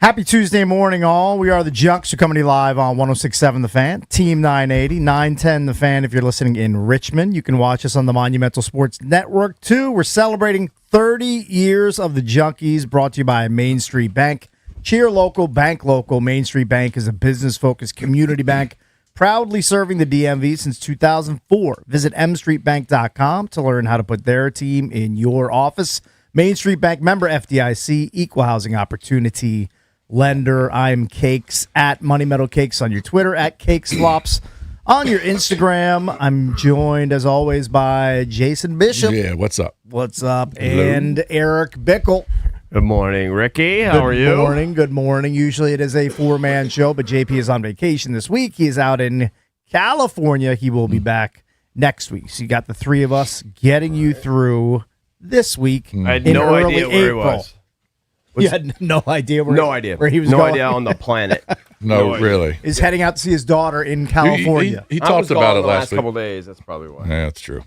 Happy Tuesday morning, all. We are the Junks. We're coming to you live on 106.7 The Fan, Team 980, 910 The Fan if you're listening in Richmond. You can watch us on the Monumental Sports Network, too. We're celebrating 30 years of the Junkies, brought to you by Main Street Bank. Cheer local, bank local. Main Street Bank is a business-focused community bank, proudly serving the DMV since 2004. Visit mstreetbank.com to learn how to put their team in your office. Main Street Bank, member FDIC, equal housing opportunity lender. I'm Cakes at Money Metal Cakes on your Twitter, at Cakes Flops on your Instagram. I'm joined, as always, by Jason Bishop. Yeah, what's up? What's up? And Eric Bickle. Good morning, Ricky. How are you? Good morning. Usually it is a four-man show, but JP is on vacation this week. He is out in California. He will be back next week. So you got the three of us getting you through this week. I had no idea where he was. You had no idea where he was no going. idea on the planet. No, really. He's heading out to see his daughter in California. He talked about it last week. Couple days. That's probably why. Yeah, that's true.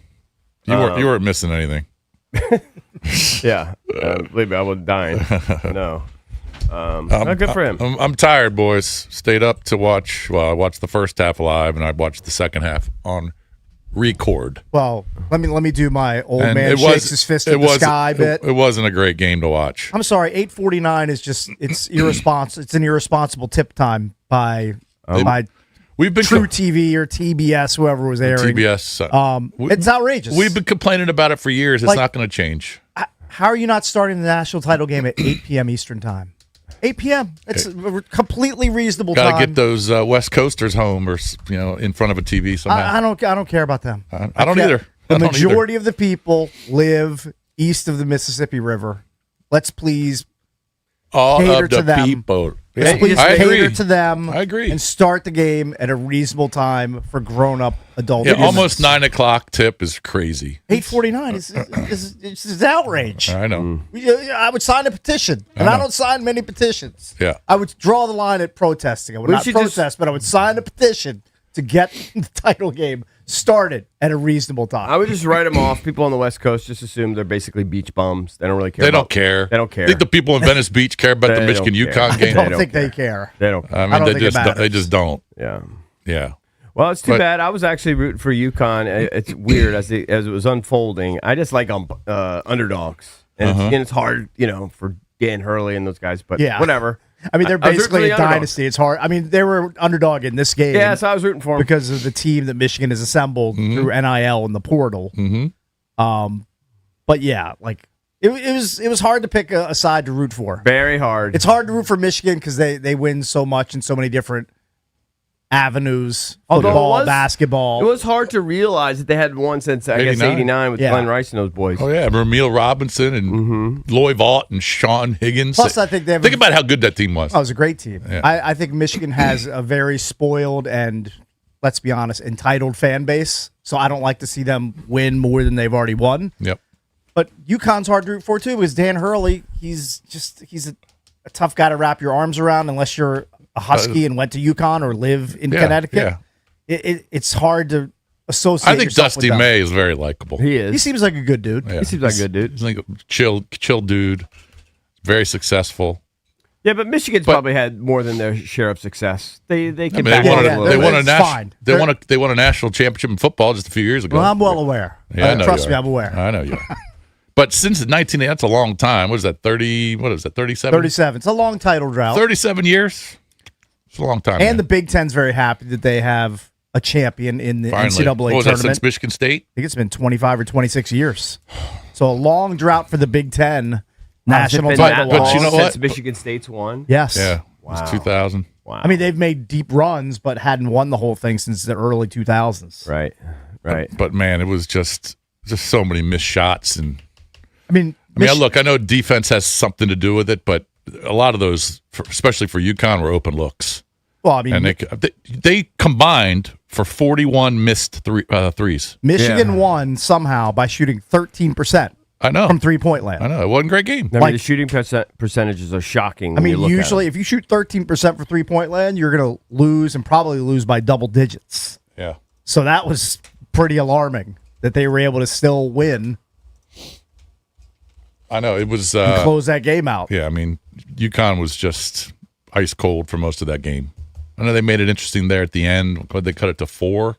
You weren't missing anything. Yeah, believe me, I was dying. No, not good for him. I'm tired, boys. Stayed up to watch. Well, I watched the first half live, and I watched the second half on record. Well, let me do my old man shakes his fist in the sky bit. It wasn't a great game to watch. I'm sorry, 8:49 is just it's irresponsible. It's an irresponsible tip time by We've been True TV or TBS, whoever was airing. TBS. It's outrageous. We've been complaining about it for years. It's not going to change. How are you not starting the national title game at 8 p.m. Eastern time? 8 p.m. It's a completely reasonable time. Got to get those West Coasters home, or in front of a TV somehow. I don't care about them. I don't either. The majority of the people live east of the Mississippi River. Let's please cater to them. People. Yeah, please cater to them. I agree. And start the game at a reasonable time for grown-up adults. Yeah, almost 9 o'clock tip is crazy. 8:49 is outrage. I know. I would sign a petition, and I don't sign many petitions. Yeah. I would draw the line at protesting. I would not protest, but I would sign a petition to get the title game started at a reasonable time. I would just write them off. People on the West Coast just assume they're basically beach bums. They don't really care. They don't care. They don't care. I think the people in Venice Beach care about the Michigan-UConn game. I don't think they care. They don't care. I mean, they just don't. Yeah. Yeah. Well, it's too bad. I was actually rooting for UConn. It's weird as it was unfolding. I just like underdogs, and it's hard, for Dan Hurley and those guys. But whatever. I mean, they're basically a dynasty. It's hard. I mean, they were underdog in this game. Yeah, so I was rooting for them because of the team that Michigan has assembled through NIL and the portal. But yeah, it was hard to pick a side to root for. Very hard. It's hard to root for Michigan because they win so much in so many different avenues. Football, basketball. It was hard to realize that they had one since, I guess, 89 with Glenn Rice and those boys. Oh, yeah. Ramil Robinson and Loy Vaught and Sean Higgins. Plus, I think they have think about how good that team was. Oh, it was a great team. Yeah. I think Michigan has a very spoiled and, let's be honest, entitled fan base. So I don't like to see them win more than they've already won. Yep. But UConn's hard to root for, too, because Dan Hurley, he's a tough guy to wrap your arms around unless you're a Husky and went to UConn or live in Connecticut. Yeah. It's hard to associate. I think Dusty May is very likable. He is. He seems like a good dude. Yeah. He seems like a good dude. He's like a chill dude. Very successful. Yeah, but Michigan's probably had more than their share of success. They can back They won a national championship in football just a few years ago. Well, I'm well aware. Yeah, trust me, I'm aware. I know you are. But since 19, that's a long time. What is that? 30? What is that? 37? 37. It's a long title drought. 37 years. It's a long time. And the Big Ten's very happy that they have a champion in the NCAA tournament. That since Michigan State? I think it's been 25 or 26 years. So a long drought for the Big Ten national title. But you know what? Since Michigan State's won? Yes. Yeah. Wow. It was 2000. Wow. I mean, they've made deep runs, but hadn't won the whole thing since the early 2000s. Right. But man, it was just so many missed shots. And look, I know defense has something to do with it, but a lot of those, especially for UConn, were open looks. Well, I mean, and they combined for 41 missed threes. Michigan won somehow by shooting 13%. I know. From three-point land. I know. It wasn't a great game. I mean, the shooting percentages are shocking. I mean, usually if you shoot 13% for three-point land, you're going to lose and probably lose by double digits. Yeah. So that was pretty alarming that they were able to still win. I know. It was... and close that game out. Yeah, I mean, UConn was just ice cold for most of that game. I know they made it interesting there at the end. They cut it to 4.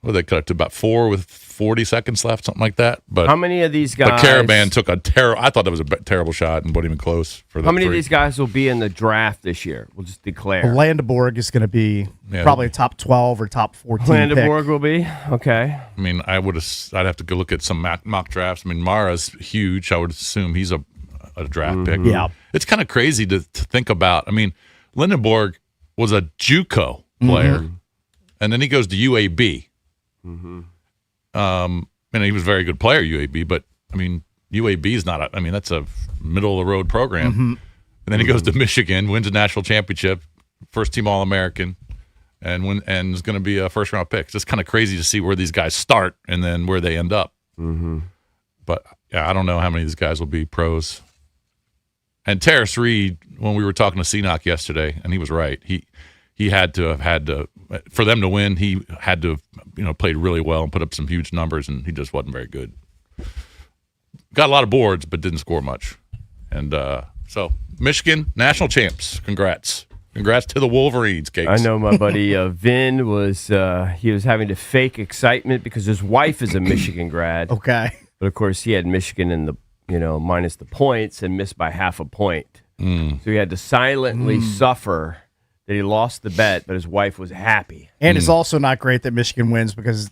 Well, they cut it to about 4 with 40 seconds left, something like that. But how many of these guys? But Caravan took a terrible. I thought that was a terrible shot and wasn't even close. For the how many 3. of these guys will be in the draft this year? We'll just declare. Landeborg is going to be probably a top 12 or top 14 Landeborg pick. will be okay. I mean, I'd have to go look at some mock drafts. I mean, Mara's huge. I would assume he's a draft pick. Yeah, it's kind of crazy to think about. I mean, Lindenborg was a JUCO player, and then he goes to UAB. And he was a very good player, UAB, but I mean, UAB is not. That's a middle of the road program. And then he goes to Michigan, wins a national championship, first team All-American, and is going to be a first round pick. It's just kind of crazy to see where these guys start and then where they end up. But yeah, I don't know how many of these guys will be pros. And Terrace Reed, when we were talking to Seanock yesterday, and he was right. He had to for them to win. He had to have played really well and put up some huge numbers, and he just wasn't very good. Got a lot of boards, but didn't score much. And so Michigan national champs. Congrats to the Wolverines, Cakes. I know my buddy Vin was having to fake excitement because his wife is a Michigan grad. Okay, but of course he had Michigan in the minus the points and missed by half a point. So he had to silently suffer that he lost the bet, but his wife was happy. And it's also not great that Michigan wins because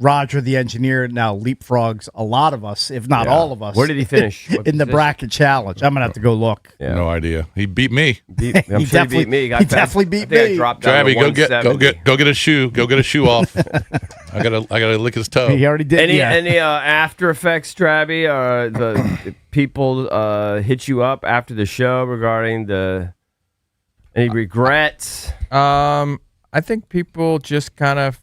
Roger, the engineer, now leapfrogs a lot of us, if not all of us. Where did he finish? in the bracket challenge? I'm going to have to go look. Yeah. No idea. He beat me. He definitely beat me. He definitely beat me. Travis, go get a shoe. Go get a shoe off. I gotta lick his toe. He already did. Any after effects, Travis? The people hit you up after the show regarding any regrets? I think people just kind of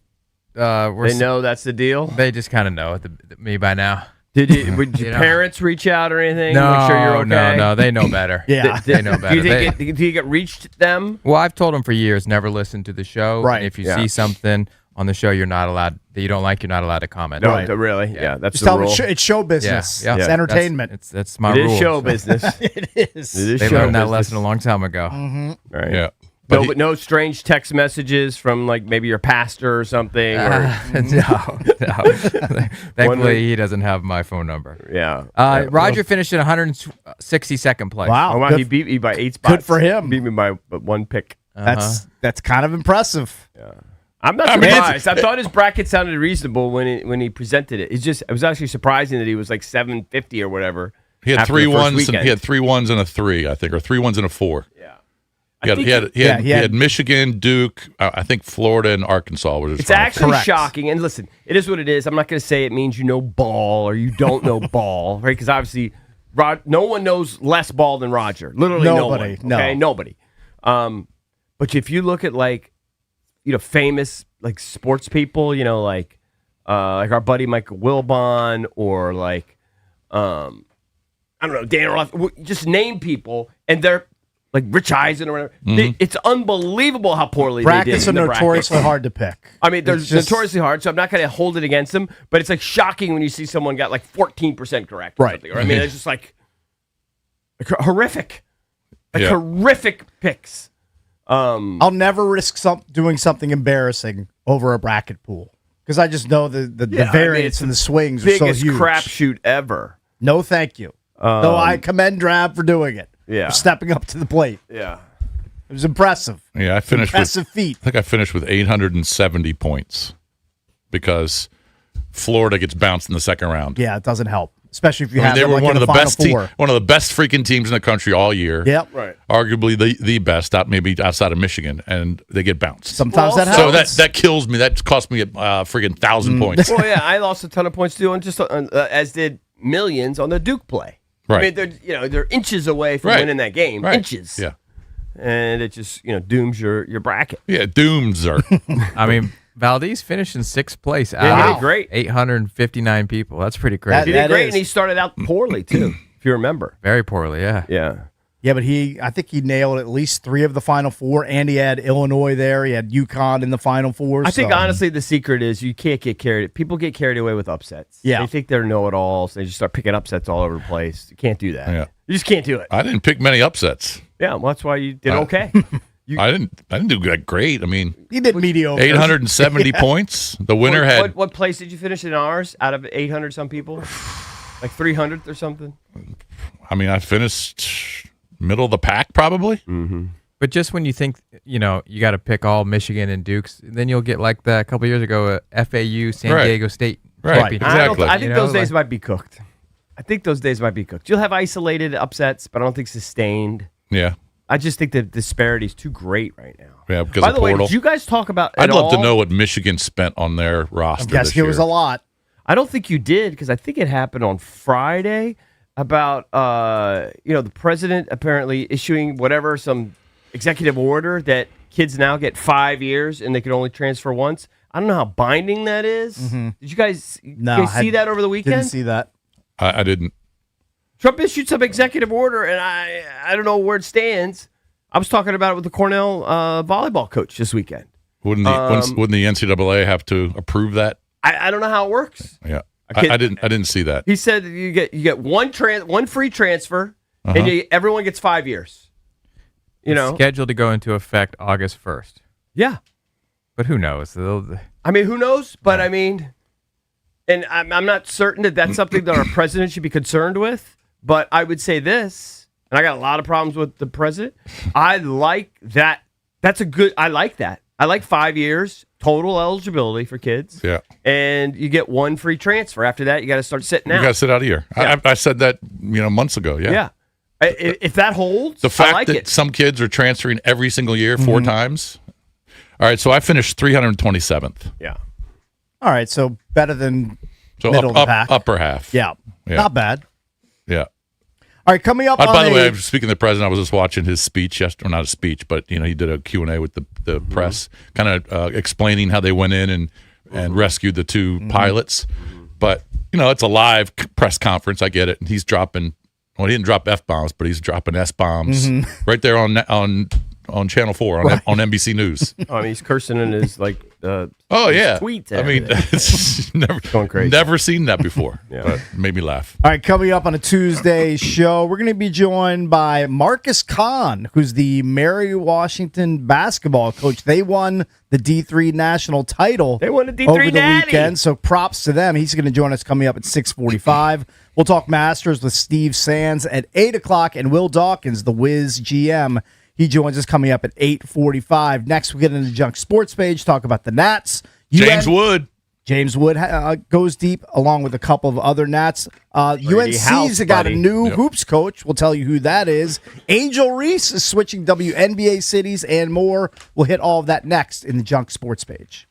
they know that's the deal. They just kind of know me by now. Would your parents reach out or anything? No, make sure you're okay? No, they know better. Yeah, they know better. Do you think it reached them? Well, I've told them for years, never listen to the show. Right. And if you see something on the show you're not allowed that you don't like, you're not allowed to comment. No, Right. really? Yeah, that's Just the tell rule. them it's show business. Yeah. It's entertainment. That's my It rule. is show business. It is. It is They show learned that business. lesson a long time ago. Right. Yeah. But no strange text messages from like maybe your pastor or something. No. Thankfully, he doesn't have my phone number. Yeah. Roger finished in 162nd place. Wow. Oh, wow. Good, He beat me by 8 spots. good for him. Beat me by 1 pick. That's kind of impressive. I'm not surprised. I thought his bracket sounded reasonable when he presented it. It was actually surprising that he was like 750 or whatever. He had after 3 the first ones. weekend. He had 3 ones and a 3, I think, or 3 ones and a 4. Yeah. He had Michigan, Duke, I think Florida, and Arkansas. It's actually Correct. shocking. And listen, it is what it is. I'm not going to say it means you know ball or you don't know ball, right? Because obviously, no one knows less ball than Roger. Literally Nobody, no one. Okay, nobody. But if you look at famous like sports people, like our buddy Michael Wilbon or I don't know, Dan Roth, just name people, and they're like Rich Eisen or whatever. It's unbelievable how poorly Brackets they are did. notoriously hard to pick. I mean, they're It's just- notoriously hard, so I'm not going to hold it against them. But it's like shocking when you see someone got like 14% correct. Or Right. something. Or, I mean, it's just like horrific. Yeah. Horrific picks. I'll never risk doing something embarrassing over a bracket pool because I just know the variance and the swings are so Biggest huge. crapshoot ever. No, thank you. Though I commend Drab for doing it. Yeah. For stepping up to the plate. Yeah. It was impressive. Yeah, I finished Impressive feat. I think I finished with 870 points because Florida gets bounced in the second round. Yeah, it doesn't help, especially if you have They them were like one in of the Final best Four. one of the best freaking teams in the country all year. Yep. Right. Arguably the best, maybe outside of Michigan, and they get bounced. Sometimes Well, that So happens. that kills me. That cost me friggin' 1,000 points. Well, yeah, I lost a ton of points too, and just as did millions on the Duke play. Right. I mean, they're inches away from Right. winning that game. Right. Inches. Yeah. And it just dooms your bracket. Yeah, dooms are. I mean, Valdez finished in 6th place Yeah, he out did of great. 859 people. That's pretty crazy. He did great, is. and he started out poorly too, if you remember. Very poorly, yeah. Yeah. Yeah, but I think he nailed at least 3 of the Final Four, and he had Illinois there. He had UConn in the Final Four. I think honestly the secret is you can't get carried. People get carried away with upsets. Yeah. They think they're know-it-alls. They just start picking upsets all over the place. You can't do that. Yeah. You just can't do it. I didn't pick many upsets. Yeah, well, that's why you did okay. I didn't do that great. I mean, he did mediocre. 870 points. The winner had what place did you finish in ours out of 800 some people? Like 300th or something? I mean, I finished middle of the pack probably. Mm-hmm. But just when you think, you got to pick all Michigan and Dukes, then you'll get like that a couple years ago, FAU, San Right. Diego State. Right, championship. exactly. I think those days might be cooked. You'll have isolated upsets, but I don't think sustained. Yeah. I just think the disparity is too great right now. Yeah, because By of the way, portal. did you guys talk about I'd at love to all- know what Michigan spent on their roster I'm guessing this it year. was a lot. I don't think you did because I think it happened on Friday about the president apparently issuing some executive order that kids now get 5 years and they can only transfer once. I don't know how binding that is. Mm-hmm. Did you guys see I that over the weekend? Didn't see that. I didn't. Trump issued some executive order, and I don't know where it stands. I was talking about it with the Cornell volleyball coach this weekend. Wouldn't the NCAA have to approve that? I don't know how it works. Yeah, kid- I didn't see that. He said you get one free transfer, Uh-huh. and everyone gets 5 years. It's scheduled to go into effect August 1st. Yeah. But who knows? I mean, who knows? But I mean, and I'm not certain that that's something that our president should be concerned with. But I would say this, and I got a lot of problems with the president. I like that. I like that. I like 5 years total eligibility for kids. Yeah. And you get one free transfer. After that, you got to start sitting out. You got to sit out a year. Yeah. I said that months ago. Yeah. Yeah. If that holds, The fact I like that it. some kids are transferring every single year 4 times. All right, so I finished 327th. Yeah. All right, so better than So middle of the pack. upper half. Yeah. Yeah. Not bad. Yeah. All right, coming up By the way, speaking of the president, I was just watching his speech yesterday. Not a speech, but he did a Q&A with the press, kind of explaining how they went in and rescued the 2 pilots. But it's a live press conference. I get it, and he's dropping. Well, he didn't drop F-bombs, but he's dropping S-bombs right there on Channel 4 on NBC News. I mean, he's cursing in his Oh his yeah, tweets. I mean, it's Going crazy. Never seen that before. Yeah. But it made me laugh. All right, coming up on a Tuesday show, we're going to be joined by Marcus Kahn, who's the Mary Washington basketball coach. They won the D3 national title. They won the D3 over the natty. weekend, so props to them. He's going to join us coming up at 6:45. We'll talk Masters with Steve Sands at 8 o'clock, and Will Dawkins, the Wiz GM. He joins us coming up at 8:45. Next, we get into the Junk Sports page, talk about the Nats. James Wood. James Wood goes deep along with a couple of other Nats. UNC's House, got a buddy. new Yep. hoops coach. We'll tell you who that is. Angel Reese is switching WNBA cities and more. We'll hit all of that next in the Junk Sports page.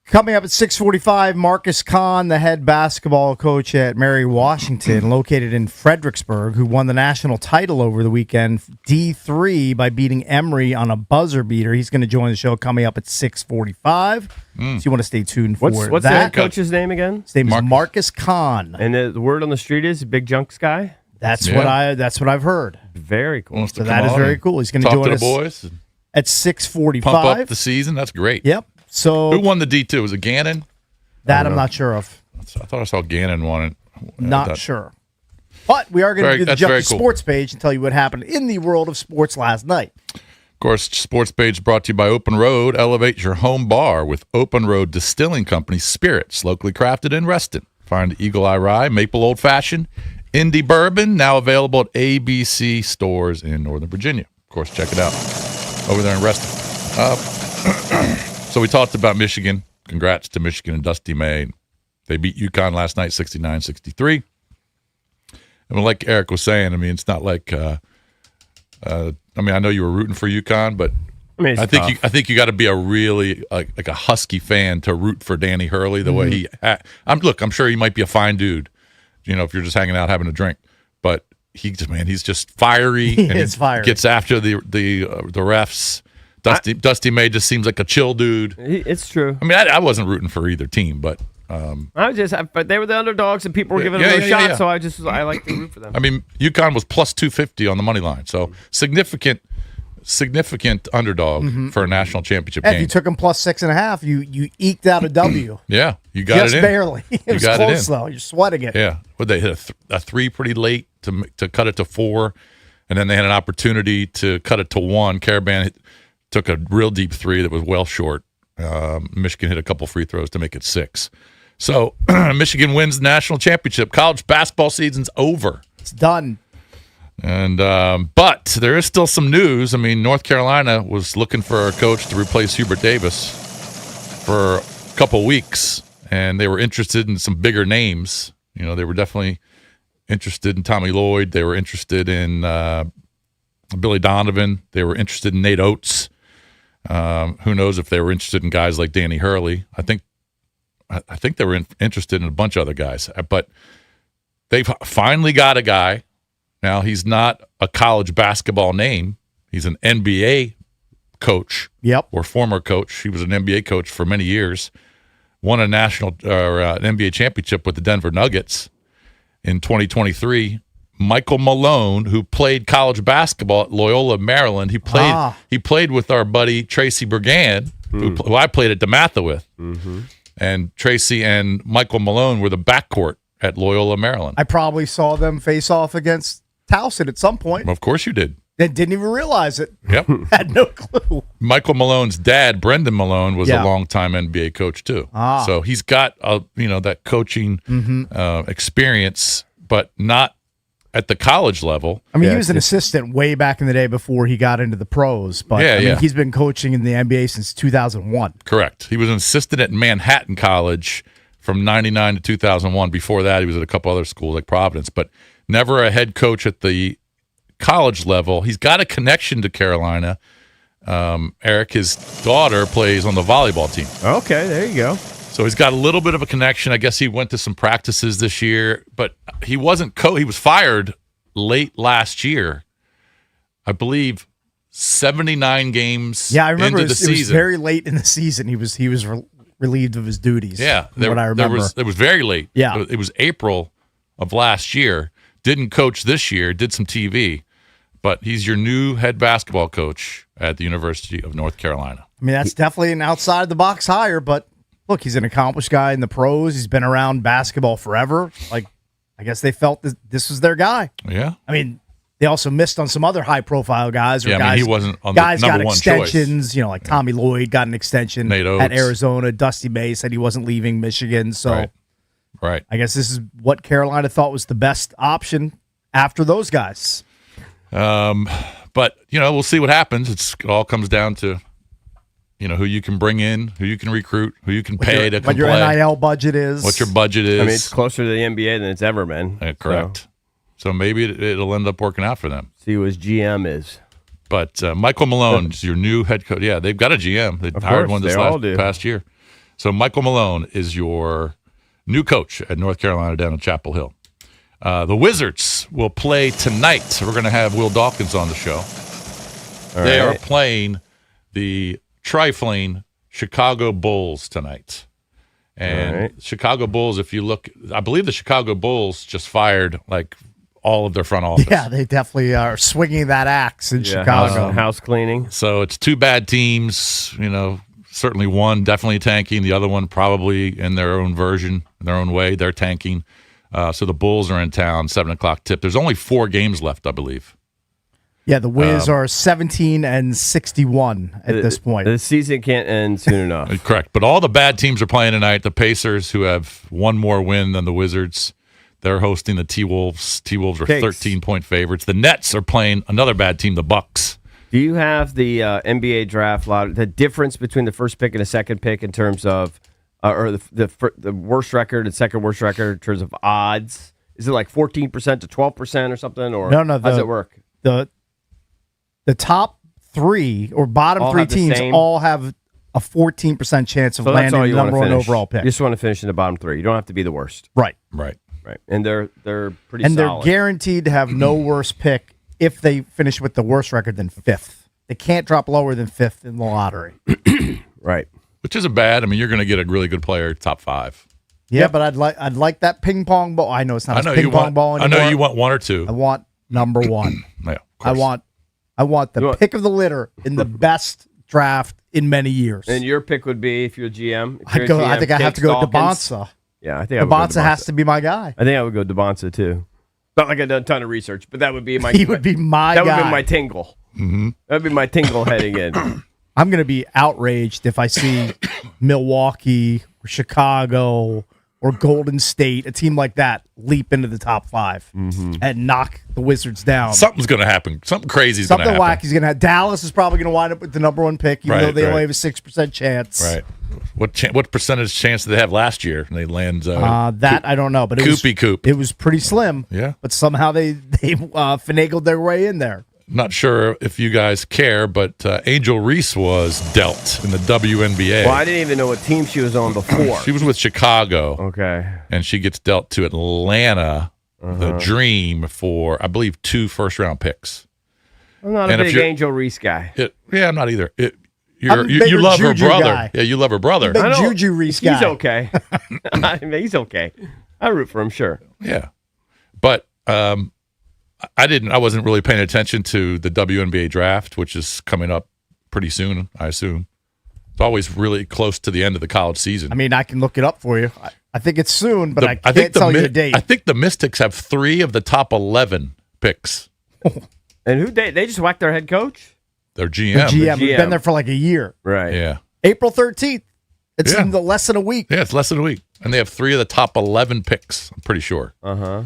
Coming up at 6:45, Marcus Kahn, the head basketball coach at Mary Washington, located in Fredericksburg, who won the national title over the weekend, D3, by beating Emory on a buzzer beater. He's going to join the show coming up at 6:45. So you want to stay tuned for What's the that. head coach's name again? His name is Marcus Kahn. And the word on the street is Big Junks guy? That's what I've heard. Very cool. So that is very cool. He's going to talk join to us the boys, and at 6:45. pump up the season. That's great. Yep. So Who won the D2? Was it Gannon? that I'm not sure of. I thought I saw Gannon won it. Not sure. But we are going to do the that's Jump very to cool. Sports page and tell you what happened in the world of sports last night. Of course, Sports Page brought to you by Open Road. Elevate your home bar with Open Road Distilling Company spirits, locally crafted in Reston. Find Eagle Eye Rye, Maple Old Fashioned, Indie Bourbon, now available at ABC stores in Northern Virginia. Of course, check it out over there in Reston. So we talked about Michigan. Congrats to Michigan and Dusty May. They beat UConn last night 69-63. And like Eric was saying, I mean, it's not like I know you were rooting for UConn, but I think you got to be a really like a Husky fan to root for Danny Hurley the way he. I'm sure he might be a fine dude, if you're just hanging out having a drink, but he's just fiery. He's fiery. Gets after the refs. Dusty May just seems like a chill dude. It's true. I mean, I wasn't rooting for either team, but but they were the underdogs and people were giving them a shot, so I like to root for them. I mean, UConn was plus 250 on the money line, so significant underdog for a national championship And game. if you took him plus 6.5, you eked out a W. Yeah, you got Just it in. barely. It was got it close in. though. You're sweating it. Yeah, but they hit a three pretty late to cut it to 4, and then they had an opportunity to cut it to 1. Caravan took a real deep 3 that was well short. Michigan hit a couple free throws to make it 6. So Michigan wins the national championship. College basketball season's over. It's done. And but there is still some news. I mean, North Carolina was looking for a coach to replace Hubert Davis for a couple weeks, and they were interested in some bigger names. They were definitely interested in Tommy Lloyd. They were interested in Billy Donovan. They were interested in Nate Oates. Who knows if they were interested in guys like Danny Hurley? I think they were interested in a bunch of other guys, but they've finally got a guy. Now, he's not a college basketball name. He's an NBA coach. Yep. Or former coach. He was an NBA coach for many years. Won a national or an NBA championship with the Denver Nuggets in 2023. Michael Malone, who played college basketball at Loyola, Maryland. He played with our buddy Tracy Bergan, who I played at DeMatha with. Mm-hmm. And Tracy and Michael Malone were the backcourt at Loyola, Maryland. I probably saw them face off against Towson at some point. Well, of course you did. And didn't even realize it. Yep. Had no clue. Michael Malone's dad, Brendan Malone, was a longtime NBA coach too. So he's got that coaching experience, but not at the college level. I mean, he was an assistant way back in the day before he got into the pros. But he's been coaching in the NBA since 2001. Correct. He was an assistant at Manhattan College from 99 to 2001. Before that, he was at a couple other schools like Providence, but never a head coach at the college level. He's got a connection to Carolina. Eric, his daughter, plays on the volleyball team. Okay, there you go. So he's got a little bit of a connection. I guess he went to some practices this year, but he wasn't he was fired late last year. I believe 79 games I remember into the season. It was very late in the season. He was relieved of his duties. Yeah, what I remember. It was very late. Yeah. It was April of last year. Didn't coach this year, did some TV, but he's your new head basketball coach at the University of North Carolina. I mean, that's definitely an outside-the-box hire, but look, he's an accomplished guy in the pros. He's been around basketball forever. Like, I guess they felt that this was their guy. Yeah. I mean, they also missed on some other high-profile guys. Or he wasn't on guys the number got one extensions. choice. Like Tommy Lloyd got an extension Nate Oates. at Arizona. Dusty May said he wasn't leaving Michigan. So Right. I guess this is what Carolina thought was the best option after those guys. But, we'll see what happens. It all comes down to, who you can bring in, who you can recruit, who you can pay to come What your play. NIL budget is. What your budget is. I mean, it's closer to the NBA than it's ever been. Correct. So maybe it'll end up working out for them. See who his GM is. But Michael Malone is your new head coach. Yeah, they've got a GM. They hired one this past year. So Michael Malone is your new coach at North Carolina down in Chapel Hill. The Wizards will play tonight. We're going to have Will Dawkins on the show. They are playing the trifling Chicago Bulls tonight. And Chicago Bulls, if you look, I believe the Chicago Bulls just fired like all of their front office. Yeah, they definitely are swinging that axe in Chicago. House cleaning. So it's two bad teams, certainly one definitely tanking, the other one probably in their own version, in their own way, they're tanking. So the Bulls are in town, 7 o'clock tip. There's only 4 games left, I believe. Yeah, the Wiz are 17-61 at this point. The season can't end soon enough. Correct. But all the bad teams are playing tonight. The Pacers, who have one more win than the Wizards, they're hosting the T-Wolves. T-Wolves are 13-point favorites. The Nets are playing another bad team, the Bucks. Do you have the NBA draft lottery, the difference between the first pick and the second pick in terms of, or the worst record and second worst record in terms of odds? Is it like 14% to 12% or something? Or no, how does it work? The top 3 or bottom All 3 have the teams same? all have a 14% chance of So that's all landing you the want number to one finish. overall pick. You just want to finish in the bottom 3. You don't have to be the worst. Right. Right. Right. And they're pretty And solid. they're guaranteed to have no worse pick if they finish with the worst record than 5th. They can't drop lower than 5th in the lottery. Right. Which isn't bad. I mean, you're going to get a really good player, top 5. Yeah, but I'd like that ping pong ball. I know it's not a ping pong ball I anymore. know you want 1 or 2. I want number 1. Yeah, of I course. want the pick of the litter in the best draft in many years. And your pick would be, if you're a GM? I think I have to go DeBonsa. Yeah, I think I would go DeBonsa has to be my guy. I think I would go DeBonsa too. Not like I've done a ton of research, but that would be my. He would be my that guy. would be my tingle. Mm-hmm. That would be my tingle heading in. I'm going to be outraged if I see Milwaukee or Chicago or Golden State, a team like that, leap into the top 5 and knock the Wizards down. Something's going to happen. Something crazy is going to Something happen. wacky's going to happen. Dallas is probably going to wind up with the number 1 pick, even though they only have a 6% chance. Right. What percentage chance did they have last year? And they land that I don't know, but Coop. It was pretty slim. Yeah. But somehow they finagled their way in there. Not sure if you guys care, but Angel Reese was dealt in the WNBA. Well, I didn't even know what team she was on before. She was with Chicago. Okay. And she gets dealt to Atlanta, the Dream, for, I believe, 2 first-round picks. I'm not a big Angel Reese guy. I'm not either. I'm a You bigger love her Juju brother. guy. Yeah, you love her brother. Big Juju Reese guy. He's okay. I mean, he's okay. I root for him, sure. Yeah. But I wasn't really paying attention to the WNBA draft, which is coming up pretty soon, I assume. It's always really close to the end of the college season. I mean, I can look it up for you. I think it's soon, but I can't tell you the date. I think the Mystics have 3 of the top 11 picks. And who they just whacked their head coach? Their GM. The GM. We've been there for like a year. Right. Yeah. April 13th. It's in less than a week. Yeah, it's less than a week. And they have 3 of the top 11 picks, I'm pretty sure. Uh-huh.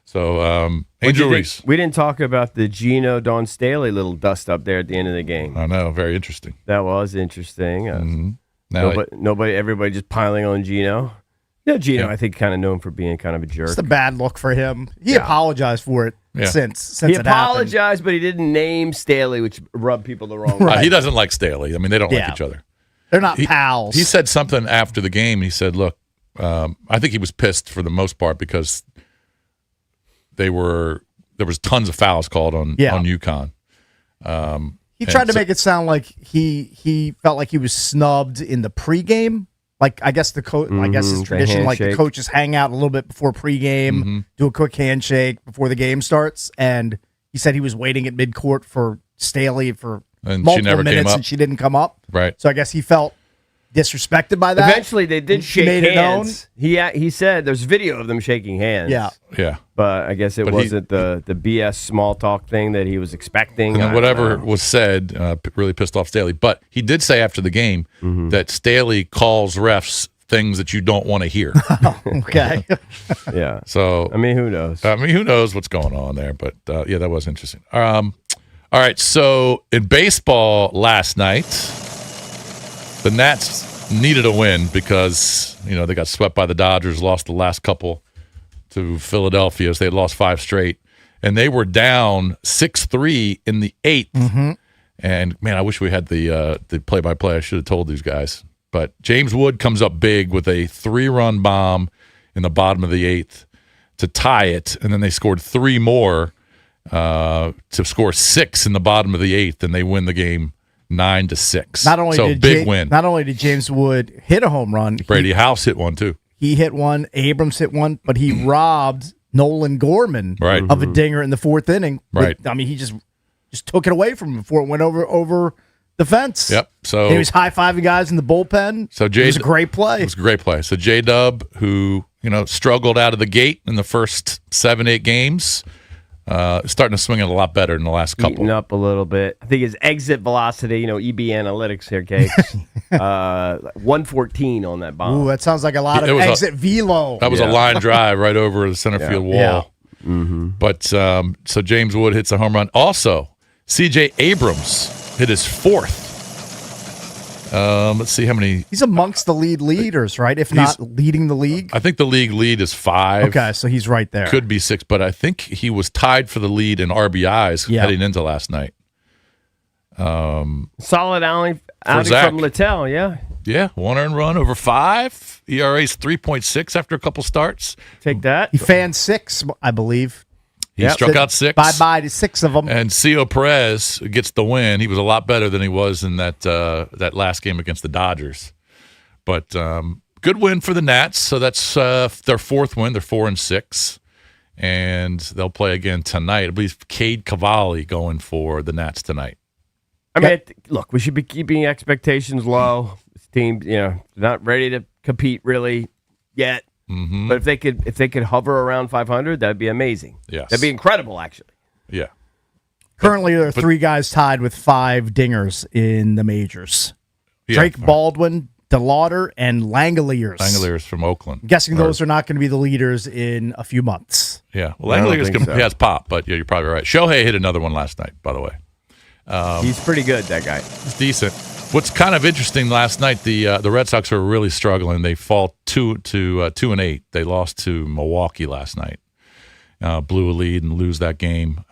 So, Angel Reese. We didn't talk about the Gino Don Staley little dust up there at the end of the game. I know, very interesting. That was interesting. Now, everybody just piling on Gino. Yeah, Gino, I think, kind of known for being kind of a jerk. It's a bad look for him. He apologized for it since he it happened. apologized, but he didn't name Staley, which rubbed people the wrong way. he doesn't like Staley. I mean, they don't like each other. They're not pals. He said something after the game. He said, look, I think he was pissed for the most part because there was tons of fouls called on UConn. He tried to make it sound like he felt like he was snubbed in the pregame. Like I guess I guess it's tradition. Like the coaches hang out a little bit before pregame, do a quick handshake before the game starts. And he said he was waiting at midcourt for Staley for multiple minutes, and she didn't come up. Right. So I guess he felt disrespected by that. Eventually, they did shake hands. He said there's video of them shaking hands. Yeah. But I guess it wasn't the BS small talk thing that he was expecting. And then whatever was said really pissed off Staley. But he did say after the game that Staley calls refs things that you don't want to hear. Okay. Yeah. So I mean, who knows? Who knows what's going on there? But that was interesting. All right. So in baseball last night, the Nats needed a win because they got swept by the Dodgers, lost the last couple to Philadelphia. So they had lost 5 straight, and they were down 6-3 in the 8th. And man, I wish we had the play-by-play. I should have told these guys. But James Wood comes up big with a 3-run bomb in the bottom of the 8th to tie it, and then they scored 3 more to score 6 in the bottom of the 8th, and they win the game 9-6. Big win. Not only did James Wood hit a home run, Brady House hit one too. He hit one. Abrams hit one, but he robbed Nolan Gorman of a dinger in the 4th inning. Right. He just took it away from him before it went over the fence. Yep. So he was high-fiving guys in the bullpen. So it was a great play. It was a great play. So J-Dub, who struggled out of the gate in the first 7-8 games, starting to swing it a lot better in the last couple. Eating up a little bit. I think his exit velocity, EB analytics here, Cakes, 114 on that bomb. Ooh, that sounds like a lot of exit velo. That was a line drive right over the center field wall. Yeah. Mm-hmm. But so James Wood hits a home run. Also, C.J. Abrams hit his 4th. Let's see how many. He's amongst the leaders, right? If not leading the league. I think the league lead is 5. Okay, so he's right there. Could be 6, but I think he was tied for the lead in RBIs heading into last night. Solid outing Zach. from Littell, yeah. Yeah, 1 earned run over 5. ERA's 3.6 after a couple starts. Take that. He fanned 6, I believe. He struck out 6. Bye-bye to 6 of them. AndCio Perez gets the win. He was a lot better than he was in that last game against the Dodgers. But good win for the Nats. So that's their 4th win. They're 4-6. And they'll play again tonight. I believe Cade Cavalli going for the Nats tonight. I mean, look, we should be keeping expectations low. This team, not ready to compete really yet. Mm-hmm. But if they could hover around 500, that'd be amazing. Yes. That'd be incredible, actually. Yeah. Currently, there are 3 guys tied with 5 dingers in the majors. Yeah. Drake Baldwin, DeLauder, and Langoliers. Langoliers from Oakland. I'm guessing those are not going to be the leaders in a few months. Yeah. Well, Langoliers has pop, but you're probably right. Shohei hit another one last night, by the way. He's pretty good, that guy. He's decent. What's kind of interesting last night, the Red Sox are really struggling. They fall 2-8. They lost to Milwaukee last night. Blew a lead and lose that game.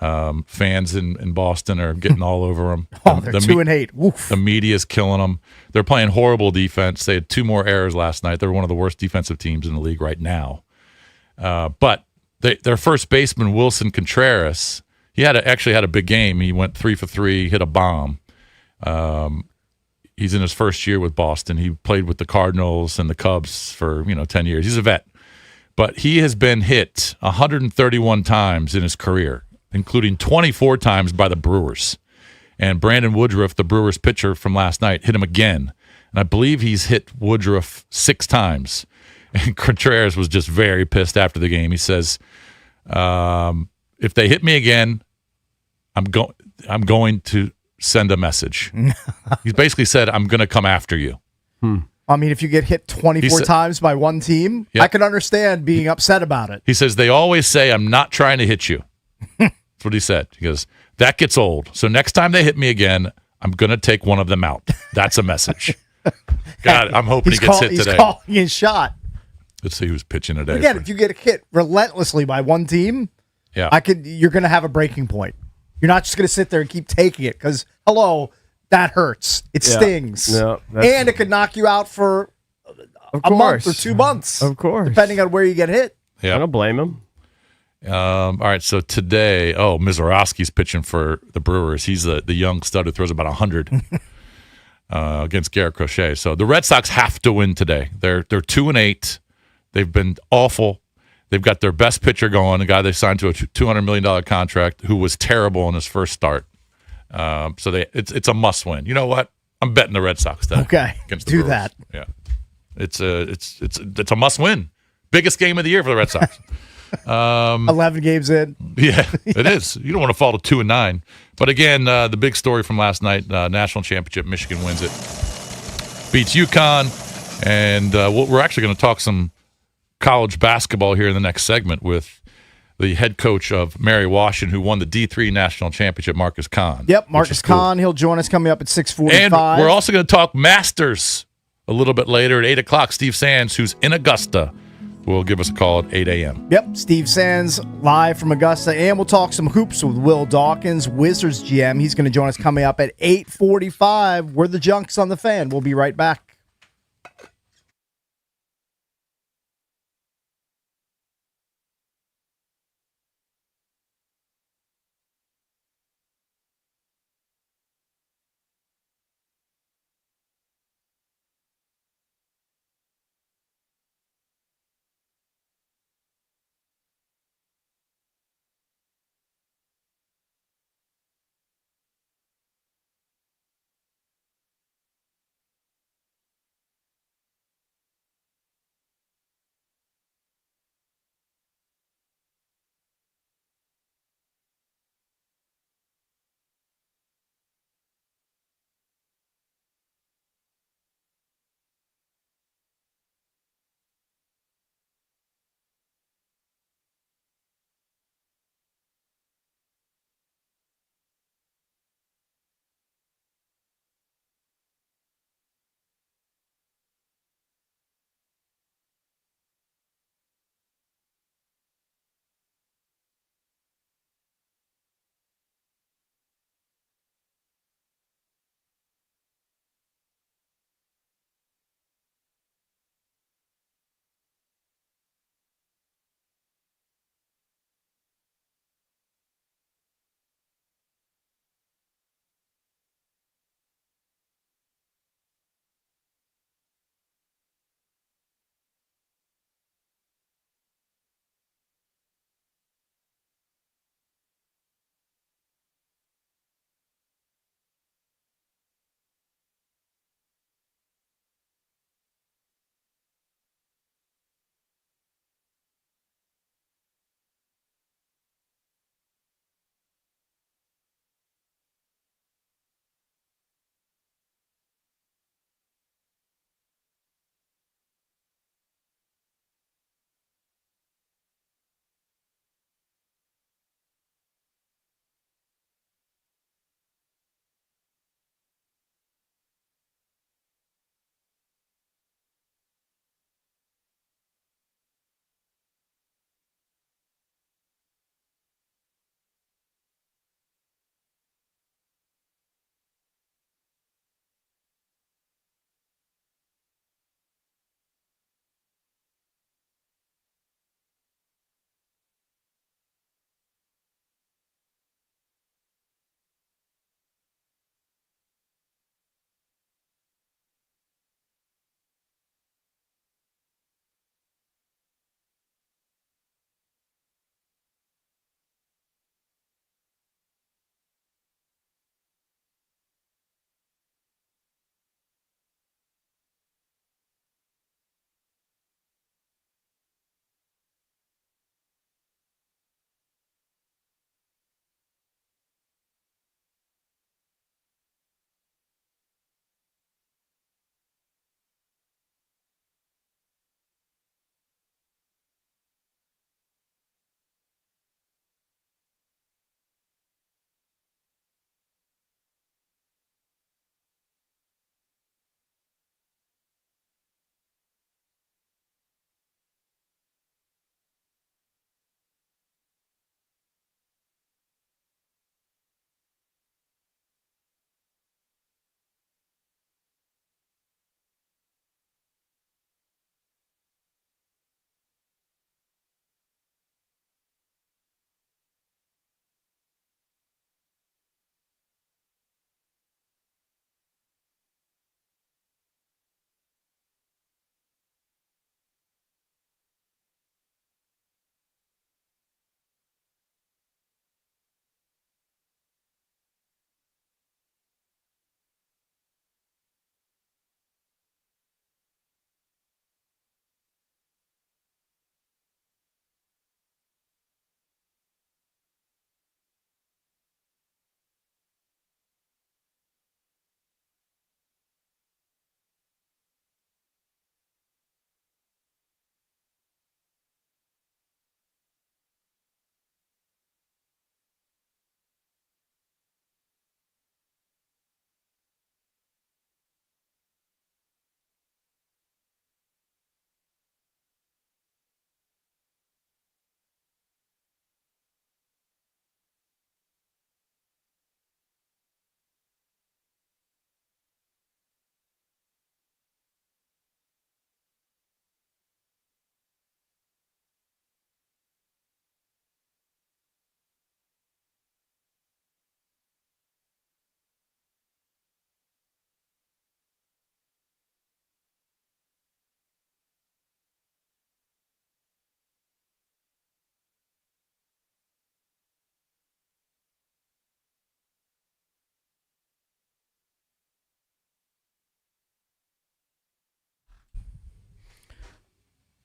Fans in Boston are getting all over them. They're 2-8. Woof. The media's killing them. They're playing horrible defense. They had 2 more errors last night. They're one of the worst defensive teams in the league right now. But their first baseman, Wilson Contreras, he actually had a big game. He went 3 for 3, hit a bomb. He's in his first year with Boston. He played with the Cardinals and the Cubs for 10 years. He's a vet. But he has been hit 131 times in his career, including 24 times by the Brewers. And Brandon Woodruff, the Brewers pitcher from last night, hit him again. And I believe he's hit Woodruff 6 times. And Contreras was just very pissed after the game. He says, if they hit me again, I'm going to send a message. He basically said, I'm going to come after you. I mean, if you get hit 24 times by one team, I can understand being upset about it. He says, they always say, I'm not trying to hit you. That's what he said. He goes, that gets old. So next time they hit me again, I'm going to take one of them out. That's a message. God, I'm hoping he gets hit today. He's calling his shot. Let's see who's pitching today. Again, if you get hit relentlessly by one team, you're going to have a breaking point. You're not just going to sit there and keep taking it because, that hurts. It stings. No, and it could knock you out for a month or 2 months. Of course. Depending on where you get hit. Yeah. I don't blame him. All right, so today, Mizorowski's pitching for the Brewers. He's the young stud who throws about 100 against Garrett Crochet. So the Red Sox have to win today. They're 2-8. They've been awful. They've got their best pitcher going, a guy they signed to a $200 million contract who was terrible in his first start. So it's a must win. You know what? I'm betting the Red Sox today. Okay, against the do Brewers. that. Yeah, it's a must win. Biggest game of the year for the Red Sox. 11 games in. Yeah, it is. You don't want to fall to 2-9. But again, the big story from last night: national championship. Michigan wins it, beats UConn, and we're actually going to talk some college basketball here in the next segment with the head coach of Mary Washington, who won the D3 national championship, Marcus Kahn. Yep, Marcus Kahn. He'll join us coming up at 6:45. And we're also going to talk Masters a little bit later at 8 o'clock. Steve Sands, who's in Augusta, will give us a call at 8 a.m. Yep, Steve Sands live from Augusta. And we'll talk some hoops with Will Dawkins, Wizards GM. He's going to join us coming up at 8:45. We're the Junks on the Fan. We'll be right back.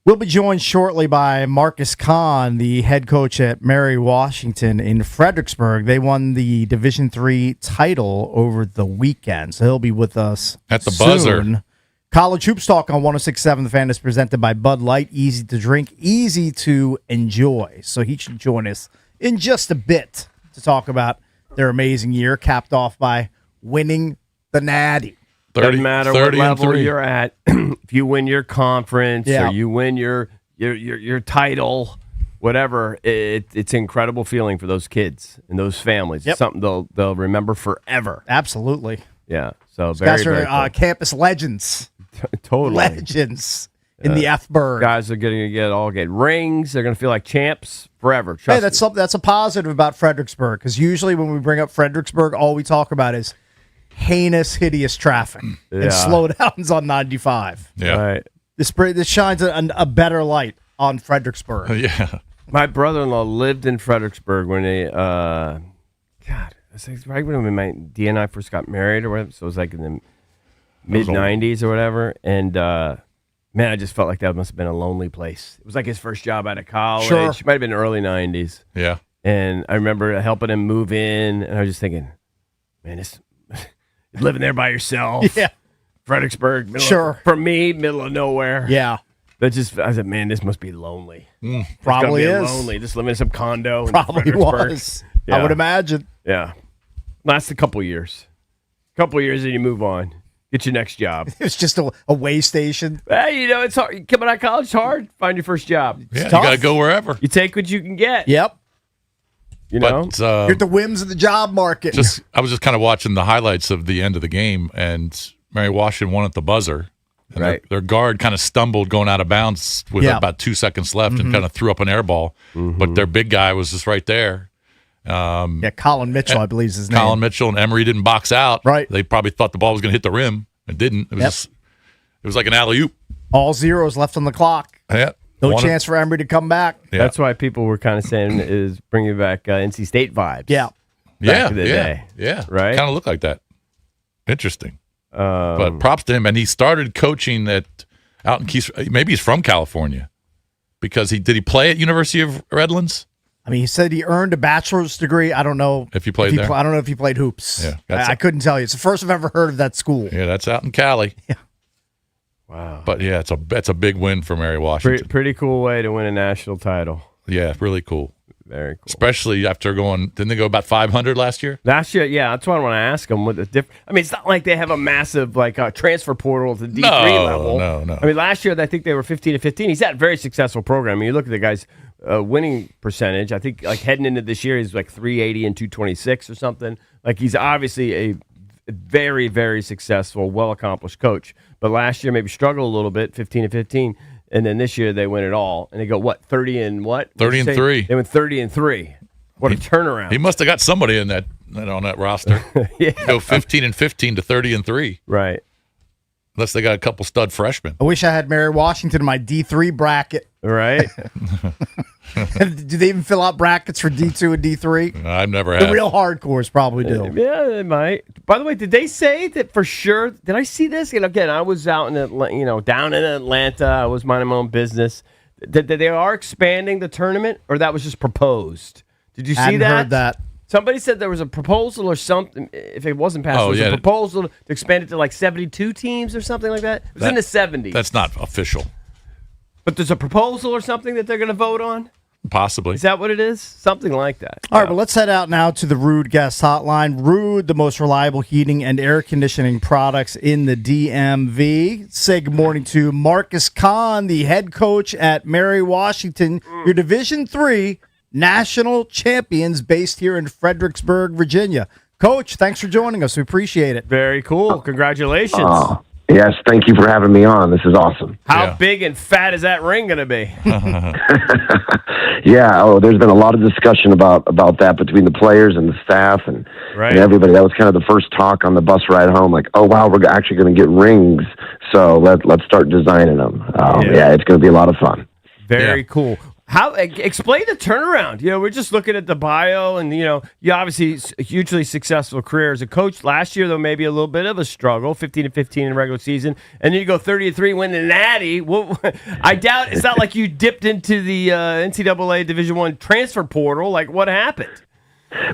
We'll be joined shortly by Marcus Kahn, the head coach at Mary Washington in Fredericksburg. They won the Division III title over the weekend, so he'll be with us At the soon. buzzer. College Hoops Talk on 106.7 The Fan is presented by Bud Light. Easy to drink, easy to enjoy. So he should join us in just a bit to talk about their amazing year, capped off by winning the Natty. Doesn't matter what level 30-3. you're at. If you win your conference Yeah. or you win your title, whatever, it's an incredible feeling for those kids and those families. Yep. It's something they'll remember forever. Absolutely. Yeah. So These very, guys very are cool. campus legends. Totally. Legends in the F-Burg. Guys are going to get rings. They're going to feel like champs forever. Trust Hey, me. that's a positive about Fredericksburg, because usually when we bring up Fredericksburg, all we talk about is heinous, hideous traffic Yeah. and slowdowns on 95. Yeah. Right. This shines a better light on Fredericksburg. Yeah. My brother-in-law lived in Fredericksburg when it's like right when Dee and I first got married or whatever. So it was like in the mid-'90s or whatever. And, man, I just felt like that must have been a lonely place. It was like his first job out of college. Sure. It might have been early 90s. Yeah. And I remember helping him move in. And I was just thinking, man, living there by yourself. Yeah. Fredericksburg. Sure. For me, middle of nowhere. Yeah, I said, man, this must be lonely. probably It's gotta be is. lonely. Just living in some condo. in Probably Fredericksburg. was. Yeah. I would imagine. Yeah. Last a couple years. Couple years and you move on. Get your next job. It's just a way station. Hey, it's hard. Coming out of college, it's hard. Find your first job. Yeah. You tough. got to go wherever. You take what you can get. Yep. You know? But You're at the whims of the job market. I was just kind of watching the highlights of the end of the game, and Mary Washington won at the buzzer. And Right. their guard kind of stumbled going out of bounds with Yeah. about 2 seconds left and kind of threw up an air ball. But their big guy was just right there. yeah, Colin Mitchell, I believe is his name. Colin Mitchell and Emery didn't box out. Right. They probably thought the ball was going to hit the rim. It didn't. It was it was like an alley-oop. All zeros left on the clock. Yeah. No Won it. chance for Emery to come back. Yeah. That's why people were kind of saying is bringing back NC State vibes. Yeah. Yeah. in the yeah. day. Yeah. Right? Kind of looked like that. Interesting. But props to him. And he started coaching out in Keys. Maybe he's from California because did he play at University of Redlands? I mean, he said he earned a bachelor's degree. I don't know If he played there? I don't know if he played hoops. Yeah, I couldn't tell you. It's the first I've ever heard of that school. Yeah, that's out in Cali. Yeah. Wow. But yeah, it's a big win for Mary Washington. Pretty cool way to win a national title. Yeah, really cool. Very cool. Especially after didn't they go about 500 last year? Last year, yeah, that's why I want to ask them what the difference. I mean, it's not like they have a massive transfer portal to D3 level. No. I mean, last year I think they were 15-15. He's had a very successful program. I mean, you look at the guy's winning percentage. I think like heading into this year, he's like 380 and 226 or something. Like he's obviously a very, very successful, well accomplished coach. But last year maybe struggled a little bit, 15-15. And then this year they win it all, and they go 30 and what? 30-3. They went 30-3. What a turnaround! He must have got somebody in on that roster. Yeah. Go 15-15 to 30-3, Right, unless they got a couple stud freshmen. I wish I had Mary Washington in my D3 bracket. right. Do they even fill out brackets for D2 and D3? I've never The had. real hardcores probably do. Yeah, they might. By the way, did they say that for sure? Did I see this? Again, I was out in down in Atlanta. I was minding my own business. That they are expanding the tournament, or that was just proposed? Did you see Hadn't that? heard that. Somebody said there was a proposal or something. If it wasn't passed, there was a proposal to expand it to like 72 teams or something like that. It was in the 70s. That's not official. But there's a proposal or something that they're going to vote on? Possibly. Is that what it is? Something like that. All right, well, let's head out now to the Rude Guest Hotline. Rude, the most reliable heating and air conditioning products in the DMV. Say good morning to Marcus Kahn, the head coach at Mary Washington, your Division III national champions based here in Fredericksburg, Virginia. Coach, thanks for joining us. We appreciate it. Very cool. Congratulations. Yes, thank you for having me on. This is awesome. How big and fat is that ring going to be? Yeah, there's been a lot of discussion about that between the players and the staff and everybody. That was kind of the first talk on the bus ride home, like, oh, wow, we're actually going to get rings, so let's start designing them. Yeah, it's going to be a lot of fun. Very cool. How explain the turnaround? We're just looking at the bio, and you obviously a hugely successful career as a coach. Last year, though, maybe a little bit of a struggle, 15-15 in the regular season, and then you go 30-3, win the Natty. Well, I doubt it's not like you dipped into the NCAA Division I transfer portal. Like, what happened?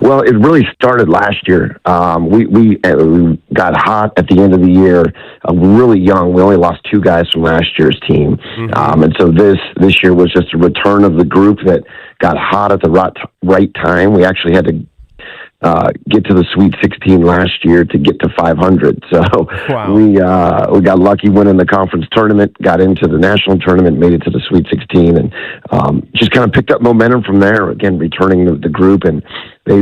Well, it really started last year. We got hot at the end of the year, really young. We only lost 2 guys from last year's team. And so this year was just a return of the group that got hot at the right time. We actually had to get to the Sweet 16 last year to get to 500. So wow. We got lucky winning the conference tournament, got into the national tournament, made it to the Sweet 16, and just kind of picked up momentum from there. Again, returning the group, and they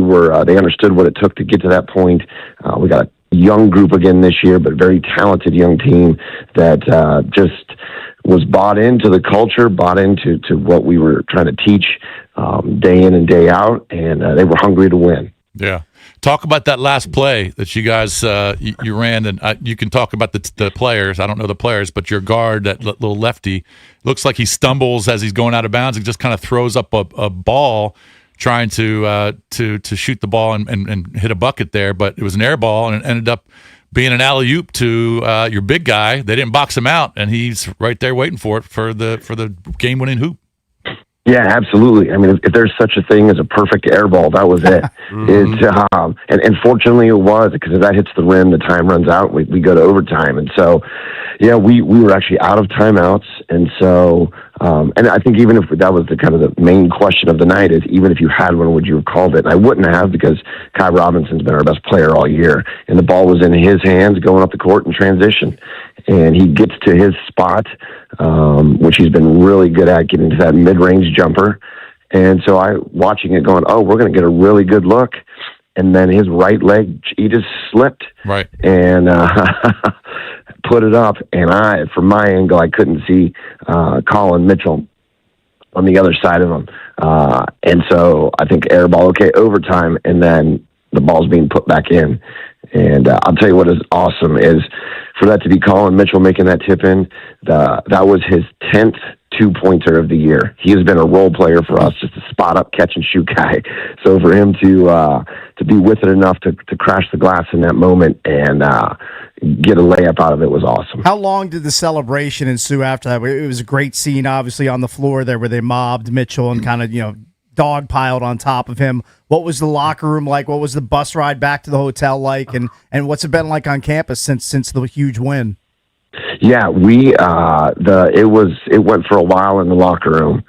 understood what it took to get to that point. We got a young group again this year, but very talented young team that just was bought into the culture, bought into what we were trying to teach day in and day out, and they were hungry to win. Yeah. Talk about that last play that you guys you ran, and you can talk about the players. I don't know the players, but your guard, that little lefty, looks like he stumbles as he's going out of bounds and just kind of throws up a ball trying to shoot the ball and hit a bucket there, but it was an air ball, and it ended up being an alley-oop to your big guy. They didn't box him out, and he's right there waiting for it for the game-winning hoop. Yeah, absolutely. I mean, if there's such a thing as a perfect air ball, that was it. And fortunately it was, because if that hits the rim, the time runs out. We go to overtime. And so, yeah, we were actually out of timeouts. And so, and I think even if that was the main question of the night is, even if you had one, would you have called it? And I wouldn't have, because Kai Robinson's been our best player all year. And the ball was in his hands going up the court in transition. And he gets to his spot, which he's been really good at, getting to that mid-range jumper. And so watching it going, we're going to get a really good look. And then his right leg, he just slipped. Right. And put it up. And from my angle, I couldn't see Colin Mitchell on the other side of him. And so I think air ball, overtime, and then the ball's being put back in. And I'll tell you what is awesome is for that to be Colin Mitchell making that tip in. That was his 10th 2-pointer of the year. He has been a role player for us, just a spot up catch and shoot guy. So for him to be with it enough to crash the glass in that moment and get a layup out of it was awesome. How long did the celebration ensue after that? It was a great scene, obviously, on the floor there where they mobbed Mitchell and kind of, dog piled on top of him. What was the locker room like? What was the bus ride back to the hotel like? And what's it been like on campus since the huge win? Yeah, it went for a while in the locker room,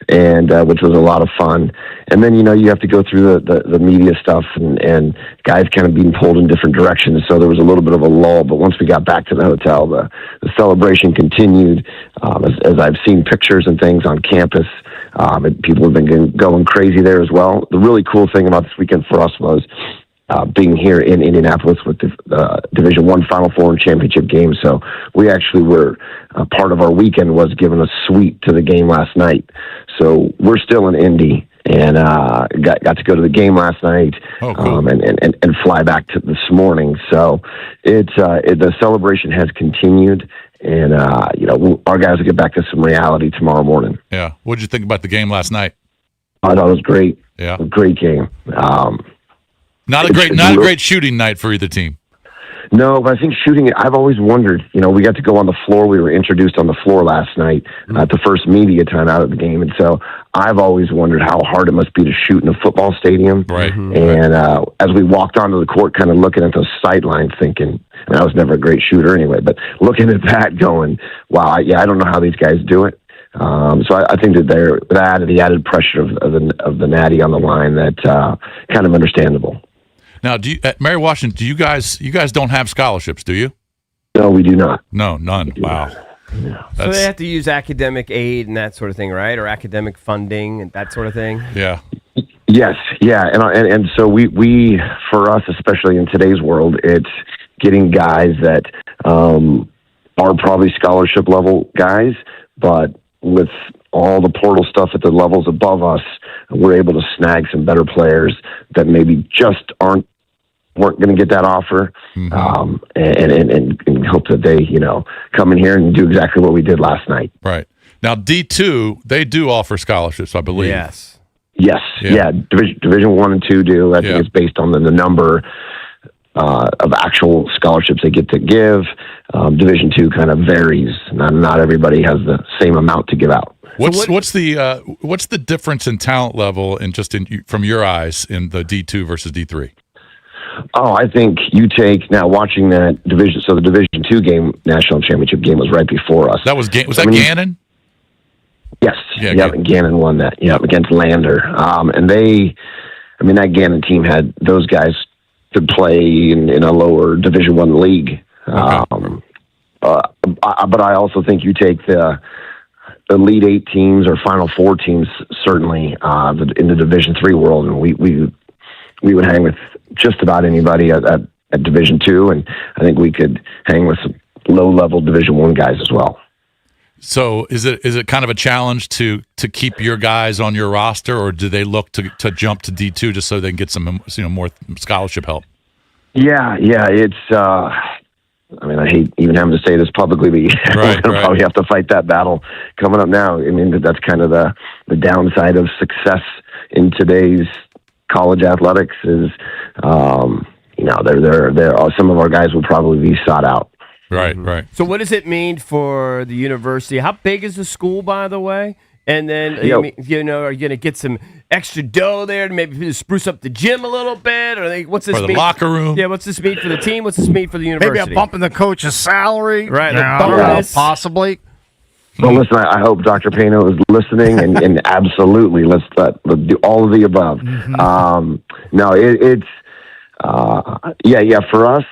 and which was a lot of fun. And then you have to go through the media stuff and guys kind of being pulled in different directions. So there was a little bit of a lull. But once we got back to the hotel, the celebration continued. As I've seen pictures and things on campus, people have been going crazy there as well. The really cool thing about this weekend for us was being here in Indianapolis with the Division I Final Four and championship game. So we actually were part of our weekend was given a suite to the game last night. So we're still in Indy and got to go to the game last night. Oh, cool. And fly back to this morning. So the celebration has continued. And, our guys will get back to some reality tomorrow morning. Yeah. What did you think about the game last night? I thought it was great. Yeah. A great game. Not a great shooting night for either team. No, but I think shooting, I've always wondered, we got to go on the floor. We were introduced on the floor last night at the first media time out of the game. And so I've always wondered how hard it must be to shoot in a football stadium. Right. And as we walked onto the court, kind of looking at those sight lines, thinking, I was never a great shooter anyway, but looking at that going, wow, I don't know how these guys do it. So I think that the added pressure of the Natty on the line, that kind of understandable. Now, at Mary Washington, you guys don't have scholarships, do you? No, we do not. No, none. Wow. No. So they have to use academic aid and that sort of thing, right? Or academic funding and that sort of thing? Yeah. Yes, yeah. And so we for us, especially in today's world, it's getting guys that are probably scholarship level guys, but with all the portal stuff at the levels above us, we're able to snag some better players that maybe just weren't going to get that offer, and hope that they, come in here and do exactly what we did last night. Right. Now D2, they do offer scholarships, I believe. Yes. Yes, Yeah. Division 1 and 2 do. I Yeah. think it's based on the number of actual scholarships they get to give. Division 2 kind of varies. Not everybody has the same amount to give out. What's the difference in talent level from your eyes in the D2 versus D3? Oh, I think you take now watching that division. So the Division 2 game, national championship game, was right before us. That was Gannon? Yes. Yeah, Yep. Gannon won that. Yep, against Lander. And that Gannon team had those guys could play in a lower Division 1 league. Okay. But I also think you take the Elite 8 teams or Final Four teams, certainly in the Division 3 world, and we would hang with just about anybody at Division 2, and I think we could hang with some low-level Division 1 guys as well. So is it kind of a challenge to keep your guys on your roster, or do they look to jump to D2 just so they can get some more scholarship help? Yeah, it's. I hate even having to say this publicly, but we're going to probably have to fight that battle coming up now. I mean, that's kind of the downside of success in today's college athletics is, there are some of our guys will probably be sought out. Right, right. So what does it mean for the university? How big is the school, by the way? And then, are you going to get some extra dough there to maybe spruce up the gym a little bit? Or what's this For the mean? locker room? Yeah, what's this mean for the team? What's this mean for the university? Maybe a bump in the coach's salary. Right, Possibly. Well, listen, I hope Dr. Pano is listening, and absolutely, let's do all of the above. For us,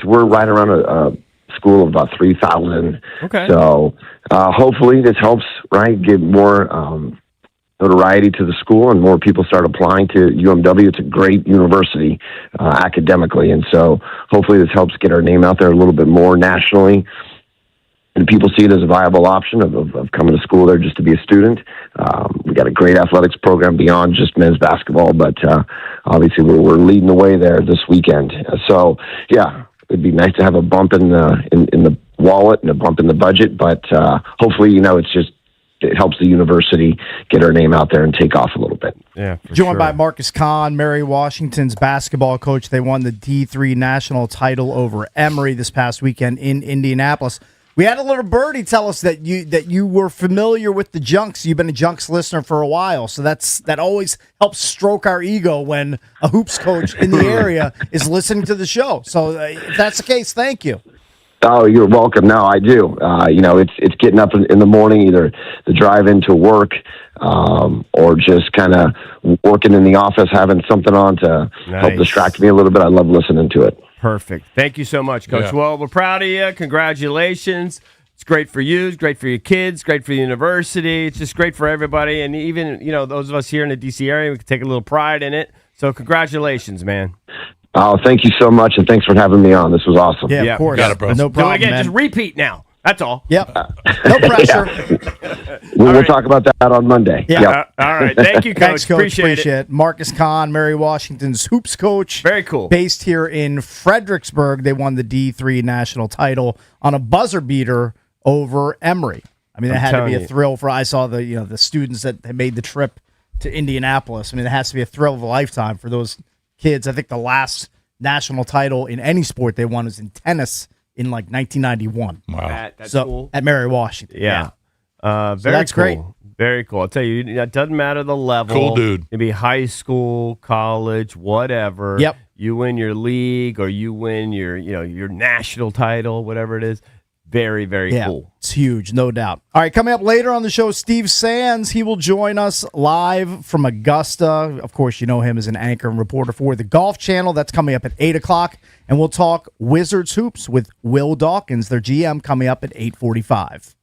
we're right around a school of about 3,000. Okay. So hopefully this helps, right, give more notoriety to the school and more people start applying to UMW. It's a great university academically, and so hopefully this helps get our name out there a little bit more nationally. And people see it as a viable option of coming to school there just to be a student. We got a great athletics program beyond just men's basketball, but obviously we're leading the way there this weekend. So yeah, it'd be nice to have a bump in the wallet and a bump in the budget, but hopefully it helps the university get our name out there and take off a little bit. Yeah, Joined by Marcus Kahn, Mary Washington's basketball coach. They won the D3 national title over Emory this past weekend in Indianapolis. We had a little birdie tell us that you were familiar with the Junks. You've been a Junks listener for a while, so that always helps stroke our ego when a hoops coach in the area is listening to the show. So if that's the case, thank you. Oh, you're welcome. No, I do. It's getting up in the morning, either the drive into work or just kind of working in the office, having something on to help distract me a little bit. I love listening to it. Perfect. Thank you so much, Coach. Yeah. Well, we're proud of you. Congratulations. It's great for you. It's great for your kids. Great for the university. It's just great for everybody. And even, those of us here in the D.C. area, we can take a little pride in it. So congratulations, man. Oh, thank you so much, and thanks for having me on. This was awesome. Yeah, of course. Got it, bro. No problem, Do it again. man. Just repeat now. That's all. Yep. No pressure. We'll talk about that on Monday. Yeah. Yep. All right. Thank you, Coach. Thanks, Coach. Appreciate it. Marcus Kahn, Mary Washington's hoops coach. Very cool. Based here in Fredericksburg. They won the D3 national title on a buzzer beater over Emory. I mean, that had to be a thrill for. I saw the students that had made the trip to Indianapolis. I mean, it has to be a thrill of a lifetime for those kids. I think the last national title in any sport they won was in tennis in like 1991. Wow. That's So cool. at Mary Washington. Yeah. Very that's cool. great. Very cool. I'll tell you, it doesn't matter the level. Cool dude. Maybe high school, college, whatever. Yep. You win your league or you win your national title, whatever it is. Very, very cool. It's huge, no doubt. All right, coming up later on the show, Steve Sands. He will join us live from Augusta. Of course, you know him as an anchor and reporter for the Golf Channel. That's coming up at 8 o'clock. And we'll talk Wizards Hoops with Will Dawkins, their GM, coming up at 8:45.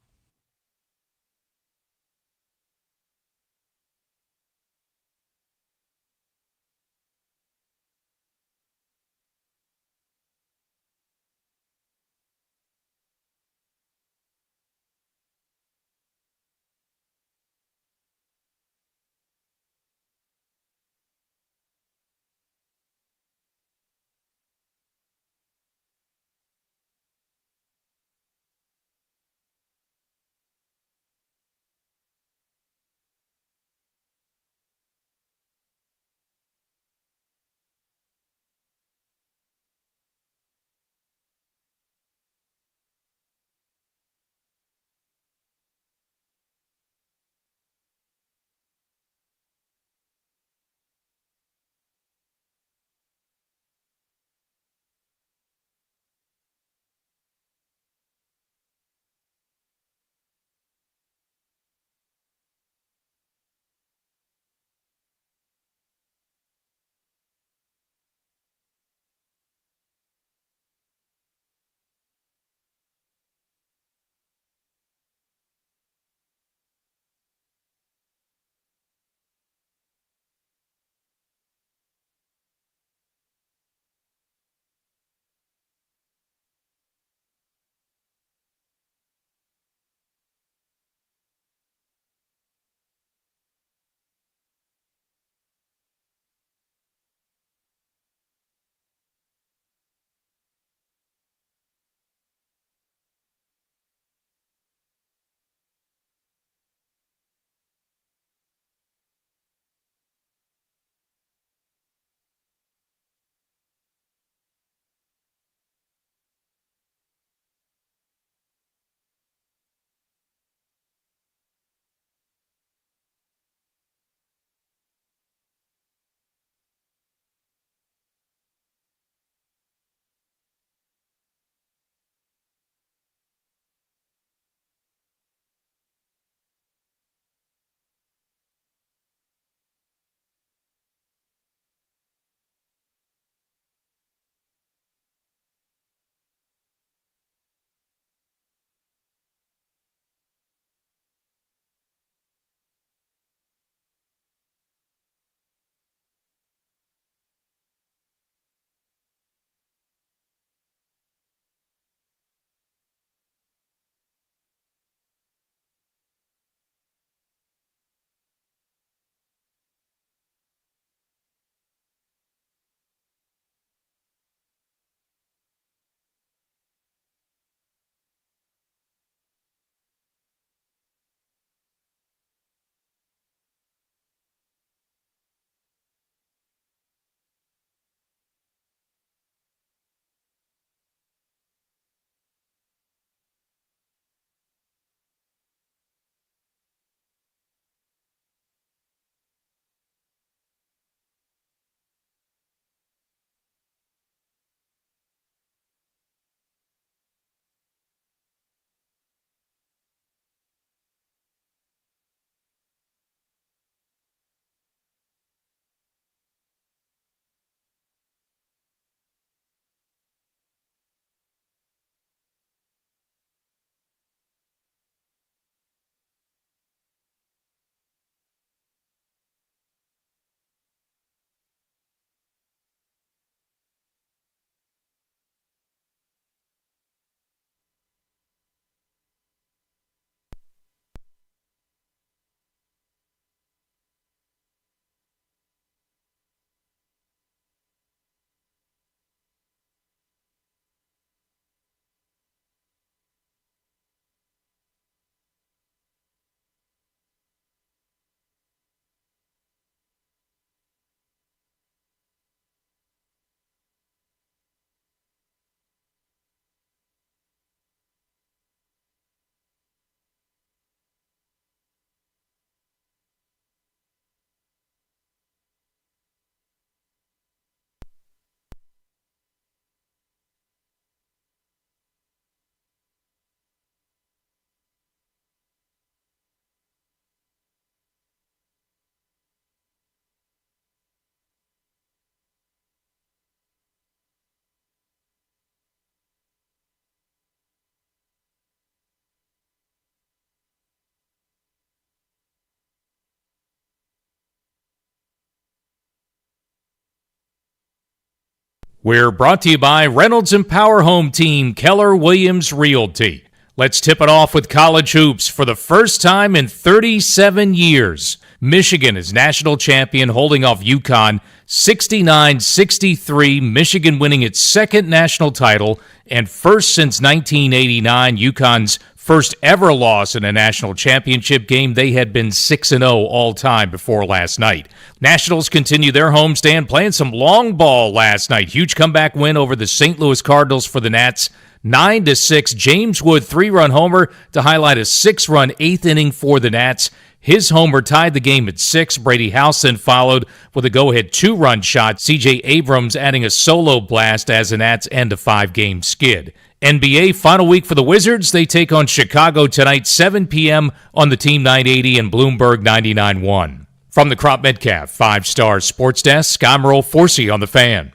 We're brought to you by Reynolds and Power Home Team, Keller Williams Realty. Let's tip it off with college hoops for the first time in 37 years. Michigan is national champion, holding off UConn 69-63, Michigan winning its second national title and first since 1989. UConn's first ever loss in a national championship game. They had been 6-0 all time before last night. Nationals continue their homestand, playing some long ball last night. Huge comeback win over the St. Louis Cardinals for the Nats, 9-6. James Wood, 3-run homer to highlight a 6-run eighth inning for the Nats. His homer tied the game at 6. Brady House then followed with a go-ahead 2-run shot. C.J. Abrams adding a solo blast as the Nats end a 5-game skid. NBA final week for the Wizards. They take on Chicago tonight, 7 p.m. on the Team 980 and Bloomberg 99.1. From the Crop Metcalf 5-Star Sports Desk, I'm Merle Forsey on The Fan.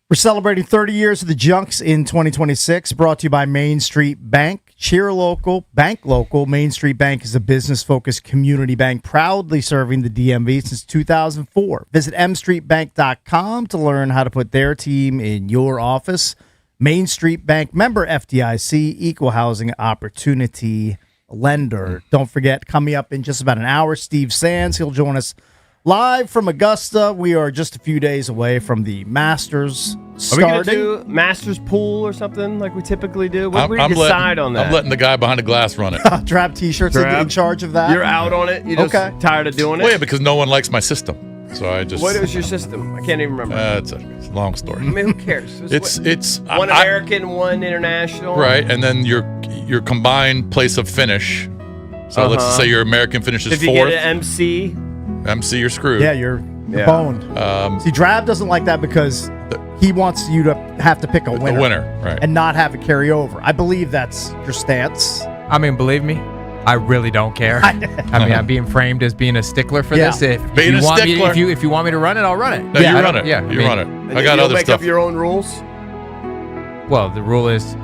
We're celebrating 30 years of the Junks in 2026, brought to you by Main Street Bank. Cheer local, bank local. Main Street Bank is a business-focused community bank proudly serving the DMV since 2004. Visit mstreetbank.com to learn how to put their team in your office. Main Street Bank, member FDIC, equal housing opportunity lender. Don't forget, coming up in just about an hour, Steve Sands. He'll join us live from Augusta. We are just a few days away from the Masters starting. Are we going to do Masters pool or something like we typically do? What do we decide on that? I'm letting the guy behind the glass run it. Trap T-shirts in charge of that? You're out on it? You're just tired of doing it? Well, yeah, because no one likes my system. So I just. What is your system? I can't even remember. It's a long story. I mean, who cares? It's one American, one international. Right, and then your combined place of finish. So let's just say your American finishes if you fourth. Get an MC, you're screwed. Yeah, you're boned. See, Drab doesn't like that because he wants you to have to pick a winner. The winner, right. And not have it carry over. I believe that's your stance. I mean, believe me, I really don't care. I mean, I'm being framed as being a stickler for this. If you want me to run it, I'll run it. No, you run it. Yeah, you run it. And I got other make stuff. Up your own rules. Well, the rule is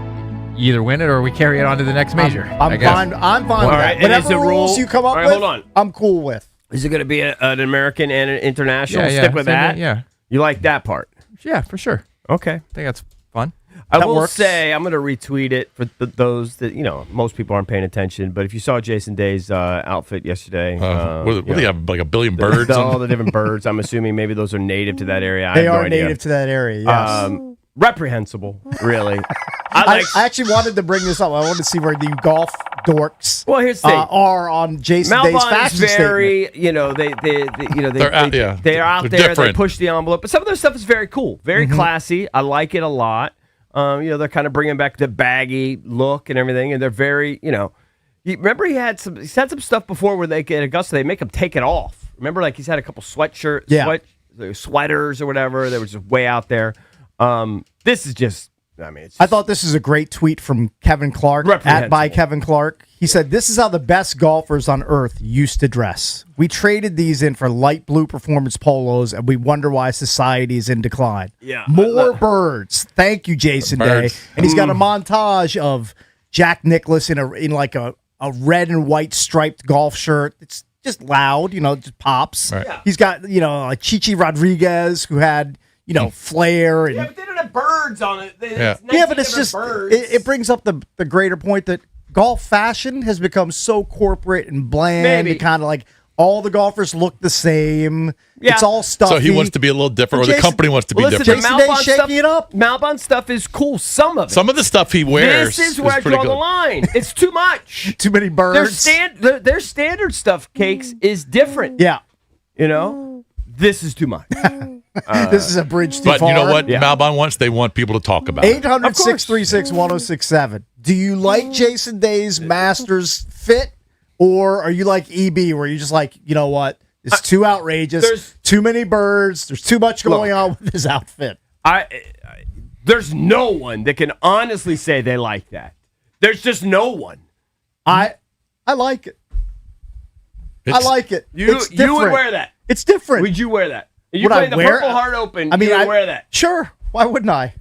you either win it or we carry it on to the next major. I'm fine. I'm fine with that. Whatever rules you come up with, hold on. I'm cool with. Is it going to be an American and an international? Stick with that? Yeah. You like that part? Yeah, for sure. Okay. I think that's fun. I will say, I'm going to retweet it for those that, most people aren't paying attention. But if you saw Jason Day's outfit yesterday. What do you have, like a billion birds? All the different birds. I'm assuming maybe those are native to that area. They are native to that area, yes. Reprehensible, really. I actually wanted to bring this up. I wanted to see where the golf dorks here's the thing. Are on Jason Day's fashion very, statement. they're out there. Different. They push the envelope, but some of their stuff is very cool, very classy. I like it a lot. They're kind of bringing back the baggy look and everything, and they're very, remember he had some stuff before where they get Augusta, they make him take it off. Remember, like he's had a couple sweaters or whatever. They were just way out there. This is just. I thought this is a great tweet from Kevin Clark, @by Kevin Clark. He said, "This is how the best golfers on earth used to dress. We traded these in for light blue performance polos, and we wonder why society is in decline." Yeah, more birds. Thank you, Jason Day. And he's got a montage of Jack Nicklaus in like a red and white striped golf shirt. It's just loud, just pops. Right. Yeah. He's got like Chichi Rodriguez, who had flair and. Yeah, but they don't have birds on it. But it's just it brings up the greater point that golf fashion has become so corporate and bland. It kind of like all the golfers look the same. Yeah. It's all stuffy. So he wants to be a little different, or the company wants to be different. Jason Day's shaking it up. Malbon stuff is cool. Some of the stuff he wears. This is where I draw the line. It's too much. Too many birds. Their standard stuff, cakes, is different. Yeah. This is too much. This is a bridge too far. But you know what Malbon wants? They want people to talk about it. 800-636-1067. Do you like Jason Day's Masters fit, or are you like EB, where you're just like, you know what? It's too outrageous. There's too many birds. There's too much going on with his outfit. There's no one that can honestly say they like that. There's just no one. I like it. I like it. You It's would different. wear that. It's different. Would you wear that? If you Would I played the wear- Purple Heart Open, I mean, you would I wear that. Sure. Why wouldn't I?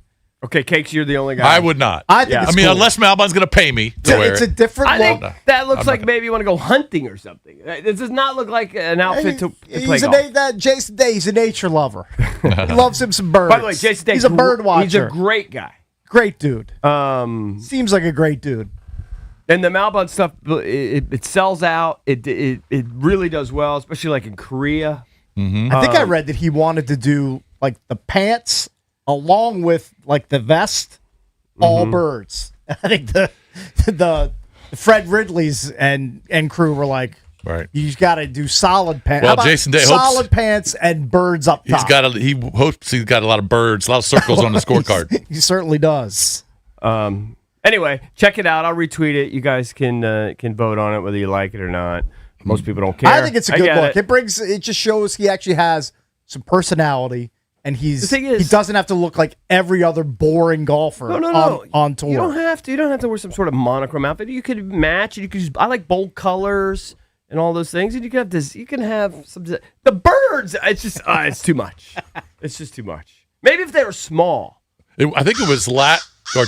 Okay, Cakes, you're the only guy. I would not. I think it's mean, cool. unless Malbon's going to pay me to wear It's it. a different I think look. that looks I'm like not- maybe you want to go hunting or something. It does not look like an outfit to play He's golf. Jason Day. He's a nature lover. He loves him some birds. By the way, Jason Day, he's a bird watcher. He's a great guy. great dude. Seems like a great dude. And the Malbon stuff, it sells out. It really does well, especially like in Korea. I think I read that he wanted to do like the pants along with like the vest, all birds. I think the Fred Ridley's and crew were like, Right. you got to do solid pants. Well, Jason Day hopes- solid pants and birds up top. He hopes he's got a lot of birds, a lot of circles on the scorecard. He certainly does. Anyway, check it out. I'll retweet it. You guys can vote on it whether you like it or not. Most people don't care. I think it's a good get look. It just shows he actually has some personality, and he doesn't have to look like every other boring golfer on tour. You don't have to. You don't have to wear some sort of monochrome outfit. You could match. You could use. I like bold colors and all those things. And you can have this. You can have some. The birds. It's just. It's too much. It's just too much. Maybe if they were small. I think it was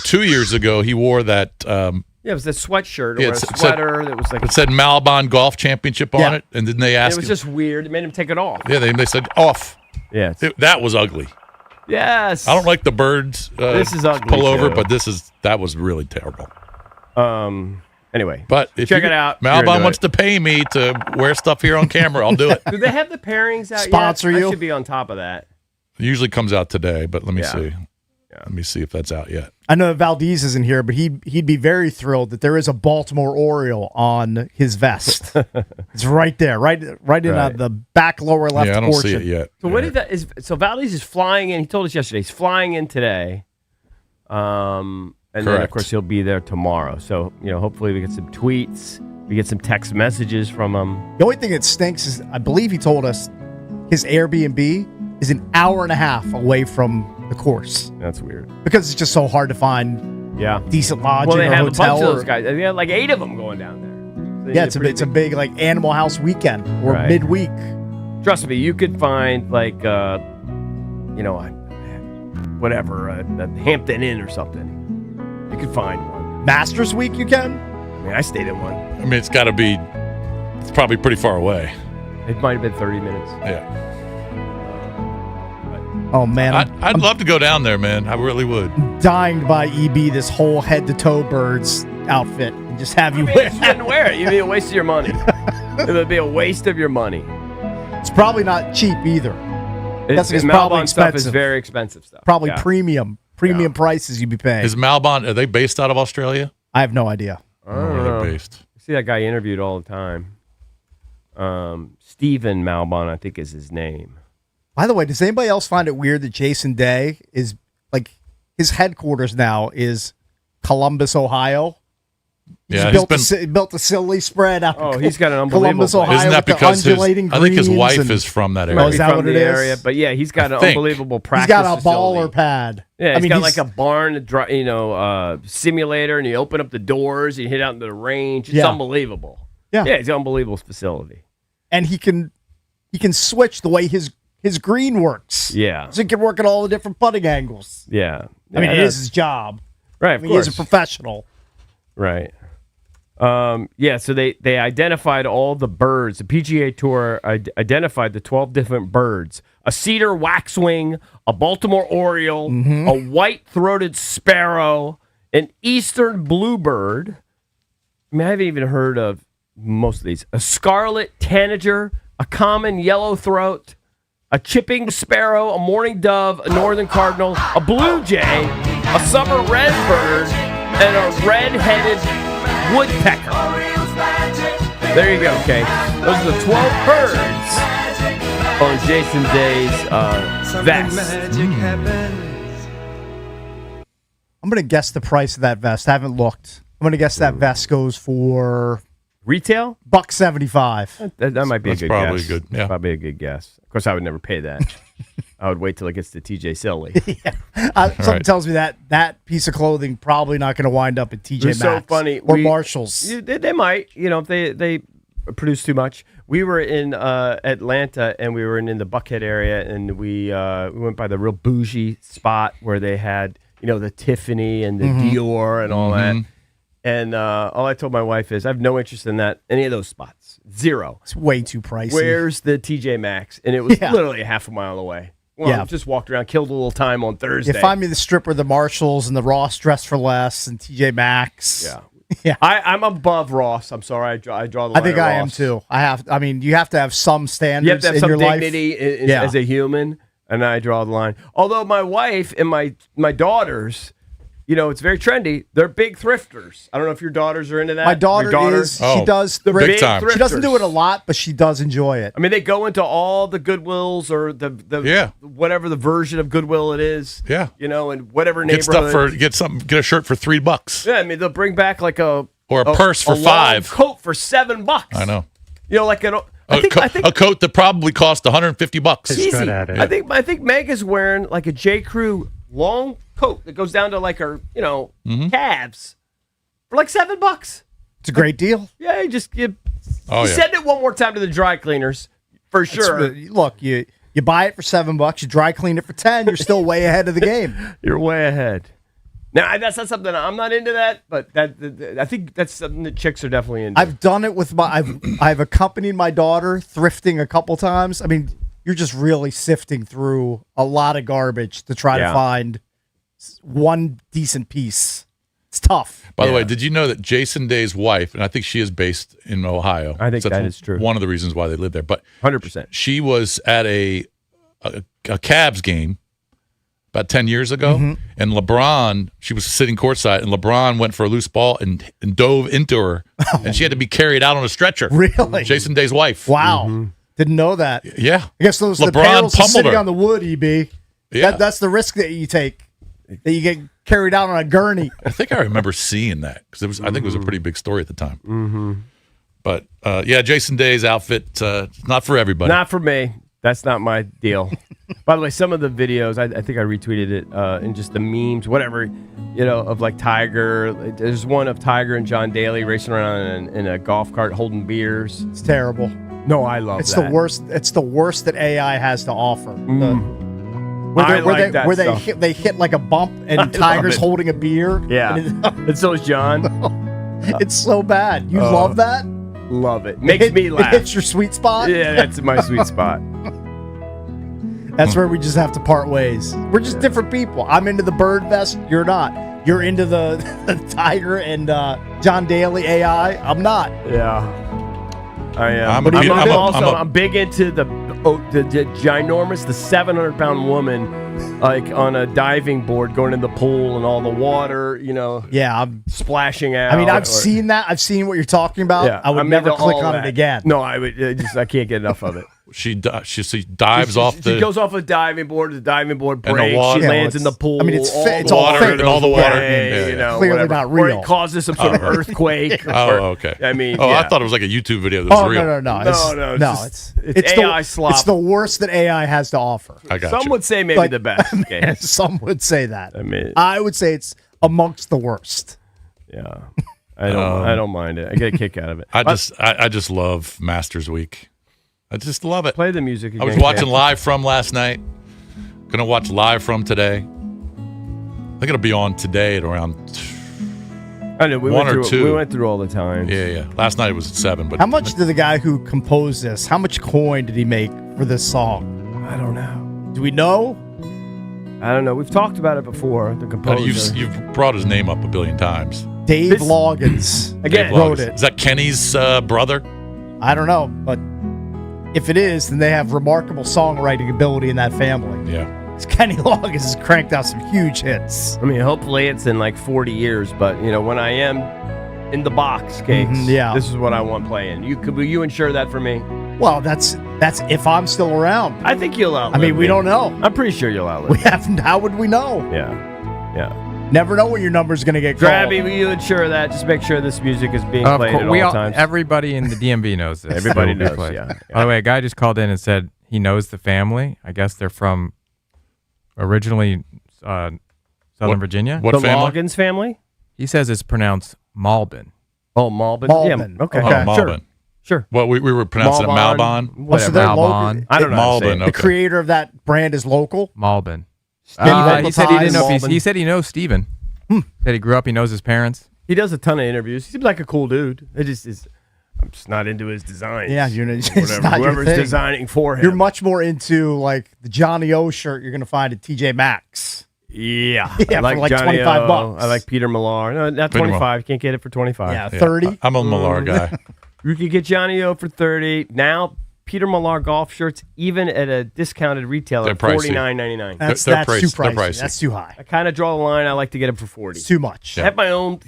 2 years ago. He wore that. Yeah, it was a sweatshirt or Yeah, a sweater that was like. It said Malbon Golf Championship on it, and then they asked. It was just weird. It made him take it off. Yeah, they said off. Yeah. That was ugly. Yes. I don't like the birds. This is ugly. Pullover, too. but that was really terrible. Anyway, But if check it out. Malbon wants to pay me to wear stuff here on camera, I'll do it. Do they have the pairings out Sponsor yet? you? I should be on top of that. It usually comes out today, but let me Yeah. see. Let me see if that's out yet. I know Valdez isn't here, but he'd be very thrilled that there is a Baltimore Oriole on his vest. It's right there, right in the back lower left Yeah, I don't portion. see it yet. So what is that? So Valdez is flying in. He told us yesterday he's flying in today. And then of Correct. course he'll be there tomorrow. So hopefully we get some tweets, we get some text messages from him. The only thing that stinks is I believe he told us his Airbnb is an hour and a half away from the course That's weird. because it's just so hard to find Yeah. decent lodging Well, they or have a hotel. bunch of those guys. They have like 8 of them going down there. So Yeah, it's a big like Animal House weekend or Right. midweek. Trust me, you could find like whatever, a Hampton Inn or something. You could find one. Masters week you can. I mean, I stayed in one. I mean, it's probably pretty far away. It might have been 30 minutes. Yeah. Oh man, I'd love to go down there, man. I really would. dying to buy EB this whole head to toe birds outfit and just have you You wear. shouldn't wear it. You'd be a waste of your money. It would be a waste of your money. It's probably not cheap either. Guessing it's Malbon probably stuff is expensive. very expensive stuff. Probably Yeah. premium prices you'd be paying. Is Malbon, are they based out of Australia? I have no idea. I don't Where know. they're based. I see that guy interviewed all the time. Stephen Malbon, I think is his name. By the way, does anybody else find it weird that Jason Day is like his headquarters now is Columbus, Ohio? Yeah, He built a silly spread out. Oh, of he's got an unbelievable Columbus, place. Ohio. Isn't that with the because undulating I think his greens wife and- is from that Oh, area? is that from what it the is? area, but yeah, he's got an think. unbelievable He's practice got a facility. baller pad. Yeah, I he's mean, got like a barn, simulator, and you open up the doors, and you hit out into the range. It's unbelievable. Yeah. It's an unbelievable facility. and he can switch the way his green works. Yeah, So he can work at all the different putting angles. yeah. I mean, it Yeah, is his job. right. I Of mean, he's course, a professional. right. Yeah, so they identified all the birds. The PGA Tour identified the 12 different birds: a cedar waxwing, a Baltimore Oriole, a white-throated sparrow, an eastern bluebird. I mean, I haven't even heard of most of these. A scarlet tanager, a common yellow throat, a chipping sparrow, a mourning dove, a northern cardinal, a blue jay, a summer redbird, and a red-headed woodpecker. There you go, Kate. Those are the 12 birds on Jason Day's vest. I'm going to guess the price of that vest. I haven't looked. I'm going to guess that vest goes for Retail? $175. That might be That's a good probably guess. good, yeah. Probably a good guess. Of course, I would never pay that. I would wait till it gets to TJ Silly. Something Right. tells me that piece of clothing probably not going to wind up at TJ It's Maxx so funny. or Marshalls. They might, if they produce too much. We were in Atlanta, and we were in the Buckhead area, and we went by the real bougie spot where they had, the Tiffany and the Dior and all that. And all I told my wife is, I have no interest in any of those spots. Zero. It's way too pricey. Where's the TJ Maxx? And it was literally a half a mile away. Well, just walked around, killed a little time on Thursday. You find me the stripper, the Marshalls, and the Ross Dress for Less, and TJ Maxx. Yeah. I'm above Ross. I'm sorry. I draw the line. I think I am too. You have to have some standards. You have to have in some your dignity life. as a human, and I draw the line. Although my wife and my daughters, it's very trendy. They're big thrifters. I don't know if your daughters are into that. My daughter is. She does the big time. She doesn't do it a lot, but she does enjoy it. I mean, they go into all the Goodwills or the whatever the version of Goodwill it is. Yeah. And whatever Get neighborhood. get a shirt for $3. Yeah, I mean, they'll bring back like a purse for a $5. coat for $7. I know. Like I think a coat that probably cost $150. easy. I think Meg is wearing like a J. Crew long coat that goes down to like her, calves for like $7. It's a great deal. Yeah, you send it one more time to the dry cleaners for sure. Look, you buy it for $7, you dry clean it for 10. You're still way ahead of the game. You're way ahead. Now that's not something I'm not into that, but I think that's something that chicks are definitely into. I've done it with I've accompanied my daughter thrifting a couple times. I mean, you're just really sifting through a lot of garbage to try to find one decent piece. It's tough. By the way, did you know that Jason Day's wife, and I think she is based in Ohio. I think that is true. One of the reasons why they live there, but 100%. She was at a Cavs game about 10 years ago, and LeBron, she was sitting courtside, and LeBron went for a loose ball and dove into her, and she had to be carried out on a stretcher. Really? Jason Day's wife. Wow. Didn't know that. Yeah. I guess those LeBron the pails pummeled sitting her. on the wood, EB. Yeah. That's the risk that you take, that you get carried out on a gurney. I think I remember seeing that because I think it was a pretty big story at the time. Mm-hmm. But, Jason Day's outfit, not for everybody. Not for me. That's not my deal. By the way, some of the videos, I think I retweeted it in just the memes, whatever, of like Tiger. There's one of Tiger and John Daly racing around in a golf cart holding beers. It's terrible. No, I love it's that. The worst. It's the worst that AI has to offer. Where they hit like a bump and Tiger's holding a beer. Yeah, and so is John. It's so bad. You love that? Love it. Makes me laugh. It hits your sweet spot? Yeah, that's my sweet spot. That's where we just have to part ways. We're just different people. I'm into the bird vest. You're not. You're into the Tiger and John Daly AI. I'm not. Yeah. I am. I'm big into the ginormous, the 700-pound woman, like on a diving board going in the pool and all the water, Yeah, I'm splashing out. I mean, I've seen that. I've seen what you're talking about. Yeah, I would never click on it again. No, I would. I can't get enough of it. She dives off She goes off a diving board. The diving board And the breaks. water. She Yeah, lands in the pool. I mean, it's all all fake. and all the water. Away, Clearly whatever. not Or real. it causes some sort of earthquake. Okay. I mean, I thought it was like a YouTube video that was real. No. It's AI slop. It's the worst that AI has to offer. I got Some you. would say maybe the best. Okay. Some would say that. I mean, I would say it's amongst the worst. Yeah, I don't mind it. I get a kick out of it. I just love Masters Week. I just love it. Play the music again. I was watching live from last night. Gonna watch live from today. I think it'll be on today at around I know we 1 went or through, 2. We went through all the times. Yeah. Last night it was at 7. But How much did the guy who composed this? How much coin did he make for this song? I don't know. Do we know? I don't know. We've talked about it before. The composer. You've brought his name up a billion times. Dave This- Loggins Again, Dave wrote Loggins. it. Is that Kenny's brother? I don't know, but if it is, then they have remarkable songwriting ability in that family. Yeah. 'Cause Kenny Loggins has cranked out some huge hits. I mean, hopefully it's in like 40 years, but when I am in the box case, yeah. this is what I want playing. Will you ensure that for me? Well, that's if I'm still around. I think you'll outlive I mean, we me. don't know. I'm pretty sure you'll outlive We me. haven't. How would we know? Yeah. Never know when your number's going to get called. Grabby, will you ensure that? Just make sure this music is being played at all times. Everybody in the DMV knows this. Everybody It will be knows, played. yeah. By the way, a guy just called in and said he knows the family. I guess they're from originally Southern Virginia. What the family? Loggins family? He says it's pronounced Malbin. Oh, Malbin. Malbin. Yeah, okay. Oh, Malbin. Sure. Well, we were pronouncing it Malbon. Oh, so they're local. Malbon. I don't know. how to say Malbon. it. The Okay. creator of that brand is local. Malbon. Local He said he didn't know. ties. He said he knows Steven. That he grew up. He knows his parents. He does a ton of interviews. He seems like a cool dude. It just is. I'm just not into his designs. Yeah, it's Whatever. not your Whoever's thing. designing for him. You're much more into like the Johnny O shirt you're going to find at TJ Maxx. Yeah. Yeah, I like for like Johnny $25 O. bucks. I like Peter Millar. No, not Peter 25. You can't get it for 25. Yeah, Yeah, 30. I'm a Millar guy. You could get Johnny O for 30. Now, Peter Millar golf shirts, even at a discounted retailer, They're pricey. $49.99. That's They're too pricey. They're pricey. pricey. That's too high. I kind of draw the line. I like to get them for 40. It's too much. I have my own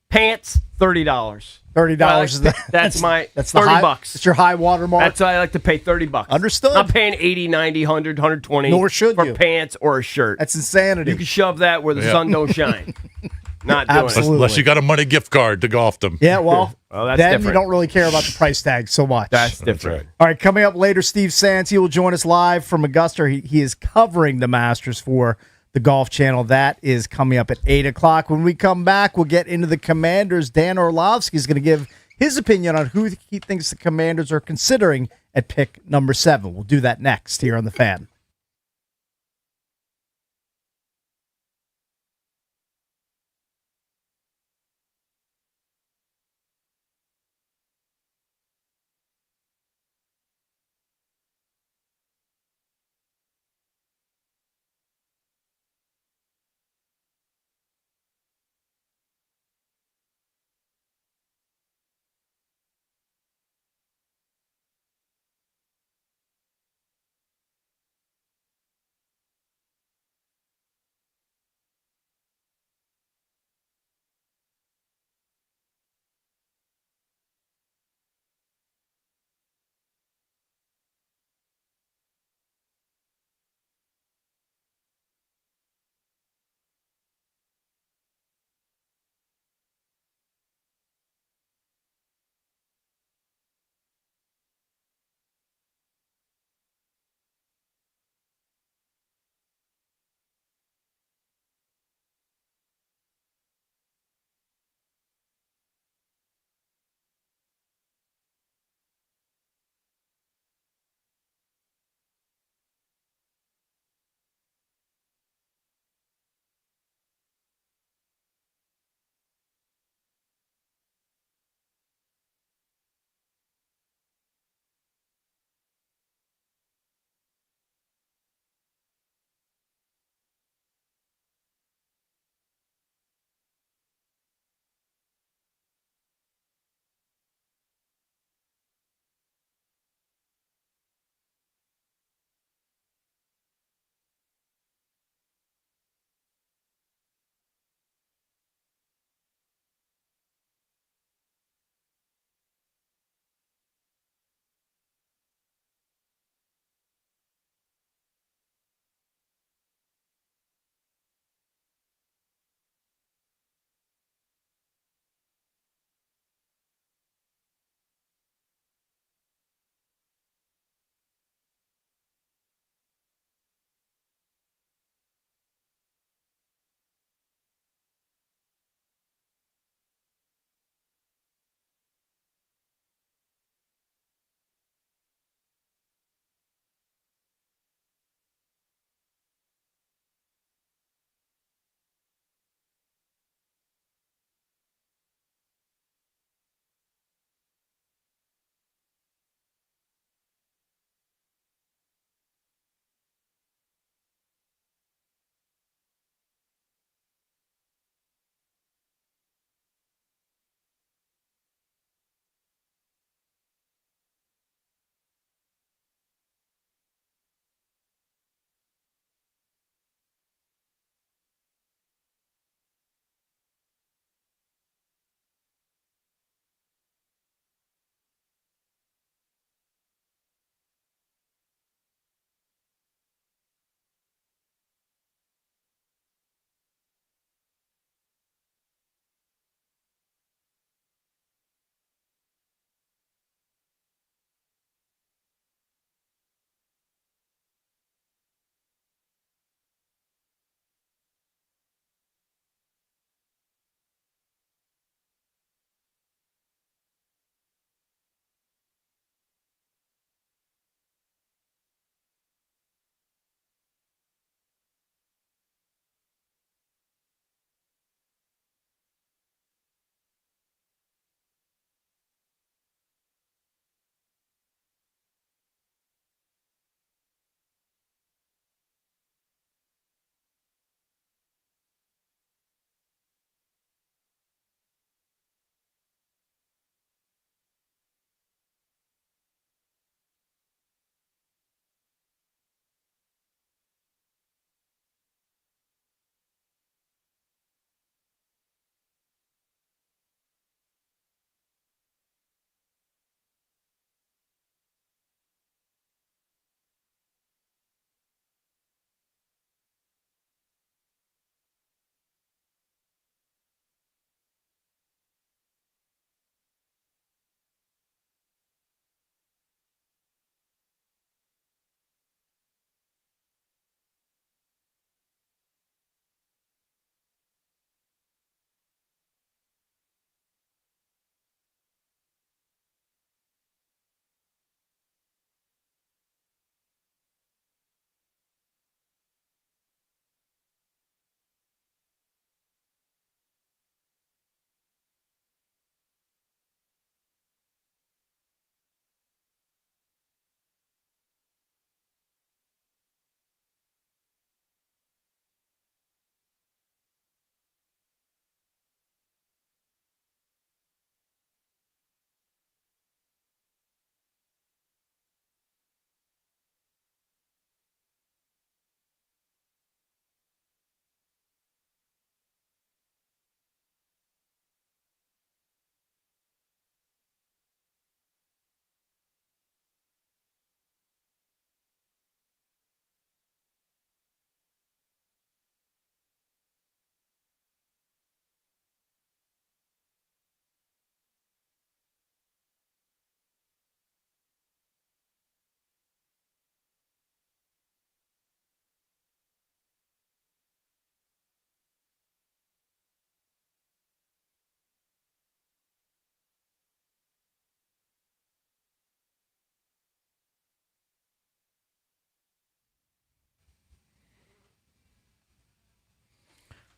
pants, $30. $30 is that's my that's the 30 high, bucks. That's your high water mark. That's why I like to pay $30. Understood. I'm paying 80, 90, 100, 120 Nor should for you. pants or a shirt. That's insanity. You can shove that where the sun don't shine. Not doing Absolutely. Unless you got a money gift card to golf them. Yeah, well, Well, that's then different. you don't really care about the price tag so much. That's different. right. All right, coming up later, Steve Santi will join us live from Augusta. He is covering the Masters for the Golf Channel. That is coming up at 8 o'clock. When we come back, we'll get into the Commanders. Dan Orlovsky is going to give his opinion on who he thinks the Commanders are considering at pick number 7. We'll do that next here on The Fan.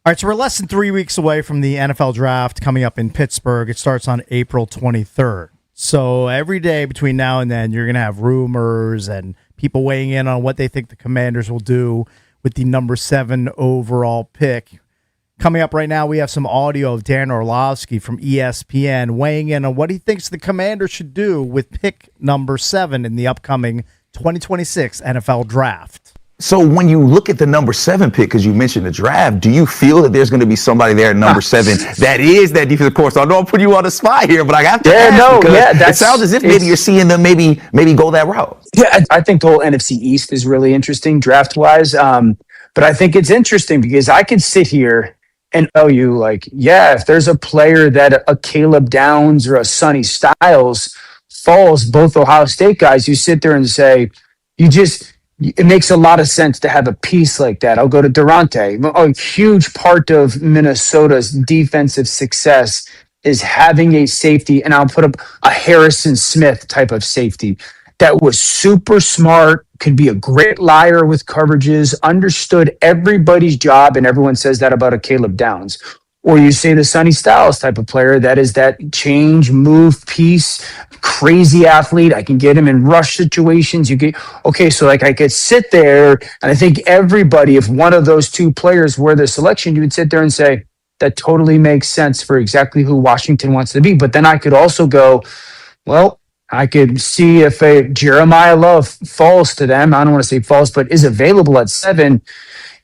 All right, so we're less than 3 weeks away from the NFL draft coming up in Pittsburgh. It starts on April 23rd. So every day between now and then, you're going to have rumors and people weighing in on what they think the Commanders will do with the number 7 overall pick. Coming up right now, we have some audio of Dan Orlovsky from ESPN weighing in on what he thinks the Commanders should do with pick number 7 in the upcoming 2026 NFL draft. So when you look at the number 7 pick, because you mentioned the draft, do you feel that there's going to be somebody there at number 7 that is that defensive course? I know I'm putting you on the spot here, but I have to ask it sounds as if maybe you're seeing them maybe go that route. Yeah, I think the whole NFC East is really interesting draft-wise. But I think it's interesting because I could sit here and tell you, like, yeah, if there's a player that a Caleb Downs or a Sonny Styles falls, both Ohio State guys, you sit there and say, it makes a lot of sense to have a piece like that. I'll go to Durante. A huge part of Minnesota's defensive success is having a safety, and I'll put up a Harrison Smith type of safety that was super smart, could be a great liar with coverages, understood everybody's job, and everyone says that about a Caleb Downs. Or you say the Sonny Styles type of player that is that change, move piece, crazy athlete. I can get him in rush situations. So like I could sit there, and I think everybody, if one of those two players were the selection, you would sit there and say, that totally makes sense for exactly who Washington wants to be. But then I could also go, well, I could see if a Jeremiah Love falls to them. I don't want to say falls, but is available at 7.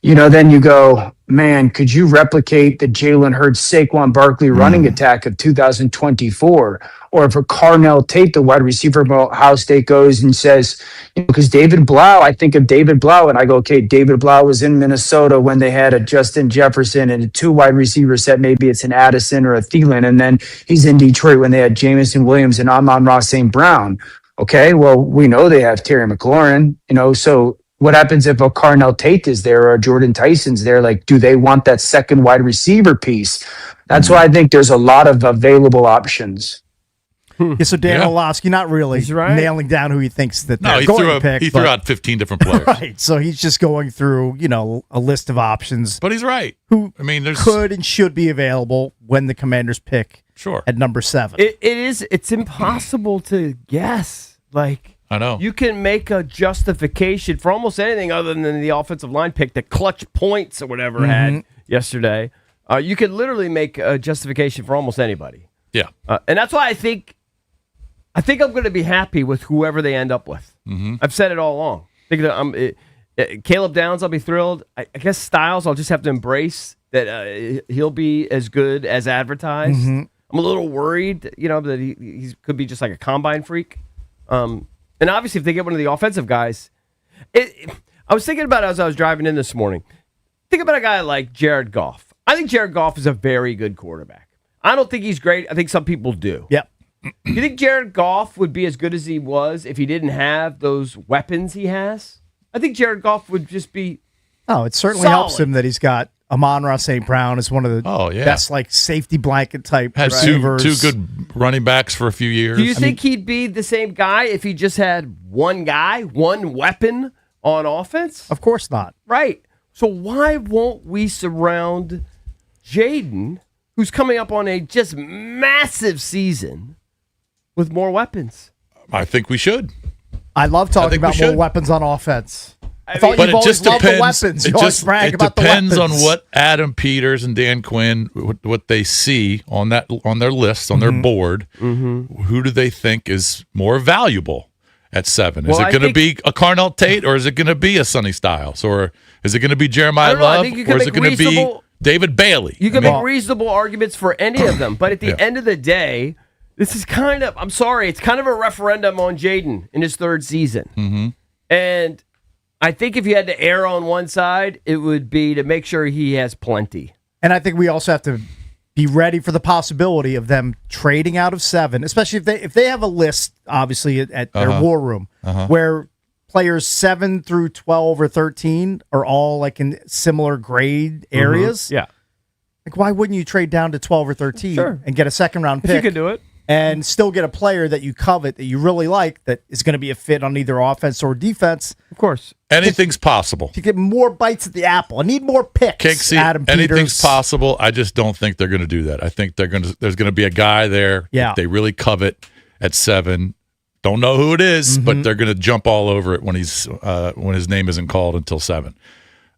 Then you go, man, could you replicate the Jalen Hurts, Saquon Barkley running attack of 2024? Or if a Carnell Tate, the wide receiver from Ohio State, goes and says, because David Blau, I think of David Blau, and I go, okay, David Blau was in Minnesota when they had a Justin Jefferson and a 2 wide receiver set. Maybe it's an Addison or a Thielen. And then he's in Detroit when they had Jamison Williams and Amon-Ra St. Brown. Okay, well, we know they have Terry McLaurin, so what happens if a Carnell Tate is there or a Jordan Tyson's there? Like, do they want that second wide receiver piece? That's why I think there's a lot of available options. Yeah, so Dan Orlovsky not really nailing down who he thinks that they're going to pick. He threw out 15 different players. Right, so he's just going through, a list of options. But he's right. There's could and should be available when the Commanders pick at number 7. It's impossible to guess. Like, I know. You can make a justification for almost anything other than the offensive line pick, the clutch points or whatever had yesterday. You could literally make a justification for almost anybody. Yeah. And that's why I think I'm going to be happy with whoever they end up with. Mm-hmm. I've said it all along. I think Caleb Downs, I'll be thrilled. I guess Styles, I'll just have to embrace that he'll be as good as advertised. Mm-hmm. I'm a little worried, that he could be just like a combine freak. And obviously, if they get one of the offensive guys, I was thinking about it as I was driving in this morning. Think about a guy like Jared Goff. I think Jared Goff is a very good quarterback. I don't think he's great. I think some people do. Yep. You think Jared Goff would be as good as he was if he didn't have those weapons he has? I think Jared Goff would just be it certainly solid. helps him that he's got Amon-Ra St. Brown as one of the best safety blanket type receivers. Two good running backs for a few years. Do you think he'd be the same guy if he just had one guy, one weapon on offense? Of course not. Right. So why won't we surround Jaden, who's coming up on a just massive season, with more weapons? I think we should. I love talking about more weapons on offense. But it just depends. It depends on what Adam Peters and Dan Quinn, what they see on their list, on their board. Mm-hmm. Who do they think is more valuable at 7? Is it going to be a Carnell Tate, or is it going to be a Sonny Styles, or is it going to be Jeremiah Love, or is it going to be David Bailey? You can make reasonable arguments for any of them, but at the end of the day, this is I'm sorry, it's kind of a referendum on Jaden in his 3rd season. Mm-hmm. And I think if you had to err on one side, it would be to make sure he has plenty. And I think we also have to be ready for the possibility of them trading out of 7, especially if they have a list, obviously, at their war room, where players 7 through 12 or 13 are all like in similar grade areas. Yeah. Like, why wouldn't you trade down to 12 or 13 and get a second-round pick? You could do it. and still get a player that you covet, that you really like, that is going to be a fit on either offense or defense. Of course. Anything's possible. To get more bites at the apple. I need more picks, Kinksy, Adam Peters. anything's possible. I just don't think they're going to do that. I think there's going to be a guy there that they really covet at 7. Don't know who it is, but they're going to jump all over it when his name isn't called until 7.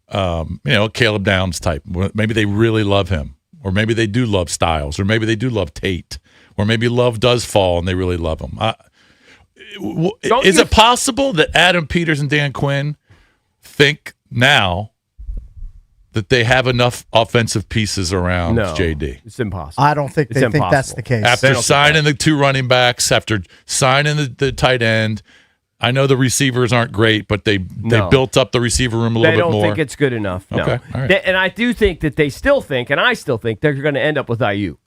Caleb Downs type. Maybe they really love him, or maybe they do love Styles, or maybe they do love Tate, or maybe Love does fall and they really love him. Is it possible that Adam Peters and Dan Quinn think now that they have enough offensive pieces around JD? It's impossible. I don't think they think that's the case. After signing the 2 running backs, after signing the tight end, I know the receivers aren't great, but they built up the receiver room a little bit more. They don't think it's good enough. No. Okay. All right. And I do think that they still think, and I still think, they're going to end up with Ayuk.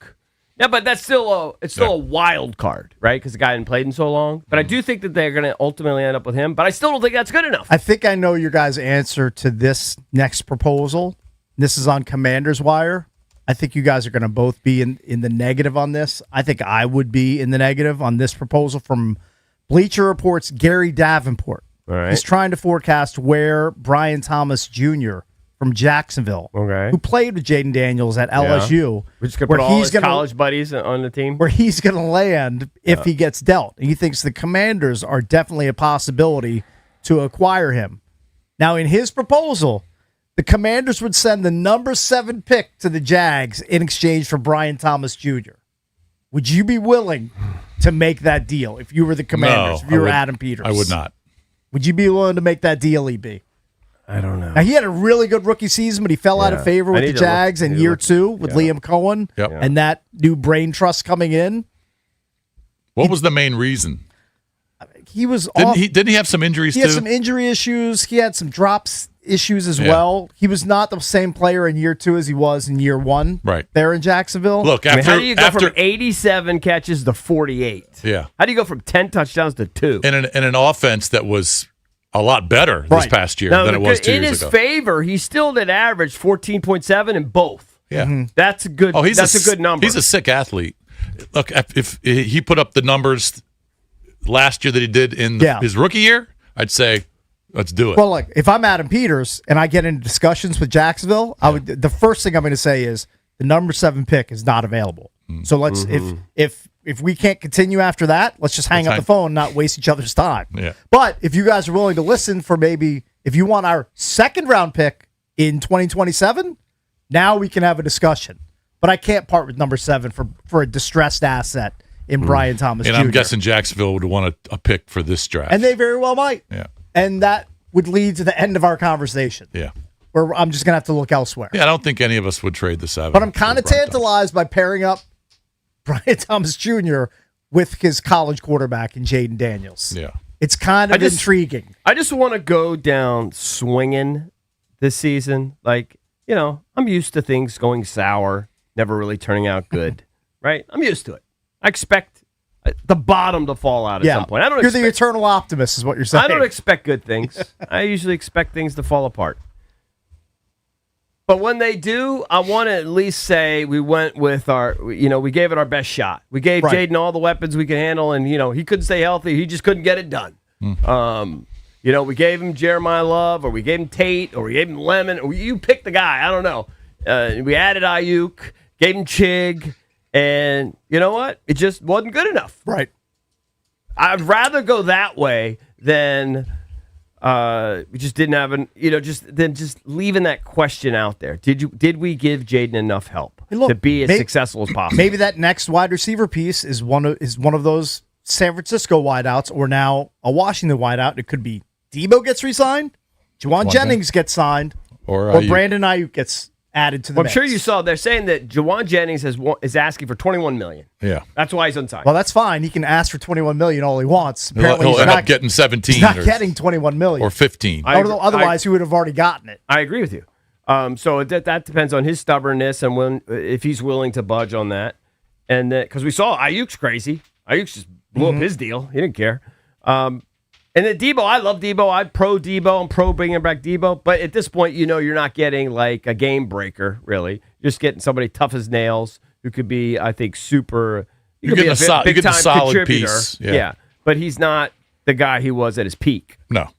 Yeah, but that's still a wild card, right? Because the guy hadn't played in so long. But I do think that they're going to ultimately end up with him. But I still don't think that's good enough. I think I know your guys' answer to this next proposal. This is on Commander's Wire. I think you guys are going to both be in the negative on this. I think I would be in the negative on this proposal from Bleacher Report's Gary Davenport. All right. He's trying to forecast where Brian Thomas Jr. from Jacksonville, who played with Jaden Daniels at LSU, we're just going to put all his college buddies on the team, where he's going to land if he gets dealt. And he thinks the Commanders are definitely a possibility to acquire him. Now, in his proposal, the Commanders would send the number 7 pick to the Jags in exchange for Brian Thomas Jr. Would you be willing to make that deal if you were the Commanders, if you were Adam Peters? I would not. Would you be willing to make that deal, EB? I don't know. Now, he had a really good rookie season, but he fell out of favor with the Jags in year 2 with Liam Cohen and that new brain trust coming in. What was the main reason? He was Didn't he have some injuries too? He had some injury issues. He had some drops issues as well. He was not the same player in year 2 as he was in year 1 there in Jacksonville. Look, how do you go from 87 catches to 48? Yeah. How do you go from 10 touchdowns to 2? In an offense that was a lot better this past year than it was 2 years ago. In his favor, he still did average 14.7 in both. Yeah. That's a good that's a good number. He's a sick athlete. Look, if he put up the numbers last year that he did in his rookie year, I'd say let's do it. Well, look, if I'm Adam Peters and I get into discussions with Jacksonville, the first thing I'm going to say is the number 7 pick is not available. So let's if we can't continue after that, let's just hang up the phone and not waste each other's time. Yeah. But if you guys are willing to listen for maybe if you want our 2nd round pick in 2027, now we can have a discussion. But I can't part with number 7 for a distressed asset in Brian Thomas and Jr. I'm guessing Jacksonville would want a pick for this draft. And they very well might. Yeah. And that would lead to the end of our conversation. Yeah. Where I'm just going to have to look elsewhere. Yeah, I don't think any of us would trade the 7. But I'm kind of tantalized by pairing up Brian Thomas Jr. with his college quarterback in Jaden Daniels. Yeah. It's kind of intriguing. I just want to go down swinging this season. Like, I'm used to things going sour, never really turning out good, right? I'm used to it. I expect the bottom to fall out at some point. You're the eternal optimist is what you're saying. I don't expect good things. I usually expect things to fall apart. But when they do, I want to at least say we went with we gave it our best shot. We gave Jaden all the weapons we could handle, and, he couldn't stay healthy. He just couldn't get it done. We gave him Jeremiah Love, or we gave him Tate, or we gave him Lemon. Or you pick the guy. I don't know. We added Ayuk, gave him Chig, and you know what? It just wasn't good enough. Right. I'd rather go that way than we just didn't have just leaving that question out there. Did we give Jaden enough help to be as successful as possible? Maybe that next wide receiver piece is one of those San Francisco wideouts, or now a Washington wideout. It could be Debo gets re-signed, Juwan Jennings gets signed, or Brandon Ayuk gets added to the mix. I'm sure you saw they're saying that Juwan Jennings is asking for $21 million. Yeah, that's why he's unsigned. Well, that's fine. He can ask for $21 million all he wants. Apparently, he'll end up getting 17. He's not getting $21 million or 15. Otherwise, he would have already gotten it. I agree with you. So that depends on his stubbornness and if he's willing to budge on that. And because we saw Ayuk's crazy. Ayuk just blew up his deal. He didn't care. And then Debo, I love Debo. I'm pro Debo. I'm pro bringing back Debo. But at this point, you're not getting like a game breaker, really. You're just getting somebody tough as nails who could be, I think, super You're getting a solid piece. Yeah, but he's not the guy he was at his peak. No.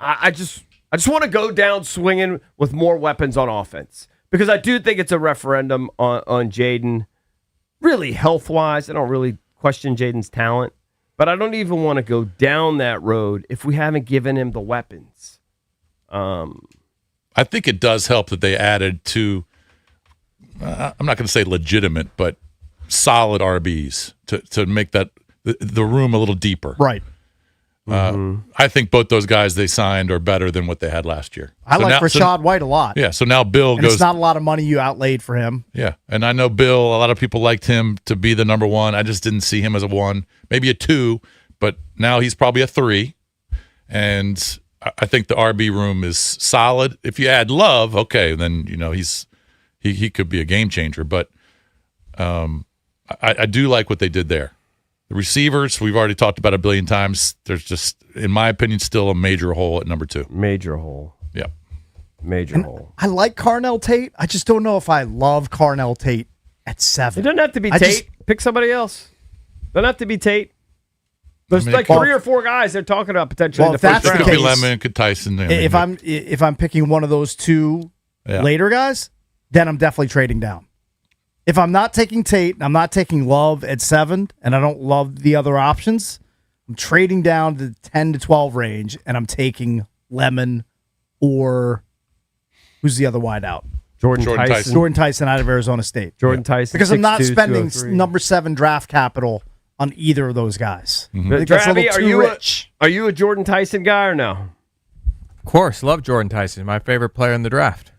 I just want to go down swinging with more weapons on offense because I do think it's a referendum on Jaden. Really, health-wise, I don't really question Jaden's talent, but I don't even want to go down that road if we haven't given him the weapons. I think it does help that they added two, I'm not going to say legitimate, but solid RBs to make that the room a little deeper. Right. I think both those guys they signed are better than what they had last year. I like Rashad White a lot. Yeah, so now Bill and goes. It's not a lot of money you outlaid for him. Yeah, and I know Bill, a lot of people liked him to be the number one. I just didn't see him as a one, maybe a two, but now he's probably a three. And I think the RB room is solid. If you add Love, okay, then he could be a game changer. But I do like what they did there. The receivers, we've already talked about a billion times. There's just, in my opinion, still a major hole at number 2. Major hole. Yeah. Major hole. I like Carnell Tate. I just don't know if I love Carnell Tate at 7. It doesn't have to be Tate. Pick somebody else. Doesn't have to be Tate. There's 3 or 4 guys they're talking about potentially in the first round. Could be Lemon, could Tyson. If I'm picking one of those 2 later guys, then I'm definitely trading down. If I'm not taking Tate, I'm not taking Love at 7, and I don't love the other options, I'm trading down to the 10 to 12 range, and I'm taking Lemon or who's the other wideout? Jordan Tyson. Jordan Tyson out of Arizona State. Jordan Tyson. Because I'm not spending number 7 draft capital on either of those guys. Mm-hmm. I think that's a little too rich. Are you a Jordan Tyson guy or no? Of course, love Jordan Tyson, my favorite player in the draft.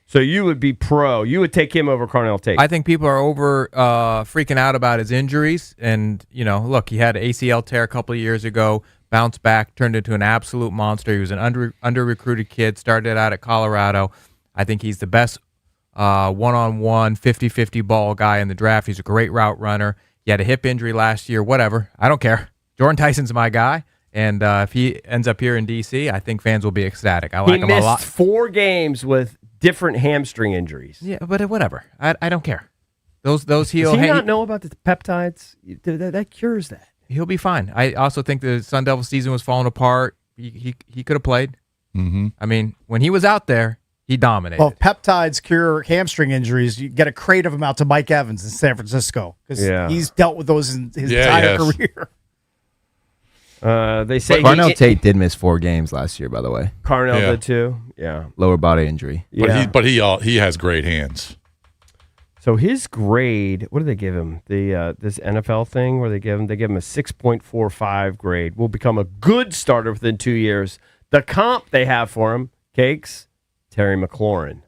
So you would be pro. You would take him over Carnell Tate. I think people are over freaking out about his injuries. And, look, he had an ACL tear a couple of years ago, bounced back, turned into an absolute monster. He was an under-recruited kid, started out at Colorado. I think he's the best one-on-one, 50-50 ball guy in the draft. He's a great route runner. He had a hip injury last year, whatever. I don't care. Jordan Tyson's my guy. And if he ends up here in D.C., I think fans will be ecstatic. I like him a lot. He missed 4 games with different hamstring injuries. Yeah, but whatever. I don't care. Those heal. Does he not know about the peptides? That cures that. He'll be fine. I also think the Sun Devil season was falling apart. He could have played. Mm-hmm. I mean, when he was out there, he dominated. Well, if peptides cure hamstring injuries, you get a crate of them out to Mike Evans in San Francisco because he's dealt with those in his entire career. They say Carnell Tate did miss 4 games last year, by the way. Carnell did too. Yeah, lower body injury. But he has great hands. So his grade, what do they give him? The this NFL thing where they give him a 6.45 grade. Will become a good starter within 2 years. The comp they have for him, Cakes, Terry McLaurin.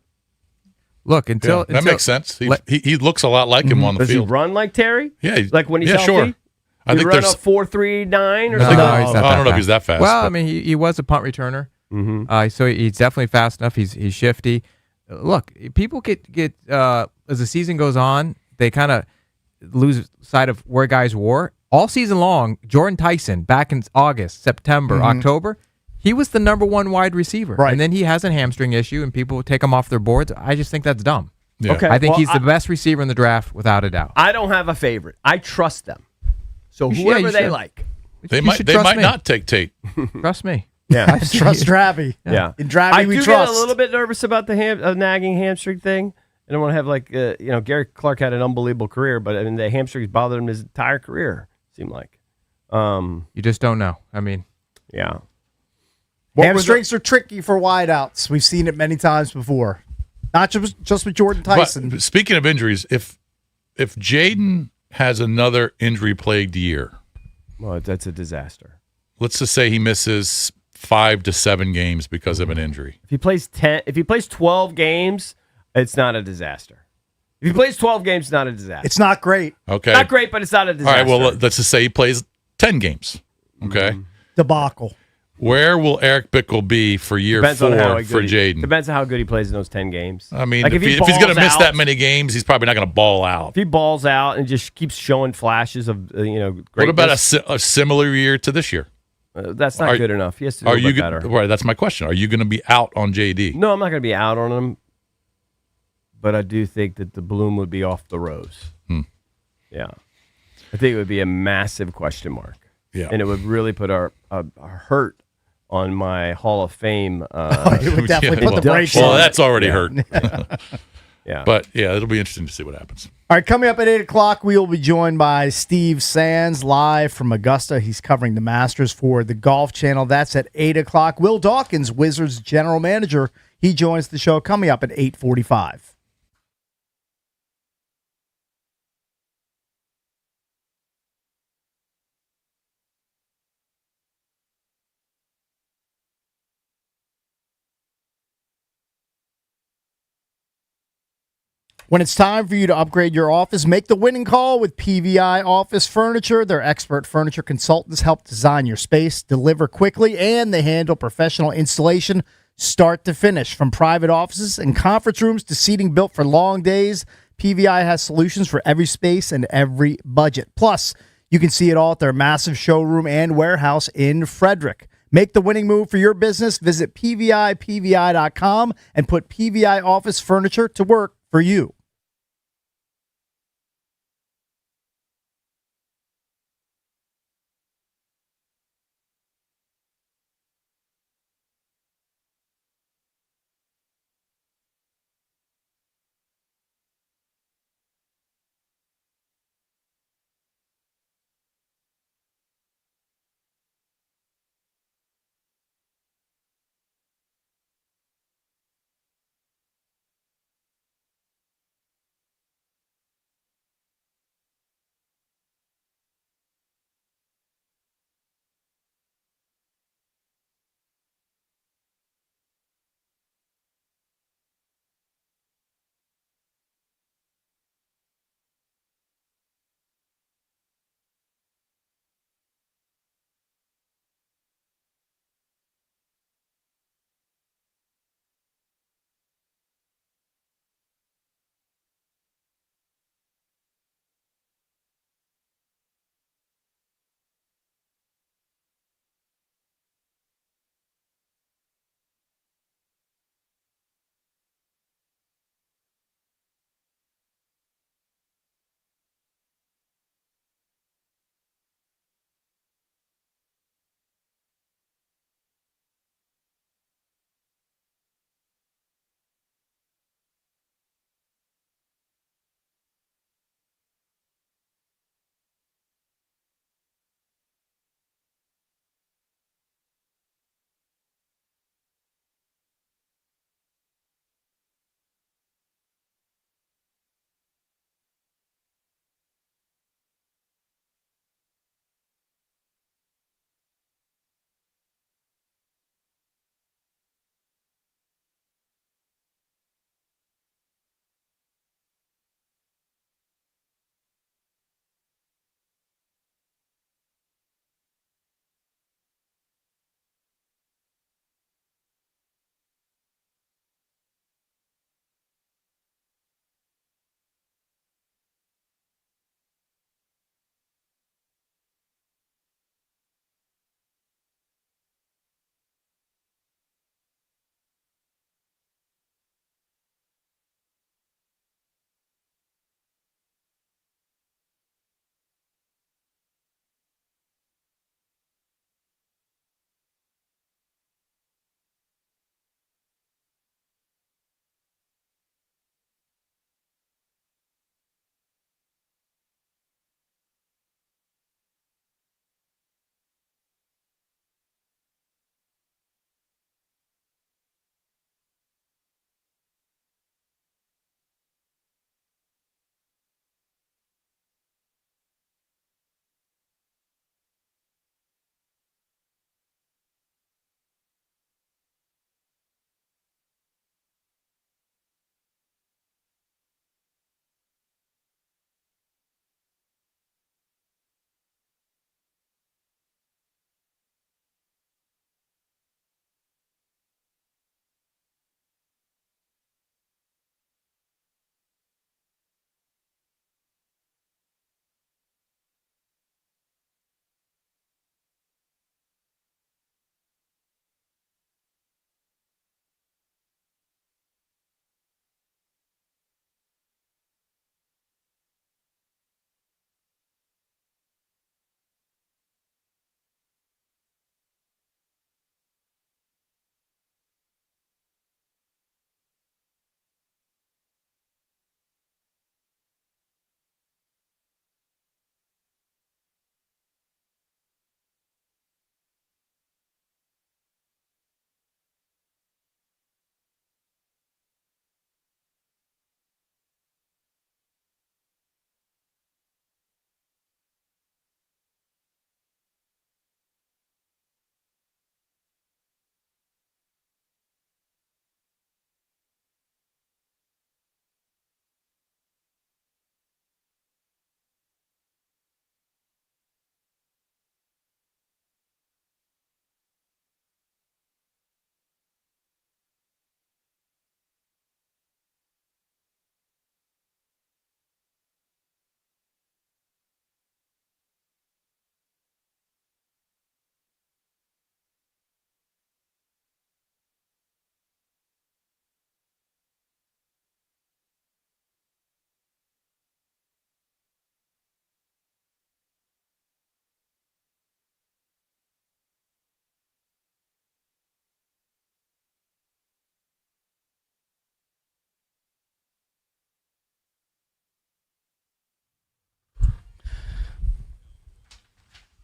Look, that makes sense. He looks a lot like him on the field. Does he run like Terry? Yeah, like when he's healthy? Sure. I think run a 4.39 or something. something. I don't know if he's that fast. Well, I mean, he was a punt returner, so he's definitely fast enough. He's shifty. Look, people get as the season goes on, they kind of lose sight of where guys were. All season long, Jordan Tyson, back in August, September, October, he was the number 1 wide receiver. Right. And then he has a hamstring issue, and people take him off their boards. I just think that's dumb. Yeah. Okay, I think he's the best receiver in the draft, without a doubt. I don't have a favorite. I trust them. So whoever they like. They might not take Tate. Trust me. Yeah. I trust Dravy. Yeah. In Dravy, I we do trust. get a little bit nervous about the nagging hamstring thing. I don't want to have Gary Clark had an unbelievable career, but I mean the hamstrings bothered him his entire career, it seemed like. You just don't know. I mean, yeah. Hamstrings are tricky for wideouts. We've seen it many times before. Not just with Jordan Tyson. But speaking of injuries, if Jaden has another injury-plagued year, well, that's a disaster. Let's just say he misses 5 to 7 games because of an injury. If he plays 12 games, it's not a disaster. If he plays 12 games, it's not a disaster. It's not great. Okay. Not great, but it's not a disaster. All right, well, let's just say he plays 10 games. Okay. Debacle. Where will Eric Bickle be for year 4 for Jaden? Depends on how good he plays in those 10 games. I mean, like if he's going to miss that many games, he's probably not going to ball out. If he balls out and just keeps showing flashes of greatness. What about a similar year to this year? That's not good enough. He has to do a bit better. Right, that's my question. Are you going to be out on JD? No, I'm not going to be out on him. But I do think that the bloom would be off the rose. Yeah. I think it would be a massive question mark. Yeah. And it would really put a hurt on my Hall of Fame. It would definitely put the brakes Well, on. that's already hurt. Yeah. But, yeah, it'll be interesting to see what happens. All right, coming up at 8 o'clock, we will be joined by Steve Sands live from Augusta. He's covering the Masters for the Golf Channel. That's at 8 o'clock. Will Dawkins, Wizards general manager, he joins the show coming up at 8:45. When it's time for you to upgrade your office, make the winning call with PVI Office Furniture. Their expert furniture consultants help design your space, deliver quickly, and they handle professional installation start to finish. From private offices and conference rooms to seating built for long days, PVI has solutions for every space and every budget. Plus, you can see it all at their massive showroom and warehouse in Frederick. Make the winning move for your business. Visit PVIPVI.com and put PVI Office Furniture to work for you.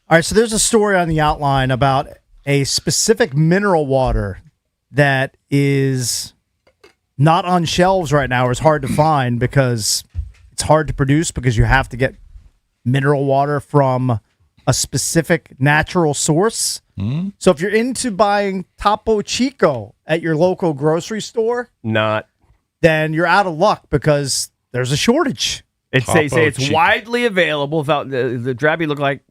All right, so there's a story on the outline about a specific mineral water that is not on shelves right now, or is hard to find because it's hard to produce because you have to get mineral water from a specific natural source. Mm-hmm. So if you're into buying Topo Chico at your local grocery store, then you're out of luck because there's a shortage. They say it's widely available. Without the Drabby looked like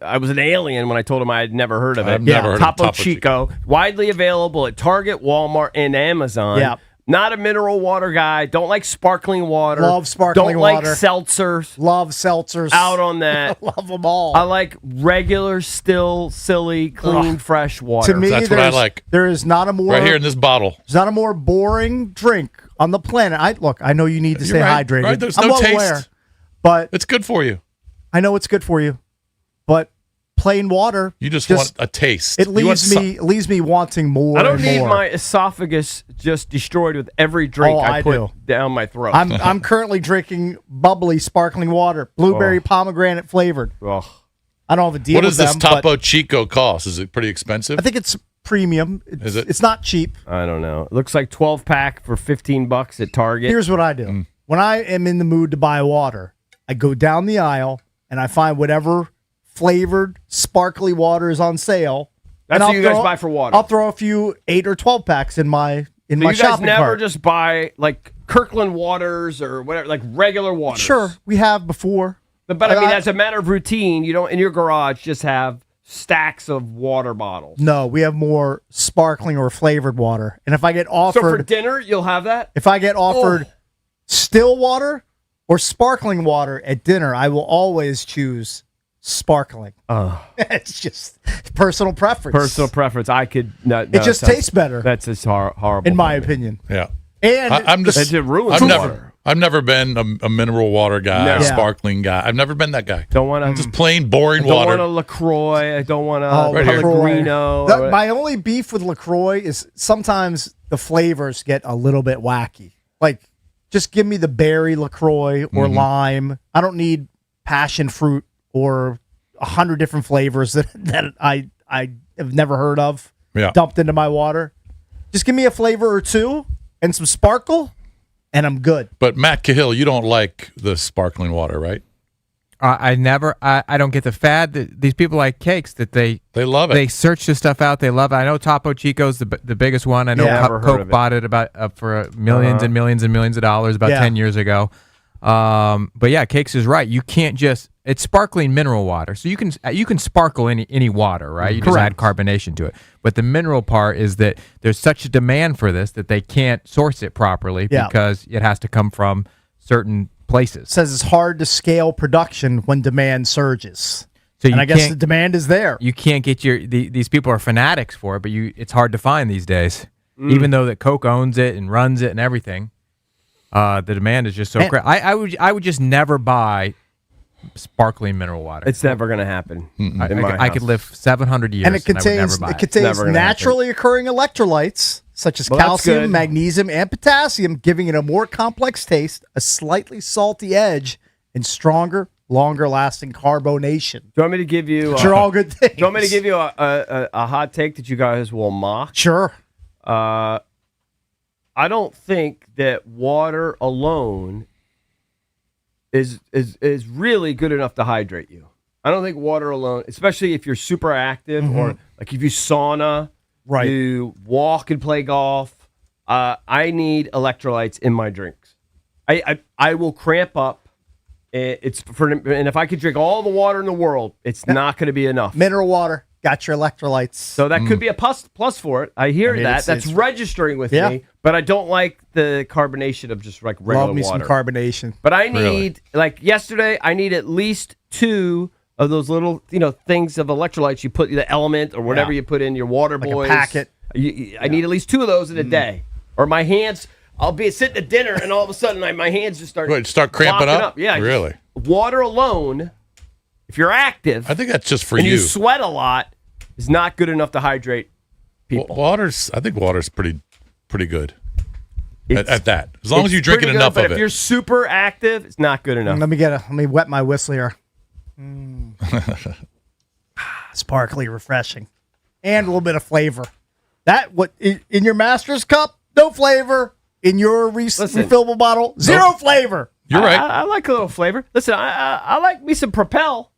I was an alien when I told him I had never heard of it. I've never heard of Topo Topo Chico, widely available at Target, Walmart, and Amazon. Yeah. Not a mineral water guy. Don't like sparkling water. Love sparkling water. Don't like seltzers. Love seltzers. Out on that. Love them all. I like regular, still, silly, clean, fresh water. To me, That's what I like. There is not a more Right here in this bottle. There's not a more boring drink on the planet. I know you need to stay You're right, hydrated. right, there's I'm no well taste. aware, but It's good for you. I know it's good for you. But plain water, You just want a taste. It You want leaves me wanting more. I don't and need more. my esophagus just destroyed with every drink I put do. down my throat. I'm currently drinking bubbly sparkling water, blueberry pomegranate flavored. Ugh. I don't have a deal What with does this them, but Topo Chico cost? Is it pretty expensive? I think it's premium. Is it? It's not cheap. I don't know. It looks like 12-pack for $15 at Target. Here's what I do. When I am in the mood to buy water, I go down the aisle and I find whatever flavored sparkly water is on sale. That's and what you guys buy for water. I'll throw a few 8 or 12 packs in my So my you guys shopping never cart. just buy like Kirkland waters or whatever, like regular waters. Sure, we have before. But I mean, as a matter of routine, you don't in your garage just have stacks of water bottles. No, we have more sparkling or flavored water. And if I get So for offered dinner, you'll have that? if I get offered still water or sparkling water at dinner, I will always choose sparkling. It's just personal preference. Personal preference. I could not. It just tastes better. That's just horrible. in my for me. opinion. Yeah. And I'm just. It ruins water. I've never been a mineral water guy, No. a sparkling guy. I've never been that guy. Don't want to. Just plain boring I don't water. want a LaCroix. I don't want a Right here. Pellegrino. My only beef with LaCroix is sometimes the flavors get a little bit wacky. Like, just give me the berry LaCroix or lime. I don't need passion fruit or 100 different flavors that I have never heard of dumped into my water. Just give me a flavor or two and some sparkle, and I'm good. But Matt Cahill, you don't like the sparkling water, right? I don't get the fad that these people like cakes that they love it. They search this stuff out. They love it. I know Topo Chico's the biggest one. I know Coke bought it for millions and millions and millions of dollars about 10 years ago. But yeah, Cakes is right. You can't just it's sparkling mineral water, so you can sparkle any water, right? You just add carbonation to it. But the mineral part is that there's such a demand for this that they can't source it properly because it has to come from certain places. Says it's hard to scale production when demand surges. So and I guess the demand is there. You can't get these people are fanatics for it, but it's hard to find these days. Even though that Coke owns it and runs it and everything, the demand is just so crazy. I would just never buy sparkling mineral water. It's never going to happen. I could live 700 years and it contains naturally occurring electrolytes such as calcium, magnesium, and potassium, giving it a more complex taste, a slightly salty edge, and stronger, longer-lasting carbonation. Do you want me to give you? Which are all good things. Do you want me to give you a hot take that you guys will mock? Sure. I don't think that water alone is really good enough to hydrate you. I don't think water alone, especially if you're super active or like if you sauna, you walk and play golf. I need electrolytes in my drinks. I will cramp up. And if I could drink all the water in the world, it's not going to be enough. Mineral water. Got your electrolytes. So that could be a plus for it. I hear that. That's registering with me. But I don't like the carbonation of just like regular water. Love me some carbonation. But I need, like yesterday, I need at least 2 of those little, things of electrolytes you put, the element or whatever you put in your water like boys. A packet. I need at least 2 of those in a day. Or my hands, I'll be sitting at dinner and all of a sudden my hands just start cramping up. Yeah. Really? Water alone, if you're active. I think that's just for and you. you sweat a lot. Is not good enough to hydrate people. I think water's pretty good at that. As long as you're drinking enough of it. If you're super active, it's not good enough. Let me wet my whistle here. Sparkly, refreshing, and a little bit of flavor. In your Master's cup, no flavor. In your refillable bottle, zero flavor. You're right. I like a little flavor. Listen, I like me some Propel.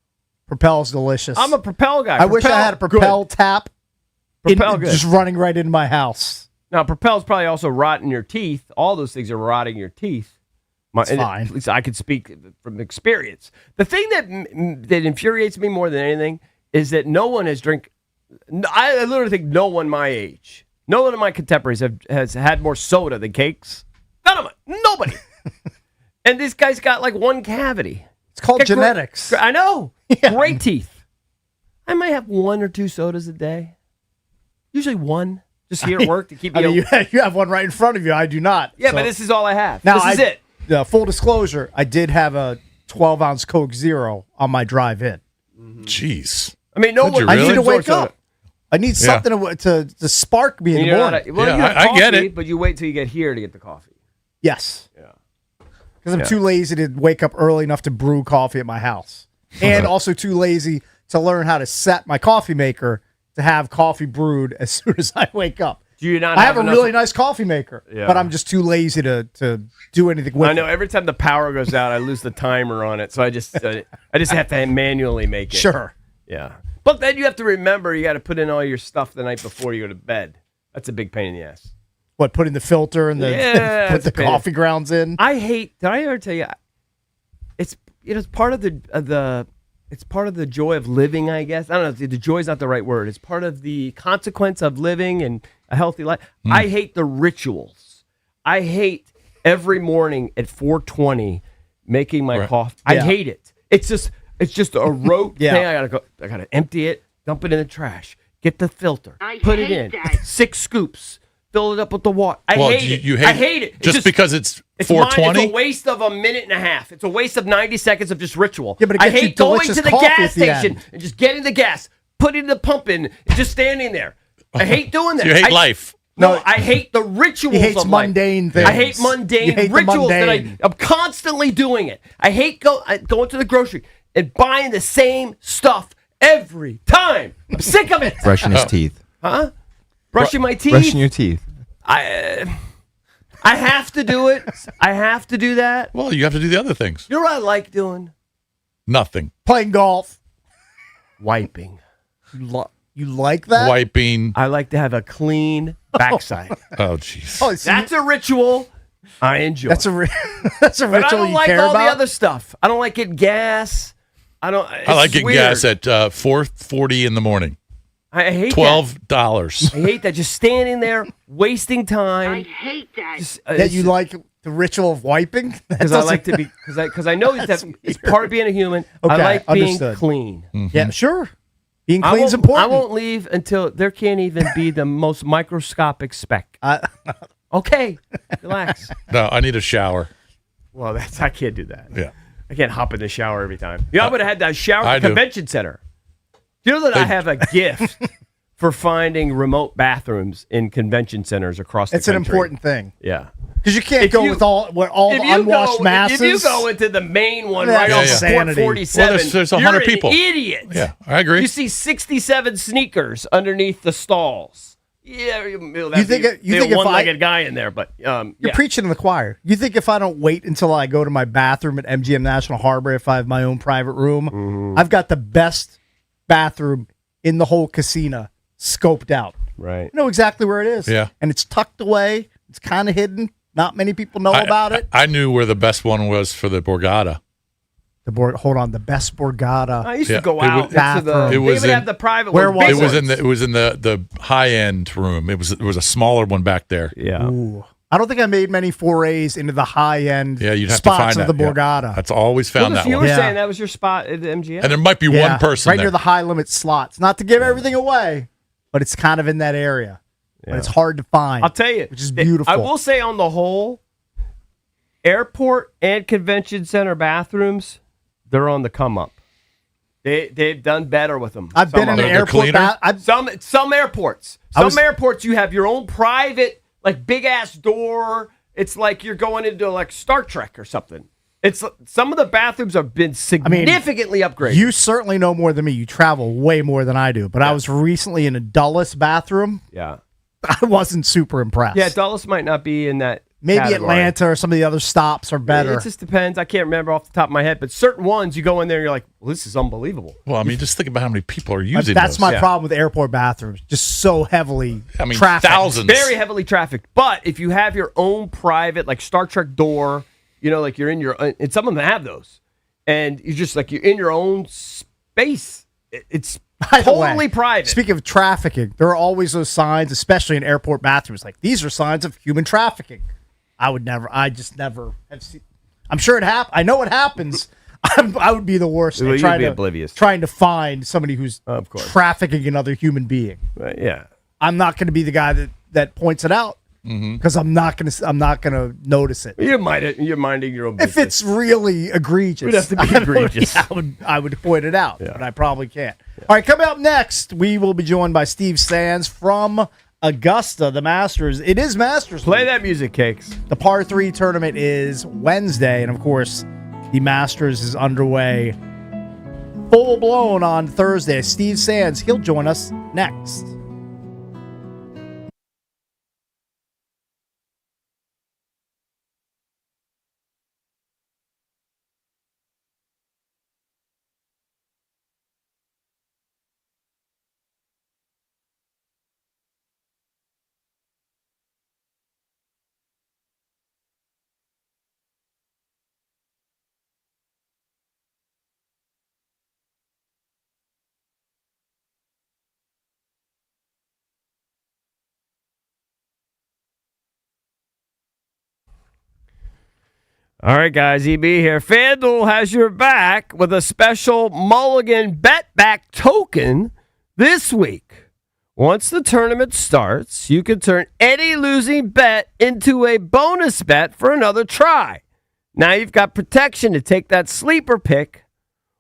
Propel's delicious. I'm a Propel guy. I wish I had a Propel tap. Propel good. Just running right into my house. Now, Propel's probably also rotting your teeth. All those things are rotting your teeth. It's fine. At least I could speak from experience. The thing that infuriates me more than anything is that no one has drank. I literally think no one my age, no one of my contemporaries has had more soda than cakes. None of them. Nobody. And this guy's got like one cavity. It's called genetics. I know. Yeah. Great teeth. I might have 1 or 2 sodas a day. Usually one. Just here at work to keep you. You have one right in front of you. I do not. Yeah, but this is all I have. Now, this is it. Full disclosure, I did have a 12-ounce Coke Zero on my drive-in. Jeez. I mean, no one. Really? I need to wake up. I need something to spark me in the morning. I get it. But you wait till you get here to get the coffee. Yes. Yeah. Because I'm too lazy to wake up early enough to brew coffee at my house. And also too lazy to learn how to set my coffee maker to have coffee brewed as soon as I wake up. Do you not? I have a really nice coffee maker, Yeah. but I'm just too lazy to do anything with it. I know. Every time the power goes out, I lose the timer on it, so I just have to manually make it. Sure. Yeah. But then you have to remember you got to put in all your stuff the night before you go to bed. That's a big pain in the ass. What, put in the filter and put the coffee grounds in? I hate. Did I ever tell you? It's part of it's part of the joy of living, I guess. I don't know. The joy is not the right word. It's part of the consequence of living and a healthy life. I hate the rituals. I hate every morning at 4:20 making my coffee. I hate it. It's just a rote thing. I gotta empty it, dump it in the trash, get the filter, put it in. 6 scoops, fill it up with the water. I hate it. I hate it. Just because it's 4:20? It's a waste of a minute and a half. It's a waste of 90 seckons of just ritual. Yeah, but it I gets you hate going delicious to the coffee gas at the station end. and just getting the gas, putting the pump in, and just standing there. I hate doing that. So you hate life. No, I hate the rituals He hates of life. mundane things. I hate mundane rituals that I'm constantly doing it. I hate going to the grocery and buying the same stuff every time. I'm sick of it. Brushing his teeth. Huh? Brushing my teeth. Brushing your teeth. I have to do it. I have to do that. Well, you have to do the other things. You know what I like doing? Nothing. Playing golf. Wiping. You like that? Wiping. I like to have a clean backside. Oh, jeez. Oh, so That's a ritual I enjoy. that's a But I ritual don't you like care all about? the other stuff. I don't like getting gas. I like getting gas at 4:40 in the morning. I hate $12. I hate that. Just standing there, wasting time. I hate that. that you like the ritual of wiping? Because I like to be, because I know that it's part of being a human. I Okay, like being understood. clean. Yeah, sure. Being I clean is won't- important. I won't leave until there can't even be the most microscopic speck. Okay, relax. No, I need a shower. Well, I can't do that. Yeah. I can't hop in the shower every time. I would have had that shower I at the do. convention center. Do you know that I have a gift for finding remote bathrooms in convention centers across the It's an country? important thing. Yeah. Because you can't go with all the unwashed masses. If you go into the main one Yeah, right yeah, off yeah. Port Sanity. 47, Well, there's 100 you're an people. idiot. Yeah, I agree. You see 67 sneakers underneath the stalls. Yeah, you think if one-legged guy in there, but You're yeah. preaching to the choir. You think if I don't wait until I go to my bathroom at MGM National Harbor, if I have my own private room, I've got the best bathroom in the whole casino scoped out. Right. I know exactly where it is. Yeah. And it's tucked away. It's kind of hidden. Not many people know about it. I knew where the best one was for the Borgata. The best Borgata. I used Yeah, to go it out was- into the. It was they even in- have the private. Where ones, was big it? It was in the high end room. It was a smaller one back there. Yeah. Ooh. I don't think I made many forays into the high end Yeah, you'd have to spots find of that. the Yeah. Borgata. That's always found that You one. were Yeah. saying that was your spot at the MGM. And there might be one person right there. near the high limit slots. Not to give everything away, but it's kind of in that area. But it's hard to find. I'll tell you, which is beautiful. I will say on the whole, airport and convention center bathrooms, they're on the come up. They've done better with them. I've been in an They're airport. cleaner? Some airports. Airports you have your own private, like big ass door. It's like you're going into like Star Trek or something. It's some of the bathrooms have been significantly upgraded. You certainly know more than me. You travel way more than I do. But I was recently in a Dulles bathroom. Yeah. I wasn't super impressed. Yeah, Dulles might not be in that Maybe category. Atlanta or some of the other stops are better. It just depends. I can't remember off the top of my head, but certain ones you go in there and you're like, well, this is unbelievable. Well, I mean, just think about how many people are using That's those. my problem with airport bathrooms. Just so heavily trafficked. Thousands. Very heavily trafficked. But if you have your own private, like Star Trek door, like you're in your, and some of them have those, and you're just like, you're in your own space. It's totally private. Speaking of trafficking, there are always those signs, especially in airport bathrooms, like these are signs of human trafficking. I just never have seen. I'm sure it happens. I know it happens. I would be the worst. Well, you'd be oblivious. Trying to find somebody who's trafficking another human being. Yeah. I'm not going to be the guy that points it out because I'm not going to notice it. You're minding your own business. If it's really egregious, it would have to be egregious. I would point it out, but I probably can't. All right, coming up next, we will be joined by Steve Sands from Augusta, the Masters. It is Masters Play week. that music, Cakes. The par 3 tournament is Wednesday, and of course, the Masters is underway full blown on Thursday. Steve Sands, he'll join us next. All right, guys, EB here. FanDuel has your back with a special Mulligan Bet Back token this week. Once the tournament starts, you can turn any losing bet into a bonus bet for another try. Now you've got protection to take that sleeper pick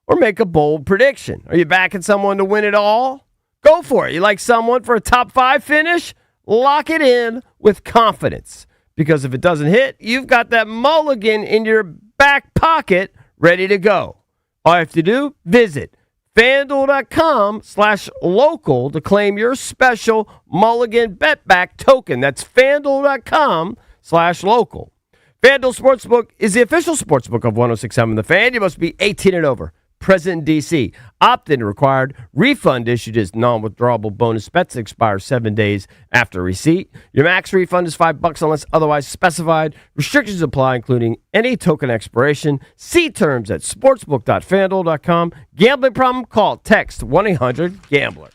or make a bold prediction. Are you backing someone to win it all? Go for it. You like someone for a top 5 finish? Lock it in with confidence. Because if it doesn't hit, you've got that mulligan in your back pocket ready to go. All you have to do, visit FanDuel.com/local to claim your special mulligan bet back token. That's FanDuel.com/local. FanDuel Sportsbook is the official sportsbook of 106.7 The Fan. You must be 18 and over. Present in D.C. Opt-in required. Refund issued as non-withdrawable bonus bets expire 7 days after receipt. Your max refund is $5 unless otherwise specified. Restrictions apply, including any token expiration. See terms at sportsbook.fanduel.com. Gambling problem? Call, text 1-800-GAMBLER.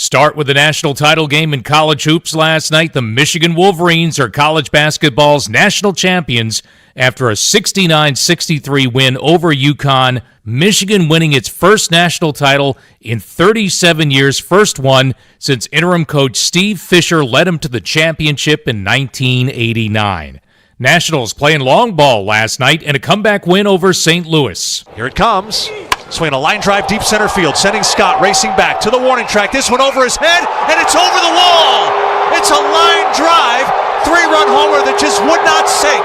Start with the national title game in college hoops last night. The Michigan Wolverines are college basketball's national champions after a 69-63 win over UConn. Michigan winning its first national title in 37 years, first one since interim coach Steve Fisher led them to the championship in 1989. Nationals playing long ball last night in a comeback win over St. Louis. Here it comes. Swinging a line drive deep center field, sending Scott racing back to the warning track. This one over his head, and it's over the wall. It's a line drive, 3-run homer that just would not sink.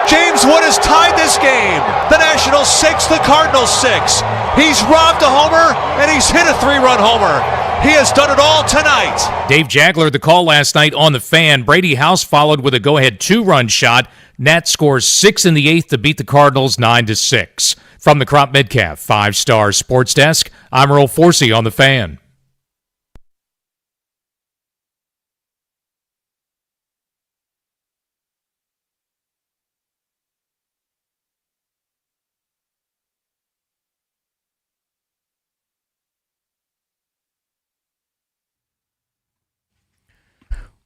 James Wood has tied this game. The Nationals 6, the Cardinals 6. He's robbed a homer, and he's hit a 3-run homer. He has done it all tonight. Dave Jagler, the call last night on the Fan. Brady House followed with a go-ahead 2-run shot. Nat scores 6 in the 8th to beat the Cardinals 9-6. From the Crop Midcalf 5-Star Sports Desk, I'm Earl Forsey on the Fan.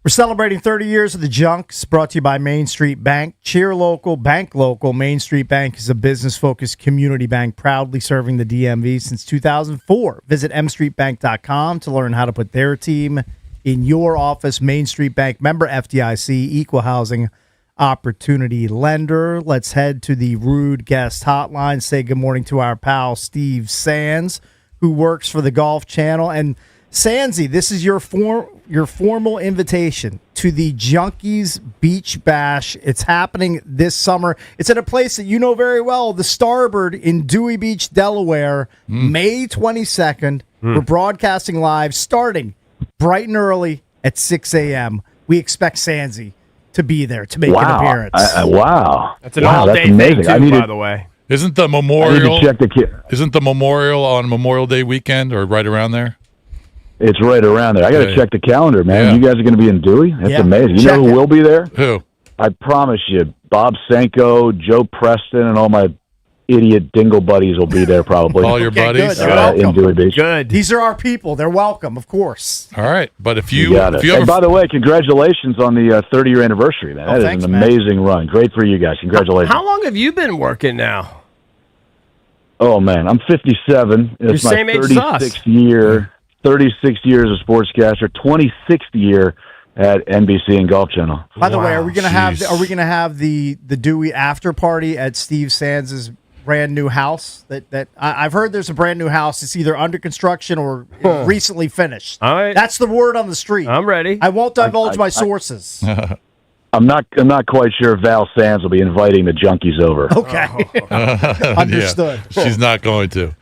We're celebrating 30 years of the Junks, brought to you by Main Street Bank. Cheer local, bank local. Main Street Bank is a business-focused community bank proudly serving the DMV since 2004. Visit mstreetbank.com to learn how to put their team in your office. Main Street Bank, member FDIC, equal housing opportunity lender. Let's head to the Rude Guest Hotline. Say good morning to our pal Steve Sands, who works for the Golf Channel. And Sandsy, this is your formal invitation to the Junkies Beach Bash. It's happening this summer. It's at a place that you know very well, the Starboard in Dewey Beach, Delaware, May 22nd. We're broadcasting live starting bright and early at 6 a.m. We expect Sandsy to be there to make an appearance. Wow. That's an all-day thing, too, by the way. Isn't the memorial on Memorial Day weekend or right around there? It's right around there. I got to check the calendar, man. You guys are going to be in Dewey? That's amazing. You know who will be there? Who? I promise you, Bob Senko, Joe Preston, and all my idiot dingle buddies will be there probably. All your buddies? In Dewey Beach. Good. These are our people. They're welcome, of course. All right. But if you got it. And by the way, congratulations on the 30-year anniversary, man. That is an amazing run. Great for you guys. Congratulations. How long have you been working now? Oh, man. I'm 57. It's my 36th year. 36 years of sportscaster, 26th year at NBC and Golf Channel. By the way, are we going to have the Dewey after party at Steve Sands' brand new house? That I've heard there's a brand new house. It's either under construction or recently finished. All right. That's the word on the street. I'm ready. I won't divulge my sources. I'm not quite sure if Val Sands will be inviting the Junkies over. Okay. Understood. Yeah, she's not going to.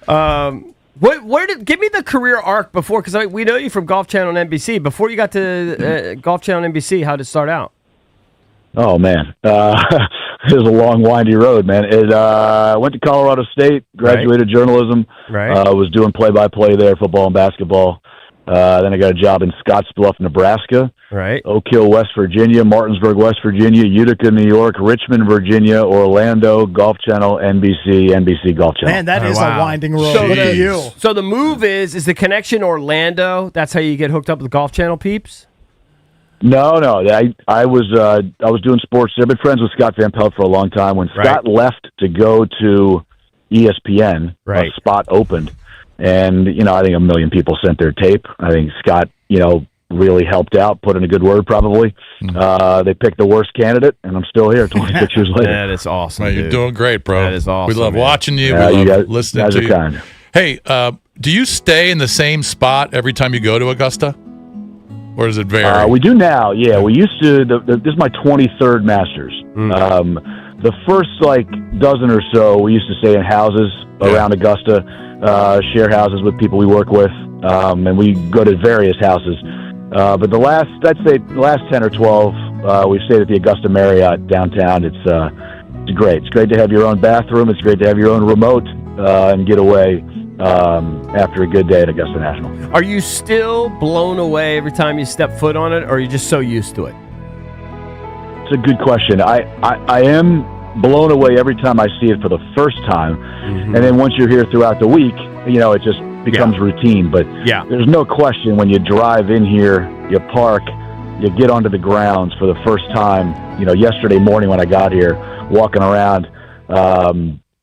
Give me the career arc before, because we know you from Golf Channel and NBC. Before you got to Golf Channel and NBC, how did it start out? Oh, man. It was a long, windy road, man. I went to Colorado State, graduated journalism. Right. Was doing play-by-play there, football and basketball. Then I got a job in Scottsbluff, Nebraska. Right. Oak Hill, West Virginia, Martinsburg, West Virginia, Utica, New York, Richmond, Virginia, Orlando, Golf Channel, NBC Golf Channel. Man, that is a winding road. Look at you. So the move is the connection Orlando? That's how you get hooked up with Golf Channel peeps? No. I was doing sports. I've been friends with Scott Van Pelt for a long time. When Scott left to go to ESPN, a spot opened. And, I think 1 million people sent their tape. I think Scott, really helped out, put in a good word probably. They picked the worst candidate, and I'm still here 26 years later. That is awesome, You're doing great, bro. That is awesome. We love watching you. Yeah, we love guys, listening guys to are you. kind. Hey, do you stay in the same spot every time you go to Augusta? Or does it vary? We do now, yeah. We used to, this is my 23rd Masters. The first, dozen or so, we used to stay in houses around Augusta, share houses with people we work with, and we go to various houses. But the last 10 or 12, we've stayed at the Augusta Marriott downtown. It's great. It's great to have your own bathroom. It's great to have your own remote and get away after a good day at Augusta National. Are you still blown away every time you step foot on it, or are you just so used to it? It's a good question. I am blown away every time I see it for the first time. And then once you're here throughout the week, it just becomes routine. But there's no question when you drive in here, you park, you get onto the grounds for the first time. Yesterday morning when I got here, walking around,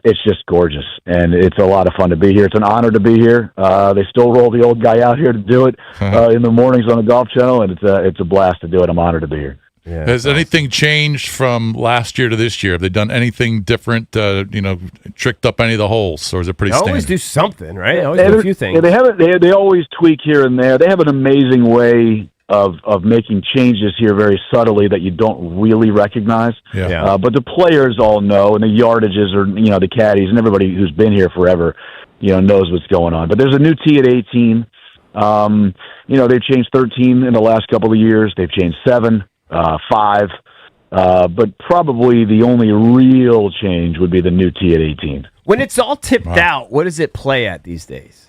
it's just gorgeous, and it's a lot of fun to be here. It's an honor to be here. They still roll the old guy out here to do it in the mornings on the Golf Channel, and it's a blast to do it. I'm honored to be here. Yeah, has anything changed from last year to this year? Have they done anything different? Tricked up any of the holes, or is it pretty standard? They always do something, right? They always do a few things. Yeah, they have it. They always tweak here and there. They have an amazing way of making changes here very subtly that you don't really recognize. Yeah. But the players all know, and the yardages are, the caddies and everybody who's been here forever, knows what's going on. But there's a new tee at 18. They've changed 13 in the last couple of years. They've changed 7, 5. But probably the only real change would be the new tee at 18. When it's all tipped out, what does it play at these days?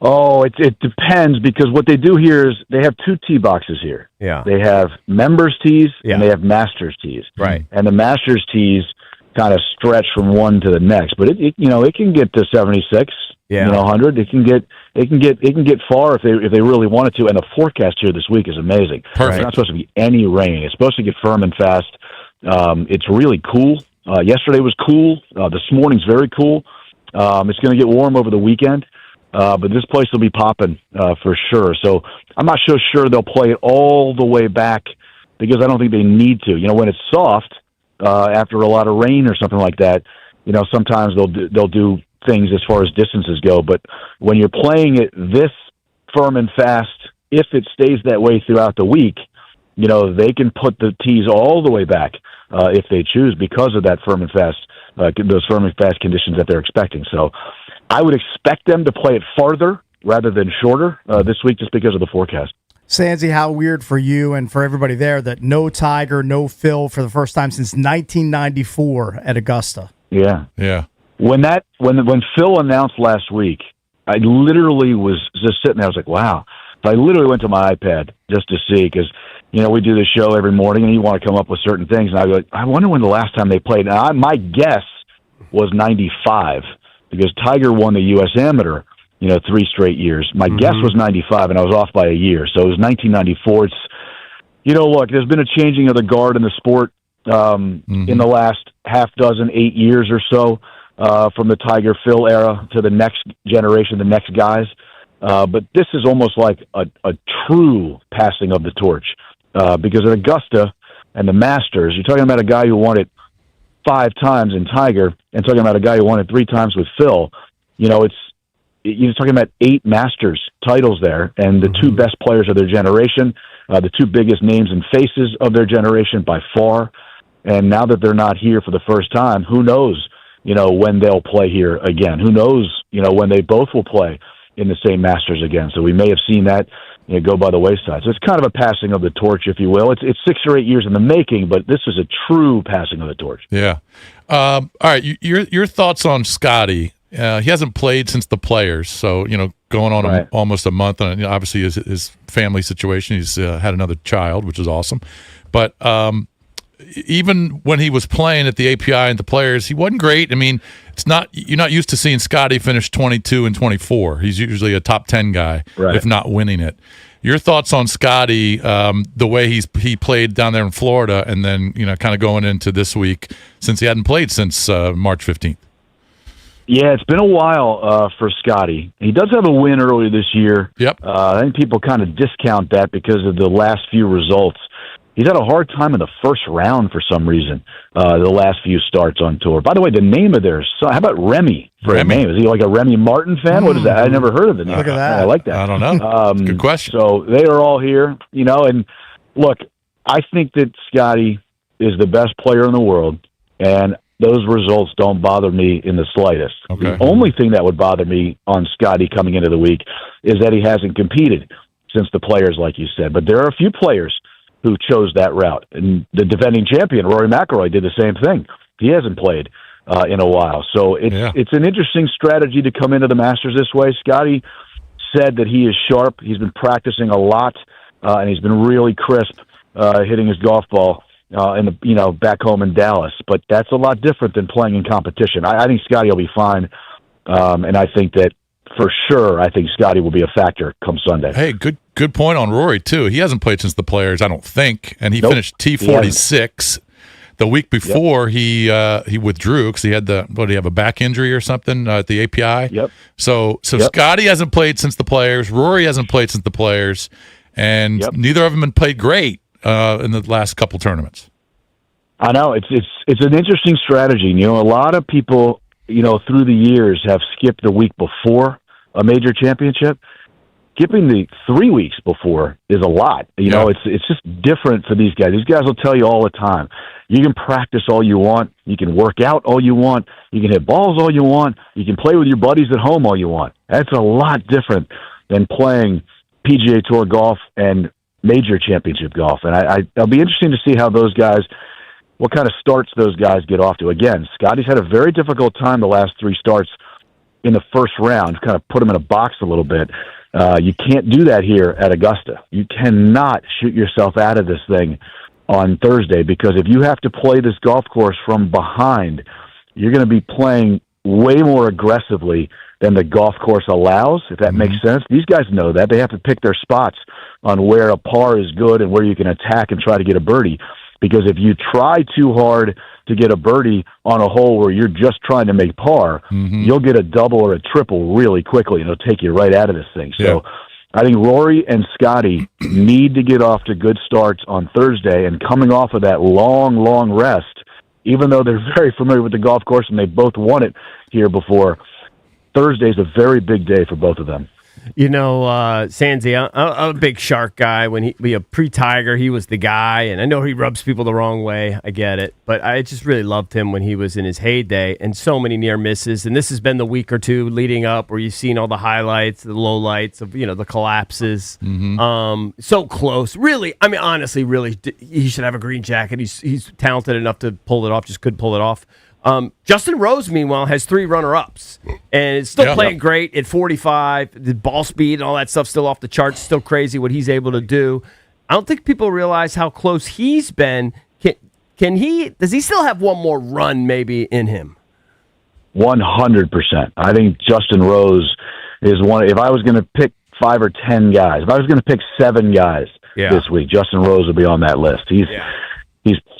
Oh, it depends, because what they do here is they have 2 tee boxes here. Yeah. They have members tees and they have masters tees. Right. And the masters tees kind of stretch from one to the next, but it can get to 76, 100. It can get far if they really wanted to. And the forecast here this week is amazing. Perfect. There's not supposed to be any rain. It's supposed to get firm and fast. It's really cool. Yesterday was cool. This morning's very cool. It's going to get warm over the weekend. But this place will be popping for sure. So I'm not so sure they'll play it all the way back, because I don't think they need to. When it's soft after a lot of rain or something like that, sometimes they'll do things as far as distances go. But when you're playing it this firm and fast, if it stays that way throughout the week, they can put the tees all the way back if they choose, because of that firm and fast, those firm and fast conditions that they're expecting. So I would expect them to play it farther rather than shorter this week, just because of the forecast. Sansi, how weird for you and for everybody there that no Tiger, no Phil for the first time since 1994 at Augusta. Yeah. Yeah. When Phil announced last week, I literally was just sitting there. I was like, wow. So I literally went to my iPad just to see, because, we do this show every morning and you want to come up with certain things. And I go, I wonder when the last time they played. Now, my guess was 95, because Tiger won the U.S. Amateur, 3 straight years. My guess was 95, and I was off by a year. So it was 1994. It's, look, there's been a changing of the guard in the sport in the last half dozen, 8 years or so, from the Tiger Phil era to the next generation, the next guys. But this is almost like a true passing of the torch, because at Augusta and the Masters, you're talking about a guy who won it 5 times in Tiger, and talking about a guy who won it 3 times with Phil. You're talking about 8 Masters titles there, and the 2 best players of their generation, the 2 biggest names and faces of their generation by far. And now that they're not here for the first time, who knows, when they'll play here again? Who knows, when they both will play in the same Masters again? So we may have seen that go by the wayside. So it's kind of a passing of the torch, if you will. It's 6 or 8 years in the making, but this is a true passing of the torch. Yeah. All right. Your thoughts on Scotty? He hasn't played since the Players, so going on almost a month. And obviously his family situation. He's had another child, which is awesome. But even when he was playing at the API and the Players, he wasn't great. I mean, you're not used to seeing Scotty finish 22 and 24. He's usually a top 10 guy, if not winning it. Your thoughts on Scotty, the way he played down there in Florida, and then kind of going into this week, since he hadn't played since March 15th. Yeah, it's been a while for Scotty. He does have a win earlier this year. Yep. I think people kind of discount that because of the last few results. He's had a hard time in the first round for some reason, the last few starts on tour. By the way, the name of their son, how about Remy for a name? Is he like a Remy Martin fan? What is that? I never heard of the name. Look at that. I like that. I don't know. Good question. So they are all here, and look, I think that Scotty is the best player in the world, and those results don't bother me in the slightest. Okay. The only thing that would bother me on Scotty coming into the week is that he hasn't competed since the Players, like you said. But there are a few players who chose that route. And the defending champion, Rory McIlroy, did the same thing. He hasn't played in a while. So it's an interesting strategy to come into the Masters this way. Scotty said that he is sharp. He's been practicing a lot, and he's been really crisp hitting his golf ball back home in Dallas. But that's a lot different than playing in competition. I think Scotty will be fine, and I think that for sure, I think Scotty will be a factor come Sunday. Hey, good point on Rory too. He hasn't played since the Players, I don't think, and he finished T46. The week before he withdrew because he had did he have a back injury or something at the API? Yep. So Scotty hasn't played since the Players. Rory hasn't played since the Players, and neither of them have played great in the last couple tournaments. I know it's an interesting strategy. You know, a lot of people, through the years have skipped the week before a major championship. Skipping the 3 weeks before is a lot. It's just different for these guys. These guys will tell you all the time. You can practice all you want. You can work out all you want. You can hit balls all you want. You can play with your buddies at home all you want. That's a lot different than playing PGA Tour golf and major championship golf. And it'll be interesting to see how those guys, what kind of starts those guys get off to. Again, Scotty's had a very difficult time the last 3 starts in the first round, kind of put him in a box a little bit. You can't do that here at Augusta. You cannot shoot yourself out of this thing on Thursday, because if you have to play this golf course from behind, you're going to be playing way more aggressively than the golf course allows, if that makes sense. These guys know that. They have to pick their spots on where a par is good and where you can attack and try to get a birdie. Because if you try too hard to get a birdie on a hole where you're just trying to make par, you'll get a double or a triple really quickly, and it'll take you right out of this thing. So I think Rory and Scotty need to get off to good starts on Thursday, and coming off of that long rest, even though they're very familiar with the golf course and they both won it here before, Thursday's a very big day for both of them. Sandsy, I'm a big Shark guy. When he pre-Tiger, he was the guy, and I know he rubs people the wrong way. I get it, but I just really loved him when he was in his heyday, and so many near misses. And this has been the week or two leading up where you've seen all the highlights, the lowlights of the collapses. So close, really. I mean, honestly, really, he should have a green jacket. He's talented enough to pull it off, just couldn't pull it off. Justin Rose, meanwhile, has 3 runner-ups and is still playing great at 45. The ball speed and all that stuff still off the charts. Still crazy what he's able to do. I don't think people realize how close he's been. Does he still have one more run maybe in him? 100%. I think Justin Rose is one. If I was going to pick 5 or 10 guys, if I was going to pick 7 guys this week, Justin Rose would be on that list. He's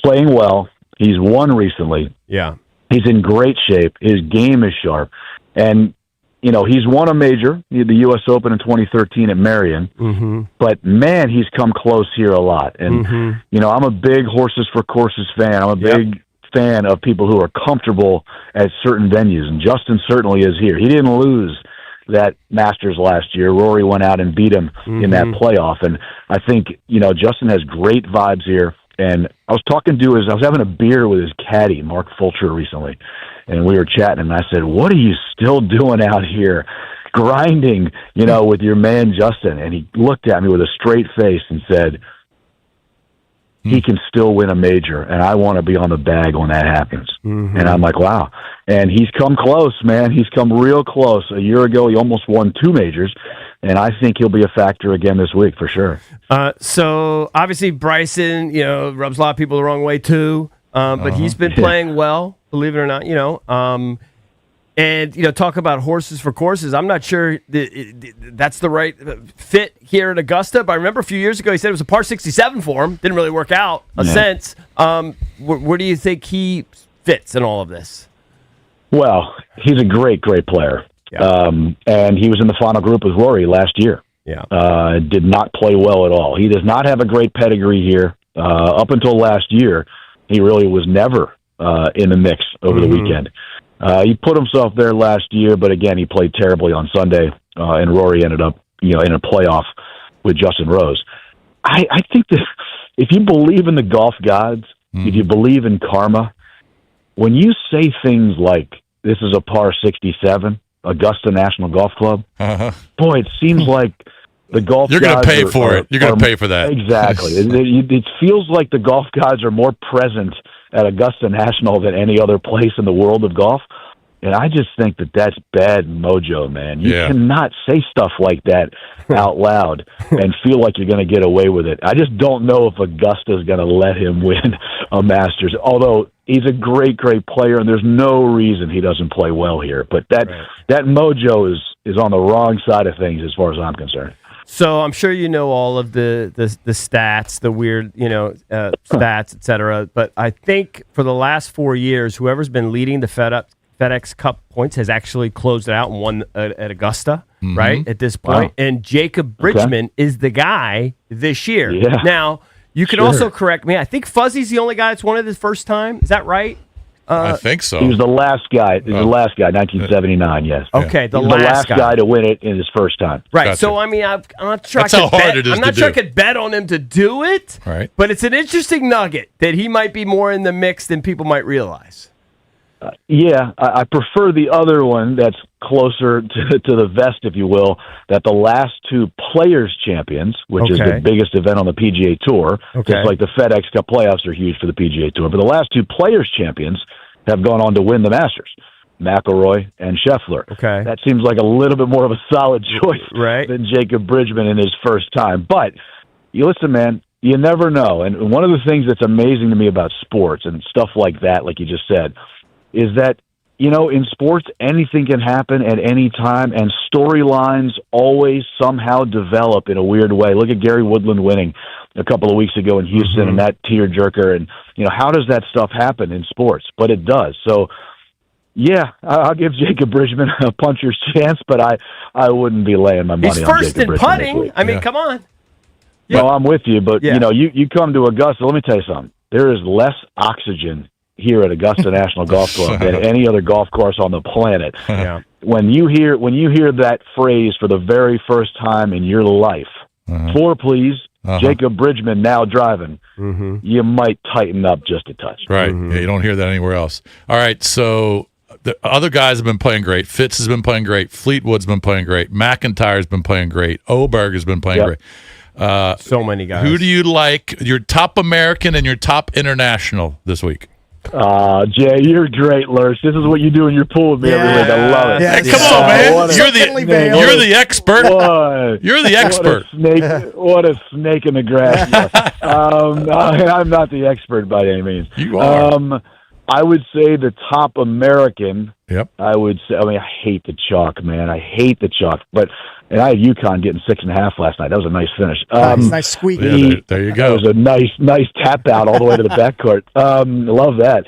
playing well. He's won recently. Yeah. He's in great shape. His game is sharp. And, he's won a major, the U.S. Open in 2013 at Marion. But, man, he's come close here a lot. And, I'm a big horses for courses fan. I'm a big fan of people who are comfortable at certain venues. And Justin certainly is here. He didn't lose that Masters last year. Rory went out and beat him in that playoff. And I think, Justin has great vibes here. And I was having a beer with his caddy, Mark Fulcher, recently, and we were chatting, and I said, "What are you still doing out here, grinding, with your man Justin?" And he looked at me with a straight face and said, "He can still win a major, and I want to be on the bag when that happens." And I'm like, wow. And he's come close, man. He's come real close. A year ago, he almost won 2 majors. And I think he'll be a factor again this week for sure. So obviously Bryson, rubs a lot of people the wrong way too. But he's been playing well, believe it or not. And talk about horses for courses. I'm not sure that's the right fit here at Augusta. But I remember a few years ago he said it was a par 67 for him. Didn't really work out sense. Where do you think he fits in all of this? Well, he's a great player. And he was in the final group with Rory last year. Did not play well at all. He does not have a great pedigree here. Up until last year, he really was never in the mix over the weekend. He put himself there last year, but again, he played terribly on Sunday, and Rory ended up, in a playoff with Justin Rose. I think that if you believe in the golf gods, if you believe in karma, when you say things like, "This is a par 67," Augusta National Golf Club. Boy, it seems like the golf You're going to pay for it. You're going to pay for that. Exactly. It feels like the golf gods are more present at Augusta National than any other place in the world of golf. And I just think that that's bad mojo, man. You cannot say stuff like that out loud and feel like you're going to get away with it. I just don't know if Augusta is going to let him win a Masters. Although he's a great player, and there's no reason he doesn't play well here. But that mojo is on the wrong side of things as far as I'm concerned. So I'm sure you know all of the stats, the weird, stats, et cetera. But I think for the last 4 years, whoever's been leading the FedEx Cup points has actually closed it out and won at Augusta, right, at this point. Wow. And Jacob Bridgman is the guy this year. Yeah. Now, you can also correct me. I think Fuzzy's the only guy that's won it his first time. Is that right? I think so. He was the last guy. 1979. Yes. Okay, the last guy to win it in his first time. Right. Gotcha. So I mean, I'm not sure. That's how hard it is I'm not to sure I do. could bet on him to do it. Right. But it's an interesting nugget that he might be more in the mix than people might realize. Yeah, I prefer the other one that's closer to the vest, if you will, that the last two Players' Champions, which is the biggest event on the PGA Tour, just like the FedEx Cup playoffs are huge for the PGA Tour, but the last two Players' Champions have gone on to win the Masters, McIlroy and Scheffler. Okay. That seems like a little bit more of a solid choice than Jacob Bridgman in his first time. But, you listen, man, you never know. And one of the things that's amazing to me about sports and stuff like that, like you just said, is that, in sports, anything can happen at any time, and storylines always somehow develop in a weird way. Look at Gary Woodland winning a couple of weeks ago in Houston and that tearjerker. And, how does that stuff happen in sports? But it does. So, yeah, I'll give Jacob Bridgman a puncher's chance, but I wouldn't be laying my money on Jacob Bridgman. He's first in putting. I mean, come on. No, I'm with you, but, you come to Augusta, let me tell you something. There is less oxygen here at Augusta National Golf Club than any other golf course on the planet. Yeah. When you hear that phrase for the very first time in your life, floor please, Jacob Bridgman now driving, you might tighten up just a touch. Right. Yeah, you don't hear that anywhere else. All right, so the other guys have been playing great. Fitz has been playing great. Fleetwood's been playing great. McIntyre's been playing great. Oberg has been playing great. So many guys. Who do you like, your top American and your top international this week? Jay, you're great, Lurch. This is what you do in your pool with me every week. I love it. Yeah, come on, man. You're the expert. You're the expert. What a snake in the grass. I'm not the expert by any means. You are. I would say the top American. Yep. I would say. I hate the chalk, man. I hate the chalk. And I had UConn getting 6.5 last night. That was a nice finish. Nice squeak. Yeah, there you go. That was a nice tap out all the way to the backcourt. Love that.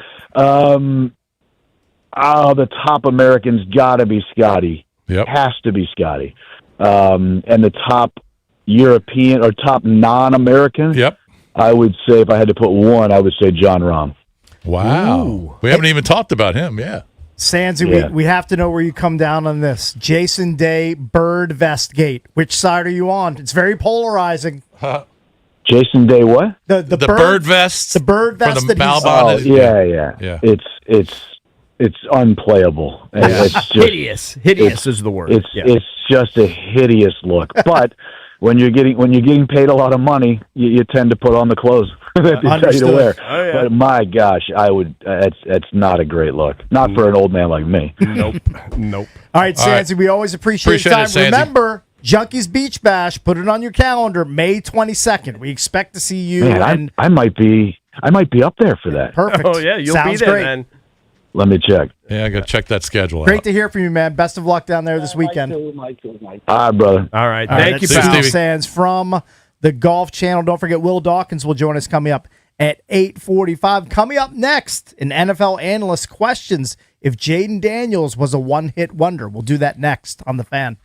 The top American's got to be Scotty. Yep. Has to be Scotty. And the top European or top non-American. Yep. I would say if I had to put one, I would say John Rahm. Wow. Ooh. We haven't even talked about him. Yeah. Sandsy, we have to know where you come down on this. Jason Day, Bird Vest Gate. Which side are you on? It's very polarizing. Jason Day, what? The bird vest. The bird vest. For the that he's yeah. It's unplayable. It's just hideous. Hideous is the word. It's just a hideous look. But when you're getting paid a lot of money, you tend to put on the clothes that they tell you to wear. Oh, yeah. But my gosh, I would. That's not a great look. Not for an old man like me. Nope. All right, Sandsy, we always appreciate your time. It, remember, Junkies Beach Bash. Put it on your calendar, May 22nd. We expect to see you. Man, I might be up there for that. Perfect. Oh yeah, you'll Sounds be there, great. man. Let me check. Yeah, I got to check that schedule out. Great to hear from you, man. Best of luck down there this weekend. All right, brother. All right, Thank you, Steve. Steve Sands from the Golf Channel. Don't forget, Will Dawkins will join us coming up at 8:45. Coming up next, an NFL analyst questions if Jaden Daniels was a one-hit wonder. We'll do that next on The Fan.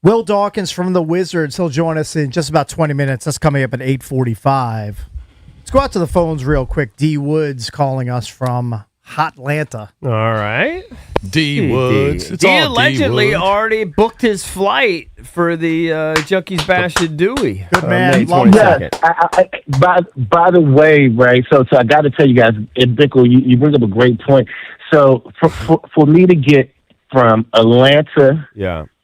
Will Dawkins from the Wizards. He'll join us in just about 20 minutes. That's coming up at 8:45. Let's go out to the phones real quick. D. Woods calling us from Hotlanta. All right. D. Woods. It's D all allegedly D. Woods. already booked his flight for the Junkies Bash at Dewey. Good man. May Love 22nd. By the way, right? So I got to tell you guys, Bickle, you bring up a great point. So for me to get from Atlanta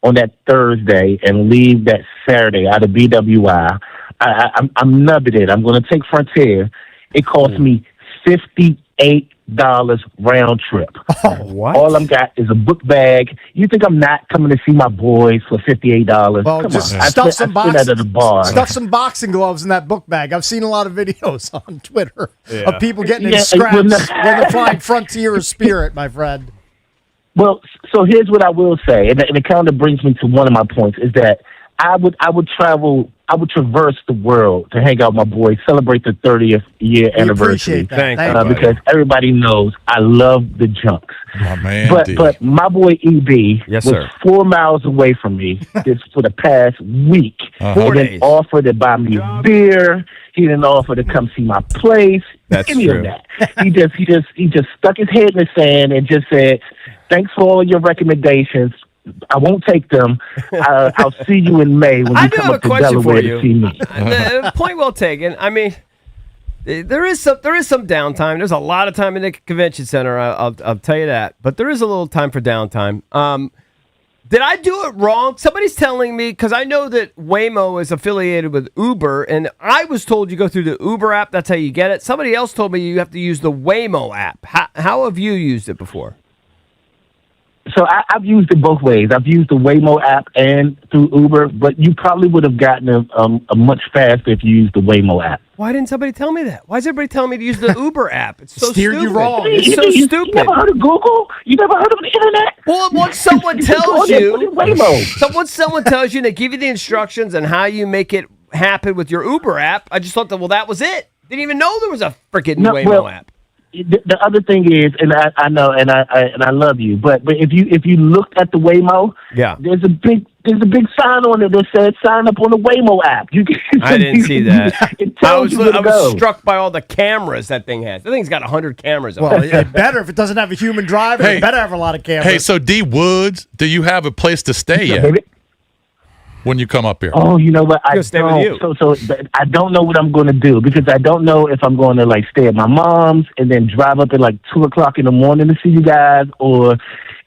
on that Thursday and leave that Saturday out of BWI, I'm nubbing it. I'm going to take Frontier. It cost me $58 round trip. What? All I've got is a book bag. You think I'm not coming to see my boys for $58? Well, Come just on. stuff I some spent that at the bar. Stuff some boxing gloves in that book bag. I've seen a lot of videos on Twitter of people getting in Yeah, scraps when when they're flying Frontier or Spirit, my friend. Well, so here's what I will say, and it kind of brings me to one of my points, is that I would traverse the world to hang out with my boys, celebrate the 30th year anniversary. Appreciate that. Thank you. Because everybody knows I love the Junks. My man, But my boy EB Yes, was sir. 4 miles away from me for the past week. Uh-huh. He didn't offer to buy me beer. He didn't offer to come see my place. That's any true. of that. He just stuck his head in the sand and just said, "Thanks for all your recommendations. I won't take them. I'll see you in May when I you do come have up a to question Delaware for you. to see me." Point well taken. I mean, there is some downtime. There's a lot of time in the convention center. I'll tell you that. But there is a little time for downtime. Did I do it wrong? Somebody's telling me, because I know that Waymo is affiliated with Uber, and I was told you go through the Uber app. That's how you get it. Somebody else told me you have to use the Waymo app. How have you used it before? So I've used it both ways. I've used the Waymo app and through Uber, but you probably would have gotten a much faster if you used the Waymo app. Why didn't somebody tell me that? Why is everybody telling me to use the Uber app? It's so Steered stupid. you wrong. It's so You stupid. never heard of Google? You never heard of the internet? Well, once someone You just go tells in there and you, put in Waymo. so once someone tells you, they give you the instructions on how you make it happen with your Uber app. I just thought that was it. Didn't even know there was a freaking Waymo app. The other thing is, and I know, and I love you, but if you looked at the Waymo, there's a big sign on it that says sign up on the Waymo app. I didn't see that. It I tells was you where to go. struck by all the cameras that thing has. That thing's got 100 cameras on Well, it. it better if it doesn't have a human driver. Hey. It better have a lot of cameras. Hey, so D. Woods, do you have a place to stay yet Baby. when you come up here? Oh, you know what? I He'll stay with you. So I don't know what I'm going to do because I don't know if I'm going to like stay at my mom's and then drive up at like 2:00 in the morning to see you guys, or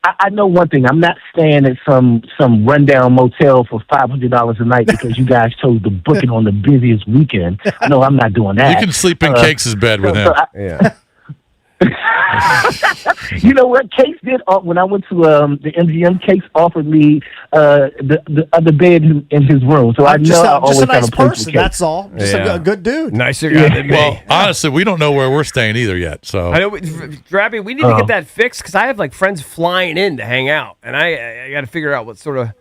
I know one thing: I'm not staying at some rundown motel for $500 a night because you guys chose to book it on the busiest weekend. No, I'm not doing that. You can sleep in Cakes' bed with him. Yeah. You know what? Case did when I went to the MGM. Case offered me the other bed in his room, so I know I I'm always just a have nice a place person. with Case. That's all. Just a good dude. Nicer guy than me. Well, honestly, we don't know where we're staying either yet. So I know, Drabby, we need to get that fixed because I have like friends flying in to hang out, and I got to figure out what sort of.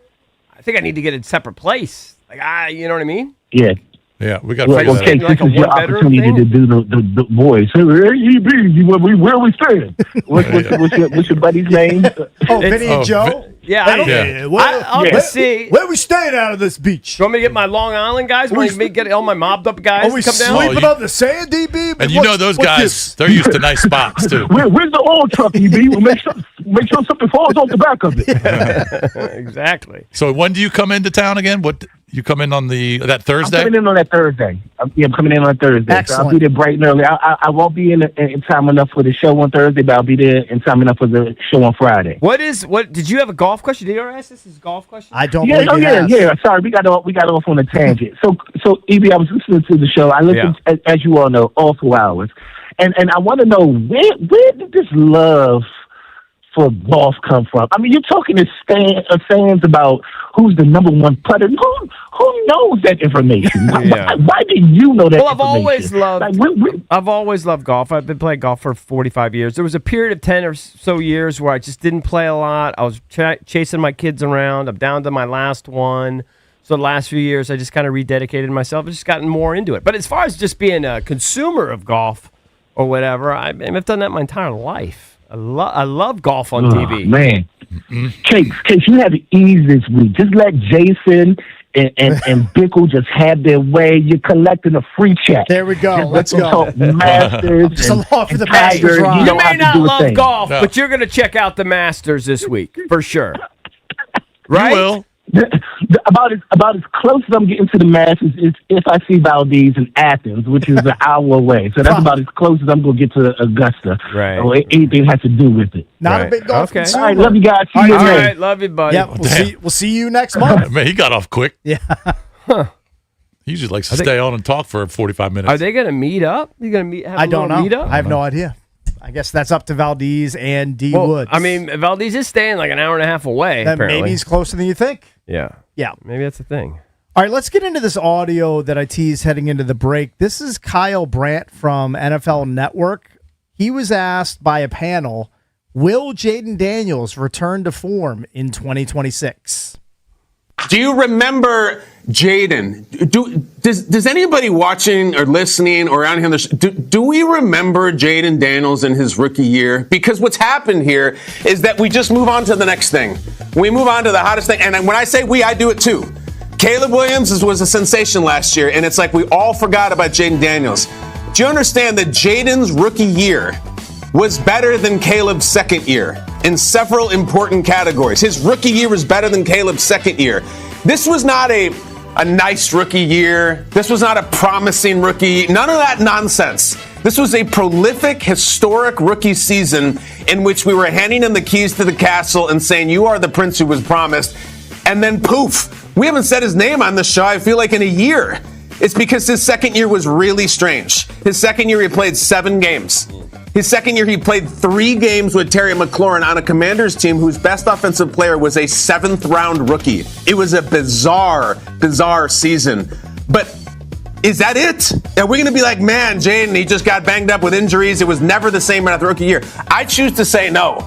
I think I need to get a separate place. Like you know what I mean? Yeah. Yeah, we got to Well, figure Case, that out. Like a this is your one-bedroom opportunity thing? to do the voice. Hey, EB, where are we staying? What's your buddy's name? Oh, Vinny and Joe? Yeah, I don't. Yeah. I'll have to see. Where we staying out of this beach? You want me to get my Long Island guys? Want me to get all my mobbed up guys Are we to come down? sleeping on the sand, DB? And you know those guys, they're used to nice spots too. Where's the oil truck, EB? We'll make sure something falls off the back of it. Exactly. So when do you come into town again? What you come in on that Thursday? I'm coming in on that Thursday. I'm coming in on Thursday. Excellent. So I'll be there bright and early. I won't be in time enough for the show on Thursday, but I'll be there in time enough for the show on Friday. What did you have a golf question? Did you ask this is a golf question? I don't Yeah, believe yeah. Sorry, we got off on a tangent. So EB, I was listening to the show. I listened, as you all know, all 2 hours, and I want to know where did this love for golf come from? I mean, you're talking to fans about who's the number one putter. Who knows that information? Why do you know that? Well, information? I've always loved golf. I've been playing golf for 45 years. There was a period of 10 or so years where I just didn't play a lot. I was chasing my kids around. I'm down to my last one. So the last few years, I just kind of rededicated myself. I've just gotten more into it. But as far as just being a consumer of golf or whatever, I've done that my entire life. I love golf on TV. Man, Case, you have it easy this week. Just let Jason and Bickle just have their way. You're collecting a free check. There we go. Just Let's let them go. talk Masters. Just along for the Tiger. Masters ride. You don't may have to not do a love thing. golf, No. but you're going to check out the Masters this week for sure. Right? You will. About as close as I'm getting to the Masters is if I see Valdez in Athens, which is an hour away. So that's about as close as I'm going to get to Augusta. Right. Or anything has to do with it. Not Right. a big golf Okay. consumer. All right, love you guys. See you All later. right, love you, buddy. Yeah, we'll see you next month. Man, he got off quick. Yeah. He usually likes to stay on and talk for 45 minutes. Are they going to meet up? You going to meet? Have I a don't know. little meetup? I have no idea. I guess that's up to Valdez and D Well, Woods. I mean, Valdez is staying like an hour and a half away. then apparently. maybe he's closer than you think. Yeah. Yeah. Maybe that's the thing. All right, let's get into this audio that I teased heading into the break. This is Kyle Brandt from NFL Network. He was asked by a panel, will Jaden Daniels return to form in 2026? Do you remember Jaden? Does anybody watching or listening or out here on the do we remember Jaden Daniels in his rookie year? Because what's happened here is that we just move on to the next thing. We move on to the hottest thing. And when I say we, I do it too. Caleb Williams was a sensation last year, and it's like we all forgot about Jaden Daniels. Do you understand that Jaden's rookie year was better than Caleb's second year in several important categories? His rookie year was better than Caleb's second year. This was not a nice rookie year. This was not a promising rookie. None of that nonsense. This was a prolific, historic rookie season in which we were handing him the keys to the castle and saying, you are the prince who was promised. And then poof, we haven't said his name on the show, I feel like, in a year. It's because his second year was really strange. His second year, he played 7 games. His second year, he played 3 games with Terry McLaurin on a Commanders team whose best offensive player was a 7th-round rookie. It was a bizarre season. But is that it? Are we going to be like, man, Jaden, he just got banged up with injuries. It was never the same after the rookie year. I choose to say no.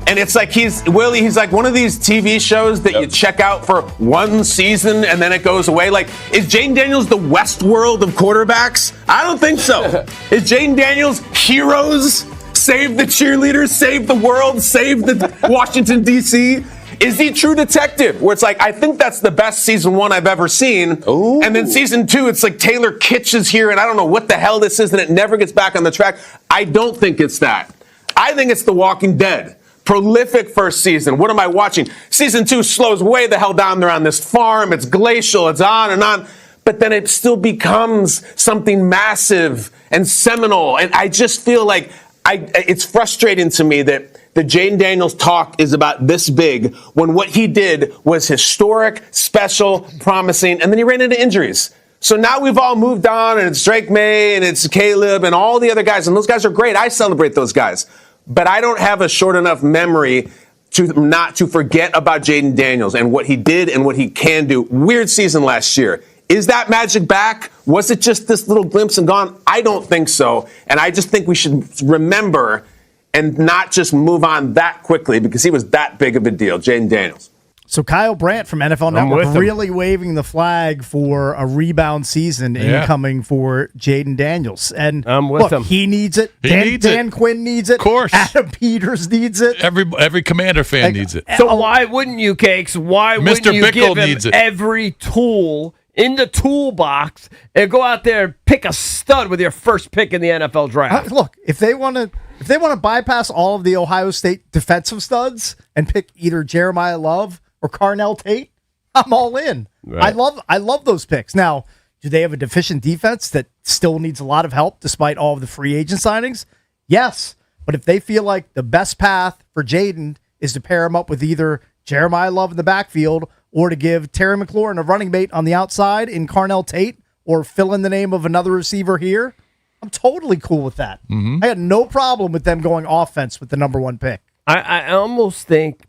And it's like he's like one of these TV shows that you check out for one season and then it goes away. Like, is Jaden Daniels the Westworld of quarterbacks? I don't think so. Is Jaden Daniels heroes? Save the cheerleaders, save the world, save the Washington, D.C.? Is he True Detective? Where it's like, I think that's the best season 1 I've ever seen. Ooh. And then season 2, it's like Taylor Kitsch is here and I don't know what the hell this is and it never gets back on the track. I don't think it's that. I think it's The Walking Dead. Prolific first season. What am I watching? Season 2 slows way the hell down. They're on this farm. It's glacial. It's on and on. But then it still becomes something massive and seminal. And I just feel like it's frustrating to me that the Jaden Daniels talk is about this big when what he did was historic, special, promising, and then he ran into injuries. So now we've all moved on, and it's Drake May, and it's Caleb, and all the other guys. And those guys are great. I celebrate those guys. But I don't have a short enough memory to not to forget about Jaden Daniels and what he did and what he can do. Weird season last year. Is that magic back? Was it just this little glimpse and gone? I don't think so. And I just think we should remember and not just move on that quickly because he was that big of a deal, Jaden Daniels. So Kyle Brandt from NFL Network really waving the flag for a rebound season incoming for Jaden Daniels. And I'm with him. He needs it. He Dan Quinn needs it. Of course. Adam Peters needs it. Every Commander fan needs it. So why wouldn't you, Cakes? Why wouldn't Mr. you Bickle give him needs it. every tool in the toolbox and go out there and pick a stud with your first pick in the NFL draft? Look, if they want to bypass all of the Ohio State defensive studs and pick either Jeremiah Love or Carnell Tate, I'm all in. Right. I love those picks. Now, do they have a deficient defense that still needs a lot of help despite all of the free agent signings? Yes. But if they feel like the best path for Jaden is to pair him up with either Jeremiah Love in the backfield or to give Terry McLaurin a running mate on the outside in Carnell Tate or fill in the name of another receiver here, I'm totally cool with that. Mm-hmm. I had no problem with them going offense with the number 1 pick. I almost think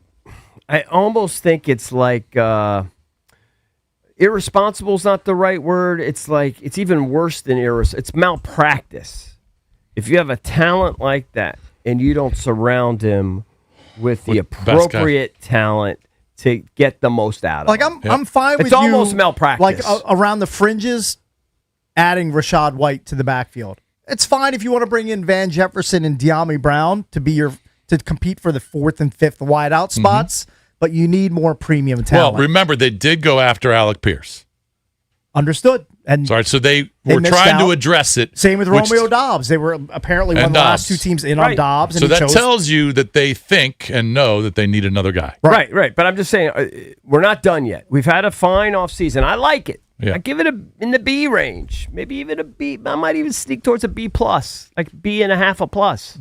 it's like irresponsible is not the right word. It's like it's even worse than it's malpractice. If you have a talent like that and you don't surround him with the appropriate talent to get the most out of him. I'm fine with it's almost malpractice. Like around the fringes, adding Rashad White to the backfield. It's fine if you want to bring in Van Jefferson and De'Ami Brown to be your to compete for the 4th and 5th wideout spots, but you need more premium talent. Well, remember, they did go after Alec Pierce. Understood. And sorry, so they were trying to address it. Same with Romeo Dobbs. They were apparently one of the last 2 teams in on Dobbs. And so that tells you that they think and know that they need another guy. Right. But I'm just saying, we're not done yet. We've had a fine offseason. I like it. Yeah. I give it in the B range, maybe even a B. I might even sneak towards a B plus, like B and a half a plus.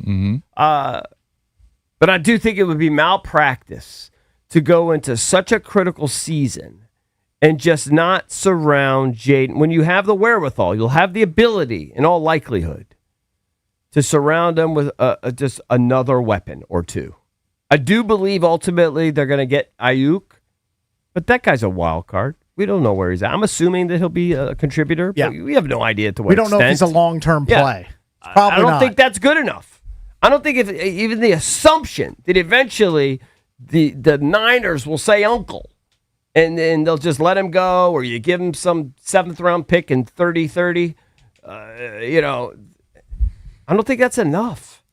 But I do think it would be malpractice to go into such a critical season and just not surround Jaden. When you have the wherewithal, you'll have the ability, in all likelihood, to surround him with just another weapon or two. I do believe ultimately they're going to get Ayuk, but that guy's a wild card. We don't know where he's at. I'm assuming that he'll be a contributor, but we have no idea to what extent. We don't know if he's a long-term play. Probably I don't not. think that's good enough. I don't think if even the assumption that eventually the Niners will say uncle and then they'll just let him go, or you give him some 7th-round pick in 30-30, I don't think that's enough.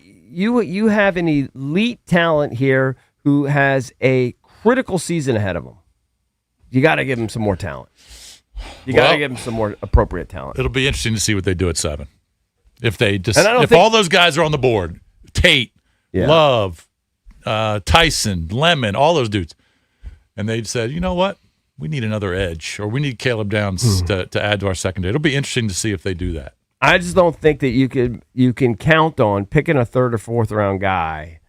You have an elite talent here who has a critical season ahead of him. You got to give him some more talent. You got to give him some more appropriate talent. It'll be interesting to see what they do at 7. If they just if all those guys are on the board, Tate, Love, Tyson, Lemon, all those dudes, and they said, you know what, we need another edge, or we need Caleb Downs to add to our secondary. It'll be interesting to see if they do that. I just don't think that you can count on picking a 3rd or 4th round guy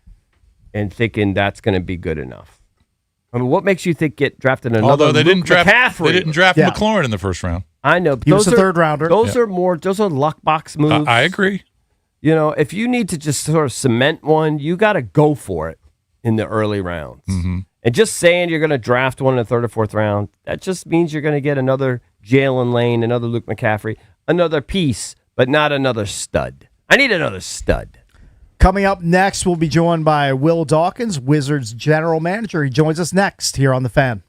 and thinking that's going to be good enough. I mean, what makes you think get drafted another? Although they didn't draft McCaffrey? They didn't draft McLaurin in the first round. I know. But He was a 3rd rounder. Those are luck box moves. I agree. If you need to just sort of cement one, you got to go for it in the early rounds. And just saying you're going to draft one in the 3rd or 4th round, that just means you're going to get another Jalen Lane, another Luke McCaffrey, another piece, but not another stud. I need another stud. Coming up next, we'll be joined by Will Dawkins, Wizards general manager. He joins us next here on The Fan.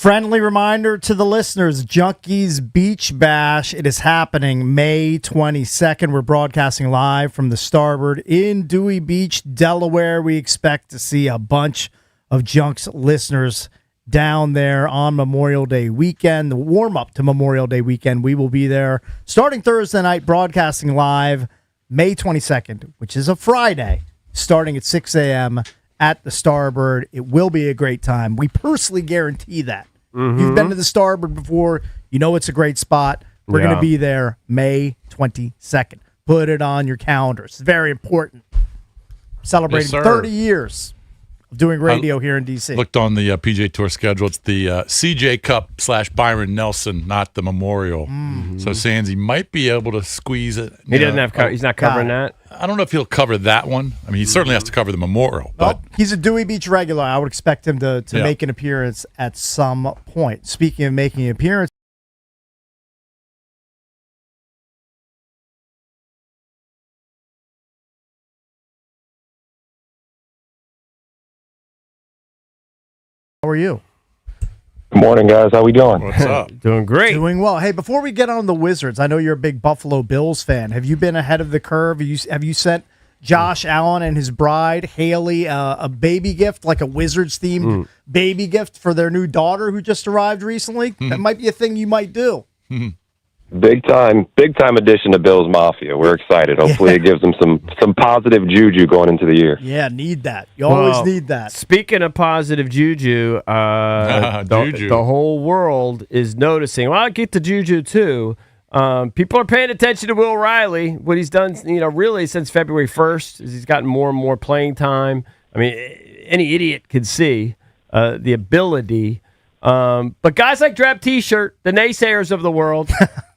Friendly reminder to the listeners, Junkies Beach Bash. It is happening May 22nd. We're broadcasting live from the Starboard in Dewey Beach, Delaware. We expect to see a bunch of Junks listeners down there on Memorial Day weekend, the warm-up to Memorial Day weekend. We will be there starting Thursday night, broadcasting live May 22nd, which is a Friday, starting at 6 a.m. at the Starboard. It will be a great time. We personally guarantee that. You've been to the Starboard before. You know it's a great spot. We're going to be there May 22nd. Put it on your calendars. It's very important. Celebrating 30 years of doing radio here in D.C. Looked on the PGA Tour schedule. It's the CJ Cup / Byron Nelson, not the Memorial. So Sandsy might be able to squeeze it. He doesn't have. He's not covering that. I don't know if he'll cover that one. I mean, he certainly has to cover the Memorial. But he's a Dewey Beach regular. I would expect him to make an appearance at some point. Speaking of making an appearance, how are you? Good morning, guys. How we doing? What's up? Doing great. Doing well. Hey, before we get on the Wizards, I know you're a big Buffalo Bills fan. Have you been ahead of the curve? Have you sent Josh Allen and his bride, Haley, a baby gift, like a Wizards-themed baby gift for their new daughter who just arrived recently? That might be a thing you might do. Big time addition to Bills Mafia. We're excited. Hopefully, it gives them some positive juju going into the year. Yeah, need that. You always need that. Speaking of positive juju, the whole world is noticing. Well, I get the juju too. People are paying attention to Will Riley. What he's done, really since February 1st, is he's gotten more and more playing time. I mean, any idiot could see the ability. But guys like Drab T-Shirt, the naysayers of the world,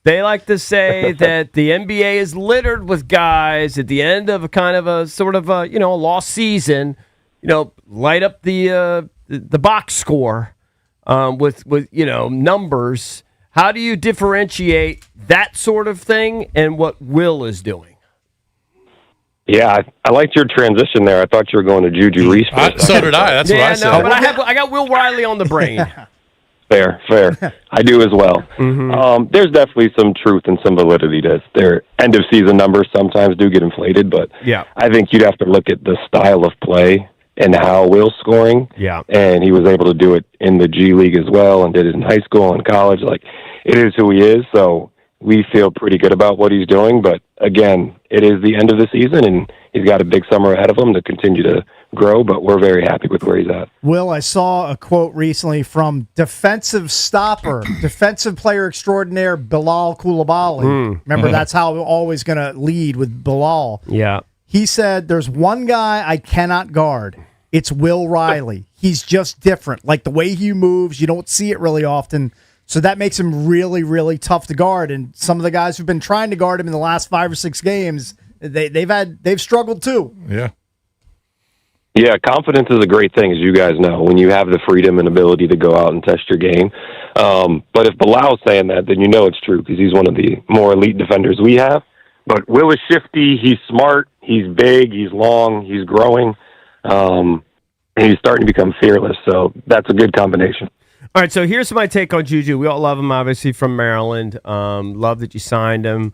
they like to say that the NBA is littered with guys at the end of a kind of a sort of a lost season, light up the box score with numbers. How do you differentiate that sort of thing and what Will is doing? Yeah, I liked your transition there. I thought you were going to Juju Reese. So did I. That's what I said. But I got Will Riley on the brain. Fair. I do as well. There's definitely some truth and some validity to their end of season numbers. Sometimes do get inflated, but I think you'd have to look at the style of play and how Will's scoring. Yeah, and he was able to do it in the G League as well, and did it in high school and college. Like, it is who he is. So we feel pretty good about what he's doing. But again, it is the end of the season, and he's got a big summer ahead of him to continue to grow, but we're very happy with where he's at. Will, I saw a quote recently from defensive player extraordinaire Bilal Coulibaly. Remember, that's how we're always going to lead with Bilal. Yeah. He said, there's one guy I cannot guard. It's Will Riley. He's just different. Like, the way he moves, you don't see it really often. So that makes him really, really tough to guard. And some of the guys who've been trying to guard him in the last 5 or 6 games, they've struggled too. Yeah, confidence is a great thing, as you guys know, when you have the freedom and ability to go out and test your game. But if Bilal's saying that, then you know it's true, because he's one of the more elite defenders we have. But Will is shifty, he's smart, he's big, he's long, he's growing, and he's starting to become fearless. So that's a good combination. All right, so here's my take on Juju. We all love him, obviously, from Maryland. Love that you signed him.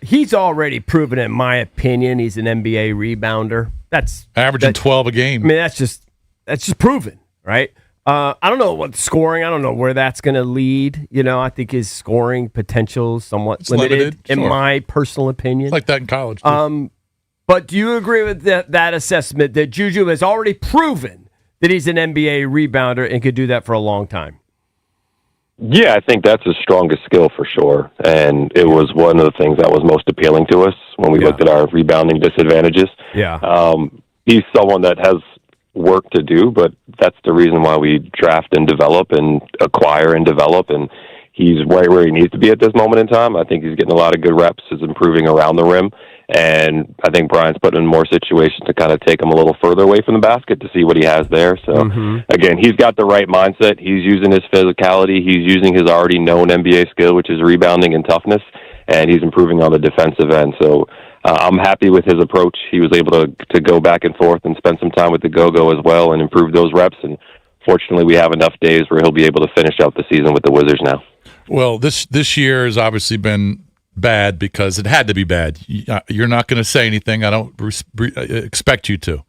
He's already proven, in my opinion, he's an NBA rebounder. That's averaging 12 a game. I mean, that's just proven, right? I don't know what scoring. I don't know where that's going to lead. I think his scoring potential is somewhat limited in my personal opinion. It's like that in college, too. But do you agree with that assessment that Juju has already proven that he's an NBA rebounder and could do that for a long time? Yeah, I think that's his strongest skill for sure. And it was one of the things that was most appealing to us when we looked at our rebounding disadvantages. He's someone that has work to do, but that's the reason why we draft and develop and acquire and develop. And he's right where he needs to be at this moment in time. I think he's getting a lot of good reps. He's improving around the rim. And I think Brian's put in more situations to kind of take him a little further away from the basket to see what he has there. So, again, he's got the right mindset. He's using his physicality. He's using his already known NBA skill, which is rebounding and toughness, and he's improving on the defensive end. So I'm happy with his approach. He was able to go back and forth and spend some time with the go-go as well and improve those reps and fortunately, we have enough days where he'll be able to finish out the season with the Wizards now. Well, this year has obviously been bad because it had to be bad. You're not going to say anything. I don't expect you to.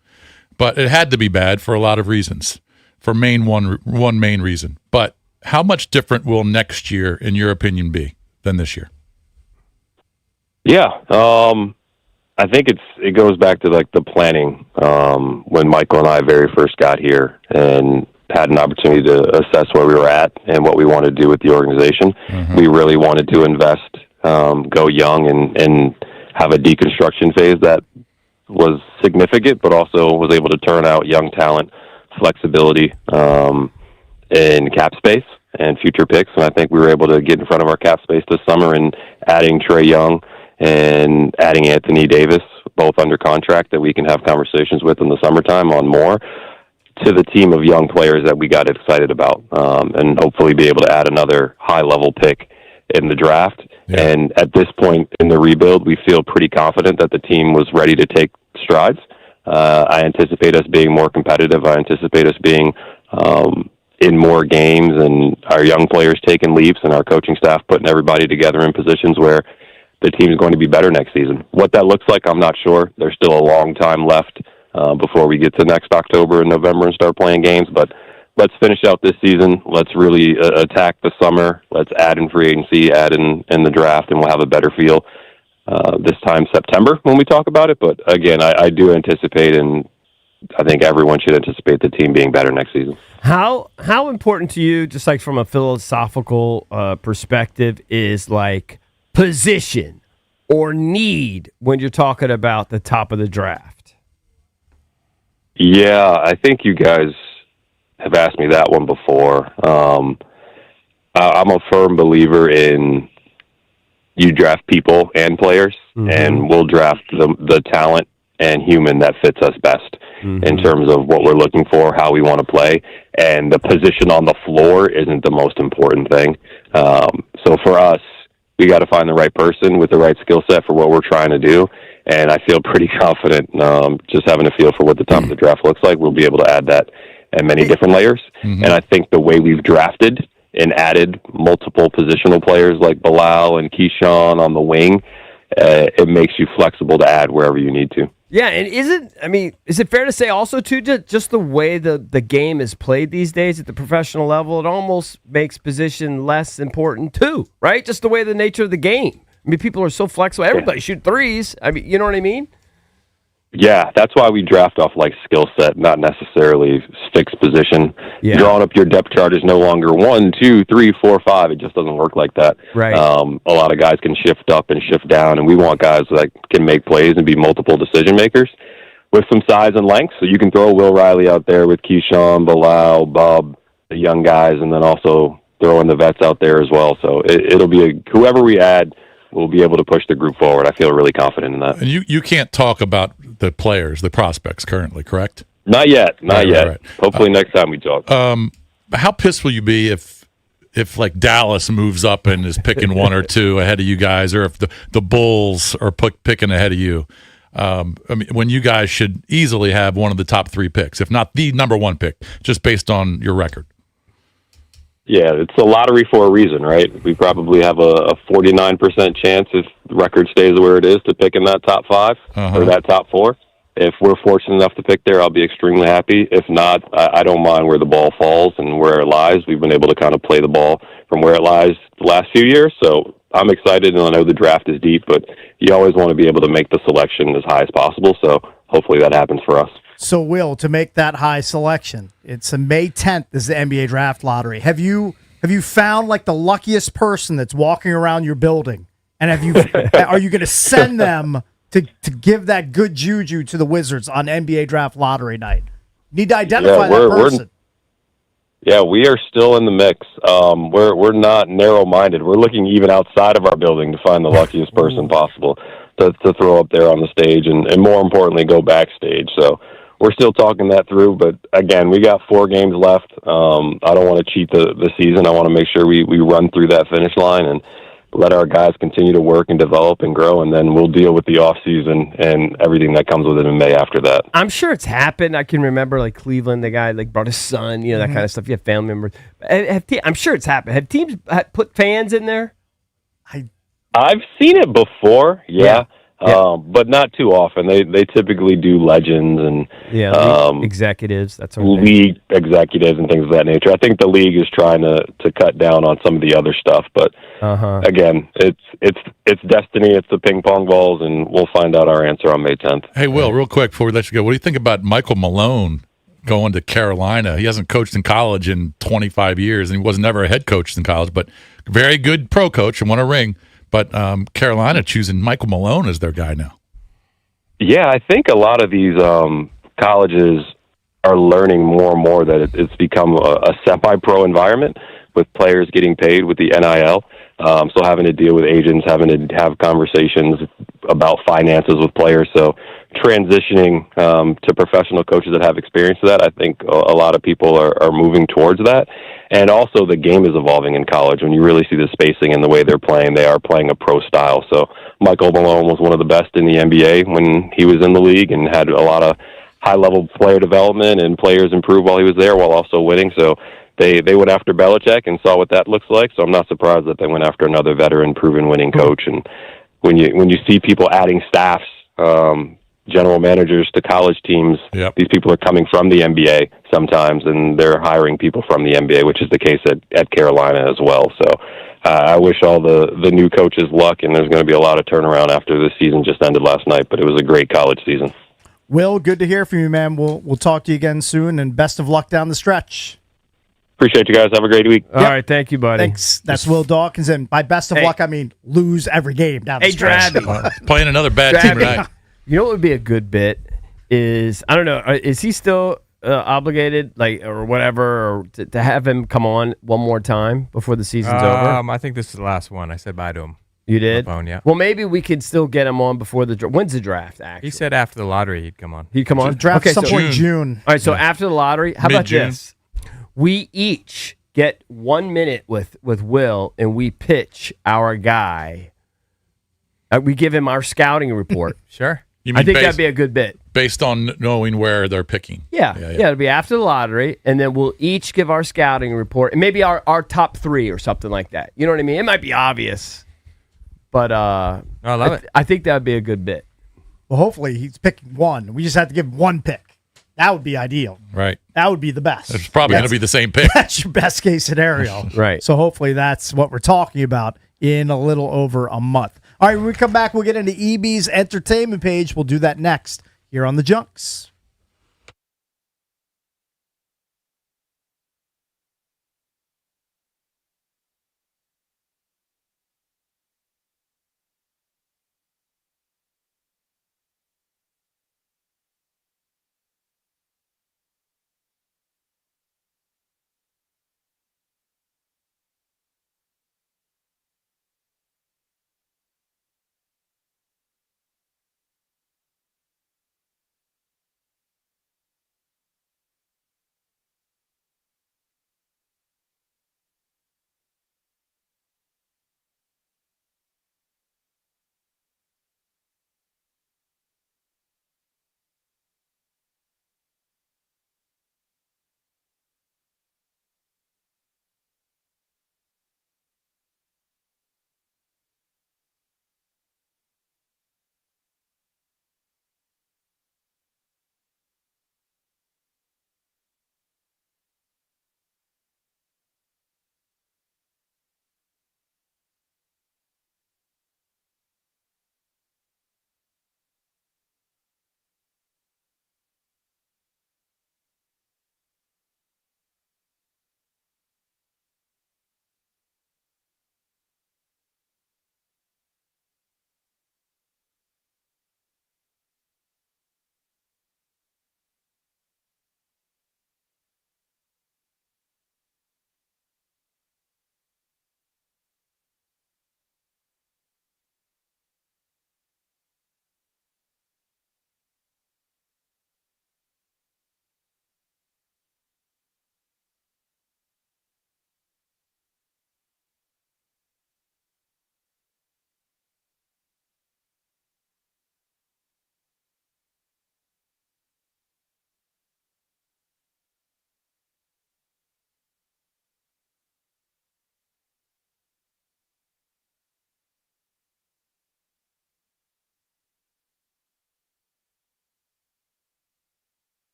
But it had to be bad for a lot of reasons, for one main reason. But how much different will next year, in your opinion, be than this year? Yeah, I think it goes back to like the planning when Michael and I very first got here and had an opportunity to assess where we were at and what we wanted to do with the organization. Mm-hmm. We really wanted to invest, go young, and have a deconstruction phase that was significant, but also was able to turn out young talent, flexibility, and cap space and future picks. And I think we were able to get in front of our cap space this summer and adding Trae Young and adding Anthony Davis, both under contract, that we can have conversations with in the summertime on more, to the team of young players that we got excited about, and hopefully be able to add another high-level pick in the draft. Yeah. And at this point in the rebuild, we feel pretty confident that the team was ready to take strides. I anticipate us being more competitive. I anticipate us being in more games, and our young players taking leaps, and our coaching staff putting everybody together in positions where the team is going to be better next season. What that looks like, I'm not sure. There's still a long time left before we get to next October and November and start playing games, but let's finish out this season. Let's really attack the summer. Let's add in free agency, add in the draft, and we'll have a better feel this time September when we talk about it. But again, I do anticipate, and I think everyone should anticipate the team being better next season. How important to you, just like from a philosophical perspective, is like position or need when you're talking about the top of the draft? Yeah, I think you guys have asked me that one before. I'm a firm believer in you draft people and players, and we'll draft the talent and human that fits us best in terms of what we're looking for, how we want to play, and the position on the floor isn't the most important thing. So for us, we got to find the right person with the right skill set for what we're trying to do. And I feel pretty confident, just having a feel for what the top of the draft looks like, we'll be able to add that in many different layers. And I think the way we've drafted and added multiple positional players like Bilal and Keyshawn on the wing, it makes you flexible to add wherever you need to. Yeah, and is it fair to say also, too, just the way the game is played these days at the professional level, it almost makes position less important, too, right? Just the way the nature of the game. I mean, people are so flexible. Everybody shoot threes. I mean, you know what I mean? Yeah, that's why we draft off like skill set, not necessarily fixed position. Yeah. Drawing up your depth chart is no longer 1, 2, 3, 4, 5. It just doesn't work like that. Right. A lot of guys can shift up and shift down, and we want guys that can make plays and be multiple decision makers with some size and length. So you can throw Will Riley out there with Keyshawn, Bilal, Bob, the young guys, and then also throw in the vets out there as well. So it'll be whoever we add, we'll be able to push the group forward. I feel really confident in that. And you can't talk about the players, the prospects currently, correct? Not yet. Not yet. Right. Hopefully next time we talk. How pissed will you be if like Dallas moves up and is picking 1 or 2 ahead of you guys, or if the Bulls are picking ahead of you? I mean, when you guys should easily have one of the top 3 picks, if not the number 1 pick, just based on your record. Yeah, it's a lottery for a reason, right? We probably have a 49% chance, if the record stays where it is, to pick in that top 5 or that top 4. If we're fortunate enough to pick there, I'll be extremely happy. If not, I don't mind where the ball falls and where it lies. We've been able to kind of play the ball from where it lies the last few years, so I'm excited, and I know the draft is deep, but you always want to be able to make the selection as high as possible, so hopefully that happens for us. So, Will, to make that high selection, it's a May 10th is the NBA draft lottery. Have you found like the luckiest person that's walking around your building, and are you going to send them to give that good juju to the Wizards on NBA draft lottery night? Need to identify that person. We are still in the mix. We're not narrow-minded. We're looking even outside of our building to find the luckiest person possible to throw up there on the stage, and more importantly, go backstage. So we're still talking that through, but again, we got 4 games left. I don't want to cheat the season. I want to make sure we run through that finish line and let our guys continue to work and develop and grow, and then we'll deal with the off season and everything that comes with it in May after that. I'm sure it's happened. I can remember like Cleveland, the guy like brought his son, that kind of stuff. You have family members. I'm sure it's happened. Have teams put fans in there? I've seen it before, but not too often. They typically do legends and league executives. That's league executives and things of that nature. I think the league is trying to cut down on some of the other stuff, but again, it's destiny. It's the ping pong balls, and we'll find out our answer on May 10th. Hey, Will, real quick before we let you go, what do you think about Michael Malone going to Carolina? He hasn't coached in college in 25 years, and he was never a head coach in college, but very good pro coach and won a ring. But Carolina choosing Michael Malone as their guy now. Yeah, I think a lot of these colleges are learning more and more that it's become a semi-pro environment with players getting paid with the NIL. So having to deal with agents, having to have conversations about finances with players. So transitioning to professional coaches that have experience with that, I think a lot of people are moving towards that. And also the game is evolving in college. When you really see the spacing and the way they're playing, they are playing a pro style. So Michael Malone was one of the best in the NBA when he was in the league and had a lot of high-level player development and players improve while he was there while also winning. So they went after Belichick and saw what that looks like. So I'm not surprised that they went after another veteran, proven winning coach. And when you see people adding staffs, general managers to college teams, these people are coming from the NBA sometimes, and they're hiring people from the NBA, which is the case at Carolina as well. So I wish all the new coaches luck, and there's going to be a lot of turnaround after the season just ended last night, but it was a great college season. Will, good to hear from you, man. We'll talk to you again soon, and best of luck down the stretch. Appreciate you guys. Have a great week. All right, thank you, buddy. Thanks. That's Will Dawkins, and by best of luck, I mean lose every game down the stretch. Playing another bad team tonight. You know what would be a good bit is, I don't know, is he still obligated, or whatever, or to have him come on one more time before the season's over? I think this is the last one. I said bye to him. You did? On the phone, yeah. Well, maybe we could still get him on before the draft. When's the draft, actually? He said after the lottery he'd come on. He'd come on? Draft some point in June. All right, so after the lottery, how about Mid-June. this? We each get 1 minute with Will, and we pitch our guy. We give him our scouting report. Sure. I think that'd be a good bit. Based on knowing where they're picking. Yeah, it'll be after the lottery, and then we'll each give our scouting report, and maybe our top 3 or something like that. You know what I mean? It might be obvious, but I love it. I think that would be a good bit. Well, hopefully he's picking one. We just have to give him one pick. That would be ideal. Right. That would be the best. It's probably going to be the same pick. That's your best case scenario. Right. So hopefully that's what we're talking about in a little over a month. All right, when we come back, we'll get into EB's entertainment page. We'll do that next here on the Junks.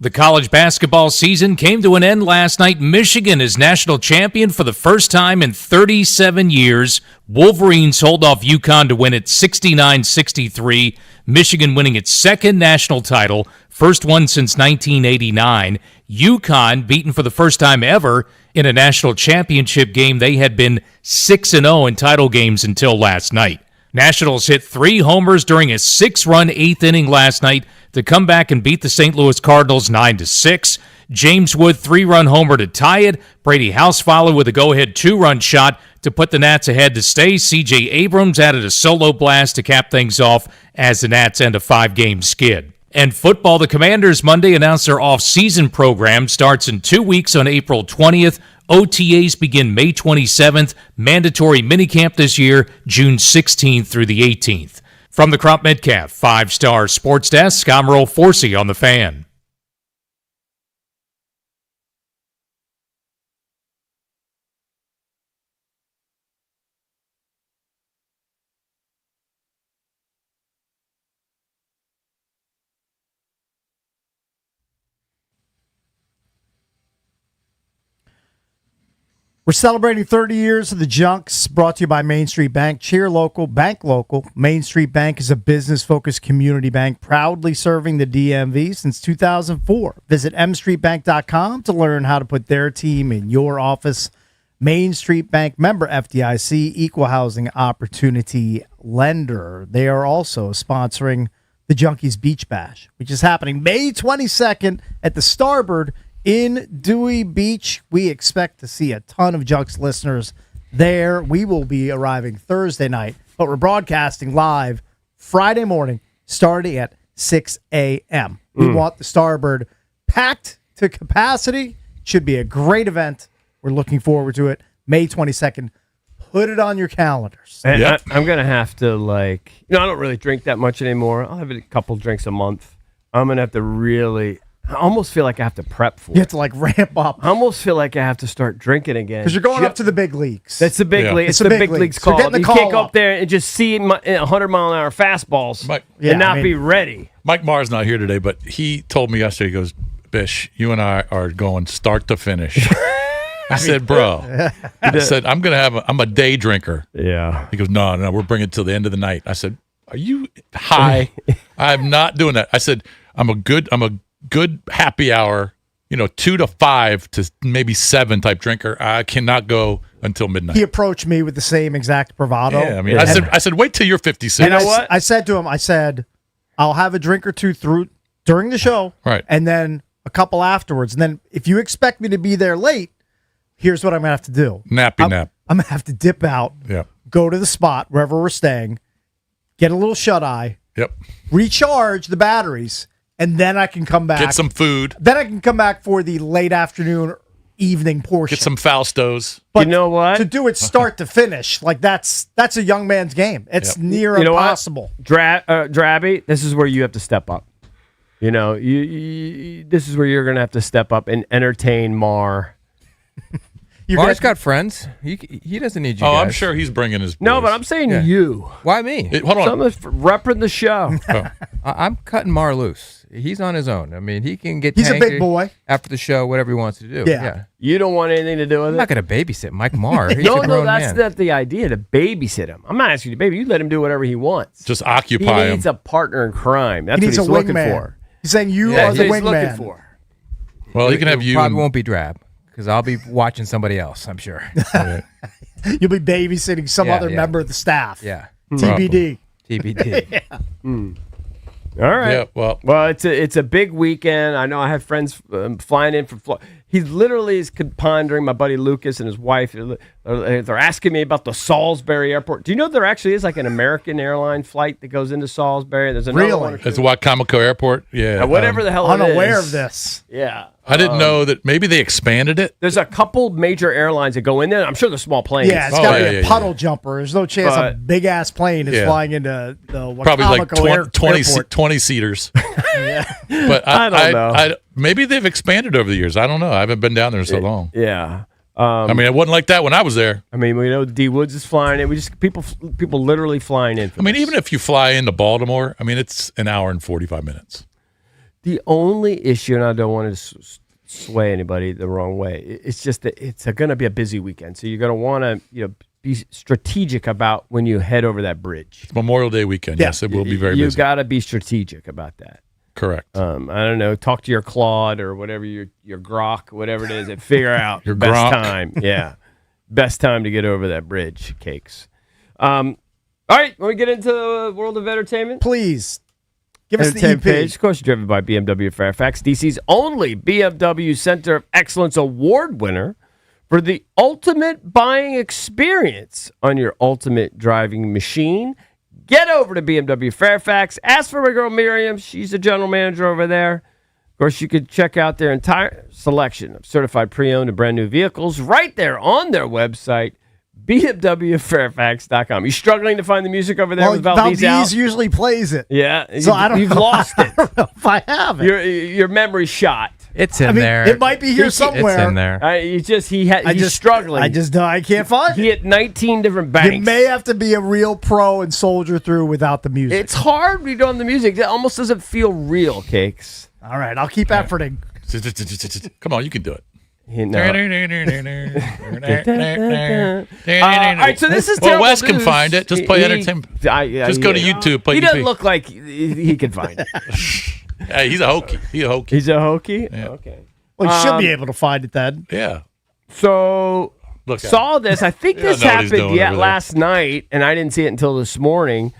The college basketball season came to an end last night. Michigan is national champion for the first time in 37 years. Wolverines hold off UConn to win it 69-63. Michigan winning its second national title, first one since 1989. UConn beaten for the first time ever in a national championship game. They had been 6-0 in title games until last night. Nationals hit 3 homers during a 6-run 8th inning last night to come back and beat the St. Louis Cardinals 9-6. James Wood 3-run homer to tie it. Brady House followed with a go-ahead 2-run shot to put the Nats ahead to stay. C.J. Abrams added a solo blast to cap things off as the Nats end a 5-game skid. And football, the Commanders Monday announced their off-season program starts in 2 weeks on April 20th. OTAs begin May 27th. Mandatory minicamp this year, June 16th through the 18th. From the Crop Metcalf 5-Star Sports Desk, I'm Earl Forsey on The Fan. We're celebrating 30 years of the Junks, brought to you by Main Street Bank. Cheer local, bank local. Main Street Bank is a business-focused community bank proudly serving the DMV since 2004. Visit mstreetbank.com to learn how to put their team in your office. Main Street Bank, member FDIC, equal housing opportunity lender. They are also sponsoring the Junkies Beach Bash, which is happening May 22nd at the Starboard in Dewey Beach. We expect to see a ton of Junks listeners there. We will be arriving Thursday night, but we're broadcasting live Friday morning starting at 6 a.m. We want the Starboard packed to capacity. Should be a great event. We're looking forward to it. May 22nd. Put it on your calendars. And I'm going to have to, I don't really drink that much anymore. I'll have a couple drinks a month. I'm going to have to really... I almost feel like I have to prep for it. You have to ramp up. I almost feel like I have to start drinking again. Because you're going up to the big leagues. That's the big league. It's the big leagues call. You can't go up there and just see 100-mile-an-hour fastballs and not be ready. Mike Marr's not here today, but he told me yesterday, he goes, Bish, you and I are going start to finish. I said, bro. I said, I'm a day drinker. Yeah. He goes, no, we're bringing it till the end of the night. I said, are you high? I'm not doing that. I said, I'm a good happy hour, 2 to 5 to maybe 7 type drinker. I cannot go until midnight. He approached me with the same exact bravado. Yeah, I mean, I said, wait till you're 56. You know what? I said to him, I'll have a drink or two during the show, right, and then a couple afterwards. And then if you expect me to be there late, here's what I'm going to have to do. Nap. I'm going to have to dip out, go to the spot wherever we're staying, get a little shut-eye, recharge the batteries, and then I can come back. Get some food. Then I can come back for the late afternoon, evening portion. Get some Faustos. But you know what? To do it start to finish, that's a young man's game. It's near impossible. Drabby, this is where you have to step up. This is where you're going to have to step up and entertain Mar. Mar's got friends. He doesn't need you guys. I'm sure he's bringing his boys. No, but I'm saying you. Why me? Hold on. Someone's repping the show. I'm cutting Mar loose. He's on his own. I mean, he can get He's a tanky big boy. after the show, whatever he wants to do. Yeah. You don't want anything to do with it? I'm not going to babysit Mike Mar. He's No, a grown that's man. not the idea, to babysit him. I'm not asking you to baby. You let him do whatever he wants. Just occupy him. He needs a partner in crime. That's He what needs he's a looking wingman. for. He's saying you are That's the what he's looking wingman. for. Well, he can have you. Probably won't be Drab because I'll be watching somebody else, I'm sure. You'll be babysitting some other member of the staff. Yeah. TBD. TBD. All right. Yeah, well, it's a big weekend. I know I have friends flying in from Florida. He literally is pondering, my buddy Lucas and his wife. They're asking me about the Salisbury airport. Do you know there actually is an American airline flight that goes into Salisbury? There's another one. It's Wacomico Airport. Yeah. Whatever the hell it is. Unaware of this. Yeah. I didn't know that maybe they expanded it. There's a couple major airlines that go in there. I'm sure they're small planes. Yeah, it's got to be a puddle jumper. There's no chance a big-ass plane is flying into the Wacomico Probably like 20 20 seaters. But I don't know. Maybe they've expanded over the years. I don't know. I haven't been down there so long. Yeah. I mean, it wasn't like that when I was there. I mean, we know D Woods is flying in. People literally flying in. I mean, even if you fly into Baltimore, I mean, it's an hour and 45 minutes. The only issue, and I don't want to sway anybody the wrong way, it's just that it's going to be a busy weekend. So you're going to want to be strategic about when you head over that bridge. It's Memorial Day weekend. Yeah. Yes, it will be very busy. You got to be strategic about that. Correct. I don't know. Talk to your Claude or whatever your Grok, whatever it is, and figure out Your best Gronk. time. Yeah, best time to get over that bridge. Cakes. All right, when we get into the world of entertainment, please give us the EP. Entertainment page. Of course, driven by BMW Fairfax, DC's only BMW Center of Excellence Award winner for the ultimate buying experience on your ultimate driving machine. Get over to BMW Fairfax. Ask for my girl Miriam. She's the general manager over there. Of course, you could check out their entire selection of certified pre-owned and brand new vehicles right there on their website, bmwfairfax.com. You struggling to find the music over there with Valdez out? usually plays it. Yeah. So I don't You've know. lost it. I don't know if I have it. Your memory's shot. It's in there. It might be here somewhere. It's in there. He's struggling. I can't find it. He hit 19 different banks. You may have to be a real pro and soldier through without the music. It's hard when you don't have the music. It almost doesn't feel real, Cakes. All right, I'll keep efforting. Come on, you can do it. All right, so this is well, terrible Wes can news. find it. Just play entertainment. Just go to YouTube. Play He doesn't EP. look like he can find it. Hey, he's a hokey. He's a hokey? Yeah. Okay. Well, you should be able to find it then. Yeah. So, Look at saw this. I think You this don't know what he's happened doing over there. last night, and I didn't see it until this morning.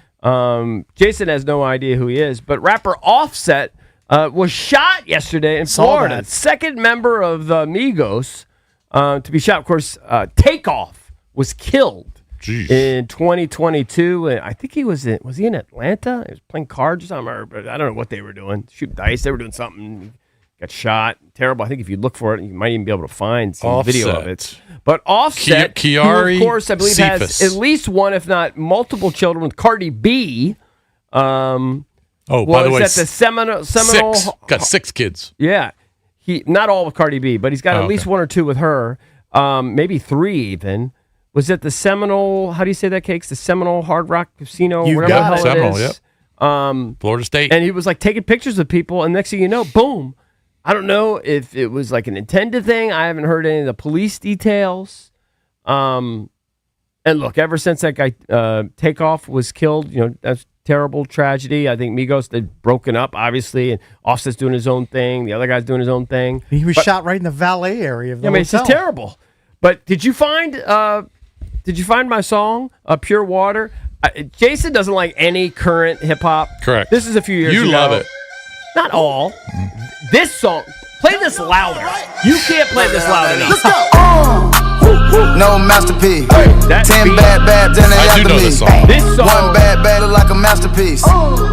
Jason has no idea who he is, but rapper Offset was shot yesterday in Saw Florida. that. Second member of the Migos to be shot. Of course, Takeoff was killed in 2022. And I think was he in Atlanta? He was playing cards or something, but I don't know what they were doing. Shooting dice. They were doing something. Got shot. Terrible. I think if you look for it, you might even be able to find some video of it. But Offset, Kiari who of course I believe Cephas. has at least one, if not multiple children with Cardi B. By the way, at the Seminole. six. Got 6 kids. Yeah, he not all with Cardi B, but he's got at least 1 or 2 with her. Maybe 3 even. Was it the Seminole? How do you say that, Cakes? The Seminole Hard Rock Casino, You whatever got the hell Seminole, it is. yep. Florida State. And he was like taking pictures of people, and next thing you know, boom. I don't know if it was like an intended thing. I haven't heard any of the police details. And look, ever since that guy Takeoff was killed, that's terrible tragedy. I think Migos, they've broken up, obviously, and Offset's doing his own thing. The other guy's doing his own thing. He was shot right in the valet area of the it's just hotel. terrible. But did you find my song, Pure Water? Jason doesn't like any current hip hop. Correct. This is a few years ago. You love it. Not all. This song, play this louder. You can't play this loud enough. Let's go. No masterpiece. 10 bad then they I do after know me. this song. This song. One bad look like a masterpiece.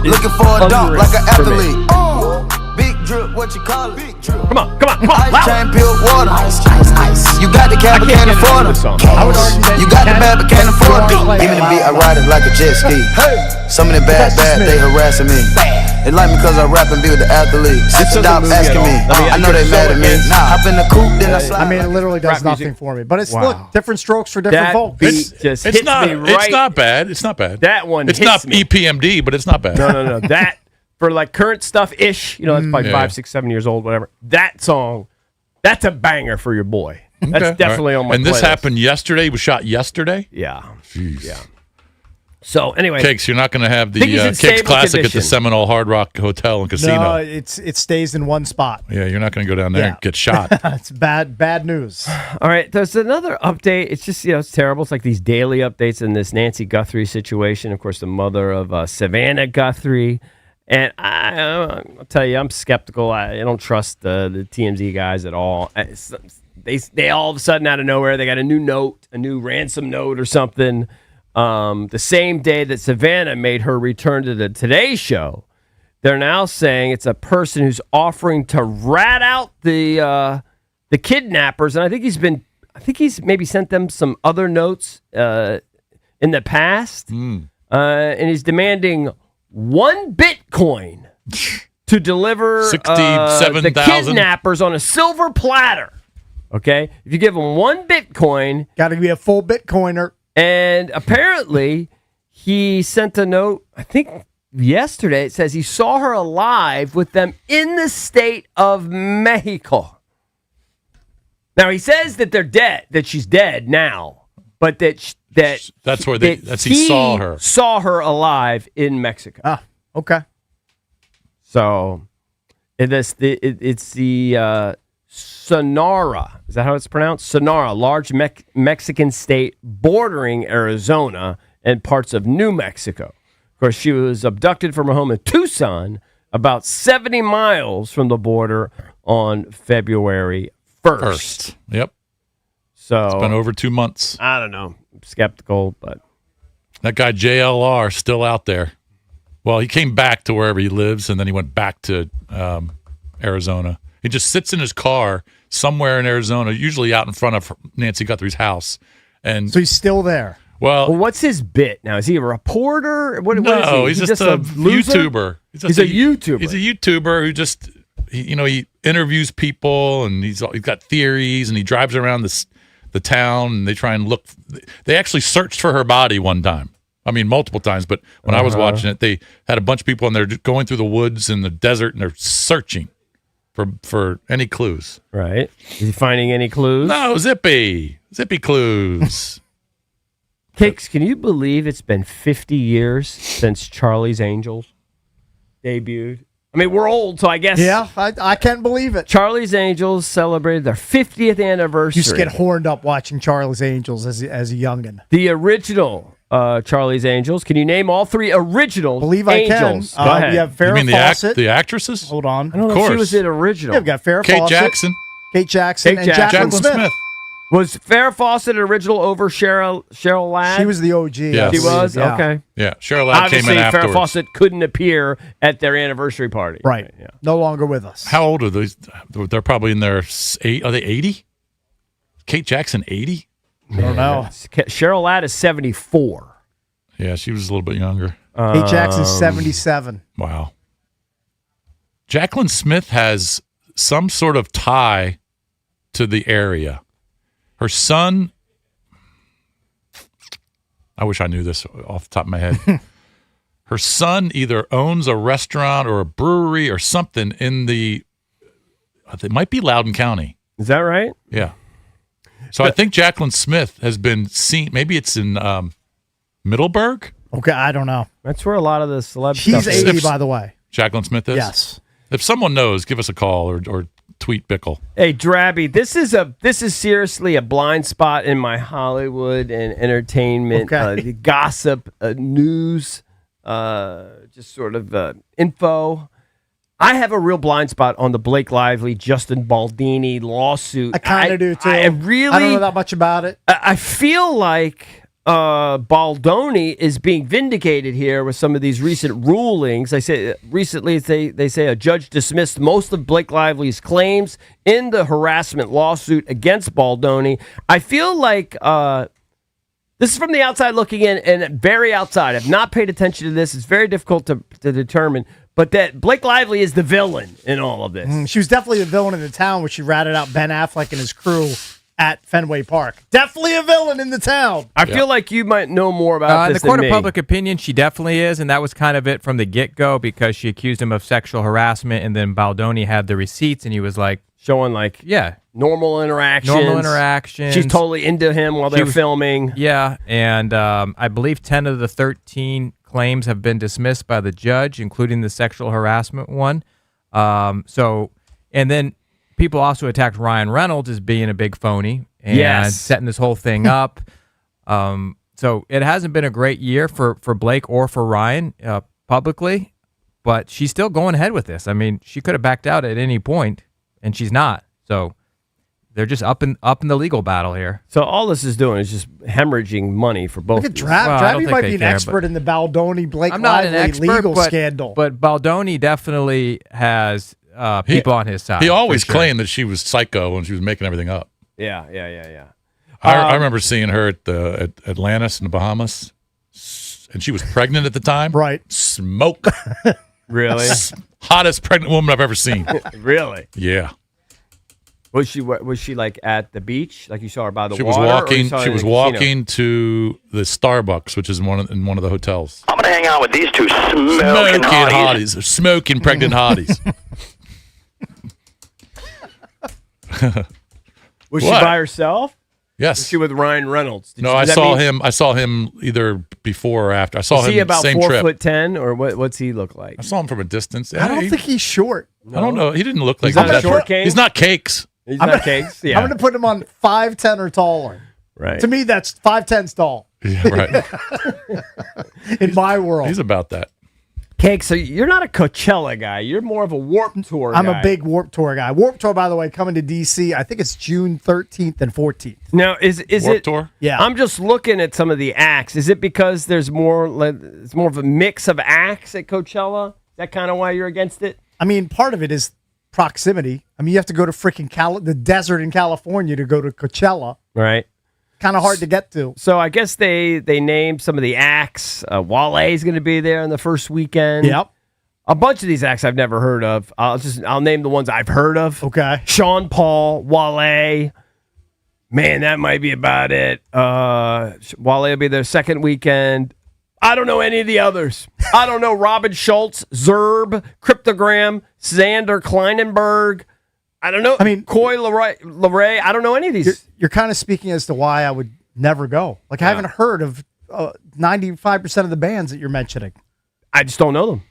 Looking for a dunk like an unreal for me. athlete. Big drip, what you call it? Come on, Ice louder. chain, pure water. You got the cab, but I can't can't afford this it. song. You got the bad, but can't afford it. Give me the beat, I ride it like a jet ski. Some of the bad, they harassing me. They like me cause I rap and be with the athletes. Stop asking me. I know they mad at me. Hop in the coupe, then I slide. I mean, it literally does Rap nothing music. for me. But it's, Wow. look, different strokes for different That folks. beat just hits me right. It's not bad. It's not bad. That one It's hits not me. EPMD, but it's not bad. No. That, for like current stuff-ish, that's probably Yeah. 5, 6, 7 years old, whatever. That song, that's a banger for your boy. That's Okay. definitely All on right. my And this playlist. happened yesterday. He was shot yesterday. Yeah. Jeez. Yeah. So, anyway. Cakes, you're not going to have the Think he's in Cakes stable Classic at condition. the Seminole Hard Rock Hotel and Casino. No, it stays in one spot. Yeah, you're not going to go down there Yeah. and get shot. It's bad news. All right, there's another update. It's just, it's terrible. It's like these daily updates in this Nancy Guthrie situation. Of course, the mother of Savannah Guthrie. And I'll tell you, I'm skeptical. I don't trust the TMZ guys at all. They all of a sudden, out of nowhere, they got a new note, a new ransom note or something. The same day that Savannah made her return to the Today Show, they're now saying it's a person who's offering to rat out the kidnappers. And I think he's maybe sent them some other notes in the past. And he's demanding 1 Bitcoin to deliver the 67,000. kidnappers on a silver platter. Okay? If you give them 1 Bitcoin. Got to be a full Bitcoiner. And apparently, he sent a note, I think yesterday it says he saw her alive with them in the state of Mexico. Now he says that they're dead, that she's dead now, but that's where he saw her. Saw her alive in Mexico. Ah, okay. So it's the Sonora. Is that how it's pronounced? Sonora, large Mexican state bordering Arizona and parts of New Mexico. Of course, she was abducted from her home in Tucson, about 70 miles from the border on February 1st. Yep. So it's been over 2 months. I don't know. I'm skeptical, but that guy JLR still out there. Well, he came back to wherever he lives, and then he went back to Arizona. He just sits in his car somewhere in Arizona, usually out in front of Nancy Guthrie's house. And so he's still there. Well, what's his bit now? Is he a reporter? What no, is he? He's just a YouTuber. He's a YouTuber. He's a YouTuber who just, he interviews people, and he's got theories, and he drives around the town, and they try and look. They actually searched for her body one time. I mean, multiple times, but when I was watching it, they had a bunch of people in there going through the woods and the desert, and they're searching for any clues. Right. Is he finding any clues? No, zippy clues. Kicks, can you believe it's been 50 years since Charlie's Angels debuted? I mean, we're old, so I guess. Yeah, I can't believe it. Charlie's Angels celebrated their 50th anniversary. You used to get horned up watching Charlie's Angels as a youngin'. The original Charlie's Angels. Can you name all three original Believe Angels? I can. Go ahead. We have Farrah Fawcett. The actresses? Hold on. I don't know if she was in original. Yeah, we've got Farrah Kate Fawcett. Jackson. Kate Jackson. Jacqueline Smith. Was Farrah Fawcett original over Cheryl Ladd? She was the OG. Yes. She was? Yeah. Okay. Yeah, Cheryl Ladd came in afterwards. Farrah Fawcett couldn't appear at their anniversary party. Right. Yeah. No longer with us. How old are these? They're probably in their are they 80? Kate Jackson 80? I don't know. Cheryl Ladd is 74. Yeah, she was a little bit younger. Kate Jackson's 77. Wow. Jacqueline Smith has some sort of tie to the area. Her son, I wish I knew this off the top of my head. Her son either owns a restaurant or a brewery or something in it might be Loudoun County. Is that right? Yeah. So I think Jacqueline Smith has been seen, maybe it's in Middleburg? Okay, I don't know. That's where a lot of the celebs She's stuff 80, is. by the way. Jacqueline Smith is? Yes. If someone knows, give us a call or tweet Bickle. Hey, Drabby, this is seriously a blind spot in my Hollywood and entertainment gossip news, just sort of info. I have a real blind spot on the Blake Lively, Justin Baldini lawsuit. I kind of do too. I don't know that much about it. I feel like Baldoni is being vindicated here with some of these recent rulings. They say recently they say a judge dismissed most of Blake Lively's claims in the harassment lawsuit against Baldoni. I feel like this is from the outside looking in, and very outside. I've not paid attention to this. It's very difficult to determine. But that Blake Lively is the villain in all of this. She was definitely the villain in the town where she ratted out Ben Affleck and his crew at Fenway Park. Definitely a villain in the town. I feel like you might know more about this in the court than of me. public opinion, she definitely is, and that was kind of it from the get-go because she accused him of sexual harassment, and then Baldoni had the receipts, and he was like... Showing, like, normal interactions. She's totally into him while they're filming. Yeah, and I believe 10 of the 13 claims have been dismissed by the judge, including the sexual harassment one. And then people also attacked Ryan Reynolds as being a big phony and setting this whole thing up. So it hasn't been a great year for Blake or for Ryan publicly, but she's still going ahead with this. I mean, she could have backed out at any point, and she's not. So they're just up in the legal battle here. So all this is doing is just hemorrhaging money for both. Look at Drabby might be an expert in the Baldoni Blake I'm not an Lively expert, legal but, scandal. But Baldoni definitely has people on his side. He always claimed that she was psycho and she was making everything up. Yeah. I remember seeing her at Atlantis in the Bahamas, and she was pregnant at the time. Right. Smoke. Really? Hottest pregnant woman I've ever seen. Really? Yeah. Was she like at the beach, like you saw her by the She water? was or you walking. saw her She in was the casino? walking to the Starbucks, which is in one of the hotels. I'm gonna hang out with these two smoking hotties. Smoking pregnant hotties. Was she What? by herself? Yes. Was she with Ryan Reynolds? No, I saw him. I saw him either before or after. I saw Is him he about same 4'10", trip. or what's he look like? I saw him from a distance. I don't think he's short. I don't know. He didn't look like He's not that. a short king? He's not cakes. He's I'm not gonna- cakes. Yeah. I'm going to put him on 5'10" or taller. Right. To me, that's 5'10's tall. Yeah, right. In my world. He's about that. Cake, so you're not a Coachella guy. You're more of a Warped Tour I'm guy. a big Warped Tour guy. Warped Tour, by the way, coming to D.C. I think it's June 13th and 14th. Now, is Warped it Tour? Yeah. I'm just looking at some of the acts. Is it because there's more? It's more of a mix of acts at Coachella. Is that kind of why you're against it? I mean, part of it is proximity. I mean, you have to go to freaking the desert in California to go to Coachella. Right. Kind of hard to get to. So I guess they named some of the acts. Wale is going to be there on the first weekend. Yep. A bunch of these acts I've never heard of. I'll name the ones I've heard of. Okay. Sean Paul, Wale. Man, that might be about it. Wale will be there second weekend. I don't know any of the others. I don't know Robin Schultz, Zerb, Cryptogram, Xander Kleinenberg. I don't know. I mean, Coy Leray. I don't know any of these. You're kind of speaking as to why I would never go. Like, I haven't heard of 95% of the bands that you're mentioning. I just don't know them.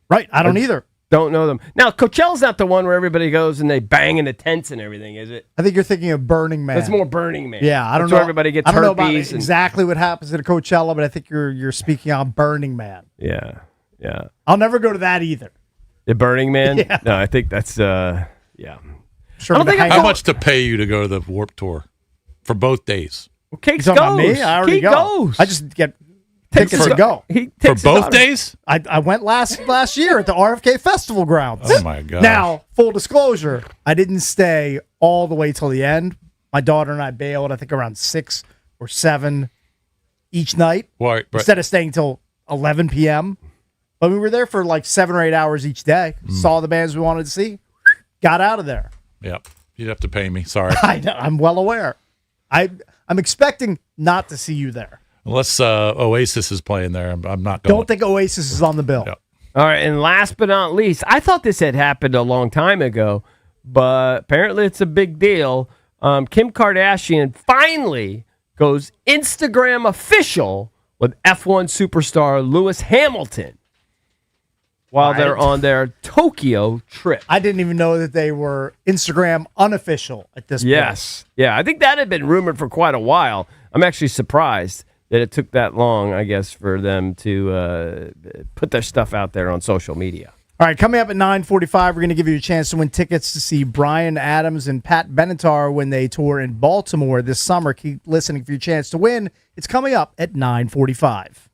Right. I don't either. Don't know them. Now, Coachella's not the one where everybody goes and they bang in the tents and everything, is it? I think you're thinking of Burning Man. That's more Burning Man. Yeah, I don't That's know. where everybody gets I don't know about herpes. exactly what happens at a Coachella, but I think you're speaking on Burning Man. Yeah. I'll never go to that either. The Burning Man? Yeah. No, I think that's, yeah. Sure, I don't think How much to pay you to go to the Warped Tour for both days? Well, Cakes You talking about goes. me? I already Cake go. goes. I just get tickets to go. He For takes his both daughter. days? I went last year at the RFK Festival grounds. Oh, my God. Now, full disclosure, I didn't stay all the way till the end. My daughter and I bailed, I think, around 6 or 7 each night. Right, Instead of staying till 11 p.m. But we were there for like 7 or 8 hours each day. Saw the bands we wanted to see. Got out of there. Yep. You'd have to pay me. Sorry. I know, I'm well aware. I'm expecting not to see you there. Unless Oasis is playing there, I'm not going. Don't think Oasis is on the bill. Yep. All right, and last but not least, I thought this had happened a long time ago, but apparently it's a big deal. Kim Kardashian finally goes Instagram official with F1 superstar Lewis Hamilton while they're on their Tokyo trip. I didn't even know that they were Instagram unofficial at this point. Yes. Yeah, I think that had been rumored for quite a while. I'm actually surprised that it took that long, I guess, for them to put their stuff out there on social media. All right, coming up at 9:45, we're going to give you a chance to win tickets to see Bryan Adams and Pat Benatar when they tour in Baltimore this summer. Keep listening for your chance to win. It's coming up at 9:45.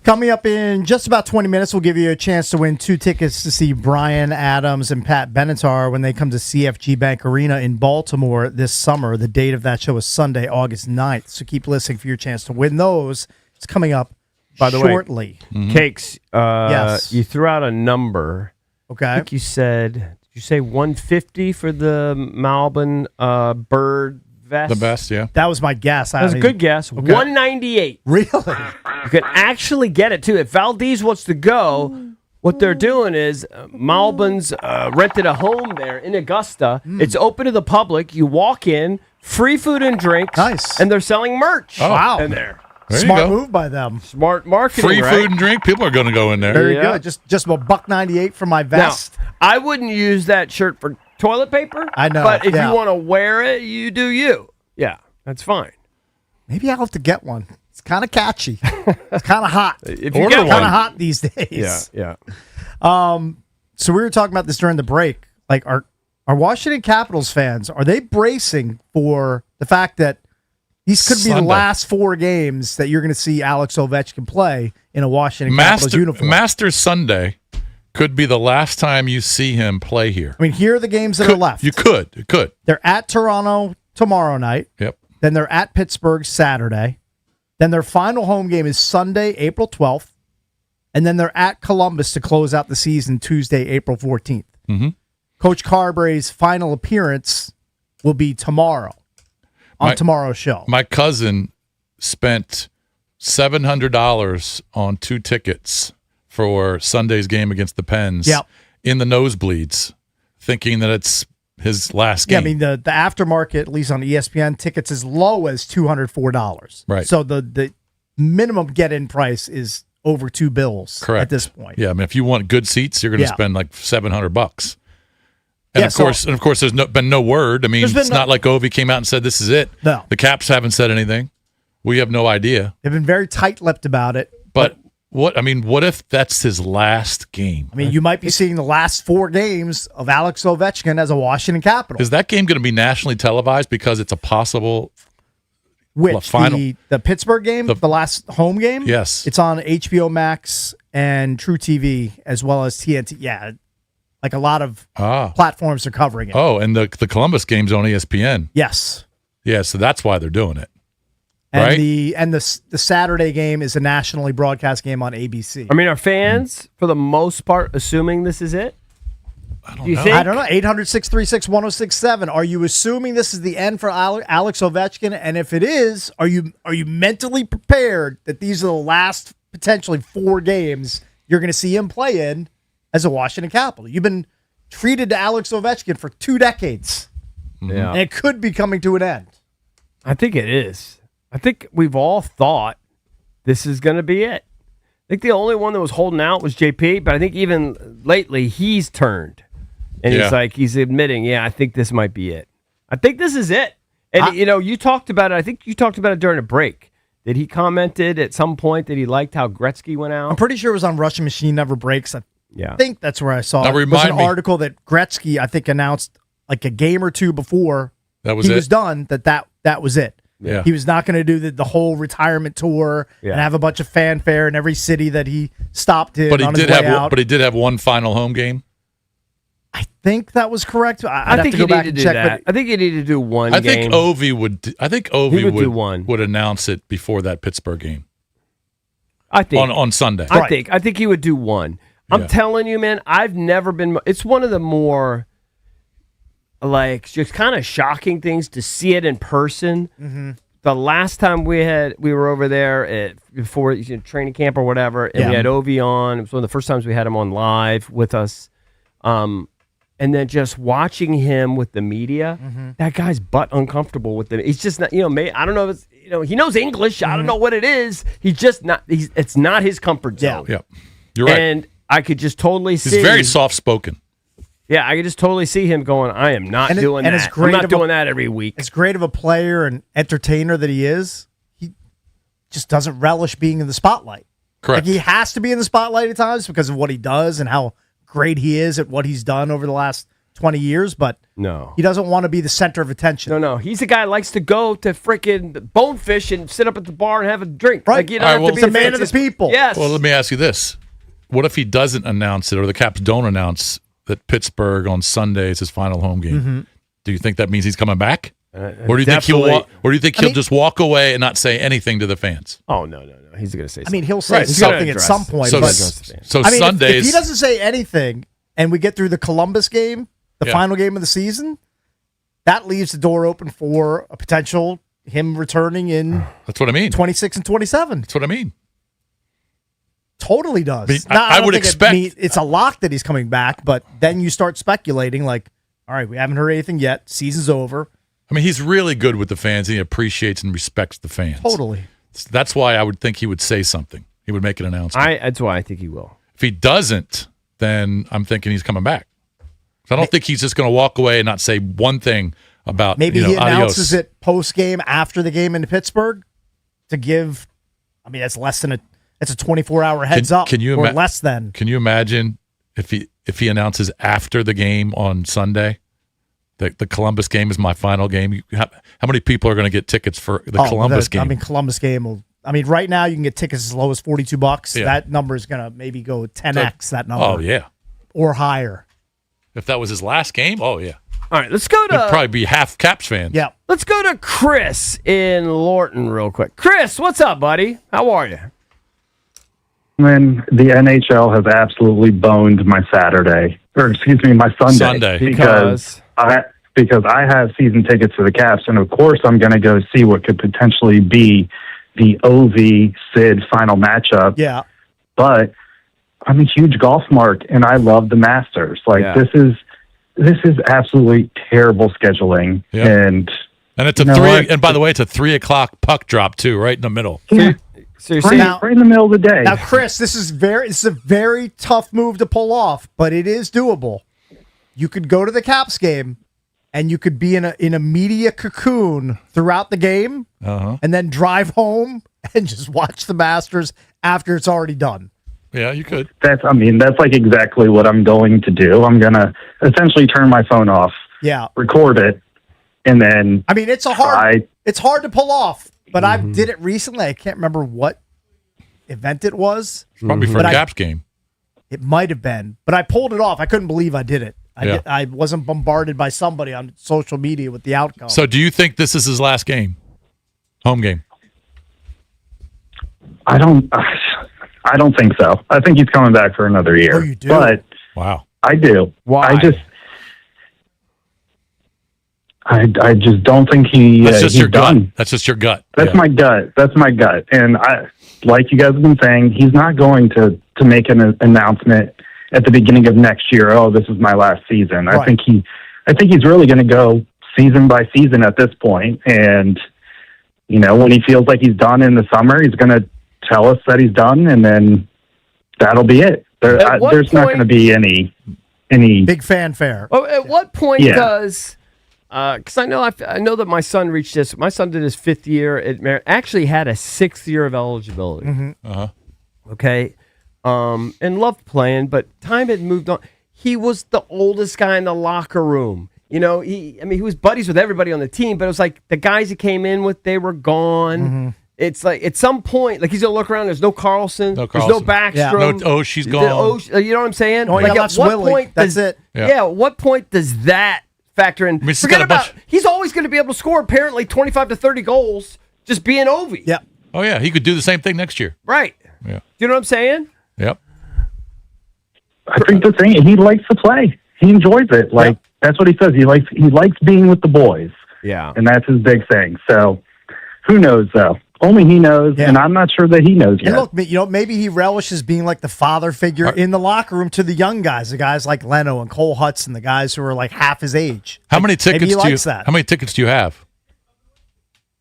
Coming up in just about 20 minutes, we'll give you a chance to win 2 tickets to see Brian Adams and Pat Benatar when they come to CFG Bank Arena in Baltimore this summer. The date of that show is Sunday, August 9th. So keep listening for your chance to win those. It's coming up shortly. Cakes, Yes. you threw out a number. Okay. I think you said, did you say 150 for the Malbon bird vest? The best, yeah. That was my guess. That was a good guess. Okay. 198. Really? You can actually get it, too. If Valdez wants to go, what they're doing is Malbon's rented a home there in Augusta. It's open to the public. You walk in, free food and drinks. Nice. And they're selling merch Wow. in there. There you Smart go. move by them. Smart marketing, Free right? food and drink. People are going to go in there. Very Yeah. good. Just about $1.98 for my Now, vest. I wouldn't use that shirt for toilet paper. I know, But if yeah. you want to wear it, you do you. Yeah, that's fine. Maybe I'll have to get one. It's kind of catchy. It's kind of hot. If you Order get one. Kind of hot these days. Yeah. So we were talking about this during the break. Like, our Washington Capitals fans, are they bracing for the fact that these could be the Sunday. last 4 games that you're going to see Alex Ovechkin play in a Washington Capitals uniform? Masters Sunday could be the last time you see him play here. I mean, here are the games that are left. You could. They're at Toronto tomorrow night. Yep. Then they're at Pittsburgh Saturday. Then their final home game is Sunday, April 12th. And then they're at Columbus to close out the season Tuesday, April 14th. Mm-hmm. Coach Carberry's final appearance will be tomorrow on tomorrow's show. My cousin spent $700 on 2 tickets for Sunday's game against the Pens in the nosebleeds, thinking that it's his last game. Yeah, I mean, the aftermarket, at least on ESPN, tickets as low as $204. Right. So the minimum get-in price is over $2 Correct. at this point. Yeah, I mean, if you want good seats, you're going to Yeah. spend like $700. And Yeah, of course, there's been no word. I mean, There's been it's no- not like Ovi came out and said this is it. No. The Caps haven't said anything. We have no idea. They've been very tight-lipped about it. But what if that's his last game? I mean, you might be seeing the last 4 games of Alex Ovechkin as a Washington Capital. Is that game going to be nationally televised because it's a possible Which, final? the Pittsburgh game, the last home game? Yes. It's on HBO Max and True TV as well as TNT. Yeah, like a lot of platforms are covering it. Oh, and the Columbus game's on ESPN. Yes. Yeah, so that's why they're doing it. And right? the Saturday game is a nationally broadcast game on ABC. I mean, are fans, for the most part, assuming this is it? I don't Do you know. think? I don't know. 800-636-1067. Are you assuming this is the end for Alex Ovechkin? And if it is, are you mentally prepared that these are the last potentially 4 games you're going to see him play in as a Washington Capital? You've been treated to Alex Ovechkin for 2 decades. Yeah. And it could be coming to an end. I think it is. I think we've all thought this is going to be it. I think the only one that was holding out was JP, but I think even lately he's turned. And he's admitting, I think this might be it. I think this is it. And, you talked about it. I think you talked about it during a break. That he commented at some point that he liked how Gretzky went out. I'm pretty sure it was on Russian Machine Never Breaks. I think that's where I saw Now it. It was an remind me. article that Gretzky, I think, announced like a game or 2 before That was he it? was done that was it. Yeah. He was not going to do the whole retirement tour and have a bunch of fanfare in every city that he stopped in But he on did his way have out. but he did have one final home game. I think that was correct. I think you need to do that. I think you need to do one I game. think Ovi would do one. would announce it before that Pittsburgh game. I think on Sunday. I think he would do one. I'm telling you, man, I've never been. It's one of the more like just kind of shocking things to see it in person. Mm-hmm. The last time we were over there before training camp or whatever, and we had Ovi on. It was one of the first times we had him on live with us. And then just watching him with the media, that guy's butt uncomfortable with them. He's just not, I don't know if it's, he knows English. I don't know what it is. He's just not, it's not his comfort zone. Yeah. You're right. And I could just totally see. He's very soft spoken. Yeah, I could just totally see him going, I am not doing that. As great I'm not of doing that every week. As great of a player and entertainer that he is, he just doesn't relish being in the spotlight. Correct. Like he has to be in the spotlight at times because of what he does and how great he is at what he's done over the last 20 years, but No. he doesn't want to be the center of attention. No. He's a guy who likes to go to freaking Bonefish and sit up at the bar and have a drink. Right. Like, you don't All have right, to well, be He's a man of the people. Yes. Well, let me ask you this. What if he doesn't announce it, or the Caps don't announce that Pittsburgh on Sunday is his final home game? Mm-hmm. Do you think that means he's coming back? Or do you think he'll just walk away and not say anything to the fans? Oh, no. He's going to say something. I mean, he'll say Right, something at some point. So, but I mean, Sundays. if he doesn't say anything and we get through the Columbus game, the final game of the season, that leaves the door open for a potential him returning in That's what I mean. 26 and 27. That's what I mean. Totally does. I mean, Now, I don't would think expect- it's a lock that he's coming back, but then you start speculating like, all right, we haven't heard anything yet. Season's over. I mean, he's really good with the fans. And he appreciates and respects the fans. Totally. That's why I would think he would say something. He would make an announcement. That's why I think he will. If he doesn't, then I'm thinking he's coming back. So I don't think he's just going to walk away and not say one thing about Maybe he announces adios. it post game after the game in Pittsburgh to give. I mean, that's less than it's a 24-hour heads up. Can you or less than? Can you imagine if he announces after the game on Sunday that the Columbus game is my final game? How many people are going to get tickets for the Columbus game? I mean, Columbus game will. I mean, right now you can get tickets as low as $42. Yeah. That number is going to maybe go 10x that number. Oh yeah, or higher. If that was his last game, oh yeah. All right, let's go to. It'd probably be half Caps fans. Yeah. Let's go to Chris in Lorton real quick. Chris, what's up, buddy? How are you? When the NHL has absolutely boned my Saturday, or excuse me, my Sunday, because I have season tickets to the Caps, and of course I'm going to go see what could potentially be the OV-Sid final matchup. Yeah, but I'm a huge golf mark, and I love the Masters. This is absolutely terrible scheduling, and it's a And by the way, it's a 3:00 puck drop too, right in the middle. Yeah. So you're right in the middle of the day. Now, Chris, this is a very tough move to pull off, but it is doable. You could go to the Caps game, and you could be in a media cocoon throughout the game, and then drive home and just watch the Masters after it's already done. Yeah, you could. That's like exactly what I'm going to do. I'm going to essentially turn my phone off, record it, and then I mean, it's hard to pull off, but I did it recently. I can't remember what event it was. Probably for a Caps game. It might have been, but I pulled it off. I couldn't believe I did it. I wasn't bombarded by somebody on social media with the outcome. So do you think this is his last game? Home game? I don't think so. I think he's coming back for another year. Oh, you do? But wow. I do. Why? I just don't think That's just he's your done. gut. That's just your gut. That's my gut. That's my gut. And like you guys have been saying, he's not going to make an announcement at the beginning of next year. Oh, this is my last season. Right. I think he's really going to go season by season at this point. And when he feels like he's done in the summer, he's going to tell us that he's done, and then that'll be it. There's not going to be any big fanfare. Oh, at what point does? Because I know that my son reached this. My son did his 5th year. It actually had a 6th year of eligibility. Okay, and loved playing, but time had moved on. He was the oldest guy in the locker room. He was buddies with everybody on the team, but it was like the guys he came in with, they were gone. It's like at some point, like he's gonna look around. There's no Carlson. There's no Backstrom. She's gone. You know what I'm saying? Like at what point? That's it. Yeah. At what point does that factor in? Forget about. He's always going to be able to score apparently 25 to 30 goals just being Ovi. Yeah. Oh yeah, he could do the same thing next year. Right. Yeah. Do you know what I'm saying? Yep. I think the thing, he likes to play. He enjoys it. That's what he says. He likes being with the boys. Yeah. And that's his big thing. So who knows though? Only he knows, and I'm not sure that he knows yet. And look, maybe he relishes being like the father figure in the locker room to the young guys, the guys like Leno and Cole Hudson, the guys who are like half his age. How many tickets maybe he do you? likes that. How many tickets do you have?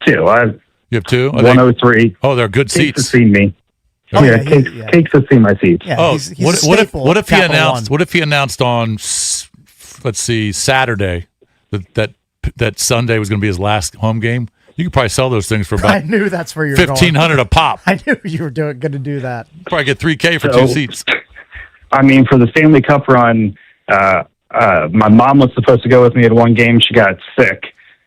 2. You have 2. 103. Oh, they're good Cakes seats. to see me. Oh, yeah, Cakes to see my seats. Yeah, he's a staple what if he Capital announced? One. What if he announced on, let's see, Saturday that Sunday was going to be his last home game? You could probably sell those things for about I knew that's where you're going. $1,500 a pop. I knew you were going to do that. Probably get $3,000 for 2 seats. I mean, for the Stanley Cup run, My mom was supposed to go with me at one game. She got sick,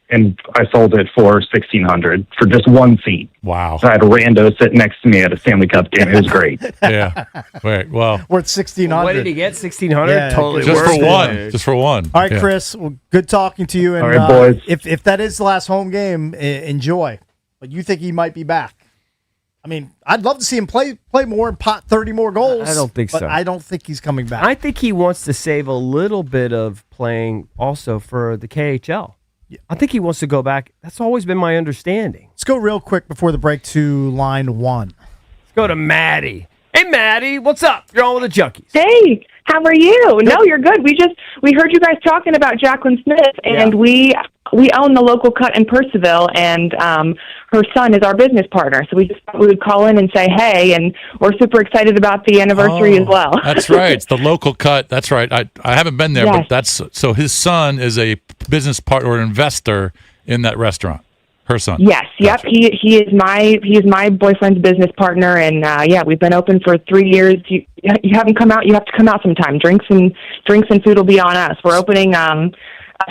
and I sold it for $1,600 for just one seat. Wow! So I had a rando sitting next to me at a Stanley Cup game. It was great. Yeah. Right. Well, worth $1,600. What did he get? $1,600. Yeah, Totally just worth for it. one. Just for one. All right, Yeah. Chris. Well, good talking to you. And All right, boys. if that is the last home game, enjoy. But you think he might be back? I mean, I'd love to see him play more and pot 30 more goals. I don't think but so. I don't think he's coming back. I think he wants to save a little bit of playing also for the KHL. I think he wants to go back. That's always been my understanding. Let's go real quick before the break to line one. Let's go to Maddie. Hey, Maddie, what's up? You're on with the Junkies. Hey, how are you? No, you're good. We heard you guys talking about Jacqueline Smith, and we own the local cut in Percival, and her son is our business partner. So we just thought we would call in and say hey, and we're super excited about the anniversary as well. That's right. It's the local cut. That's right. I haven't been there, but that's so his son is a business partner or investor in that restaurant. Her son. Yes. Yep. He is my boyfriend's business partner, and we've been open for 3 years. You haven't come out. You have to come out sometime. Drinks and food will be on us. We're opening a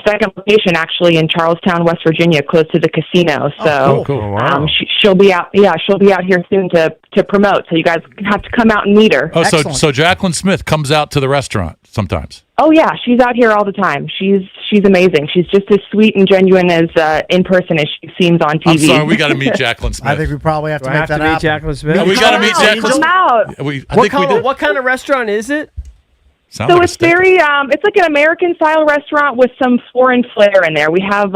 second location actually in Charlestown, West Virginia, close to the casino. So cool. Wow. she'll be out. Yeah, she'll be out here soon to promote. So you guys have to come out and meet her. Oh, so Jacqueline Smith comes out to the restaurant sometimes. Oh yeah, she's out here all the time. She's amazing. She's just as sweet and genuine as in person as she seems on TV. I'm sorry, we got to meet Jacqueline Smith. I think we probably have to Do I make have that to meet happen. Jacqueline Smith? Yeah, we got to meet Jacqueline Come out. Smith. What kind of restaurant is it? Sounds So like a it's steak. very, it's like an American style restaurant with some foreign flair in there. We have,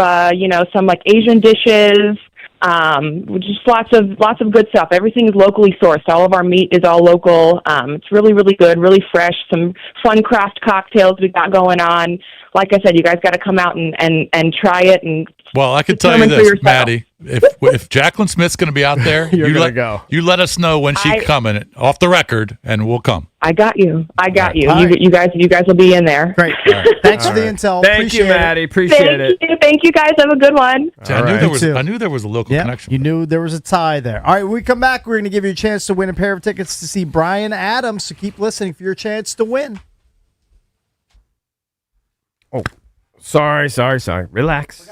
some like Asian dishes, just lots of good stuff. Everything is locally sourced. All of our meat is all local. It's really, really good, really fresh. Some fun craft cocktails we got going on. Like I said, you guys got to come out and try it. And Well, I can tell you determine for this, yourself. Maddie. If Jacqueline Smith's going to be out there, you let us know when she's coming off the record, and we'll come. I got you. You. All right. You guys will be in there. Great. Thanks for the intel. Thank Appreciate you, Maddie. Appreciate it. Thank you guys. Have a good one. See, I knew there was a local connection. You knew there was a tie there. All right, when we come back, we're going to give you a chance to win a pair of tickets to see Bryan Adams. So keep listening for your chance to win. Oh, sorry. Relax.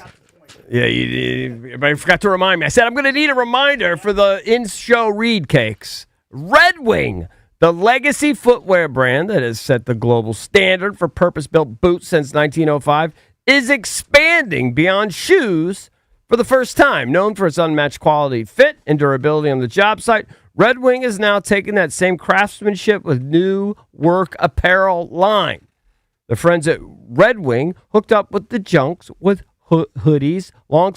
Yeah, everybody forgot to remind me. I said I'm going to need a reminder for the in-show Reed cakes. Red Wing, the legacy footwear brand that has set the global standard for purpose-built boots since 1905, is expanding beyond shoes for the first time. Known for its unmatched quality, fit, and durability on the job site, Red Wing is now taking that same craftsmanship with new work apparel line. The friends at Red Wing hooked up with the Junks with hoodies.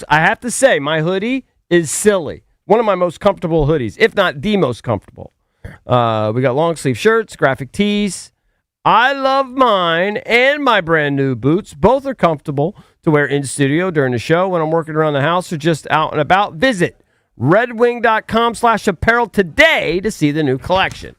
I have to say, my hoodie is silly. One of my most comfortable hoodies, if not the most comfortable. We got long sleeve shirts, graphic tees. I love mine and my brand new boots. Both are comfortable to wear in studio during the show when I'm working around the house or just out and about. Visit redwing.com/apparel today to see the new collection.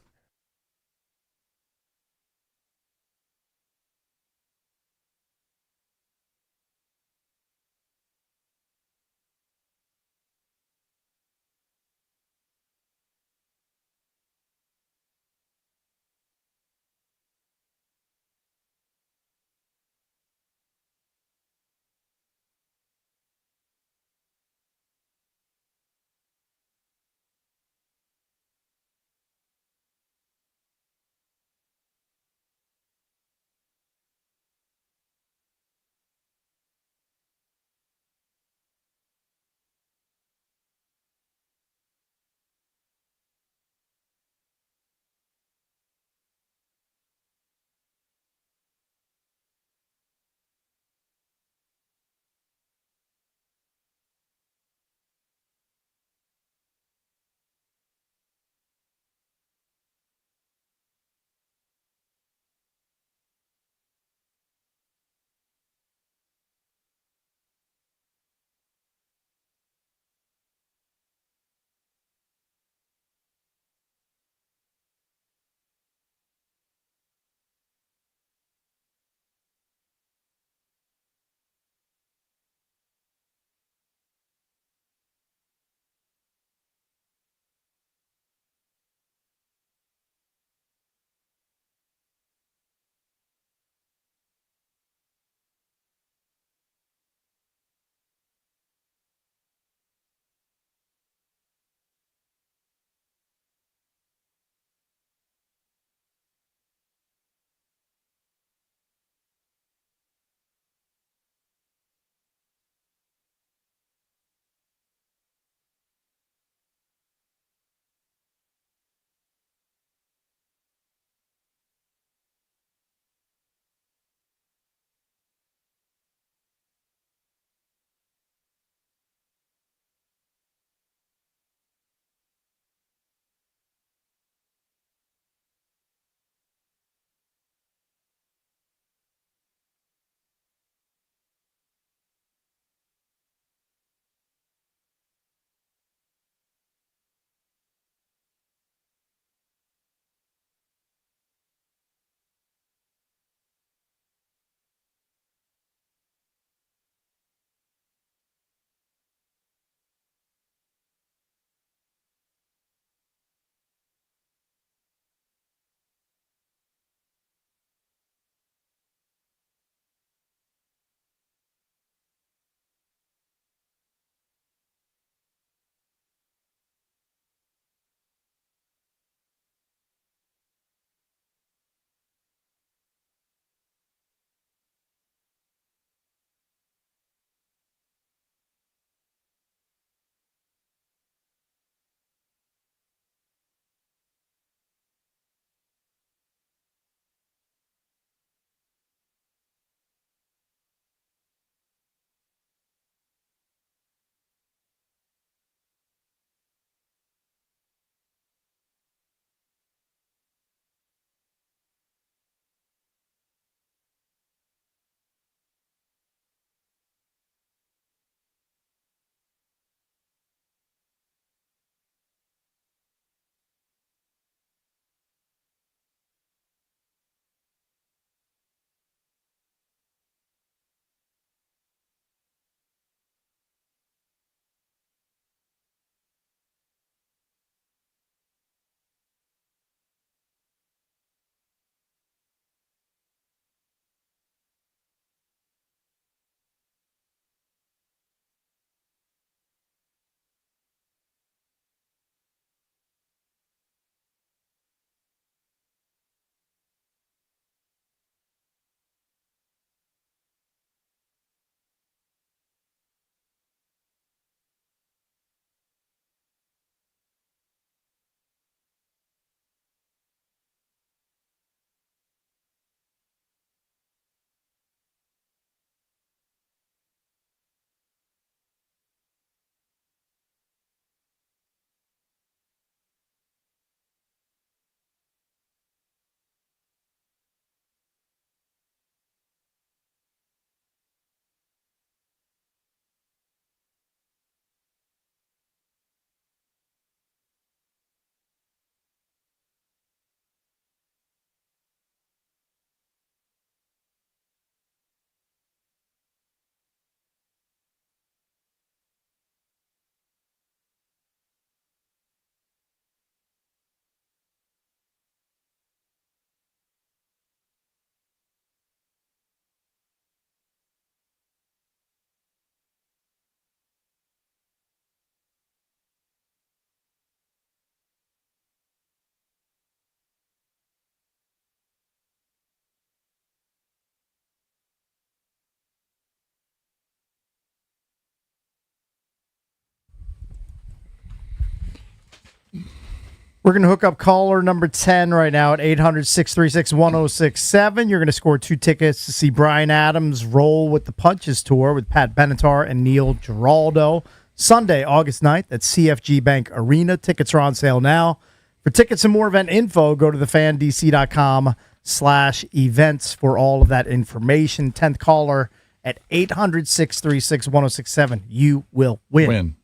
We're going to hook up caller number 10 right now at 800-636-1067. You're going to score 2 tickets to see Bryan Adams roll with the Punches Tour with Pat Benatar and Neil Giraldo. Sunday, August 9th at CFG Bank Arena. Tickets are on sale now. For tickets and more event info, go to thefandc.com/events for all of that information. 10th caller at 800-636-1067. You will win.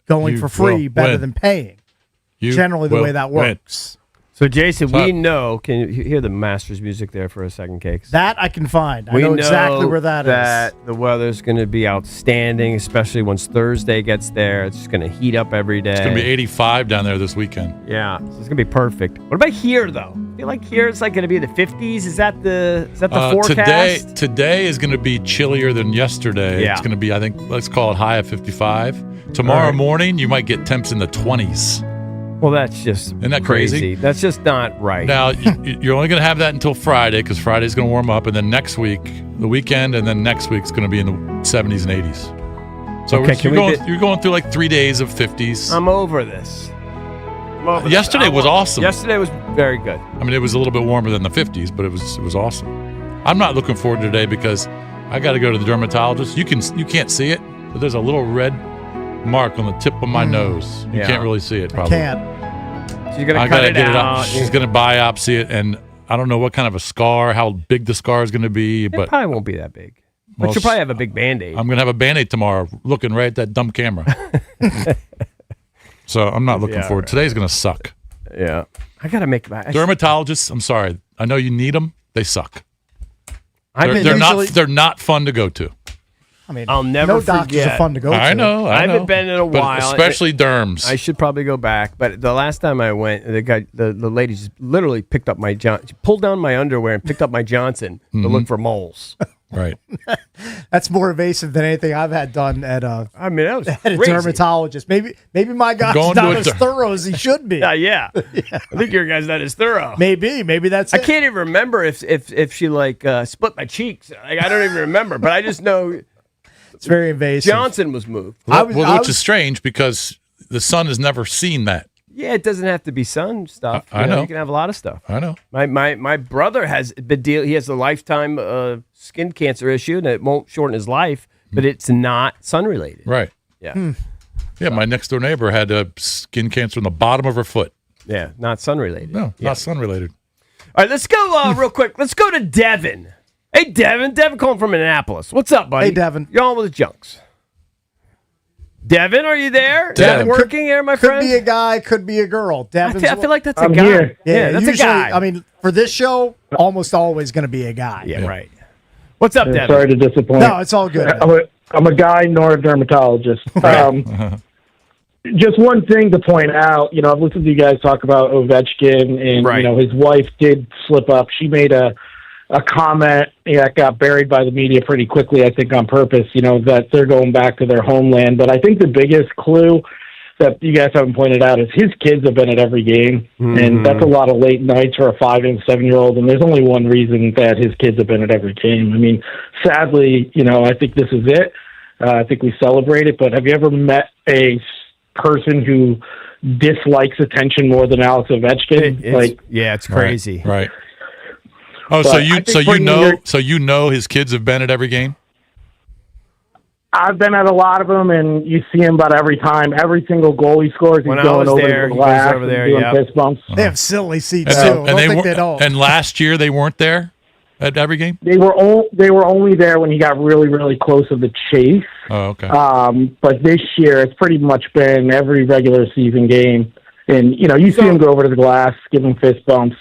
Going for free, better than paying. Generally the way that works. So, Jason, we know. Can you hear the Masters music there for a second, Cakes? That I can find. I know exactly where that is. The weather's going to be outstanding, especially once Thursday gets there. It's just going to heat up every day. It's going to be 85 down there this weekend. Yeah, so it's going to be perfect. What about here, though? I feel like here it's like going to be the 50s. Is that the forecast? Today is going to be chillier than yesterday. Yeah. It's going to be, I think, let's call it high of 55. Tomorrow morning, you might get temps in the 20s. Well, that's just Isn't that crazy? That's just not right. Now, you're only going to have that until Friday because Friday's going to warm up, and then next week, the weekend, and then next week's going to be in the 70s and 80s. So you're going through like 3 days of 50s. I'm over this. Yesterday was awesome. Yesterday was very good. I mean, it was a little bit warmer than the 50s, but it was awesome. I'm not looking forward to today because I got to go to the dermatologist. You can't see it, but there's a little red mark on the tip of my nose. You can't really see it, probably. I can't. So you're gonna cut it out. She's gonna biopsy it, and I don't know what kind of a scar, how big the scar is gonna be, but it probably won't be that big. But you'll probably have a big Band-Aid. I'm gonna have a Band-Aid tomorrow, looking right at that dumb camera. So I'm not looking forward. Today's gonna suck. Yeah, I gotta make dermatologists. I'm sorry. I know you need them. They suck. They're not fun to go to. I mean, I'll never no doctors forget. are fun to go to. I know. I haven't been in a while, especially derms. I should probably go back. But the last time I went, the lady just literally picked up she pulled down my underwear and picked up my Johnson to look for moles. Right. That's more invasive than anything I've had done at a. I mean, that was at a dermatologist. Maybe my guy's not as thorough as he should be. Yeah. I think your guy's not as thorough. Maybe that's. I can't even remember if she split my cheeks. Like, I don't even remember, but I just know. It's very invasive. Johnson was moved. Which is strange because the sun has never seen that. Yeah, it doesn't have to be sun stuff. I know. You can have a lot of stuff. I know. My brother has he has a lifetime skin cancer issue, and it won't shorten his life, but it's not sun related. Right. Yeah. Yeah, my next door neighbor had skin cancer in the bottom of her foot. Yeah, not sun related. No, not sun related. All right, let's go real quick. Let's go to Devin. Hey, Devin. Devin calling from Annapolis. What's up, buddy? Hey, Devin. You're on with the Junks. Devin, are you there? Devin working here, my friend? Could be a guy, could be a girl. I feel like that's a I'm guy. here. Yeah, that's usually, a guy. I mean, for this show, almost always going to be a guy. Yeah, right. What's up, Devin? Sorry to disappoint. No, it's all good. I'm a guy, nor a dermatologist. Just one thing to point out, I've listened to you guys talk about Ovechkin, and, his wife did slip up. She made a comment that got buried by the media pretty quickly, I think on purpose, that they're going back to their homeland. But I think the biggest clue that you guys haven't pointed out is his kids have been at every game, and that's a lot of late nights for a 5 and 7-year-old, and there's only one reason that his kids have been at every game. I mean, sadly, I think this is it. I think we celebrate it, but have you ever met a person who dislikes attention more than Alex Ovechkin? It's crazy. Right. Oh, But so you know his kids have been at every game? I've been at a lot of them, and you see him about every time. Every single goal he scores, he's When I going was over there, the he goes glass over there, and doing yeah. fist bumps. They have silly seats, And, too. they, and, They don't. and last year they weren't there at every game? They were only there when he got really, really close to the chase. Oh, okay. But this year, it's pretty much been every regular season game. And, you see him go over to the glass, give him fist bumps.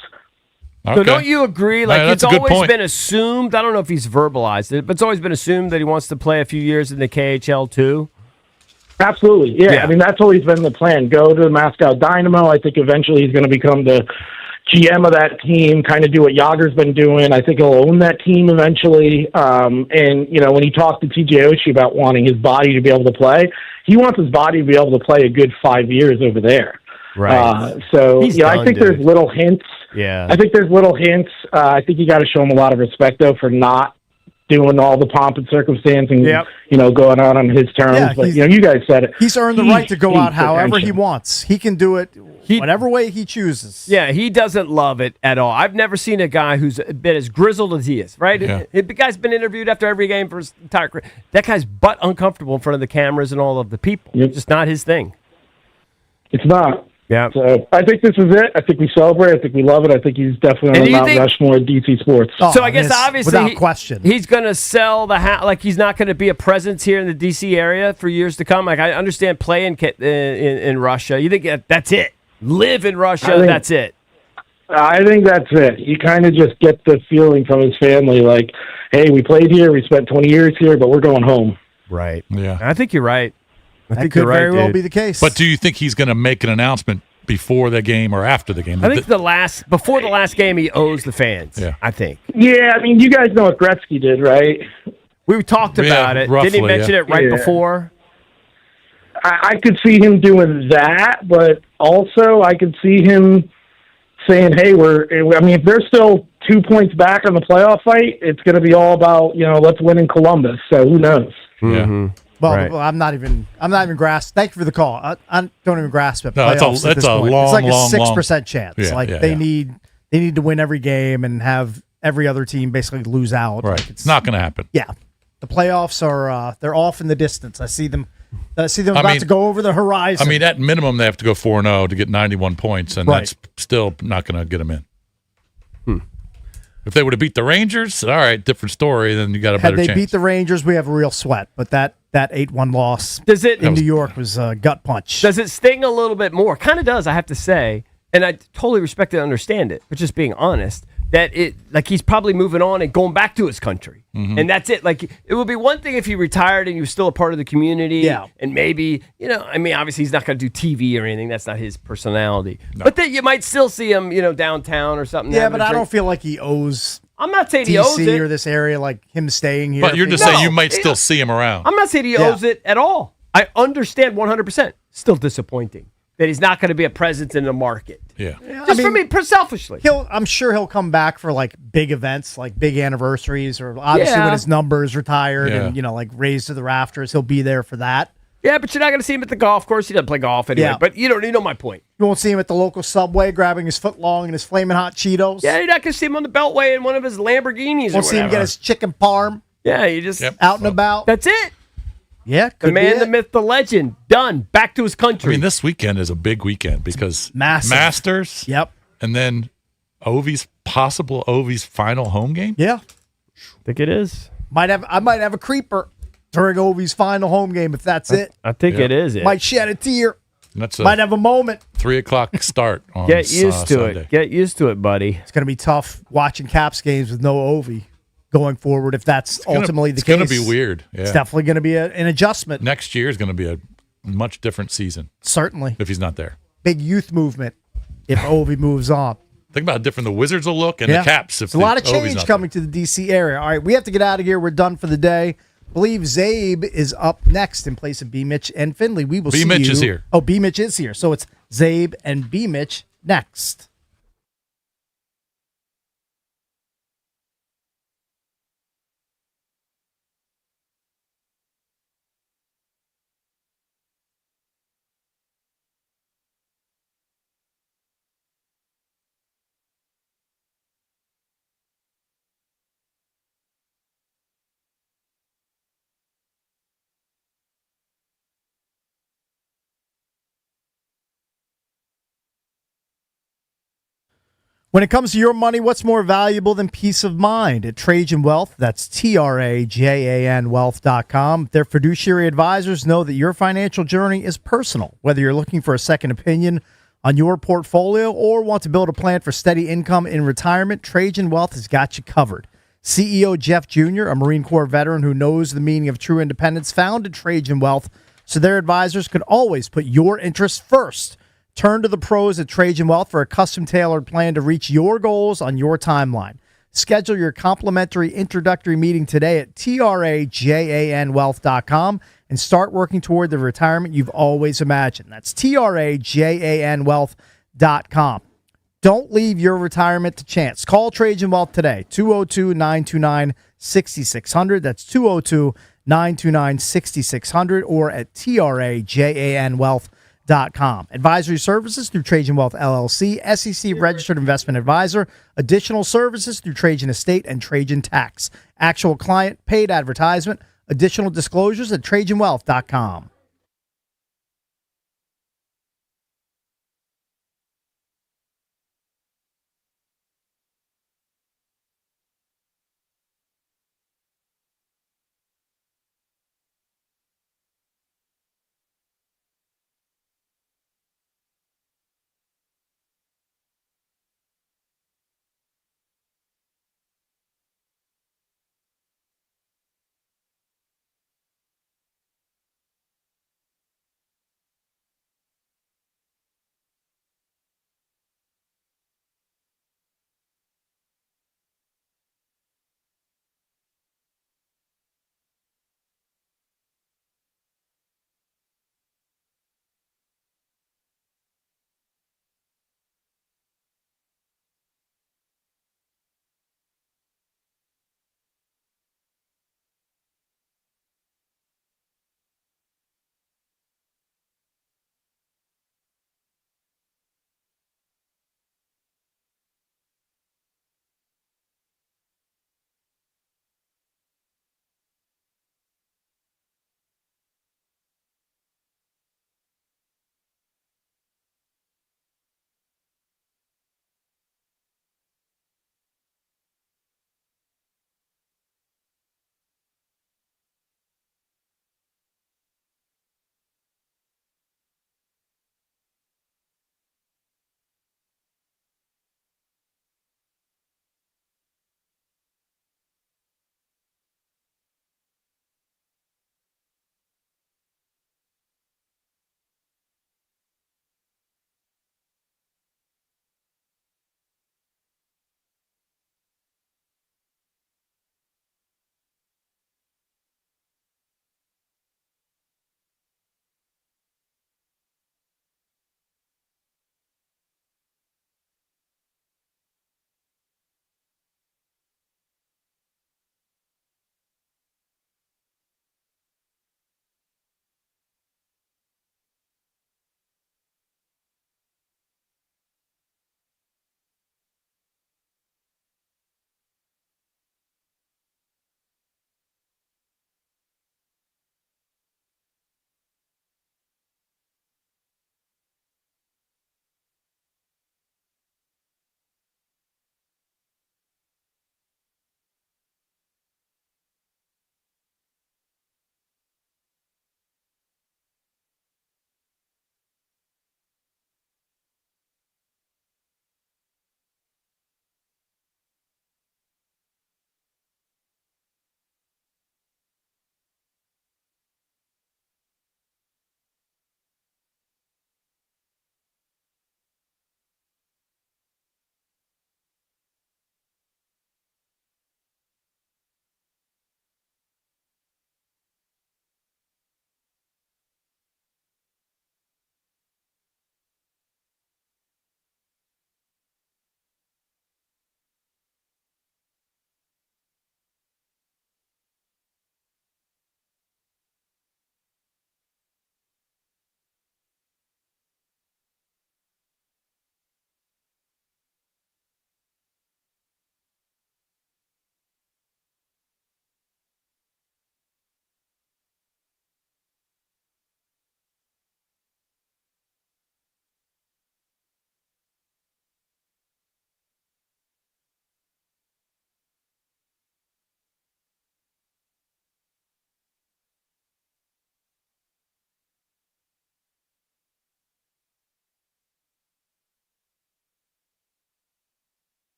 So don't you agree? Like, that's it's a good always point. been assumed, I don't know if he's verbalized it, but it's always been assumed that he wants to play a few years in the KHL too. Absolutely, yeah. I mean, that's always been the plan. Go to the Moscow Dynamo. I think eventually he's going to become the GM of that team, kind of do what Yager's been doing. I think he'll own that team eventually. And, when he talked to TJ Oshie about wanting his body to be able to play, he wants his body to be able to play a good 5 years over there. Right. I think there's little hints. Yeah. I think there's little hints. I think you got to show him a lot of respect, though, for not doing all the pomp and circumstance and, going out on his terms. Yeah, but, you guys said it. He's earned the right to go out however he wants. He can do it whatever way he chooses. Yeah, he doesn't love it at all. I've never seen a guy who's been as grizzled as he is, right? Yeah. The guy's been interviewed after every game for his entire career. That guy's butt uncomfortable in front of the cameras and all of the people. Yep. It's just not his thing. It's not. Yeah. So I think this is it. I think we celebrate. I think we love it. I think he's definitely on the Mount Rushmore of DC sports. So I guess obviously without question, he's going to sell the house. Like he's not going to be a presence here in the DC area for years to come. Like I understand playing in Russia. You think that's it? Live in Russia. That's it. I think that's it. You kind of just get the feeling from his family, like, hey, we played here, we spent 20 years here, but we're going home. Right. Yeah. I think you're right. That could very well be the case. But do you think he's going to make an announcement before the game or after the game? I think before the last game, he owes the fans. Yeah. I think. Yeah, I mean, you guys know what Gretzky did, right? We talked about it. Roughly, Didn't he mention it right Yeah. before? I could see him doing that, but also I could see him saying, hey, if they're still 2 points back on the playoff fight, it's going to be all about, let's win in Columbus. So who knows? Mm-hmm. Well, I'm not even grasp. Thank you for the call. I don't even grasp it. No, that's a long, it's like a long, 6% chance. Yeah, they need to win every game and have every other team basically lose out. Right. Like it's not going to happen. Yeah, the playoffs are they're off in the distance. I see them. About to go over the horizon. I mean, at minimum, they have to go 4-0 to get 91 points, and Right. that's still not going to get them in. If they would have beat the Rangers, all right, different story. Then you got a better Had they chance. beat the Rangers, we have a real sweat. But that 8-1 loss in New York was a gut punch. Does it sting a little bit more? Kind of does, I have to say. And I totally respect and understand it, but just being honest, that he's probably moving on and going back to his country. Mm-hmm. And that's it. Like, it would be one thing if he retired and he was still a part of the community. Yeah. And maybe, obviously he's not going to do TV or anything. That's not his personality. No. But then you might still see him, downtown or something. Yeah, but I don't feel like he owes. I'm not saying DC he owes it. or this area, like him staying here. But you're just saying you might still see him around. I'm not saying he owes it at all. I understand 100%. Still disappointing that he's not going to be a presence in the market. Yeah. Just for me, selfishly. I'm sure he'll come back for like big events, like big anniversaries, or obviously when his number's retired and like raised to the rafters, he'll be there for that. Yeah, but you're not going to see him at the golf course. He doesn't play golf anyway. Yeah. But you know my point. You won't see him at the local Subway grabbing his footlong and his flaming hot Cheetos. Yeah, you're not going to see him on the Beltway in one of his Lamborghinis. Won't see him get his chicken parm. Yeah, you just out and about. That's it. Yeah, the man, the myth, the legend. Done. Back to his country. I mean, this weekend is a big weekend because Masters. Yep. And then possible Ovi's final home game. Yeah. I think it is. I might have a creeper during Ovi's final home game if that's it. I think it is it. Might shed a tear. That's might have a moment. 3:00 start on Get used to Sunday. it. Get used to it, buddy. It's going to be tough watching Caps games with no Ovi going forward if that's ultimately the case. It's going to be weird. Yeah. It's definitely going to be an adjustment. Next year is going to be a much different season. Certainly. If he's not there. Big youth movement if Ovi moves on. Think about how different the Wizards will look and the Caps. It's a lot of change coming to the D.C. area. All right, we have to get out of here. We're done for the day. I believe Zabe is up next in place of B-Mitch and Finley. We will see you. B-Mitch is here. Oh, B-Mitch is here. So it's Zabe and B-Mitch next. When it comes to your money, what's more valuable than peace of mind? At Trajan Wealth, that's TRAJAN Wealth.com. Their fiduciary advisors know that your financial journey is personal. Whether you're looking for a second opinion on your portfolio or want to build a plan for steady income in retirement, Trajan Wealth has got you covered. CEO Jeff Jr., a Marine Corps veteran who knows the meaning of true independence, founded Trajan Wealth so their advisors could always put your interests first. Turn to the pros at Trajan Wealth for a custom-tailored plan to reach your goals on your timeline. Schedule your complimentary introductory meeting today at TRAJANWealth.com and start working toward the retirement you've always imagined. That's TRAJANWealth.com. Don't leave your retirement to chance. Call Trajan Wealth today, 202-929-6600. That's 202-929-6600 or at TRAJANWealth.com. Advisory services through Trajan Wealth LLC, SEC registered investment advisor. Additional services through Trajan Estate and Trajan Tax. Actual client paid advertisement. Additional disclosures at TrajanWealth.com.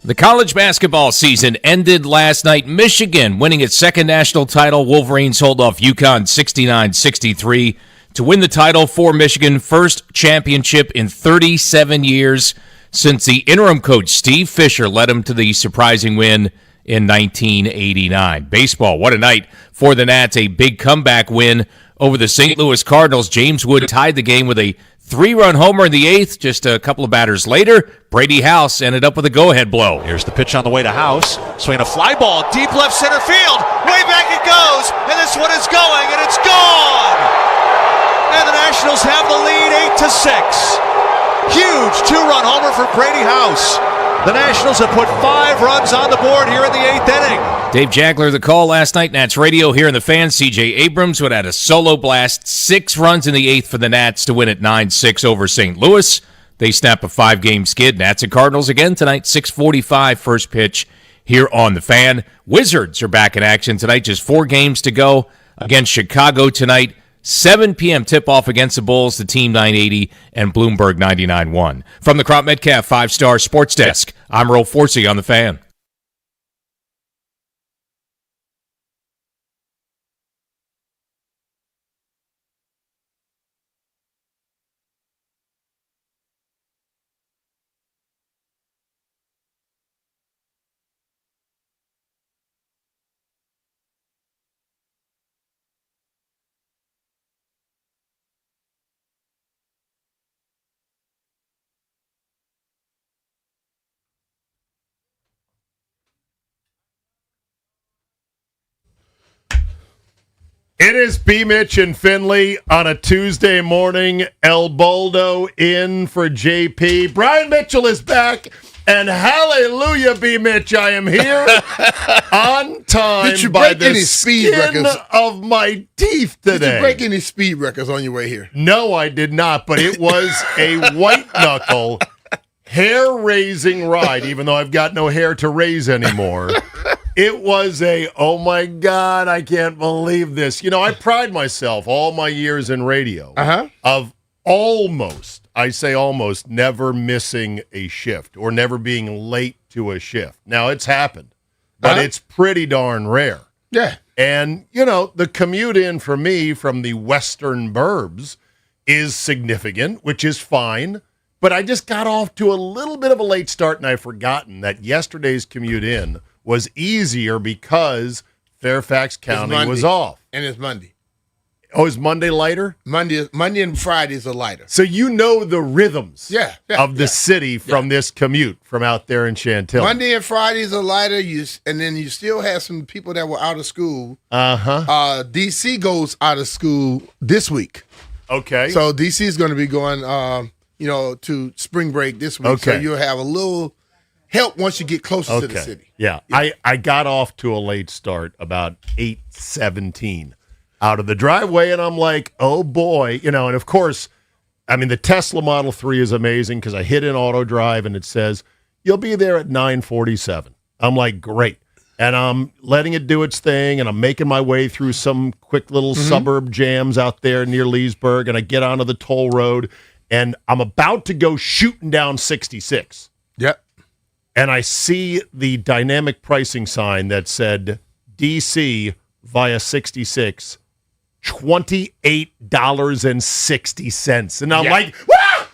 The college basketball season ended last night. Michigan winning its second national title. Wolverines hold off UConn 69-63 to win the title for Michigan. First championship in 37 years since the interim coach Steve Fisher led them to the surprising win in 1989. Baseball, what a night for the Nats. A big comeback win over the St. Louis Cardinals. James Wood tied the game with a 3-run homer in the eighth. Just a couple of batters later, Brady House ended up with a go-ahead blow. Here's the pitch on the way to House. Swinging a fly ball, deep left center field. Way back it goes, and this one is going, and it's gone! And the Nationals have the lead 8-6. Huge 2-run homer for Brady House. The Nationals have put 5 runs on the board here in the 8th inning. Dave Jagler, the call last night. Nats radio here in the Fan. C.J. Abrams would add a solo blast. 6 runs in the 8th for the Nats to win at 9-6 over St. Louis. They snap a 5-game skid. Nats and Cardinals again tonight, 6:45 first pitch here on the Fan. Wizards are back in action tonight. Just 4 games to go against Chicago tonight. 7 p.m. tip-off against the Bulls, the Team 980 and Bloomberg 99.1. From the Crop Metcalf 5-Star Sports Desk, I'm Earl Forsey on the Fan. It is B. Mitch and Finley on a Tuesday morning. El Boldo in for JP. Brian Mitchell is back, and hallelujah, B. Mitch, I am here on time. Did you by break the any speed skin records of my teeth today. Did you break any speed records on your way here? No, I did not, but it was a white-knuckle, hair-raising ride, even though I've got no hair to raise anymore. It was oh my God, I can't believe this. You know, I pride myself all my years in radio of almost, I say almost, never missing a shift or never being late to a shift. Now, it's happened, but it's pretty darn rare. Yeah. And, you know, the commute in for me from the western burbs is significant, which is fine. But I just got off to a little bit of a late start, and I've forgotten that yesterday's commute in was easier because Fairfax County was off. And it's Monday. Oh, is Monday lighter? Monday and Fridays are lighter. So you know the rhythms of the yeah. city from this commute from out there in Chantilly. Monday and Fridays are lighter, and then you still have some people that were out of school. DC goes out of school this week. Okay. So DC is going to be going, to spring break this week. Okay. So you'll have a little help once you get closer to the city. Yeah. I got off to a late start about 8:17 out of the driveway, and I'm like, oh boy, and of course, I mean, the Tesla Model 3 is amazing because I hit in auto drive and it says you'll be there at 9:47. I'm like, great. And I'm letting it do its thing, and I'm making my way through some quick little suburb jams out there near Leesburg, and I get onto the toll road, and I'm about to go shooting down 66. Yep. And I see the dynamic pricing sign that said DC via 66, $28.60. And I'm like, wah!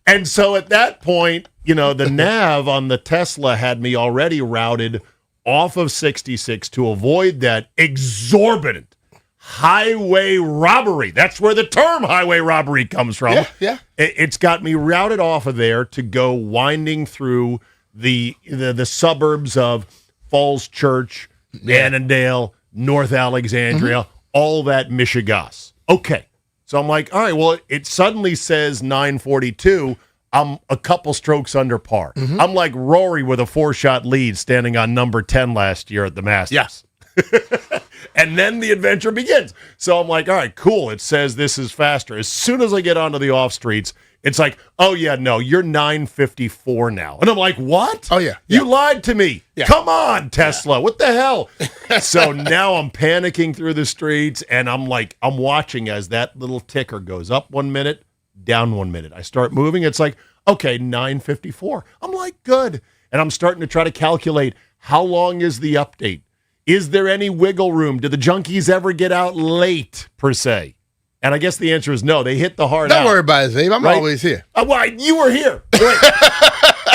And so at that point, the nav on the Tesla had me already routed off of 66 to avoid that exorbitant highway robbery. That's where the term highway robbery comes from. Yeah. It's got me routed off of there to go winding through the suburbs of Falls Church, Annandale, North Alexandria, all that Michigas. Okay. So I'm like, all right, well, it suddenly says 9:42. I'm a couple strokes under par. I'm like Rory with a 4-shot lead standing on number 10 last year at the Masters. Yes. And then the adventure begins. So I'm like, all right, cool. It says this is faster. As soon as I get onto the off streets, it's like, oh, yeah, no, you're 9:54 now. And I'm like, what? Oh, yeah. You lied to me. Yeah. Come on, Tesla. What the hell? So now I'm panicking through the streets, and I'm watching as that little ticker goes up 1 minute, down 1 minute. I start moving. It's like, Okay, 9:54. I'm like, good. And I'm starting to try to calculate how long is the update? Is there any wiggle room? Do the Junkies ever get out late, per se? And I guess the answer is no. They hit the hard out. Don't worry about it, Zabe. I'm always here. Well, you were here.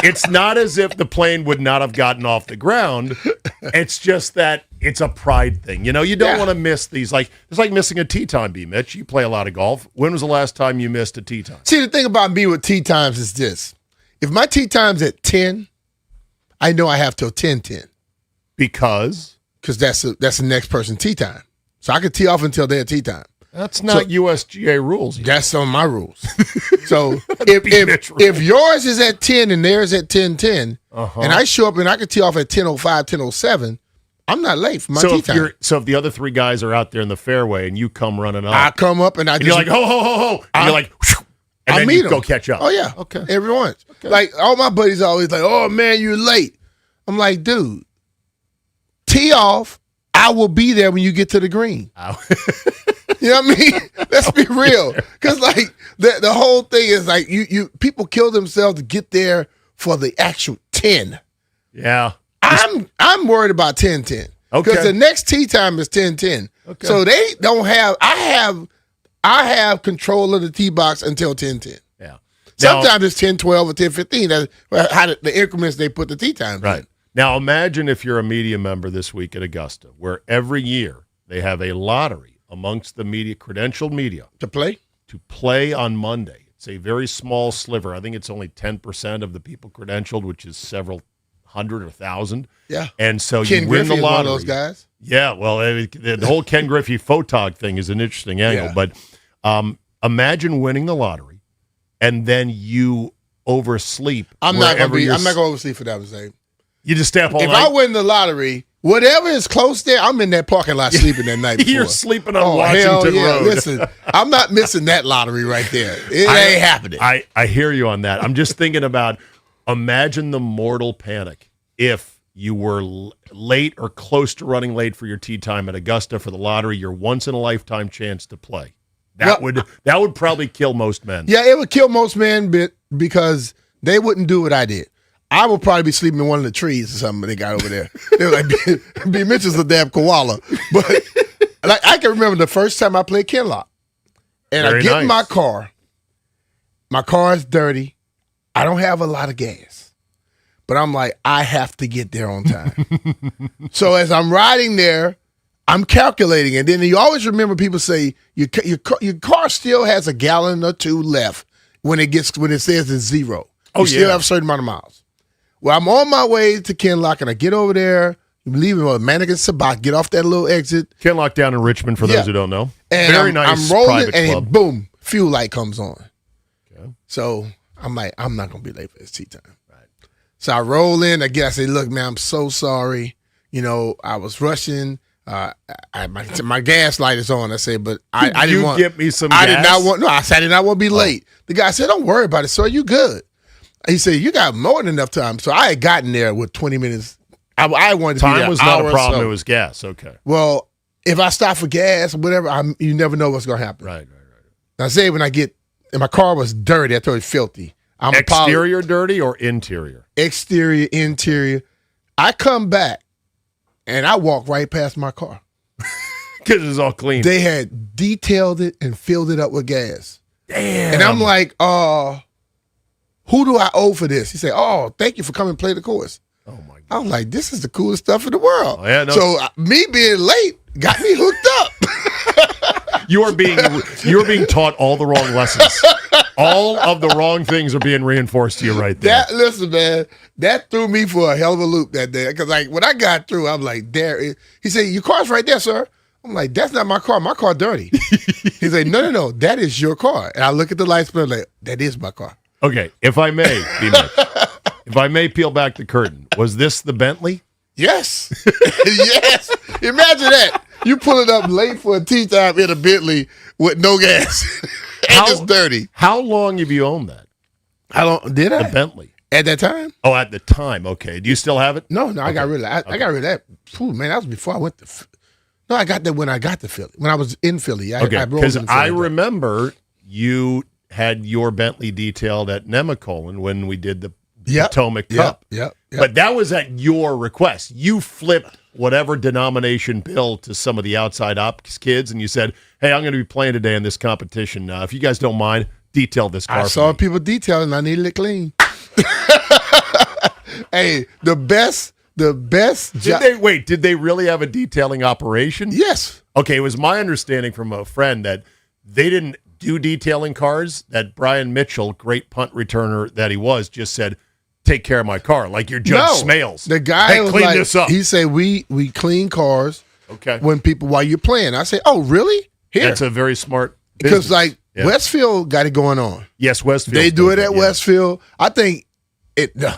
It's not as if the plane would not have gotten off the ground. It's just that it's a pride thing. You know, you don't want to miss these. Like, it's like missing a tee time, B-Mitch. You play a lot of golf. When was the last time you missed a tee time? See, the thing about me with tee times is this. If my tee time's at 10, I know I have till 10:10. Because? Because that's the next person's tee time. So I can tee off until their tee time. That's not USGA rules. That's on my rules. So if yours is at 10 and theirs at 10:10, and I show up and I can tee off at 10:05, 10:07, I'm not late for my tee time. So if the other three guys are out there in the fairway and you come running up, I come up and you're like, ho, ho, ho, ho. And you're like, whew, and then you go catch up. Oh, yeah. Okay. Everyone. Okay. Like, all my buddies are always like, oh, man, you're late. I'm like, dude, tee off. I will be there when you get to the green. You know what I mean? Let's be real. Because, like, the whole thing is, like, you people kill themselves to get there for the actual 10. Yeah. I'm worried about 10:10. Okay. Because the next tee time is 10:10. Okay. So they don't have I have control of the tee box until 10:10. Yeah. Sometimes it's 10:12 or 10:15. That's how the increments they put the tee times in. Now imagine if you're a media member this week at Augusta, where every year they have a lottery amongst the media, credentialed media. To play on Monday. It's a very small sliver. I think it's only 10% of the people credentialed, which is several hundred or thousand. Yeah. And so Ken you win Griffey the lottery. is one of those guys. Yeah, well, the whole Ken Griffey photog thing is an interesting angle. Yeah. But imagine winning the lottery, and then you oversleep. I'm not gonna oversleep for that, Zabe. You just stay up all if night. I win the lottery, whatever is close there, I'm in that parking lot sleeping that night before. You're sleeping on Washington Road. Listen, I'm not missing that lottery right there. It ain't happening. I hear you on that. I'm just thinking about, imagine the mortal panic if you were late or close to running late for your tee time at Augusta for the lottery, your once-in-a-lifetime chance to play. That would probably kill most men. Yeah, it would kill most men because they wouldn't do what I did. I would probably be sleeping in one of the trees or something they got over there. They were like, B. Mitchell's a damn koala. But like, I can remember the first time I played Kenlock. And I get in my car. My car is dirty. I don't have a lot of gas. But I'm like, I have to get there on time. So as I'm riding there, I'm calculating. And then you always remember people say, your car still has a gallon or two left when it says it's zero. You still have a certain amount of miles. Well, I'm on my way to Kenlock, and I get over there. I'm leaving with Manigan Sabat, get off that little exit. Kenlock down in Richmond, for those who don't know. And Very nice I'm rolling, private and club. boom, fuel light comes on. Okay. So I'm like, I'm not going to be late for this tea time. Right. So I roll in. I say, look, man, I'm so sorry. You know, I was rushing. My gas light is on. I said, but I didn't want. Get me some I gas? did not want. No, I said I did not want to be late. The guy said, don't worry about it, sir. You good. He said, you got more than enough time. So I had gotten there with 20 minutes. I wanted to be there. Time was not a problem. It was gas. Okay. Well, if I stop for gas or whatever, you never know what's going to happen. Right. Now, say when I get, and my car was dirty. I told you, filthy. Exterior dirty or interior? Exterior, interior. I come back, and I walk right past my car. Because it's all clean. They had detailed it and filled it up with gas. Damn. And I'm like, who do I owe for this? He said, oh, thank you for coming and play the course. Oh, my God. I'm like, this is the coolest stuff in the world. Oh, yeah, no. So me being late got me hooked up. You are being taught all the wrong lessons. All of the wrong things are being reinforced to you right there. Listen, man, that threw me for a hell of a loop that day. Because like when I got through, I'm like, he said, your car's right there, sir. I'm like, that's not my car. My car dirty. He said, no, that is your car. And I look at the lights, but I'm like, that is my car. Okay, if I may peel back the curtain, was this the Bentley? Yes. Yes. Imagine that. You pull it up late for a tea time in a Bentley with no gas. And it's dirty. How long have you owned that? How long did I? The Bentley. At that time? Oh, at the time. Okay. Do you still have it? No, I got rid of that. I got rid of that. Phew, man, that was before I went to I got that when I got to Philly. When I was in Philly. Okay, because I remember you had your Bentley detailed at Nemacolin when we did the Yep. Potomac Cup. Yep. But that was at your request. You flipped whatever denomination bill to some of the outside ops kids, and you said, hey, I'm going to be playing today in this competition. If you guys don't mind, detail this car I for saw me. people detailing. I needed it clean. Hey, the best. Did they really have a detailing operation? Yes. Okay, it was my understanding from a friend that they didn't do detailing cars, that Brian Mitchell, great punt returner that he was, just said, take care of my car, like you're Judge Smales. The guy hey, was clean like, this up. He said, we clean cars while you're playing. I say, oh, really? Here. That's a very smart Because, business. Westfield got it going on. Yes, Westfield. They do it at Westfield. I think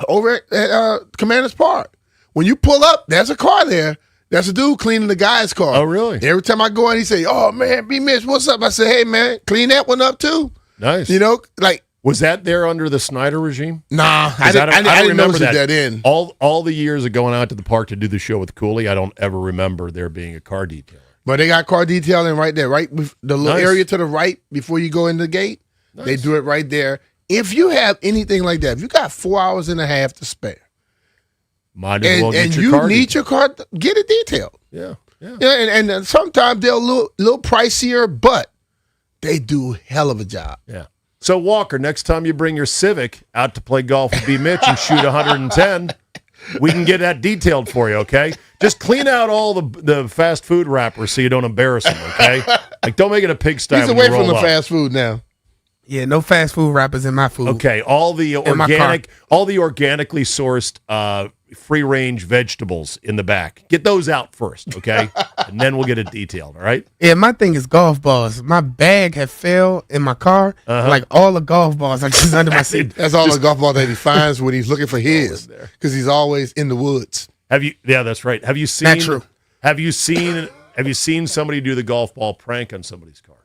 over at Commanders Park. When you pull up, there's a car there. That's a dude cleaning the guy's car. Oh, really? Every time I go in, he say, oh, man, B-Mitch, what's up? I say, hey, man, clean that one up, too. Nice. You know, like. Was that there under the Snyder regime? Nah, I didn't remember that in. All the years of going out to the park to do the show with Cooley, I don't ever remember there being a car detailer. But they got car detailing right there, right? The little Nice. area to the right before you go in the gate. Nice. They do it right there. If you have anything like that, if you got 4 hours and a half to spare, Might as well get and your you car need detailed. your car, get it detailed. Yeah. And sometimes they're a little pricier, but they do hell of a job. Yeah. So, Walker, next time you bring your Civic out to play golf with B. Mitch and shoot 110, we can get that detailed for you, okay? Just clean out all the fast food wrappers so you don't embarrass them, okay? Like, don't make it a pigsty. He's when away you from roll the up. fast food now. Yeah, no fast food wrappers in my food. Okay, all the In my car. organically sourced free-range vegetables in the back. Get those out first, okay? And then we'll get it detailed, all right? Yeah, my thing is golf balls. My bag had fell in my car. Like all the golf balls are just under my seat. That's all the golf ball that he finds when he's looking for his, because he's always in the woods. Yeah, that's right. Have you seen? Not true. Have you seen somebody do the golf ball prank on somebody's car,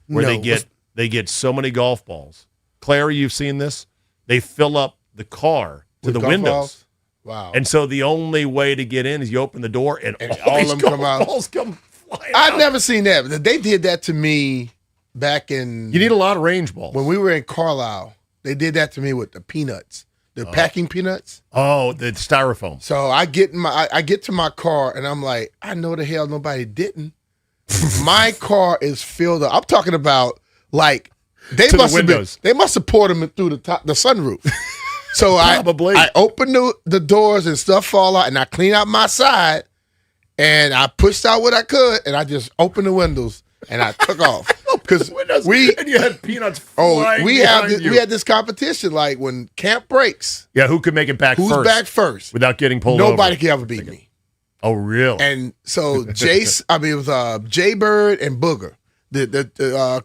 where No. they get so many golf balls? Claire, you've seen this? They fill up the car to With the golf windows. balls? Wow. And so the only way to get in is you open the door and all these of them come golf out. balls come flying I've out. never seen that. They did that to me back in. You need a lot of range balls. When we were in Carlisle, they did that to me with the peanuts, the packing peanuts. Oh, the styrofoam. So I get to my car and I'm like, I know the hell nobody didn't. My car is filled up. I'm talking about like they To the must have been. windows. They must have poured them through the sunroof. So Probably. I open the doors and stuff fall out, and I clean out my side, and I pushed out what I could, and I just opened the windows and I took off because and you had peanuts flying we behind you. had this competition like when camp breaks. Yeah, who could make it back Who's first? back first Without getting pulled Nobody over? can ever beat me. Oh, really? And so it was Jay Bird and Booger, the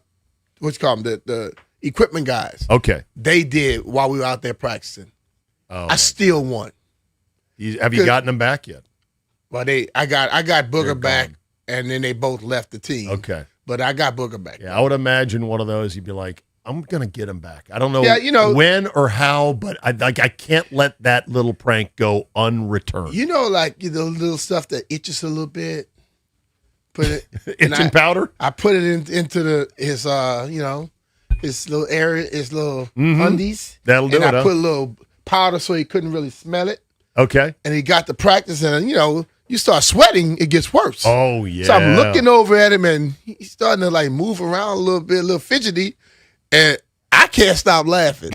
what you call them, the equipment guys. Okay. They did while we were out there practicing. Oh, I still won. have you gotten them back yet? Well, I got Booger They're back, gone. and then they both left the team. Okay. But I got Booger back. Yeah, I would imagine one of those. You'd be like, I'm gonna get him back. I don't know, when or how, but I can't let that little prank go unreturned. You know, like the little stuff that itches a little bit. Put it Itching powder. I put it into his little area, his little undies. That'll do and it. I huh? put a little powder so he couldn't really smell it. Okay. And he got to practice, and you start sweating, it gets worse. Oh yeah. So I'm looking over at him, and he's starting to like move around a little bit, a little fidgety, and I can't stop laughing.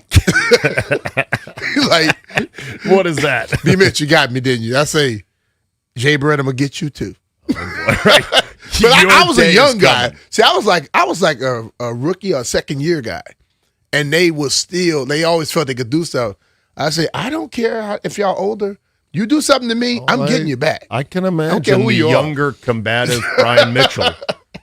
Like, what is that? B. Mitch, you got me, didn't you? I say, Jay Bird, I'm gonna get you too. Right. But I was Your a day young is guy. coming. See, I was like a rookie or second year guy, and they always felt they could do stuff. I say, I don't care if y'all older. You do something to me, I'm getting you back. I can care imagine who the you are. younger, combative Brian Mitchell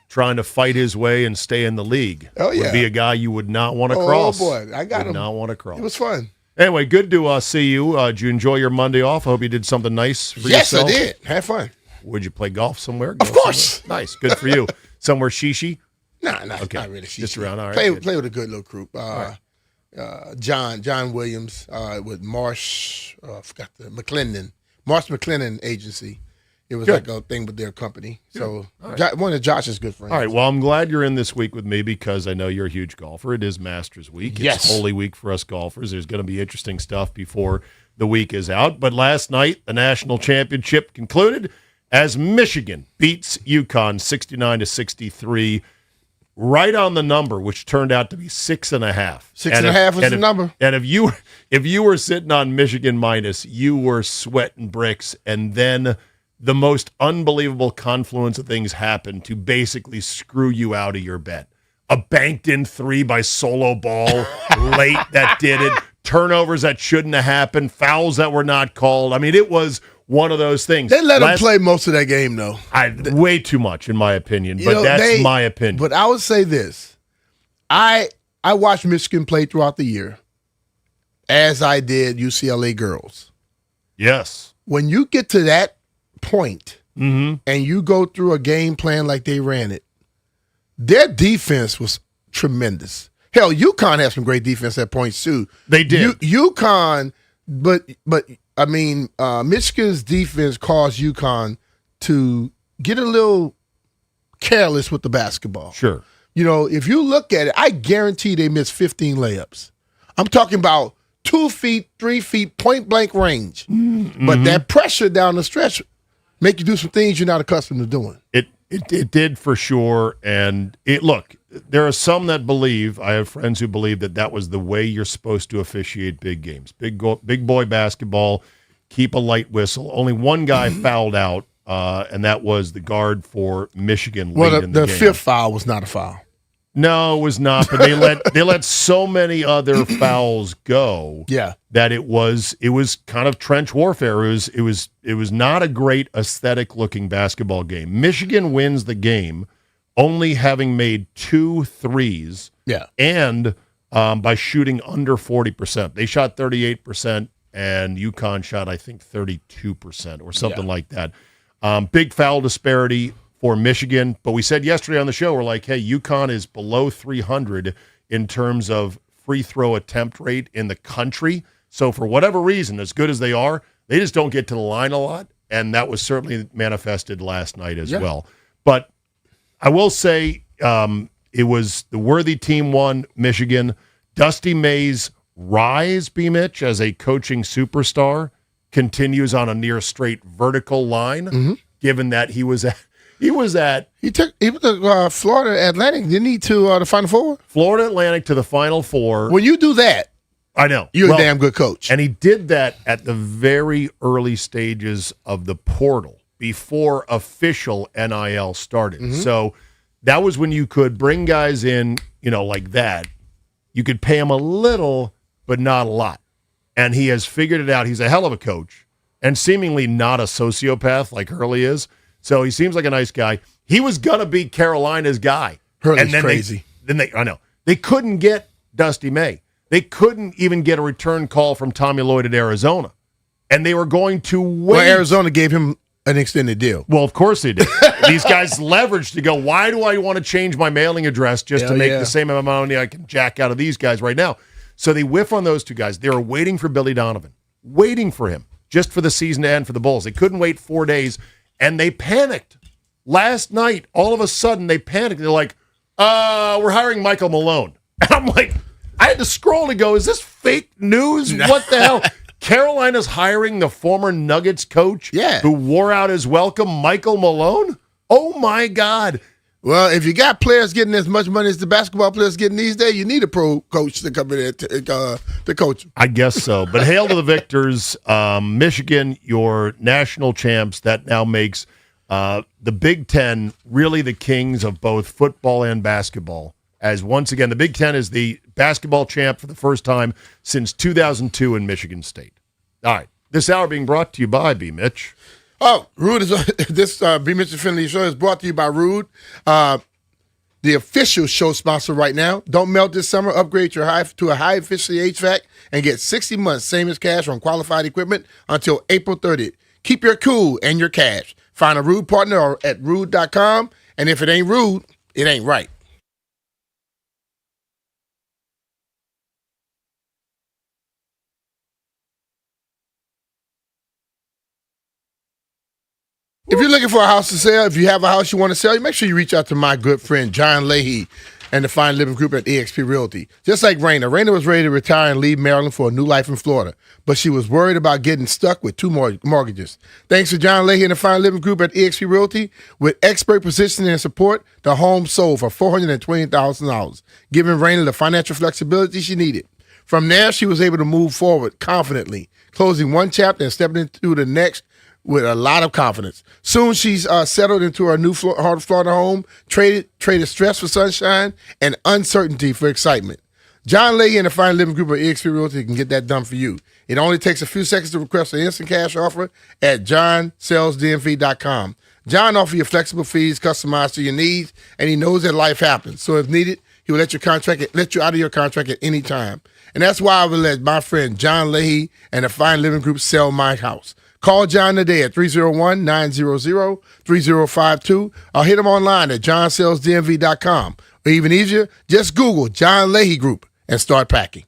trying to fight his way and stay in the league. Oh, yeah. Would be a guy you would not want to Oh, cross. boy, I got would him. not want to cross. It was fun. Anyway, good to see you. Did you enjoy your Monday off? I hope you did something nice for Yes, yourself. I did. Have fun. Would you play golf somewhere? Of course. Nice. Good for you. Somewhere shishi? Nah, Okay. not really. Just around. All right. Play with a good little group. John Williams with Marsh. I forgot the McClendon. Marsh McClendon Agency, It was Good. like a thing with their company. So All right. one of Josh's good friends. All right. Well, I'm glad you're in this week with me because I know you're a huge golfer. It is Masters Week. Yes. It's Holy Week for us golfers. There's going to be interesting stuff before the week is out. But last night, the national championship concluded as Michigan beats UConn 69-63, right on the number, which turned out to be 6.5. 6.5 was the number. And if you were sitting on Michigan minus, you were sweating bricks, and then the most unbelievable confluence of things happened to basically screw you out of your bet. A banked-in 3 by Solo Ball late that did it. Turnovers that shouldn't have happened. Fouls that were not called. I mean, it was one of those things. They let him play most of that game, though. Way too much, in my opinion. But that's my opinion. But I would say this. I watched Michigan play throughout the year, as I did UCLA girls. Yes. When you get to that point mm-hmm. and you go through a game plan like they ran it, their defense was tremendous. Hell, UConn had some great defense at points too. They did. UConn, but I mean, Michigan's defense caused UConn to get a little careless with the basketball. Sure. You know, if you look at it, I guarantee they missed 15 layups. I'm talking about 2 feet, 3 feet, point blank range. Mm-hmm. But that pressure down the stretch make you do some things you're not accustomed to doing. It did for sure. And look, there are some that believe, I have friends who believe that was the way you're supposed to officiate big games. Big boy basketball, keep a light whistle. Only one guy fouled out, and that was the guard for Michigan late in the game. The fifth foul was not a foul. No, it was not. But they let so many other fouls go. Yeah. That it was kind of trench warfare. It was not a great aesthetic looking basketball game. Michigan wins the game, only having made 2 threes. Yeah. And by shooting under 40%. They shot 38%, and UConn shot, I think, 32% or something like that. Big foul disparity for Michigan. But we said yesterday on the show, we're like, hey, UConn is below 300 in terms of free throw attempt rate in the country. So for whatever reason, as good as they are, they just don't get to the line a lot. And that was certainly manifested last night as well. But I will say it was the worthy team won, Michigan. Dusty May's rise, B-Mitch, as a coaching superstar continues on a near straight vertical line, given that he took Florida Atlantic, didn't he, to the Final Four? Florida Atlantic to the Final Four. When you do that, I know. You're a damn good coach. And he did that at the very early stages of the portal before official NIL started. So that was when you could bring guys in, like that. You could pay him a little, but not a lot. And he has figured it out. He's a hell of a coach and seemingly not a sociopath like Hurley is. So he seems like a nice guy. He was going to be Carolina's guy. Hurley's crazy. I know. They couldn't get Dusty May. They couldn't even get a return call from Tommy Lloyd at Arizona. And they were going to wait. Well, Arizona gave him an extended deal. Well, of course they did. These guys leveraged to go, why do I want to change my mailing address just to make the same amount of money I can jack out of these guys right now? So they whiff on those two guys. They were waiting for Billy Donovan, waiting for him just for the season to end for the Bulls. They couldn't wait 4 days, and they panicked. Last night, all of a sudden, they panicked. They're like, we're hiring Michael Malone. And I'm like, I had to scroll to go, is this fake news? What the hell? Carolina's hiring the former Nuggets coach who wore out his welcome, Michael Malone? Oh, my God. Well, if you got players getting as much money as the basketball players getting these days, you need a pro coach to come in there to coach them. I guess so. But hail to the victors. Michigan, your national champs. That now makes the Big Ten really the kings of both football and basketball. As once again, the Big Ten is the basketball champ for the first time since 2002 in Michigan State. All right. This hour being brought to you by B. Mitch. Oh, Rude is this B. Mitch and Finley show is brought to you by Rude, the official show sponsor right now. Don't melt this summer. Upgrade to a high efficiency HVAC and get 60 months same as cash on qualified equipment until April 30th. Keep your cool and your cash. Find a Rude partner at rude.com, and if it ain't Rude, it ain't right. If you're looking for a house to sell, if you have a house you want to sell, make sure you reach out to my good friend John Leahy and the Fine Living Group at eXp Realty. Just like Raina was ready to retire and leave Maryland for a new life in Florida, but she was worried about getting stuck with 2 more mortgages. Thanks to John Leahy and the Fine Living Group at eXp Realty, with expert positioning and support, the home sold for $420,000, giving Raina the financial flexibility she needed. From there, she was able to move forward confidently, closing one chapter and stepping into the next with a lot of confidence. Soon she's settled into her new heart of Florida home, traded stress for sunshine and uncertainty for excitement. John Leahy and the Fine Living Group of eXp Realty can get that done for you. It only takes a few seconds to request an instant cash offer at johnsellsdmv.com. John offers you flexible fees customized to your needs, and he knows that life happens. So if needed, he will let you out of your contract at any time. And that's why I will let my friend John Leahy and the Fine Living Group sell my house. Call John today at 301-900-3052 or hit him online at johnsellsdmv.com. Or even easier, just Google John Leahy Group and start packing.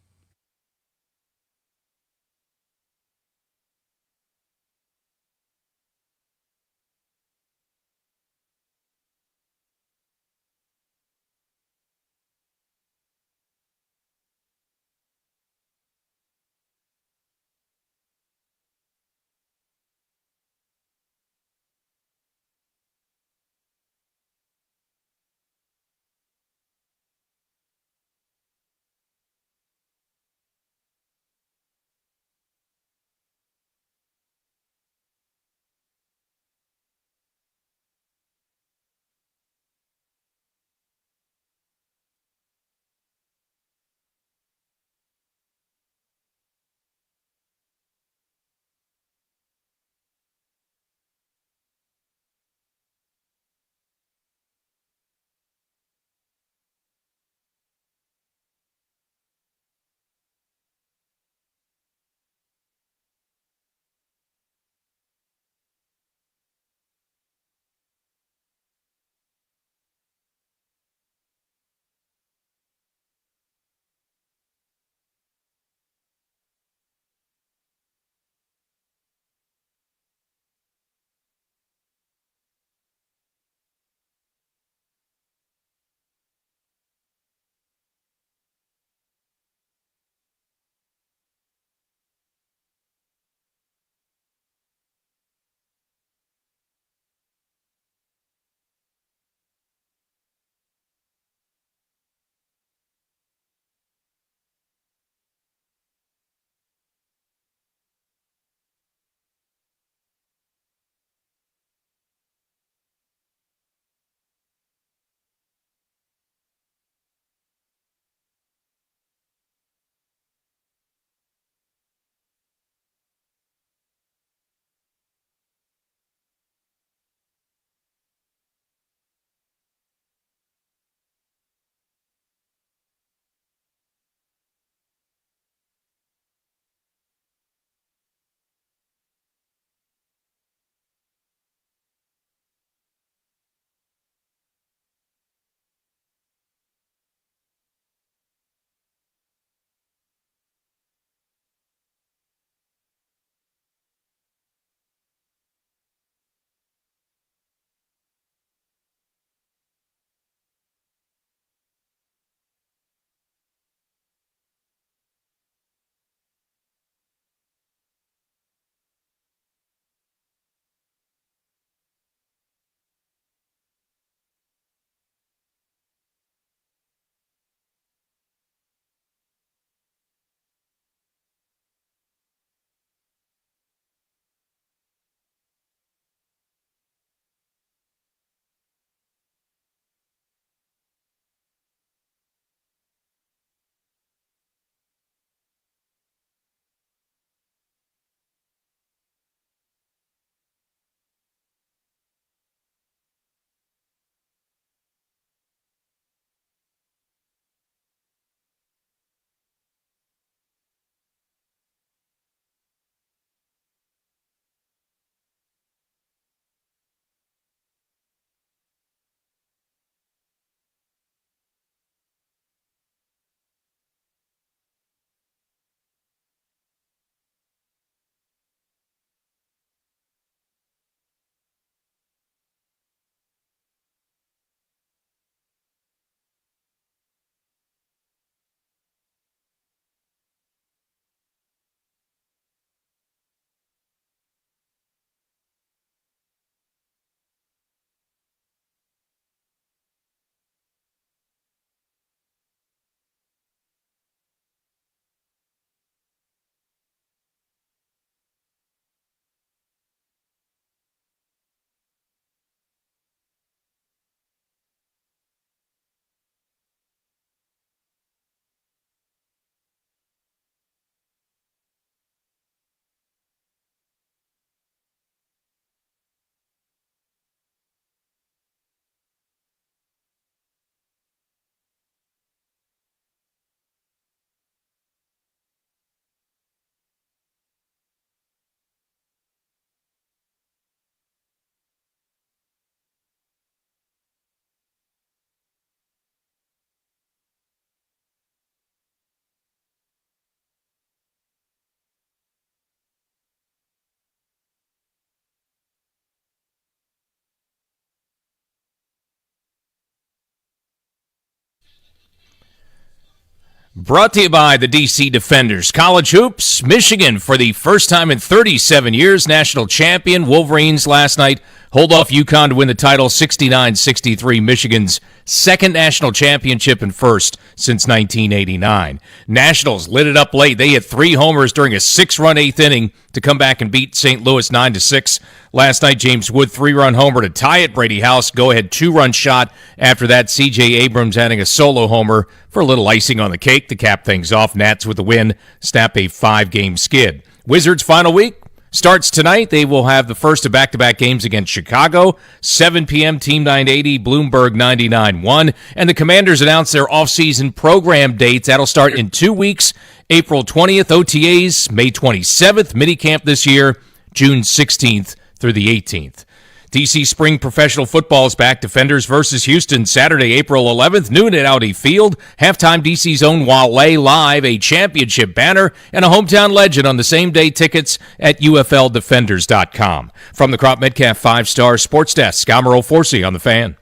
Brought to you by the DC Defenders. College hoops, Michigan for the first time in 37 years, national champion. Wolverines last night hold off UConn to win the title 69-63, Michigan's second national championship and first since 1989. Nationals lit it up late. They hit 3 homers during a 6-run 8th inning to come back and beat St. Louis 9-6. Last night, James Wood 3-run homer to tie it. Brady House go-ahead 2-run shot. After that, C.J. Abrams adding a solo homer for a little icing on the cake to cap things off. Nats with the win, snap a 5-game skid. Wizards' final week starts tonight. They will have the first of back-to-back games against Chicago. 7 p.m., Team 980, Bloomberg 99.1. And the Commanders announced their off-season program dates. That'll start in 2 weeks. April 20th, OTAs, May 27th, minicamp this year, June 16th through the 18th. DC Spring Professional Football is back. Defenders versus Houston, Saturday, April 11th, noon at Audi Field. Halftime, DC's own Wale live, a championship banner, and a hometown legend on the same day. Tickets at UFLDefenders.com. From the Crop Metcalf 5-Star Sports Desk, Scamaro Forsey on the Fan.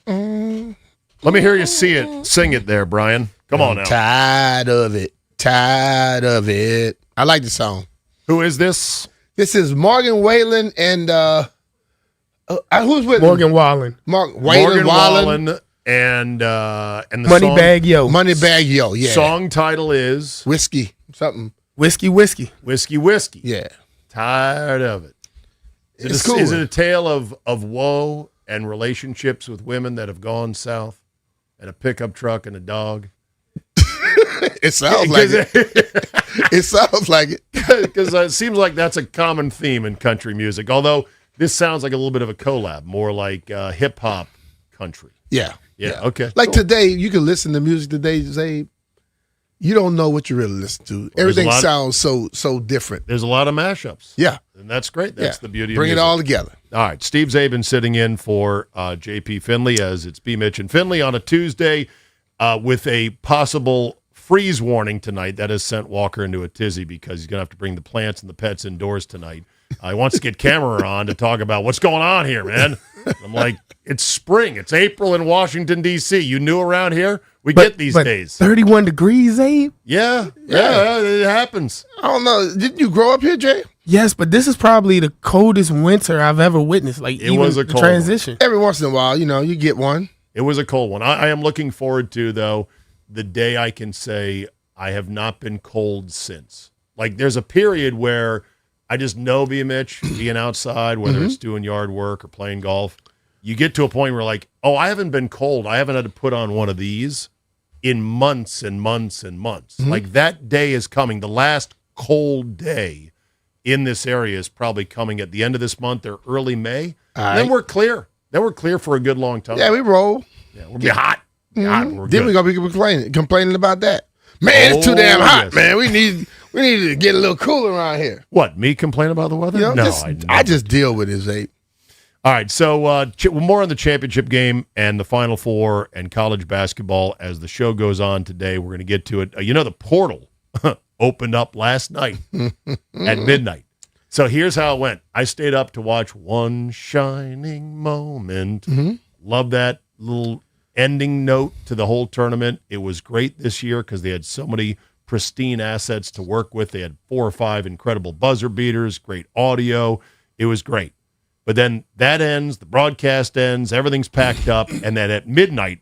Let me hear you sing it there, Brian. Come on now. Tired of it. I like the song. Who is this? This is Morgan Wallen and who's with Morgan Wallen. Morgan Wallen and the Moneybag Yo. Moneybag Yo, yeah. Song title is Whiskey something. Whiskey. Whiskey. Yeah. Tired of it. It's cool. Is it a tale of woe and relationships with women that have gone south, and a pickup truck and a dog? It sounds like it. It sounds like it. Because it seems like that's a common theme in country music, although this sounds like a little bit of a collab, more like hip-hop country. Yeah. Okay. Like today, you can listen to music today, say, you don't know what you really listen to. Everything sounds so different. There's a lot of mashups. Yeah. And that's great. That's the beauty of Bring music. it all together. All right. Steve Zabin sitting in for JP Finley, as it's B. Mitch and Finley on a Tuesday with a possible freeze warning tonight. That has sent Walker into a tizzy because he's going to have to bring the plants and the pets indoors tonight. He wants to get camera on to talk about what's going on here, man. I'm like, it's spring. It's April in Washington, D.C. You new around here? We get these days. 31 degrees, Abe? Yeah, it happens. I don't know. Didn't you grow up here, Jay? Yes, but this is probably the coldest winter I've ever witnessed. Like, it was a cold transition. Every once in a while, you get one. It was a cold one. I am looking forward to, though, the day I can say I have not been cold since. Like, there's a period where I just know being outside, whether it's doing yard work or playing golf, you get to a point where like, oh, I haven't been cold. I haven't had to put on one of these in months and months and months. Like, that day is coming. The last cold day in this area is probably coming at the end of this month or early May. Then we're clear. Then we're clear for a good long time. Yeah, we roll. Yeah, we'll be hot. Then we're going to be complaining about that. Man, it's too damn hot, man. We need to get a little cooler around here. What, me complain about the weather? No, I just deal with it, Abe. All right, so more on the championship game and the Final Four and college basketball as the show goes on today. We're going to get to it. The portal opened up last night at midnight. So here's how it went. I stayed up to watch One Shining Moment. Love that little ending note to the whole tournament. It was great this year because they had so many pristine assets to work with. They had 4 or 5 incredible buzzer beaters, great audio. It was great. But then that ends, the broadcast ends, everything's packed up, and then at midnight,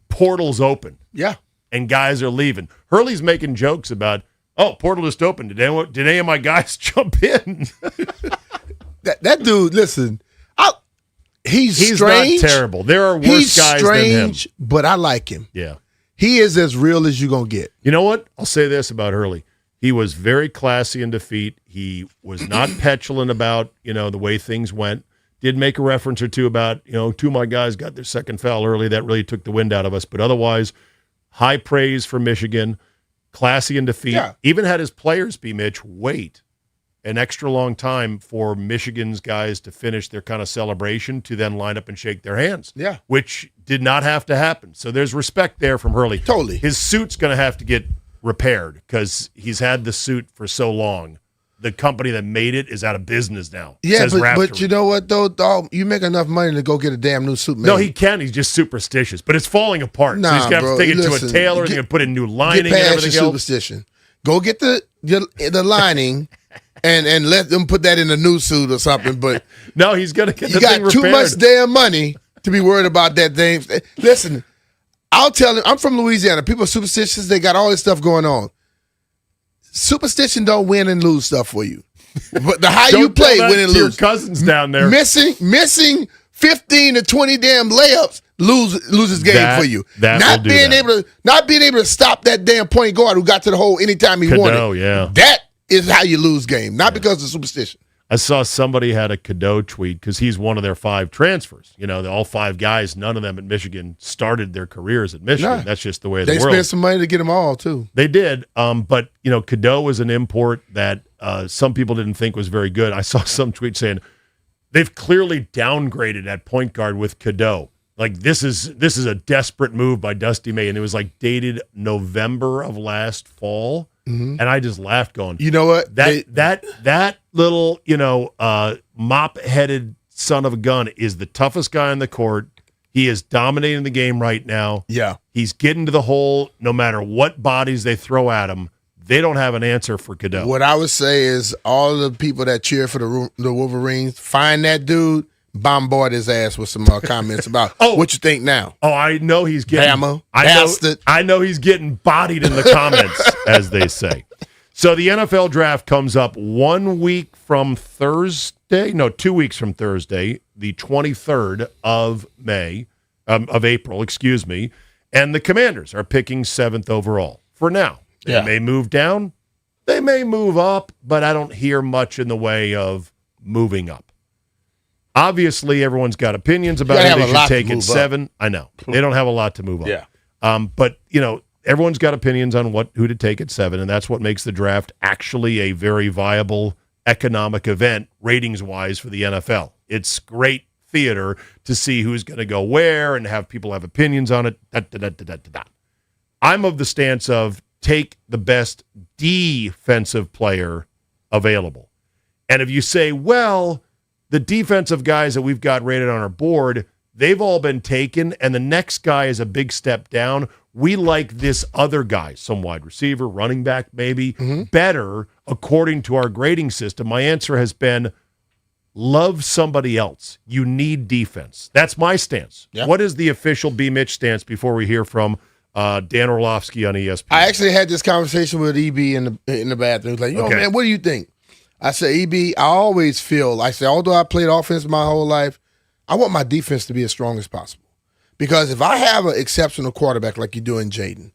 portals open. Yeah. And guys are leaving. Hurley's making jokes about, portal just opened. Did any of my guys jump in? that dude, listen, he's strange. Not terrible. There are worse guys than him. But I like him. Yeah. He is as real as you're going to get. You know what? I'll say this about Hurley. He was very classy in defeat. He was not petulant about, the way things went. Did make a reference or two about, 2 of my guys got their second foul early. That really took the wind out of us. But otherwise, high praise for Michigan. Classy in defeat. Yeah. Even had his players, B. Mitch, wait an extra long time for Michigan's guys to finish their kind of celebration to then line up and shake their hands. Yeah. Which did not have to happen. So there's respect there from Hurley. Totally. His suit's going to have to get repaired because he's had the suit for so long. The company that made it is out of business now. Yeah, Says but Raptor. you know what, though? Dog, you make enough money to go get a damn new suit made. No, he can. He's just superstitious. But it's falling apart. Nah, so he's going to have to take it listen, to a tailor. He's going to put in new lining get and past everything your else. superstition. Go get the lining and let them put that in a new suit or something. But no, he's going to get you the got thing too repaired. much damn money to be worried about that thing. Listen, I'll tell him, I'm from Louisiana. People are superstitious. They got all this stuff going on. Superstition don't win and lose stuff for you. But the how you play, win and lose. Your cousins down there Missing 15 to 20 damn layups loses game for you. Not being able to stop that damn point guard who got to the hole anytime he wanted. Yeah. That is how you lose game, not because of superstition. I saw somebody had a Cadeau tweet because he's one of their 5 transfers. You know, all 5 guys, none of them at Michigan started their careers at Michigan. Nah. That's just the way of the They world. spent some money to get them all, too. They did. But, you know, Cadeau was an import that some people didn't think was very good. I saw some tweet saying they've clearly downgraded at point guard with Cadeau. Like, this is a desperate move by Dusty May. And it was like dated November of last fall. Mm-hmm. And I just laughed going, you know what? That little, mop-headed son of a gun is the toughest guy on the court. He is dominating the game right now. Yeah. He's getting to the hole no matter what bodies they throw at him. They don't have an answer for Cadeau. What I would say is all the people that cheer for the Wolverines, find that dude, bombard his ass with some comments about what you think now. Oh, I know he's getting Bama, bastard. I know he's getting bodied in the comments, as they say. So the NFL draft comes up 1 week from Thursday. No, 2 weeks from Thursday, the 23rd of April, excuse me. And the Commanders are picking 7th overall for now. They may move down. They may move up, but I don't hear much in the way of moving up. Obviously, everyone's got opinions about it. They should take it 7. I know. They don't have a lot to move up. Yeah. But, everyone's got opinions on who to take at 7, and that's what makes the draft actually a very viable economic event, ratings-wise, for the NFL. It's great theater to see who's going to go where and have people have opinions on it. I'm of the stance of take the best defensive player available. And if you say, well, the defensive guys that we've got rated on our board, they've all been taken, and the next guy is a big step down. We like this other guy, some wide receiver, running back maybe, better according to our grading system. My answer has been love somebody else. You need defense. That's my stance. Yeah. What is the official B. Mitch stance before we hear from Dan Orlovsky on ESPN? I actually had this conversation with EB in the bathroom. He's like, man, what do you think? I said, EB, I always feel, although I played offense my whole life, I want my defense to be as strong as possible. Because if I have an exceptional quarterback like you do in Jaden,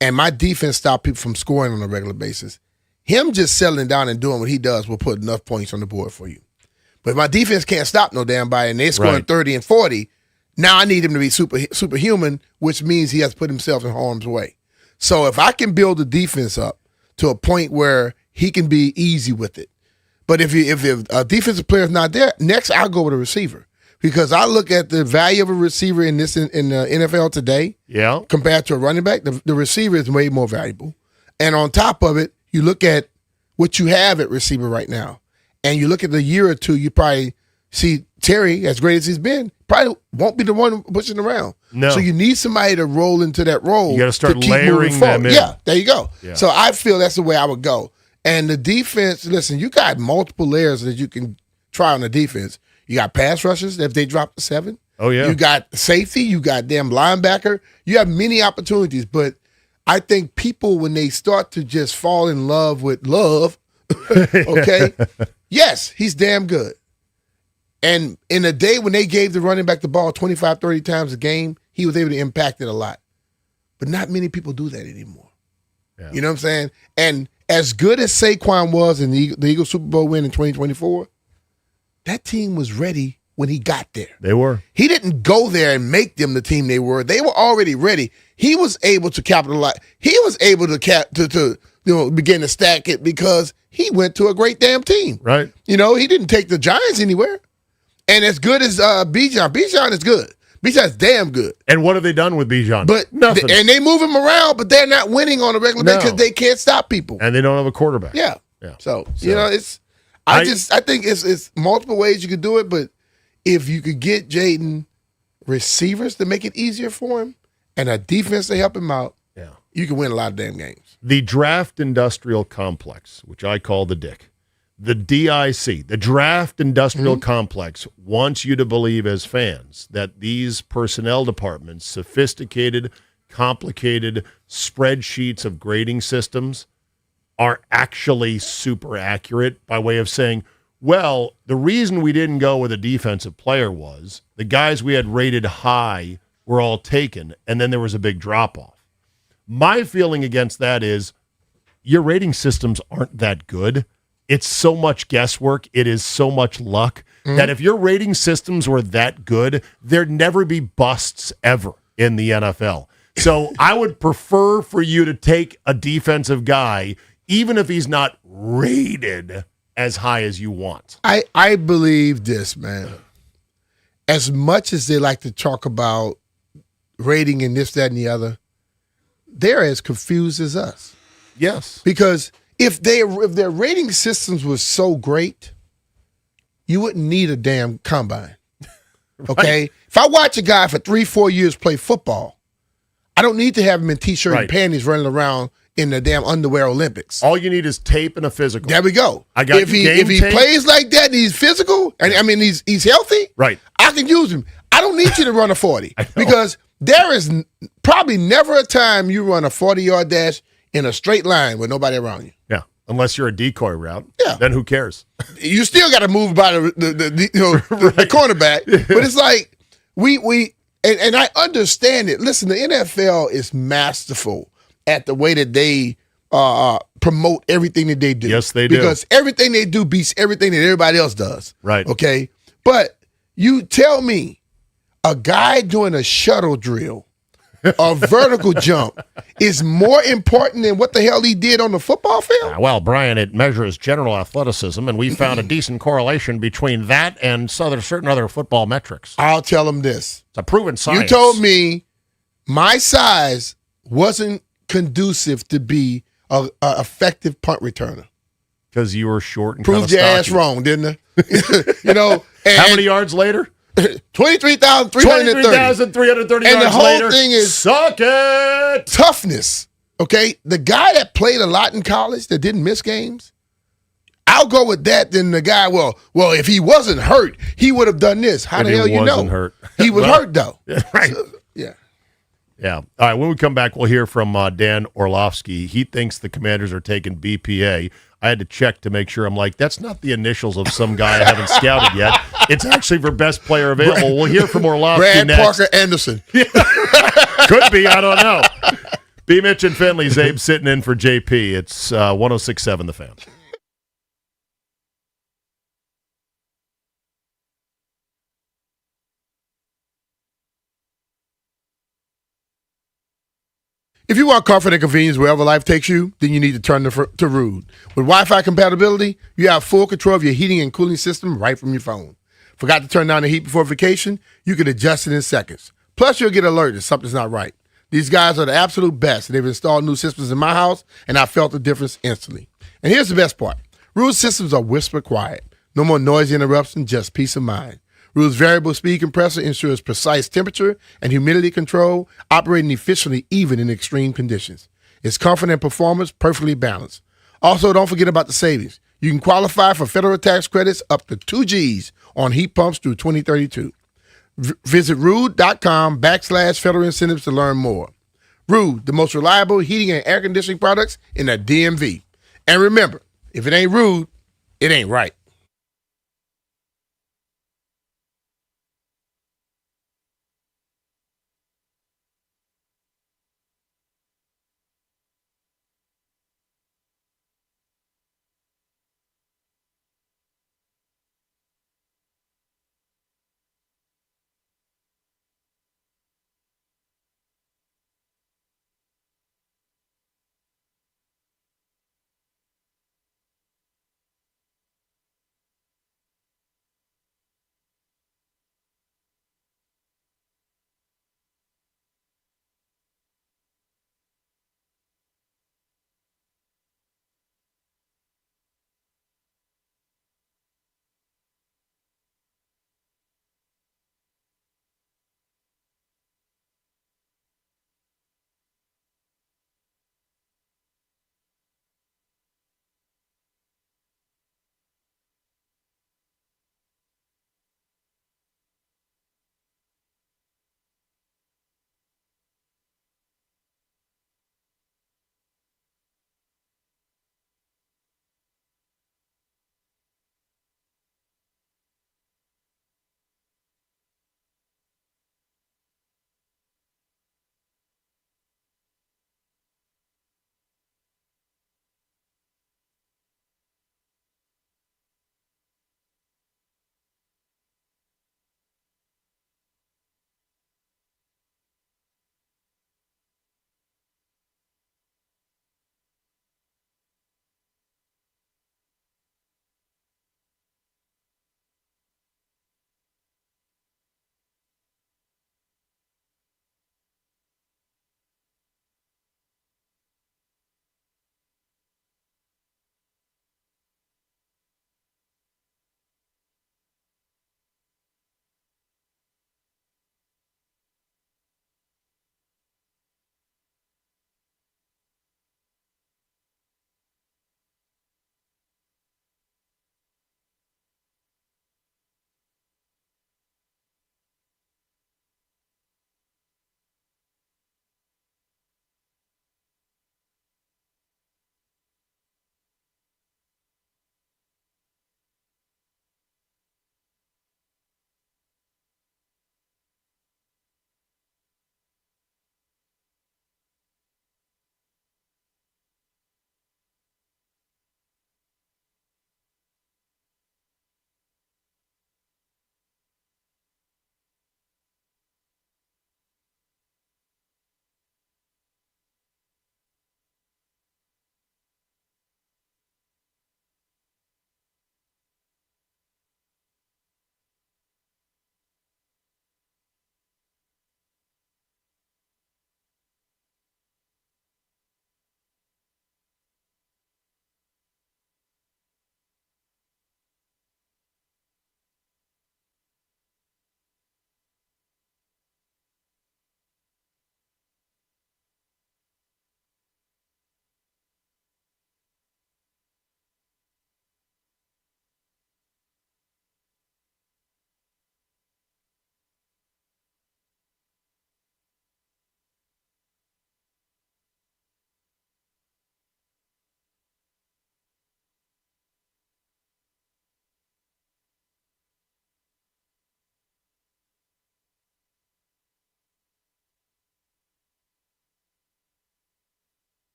and my defense stop people from scoring on a regular basis, him just settling down and doing what he does will put enough points on the board for you. But if my defense can't stop no damn body and they're scoring 30 and 40, now I need him to be superhuman, which means he has to put himself in harm's way. So if I can build the defense up to a point where he can be easy with it. But if a defensive player is not there, next I'll go with a receiver. Because I look at the value of a receiver in the NFL today compared to a running back, the receiver is way more valuable. And on top of it, you look at what you have at receiver right now. And you look at the year or two, you probably see Terry, as great as he's been, probably won't be the one pushing around. No. So you need somebody to roll into that role. You got to start keep layering them in. Yeah, there you go. Yeah. So I feel that's the way I would go. And the defense, listen, you got multiple layers that you can try on the defense. You got pass rushers if they drop to 7. Oh, yeah. You got safety. You got damn linebacker. You have many opportunities. But I think people, when they start to just fall in love with love, okay, yes, he's damn good. And in a day when they gave the running back the ball 25, 30 times a game, he was able to impact it a lot. But not many people do that anymore. Yeah. You know what I'm saying? And as good as Saquon was in the Eagles Super Bowl win in 2024, that team was ready when he got there. They were. He didn't go there and make them the team they were. They were already ready. He was able to capitalize. He was able to begin to stack it because he went to a great damn team. Right. You know, he didn't take the Giants anywhere. And as good as Bijan is good. Bijan's damn good. And what have they done with Bijan? But nothing. And they move him around, but they're not winning on a regular basis because they can't stop people. And they don't have a quarterback. Yeah. So you know, I think it's multiple ways you could do it, but if you could get Jaden receivers to make it easier for him and a defense to help him out, you can win a lot of damn games. The draft industrial complex, which I call the DIC, the DIC, the draft industrial complex, wants you to believe as fans that these personnel departments, sophisticated, complicated spreadsheets of grading systems are actually super accurate by way of saying, well, the reason we didn't go with a defensive player was the guys we had rated high were all taken, and then there was a big drop-off. My feeling against that is your rating systems aren't that good. It's so much guesswork. It is so much luck that if your rating systems were that good, there'd never be busts ever in the NFL. So I would prefer for you to take a defensive guy, even if he's not rated as high as you want. I believe this, man. As much as they like to talk about rating and this, that, and the other, they're as confused as us. Yes. Because if their rating systems were so great, you wouldn't need a damn combine. Okay? Right. If I watch a guy for 3-4 years play football, I don't need to have him in T-shirt and panties running around in the damn underwear Olympics. All you need is tape and a physical. There we go. If he plays like that and he's physical, and I mean he's healthy, right? I can use him. I don't need you to run a 40 because there is probably never a time you run a 40-yard dash in a straight line with nobody around you. Yeah, unless you're a decoy route. Yeah. Then who cares? You still got to move by the cornerback. But it's like and I understand it. Listen, the NFL is masterful at the way that they promote everything that they do. Yes, they do. Because everything they do beats everything that everybody else does. Right. Okay? But you tell me a guy doing a shuttle drill, a vertical jump, is more important than what the hell he did on the football field? Well, Brian, it measures general athleticism, and we found a decent correlation between that and certain other football metrics. I'll tell him this. It's a proven science. You told me my size wasn't conducive to be a effective punt returner. Because you were short and proved your ass wrong, didn't I? You know. How many yards later? 23,330. 23,330 and yards the whole later. thing is suck it. Toughness. Okay, the guy that played a lot in college that didn't miss games, I'll go with that than the guy. Well, if he wasn't hurt, he would have done this. How the hell you know? Hurt. He was hurt though. Right. So, yeah. Yeah. All right. When we come back, we'll hear from Dan Orlovsky. He thinks the Commanders are taking BPA. I had to check to make sure. I'm like, that's not the initials of some guy I haven't scouted yet. It's actually for best player available. We'll hear from Orlovsky Brad next. Parker Anderson. Could be. I don't know. B. Mitch and Finley. Zabe sitting in for JP. It's 106.7 The Fan. If you want comfort and convenience wherever life takes you, then you need to turn to Rude. With Wi-Fi compatibility, you have full control of your heating and cooling system right from your phone. Forgot to turn down the heat before vacation? You can adjust it in seconds. Plus, you'll get alerted if something's not right. These guys are the absolute best. They've installed new systems in my house, and I felt the difference instantly. And here's the best part. Rude systems are whisper quiet. No more noisy interruption, just peace of mind. Rude's variable speed compressor ensures precise temperature and humidity control, operating efficiently even in extreme conditions. Its comfort and performance perfectly balanced. Also, don't forget about the savings. You can qualify for federal tax credits up to 2 G's on heat pumps through 2032. Visit rude.com/federal incentives to learn more. Rude, the most reliable heating and air conditioning products in the DMV. And remember, if it ain't Rude, it ain't right.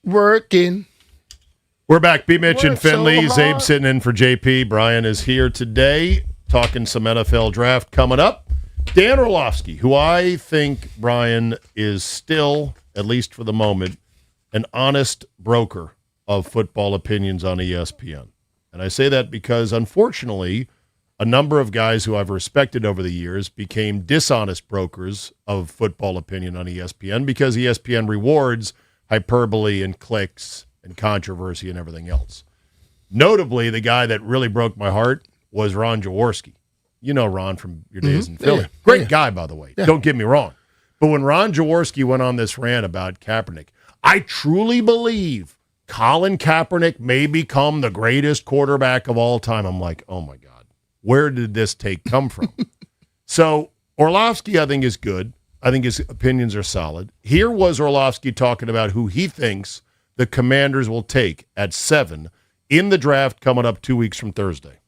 working. We're back. B. Mitch and Work so Finley. hard. Zabe sitting in for JP. Brian is here today talking some NFL draft coming up. Dan Orlovsky, who I think, Brian, is still, at least for the moment, an honest broker of football opinions on ESPN. And I say that because, unfortunately, a number of guys who I've respected over the years became dishonest brokers of football opinion on ESPN because ESPN rewards hyperbole and clicks and controversy and everything else. Notably, the guy that really broke my heart was Ron Jaworski. You know Ron from your days in Philly. Yeah. Great guy, by the way. Yeah. Don't get me wrong. But when Ron Jaworski went on this rant about Kaepernick, I truly believe Colin Kaepernick may become the greatest quarterback of all time. I'm like, oh, my God. Where did this take come from? So Orlovsky, I think, is good. I think his opinions are solid. Here was Orlovsky talking about who he thinks the Commanders will take at 7 in the draft coming up 2 weeks from Thursday.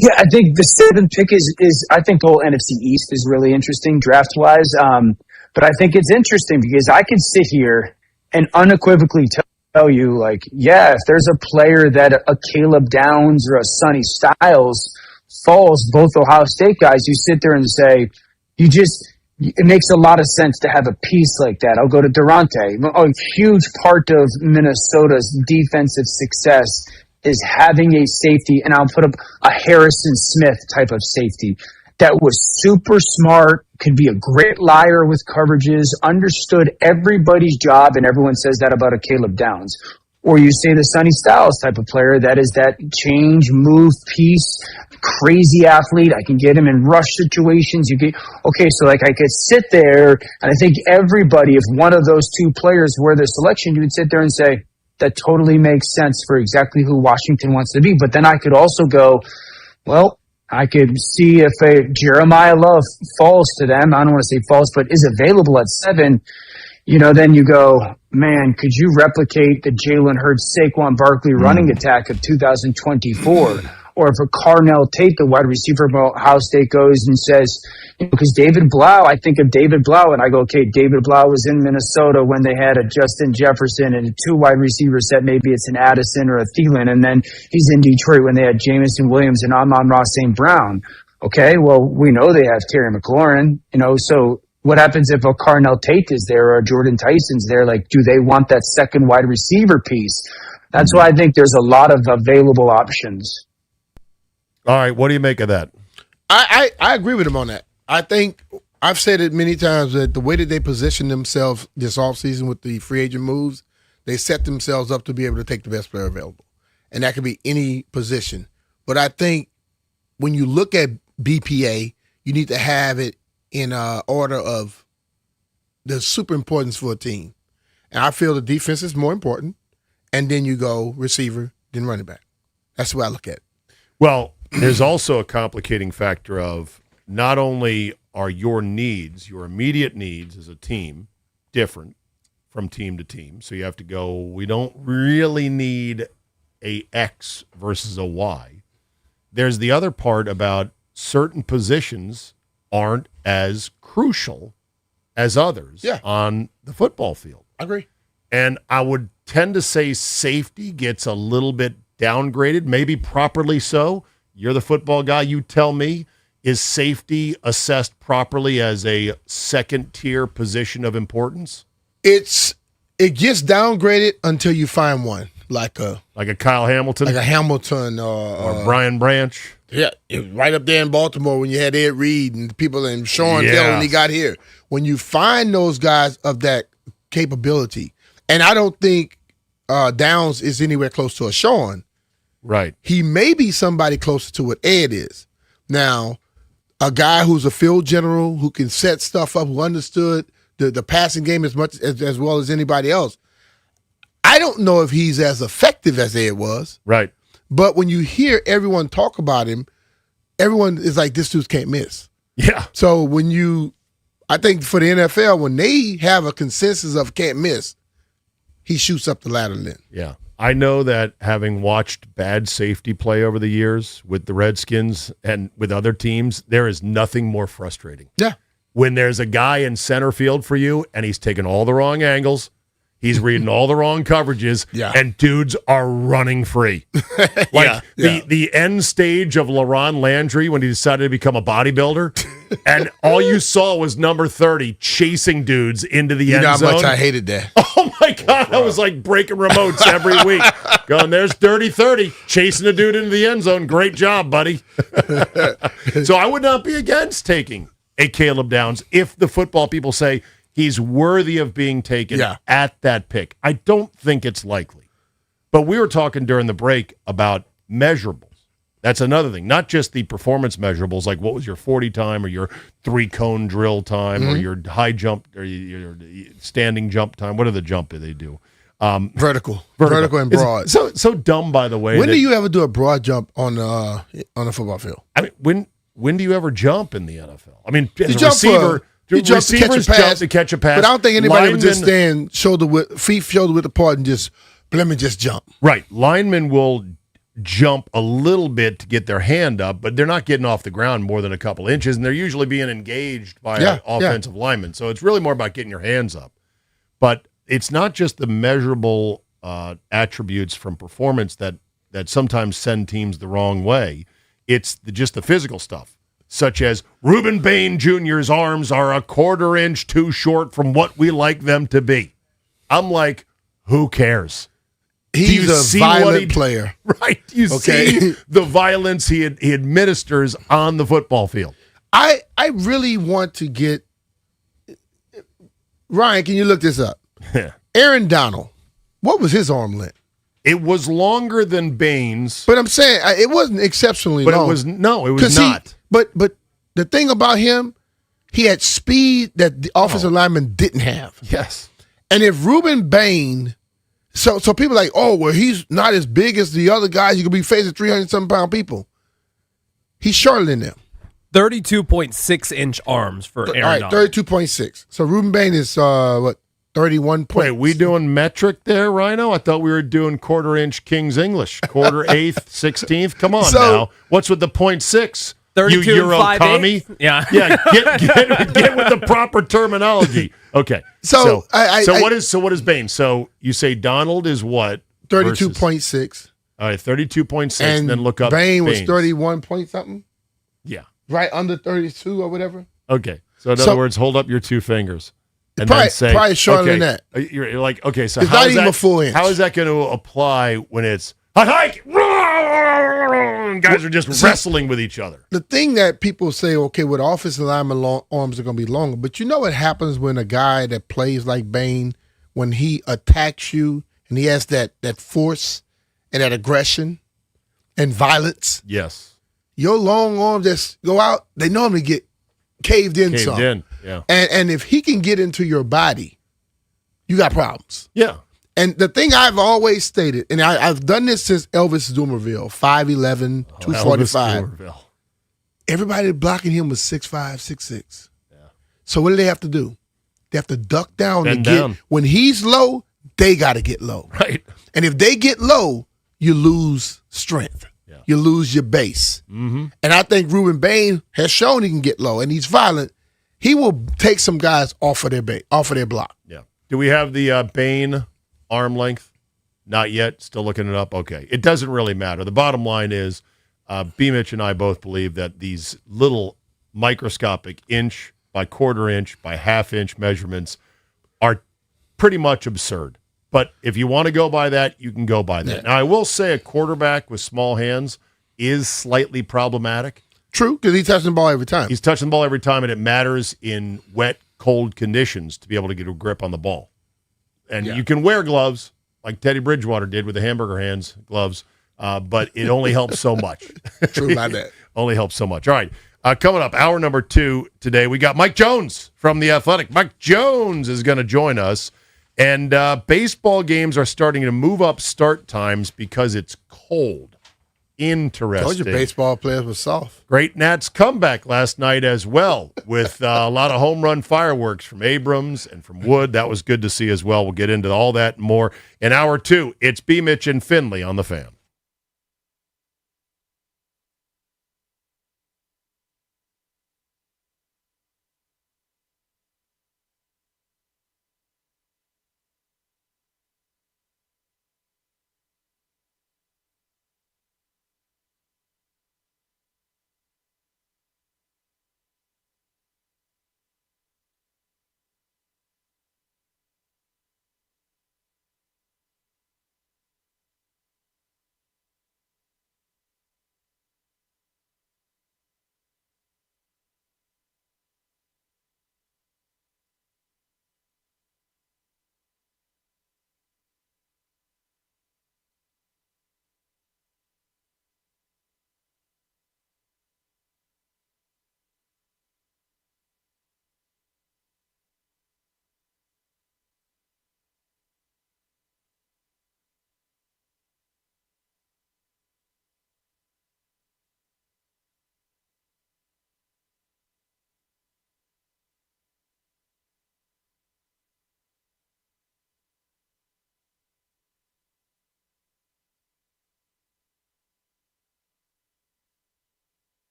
Yeah, I think the 7th pick is I think the whole NFC East is really interesting draft-wise. But I think it's interesting because I could sit here and unequivocally tell you, like, yeah, if there's a player that a Caleb Downs or a Sonny Styles falls, both Ohio State guys, you sit there and say, it makes a lot of sense to have a piece like that. I'll go to Durante. A huge part of Minnesota's defensive success is having a safety, and I'll put up a Harrison Smith type of safety that was super smart, could be a great liar with coverages, understood everybody's job, and everyone says that about a Caleb Downs. Or you say the Sonny Styles type of player that is that change, move, piece, crazy athlete. I can get him in rush situations. So like I could sit there, and I think everybody, if one of those two players were the selection, you would sit there and say, that totally makes sense for exactly who Washington wants to be. But then I could also go, well, I could see if Jeremiah Love falls to them. I don't want to say falls, but is available at 7. Then you go, man, could you replicate the Jalen Hurts, Saquon Barkley running attack of 2024? Or if a Carnell Tate, the wide receiver from Ohio State, goes and says, because David Blau, I think of David Blau, and I go, okay, David Blau was in Minnesota when they had a Justin Jefferson and a 2 wide receiver set. Maybe it's an Addison or a Thielen. And then he's in Detroit when they had Jamison Williams and Amon-Ra St. Brown. Okay, well, we know they have Terry McLaurin, so what happens if a Carnell Tate is there or a Jordan Tyson's there? Like, do they want that second wide receiver piece? That's why I think there's a lot of available options. All right, what do you make of that? I agree with him on that. I think I've said it many times that the way that they position themselves this offseason with the free agent moves, they set themselves up to be able to take the best player available. And that could be any position. But I think when you look at BPA, you need to have it in order of the super importance for a team. And I feel the defense is more important. And then you go receiver, then running back. That's the way I look at it. Well, there's also a complicating factor of not only are your needs, your immediate needs as a team, different from team to team. So you have to go, we don't really need a X versus a Y. There's the other part about certain positions aren't as crucial as others on the football field. I agree. And I would tend to say safety gets a little bit downgraded, maybe properly so. You're the football guy. You tell me, is safety assessed properly as a second-tier position of importance? It gets downgraded until you find one, like a Kyle Hamilton, like a Hamilton, or Brian Branch. Yeah, right up there in Baltimore when you had Ed Reed and people and Sean Taylor when he got here. When you find those guys of that capability, and I don't think Downs is anywhere close to a Sean. Right. He may be somebody closer to what Ed is. Now, a guy who's a field general who can set stuff up, who understood the passing game as much as well as anybody else. I don't know if he's as effective as Ed was. Right. But when you hear everyone talk about him, everyone is like, this dude can't miss. Yeah. So I think for the NFL, when they have a consensus of can't miss, he shoots up the ladder then. Yeah. I know that having watched bad safety play over the years with the Redskins and with other teams, there is nothing more frustrating. Yeah. When there's a guy in center field for you and he's taking all the wrong angles, He's reading all the wrong coverages, and dudes are running free. Like the end stage of LaRon Landry when he decided to become a bodybuilder, and all you saw was number 30 chasing dudes into the end zone. You know how much I hated that. Oh, my God. I was like breaking remotes every week. Going, there's Dirty 30, chasing a dude into the end zone. Great job, buddy. So I would not be against taking a Caleb Downs if the football people say, he's worthy of being taken at that pick. I don't think it's likely. But we were talking during the break about measurables. That's another thing. Not just the performance measurables, like what was your 40 time or your 3-cone drill time or your high jump or your standing jump time. What are the jump that they do? Vertical and broad. So dumb, by the way. When do you ever do a broad jump on the football field? I mean, when do you ever jump in the NFL? I mean, as You a jump receiver... You jump to catch a pass. But I don't think anybody would just stand feet shoulder width apart and let me just jump. Right. Linemen will jump a little bit to get their hand up, but they're not getting off the ground more than a couple inches, and they're usually being engaged by an offensive lineman. So it's really more about getting your hands up. But it's not just the measurable attributes from performance that sometimes send teams the wrong way. It's just the physical stuff, such as Reuben Bain Jr.'s arms are a 1/4 inch too short from what we like them to be. I'm like, who cares? He's a violent player. Right. You see the violence he administers on the football field. I really want to get – Ryan, can you look this up? Aaron Donald, what was his arm length? It was longer than Bain's. But I'm saying it wasn't exceptionally long. But it was not. But the thing about him, he had speed that the offensive lineman didn't have. Yes. And if Reuben Bain, so people are like, oh, well, he's not as big as the other guys. You could be facing 300-something pound people. He's shorter than them. 32.6-inch arms for Aaron Donald. All right, 32.6. So Reuben Bain is, 31 points. Wait, we doing metric there, Rhino? I thought we were doing 1/4 inch King's English. 1/4, 1/8, 16th. Come on now. What's with the 0.6? 32 you Euro 5/8? commie? Yeah. Get with the proper terminology. Okay. So what is Bain? So you say Donald is what? 32.6. All right, 32.6, and then look up Bain was 31 point something? Yeah. Right under 32 or whatever? Okay. So in other words, hold up your two fingers. And probably, then say, probably shorter than that. You're like, okay, so it's how not is even that, a full inch. How is that going to apply when it's hot hike? Guys are just wrestling with each other. The thing that people say, okay, with offensive lineman arms are going to be longer, but you know what happens when a guy that plays like Bain, when he attacks you and he has that force and that aggression and violence? Yes. Your long arms just go out, they normally get caved in. Yeah. And if he can get into your body, you got problems. Yeah. And the thing I've always stated, and I've done this since Elvis Dumerville, 5'11", 245. Elvis Everybody blocking him was 6'5", 6'6". Yeah. So what do they have to do? They have to duck down and get down. When he's low, they got to get low. Right. And if they get low, you lose strength. Yeah. You lose your base. Mm-hmm. And I think Reuben Bain has shown he can get low, and he's violent. He will take some guys off of their block. Yeah. Do we have the Bain arm length? Not yet. Still looking it up. Okay. It doesn't really matter. The bottom line is B. Mitch and I both believe that these little microscopic inch by 1/4 inch by 1/2 inch measurements are pretty much absurd. But if you want to go by that, you can go by that. Yeah. Now, I will say a quarterback with small hands is slightly problematic. True, because he's touching the ball every time. He's touching the ball every time, and it matters in wet, cold conditions to be able to get a grip on the ball. And you can wear gloves, like Teddy Bridgewater did with the hamburger hands gloves, but it only helps so much. True about that. Only helps so much. All right, coming up, hour number 2 today, we got Mike Jones from The Athletic. Mike Jones is going to join us, and baseball games are starting to move up start times because it's cold. Interesting. Told you baseball players were soft. Great Nats comeback last night as well with a lot of home run fireworks from Abrams and from Wood. That was good to see as well. We'll get into all that and more in hour 2. It's B. Mitch and Finley on The Fan.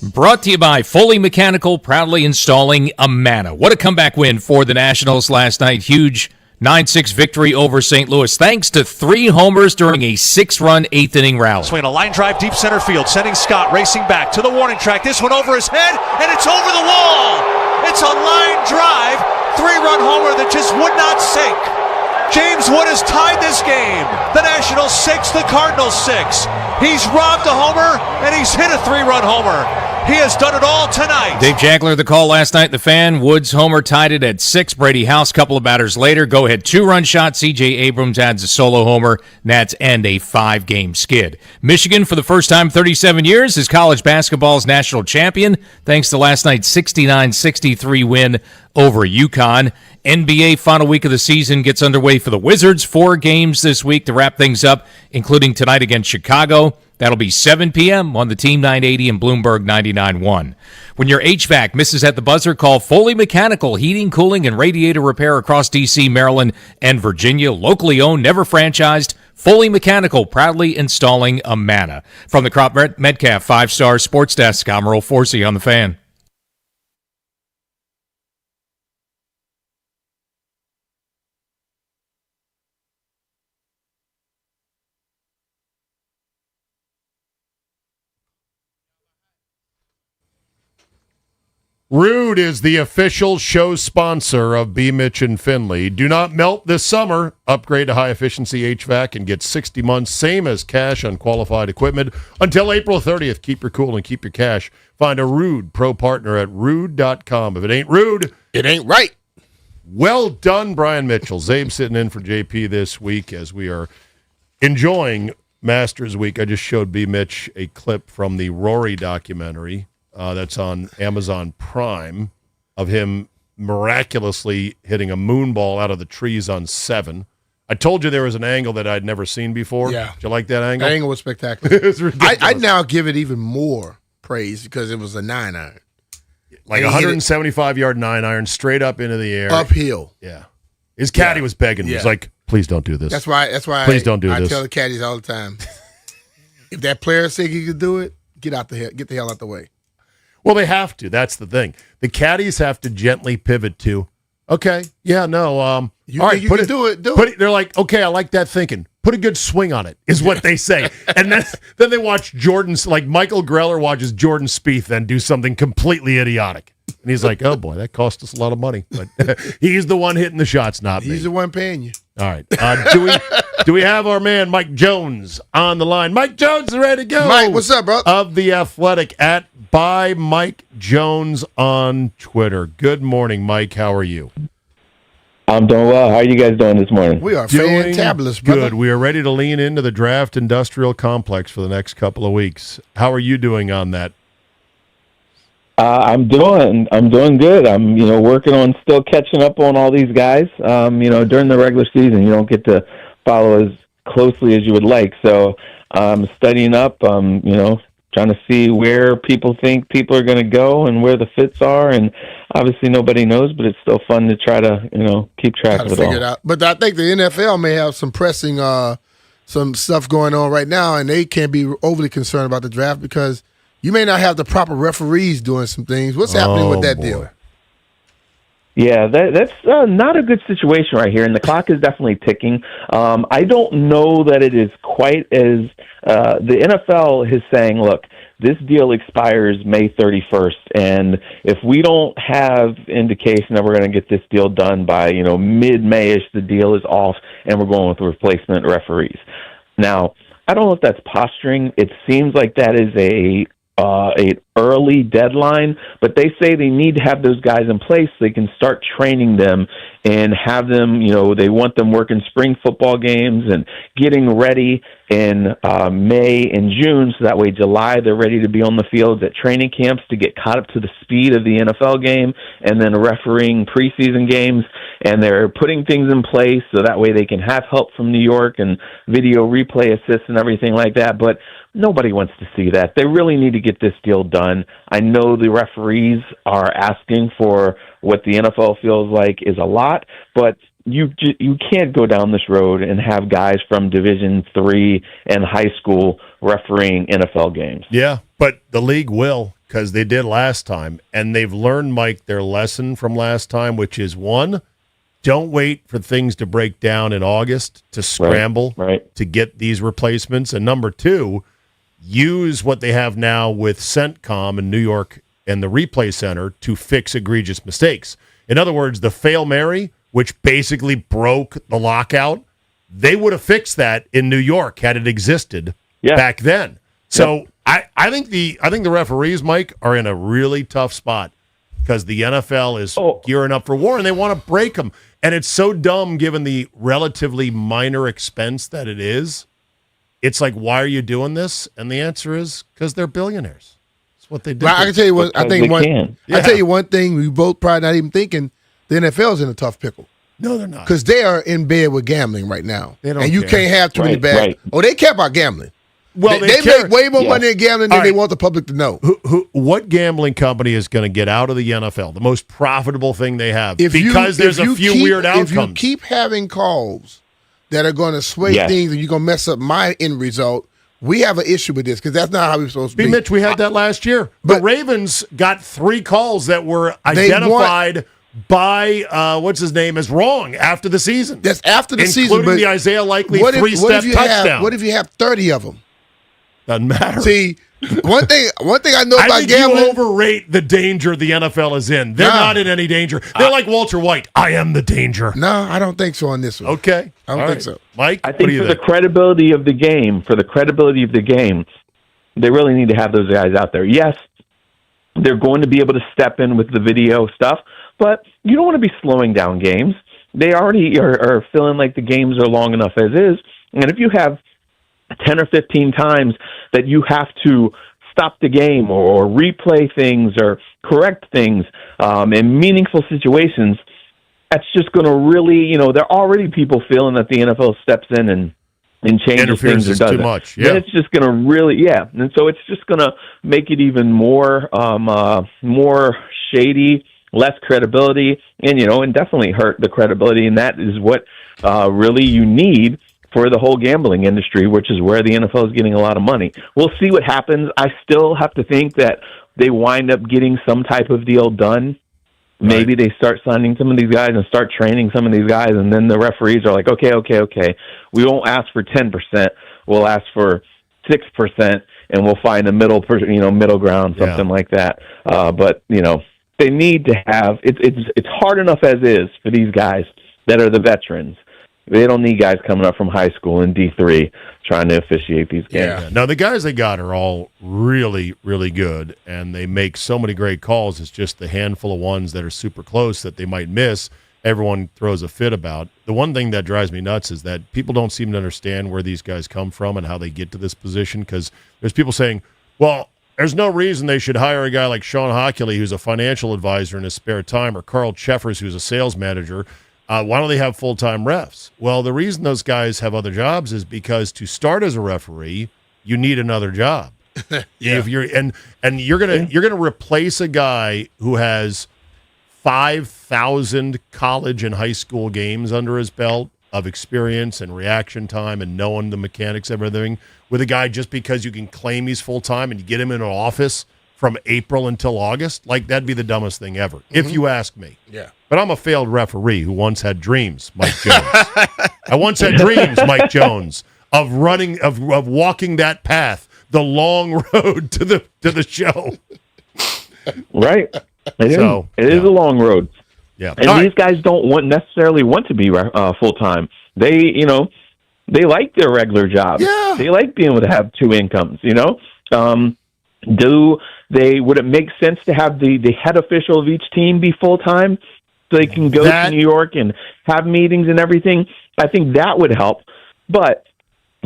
Brought to you by Fully Mechanical, proudly installing Amana. What a comeback win for the Nationals last night. Huge 9-6 victory over St. Louis, thanks to 3 homers during a 6-run 8th-inning rally. Swinging a line drive deep center field, sending Scott racing back to the warning track. This one over his head, and it's over the wall. It's a line drive, 3-run homer that just would not sink. James Wood has tied this game. The Nationals 6, the Cardinals 6. He's robbed a homer, and he's hit a 3-run homer. He has done it all tonight. Dave Jackler, the call last night in the Fan. Woods homer tied it at 6. Brady House, couple of batters later. Go-ahead 2-run shot. C.J. Abrams adds a solo homer. Nats end a 5-game skid. Michigan, for the first time in 37 years, is college basketball's national champion, thanks to last night's 69-63 win over UConn. NBA final week of the season gets underway for the Wizards. 4 games this week to wrap things up, including tonight against Chicago. That'll be 7 p.m. on the Team 980 and Bloomberg 99.1. When your HVAC misses at the buzzer, call Fully Mechanical Heating, Cooling, and Radiator Repair across D.C., Maryland, and Virginia. Locally owned, never franchised. Fully Mechanical, proudly installing Amana. From the Crop Metcalf 5-Star Sports Desk, I'm Earl Forsey on the Fan. Rude is the official show sponsor of B. Mitch and Finley. Do not melt this summer. Upgrade to high-efficiency HVAC and get 60 months, same as cash on qualified equipment. Until April 30th, keep your cool and keep your cash. Find a Rude Pro partner at rude.com. If it ain't rude, it ain't right. Well done, Brian Mitchell. Zabe sitting in for JP this week as we are enjoying Masters Week. I just showed B. Mitch a clip from the Rory documentary. That's on Amazon Prime, of him miraculously hitting a moonball out of the trees on 7. I told you there was an angle that I'd never seen before. Yeah. Did you like that angle? That angle was spectacular. It was ridiculous. I'd now give it even more praise because it was a 9-iron. Like a 175-yard 9-iron straight up into the air. Uphill. Yeah. His caddy was begging. He was like, please don't do this. That's why please don't do I this. tell the caddies all the time, if that player said he could do it, get the hell out the way. Well, they have to. That's the thing. The caddies have to gently pivot to, okay, yeah, no. All right, you can do it. They're like, okay, I like that thinking. Put a good swing on it, is what they say. And then they watch Jordan's, like Michael Greller watches Jordan Spieth then do something completely idiotic. And he's like, oh, boy, that cost us a lot of money. But he's the one hitting the shots, not me. He's the one paying you. All right. Do we have our man Mike Jones on the line? Mike Jones is ready to go. Mike, what's up, bro? Of The Athletic at by Mike Jones on Twitter. Good morning, Mike. How are you? I'm doing well. How are you guys doing this morning? We are fantabulous, brother. Good. We are ready to lean into the draft industrial complex for the next couple of weeks. How are you doing on that? I'm doing good. I'm working on still catching up on all these guys. During the regular season, you don't get to follow as closely as you would like. So I'm studying up. Trying to see where people think people are going to go and where the fits are. And obviously nobody knows, but it's still fun to try to keep track of it all. It out. But I think the NFL may have some pressing some stuff going on right now, and they can't be overly concerned about the draft because you may not have the proper referees doing some things. What's happening with that deal? Yeah, that's not a good situation right here, and the clock is definitely ticking. I don't know that it is quite as the NFL is saying, look, this deal expires May 31st, and if we don't have indication that we're going to get this deal done by mid-May-ish, the deal is off, and we're going with replacement referees. Now, I don't know if that's posturing. It seems like that is a early deadline, but they say they need to have those guys in place so they can start training them and have them, they want them working spring football games and getting ready in May and June, so that way July they're ready to be on the fields at training camps to get caught up to the speed of the NFL game, and then refereeing preseason games, and they're putting things in place so that way they can have help from New York and video replay assists and everything like that, but nobody wants to see that. They really need to get this deal done. I know the referees are asking for what the NFL feels like is a lot, but you can't go down this road and have guys from Division III and high school refereeing NFL games. Yeah, but the league will, because they did last time, and they've learned, Mike, their lesson from last time, which is, one, don't wait for things to break down in August to scramble to get these replacements. And number two, use what they have now with CENTCOM in New York and the replay center to fix egregious mistakes. In other words, the Fail Mary, which basically broke the lockout, they would have fixed that in New York had it existed back then. So I think the referees, Mike, are in a really tough spot because the NFL is gearing up for war and they want to break them. And it's so dumb given the relatively minor expense that it is. It's like, why are you doing this? And the answer is because they're billionaires. That's what they do. Well, I can tell you what I think. I tell you one thing. We both probably not even thinking. The NFL's in a tough pickle. No, they're not. Because they are in bed with gambling right now. They don't and you care. can't have too many bad. Right. Oh, they care about gambling. Well, they make way more money in gambling than they want the public to know. What gambling company is going to get out of the NFL? The most profitable thing they have. There's a few weird outcomes. If you keep having calls that are going to sway things and you're going to mess up my end result, we have an issue with this because that's not how we're supposed to be. Mitch, we had that last year. The Ravens got 3 calls that were identified by what's his name as wrong after the season. That's after the season, including the Isaiah Likely 3-step touchdown. What if you have 30 of them? Doesn't matter. See, one thing I know about gambling. You overrate the danger the NFL is in. They're not in any danger. They're like Walter White. I am the danger. No, I don't think so on this one. Okay. I don't think so. Mike, I think for the credibility of the game, they really need to have those guys out there. Yes, they're going to be able to step in with the video stuff, but you don't want to be slowing down games. They already are feeling like the games are long enough as is. And if you have 10 or 15 times that you have to stop the game or replay things or correct things in meaningful situations, that's just going to really, there are already people feeling that the NFL steps in and changes things or doesn't. Too much. Then it's just going to really, and so it's just going to make it even more shady, less credibility, and definitely hurt the credibility, and that is what really you need for the whole gambling industry, which is where the NFL is getting a lot of money. We'll see what happens. I still have to think that they wind up getting some type of deal done. Maybe they start signing some of these guys and start training some of these guys, and then the referees are like, okay. We won't ask for 10%. We'll ask for 6%, and we'll find a middle ground, something like that. But they need to have. It's hard enough as is for these guys that are the veterans. They don't need guys coming up from high school in D3 trying to officiate these games. Yeah. No, the guys they got are all really, really good, and they make so many great calls. It's just the handful of ones that are super close that they might miss, everyone throws a fit about. The one thing that drives me nuts is that people don't seem to understand where these guys come from and how they get to this position, because there's people saying, well, there's no reason they should hire a guy like Sean Hockley, who's a financial advisor in his spare time, or Carl Cheffers, who's a sales manager. Why don't they have full-time refs? Well, the reason those guys have other jobs is because to start as a referee, you need another job. If you're gonna replace a guy who has 5,000 college and high school games under his belt of experience and reaction time and knowing the mechanics of everything with a guy just because you can claim he's full-time and you get him in an office from April until August, like that'd be the dumbest thing ever, if you ask me. Yeah. But I'm a failed referee who once had dreams, Mike Jones. I once had dreams, Mike Jones, of walking that path, the long road to the show. Right. It is a long road. Yeah. And these guys don't necessarily want to be full time. They like their regular jobs. Yeah. They like being able to have 2 incomes. Would it make sense to have the head official of each team be full time so they can go to New York and have meetings and everything? I think that would help, but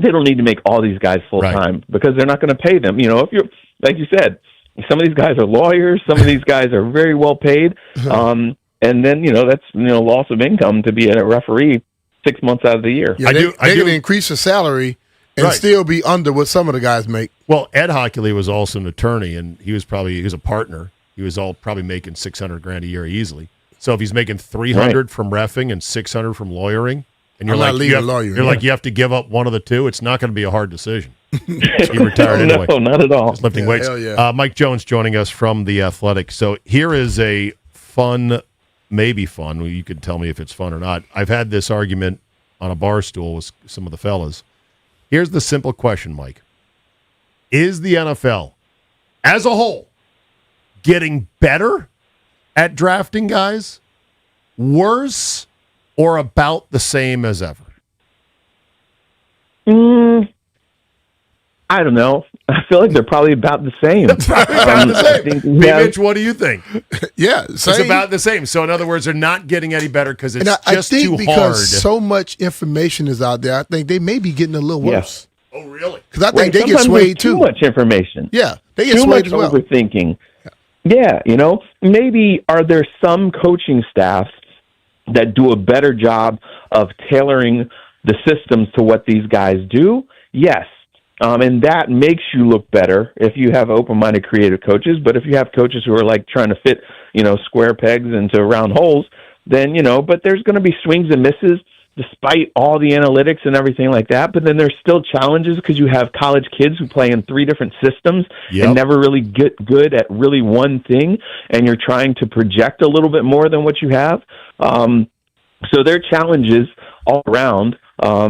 they don't need to make all these guys full time because they're not going to pay them. If you're, like you said, some of these guys are lawyers, some of these guys are very well paid, and then that's loss of income to be a referee 6 months out of the year. Yeah, they're going to increase the salary and still be under what some of the guys make. Well, Ed Hockley was also an attorney, and he was a partner. He was probably making $600,000 a year easily. So if he's making $300 from reffing and $600 from lawyering, and you're like you have to give up one of the two, it's not going to be a hard decision. He retired anyway. No, not at all. Just lifting weights. hell yeah. Mike Jones joining us from The Athletic. So here is a fun, maybe fun. You could tell me if it's fun or not. I've had this argument on a bar stool with some of the fellas. Here's the simple question, Mike. Is the NFL, as a whole, getting better at drafting guys, worse, or about the same as ever? I don't know. I feel like they're probably about the same. About the same. Yeah. Mitch, what do you think? Yeah, It's about the same. So, in other words, they're not getting any better because it's And I just think too because hard. so much information is out there, I think they may be getting a little worse. Oh, really? Because I think they get Sometimes swayed there's too too. much information. Yeah, they get Too swayed much as well. overthinking. Yeah, maybe are there some coaching staffs that do a better job of tailoring the systems to what these guys do? Yes. And that makes you look better if you have open-minded, creative coaches. But if you have coaches who are like trying to fit, square pegs into round holes, then, but there's going to be swings and misses despite all the analytics and everything like that. But then there's still challenges because you have college kids who play in 3 different systems and never really get good at really one thing. And you're trying to project a little bit more than what you have. So there are challenges all around. Are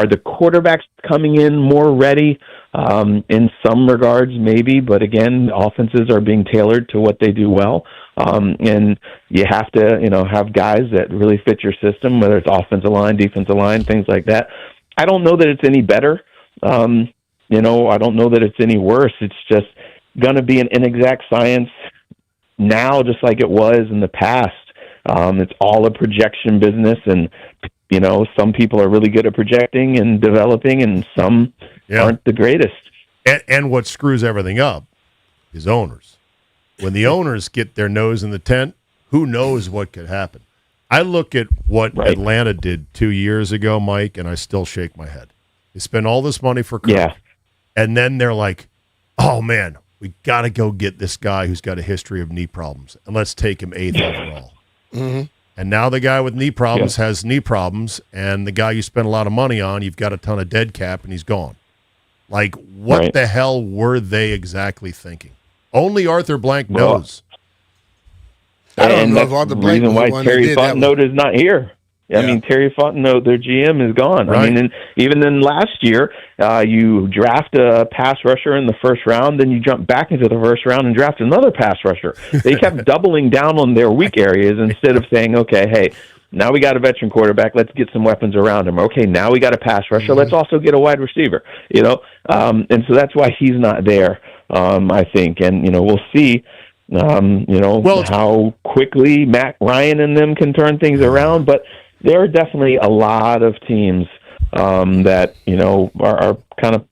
the quarterbacks coming in more ready? In some regards, maybe, but again, offenses are being tailored to what they do well. And you have to, have guys that really fit your system, whether it's offensive line, defensive line, things like that. I don't know that it's any better. I don't know that it's any worse. It's just going to be an inexact science now, just like it was in the past. It's all a projection business, and some people are really good at projecting and developing, and some aren't the greatest. And what screws everything up is owners. When the owners get their nose in the tent, who knows what could happen? I look at what Atlanta did 2 years ago, Mike, and I still shake my head. They spend all this money for Kirk, and then they're like, oh, man, we got to go get this guy who's got a history of knee problems, and let's take him 8th overall. Mm-hmm. And now the guy with knee problems has knee problems, and the guy you spent a lot of money on, you've got a ton of dead cap, and he's gone. Like, what the hell were they exactly thinking? Only Arthur Blank knows. I don't and know that's if Arthur the Blank reason was why the one that Terry did that Fontenot is not here. I mean, Terry Fontenot, their GM, is gone. I mean, and even then last year, you draft a pass rusher in the first round, then you jump back into the first round and draft another pass rusher. They kept doubling down on their weak areas instead of saying, okay, hey, now we got a veteran quarterback, let's get some weapons around him. Okay, now we got a pass rusher, let's also get a wide receiver, and so that's why he's not there, I think. And, we'll see. How quickly Matt Ryan and them can turn things around, but there are definitely a lot of teams that are kind of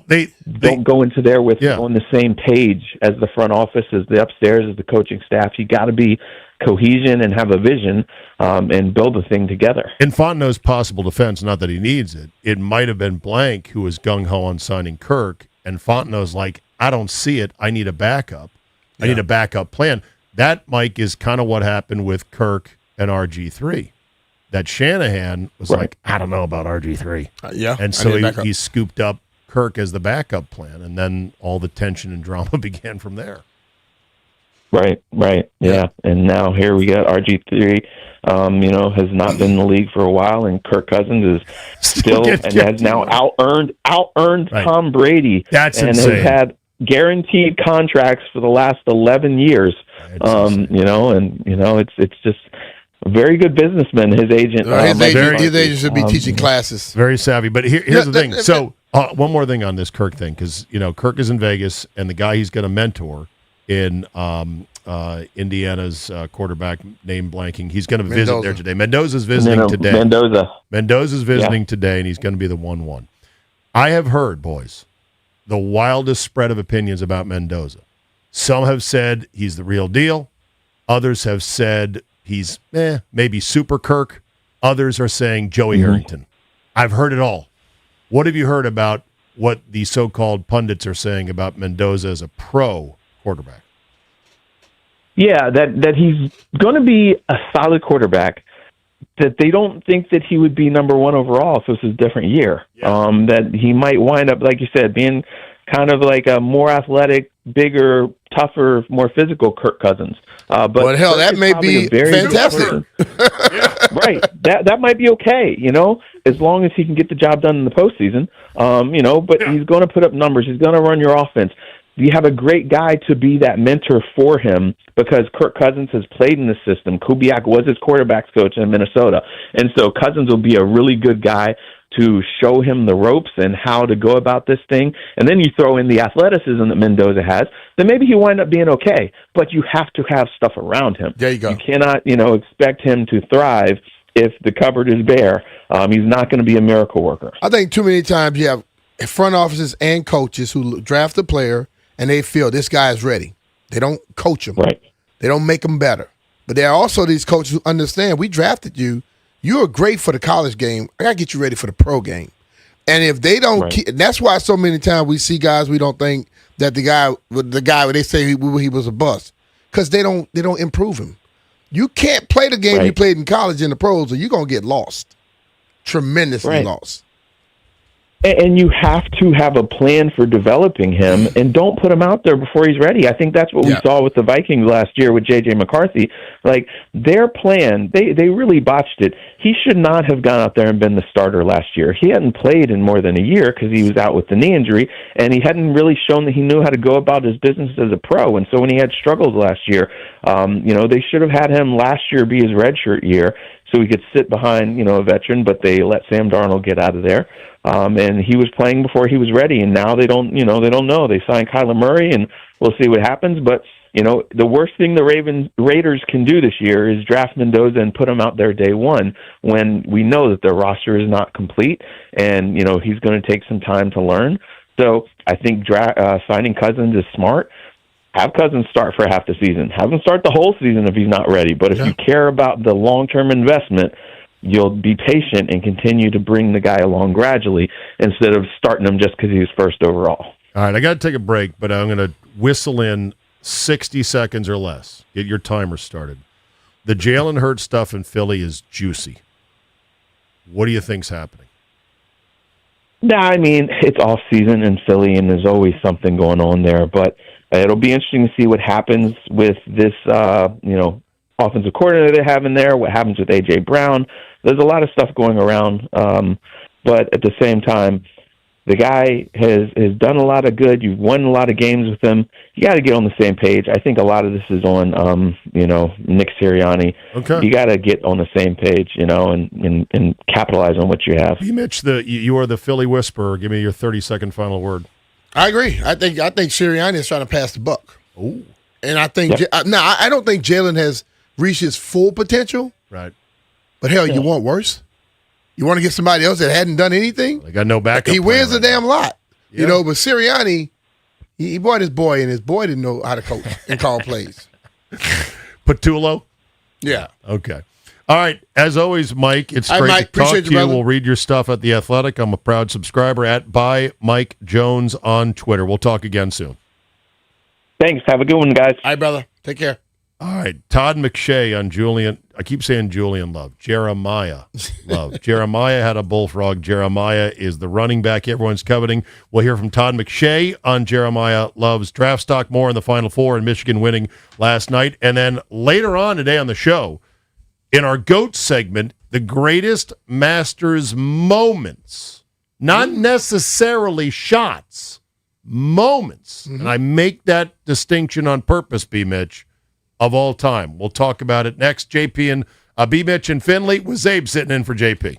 they don't go into there with on the same page as the front office, as the upstairs, as the coaching staff. You got to be cohesion and have a vision and build a thing together. In Fontenot's possible defense, not that he needs it, it might have been Blank who was gung-ho on signing Kirk, and Fontenot's like, I don't see it. I need a backup. I need a backup plan. That, Mike, is kind of what happened with Kirk and RG3. That Shanahan was like, I don't know about RG3. And so he scooped up Kirk as the backup plan, and then all the tension and drama began from there. Right. Yeah. And now here we got RG3, has not been in the league for a while, and Kirk Cousins is still and has now out-earned Tom Brady. That's and insane. has had guaranteed contracts for the last 11 years. It's just a very good businessman, his agent. His agent should be teaching classes. Very savvy. But here's the thing. So one more thing on this Kirk thing, because, Kirk is in Vegas, and the guy he's going to mentor in Indiana's quarterback, name blanking, he's going to visit there today. Mendoza's visiting today. Mendoza's visiting today, and he's going to be the 1-1. I have heard, boys, the wildest spread of opinions about Mendoza. Some have said he's the real deal. Others have said he's maybe super Kirk. Others are saying Joey Harrington. I've heard it all. What have you heard about what the so-called pundits are saying about Mendoza as a pro quarterback? Yeah, that he's going to be a solid quarterback, that they don't think that he would be number one overall if this is a different year. That he might wind up, like you said, being kind of like a more athletic, bigger, tougher, more physical Kirk Cousins. But hell, Kirk that is may probably be a very good fantastic. person. Right. That might be okay, as long as he can get the job done in the postseason. But he's going to put up numbers. He's going to run your offense. You have a great guy to be that mentor for him because Kirk Cousins has played in the system. Kubiak was his quarterback's coach in Minnesota. And so Cousins will be a really good guy to show him the ropes and how to go about this thing. And then you throw in the athleticism that Mendoza has, then maybe he'll wind up being okay. But you have to have stuff around him. There you go. You cannot, expect him to thrive if the cupboard is bare. He's not going to be a miracle worker. I think too many times you have front offices and coaches who draft a player and they feel this guy is ready. They don't coach him. Right. They don't make him better. But there are also these coaches who understand we drafted you. You are great for the college game. I got to get you ready for the pro game. And if they don't, that's why so many times we see guys we don't think that the guy where they say he was a bust because they don't improve him. You can't play the game you played in college in the pros, or you're gonna get lost, tremendously lost. And you have to have a plan for developing him, and don't put him out there before he's ready. I think that's what we saw with the Vikings last year with J.J. McCarthy. Like, their plan, they really botched it. He should not have gone out there and been the starter last year. He hadn't played in more than a year because he was out with the knee injury, and he hadn't really shown that he knew how to go about his business as a pro. And so when he had struggles last year, they should have had him last year be his redshirt year so he could sit behind, a veteran, but they let Sam Darnold get out of there. And he was playing before he was ready, and now they don't know. They signed Kyler Murray, and we'll see what happens. But, the worst thing the Raiders can do this year is draft Mendoza and put him out there day one when we know that their roster is not complete, and, he's going to take some time to learn. So I think signing Cousins is smart. Have Cousins start for half the season. Have him start the whole season if he's not ready. But if you care about the long-term investment, you'll be patient and continue to bring the guy along gradually instead of starting him just because he's first overall. All right, I got to take a break, but I'm going to whistle in 60 seconds or less. Get your timer started. The Jalen Hurts stuff in Philly is juicy. What do you think's happening? Nah, I mean, it's off season in Philly, and there's always something going on there. But it'll be interesting to see what happens with this, offensive coordinator they have in there, what happens with A.J. Brown. There's a lot of stuff going around. But at the same time, the guy has done a lot of good. You've won a lot of games with him. You got to get on the same page. I think a lot of this is on, Nick Sirianni. Okay. You got to get on the same page, and capitalize on what you have. Mitch, you are the Philly whisperer. Give me your 30-second final word. I agree. I think Sirianni is trying to pass the buck. Oh, and I think I don't think Jalen has reached his full potential. Right. But hell, you want worse? You want to get somebody else that hadn't done anything? They got no backup. He wins a right damn lot, Yeah. But Sirianni, he brought his boy, and his boy didn't know how to coach and call plays. Patullo? Yeah. Okay. All right. As always, Mike, it's Hi, great Mike. to talk Appreciate to you, you. brother. We'll read your stuff at The Athletic. I'm a proud subscriber at by Mike Jones on Twitter. We'll talk again soon. Thanks. Have a good one, guys. Hi, brother. Take care. All right. Todd McShay on Julian. I keep saying Julian Love. Jeremiah Love. Jeremiah had a bullfrog. Jeremiah is the running back everyone's coveting. We'll hear from Todd McShay on Jeremiah Love's draft stock, more in the Final Four and Michigan winning last night. And then later on today on the show, in our GOAT segment, the greatest Masters moments, not necessarily shots, moments. And I make that distinction on purpose, B. Mitch, of all time. We'll talk about it next. JP and B. Mitch and Finley with Zabe sitting in for JP.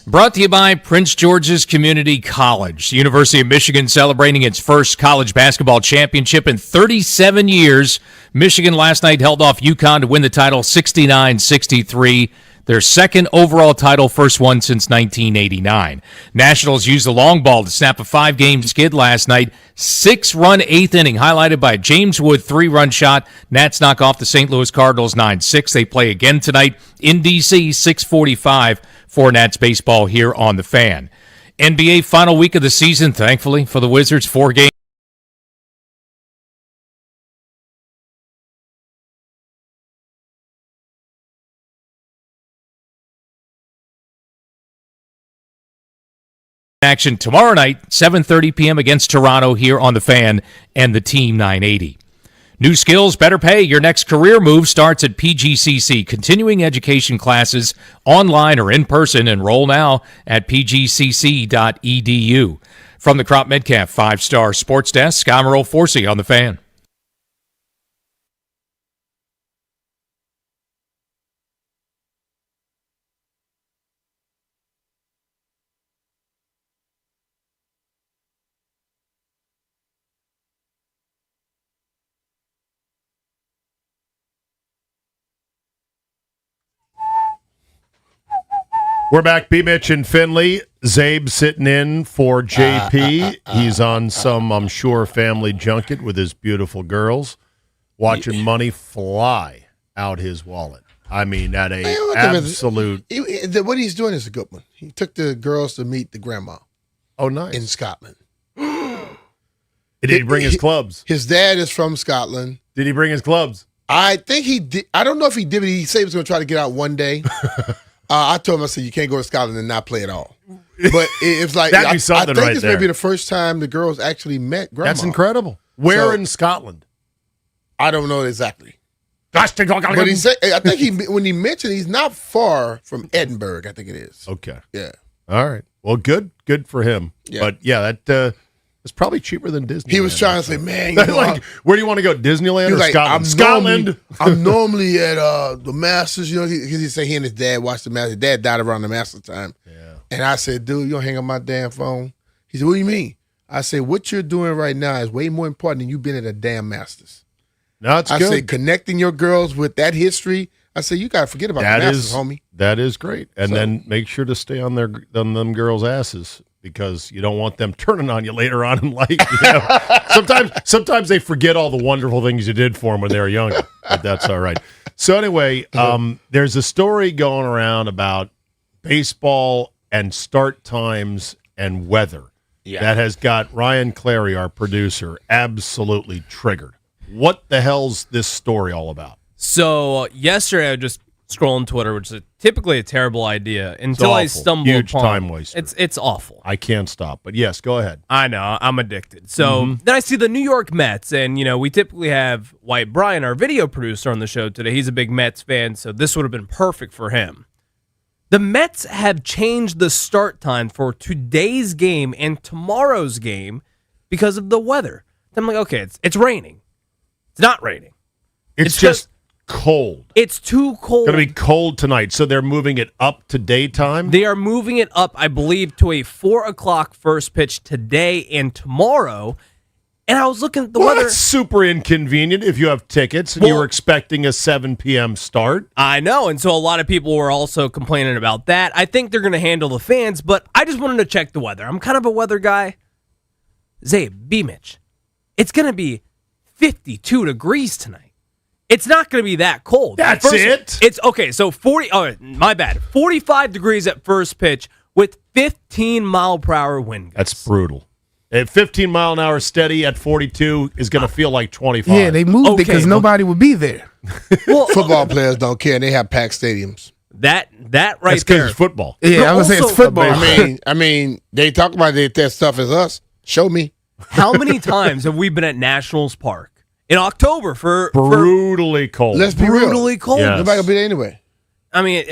Brought to you by Prince George's Community College. The University of Michigan celebrating its first college basketball championship in 37 years. Michigan last night held off UConn to win the title 69-63. Their second overall title, first one since 1989. Nationals used the long ball to snap a 5-game skid last night. 6-run 8th inning, highlighted by a James Wood 3-run shot. Nats knock off the St. Louis Cardinals 9-6. They play again tonight in D.C., 6:45 for Nats baseball here on The Fan. NBA final week of the season, thankfully, for the Wizards, 4-game. Action tomorrow night, 7:30 p.m. against Toronto here on The Fan and the Team 980. New skills, better pay. Your next career move starts at PGCC. Continuing education classes online or in person. Enroll now at pgcc.edu. From the Crop Metcalf 5-Star Sports Desk, I'm Earl Forsey on The Fan. We're back. B. Mitch and Finley. Zabe sitting in for JP. He's on some, I'm sure, family junket with his beautiful girls, watching money fly out his wallet. I mean, at a absolute. What he's doing is a good one. He took the girls to meet the grandma. Oh, nice. In Scotland. Did he bring his clubs? His dad is from Scotland. Did he bring his clubs? I think he did. I don't know if he did, but he said he was going to try to get out one day. I told him, I said, you can't go to Scotland and not play at all. But it's like, That'd be something I think right this there. may be the first time the girls actually met grandma. That's incredible. Where in Scotland? I don't know exactly. But he said, I think when he mentioned he's not far from Edinburgh, I think it is. Okay. Yeah. All right. Well, good for him. Yeah. But yeah, that it's probably cheaper than Disneyland. He was trying to say, man, you know, like, where do you want to go, Disneyland he or was like, Scotland? Scotland. I'm normally at the Masters, you know, because he said he and his dad watched the Masters. His dad died around the Masters time. Yeah. And I said, dude, you don't hang up my damn phone. He said, what do you mean? I said, what you're doing right now is way more important than you being at a damn Masters. No, it's good. I said, connecting your girls with that history. I said, you got to forget about the Masters, homie. That is great. And then make sure to stay on them girls' asses, because you don't want them turning on you later on in life. You know? sometimes they forget all the wonderful things you did for them when they were younger, but that's all right. So anyway, there's a story going around about baseball and start times and weather that has got Ryan Clary, our producer, absolutely triggered. What the hell's this story all about? So yesterday I was just scrolling Twitter, which is typically a terrible idea until I stumbled Huge upon time waster. It's awful. I can't stop. But yes, go ahead. I know, I'm addicted. So then I see the New York Mets, and we typically have White Brian, our video producer, on the show today. He's a big Mets fan, so this would have been perfect for him. The Mets have changed the start time for today's game and tomorrow's game because of the weather. I'm like, okay, it's raining. It's not raining. It's just cold. It's too cold. Going to be cold tonight, so they're moving it up to daytime? They are moving it up, I believe, to a 4 o'clock first pitch today and tomorrow. And I was looking at the weather. That's super inconvenient if you have tickets and you were expecting a 7 p.m. start. I know, and so a lot of people were also complaining about that. I think they're going to handle the fans, but I just wanted to check the weather. I'm kind of a weather guy. Zabe, B-Mitch, it's going to be 52 degrees tonight. It's not going to be that cold. That's it? It's okay. So 45 degrees at first pitch with 15-mile-per-hour wind gusts. That's brutal. At 15 mile an hour steady at 42 is going to feel like 25. Yeah, they moved it because nobody would be there. Well, football players don't care. They have packed stadiums. That right That's there. It's football. Yeah, I was saying it's football. I mean, they talk about that stuff as us. Show me. How many times have we been at Nationals Park in October for brutally cold? Let's be brutally cold. Yes. Nobody will be there anyway. I mean,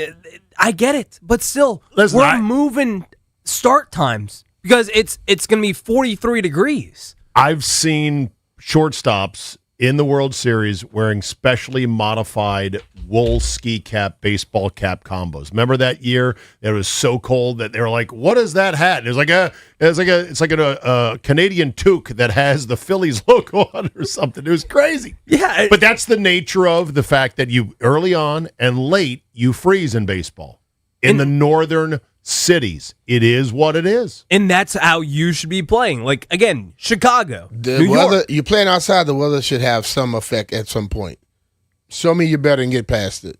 I get it, but still, Listen, we're moving start times because it's going to be 43 degrees. I've seen shortstops in the World Series wearing specially modified wool ski cap, baseball cap combos. Remember that year? It was so cold that they were like, "What is that hat?" And it's like a Canadian toque that has the Phillies logo on it or something. It was crazy. Yeah, but that's the nature of the fact that you early on and late you freeze in baseball. In the northern cities, it is what it is. And that's how you should be playing. Like, again, Chicago, New weather, York. you're playing outside, the weather should have some effect at some point. Show me you're better and get past it.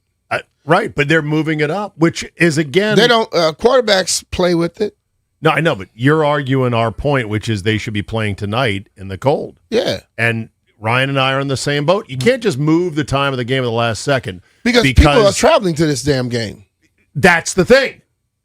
Right, but they're moving it up, which is, again... They don't... quarterbacks play with it. No, I know, but you're arguing our point, which is they should be playing tonight in the cold. Yeah. And Ryan and I are in the same boat. You can't just move the time of the game at the last second. Because people are traveling to this damn game. That's the thing.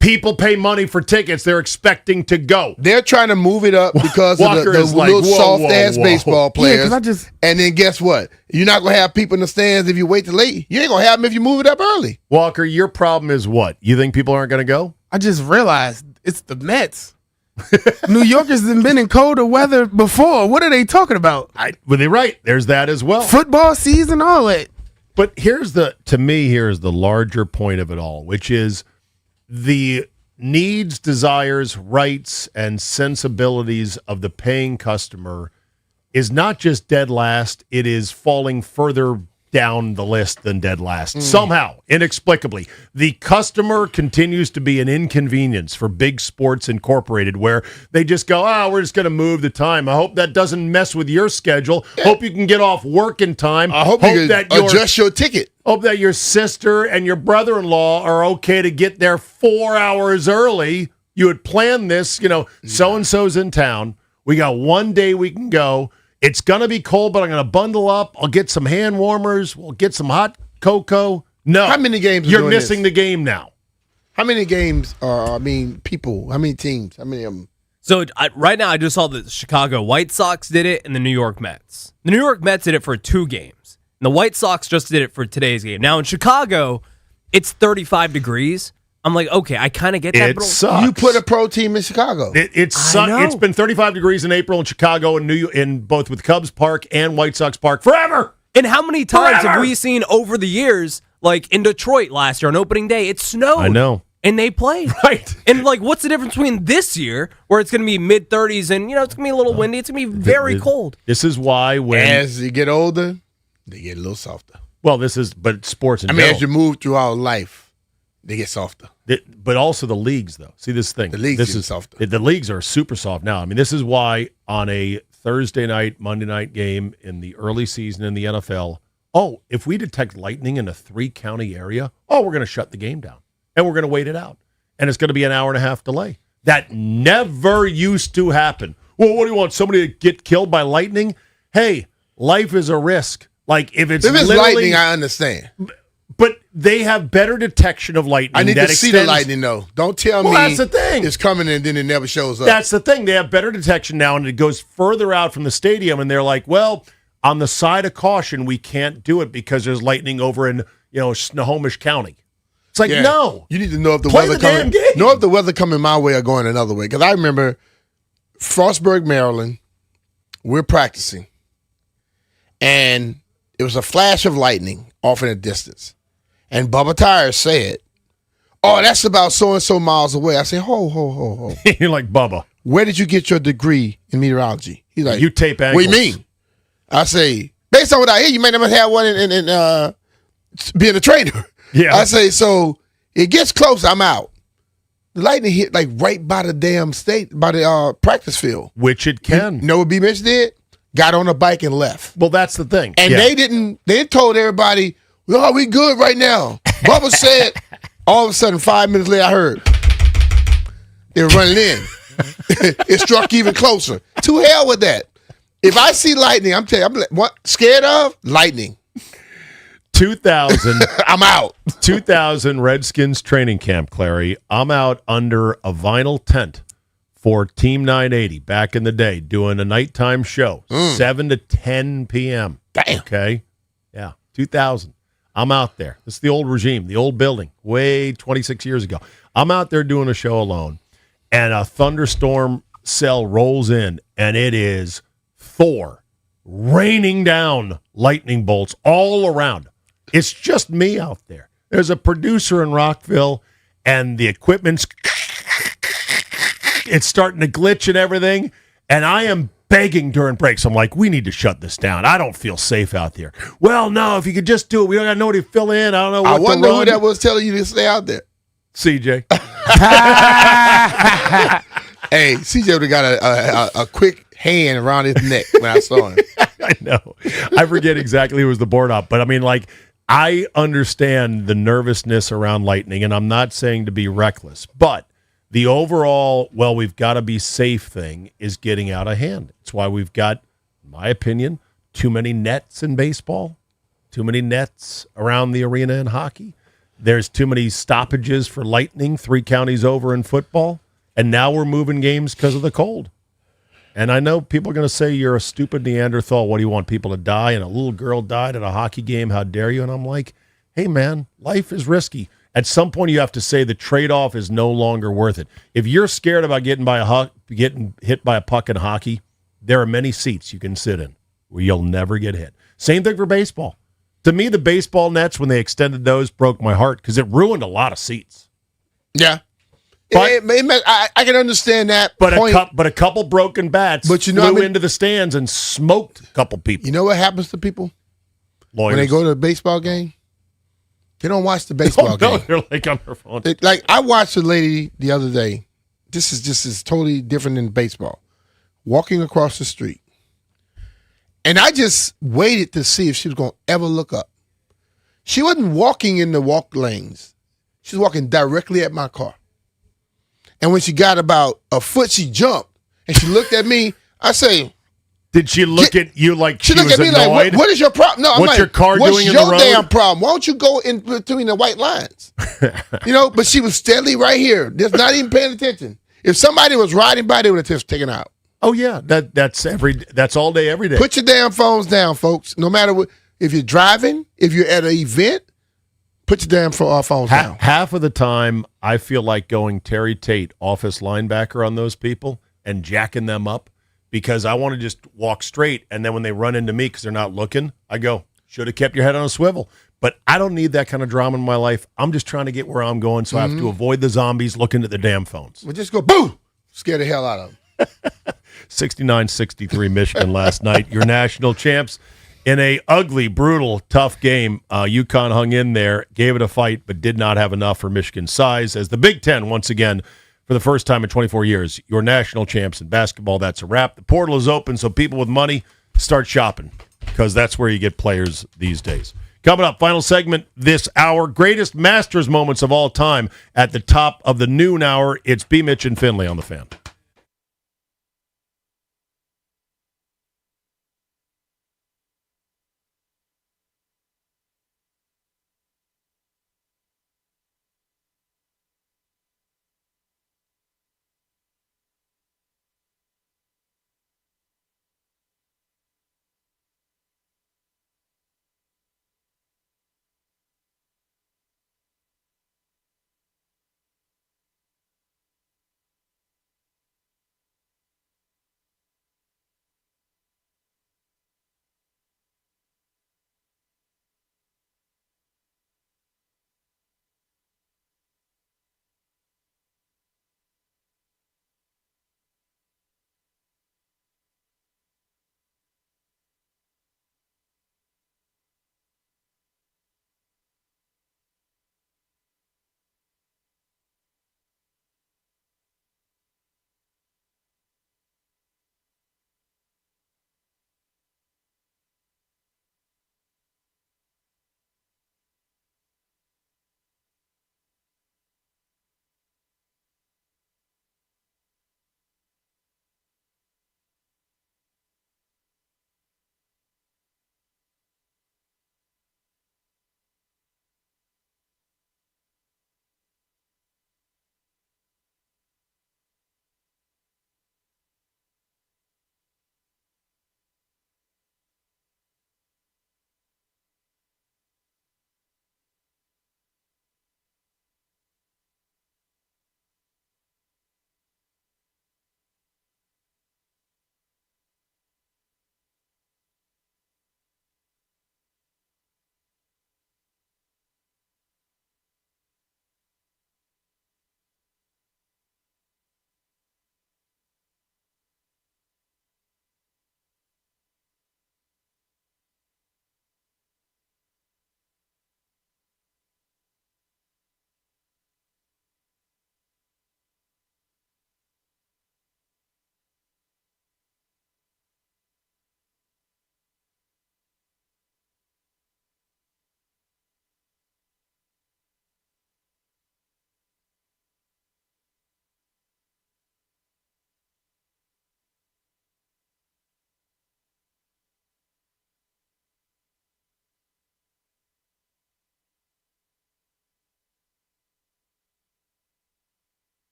People pay money for tickets. They're expecting to go. They're trying to move it up because Walker of the is like, little soft-ass baseball players. Yeah, and then guess what? You're not going to have people in the stands if you wait till late. You ain't going to have them if you move it up early. Walker, your problem is what? You think people aren't going to go? I just realized it's the Mets. New Yorkers have been in colder weather before. What are they talking about? Well, they're right. There's that as well. Football season, all that. But here's the larger point of it all, which is the needs, desires, rights, and sensibilities of the paying customer is not just dead last, it is falling further down the list than dead last. Somehow, inexplicably, the customer continues to be an inconvenience for Big Sports Incorporated, where they just go, we're just going to move the time. I hope that doesn't mess with your schedule. Hope you can get off work in time. I hope you can adjust your ticket. Hope that your sister and your brother-in-law are okay to get there 4 hours early. You had planned this, so-and-so's in town. We got one day we can go. It's going to be cold, but I'm going to bundle up. I'll get some hand warmers. We'll get some hot cocoa. No. How many games are You're doing missing this? the game now. How many games people, how many teams, how many of them? So right now I just saw the Chicago White Sox did it and the New York Mets. The New York Mets did it for 2 games. And the White Sox just did it for today's game. Now in Chicago, it's 35 degrees. I'm like, okay, I kind of get that. It sucks. You put a pro team in Chicago. It's been 35 degrees in April in Chicago and in both with Cubs Park and White Sox Park forever. And how many times have we seen over the years, like in Detroit last year on opening day, it snowed. I know. And they played. Right. And what's the difference between this year, where it's going to be mid-30s and, it's going to be a little windy, it's going to be very cold. This is why as you get older, they get a little softer. Well, but sports in as you move throughout life, they get softer. But also the leagues, though. See this thing. The leagues get softer. The leagues are super soft now. I mean, this is why on a Thursday night, Monday night game in the early season in the NFL, if we detect lightning in a 3-county area, we're going to shut the game down. And we're going to wait it out. And it's going to be an hour and a half delay. That never used to happen. Well, what do you want? Somebody to get killed by lightning? Hey, life is a risk. Like if it's lightning, I understand. But they have better detection of lightning. I need to see the lightning, though. Don't tell me that's the thing. It's coming and then it never shows up. That's the thing. They have better detection now, and it goes further out from the stadium, and they're like, well, on the side of caution, we can't do it because there's lightning over in Snohomish County. It's like, no. You need to know if the Play weather the damn game. Know if the weather coming my way or going another way. Because I remember Frostburg, Maryland, we're practicing, and it was a flash of lightning off in the distance. And Bubba Tires said, that's about so-and-so miles away. I said, ho. You're like, Bubba. Where did you get your degree in meteorology? He's like, you tape ankles. What do you mean? I say, based on what I hear, you may never have one in being a trainer. Yeah. I say, so it gets close, I'm out. The lightning hit right by the damn by the practice field. Which it can. You know what B. Mitch did? Got on a bike and left. Well, that's the thing. And they told everybody, we good right now. Bubba said, all of a sudden, 5 minutes later, I heard they were running in. It struck even closer. To hell with that. If I see lightning, I'm telling you, what scared of? Lightning. 2000. I'm out. 2000 Redskins training camp, Clary. I'm out under a vinyl tent for Team 980 back in the day doing a nighttime show, 7 to 10 p.m. Damn. Okay? Yeah, 2000. I'm out there. This is the old regime, the old building, way 26 years ago. I'm out there doing a show alone, and a thunderstorm cell rolls in, and it is Thor raining down lightning bolts all around. It's just me out there. There's a producer in Rockville, and the equipment's it's starting to glitch and everything, and I am begging during breaks. I'm like, we need to shut this down. I don't feel safe out there. Well, no, if you could just do it. We don't got nobody to fill in. I don't know what I wonder to who run. that was telling you to stay out there. CJ. Hey, CJ would have got a quick hand around his neck when I saw him. I know. I forget exactly who was the board op, but I mean, like, I understand the nervousness around lightning, and I'm not saying to be reckless, but the overall, well, we've got to be safe thing is getting out of hand. It's why we've got, in my opinion, too many nets in baseball, too many nets around the arena in hockey. There's too many stoppages for lightning, 3 counties over in football, and now we're moving games because of the cold. And I know people are going to say you're a stupid Neanderthal. What do you want, people to die? And a little girl died at a hockey game. How dare you? And I'm like, hey, man, life is risky. At some point, you have to say the trade-off is no longer worth it. If you're scared about getting hit by a puck in hockey, there are many seats you can sit in where you'll never get hit. Same thing for baseball. To me, the baseball nets, when they extended those, broke my heart because it ruined a lot of seats. Yeah. But, I can understand that but point. A couple broken bats flew into the stands and smoked a couple people. You know what happens to people? Lawyers. When they go to a baseball game? They don't watch the baseball game. No, they're like on their phone. Like, I watched a lady the other day. This is totally different than baseball. Walking across the street. And I just waited to see if she was going to ever look up. She wasn't walking in the walk lanes. She was walking directly at my car. And when she got about a foot, she jumped. And she looked at me. I say, did she look at you like she looked was at me annoyed? like, what is your problem? No, I'm What's like, your car what's doing in your the road? damn problem? Why don't you go in between the white lines? But she was steadily right here, just not even paying attention. If somebody was riding by, they would have just taken out. Oh yeah, that's all day, every day. Put your damn phones down, folks. No matter what, if you're driving, if you're at an event, put your damn phones down. Half of the time, I feel like going Terry Tate, office linebacker, on those people and jacking them up because I want to just walk straight. And then when they run into me because they're not looking, I go, should have kept your head on a swivel. But I don't need that kind of drama in my life. I'm just trying to get where I'm going, so I have to avoid the zombies looking at the damn phones. Well, just go, boo! Scare the hell out of them. 69-63 Michigan last night. Your national champs in a ugly, brutal, tough game. UConn hung in there, gave it a fight, but did not have enough for Michigan's size. As the Big Ten, once again, for the first time in 24 years, your national champs in basketball. That's a wrap. The portal is open, so people with money start shopping because that's where you get players these days. Coming up, final segment this hour, greatest Masters moments of all time at the top of the noon hour. It's B. Mitch and Finley on the Fan.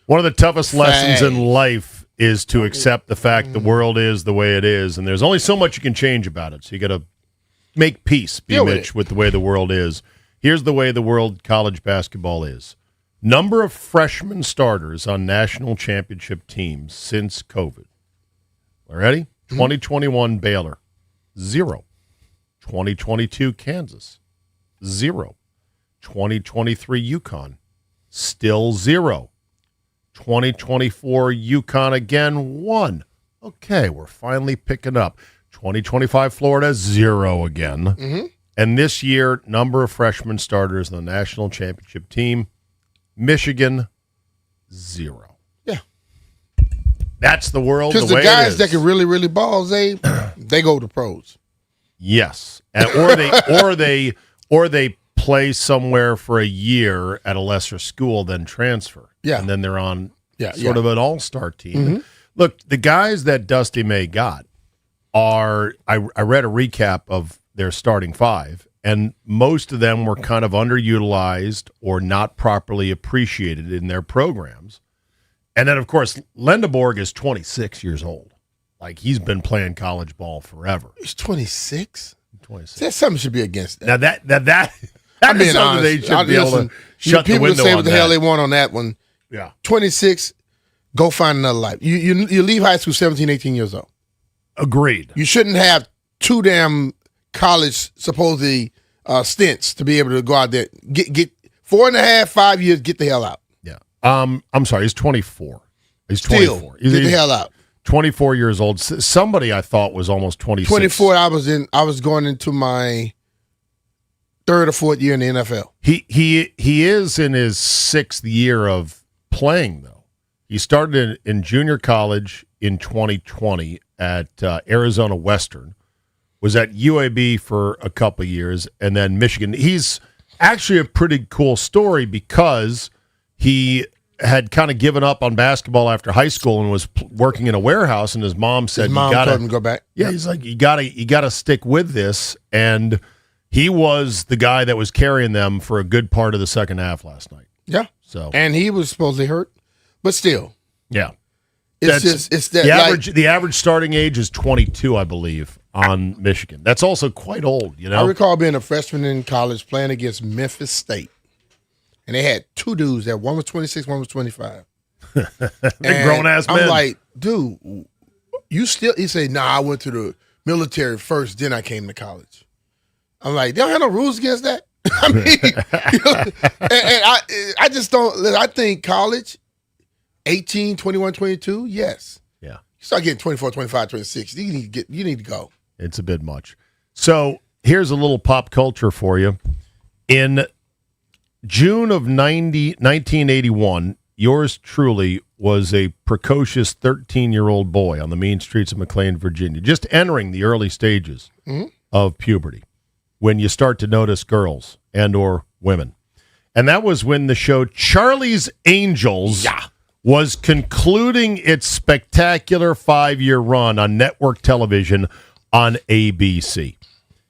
One of the toughest lessons in life is to accept the fact the world is the way it is, and there's only so much you can change about it. So you got to make peace, Mitch, with the way the world is. Here's the way the world college basketball is. Number of freshman starters on national championship teams since COVID. Ready? 2021 Baylor, 0. 2022 Kansas, 0. 2023 UConn, still 0. 2024 UConn again, 1. Okay, we're finally picking up. 2025 Florida, 0 again. And this year, number of freshman starters on the national championship team, Michigan, 0. Yeah. That's the world. Because the guys that can really, really ball, they go to pros. Yes, and, or they play somewhere for a year at a lesser school, then transfer. Yeah, and then they're on sort of an all-star team. Look, the guys that Dusty May got are. I read a recap of their starting 5, and most of them were kind of underutilized or not properly appreciated in their programs. And then, of course, Lendeborg is 26 years old. Like, he's been playing college ball forever. He's 26? 26. That something should be against that. Now, that I'm being is something honest. they should be able to shut the people window say on what the that. hell they want on that one. Yeah. 26, go find another life. You leave high school 17, 18 years old. Agreed. You shouldn't have 2 damn college supposedly stints to be able to go out there. Get 4.5, 5 years, get the hell out. Yeah. I'm sorry, he's 24. He's 24. Still, get the hell out. 24 years old. Somebody I thought was almost 26. 24, I was going into my 3rd or 4th year in the NFL. He is in his 6th year of playing, though. He started in junior college in 2020 at Arizona Western, was at UAB for a couple of years, and then Michigan. He's actually a pretty cool story because he had kind of given up on basketball after high school and was working in a warehouse, and his mom said, his mom told him to go back. Yeah, he's like, you gotta stick with this, and he was the guy that was carrying them for a good part of the second half last night. Yeah. So, and he was supposedly hurt, but still. Yeah. It's that the average starting age is 22, I believe, on Michigan. That's also quite old, you know. I recall being a freshman in college playing against Memphis State. And they had 2 dudes there. One was 26, one was 25. Grown-ass men. I'm like, dude, you still... He said, nah, I went to the military first, then I came to college. I'm like, they don't have no rules against that? I mean, and I just don't... I think college, 18, 21, 22, yes. Yeah. You start getting 24, 25, 26, you need to go. It's a bit much. So here's a little pop culture for you. In June of 1981, yours truly was a precocious 13-year-old boy on the mean streets of McLean, Virginia, just entering the early stages of puberty when you start to notice girls and or women. And that was when the show Charlie's Angels was concluding its spectacular 5-year run on network television on ABC.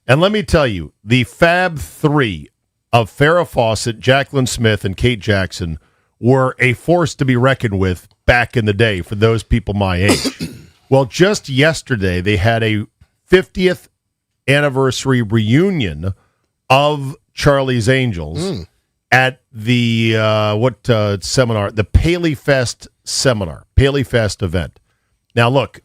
And let me tell you, the Fab Three of Farrah Fawcett, Jacqueline Smith, and Kate Jackson were a force to be reckoned with back in the day for those people my age. Well, just yesterday, they had a 50th anniversary reunion of Charlie's Angels at the seminar, the PaleyFest seminar, PaleyFest event. Now, look,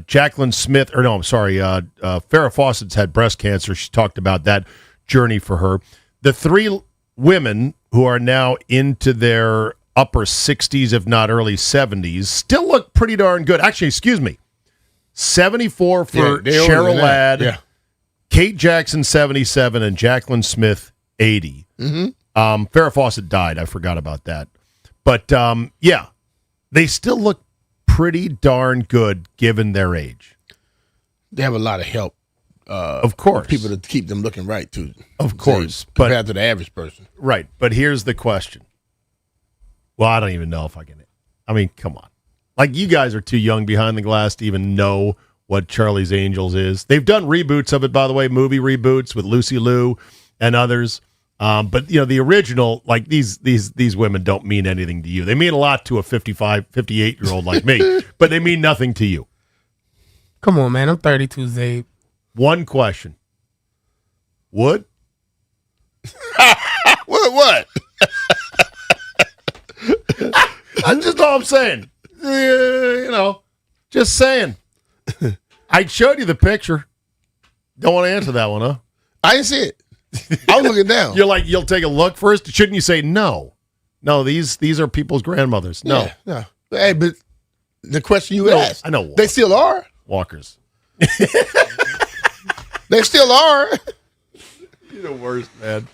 Jacqueline Smith, Farrah Fawcett's had breast cancer. She talked about that journey for her. The 3 women who are now into their upper 60s, if not early 70s, still look pretty darn good. Actually, 74 for Cheryl Ladd, Kate Jackson, 77, and Jacqueline Smith, 80. Farrah Fawcett died. I forgot about that. But, they still look pretty darn good given their age. They have a lot of help. Of course. People to keep them looking right, too. Of course. Compared to the average person. Right. But here's the question. Well, I don't even know if I can. I mean, come on. Like, you guys are too young behind the glass to even know what Charlie's Angels is. They've done reboots of it, by the way, movie reboots with Lucy Liu and others. But the original, like these women don't mean anything to you. They mean a lot to a 55, 58-year-old like me, but they mean nothing to you. Come on, man. I'm 32, Zabe. One question. Would? What? That's just all I'm saying. Just saying. I showed you the picture. Don't want to answer that one, huh? I didn't see it. I was looking down. You're like, you'll take a look first? Shouldn't you say no? No, these are people's grandmothers. No. Yeah, no. Hey, but the question you asked. I know. They still are. Walkers. They still are. You're the worst, man.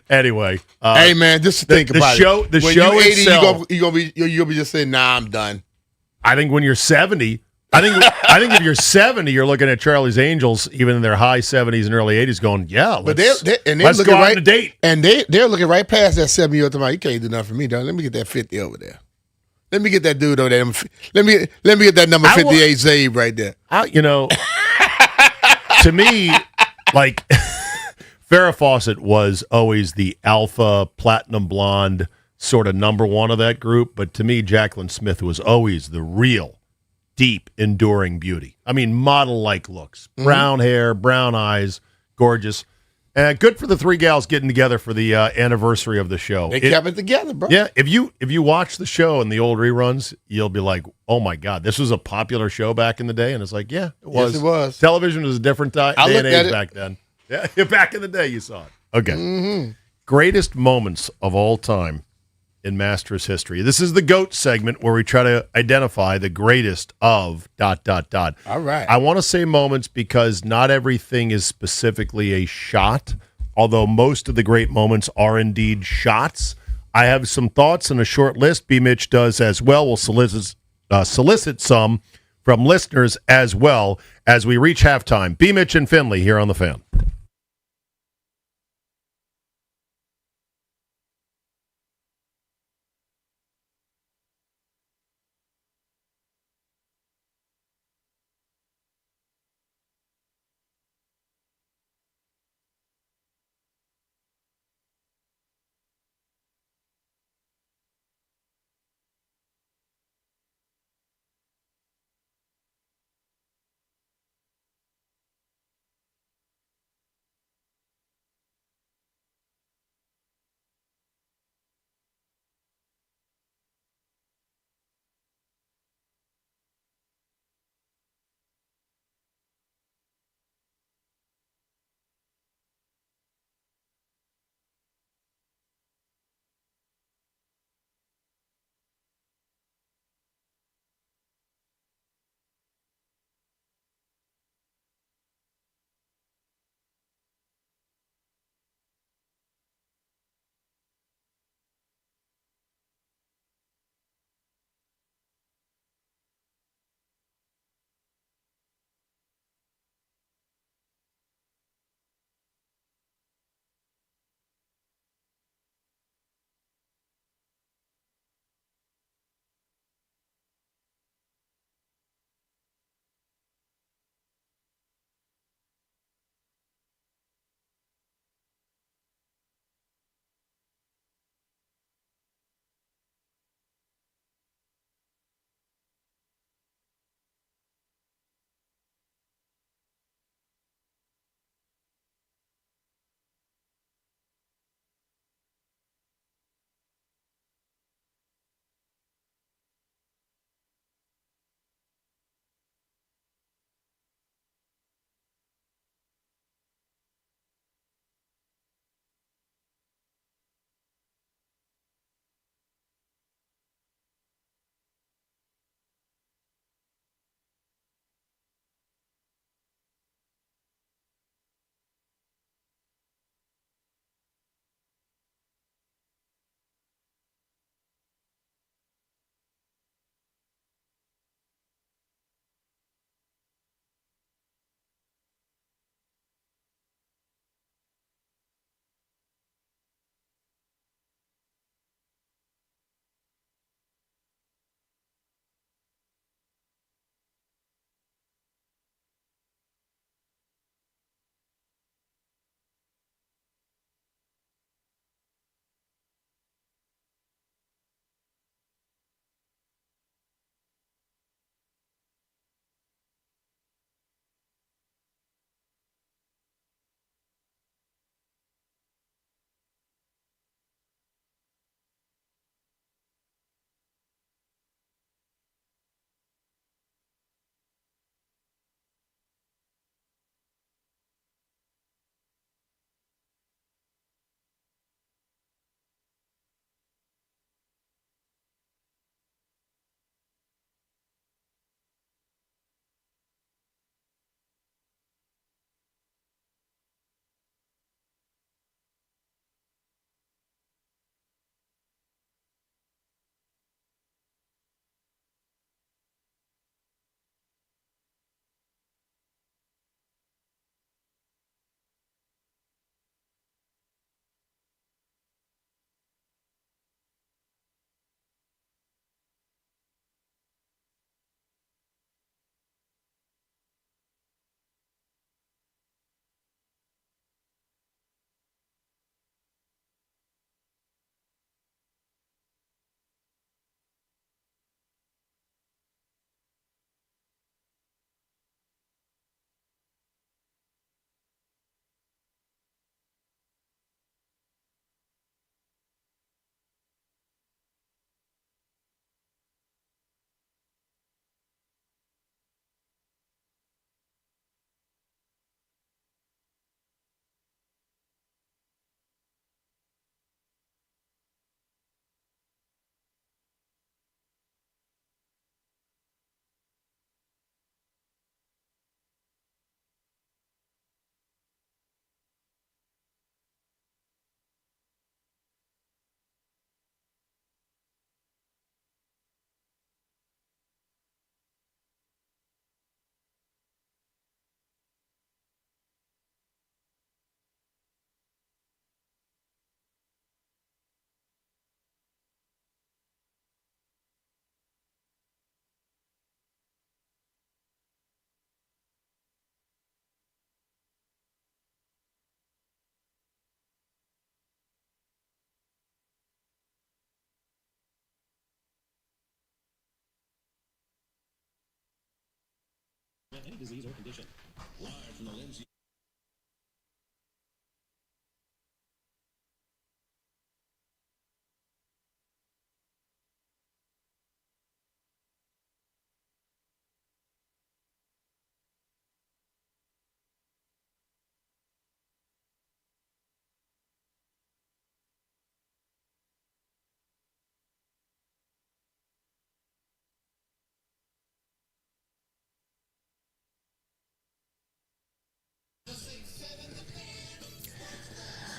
Anyway. Hey, man, just think about it. The when show you're 80, itself. you're gonna be just saying, nah, I'm done. I think when you're 70, I think if you're 70, you're looking at Charlie's Angels, even in their high 70s and early 80s, going, yeah, let's go out on a date. And they're looking right past that 7-year-old. You can't do nothing for me, dog. Let me get that 50 over there. Let me get that dude over there. Let me get that number 58 Zabe right there. To me, like Farrah Fawcett was always the alpha platinum blonde sort of number one of that group, but to me, Jacqueline Smith was always the real deep, enduring beauty. I mean, model-like looks. Brown hair, brown eyes, gorgeous. Good for the three gals getting together for the anniversary of the show. They kept it together, bro. Yeah, if you watch the show and the old reruns, you'll be like, oh, my God, this was a popular show back in the day? And it's like, yeah, it was. Yes, it was. Television was a different day and age back then. Yeah, back in the day, you saw it. Okay. Greatest moments of all time in Masters history. This is the GOAT segment where we try to identify the greatest of ... All right. I want to say moments because not everything is specifically a shot, although most of the great moments are indeed shots. I have some thoughts and a short list. B. Mitch does as well. We'll solicit some from listeners as well as we reach halftime. B. Mitch and Finley here on The Fan.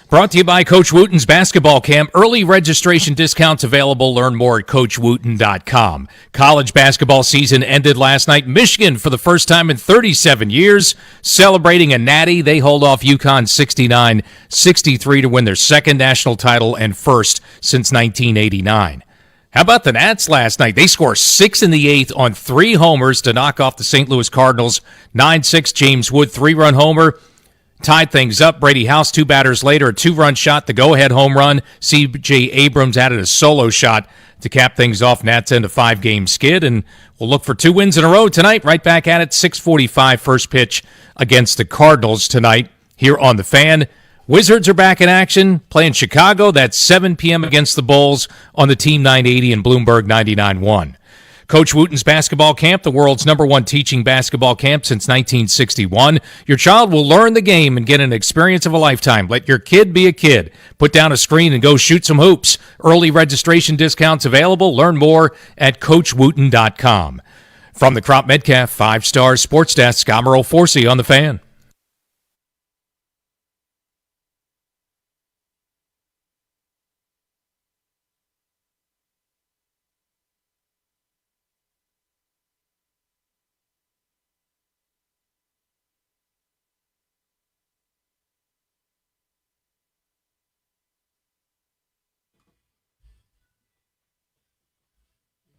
Brought to you by Coach Wooten's basketball camp. Early registration discounts available. Learn more at CoachWooten.com. College basketball season ended last night. Michigan, for the first time in 37 years, celebrating a natty. They hold off UConn 69-63 to win their second national title and first since 1989. How about the Nats last night? They score 6 in the 8th on 3 homers to knock off the St. Louis Cardinals. 9-6, James Wood, 3-run homer. Tied things up. Brady House, 2 batters later, a 2-run shot, the go-ahead home run. C.J. Abrams added a solo shot to cap things off. Nats end a 5-game skid, and we'll look for 2 wins in a row tonight. Right back at it, 6:45 first pitch against the Cardinals tonight here on The Fan. Wizards are back in action, playing Chicago. That's 7 p.m. against the Bulls on the Team 980 and Bloomberg 99.1. Coach Wooten's basketball camp, the world's #1 teaching basketball camp since 1961. Your child will learn the game and get an experience of a lifetime. Let your kid be a kid. Put down a screen and go shoot some hoops. Early registration discounts available. Learn more at CoachWooten.com. From the Crop Metcalf 5-Star Sports Desk, I'm Earl Forsey on The Fan.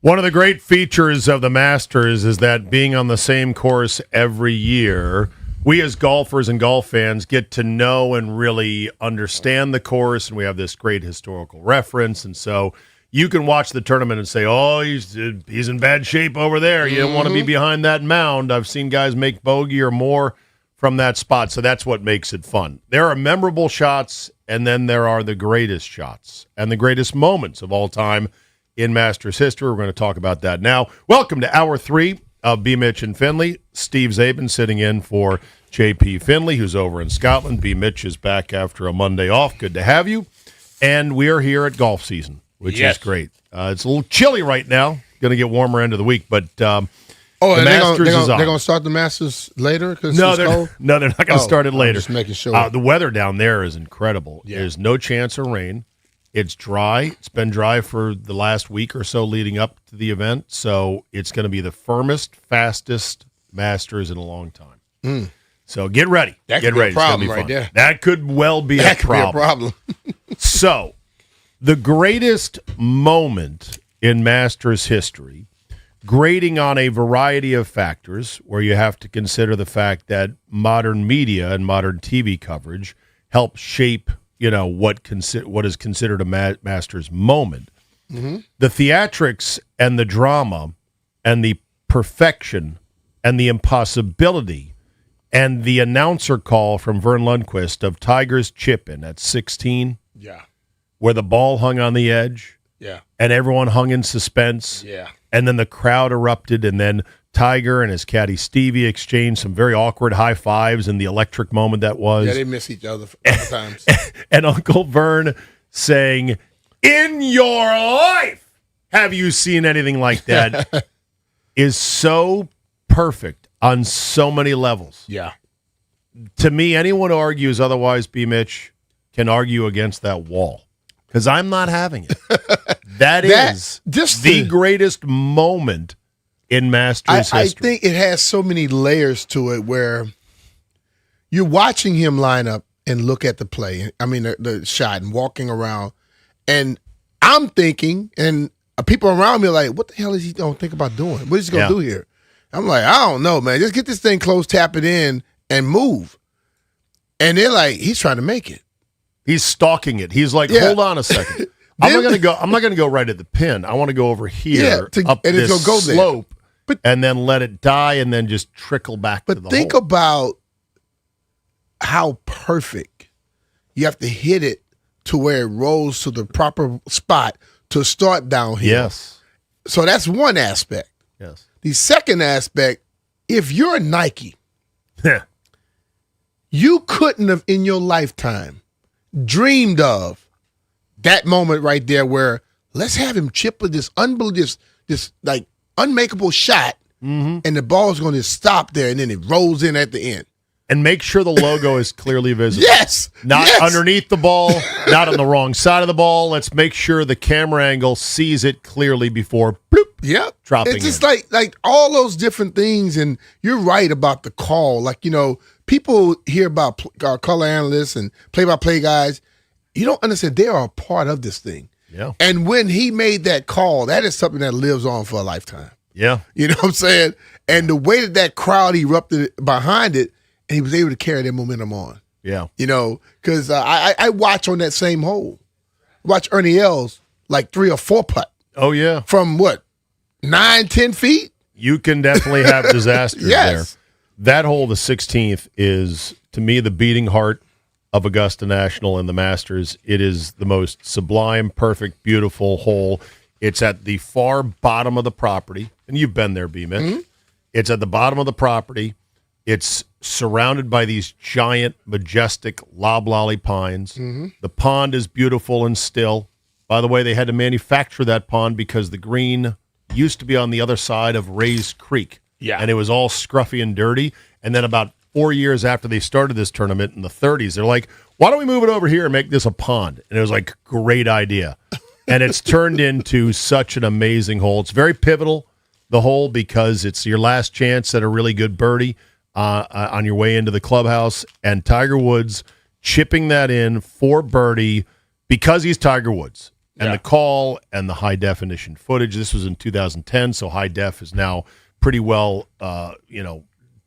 One of the great features of the Masters is that being on the same course every year, we as golfers and golf fans get to know and really understand the course, and we have this great historical reference. And so you can watch the tournament and say, oh, he's in bad shape over there. You don't want to be behind that mound. I've seen guys make bogey or more from that spot, so that's what makes it fun. There are memorable shots, and then there are the greatest shots and the greatest moments of all time in Masters history. We're going to talk about that now. Welcome to Hour 3 of B. Mitch and Finley. Steve Zabin sitting in for J.P. Finley, who's over in Scotland. B. Mitch is back after a Monday off. Good to have you. And we are here at golf season, which is great. It's a little chilly right now. Going to get warmer end of the week, but the Masters is on. They're going to start the Masters later? No, they're not going to start it later. Just making sure. The weather down there is incredible. Yeah. There's no chance of rain. It's dry. It's been dry for the last week or so leading up to the event, so it's going to be the firmest, fastest Masters in a long time. So get ready. That get could ready. be a problem it's gonna be right fun. there. That could well be a problem. So the greatest moment in Masters history, grading on a variety of factors, where you have to consider the fact that modern media and modern TV coverage help shape what is considered a Masters moment. The theatrics and the drama and the perfection and the impossibility and the announcer call from Vern Lundquist of Tiger's chip-in at 16, where the ball hung on the edge, and everyone hung in suspense, and then the crowd erupted, and then Tiger and his caddy Stevie exchanged some very awkward high fives in the electric moment that was. Yeah, they miss each other other times. And Uncle Vern saying, "In your life, have you seen anything like that?" is so perfect on so many levels. Yeah. To me, anyone who argues otherwise, B. Mitch, can argue against that wall. Because I'm not having it. That is just the greatest moment in Masters I history. think it has so many layers to it where you're watching him line up and look at the play. I mean, the shot and walking around. And I'm thinking, and people around me are like, what the hell is he going to think about doing? What is he going to do here? I'm like, I don't know, man. Just get this thing close, tap it in, and move. And they're like, he's trying to make it. He's stalking it. He's like, hold on a second. I'm not going to go right at the pin. I want to go over here up and this it's gonna go there. slope. and then let it die and then just trickle back to the think hole. about how perfect you have to hit it to where it rolls to the proper spot to start downhill. Yes. So that's one aspect. Yes. The second aspect, if you're Nike, you couldn't have in your lifetime dreamed of that moment right there where let's have him chip with this unbelievable, this like unmakeable shot, and the ball's going to stop there, and then it rolls in at the end. And make sure the logo is clearly visible. Yes. Not Yes. underneath the ball, not on the wrong side of the ball. Let's make sure the camera angle sees it clearly before bloop, Yep. dropping It's just in. like all those different things, and you're right about the call. Like, people hear about color analysts and play-by-play guys. You don't understand. They are a part of this thing. Yeah. And when he made that call, that is something that lives on for a lifetime. Yeah. You know what I'm saying? And the way that crowd erupted behind it, and he was able to carry that momentum on. Yeah. Because I watch on that same hole. Watch Ernie Els like 3 or 4 putt. Oh, yeah. From what, 9-10 feet? You can definitely have disasters Yes. there. That hole, the 16th, is, to me, the beating heart of Augusta National and the Masters. It is the most sublime, perfect, beautiful hole. It's at the far bottom of the property, and you've been there, B-Mitch. Mm-hmm. It's at the bottom of the property. It's surrounded by these giant, majestic loblolly pines. Mm-hmm. The pond is beautiful and still. By the way, they had to manufacture that pond because the green used to be on the other side of Ray's Creek. Yeah. And it was all scruffy and dirty. And then about 4 years after they started this tournament in the 30s, they're like, why don't we move it over here and make this a pond? And it was like, great idea. And it's turned into such an amazing hole. It's very pivotal, the hole, because it's your last chance at a really good birdie on your way into the clubhouse. And Tiger Woods chipping that in for birdie because he's Tiger Woods. And the call and the high-definition footage. This was in 2010, so high def is now pretty well,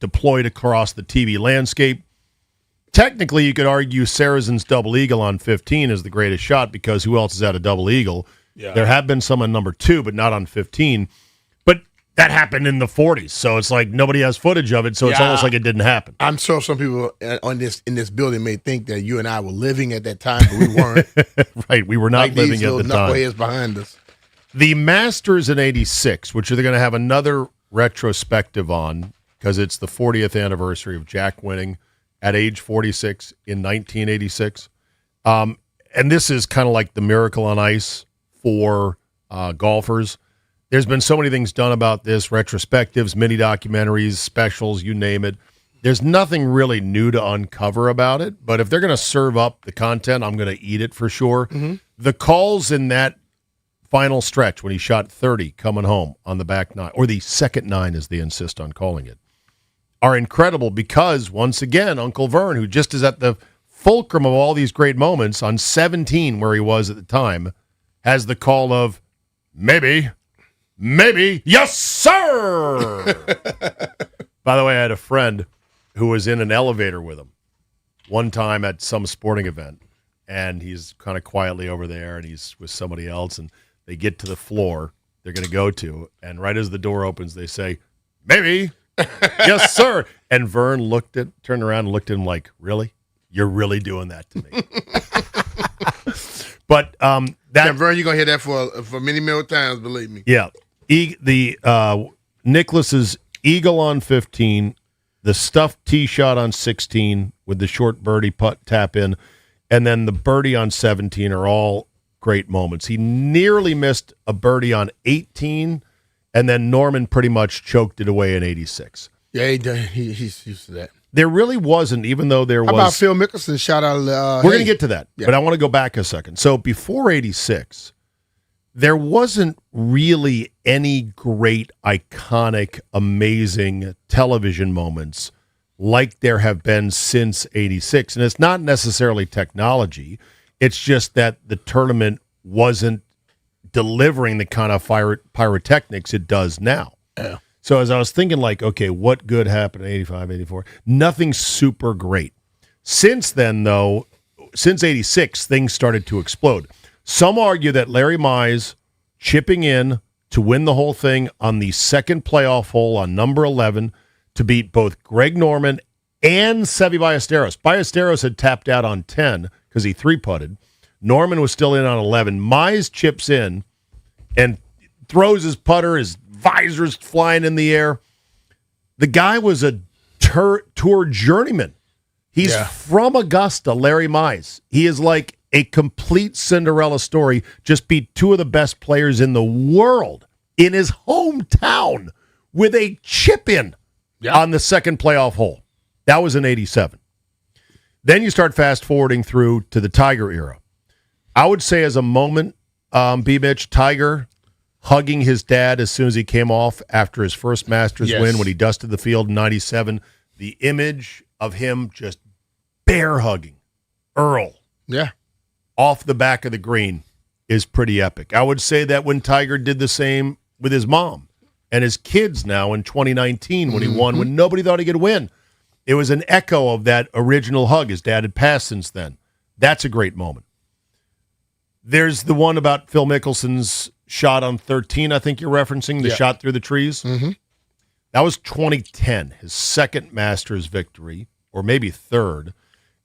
deployed across the TV landscape. Technically, you could argue Sarazen's double eagle on 15 is the greatest shot because who else is at a double eagle? Yeah. There have been some on number 2, but not on 15. But that happened in the 40s, so it's like nobody has footage of it, so it's almost like it didn't happen. I'm sure some people in this building may think that you and I were living at that time, but we weren't. Right, we were not like living these at the little time. knuckleheads behind us. The Masters in 86, which they're going to have another retrospective on because it's the 40th anniversary of Jack winning at age 46 in 1986. And this is kind of like the miracle on ice for golfers. There's been so many things done about this, retrospectives, mini documentaries, specials, you name it. There's nothing really new to uncover about it, but if they're going to serve up the content, I'm going to eat it for sure. Mm-hmm. The calls in that final stretch when he shot 30 coming home on the back nine, or the second nine as they insist on calling it, are incredible because, once again, Uncle Vern, who just is at the fulcrum of all these great moments on 17, where he was at the time, has the call of maybe, yes, sir! By the way, I had a friend who was in an elevator with him one time at some sporting event, and he's kind of quietly over there, and he's with somebody else, and they get to the floor they're going to go to, and right as the door opens, they say, maybe, yes, sir. And Vern turned around and looked at him like, really? You're really doing that to me? But Vern, you're gonna hear that for many more times, believe me. Yeah, Nicklaus's eagle on 15, the stuffed tee shot on 16 with the short birdie putt tap in, and then the birdie on 17 are all great moments. He nearly missed a birdie on 18, and then Norman pretty much choked it away in 86. Yeah, he's used to that. There really wasn't, even though there How was. about Phil Mickelson shot out? We're going to get to that, but I want to go back a second. So before 86, there wasn't really any great, iconic, amazing television moments like there have been since 86. And it's not necessarily technology. It's just that the tournament wasn't delivering the kind of pyrotechnics it does now. Yeah. So as I was thinking, like, okay, what good happened in 85, 84? Nothing super great. Since then, though, since 86, things started to explode. Some argue that Larry Mize chipping in to win the whole thing on the second playoff hole on number 11 to beat both Greg Norman and Seve Ballesteros. Ballesteros had tapped out on 10 because he three-putted. Norman was still in on 11. Mize chips in and throws his putter. His visor's flying in the air. The guy was a tour journeyman. He's from Augusta, Larry Mize. He is like a complete Cinderella story. Just beat two of the best players in the world in his hometown with a chip in on the second playoff hole. That was in 87. Then you start fast-forwarding through to the Tiger era. I would say as a moment, B-Mitch, Tiger hugging his dad as soon as he came off after his first Masters win when he dusted the field in 97. The image of him just bear hugging Earl off the back of the green is pretty epic. I would say that when Tiger did the same with his mom and his kids now in 2019 when he won, when nobody thought he could win, it was an echo of that original hug. His dad had passed since then. That's a great moment. There's the one about Phil Mickelson's shot on 13, I think you're referencing, the shot through the trees. That was 2010, his second Masters victory, or maybe third.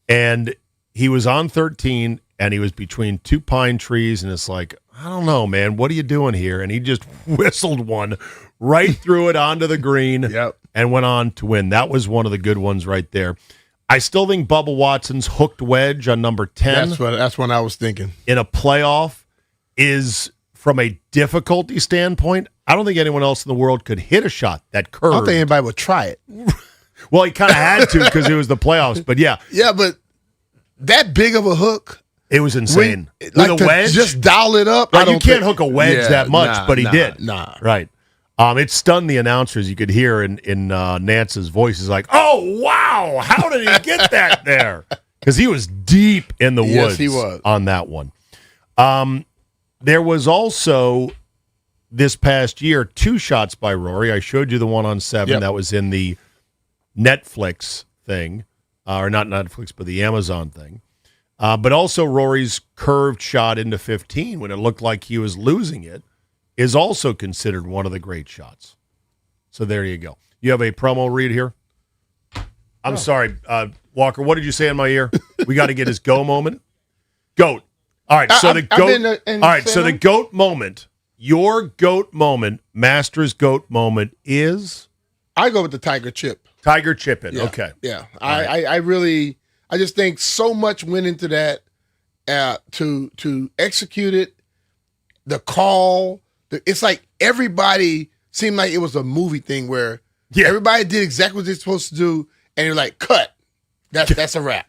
And he was on 13, and he was between two pine trees, and it's like, I don't know, man, what are you doing here? And he just whistled one right through it onto the green and went on to win. That was one of the good ones right there. I still think Bubba Watson's hooked wedge on number 10. That's what I was thinking. In a playoff is, from a difficulty standpoint, I don't think anyone else in the world could hit a shot that curved. I don't think anybody would try it. Well, he kind of had to because it was the playoffs, but yeah. Yeah, but that big of a hook. It was insane. With like a wedge? Just dial it up. Right, you can't hook a wedge that much, but he did. Nah. Right. It stunned the announcers. You could hear in Nance's voice, he's like, oh, wow, how did he get that there? Because he was deep in the woods Yes, he was. On that one. There was also, this past year, 2 shots by Rory. I showed you the one on 7 that was in the Netflix thing, or not Netflix, but the Amazon thing. But also Rory's curved shot into 15 when it looked like he was losing it is also considered one of the great shots. So there you go. You have a promo read here? I'm sorry, Walker, what did you say in my ear? We got to get his go moment. Goat. All right, so the goat. All right, so the goat moment, your goat moment, Masters goat moment is? I go with the Tiger chip. Tiger chipping. Okay. Yeah. I just think so much went into that to execute it. The call, it's like everybody seemed like it was a movie thing where everybody did exactly what they're supposed to do, and you're like, cut. That's a wrap.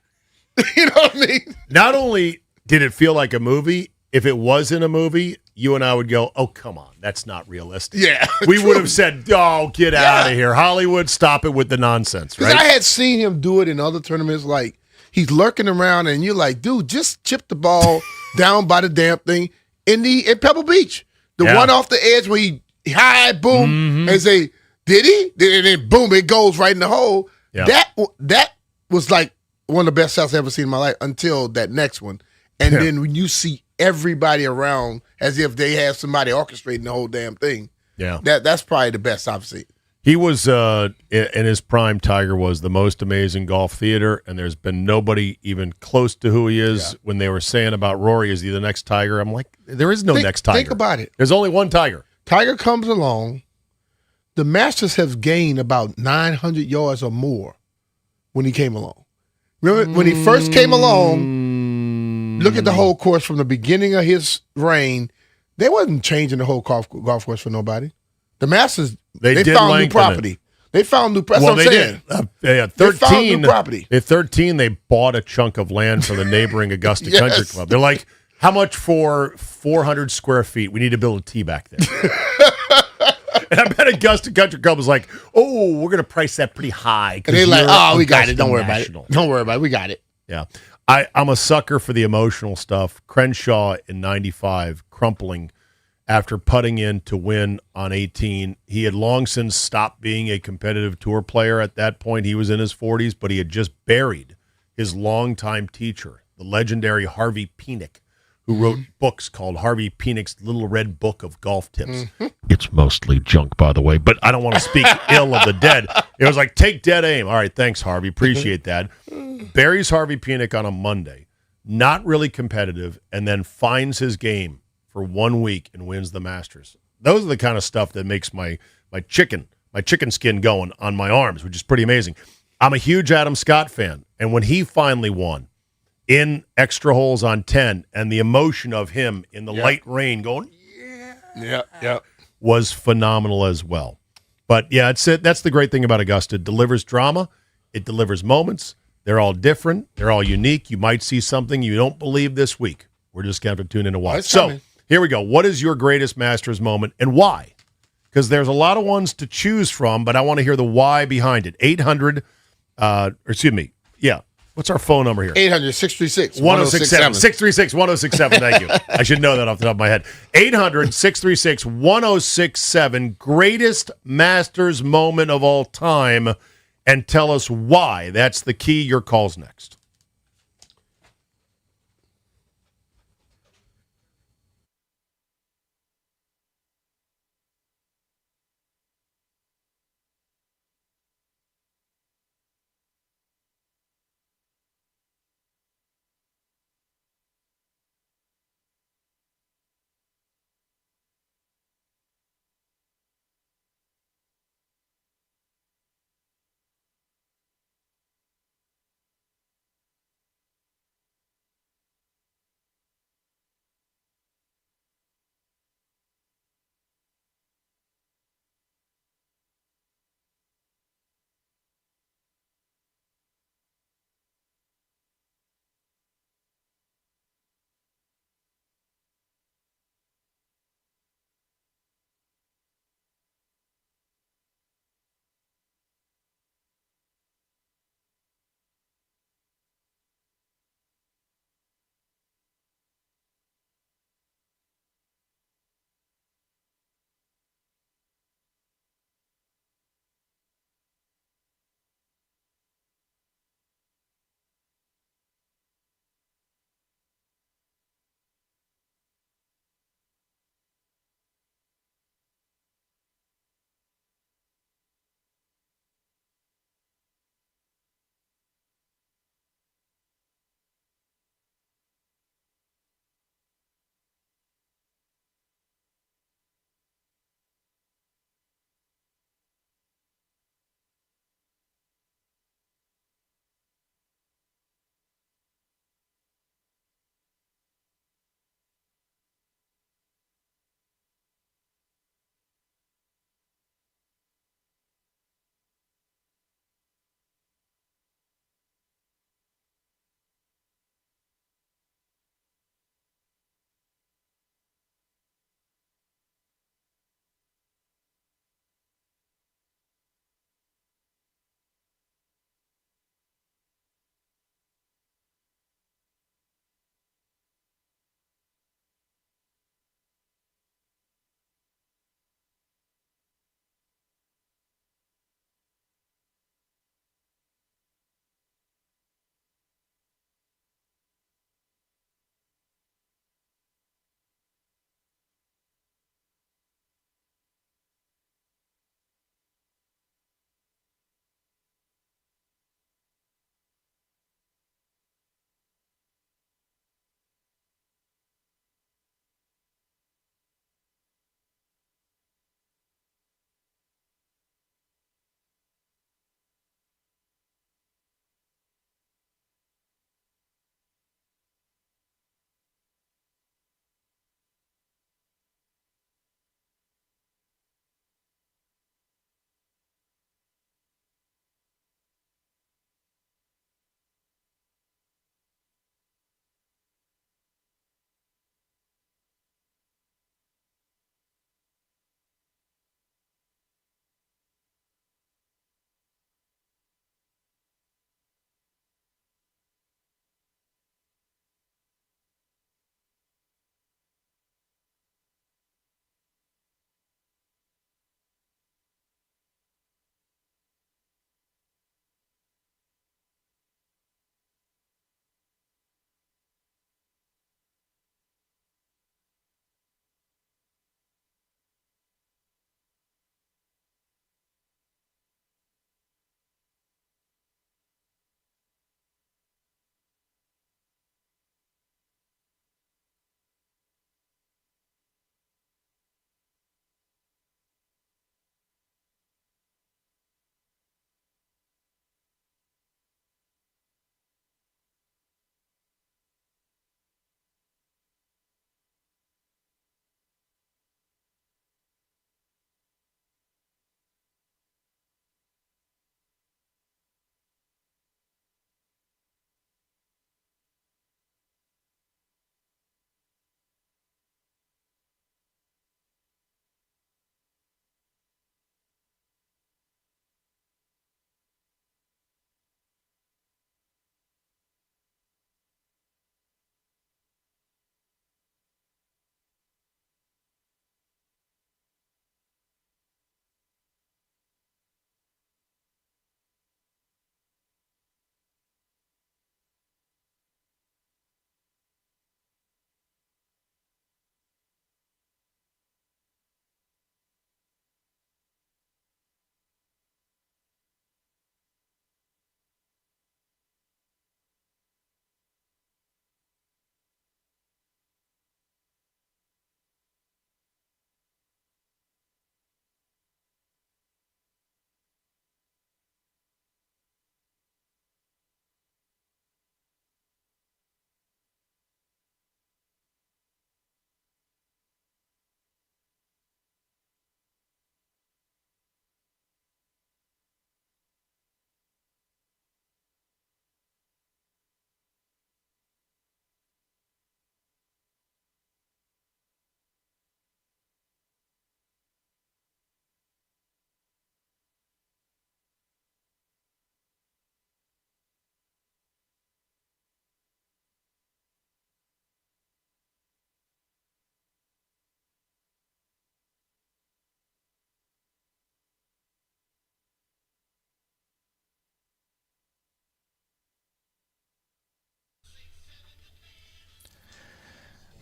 You know what I mean? Not only did it feel like a movie, if it was in a movie, you and I would go, oh, come on, that's not realistic. Yeah. We would have said, oh, get out of here. Hollywood, stop it with the nonsense, right? Because I had seen him do it in other tournaments, like he's lurking around, and you're like, dude, just chip the ball down by the damn thing at Pebble Beach. The one off the edge where he high, boom, and say, did he? And then boom, it goes right in the hole. Yeah. That was like one of the best shots I've ever seen in my life until that next one. And then when you see everybody around as if they have somebody orchestrating the whole damn thing, that's probably the best I've seen. He was, in his prime, Tiger was the most amazing golf theater, and there's been nobody even close to who he is. When they were saying about Rory, is he the next Tiger? I'm like, there is no next Tiger. Think about it. There's only one Tiger. Tiger comes along. The Masters have gained about 900 yards or more when he came along. Remember, when he first came along, look at the whole course from the beginning of his reign. They wasn't changing the whole golf course for nobody. The Masters, they found new property. They found new property. That's what I'm saying. 13, they found new property. At 13, they bought a chunk of land from the neighboring Augusta Country Club. They're like, how much for 400 square feet? We need to build a tee back there. And I bet Augusta Country Club was like, oh, we're going to price that pretty high. And they're like, oh, we got it. Don't worry about it. Don't worry about it. We got it. Yeah. I'm a sucker for the emotional stuff. Crenshaw in 95, crumpling after putting in to win on 18. He had long since stopped being a competitive tour player at that point. He was in his 40s, but he had just buried his longtime teacher, the legendary Harvey Penick, who wrote books called Harvey Penick's Little Red Book of Golf Tips. Mm-hmm. It's mostly junk, by the way, but I don't want to speak ill of the dead. It was like, take dead aim. All right, thanks, Harvey. Appreciate that. Buries Harvey Penick on a Monday, not really competitive, and then finds his game for 1 week and wins the Masters. Those are the kind of stuff that makes my chicken skin going on my arms, which is pretty amazing. I'm a huge Adam Scott fan, and when he finally won in extra holes on 10, and the emotion of him in the light rain going, Yeah. was phenomenal as well. But yeah, that's the great thing about Augusta. It delivers drama. It delivers moments. They're all different. They're all unique. You might see something you don't believe this week. We're just going to have to tune in and watch. So here we go. What is your greatest Masters moment and why? Because there's a lot of ones to choose from, but I want to hear the why behind it. 800, what's our phone number here? 800-636-1067. 636-1067. Thank you. I should know that off the top of my head. 800-636-1067. Greatest Masters moment of all time, and tell us why. That's the key. Your call's next.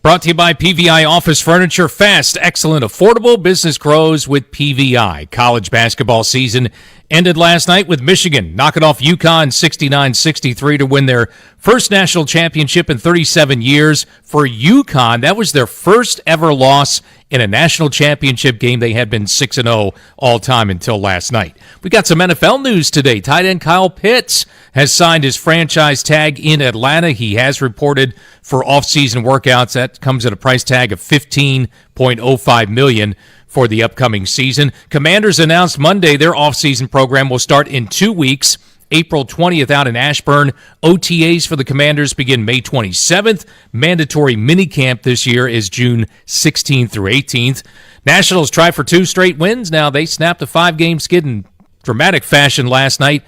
Brought to you by PVI Office Furniture. Fast, excellent, affordable. Business grows with PVI. College basketball season ended last night with Michigan knocking off UConn 69-63 to win their first national championship in 37 years. For UConn, that was their first ever loss in a national championship game. They had been 6-0 all time until last night. We got some NFL news today. Tight end Kyle Pitts has signed his franchise tag in Atlanta. He has reported for off-season workouts. That comes at a price tag of $15.05 million for the upcoming season. Commanders announced Monday their off-season program will start in 2 weeks. April 20th out in Ashburn. OTAs for the Commanders begin May 27th. Mandatory minicamp this year is June 16th through 18th. Nationals try for 2 straight wins. Now they snapped a 5-game skid in dramatic fashion last night.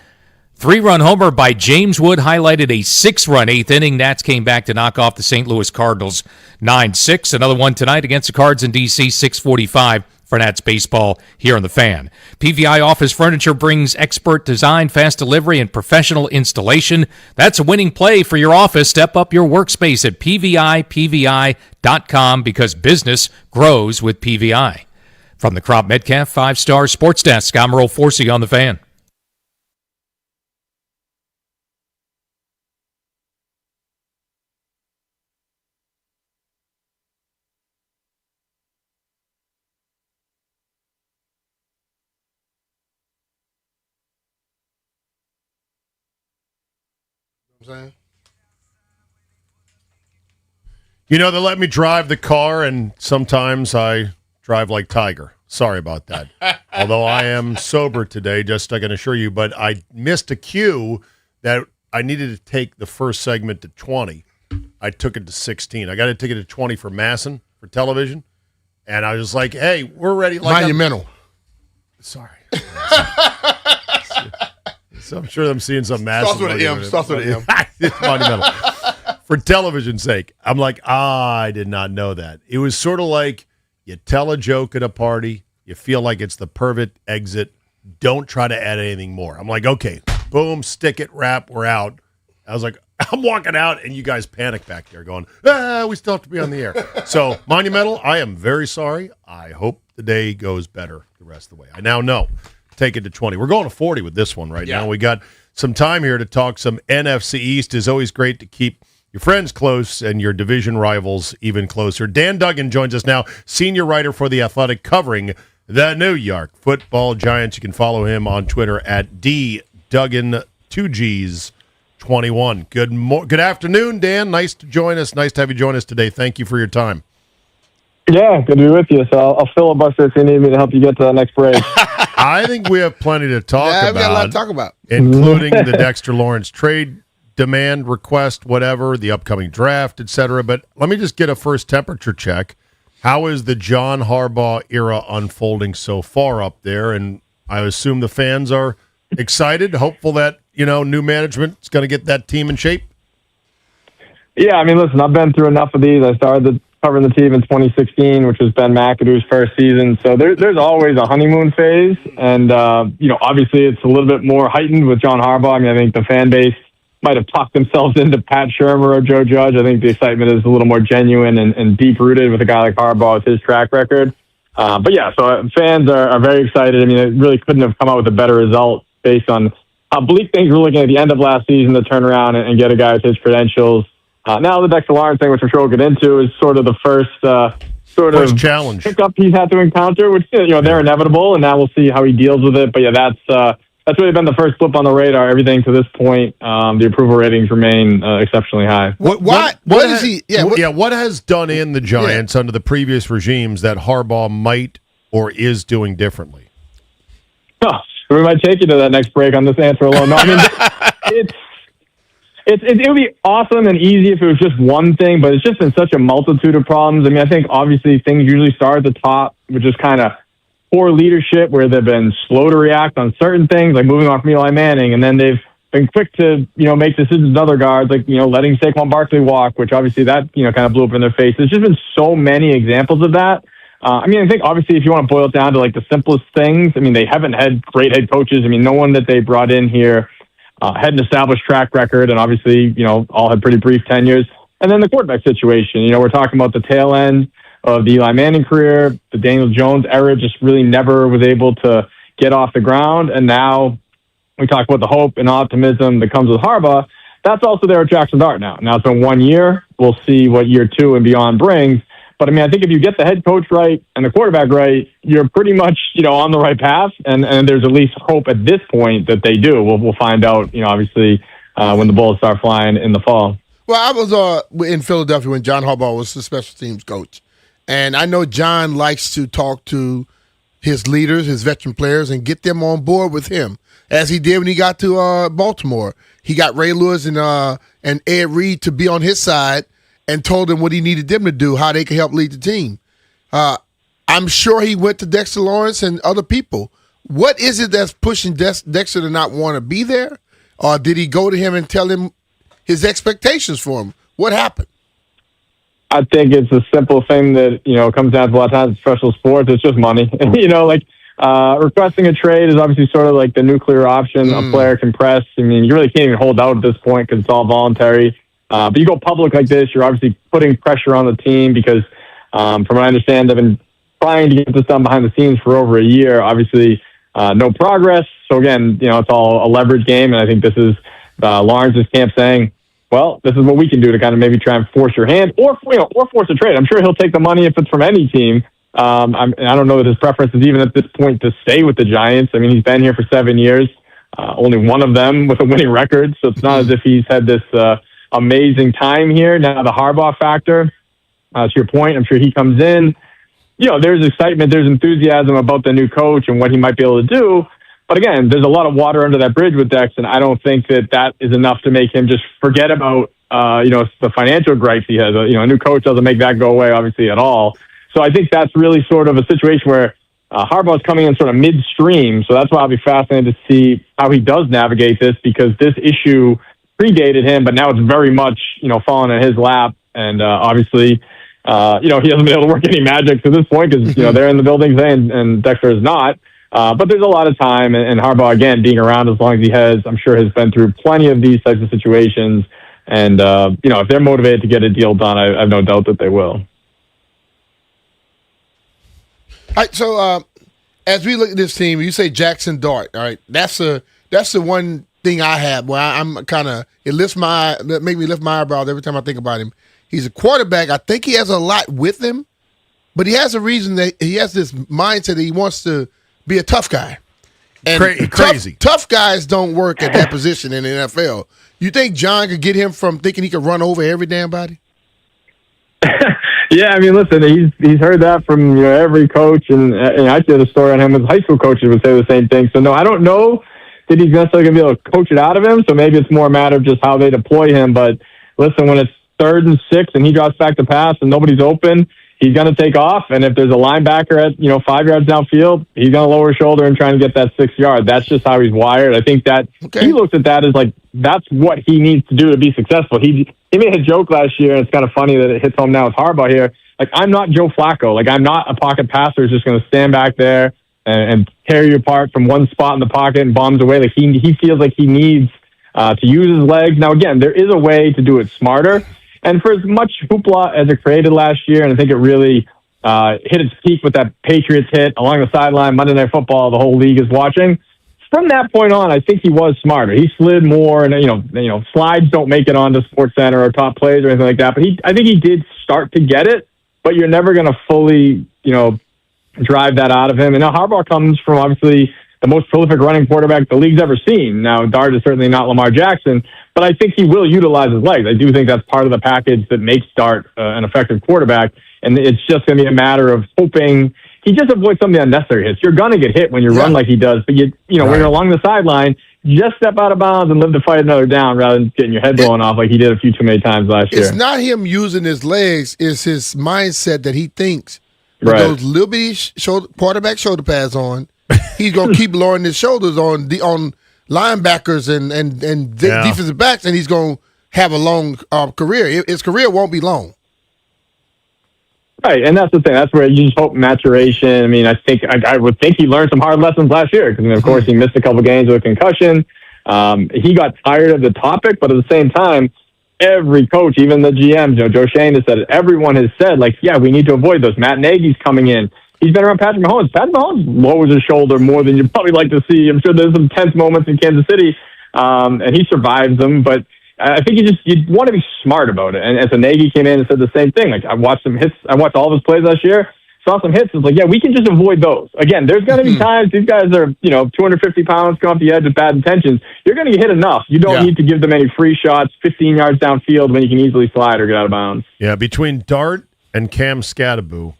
3-run homer by James Wood highlighted a 6-run 8th inning. Nats came back to knock off the St. Louis Cardinals 9-6. Another one tonight against the Cards in D.C., 6:45 for Nats baseball here on The Fan. PVI Office Furniture brings expert design, fast delivery, and professional installation. That's a winning play for your office. Step up your workspace at PVI.com because business grows with PVI. From the Crop Metcalf 5-Star Sports Desk, I'm Earl Forsey on The Fan. Saying? You know, they let me drive the car, and sometimes I drive like Tiger. Sorry about that. Although I am sober today, just I can assure you, but I missed a cue that I needed to take the first segment to 20. I took it to 16. I got to take it to 20 for Masson, for television, and I was like, hey, we're ready. Like Monumental. Sorry. So I'm sure I'm seeing some massive. Starts with an M. Starts with an M. It's monumental. For television's sake, I'm like, I did not know that. It was sort of like you tell a joke at a party, you feel like it's the perfect exit. Don't try to add anything more. I'm like, okay, boom, stick it, wrap, we're out. I was like, I'm walking out, and you guys panic back there going, we still have to be on the air. So, monumental, I am very sorry. I hope the day goes better the rest of the way. I now know. Take it to 20. We're going to 40 with this one right now. We got some time here to talk some NFC East. It's always great to keep your friends close and your division rivals even closer. Dan Duggan joins us now, senior writer for The Athletic, covering the New York Football Giants. You can follow him on Twitter at @DDuggan2Gs21. Good afternoon, Dan. Nice to join us. Nice to have you join us today. Thank you for your time. Yeah, good to be with you. So I'll filibuster if you need me to help you get to that next break. I think we have plenty to talk about. We got a lot to talk about. Including the Dexter Lawrence trade demand, request, whatever, the upcoming draft, etc. But let me just get a first temperature check. How is the John Harbaugh era unfolding so far up there? And I assume the fans are excited, hopeful that, new management is going to get that team in shape? Yeah, I mean, listen, I've been through enough of these. I started covering the team in 2016, which was Ben McAdoo's first season. So there's always a honeymoon phase. And, obviously it's a little bit more heightened with John Harbaugh. I mean, I think the fan base might have talked themselves into Pat Shurmur or Joe Judge. I think the excitement is a little more genuine and deep-rooted with a guy like Harbaugh with his track record. But yeah, so fans are very excited. I mean, it really couldn't have come out with a better result based on how bleak things were looking at the end of last season to turn around and get a guy with his credentials. Now the Dexter Lawrence thing, which I'm sure we'll get into, is sort of the first first challenge hiccup he's had to encounter, which they're inevitable, and now we'll see how he deals with it. But yeah, that's really been the first flip on the radar. Everything to this point, the approval ratings remain exceptionally high. What has done in the Giants under the previous regimes that Harbaugh might or is doing differently? We might take you to that next break on this answer alone. No, I mean it would be awesome and easy if it was just one thing, but it's just been such a multitude of problems. I mean, I think obviously things usually start at the top with just kind of poor leadership where they've been slow to react on certain things, like moving on from Eli Manning, and then they've been quick to, make decisions with other guards, like, letting Saquon Barkley walk, which obviously that, kind of blew up in their face. There's just been so many examples of that. I think obviously if you want to boil it down to like the simplest things, I mean, they haven't had great head coaches. I mean, no one that they brought in here had an established track record, and obviously, all had pretty brief tenures. And then the quarterback situation. We're talking about the tail end of the Eli Manning career. The Daniel Jones era just really never was able to get off the ground. And now we talk about the hope and optimism that comes with Harbaugh. That's also there at Jackson Dart now. Now it's been 1 year. We'll see what year 2 and beyond brings. But, I think if you get the head coach right and the quarterback right, you're pretty much, on the right path. And there's at least hope at this point that they do. We'll find out, obviously, when the Bulls start flying in the fall. Well, I was in Philadelphia when John Harbaugh was the special teams coach. And I know John likes to talk to his leaders, his veteran players, and get them on board with him, as he did when he got to Baltimore. He got Ray Lewis and Ed Reed to be on his side and told them what he needed them to do, how they could help lead the team. I'm sure he went to Dexter Lawrence and other people. What is it that's pushing Dexter to not want to be there? Or did he go to him and tell him his expectations for him? What happened? I think it's a simple thing that, comes down to a lot of times in professional sports. It's just money. Requesting a trade is obviously sort of like the nuclear option a player can press. You really can't even hold out at this point because it's all voluntary. But you go public like this, you're obviously putting pressure on the team because, from what I understand, they've been trying to get this done behind the scenes for over a year. Obviously, no progress. So again, it's all a leverage game. And I think this is Lawrence's camp saying, well, this is what we can do to kind of maybe try and force your hand or force a trade. I'm sure he'll take the money if it's from any team. I don't know that his preference is even at this point to stay with the Giants. He's been here for 7 years, only one of them with a winning record. So it's not as if he's had this amazing time here. Now, the Harbaugh factor, to your point, I'm sure he comes in. There's excitement, there's enthusiasm about the new coach and what he might be able to do. But again, there's a lot of water under that bridge with Dex, and I don't think that is enough to make him just forget about, the financial gripes he has. A new coach doesn't make that go away, obviously, at all. So I think that's really sort of a situation where Harbaugh's coming in sort of midstream. So that's why I'll be fascinated to see how he does navigate this, because this issue predated him, but now it's very much, falling in his lap. And obviously, he hasn't been able to work any magic to this point because, they're in the building today and Dexter is not. But there's a lot of time, and Harbaugh, again, being around as long as he has, I'm sure has been through plenty of these types of situations. And, if they're motivated to get a deal done, I have no doubt that they will. All right, so as we look at this team, you say Jackson Dart. All right, that's the one thing I have where I'm kind of make me lift my eyebrows every time I think about him. He's a quarterback. I think he has a lot with him, but he has a reason that he has this mindset that he wants to be a tough guy. And crazy. Tough guys don't work at that position in the NFL. You think John could get him from thinking he could run over every damn body? Yeah, listen, he's heard that from every coach, and I see the story on him with high school coaches would say the same thing. So no, I don't know that he's necessarily going to be able to coach it out of him. So maybe it's more a matter of just how they deploy him. But listen, when it's 3rd and 6 and he drops back to pass and nobody's open, he's going to take off. And if there's a linebacker at 5 yards downfield, he's going to lower his shoulder and try and get that 6 yard. That's just how he's wired. I think that he looks at that as like that's what he needs to do to be successful. He made a joke last year, and it's kind of funny that it hits home now with Harbaugh here. Like, I'm not Joe Flacco. Like, I'm not a pocket passer who's just going to stand back there and tear you apart from one spot in the pocket and bombs away. Like, he feels like he needs to use his legs. Now, again, there is a way to do it smarter. And for as much hoopla as it created last year, and I think it really hit its peak with that Patriots hit along the sideline, Monday Night Football, the whole league is watching. From that point on, I think he was smarter. He slid more, and slides don't make it onto SportsCenter or top plays or anything like that. But I think he did start to get it, but you're never going to fully, drive that out of him. And now Harbaugh comes from obviously the most prolific running quarterback the league's ever seen. Now, Dart is certainly not Lamar Jackson, but I think he will utilize his legs. I do think that's part of the package that makes Dart an effective quarterback, and it's just going to be a matter of hoping he just avoids some of the unnecessary hits. You're going to get hit when you run like he does, but when you're along the sideline, just step out of bounds and live to fight another down rather than getting your head blown off like he did a few too many times last year. It's not him using his legs. It's his mindset that he thinks with those little bitty quarterback shoulder pads on, he's going to keep lowering his shoulders on linebackers and defensive backs, and he's going to have a long career. His career won't be long. Right, and that's the thing. That's where you just hope maturation. I would think he learned some hard lessons last year because, of course, he missed a couple games with a concussion. He got tired of the topic, but at the same time, every coach, even the GMs, Joe Shane has said it. Everyone has said, like, yeah, we need to avoid those. Matt Nagy's coming in. He's been around Patrick Mahomes. Patrick Mahomes lowers his shoulder more than you'd probably like to see. I'm sure there's some tense moments in Kansas City, and he survives them. But I think you want to be smart about it. And so Nagy came in and said the same thing. Like, I watched some hits. I watched all of his plays last year. Saw some hits. It's like, yeah, we can just avoid those. Again, there's going to be times these guys are, 250 pounds, come off the edge with bad intentions. You're going to get hit enough. You don't need to give them any free shots 15 yards downfield when you can easily slide or get out of bounds. Yeah, between Dart and Cam Scatterbo,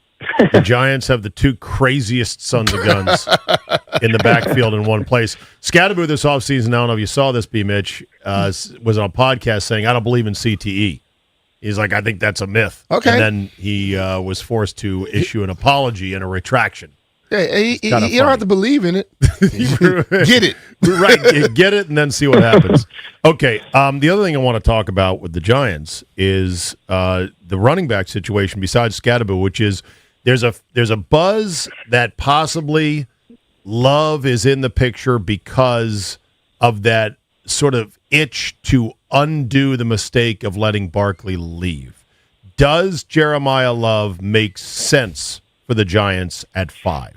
the Giants have the two craziest sons of guns in the backfield in one place. Scatterbo this offseason, I don't know if you saw this, B-Mitch, was on a podcast saying, I don't believe in CTE. He's like, I think that's a myth. Okay. And then he was forced to issue an apology and a retraction. Yeah, you don't have to believe in it. Get it. Right, get it and then see what happens. Okay, the other thing I want to talk about with the Giants is the running back situation besides Scatterbo, which is there's a buzz that possibly Love is in the picture because of that sort of itch to undo the mistake of letting Barkley leave. Does Jeremiah Love make sense for the Giants at 5?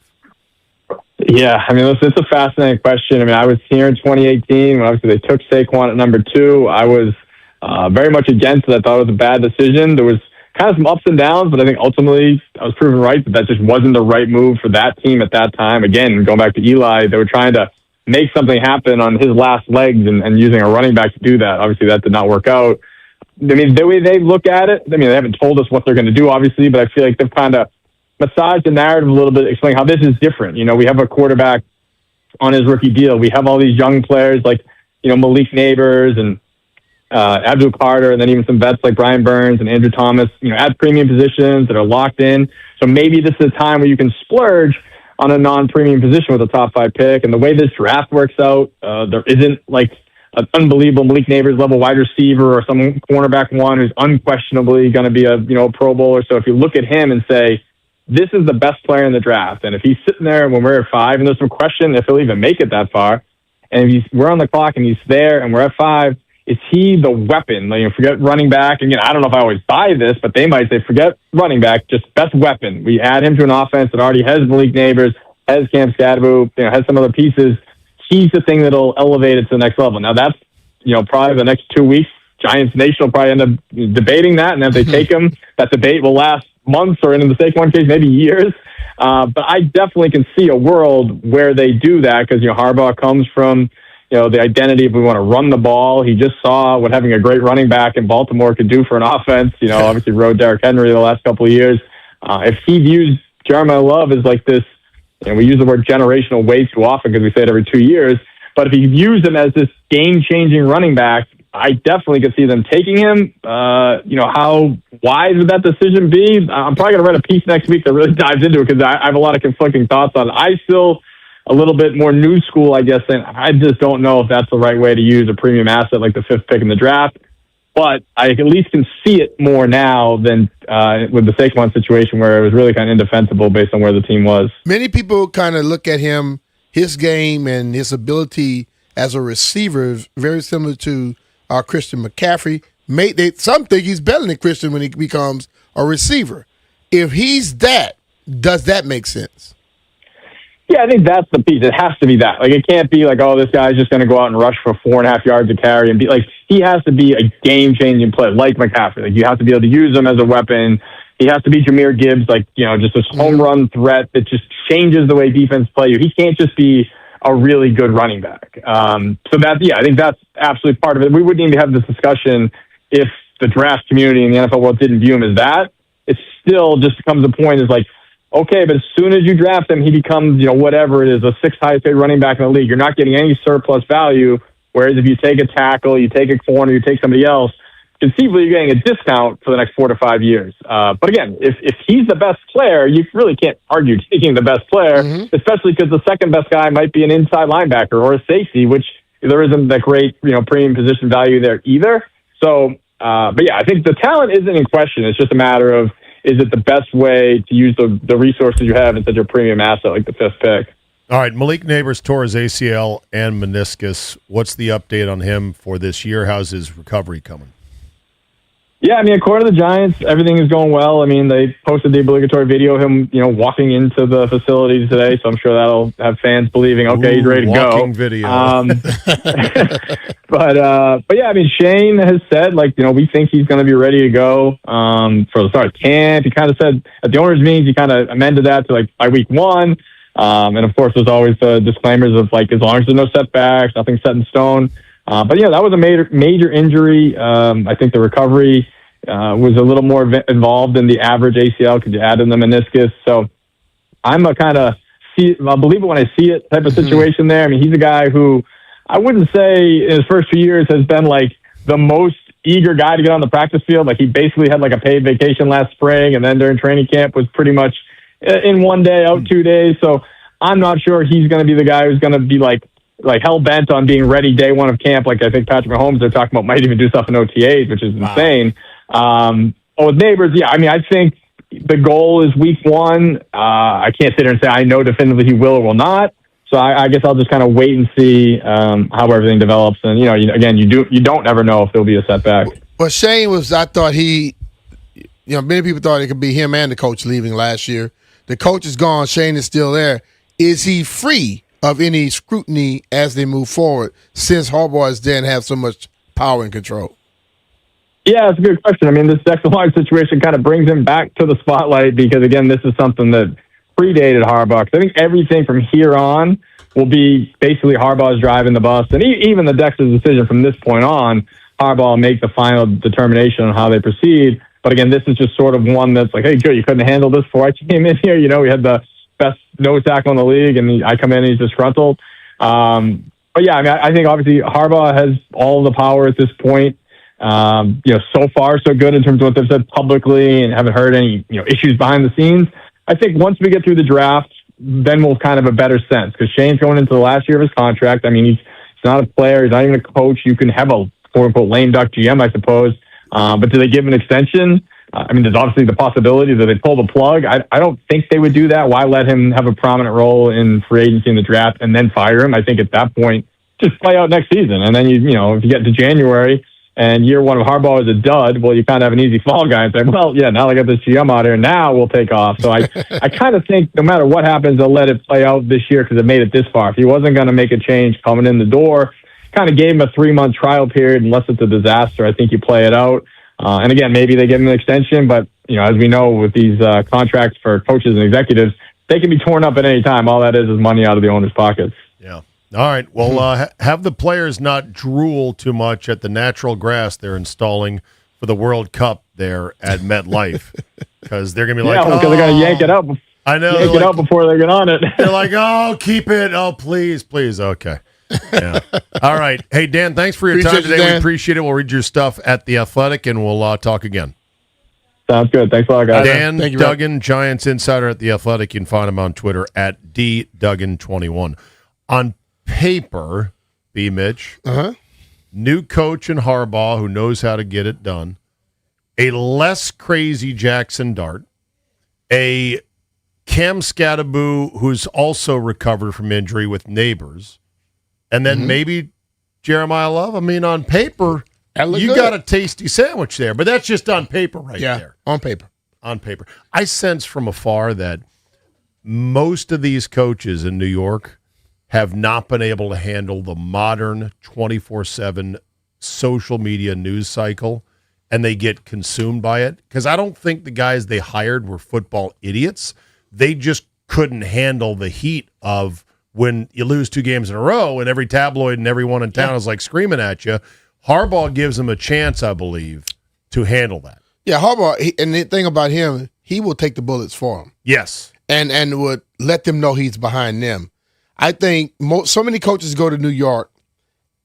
Yeah, I mean, listen, it's a fascinating question. I mean, I was here in 2018 when obviously they took Saquon at number 2. I was very much against it. I thought it was a bad decision. There was kind of some ups and downs, but I think ultimately I was proven right that just wasn't the right move for that team at that time. Again, going back to Eli, they were trying to make something happen on his last legs and using a running back to do that. Obviously, that did not work out. I mean, the way they look at it, I mean, they haven't told us what they're going to do, obviously, but I feel like they've kind of massaged the narrative a little bit, explaining how this is different. We have a quarterback on his rookie deal. We have all these young players like, Malik Neighbors and Abdul Carter, and then even some vets like Brian Burns and Andrew Thomas, at premium positions that are locked in. So maybe this is a time where you can splurge on a non-premium position with a top 5 pick. And the way this draft works out, there isn't like an unbelievable Malik Neighbors level wide receiver or some cornerback one who's unquestionably going to be a Pro Bowler. So if you look at him and say, this is the best player in the draft, and if he's sitting there when we're at 5, and there's some question if he'll even make it that far, and if we're on the clock and he's there and we're at 5, is he the weapon? Forget running back. Again, I don't know if I always buy this, but they might say, forget running back, just best weapon. We add him to an offense that already has Malik Neighbors, has Cam Scatterbo, has some other pieces. He's the thing that'll elevate it to the next level. Now, that's, probably the next 2 weeks. Giants Nation will probably end up debating that, and if they take him, that debate will last months or in the Saquon case, maybe years. But I definitely can see a world where they do that because, Harbaugh comes from, the identity of we want to run the ball. He just saw what having a great running back in Baltimore could do for an offense. Obviously rode Derrick Henry the last couple of years. If he views Jeremiah Love as like this, we use the word generational way too often because we say it every 2 years, but if he views him as this game-changing running back, I definitely could see them taking him. How wise would that decision be? I'm probably going to write a piece next week that really dives into it because I have a lot of conflicting thoughts on it. I still a little bit more new school, I guess, and I just don't know if that's the right way to use a premium asset like the 5th pick in the draft. But I at least can see it more now than with the Saquon situation where it was really kind of indefensible based on where the team was. Many people kind of look at him, his game and his ability as a receiver, very similar to Christian McCaffrey. Some think he's better than Christian when he becomes a receiver. If he's that, does that make sense? Yeah, I think that's the piece. It has to be that. Like, it can't be like, oh, this guy's just going to go out and rush for 4.5 yards to carry and be like, he has to be a game-changing player like McCaffrey. Like, you have to be able to use him as a weapon. He has to be Jahmyr Gibbs, like, just this home run threat that just changes the way defense play you. He can't just be a really good running back. So I think that's absolutely part of it. We wouldn't even have this discussion if the draft community and the NFL world didn't view him as that. It still just becomes a point is like, okay, but as soon as you draft him, he becomes, whatever it is, the 6th highest paid running back in the league. You're not getting any surplus value. Whereas if you take a tackle, you take a corner, you take somebody else, conceivably you're getting a discount for the next 4 to 5 years. But again, if he's the best player, you really can't argue taking the best player, especially because the second best guy might be an inside linebacker or a safety, which there isn't that great, premium position value there either. So, but yeah, I think the talent isn't in question. It's just a matter of, is it the best way to use the resources you have in such a premium asset like the 5th pick? All right, Malik Neighbors tore his ACL and meniscus. What's the update on him for this year? How's his recovery coming? Yeah, I mean, according to the Giants, everything is going well. I mean, they posted the obligatory video of him, walking into the facility today, so I'm sure that'll have fans believing, okay, he's ready to go. Walking video. But yeah, I mean, Shane has said, we think he's going to be ready to go for the start of camp. He kind of said at the owners' meetings, he kind of amended that to by week 1. And of course, there's always the disclaimers of as long as there's no setbacks, nothing's set in stone. But yeah, that was a major injury. I think the recovery was a little more involved than the average ACL because you added the meniscus. So I'm a kind of I'll believe it when I see it type of situation there. I mean, he's a guy who I wouldn't say in his first few years has been the most eager guy to get on the practice field. He basically had a paid vacation last spring, and then during training camp was pretty much in one day, out 2 days. So I'm not sure he's going to be the guy who's going to be hell bent on being ready day one of camp. I think Patrick Mahomes, they're talking about, might even do stuff in OTAs, which is insane. With Neighbors, yeah, I mean, I think the goal is week 1. I can't sit here and say I know definitively he will or will not. So I guess I'll just kind of wait and see how everything develops. And you don't ever know if there'll be a setback. Well, Shane I thought many people thought it could be him and the coach leaving last year. The coach is gone. Shane is still there. Is he free of any scrutiny as they move forward since Harbaugh is there and have so much power and control? Yeah, it's a good question. I mean, this Dexter Lawrence situation kind of brings him back to the spotlight because, again, this is something that predated Harbaugh. I think everything from here on will be basically Harbaugh's driving the bus. And even the Dexter's decision from this point on, Harbaugh will make the final determination on how they proceed. But, again, this is just sort of one that's hey, Joe, you couldn't handle this before I came in here. We had the best nose tackle in the league, and I come in and he's disgruntled. But, yeah, I mean, I think obviously Harbaugh has all the power at this point. So far so good in terms of what they've said publicly and haven't heard any, issues behind the scenes. I think once we get through the draft, then we'll kind of have a better sense because Shane's going into the last year of his contract. I mean, he's not a player. He's not even a coach. You can have a quote unquote lame duck GM, I suppose. But do they give him an extension? I mean, there's obviously the possibility that they pull the plug. I don't think they would do that. Why let him have a prominent role in free agency in the draft and then fire him? I think at that point, just play out next season. And then, if you get to January and year 1 of Harbaugh is a dud, well, you kind of have an easy fall guy and say, well, yeah, now I got this GM out here. Now we'll take off. So I kind of think no matter what happens, they'll let it play out this year because it made it this far. If he wasn't going to make a change coming in the door, kind of gave him a 3-month trial period. Unless it's a disaster, I think you play it out. And again, maybe they give him an extension, but as we know with these contracts for coaches and executives, they can be torn up at any time. All that is money out of the owner's pockets. Yeah. All right. Well, have the players not drool too much at the natural grass they're installing for the World Cup there at MetLife, because they're going to be because they're going to yank it up. I know. Yank it up before they get on it. They're like, oh, keep it. Oh, please. Okay. Yeah. All right. Hey, Dan, thanks for your time today. We appreciate it. We'll read your stuff at The Athletic, and we'll talk again. Sounds good. Thanks a lot, guys. Dan Duggan, Giants Insider at The Athletic. You can find him on Twitter at @DDuggan21. On paper, B. Mitch, new coach in Harbaugh who knows how to get it done, a less crazy Jackson Dart, a Cam Scattaboo who's also recovered from injury with Neighbors, and then maybe Jeremiah Love. I mean, on paper, you got a tasty sandwich there, but that's just on paper there. On paper. On paper. I sense from afar that most of these coaches in New York have not been able to handle the modern 24/7 social media news cycle, and they get consumed by it. Because I don't think the guys they hired were football idiots. They just couldn't handle the heat of when you lose 2 games in a row and every tabloid and everyone in town is screaming at you. Harbaugh gives them a chance, I believe, to handle that. Yeah, Harbaugh, and the thing about him, he will take the bullets for them. Yes. And would let them know he's behind them. I think so many coaches go to New York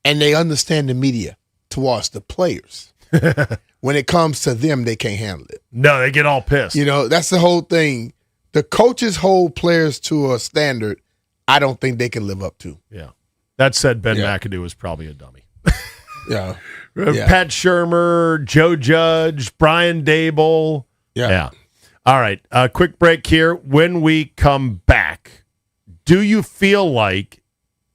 and they understand the media towards the players. When it comes to them, they can't handle it. No, they get all pissed. That's the whole thing. The coaches hold players to a standard I don't think they can live up to. Yeah. That said, Ben McAdoo is probably a dummy. Yeah. Pat Shurmur, Joe Judge, Brian Dable. Yeah. All right. Quick break here. When we come back, do you feel like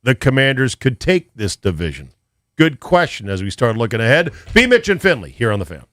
the Commanders could take this division? Good question as we start looking ahead. B. Mitch and Finley here on The Fan.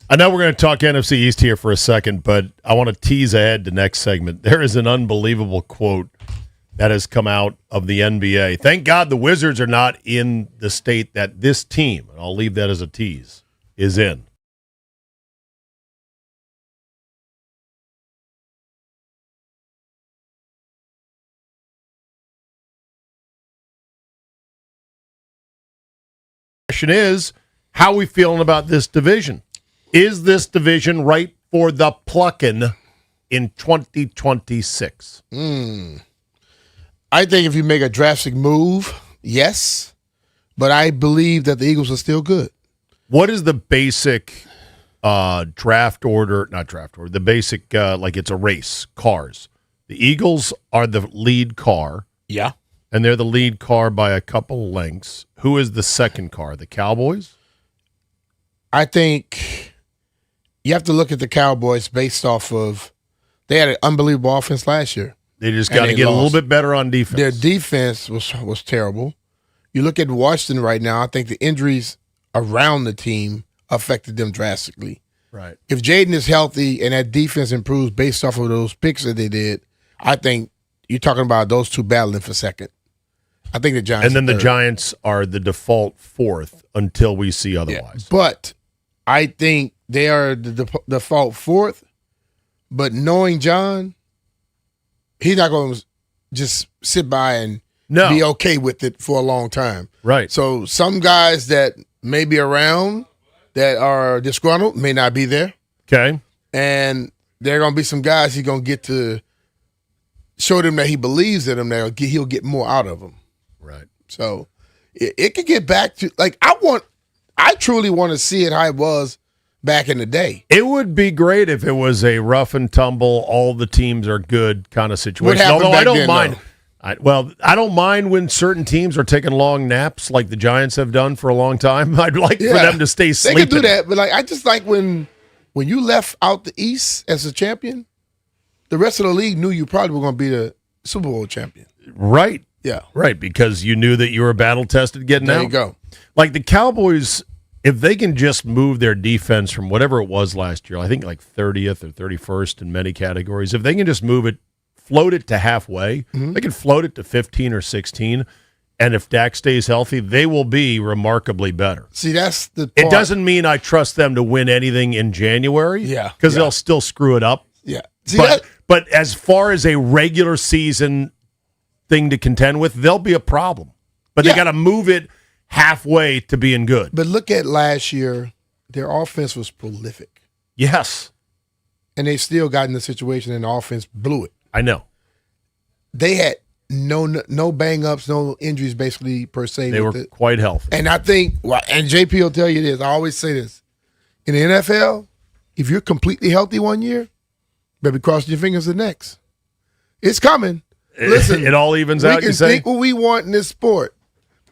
I know we're going to talk NFC East here for a second, but I want to tease ahead to next segment. There is an unbelievable quote that has come out of the NBA. Thank God the Wizards are not in the state that this team, and I'll leave that as a tease, is in. Question is, how are we feeling about this division? Is this division right for the plucking in 2026? I think if you make a drastic move, yes, but I believe that the Eagles are still good. What is the basic draft order? Not draft order. The basic, like it's a race, cars. The Eagles are the lead car. Yeah. And they're the lead car by a couple lengths. Who is the second car? The Cowboys? I think you have to look at the Cowboys based off of they had an unbelievable offense last year. They just got to get a little bit better on defense. Their defense was terrible. You look at Washington right now, I think the injuries around the team affected them drastically. Right. If Jaden is healthy and that defense improves based off of those picks that they did, I think you're talking about those two battling for second. I think the Giants. And then the Giants are the default fourth until we see otherwise. Yeah, but I think they are the default fourth. But knowing John, he's not going to just sit by and be okay with it for a long time. Right. So some guys that may be around that are disgruntled may not be there. Okay. And there are going to be some guys he's going to get to show them that he believes in them. That he'll get more out of them. Right. So it could get back to like I truly want to see it how it was back in the day. It would be great if it was a rough and tumble, all the teams are good kind of situation. What happened Although I back don't then, mind. though? I don't mind when certain teams are taking long naps like the Giants have done for a long time. I'd like for them to stay sleeping. They can do that, but like I just like when you left out the East as a champion, the rest of the league knew you probably were going to be the Super Bowl champion. Right. Yeah. Right, because you knew that you were battle-tested getting out. There you go. Like the Cowboys, if they can just move their defense from whatever it was last year, I think like 30th or 31st in many categories, if they can just move it, float it to halfway, they can float it to 15 or 16, and if Dak stays healthy, they will be remarkably better. See, that's the part. It doesn't mean I trust them to win anything in January, because they'll still screw it up. Yeah. See, but as far as a regular season thing to contend with, they'll be a problem. But they got to move it halfway to being good. But look at last year, their offense was prolific. Yes. And they still got in the situation and the offense blew it. I know. They had no bang-ups, no injuries basically per se. They were quite healthy. And I think, and JP will tell you this, I always say this, in the NFL, if you're completely healthy one year, you better be crossing your fingers the next. It's coming. Listen, it all evens out, you say? We can think what we want in this sport.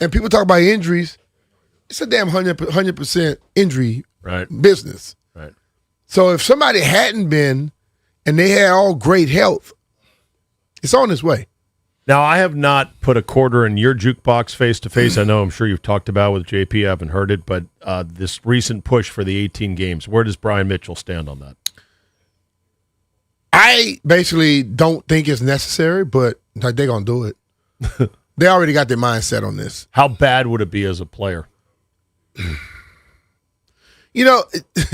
And people talk about injuries. It's a damn 100% injury business. Right. So if somebody hadn't been and they had all great health, it's on its way. Now, I have not put a quarter in your jukebox face-to-face. I know I'm sure you've talked about with JP. I haven't heard it, but this recent push for the 18 games, where does Brian Mitchell stand on that? I basically don't think it's necessary, but like they're going to do it. They already got their mindset on this. How bad would it be as a player? You know,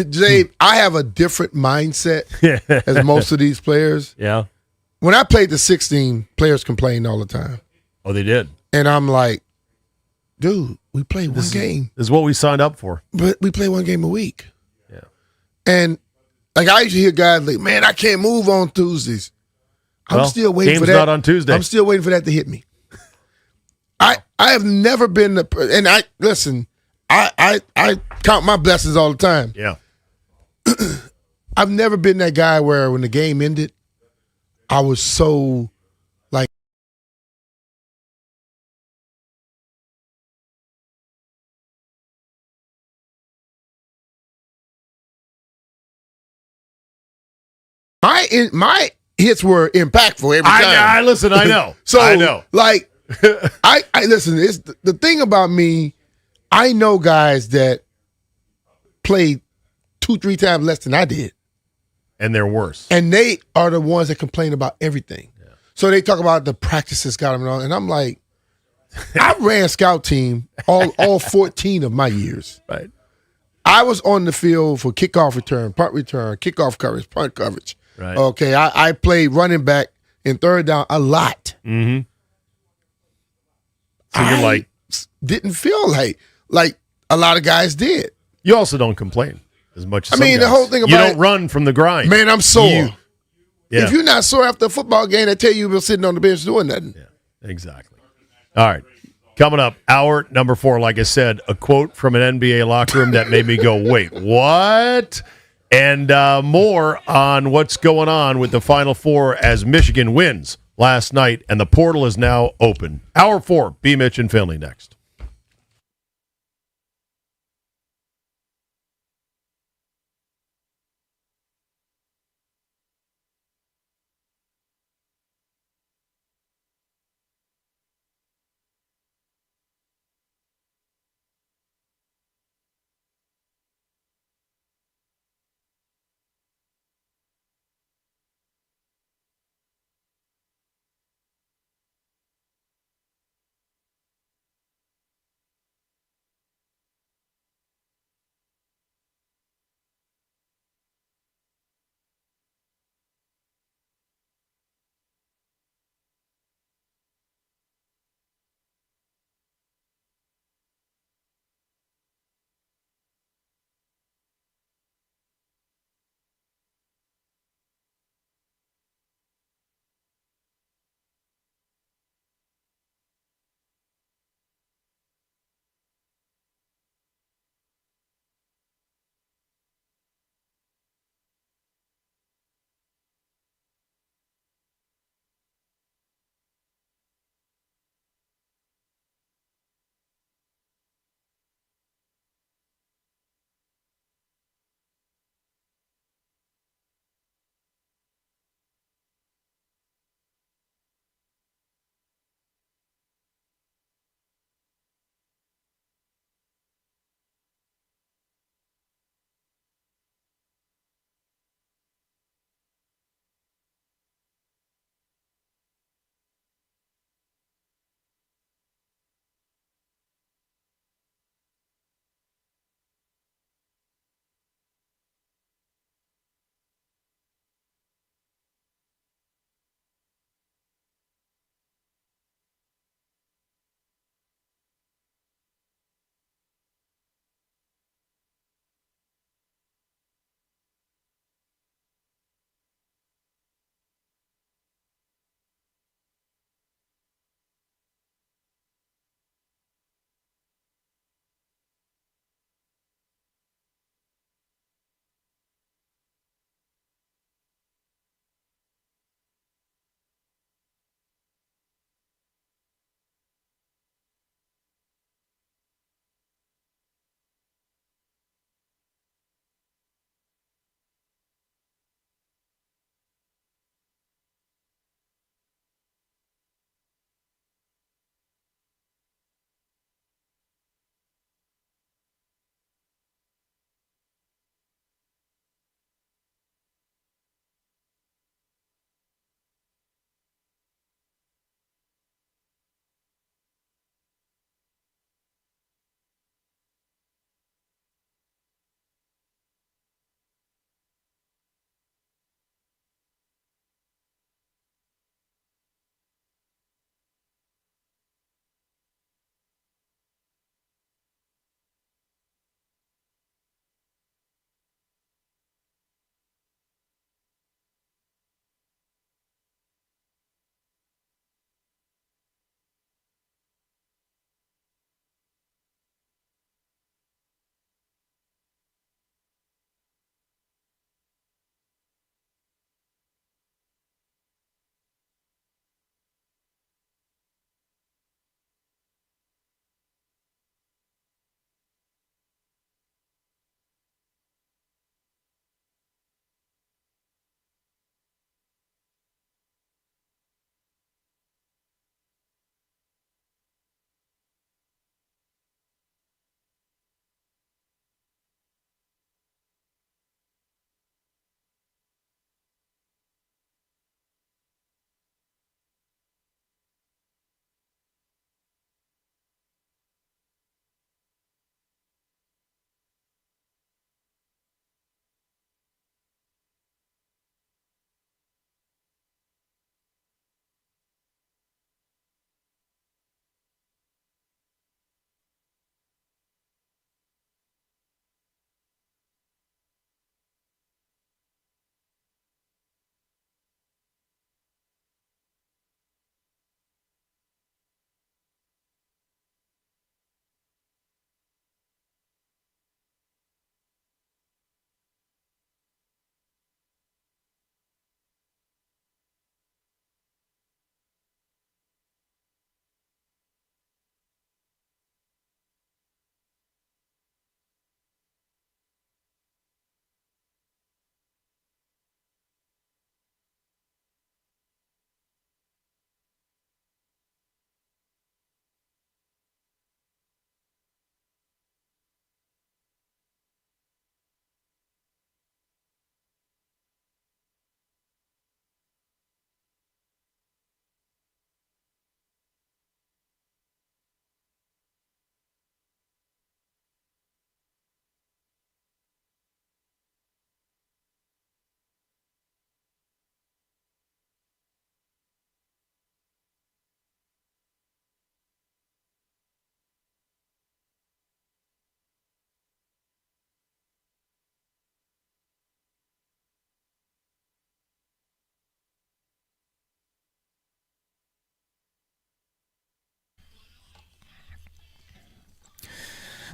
Jay, I have a different mindset as most of these players. Yeah. When I played the 16, players complained all the time. Oh, they did? And I'm like, dude, we play one game. This is what we signed up for. But we play one game a week. Yeah. And like I used to hear guys like, man, I can't move on Tuesdays. I'm still waiting for that. Game's not on Tuesday. I'm still waiting for that to hit me. I have never been and I listen, I count my blessings all the time. Yeah. I've never been that guy where when the game ended, I was so like my hits were impactful every time. Listen, I know. So I know. Like I listen, it's the thing about me, I know guys that played 2-3 times less than I did. And they're worse. And they are the ones that complain about everything. Yeah. So they talk about the practices got them on. And I'm like, I ran scout team all 14 of my years. Right. I was on the field for kickoff return, punt return, kickoff coverage, punt coverage. Right. Okay, I played running back in third down a lot. Mm-hmm. So you're like, didn't feel like a lot of guys did. You also don't complain as much as I mean, some the guys. whole thing about you don't run from the grind. Man, I'm sore. Yeah. If you're not sore after a football game, I tell you you've been sitting on the bench doing nothing. Yeah, exactly. All right. Coming up, hour number 4, like I said, a quote from an NBA locker room that made me go, wait, what? And more on what's going on with the Final Four as Michigan wins last night, and the portal is now open. Hour 4, B. Mitch and Finley next.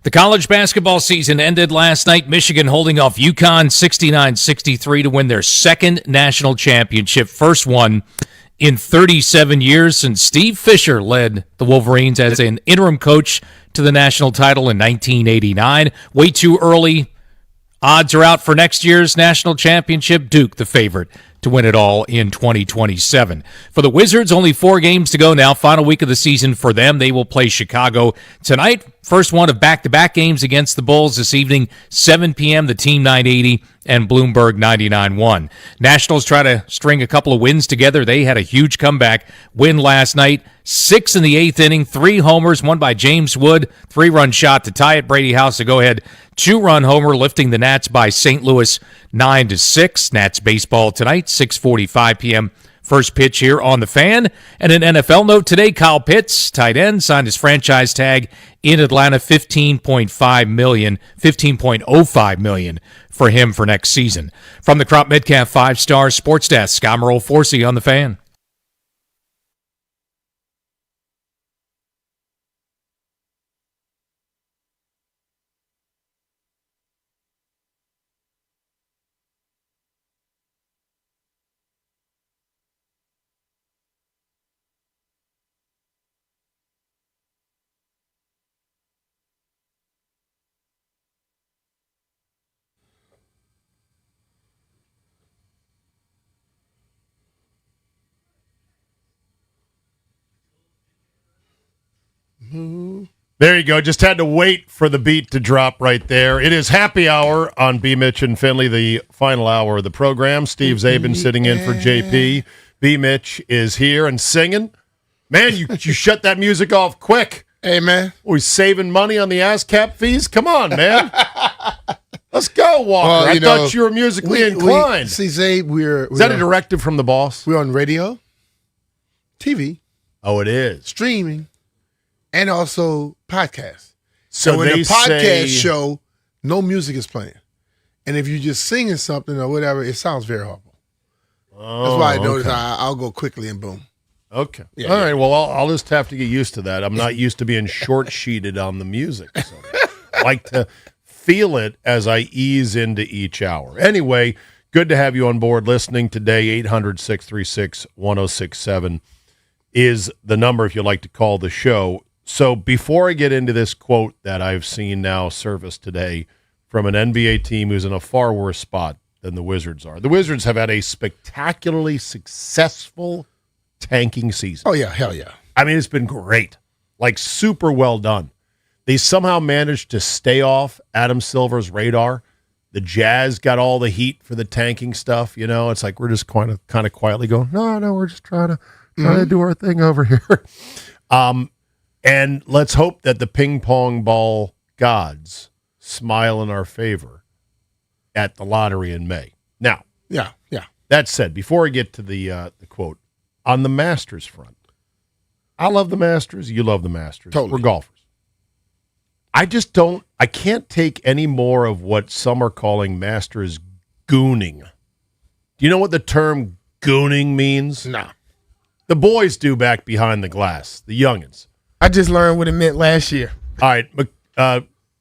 The college basketball season ended last night. Michigan holding off UConn 69-63 to win their second national championship, first one in 37 years since Steve Fisher led the Wolverines as an interim coach to the national title in 1989. Way too early. Odds are out for next year's national championship. Duke, the favorite to win it all in 2027. For the Wizards, only 4 games to go now. Final week of the season for them. They will play Chicago tonight. First one of back-to-back games against the Bulls this evening, 7 p.m., the Team 980 and Bloomberg 99.1. Nationals try to string a couple of wins together. They had a huge comeback win last night. 6 in the 8th inning, 3 homers, one by James Wood, 3-run shot to tie it. Brady House to go ahead, 2-run homer, lifting the Nats by St. Louis 9-6. Nats baseball tonight, 6:45 p.m. First pitch here on the Fan. And an NFL note today, Kyle Pitts, tight end, signed his franchise tag in Atlanta, $15.05 million for him for next season. From the Crop Metcalf 5-Star Sports Desk, I'm Earl Forsey on the Fan. There you go. Just had to wait for the beat to drop right there. It is happy hour on B. Mitch and Finley, the final hour of the program. Steve Zabin sitting in for JP. B. Mitch is here and singing. Man, you shut that music off quick. Hey, man. We saving money on the ASCAP fees? Come on, man. Let's go, Walker. I thought you were musically inclined. See, Zabe, is that a directive from the boss? We're on radio, TV. Oh, it is. Streaming. And also podcasts. So in they the podcast say, show, no music is playing. And if you're just singing something or whatever, it sounds very horrible. That's why I noticed I'll go quickly and boom. Okay. Yeah, all right. Well, I'll just have to get used to that. I'm not used to being short-sheeted on the music. So I like to feel it as I ease into each hour. Anyway, good to have you on board listening today. 800-636-1067 is the number if you'd like to call the show. So before I get into this quote that I've seen now surface today from an NBA team who's in a far worse spot than the Wizards are. The Wizards have had a spectacularly successful tanking season. Oh, yeah. Hell yeah. I mean, it's been great. Like, super well done. They somehow managed to stay off Adam Silver's radar. The Jazz got all the heat for the tanking stuff. You know, it's like we're just kind of quietly going, no, we're just trying to do our thing over here. And let's hope that the ping pong ball gods smile in our favor at the lottery in May. Now, yeah. That said, before I get to the quote, on the Masters front, I love the Masters. You love the Masters. Totally. We're golfers. I can't take any more of what some are calling Masters gooning. Do you know what the term gooning means? No. The boys do back behind the glass, the youngins. I just learned what it meant last year. All right,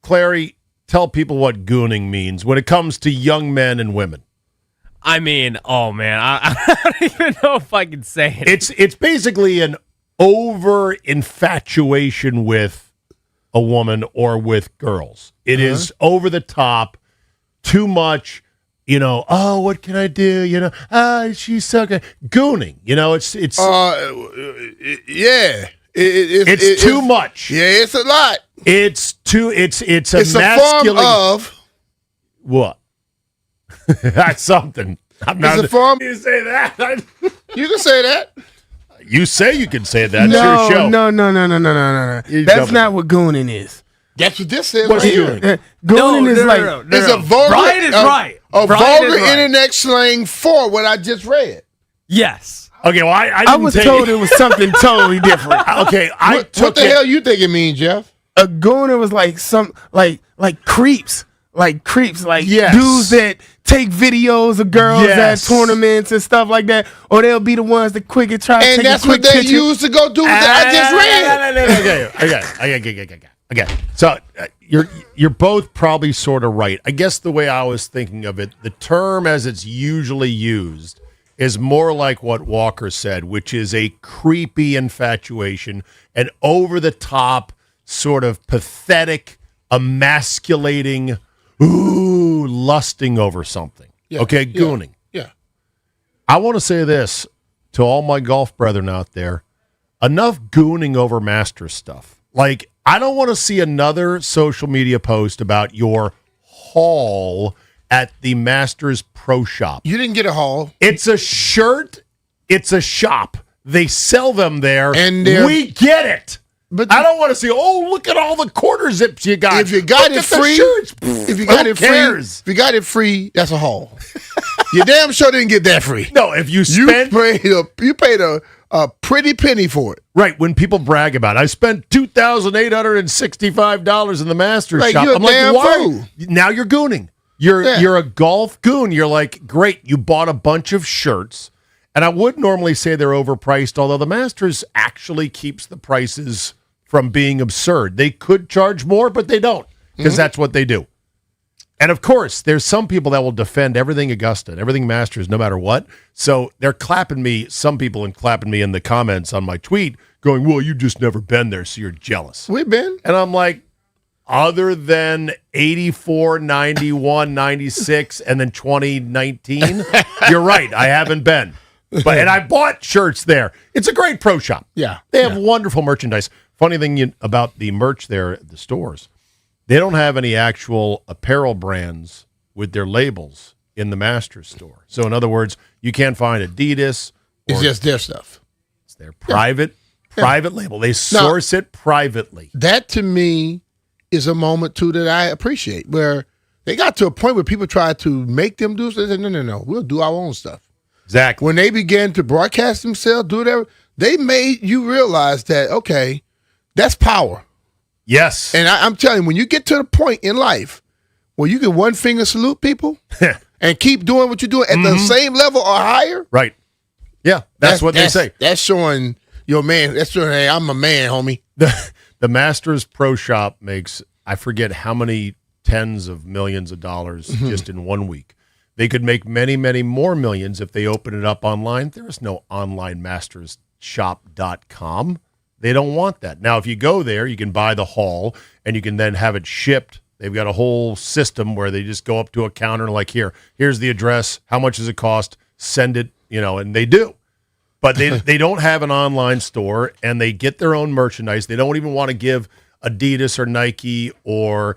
Clary, tell people what gooning means when it comes to young men and women. I mean, oh man, I don't even know if I can say it. It's basically an over infatuation with a woman or with girls. It is over the top, too much. You know, oh, what can I do? You know, she's so good. Gooning. You know, it's yeah. It's too much. Yeah, it's a lot. It's a form masculine of what? That's something. It's a form. You say that. You can say that. You say you can say that. It's your show. No. That's not what gooning is. That's what this is. What's right gooning? here. Gooning is like It's a vulgar. Brian is right. A Brian vulgar is right. internet slang for what I just read. Yes. Okay, well, I I was told it was something totally different. Okay, What the hell you think it means, Jeff? A gooner was like some like creeps. Like Yes. dudes that take videos of girls Yes. at tournaments and stuff like that, or they'll be the ones that quickly try to And take that's a quick what they picture. use to go do what I just read. Okay. again, so you're both probably sort of right. I guess the way I was thinking of it, the term as it's usually used is more like what Walker said, which is a creepy infatuation, an over-the-top, sort of pathetic, emasculating, lusting over something. Yeah, okay, gooning. Yeah. I want to say this to all my golf brethren out there. Enough gooning over Masters stuff. Like, I don't want to see another social media post about your haul at the Masters Pro Shop. You didn't get a haul. It's a shirt. It's a shop. They sell them there. And we get it. But I don't want to see, look at all the quarter zips you got. If you got Look it at the free, shirts. if you got Who it free, cares? if you got it free, that's a haul. You damn sure didn't get that free. No, if you spent you paid a pretty penny for it. Right, when people brag about it, I spent $2,865 in the Masters Like, shop. you're a I'm like, damn why? fool. Now you're gooning. You're a golf goon. You're like, great, you bought a bunch of shirts. And I would normally say they're overpriced, although the Masters actually keeps the prices from being absurd. They could charge more, but they don't, because that's what they do. And of course, there's some people that will defend everything Augusta and everything Masters no matter what. So they're clapping me, some people, and clapping me in the comments on my tweet going, well, you've just never been there, so you're jealous. We've been. And I'm like, other than 84, 91, 96, and then 2019, you're right, I haven't been. And I bought shirts there. It's a great pro shop. Yeah. They have wonderful merchandise. Funny thing about the merch there at the stores, they don't have any actual apparel brands with their labels in the Masters store. So in other words, you can't find Adidas. It's just their stuff. It's their private label. They source it privately. That to me is a moment too that I appreciate, where they got to a point where people tried to make them do something. They said, no, we'll do our own stuff. Exactly. When they began to broadcast themselves, do whatever, they made you realize that, okay, that's power. Yes. And I'm telling you, when you get to the point in life where you can one finger salute people and keep doing what you're doing at the same level or higher. Right. Yeah, that's what they say. That's showing your man. That's showing, hey, I'm a man, homie. The Masters Pro Shop makes, I forget how many tens of millions of dollars just in 1 week. They could make many, many more millions if they open it up online. There is no online mastersshop.com. They don't want that. Now, if you go there, you can buy the haul, and you can then have it shipped. They've got a whole system where they just go up to a counter like, here's the address. How much does it cost? Send it, and they do. But they don't have an online store, and they get their own merchandise. They don't even want to give Adidas or Nike or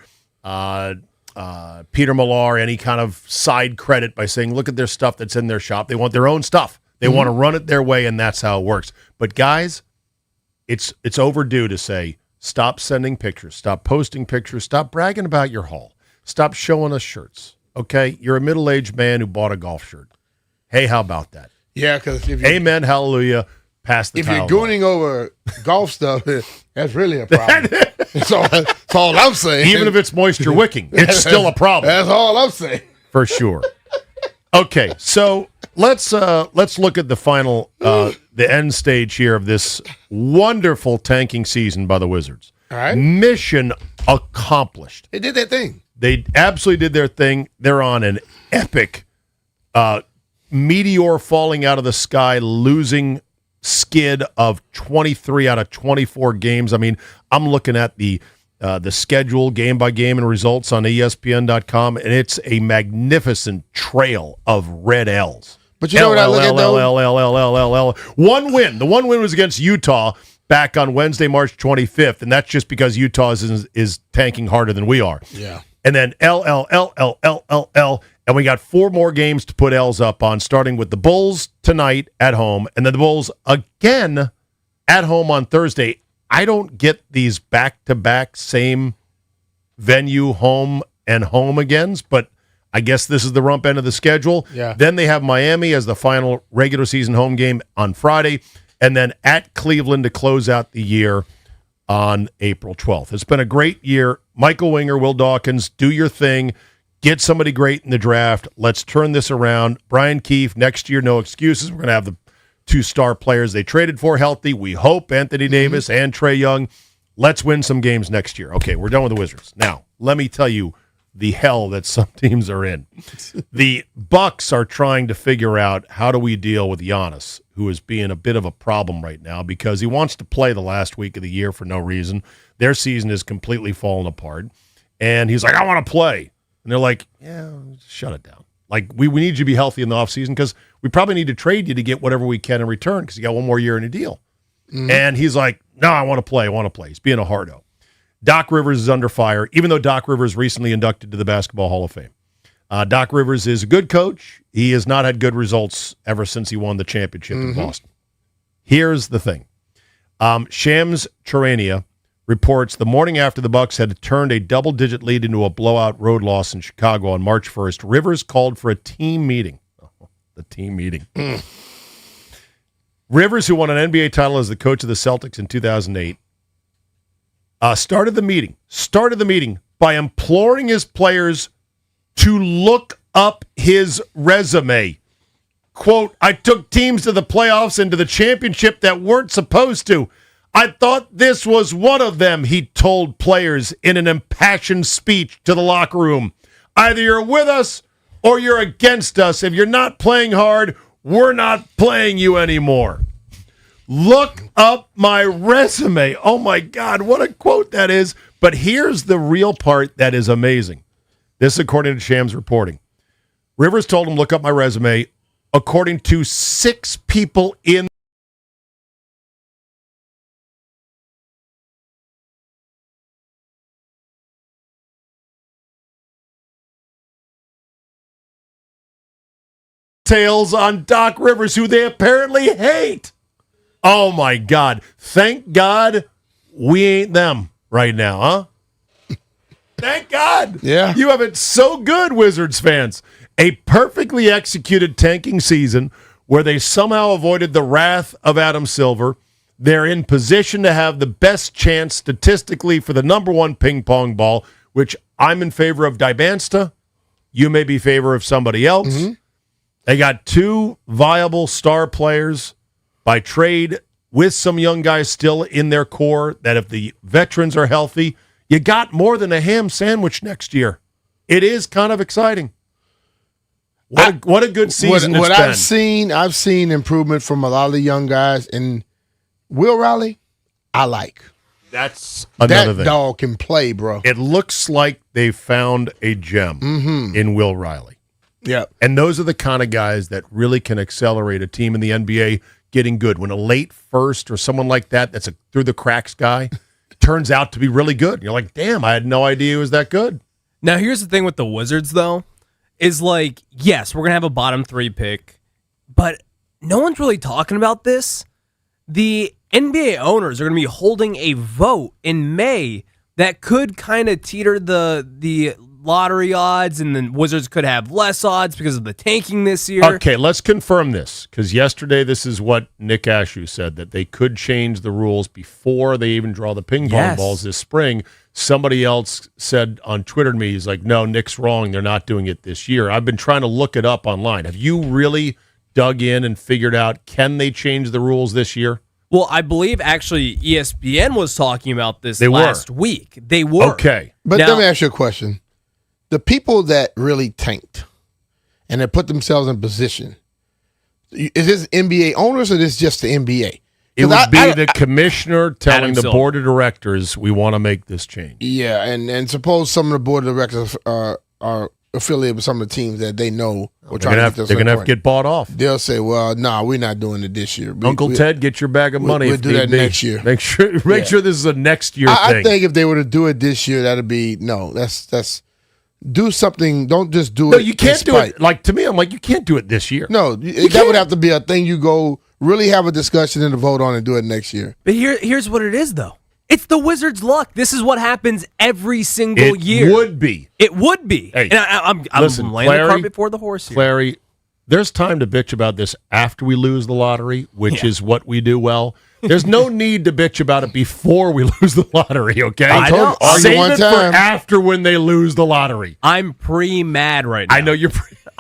Peter Millar any kind of side credit by saying, look at their stuff that's in their shop. They want their own stuff. They want to run it their way, and that's how it works. But guys, it's overdue to say, stop sending pictures, stop posting pictures, stop bragging about your haul, stop showing us shirts. Okay, you're a middle-aged man who bought a golf shirt. Hey, how about that? Yeah, because amen, hallelujah, pass the if you're towel. gooning over golf stuff, that's really a problem. That's all I'm saying. Even if it's moisture wicking, it's still a problem. That's all I'm saying. For sure. Okay, so let's look at the final, the end stage here of this wonderful tanking season by the Wizards. All right. Mission accomplished. They did that thing. They absolutely did their thing. They're on an epic meteor falling out of the sky, losing skid of 23 out of 24 games. I mean, I'm looking at the schedule game by game and results on ESPN.com, and it's a magnificent trail of red L's. But you know what I look at, though? One win. The one win was against Utah back on Wednesday, March 25th, and that's just because Utah is tanking harder than we are. Yeah. And then L, and we got 4 more games to put L's up on, starting with the Bulls tonight at home, and then the Bulls again at home on Thursday. I don't get these back-to-back same venue home and home agains, but I guess this is the rump end of the schedule. Yeah. Then they have Miami as the final regular season home game on Friday, and then at Cleveland to close out the year on April 12th. It's been a great year. Michael Winger, Will Dawkins, do your thing. Get somebody great in the draft. Let's turn this around. Brian Keefe, next year, no excuses. We're going to have the 2 star players they traded for healthy. We hope Anthony Davis and Trae Young. let's win some games next year. Okay, we're done with the Wizards. Now, let me tell you the hell that some teams are in. The Bucks are trying to figure out how do we deal with Giannis, who is being a bit of a problem right now because he wants to play the last week of the year for no reason. Their season is completely fallen apart. And he's like, I want to play. And they're like, yeah, shut it down. Like, we need you to be healthy in the offseason because we probably need to trade you to get whatever we can in return because you got one more year in a deal. Mm-hmm. And he's like, no, I want to play. I want to play. He's being a hardo. Doc Rivers is under fire, even though Doc Rivers recently inducted to the Basketball Hall of Fame. Doc Rivers is a good coach. He has not had good results ever since he won the championship in Boston. Here's the thing. Shams Charania reports the morning after the Bucks had turned a double-digit lead into a blowout road loss in Chicago on March 1st, Rivers called for a team meeting. Oh, the team meeting. Rivers, who won an NBA title as the coach of the Celtics in 2008, started the meeting by imploring his players to look up his resume. Quote, I took teams to the playoffs and to the championship that weren't supposed to. I thought this was one of them, he told players in an impassioned speech to the locker room. Either you're with us or you're against us. If you're not playing hard, we're not playing you anymore. Look up my resume. Oh, my God, what a quote that is. But here's the real part that is amazing. This is according to Shams reporting. Rivers told him, look up my resume, according to 6 people in details on Doc Rivers, who they apparently hate. Oh, my God. Thank God we ain't them right now, huh? Thank God. Yeah. You have it so good, Wizards fans. A perfectly executed tanking season where they somehow avoided the wrath of Adam Silver. They're in position to have the best chance statistically for the number 1 ping pong ball, which I'm in favor of Dybansta. You may be in favor of somebody else. Mm-hmm. They got 2 viable star players by trade with some young guys still in their core that if the veterans are healthy, you got more than a ham sandwich next year. It is kind of exciting. What a good season what it's been. I've seen improvement from a lot of the young guys. And Will Riley, I like. That's another thing. That dog can play, bro. It looks like they found a gem in Will Riley. Yeah. And those are the kind of guys that really can accelerate a team in the NBA getting good. When a late first or someone like that that's a through the cracks guy turns out to be really good. You're like, damn, I had no idea he was that good. Now, here's the thing with the Wizards, though, is like, yes, we're going to have a bottom 3 pick, but no one's really talking about this. The NBA owners are going to be holding a vote in May that could kind of teeter the lottery odds, and the Wizards could have less odds because of the tanking this year. Okay, let's confirm this, because yesterday this is what Nick Ashew said, that they could change the rules before they even draw the ping pong balls this spring. Somebody else said on Twitter to me, he's like, no, Nick's wrong. They're not doing it this year. I've been trying to look it up online. Have you really dug in and figured out, can they change the rules this year? Well, I believe actually ESPN was talking about this last week. They were. Okay. But let me ask you a question. The people that really tanked and that put themselves in position, is this NBA owners or is this just the NBA? It would be the commissioner telling the board of directors, we want to make this change. Yeah, and suppose some of the board of directors are affiliated with some of the teams that they know are trying to get they're going to have to get bought off. They'll say, well, nah, we're not doing it this year. Uncle Ted, get your bag of money. We'll do that next year. Make sure this is a next year thing. I think if they were to do it this year, that'd be, that's do something. Don't just do it. No, you can't do it. Like, to me, I'm like, you can't do it this year. No, that would have to be a thing you go really have a discussion and a vote on and do it next year. But here's what it is, though. It's the Wizards' luck. This is what happens every single year. It would be. It would be. Hey, and I'm laying the cart before the horse here. Clary, there's time to bitch about this after we lose the lottery, which is what we do well. There's no need to bitch about it before we lose the lottery, okay? I know. Save one it time. for after when they lose the lottery. I'm pre-mad right now. I know you're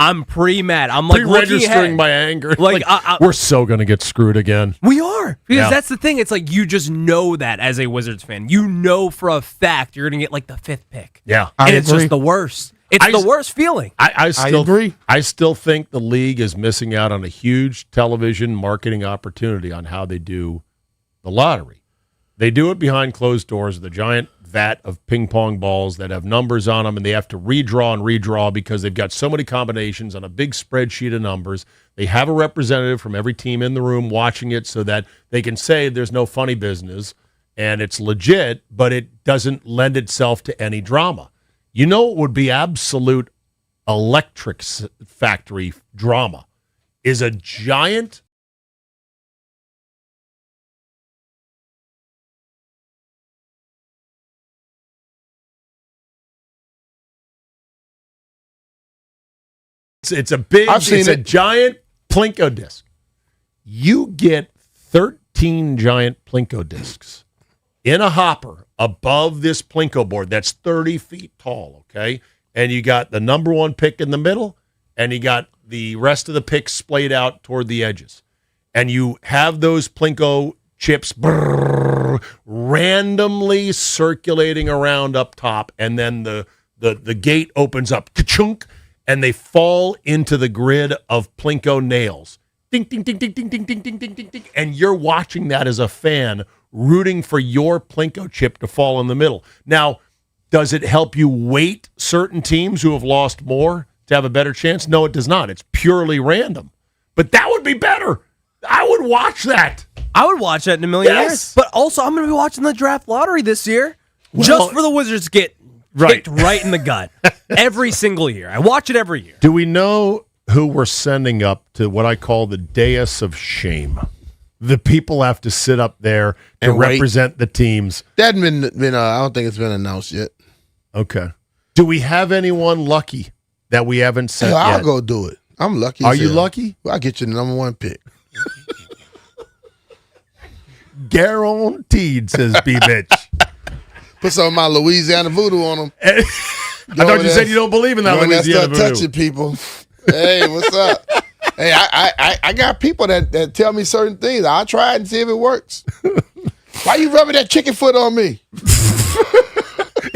I'm pre-mad. I'm like looking pre-registering ahead. my anger. Like, we're so going to get screwed again. We are. Because Yeah. that's the thing. It's like you just know that as a Wizards fan. You know for a fact you're going to get like the 5th pick. Yeah. And it's just the worst. It's the worst feeling. I still agree. I still think the league is missing out on a huge television marketing opportunity on how they do the lottery. They do it behind closed doors with a giant vat of ping pong balls that have numbers on them, and they have to redraw and redraw because they've got so many combinations on a big spreadsheet of numbers. They have a representative from every team in the room watching it so that they can say there's no funny business and it's legit, but it doesn't lend itself to any drama. You know, it would be absolute electric factory drama is a giant it's a giant Plinko disc. You get 13 giant Plinko discs in a hopper above this Plinko board that's 30 feet tall, okay? And you got the number one pick in the middle, and you got the rest of the picks splayed out toward the edges. And you have those Plinko chips randomly circulating around up top, and then the gate opens up, ka-chunk, and they fall into the grid of Plinko nails. Ding, ding, ding, ding, ding, ding, ding, ding, ding, ding, ding. And you're watching that as a fan, rooting for your Plinko chip to fall in the middle. Now, does it help you weight certain teams who have lost more to have a better chance? No, it does not. It's purely random. But that would be better. I would watch that. I would watch that in a million years. But also, I'm going to be watching the draft lottery this year just for the Wizards to get kicked right in the gut every single year. I watch it every year. Do we know who we're sending up to what I call the dais of shame? The people have to sit up there to And wait. represent the teams. That hasn't been I don't think it's been announced yet. Okay. Do we have anyone lucky that we haven't sent Hell, yet? I'll go do it. I'm lucky. Are as you hell. lucky? Well, I'll get you the number one pick. Guaranteed, says B. Mitch. Put some of my Louisiana voodoo on them. I thought you said you don't believe in that Louisiana start voodoo. touching people. Hey, what's up? Hey, I got people that tell me certain things. I'll try it and see if it works. Why you rubbing that chicken foot on me?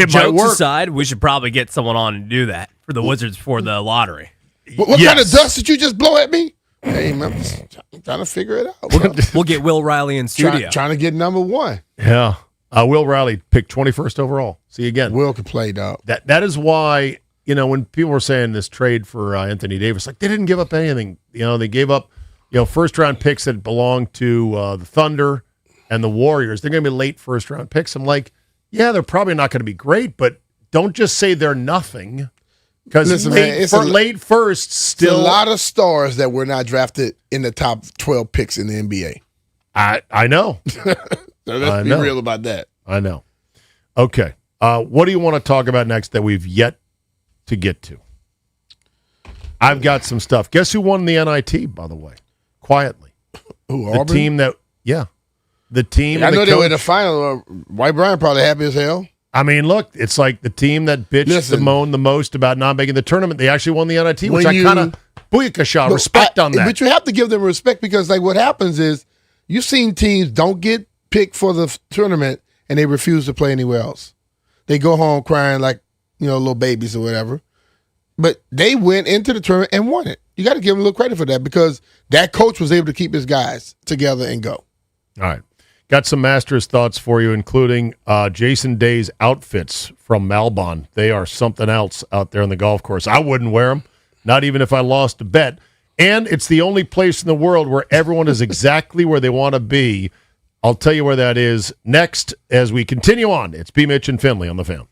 Jokes aside, we should probably get someone on and do that for the Wizards for the lottery. What kind of dust did you just blow at me? Hey, man, I'm trying to figure it out. Bro. We'll get Will Riley in studio. Trying to get number one. Yeah. Will Riley picked 21st overall. See you again. Will can play, dog. That is why, when people were saying this trade for Anthony Davis, like they didn't give up anything. They gave up, first round picks that belonged to the Thunder and the Warriors. They're going to be late first round picks. I'm like, yeah, they're probably not going to be great, but don't just say they're nothing. Because late first, still a lot of stars that were not drafted in the top 12 picks in the NBA. I know. So let's be real about that. I know. Okay. What do you want to talk about next that we've yet to get to? I've got some stuff. Guess who won the NIT, by the way? Quietly. Who, the Auburn? team that, the team. I know they were in the final. White Brian probably happy as hell. I mean, look, it's like the team that bitched and moaned the most about not making the tournament. They actually won the NIT, which I kind of booyakasha, respect on that. But you have to give them respect because, like, what happens is you've seen teams don't get picked for the tournament and they refuse to play anywhere else. They go home crying like, little babies or whatever. But they went into the tournament and won it. You got to give them a little credit for that because that coach was able to keep his guys together and go. All right. Got some Masters thoughts for you, including Jason Day's outfits from Malbon. They are something else out there on the golf course. I wouldn't wear them, not even if I lost a bet. And it's the only place in the world where everyone is exactly where they want to be. I'll tell you where that is next as we continue on. It's B. Mitch and Finley on the Fan.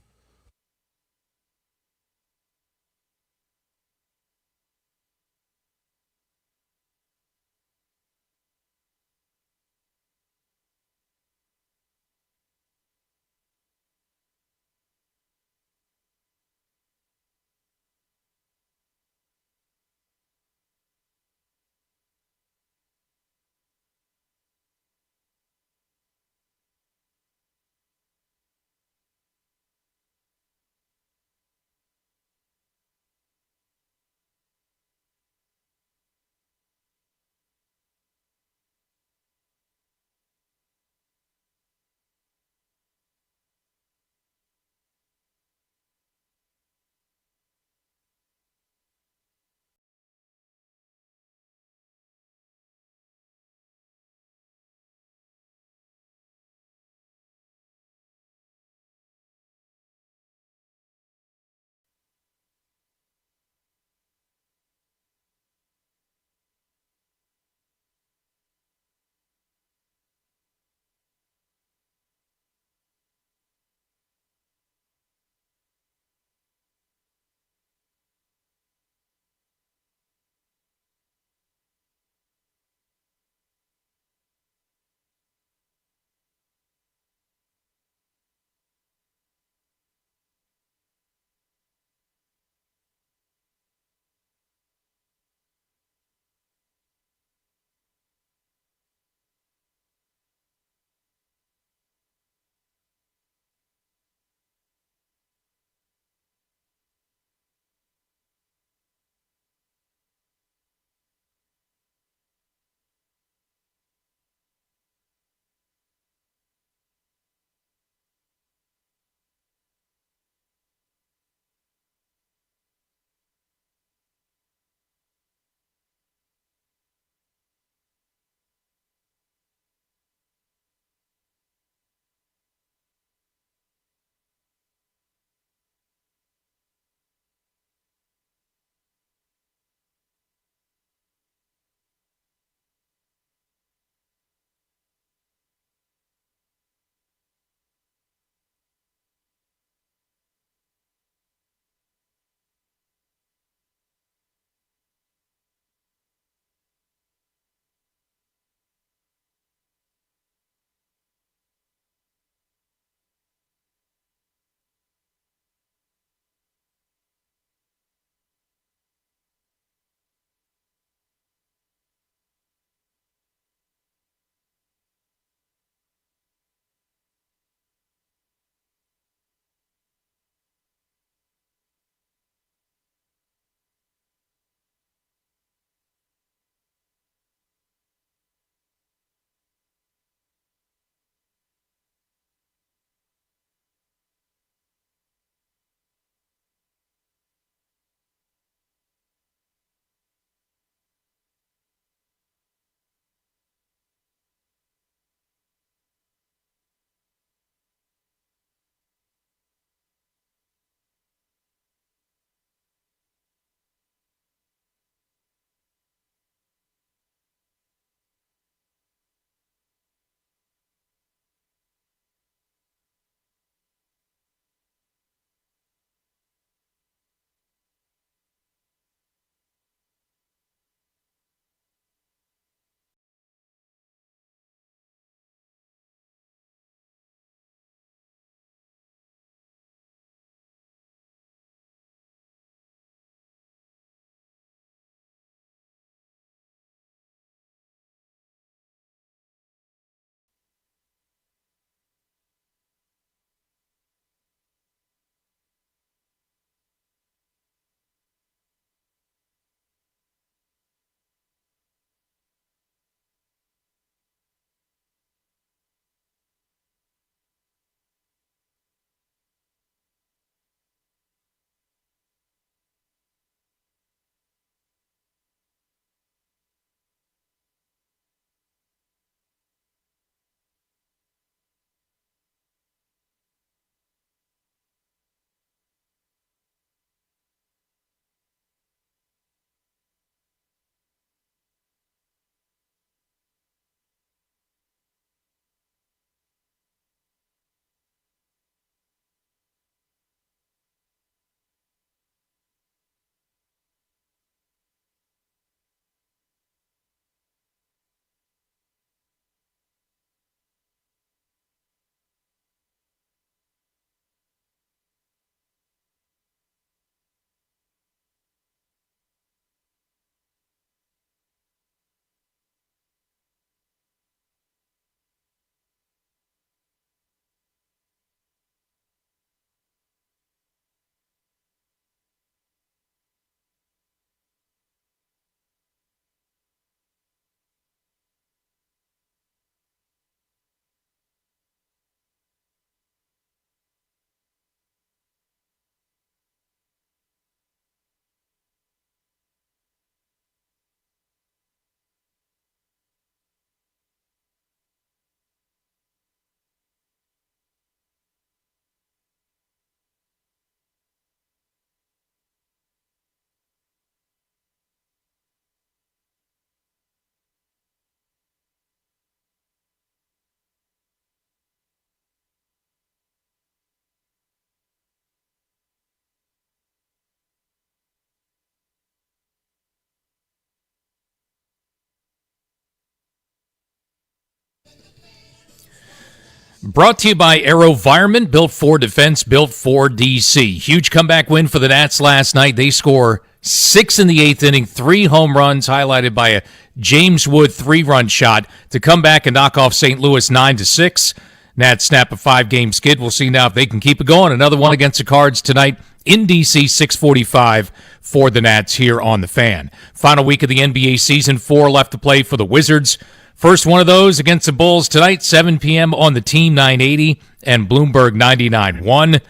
Brought to you by AeroVironment, built for defense, built for DC. Huge comeback win for the Nats last night. They score 6 in the 8th inning, 3 home runs, highlighted by a James Wood 3-run shot to come back and knock off St. Louis 9-6. Nats snap a 5-game skid. We'll see now if they can keep it going. Another one against the Cards tonight in DC, 6:45 for the Nats here on The Fan. Final week of the NBA season, 4 left to play for the Wizards. First one of those against the Bulls tonight, 7 p.m. on the Team 980 and Bloomberg 99.1.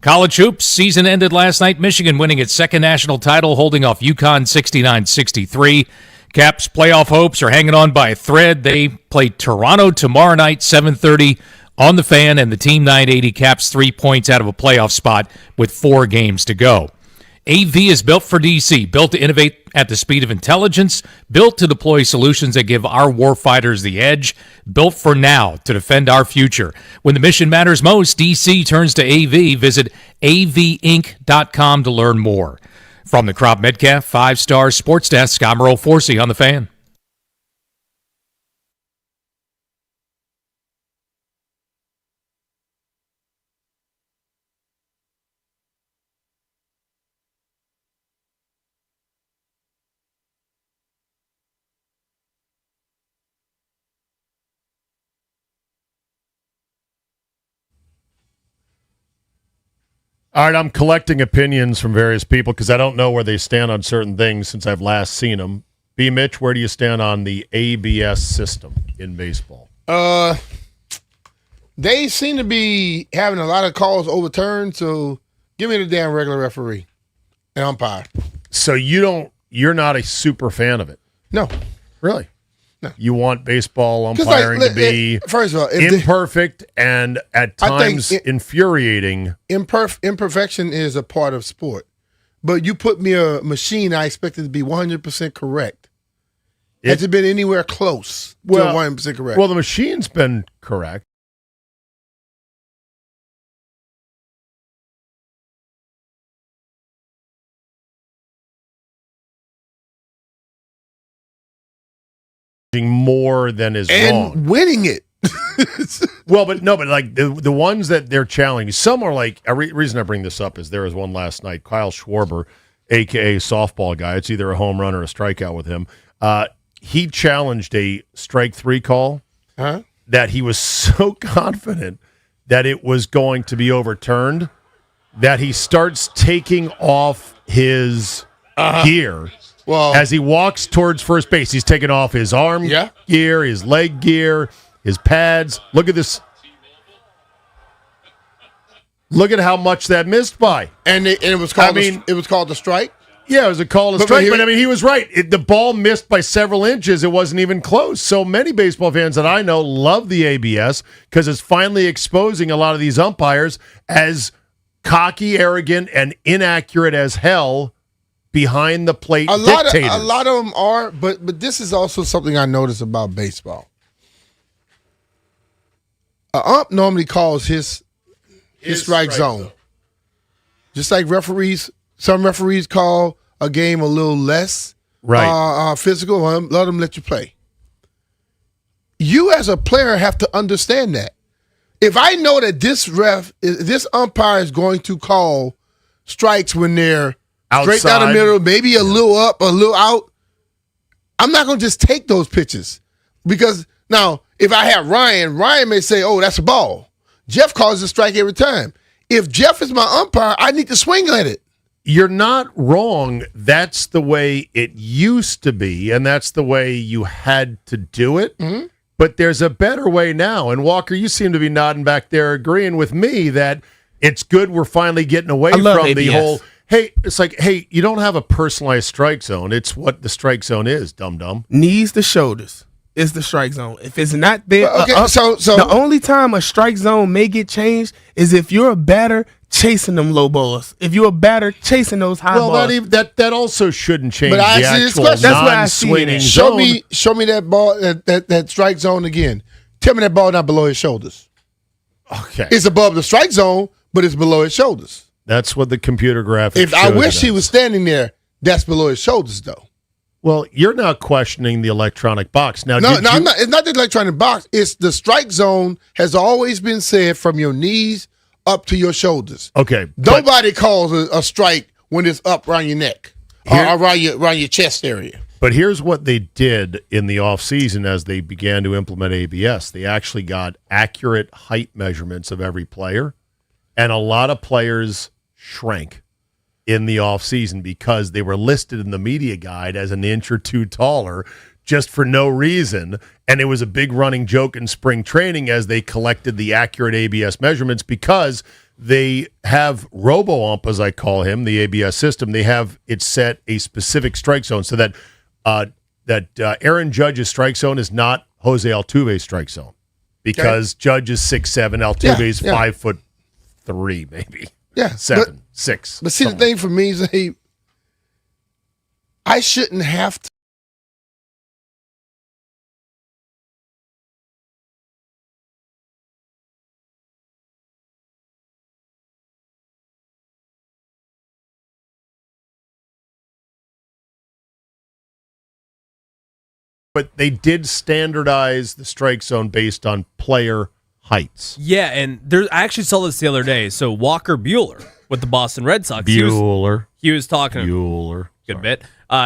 College hoops season ended last night. Michigan winning its second national title, holding off UConn 69-63. Caps' playoff hopes are hanging on by a thread. They play Toronto tomorrow night, 7:30 on The Fan, and the Team 980 Caps 3 points out of a playoff spot with 4 games to go. AV is built for DC, built to innovate at the speed of intelligence, built to deploy solutions that give our warfighters the edge, built for now to defend our future. When the mission matters most, DC turns to AV. Visit avinc.com to learn more. From the Crop Metcalf 5-Star Sports Desk, I'm Earl Forsey on The Fan. All right, I'm collecting opinions from various people because I don't know where they stand on certain things since I've last seen them. B. Mitch, where do you stand on the ABS system in baseball? They seem to be having a lot of calls overturned, so give me the damn regular referee and umpire. So you're not a super fan of it? No. Really? No. You want baseball umpiring to be first of all, imperfect and at times infuriating. Imperfection is a part of sport. But you put me a machine, I expect it to be 100% correct. Has it been anywhere close to 100% correct? Well, the machine's been correct. More than is wrong. And winning it. Well, but like the ones that they're challenging, some are like, reason I bring this up is there was one last night, Kyle Schwarber, a.k.a. softball guy. It's either a home run or a strikeout with him. He challenged a strike 3 call that he was so confident that it was going to be overturned that he starts taking off his gear. Well, as he walks towards first base, he's taking off his arm gear, his leg gear, his pads. Look at this. Look at how much that missed by. And it was called. It was called the strike. Yeah, it was a call to strike. But I mean, he was right. The ball missed by several inches. It wasn't even close. So many baseball fans that I know love the ABS because it's finally exposing a lot of these umpires as cocky, arrogant, and inaccurate as hell. Behind the plate dictators. A lot of them are, but this is also something I notice about baseball. An ump normally calls his strike zone. Just like referees, some referees call a game a little less physical. Let them let you play. You as a player have to understand that. If I know that this umpire is going to call strikes when they're outside, straight down the middle, maybe a little up, a little out, I'm not going to just take those pitches. Because now, if I have Ryan may say, oh, that's a ball. Jeff calls a strike every time. If Jeff is my umpire, I need to swing at it. You're not wrong. That's the way it used to be, and that's the way you had to do it. Mm-hmm. But there's a better way now. And, Walker, you seem to be nodding back there agreeing with me that it's good we're finally getting away from ABS. The whole – hey, it's like, hey, you don't have a personalized strike zone. It's what the strike zone is, dum-dum. Knees to shoulders is the strike zone. If it's not there, so the only time a strike zone may get changed is if you're a batter chasing them low ballers. If you're a batter chasing those high balls. Well, that also shouldn't change but I the ask you actual this question. That's what I non-swinging see. zone. Show me that ball, that strike zone again. Tell me that ball not below his shoulders. Okay. It's above the strike zone, but it's below his shoulders. That's what the computer graphics If I wish he was standing there, that's below his shoulders, though. Well, you're now questioning the electronic box. Now, I'm not. It's not the electronic box. It's the strike zone has always been said from your knees up to your shoulders. Okay. Nobody calls a strike when it's up around your neck or around your chest area. But here's what they did in the offseason as they began to implement ABS. They actually got accurate height measurements of every player, and a lot of players shrank in the offseason because they were listed in the media guide as an inch or two taller just for no reason. And it was a big running joke in spring training as they collected the accurate ABS measurements because they have RoboUmp, as I call him, the ABS system. They have it set a specific strike zone so that Aaron Judge's strike zone is not Jose Altuve's strike zone because Judge is 6'7", Altuve is 5'3", maybe. Yeah, 7, 6. But see, the thing for me is, I shouldn't have to. But they did standardize the strike zone based on player heights. Yeah, and I actually saw this the other day. So Walker Buehler with the Boston Red Sox. He was talking. Good bit.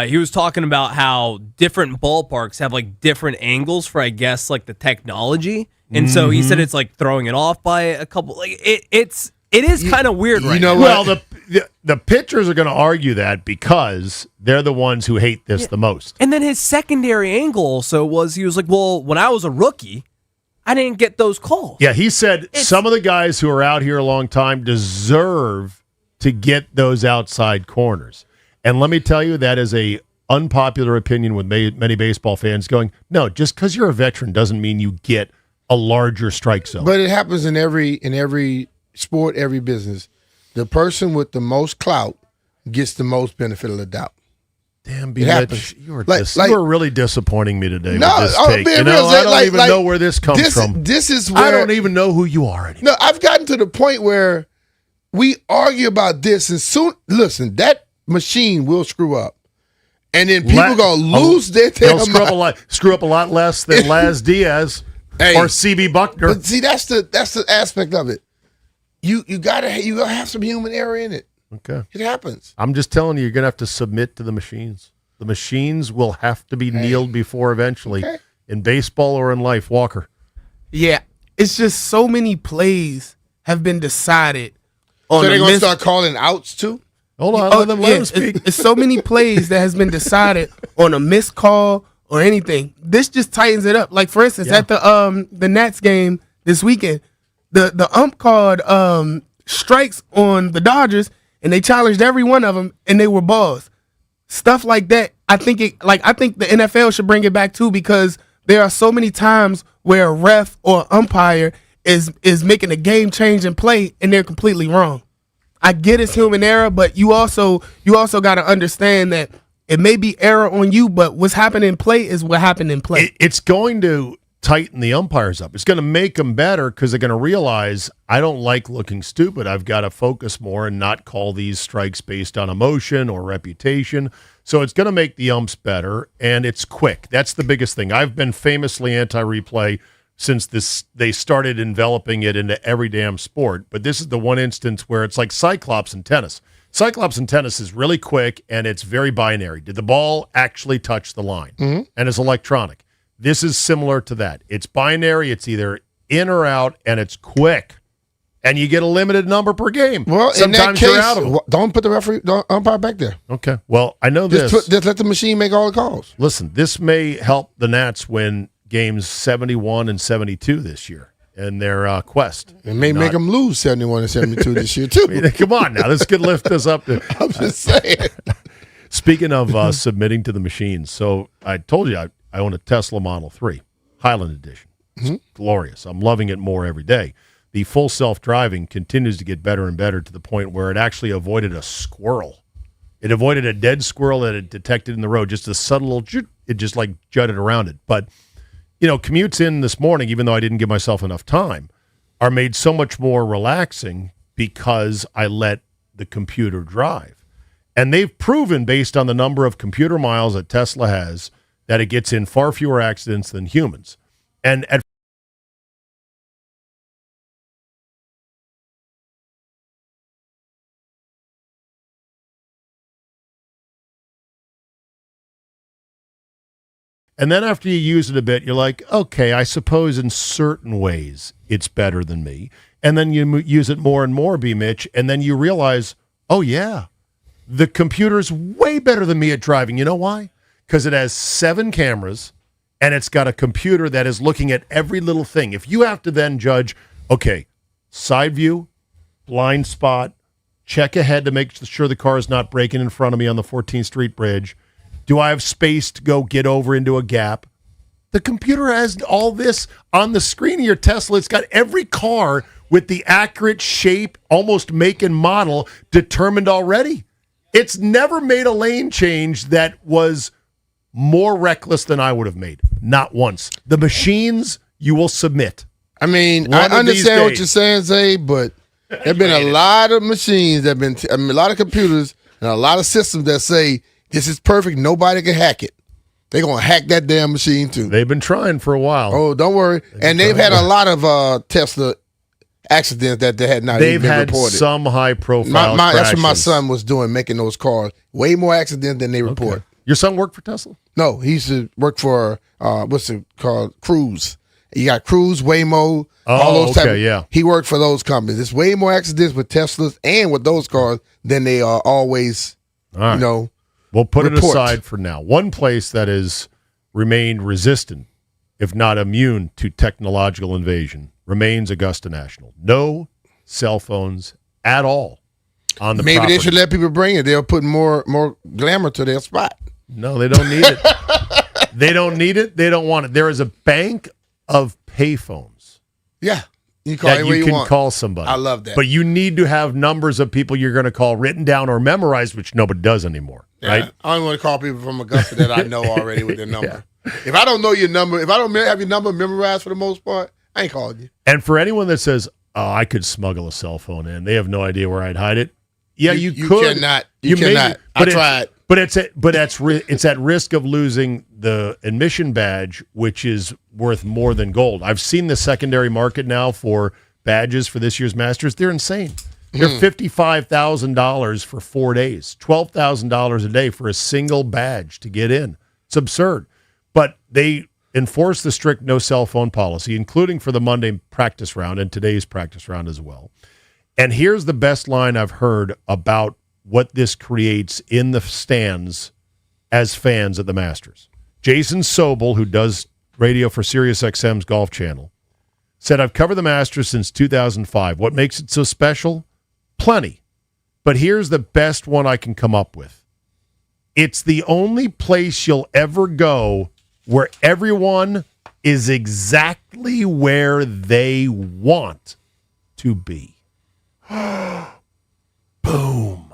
He was talking about how different ballparks have like different angles for, I guess, like the technology, and so he said it's like throwing it off by a couple. Like it is kind of weird, right? Well, the pitchers are going to argue that because they're the ones who hate this the most. And then his secondary angle also was he was like, well, when I was a rookie, I didn't get those calls. Yeah, he said some of the guys who are out here a long time deserve to get those outside corners. And let me tell you, that is a unpopular opinion with many baseball fans going, no, just because you're a veteran doesn't mean you get a larger strike zone. But it happens in every sport, every business. The person with the most clout gets the most benefit of the doubt. Damn, Mitch, you are really disappointing me today with this take. I don't even know where this comes from. This is where I don't even know who you are anymore. No, I've gotten to the point where we argue about this, and listen, that machine will screw up. And then people gonna lose their tail. They'll screw up a lot less than Laz Diaz or CB Buckner. But see, that's the aspect of it. You gotta have some human error in it. Okay. It happens. I'm just telling you, you're going to have to submit to the machines. The machines will have to be kneeled before eventually in baseball or in life. Walker. Yeah. It's just so many plays have been decided on. So they're going to start calling outs too? Hold on. Let them speak. It's so many plays that has been decided on a missed call or anything. This just tightens it up. Like, for instance, at the Nats game this weekend, the ump called strikes on the Dodgers, and they challenged every one of them, and they were balls. Stuff like that. I think the NFL should bring it back too, because there are so many times where a ref or umpire is making a game-changing play, and they're completely wrong. I get it's human error, but you also got to understand that it may be error on you, but what's happening in play is what happened in play. It's going to tighten the umpires up. It's going to make them better because they're going to realize I don't like looking stupid. I've got to focus more and not call these strikes based on emotion or reputation. So it's going to make the umps better, and it's quick. That's the biggest thing. I've been famously anti-replay since they started enveloping it into every damn sport. But this is the one instance where it's like Cyclops in tennis. Cyclops in tennis is really quick, and it's very binary. Did the ball actually touch the line? Mm-hmm. And it's electronic. This is similar to that. It's binary. It's either in or out, and it's quick. And you get a limited number per game. Well, sometimes in that you're out of it. Don't put the umpire back there. Okay. Well, I know just let the machine make all the calls. Listen, this may help the Nats win games 71 and 72 this year in their quest. It may make them lose 71 and 72 this year, too. I mean, come on now. This could lift us up. I'm just saying. Speaking of submitting to the machines, so I told you I own a Tesla Model 3, Highland Edition. It's glorious. I'm loving it more every day. The full self-driving continues to get better and better to the point where it actually avoided a squirrel. It avoided a dead squirrel that it detected in the road, just a subtle little, it just like jutted around it. But, commutes in this morning, even though I didn't give myself enough time, are made so much more relaxing because I let the computer drive. And they've proven, based on the number of computer miles that Tesla has, that it gets in far fewer accidents than humans. And then after you use it a bit, you're like, okay, I suppose in certain ways it's better than me. And then you use it more and more, B-Mitch, and then you realize, oh, yeah, the computer's way better than me at driving. You know why? Because it has 7 cameras, and it's got a computer that is looking at every little thing. If you have to then judge, okay, side view, blind spot, check ahead to make sure the car is not braking in front of me on the 14th Street Bridge, do I have space to go get over into a gap? The computer has all this on the screen of your Tesla. It's got every car with the accurate shape, almost make and model determined already. It's never made a lane change that was more reckless than I would have made. Not once. The machines, you will submit. I mean, I understand what you're saying, Zay, but there have been a lot of machines that have been, a lot of computers and a lot of systems that say, this is perfect, nobody can hack it. They're going to hack that damn machine, too. They've been trying for a while. Oh, don't worry. And they've had a lot of Tesla accidents that they had not even been reported. They've had some high-profile crashes. That's what my son was doing, making those cars. Way more accidents than they report. Okay. Your son worked for Tesla? No, he used to work for, what's it called, Cruise. You got Cruise, Waymo, all those yeah. He worked for those companies. There's way more accidents with Teslas and with those cars than they are always, right. you know, we'll put report. it aside for now. One place that has remained resistant, if not immune to technological invasion, remains Augusta National. No cell phones at all on the Maybe property. they should let people bring it. They'll put more glamour to their spot. No, they don't need it. They don't need it. They don't want it. There is a bank of payphones. Yeah. You call that you can call somebody. I love that. But you need to have numbers of people you're going to call written down or memorized, which nobody does anymore. Yeah, right? I only want to call people from Augusta that I know already with their number. Yeah. If I don't know your number, if I don't have your number memorized for the most part, I ain't calling you. And for anyone that says, "Oh, I could smuggle a cell phone in," they have no idea where I'd hide it. Yeah, you could. Cannot. You cannot. I tried. But it's at risk of losing the admission badge, which is worth more than gold. I've seen the secondary market now for badges for this year's Masters. They're insane. They're $55,000 for 4 days, $12,000 a day for a single badge to get in. It's absurd. But they enforce the strict no cell phone policy, including for the Monday practice round and today's practice round as well. And here's the best line I've heard about what this creates in the stands as fans at the Masters. Jason Sobel, who does radio for SiriusXM's Golf Channel, said, "I've covered the Masters since 2005. What makes it so special? Plenty. But here's the best one I can come up with. It's the only place you'll ever go where everyone is exactly where they want to be." Boom.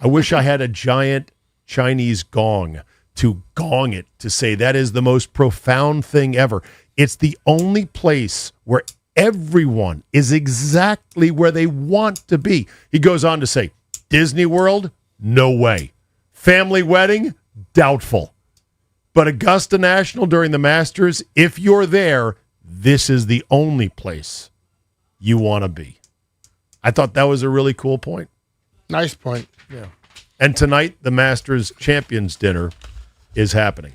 I wish I had a giant Chinese gong to gong it to say that is the most profound thing ever. It's the only place where everyone is exactly where they want to be. He goes on to say, Disney World, no way. Family wedding, doubtful. But Augusta National during the Masters, if you're there, this is the only place you want to be. I thought that was a really cool point. Nice point. Yeah. And tonight, the Masters Champions Dinner is happening.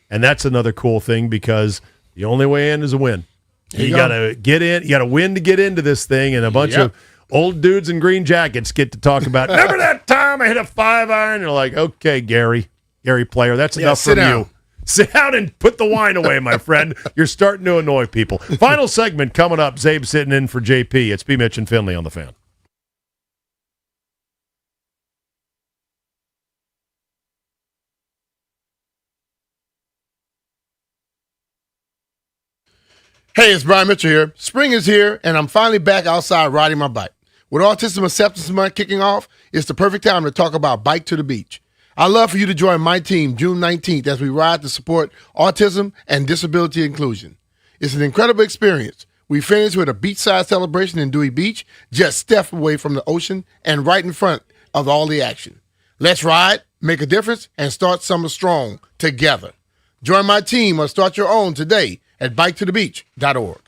And that's another cool thing because the only way in is a win. You got to get in. You got to win to get into this thing. And a bunch of old dudes in green jackets get to talk about, remember that time I hit a 5-iron? You're like, okay, Gary Player, that's enough from you. Sit down and put the wine away, my friend. You're starting to annoy people. Final segment coming up. Zabe sitting in for JP. It's B. Mitch and Finley on the Fan. Hey, it's Brian Mitchell here. Spring is here, and I'm finally back outside riding my bike. With Autism Acceptance Month kicking off, it's the perfect time to talk about Bike to the Beach. I'd love for you to join my team June 19th as we ride to support autism and disability inclusion. It's an incredible experience. We finish with a beachside celebration in Dewey Beach, just steps away from the ocean and right in front of all the action. Let's ride, make a difference, and start summer strong together. Join my team or start your own today at biketothebeach.org.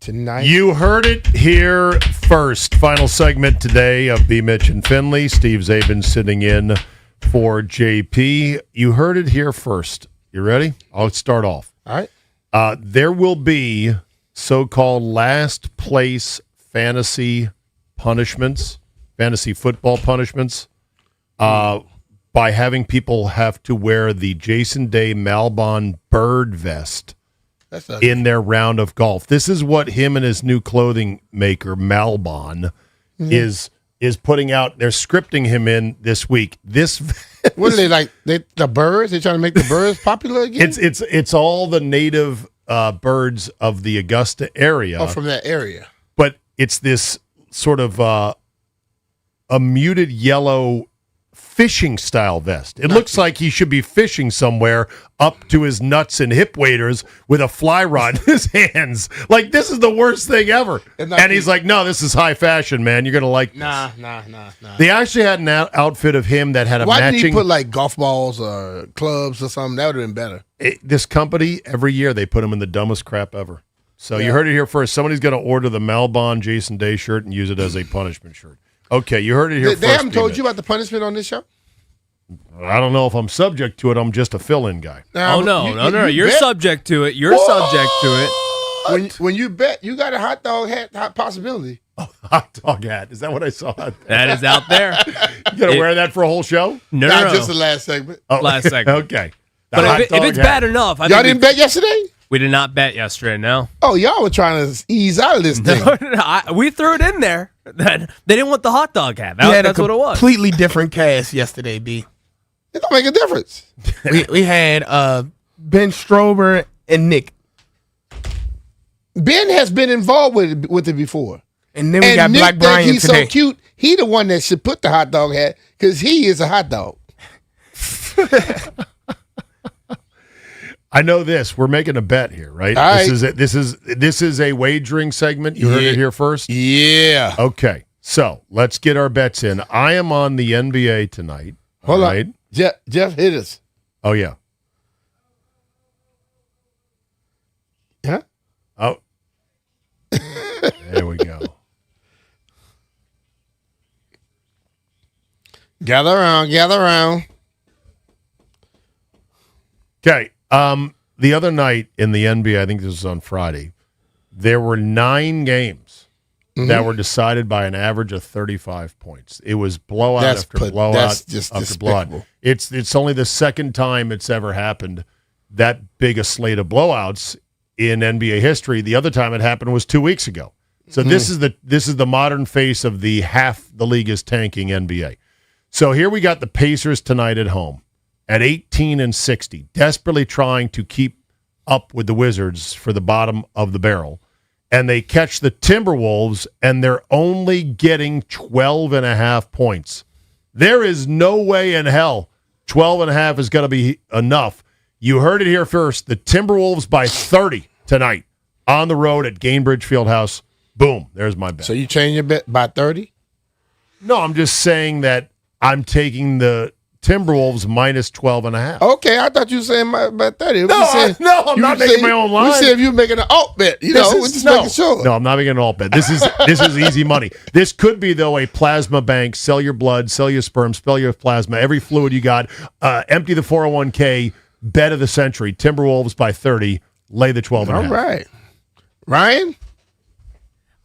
tonight. You heard it here first. Final segment today of B. Mitch and Finley. Steve Zabin sitting in for JP. You heard it here first. You ready? I'll start off. All right. There will be so-called last place fantasy punishments, fantasy football punishments, by having people have to wear the Jason Day Malbon bird vest in their round of golf. This is what him and his new clothing maker, Malbon, is putting out. They're scripting him in this week. This what are they like? The birds? They're trying to make the birds popular again? It's all the native birds of the Augusta area. Oh, from that area. But it's this sort of a muted yellow fishing style vest. It looks like he should be fishing somewhere up to his nuts and hip waders with a fly rod in his hands. Like, this is the worst thing ever. And he's like, no, this is high fashion, man. You're going to like this. Nah. They actually had an outfit of him that had a Why matching... didn't he put like golf balls or clubs or something? That would have been better. This company, every year, they put him in the dumbest crap ever. So you heard it here first. Somebody's going to order the Malbon Jason Day shirt and use it as a punishment shirt. Okay, you heard it here first. They haven't told you about the punishment on this show? I don't know if I'm subject to it. I'm just a fill-in guy. No. You're subject to it. You're subject to it. When you bet, you got a hot dog hat possibility. Oh, hot dog hat. Is that what I saw? That is out there. You going to wear that for a whole show? No. Just the last segment. Oh, last segment. Okay. But if it's bad enough, y'all didn't bet yesterday? We did not bet yesterday, no. Oh, y'all were trying to ease out of this thing. We threw it in there. They didn't want the hot dog hat. That's what it was. Completely different cast yesterday, B. It don't make a difference. we had Ben Strober and Nick. Ben has been involved with it before. And then we got Nick Black Brian he's today. so cute. He the one that should put the hot dog hat because he is a hot dog. I know this. We're making a bet here, right? All right. This is a wagering segment. You heard it here first? Yeah. Okay. So let's get our bets in. I am on the NBA tonight. Hold on. Right? Jeff hit us. Oh, yeah. Huh? Oh. There we go. Gather around. Okay. The other night in the NBA, I think this was on Friday, there were 9 games that were decided by an average of 35 points. It was blowout after blowout that's just after blowout. despicable. It's only the second time it's ever happened, that big a slate of blowouts in NBA history. The other time it happened was 2 weeks ago. So this is the modern face of the half the league is tanking NBA. So here we got the Pacers tonight at home at 18-60, desperately trying to keep up with the Wizards for the bottom of the barrel. And they catch the Timberwolves, and they're only getting 12.5 points. There is no way in hell 12.5 is going to be enough. You heard it here first. The Timberwolves by 30 tonight on the road at Gainbridge Fieldhouse. Boom. There's my bet. So you change your bet by 30? No, I'm just saying that I'm taking the Timberwolves minus 12.5. Okay, I thought you were saying by 30. I'm not making my own line. We said if you were making an alt bet, we're just making sure. No, I'm not making an alt bet. This is easy money. This could be, though, a plasma bank. Sell your blood, sell your sperm, sell your plasma, every fluid you got. Empty the 401k, bet of the century. Timberwolves by 30, lay the 12.5. All right. Ryan?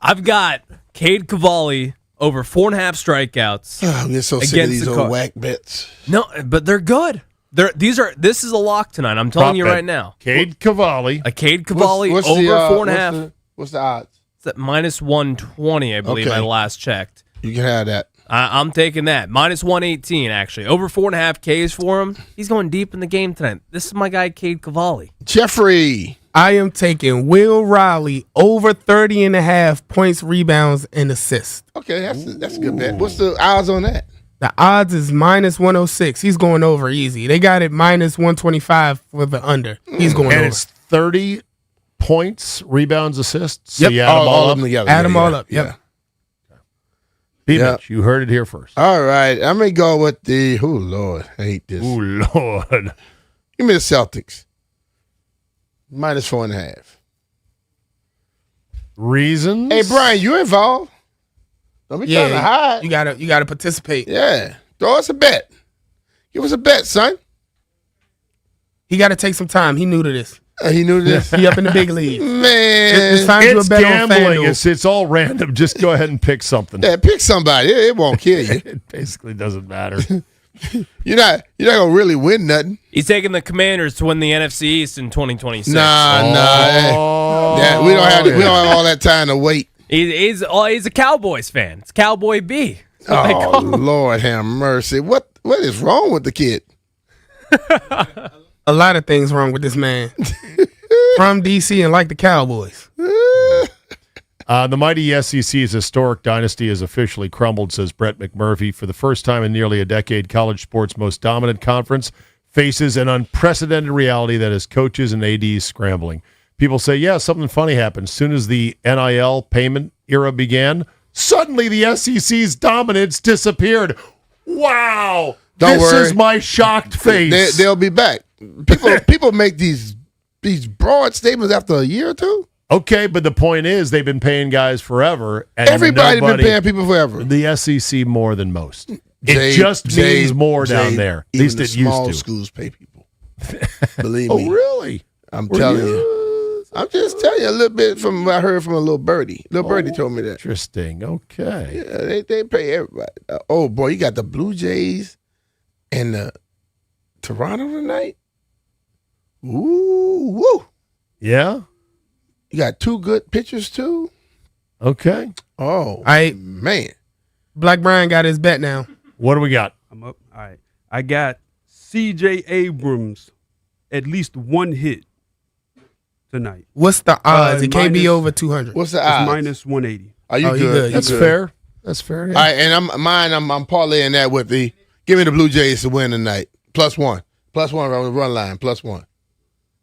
I've got Cade Cavalli over 4.5 strikeouts. Oh, we're so sick of these old whack bets. No, but they're good. This is a lock tonight. I'm telling you right now. Cade Cavalli. A Cade Cavalli What's over the, 4.5. What's the odds? It's at minus 120, I believe, I last checked. You can have that. I'm taking that. Minus 118, actually. Over 4.5 Ks for him. He's going deep in the game tonight. This is my guy, Cade Cavalli. Jeffrey. I am taking Will Riley over 30.5 points, rebounds, and assists. Okay, that's a good bet. What's the odds on that? The odds is minus 106. He's going over easy. They got it minus 125 for the under. He's going over. And it's 30 points, rebounds, assists. Yep. So you add them all of up. them together. Add them all up. Yep. Mitch, you heard it here first. All right. I'm going to go with the, oh, Lord, I hate this. Oh, Lord. Give me the Celtics. Minus 4.5. Reasons? Hey, Brian, you involved? Don't be trying to hide. You gotta participate. Yeah, throw us a bet. Give us a bet, son. He got to take some time. He new to this. He knew this. He up in the big league. Man, It's time to It's a bet on gambling. FanDuel. It's all random. Just go ahead and pick something. Yeah, pick somebody. It won't kill you. It basically doesn't matter. You're not gonna really win nothing. He's taking the Commanders to win the NFC East in 2026. Nah. Yeah, we don't have all that time to wait. He's a Cowboys fan. It's Cowboy B. That's what they Oh call him. Lord, have mercy. What is wrong with the kid? A lot of things wrong with this man. From DC and like the Cowboys. The mighty SEC's historic dynasty has officially crumbled, says Brett McMurphy. For the first time in nearly a decade, college sports' most dominant conference faces an unprecedented reality that is coaches and ADs scrambling. People say, yeah, something funny happened. As soon as the NIL payment era began, suddenly the SEC's dominance disappeared. Wow. Don't this worry. is my shocked face. They'll be back. People make these broad statements after a year or two. Okay, but the point is they've been paying guys forever. And Everybody been paying people forever. The SEC more than most. It just means more down there. At Even least the it used small to. schools pay people. Believe Oh, me. really? I'm telling you. I'm just telling you a little bit from what I heard from a little birdie. Little birdie told me that. Interesting. Okay. Yeah, they pay everybody. Oh boy, you got the Blue Jays and the Toronto tonight. Ooh, woo. Yeah. You got two good pitchers too. Okay. Oh, man. Black Brian got his bet now. What do we got? I'm up. All right. I got C.J. Abrams at least one hit tonight. What's the odds? It can't be minus- over 200. What's the It's odds? minus 180. Are you Oh, you good? good, you That's good. fair. That's fair. Yeah. All right, and I'm parlaying that with the give me the Blue Jays to win tonight. +1. +1 on the run line. +1.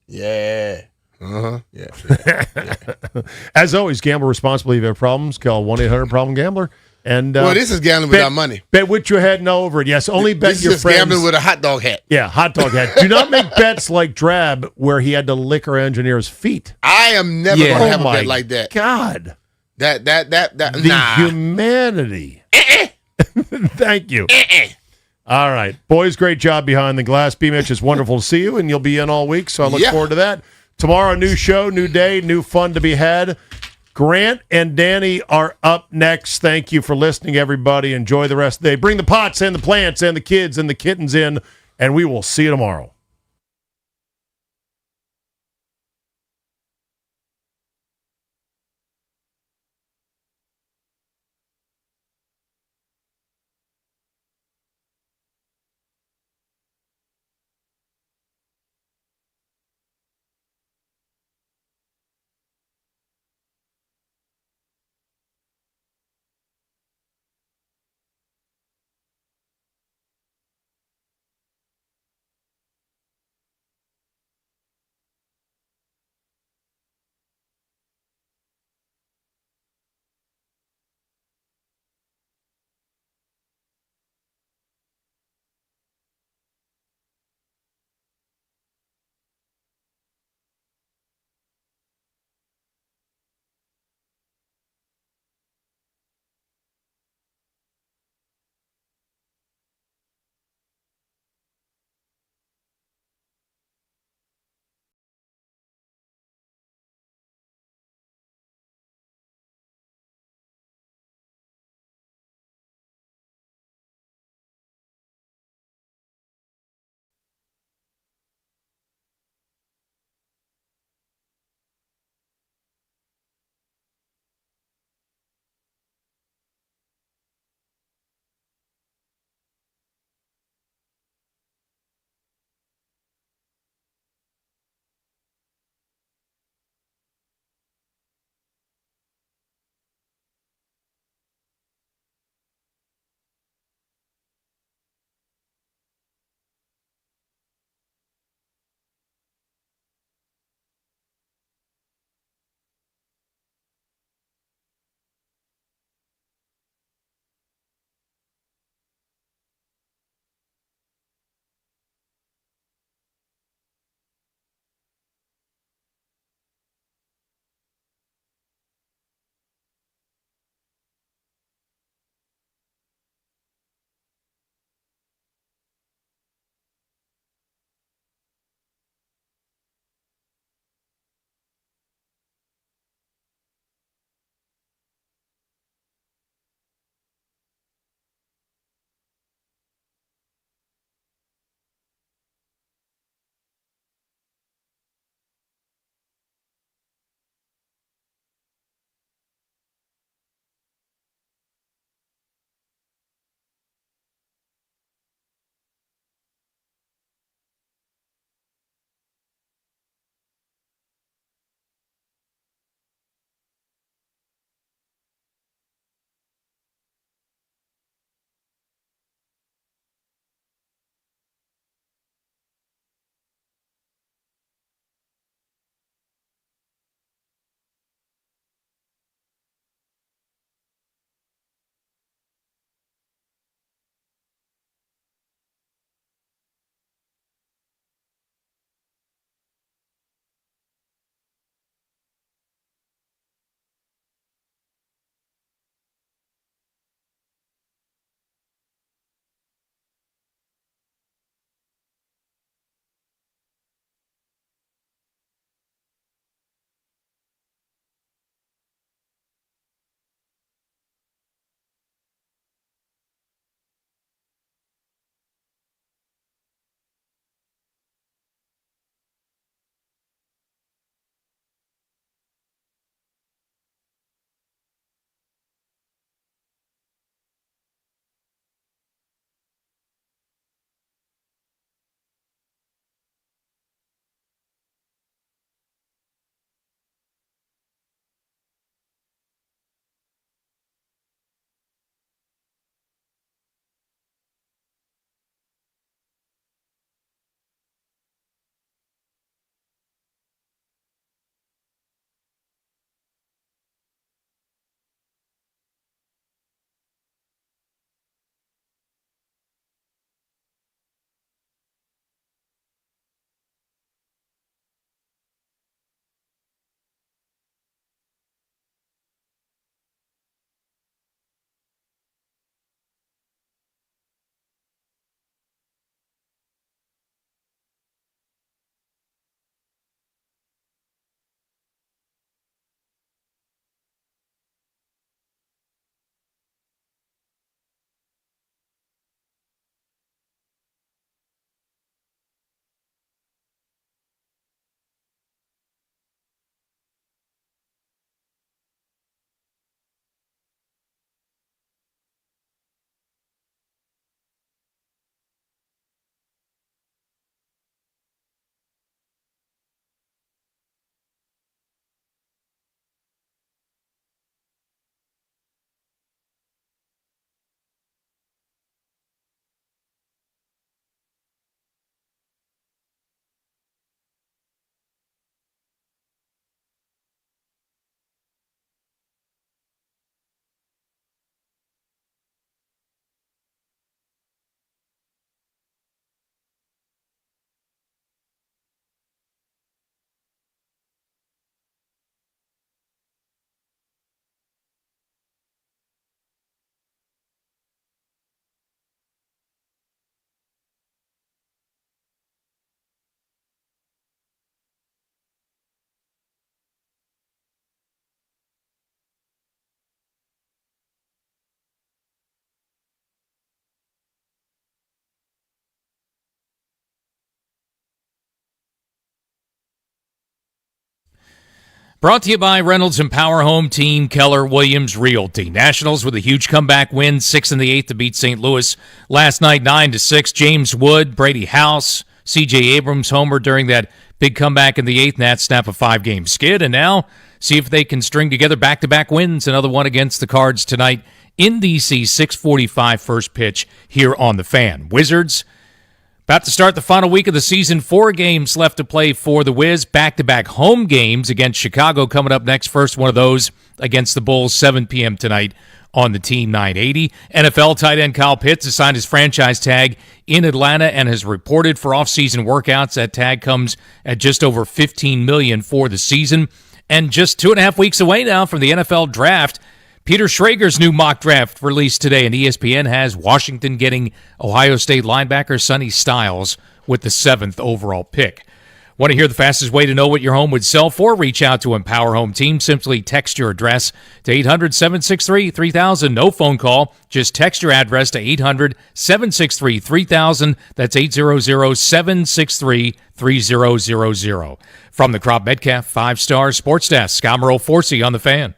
Yeah. Uh-huh. Yeah. As always, gamble responsibly. If you have problems, call 1-800-PROBLEM-GAMBLER. And Well, this is gambling without money. Bet with your head and over it. Yes, only bet This your is friends. gambling with a hot dog hat. Yeah, hot dog hat. Do not make bets like Drab where he had to lick our engineer's feet. I am never Yeah. gonna have Oh a my bet like that. God. That The nah. humanity. Thank you. All right. Boys, great job behind the glass. B-Mitch, it's wonderful to see you, and you'll be in all week, so I look Yeah. forward to that. Tomorrow, new show, new day, new fun to be had. Grant and Danny are up next. Thank you for listening, everybody. Enjoy the rest of the day. Bring the pots and the plants and the kids and the kittens in, and we will see you tomorrow. Brought to you by Reynolds and Power Home Team, Keller Williams Realty. Nationals with a huge comeback win, 6 in the 8th to beat St. Louis last night, 9-6. James Wood, Brady House, C.J. Abrams homer during that big comeback in the 8th. Nats snap a 5-game skid, and now see if they can string together back-to-back wins. Another one against the Cards tonight in D.C., 6:45 first pitch here on The Fan. Wizards about to start the final week of the season. 4 games left to play for the Wiz. Back-to-back home games against Chicago coming up next. First one of those against the Bulls, 7 p.m. tonight on the Team 980. NFL tight end Kyle Pitts has signed his franchise tag in Atlanta and has reported for off-season workouts. That tag comes at just over $15 million for the season. And just 2.5 weeks away now from the NFL draft, Peter Schrager's new mock draft released today, and ESPN has Washington getting Ohio State linebacker Sonny Styles with the 7th overall pick. Want to hear the fastest way to know what your home would sell for? Reach out to Empower Home Team. Simply text your address to 800-763-3000. No phone call. Just text your address to 800-763-3000. That's 800-763-3000. From the Crop Metcalf 5-Star Sports Desk, Scott Merle Forsey on The Fan.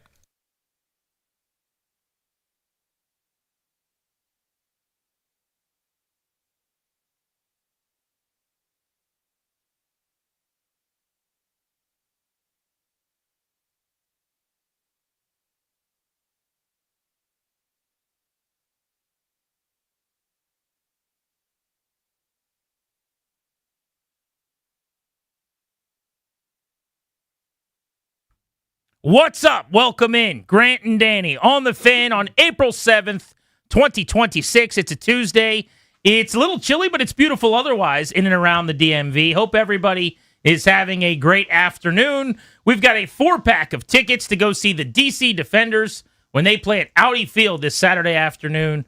What's up? Welcome in. Grant and Danny on The Fan on April 7th, 2026. It's a Tuesday. It's a little chilly, but it's beautiful otherwise in and around the DMV. Hope everybody is having a great afternoon. We've got a 4-pack of tickets to go see the DC Defenders when they play at Audi Field this Saturday afternoon.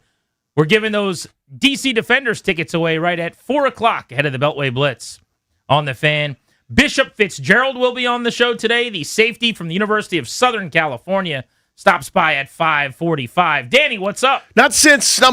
We're giving those DC Defenders tickets away right at 4 o'clock ahead of the Beltway Blitz on The Fan. Bishop Fitzgerald will be on the show today. The safety from the University of Southern California stops by at 5:45. Danny, what's up? Not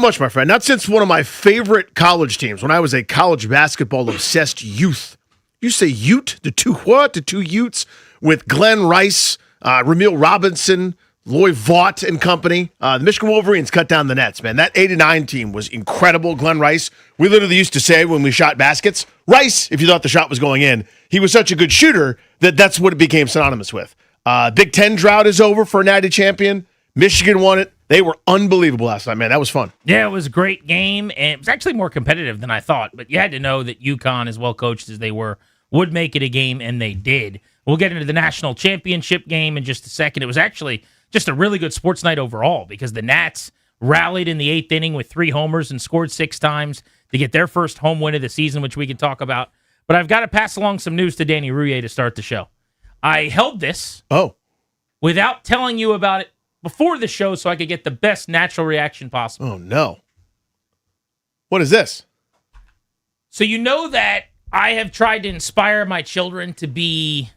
much, my friend. Not since one of my favorite college teams, when I was a college basketball-obsessed youth. You say Ute? The two what? The two Utes with Glenn Rice, Ramil Robinson, Loy Vaught and company. The Michigan Wolverines cut down the nets, man. That 89 team was incredible. Glenn Rice, we literally used to say when we shot baskets, Rice, if you thought the shot was going in, he was such a good shooter that's what it became synonymous with. Big Ten drought is over for a natty champion. Michigan won it. They were unbelievable last night, man. That was fun. Yeah, it was a great game, and it was actually more competitive than I thought, but you had to know that UConn, as well coached as they were, would make it a game, and they did. We'll get into the national championship game in just a second. It was actually just a really good sports night overall because the Nats rallied in the 8th inning with 3 homers and scored 6 times to get their first home win of the season, which we can talk about. But I've got to pass along some news to Danny Rouillet to start the show. I held this without telling you about it before the show so I could get the best natural reaction possible. Oh, no. What is this? So you know that I have tried to inspire my children to be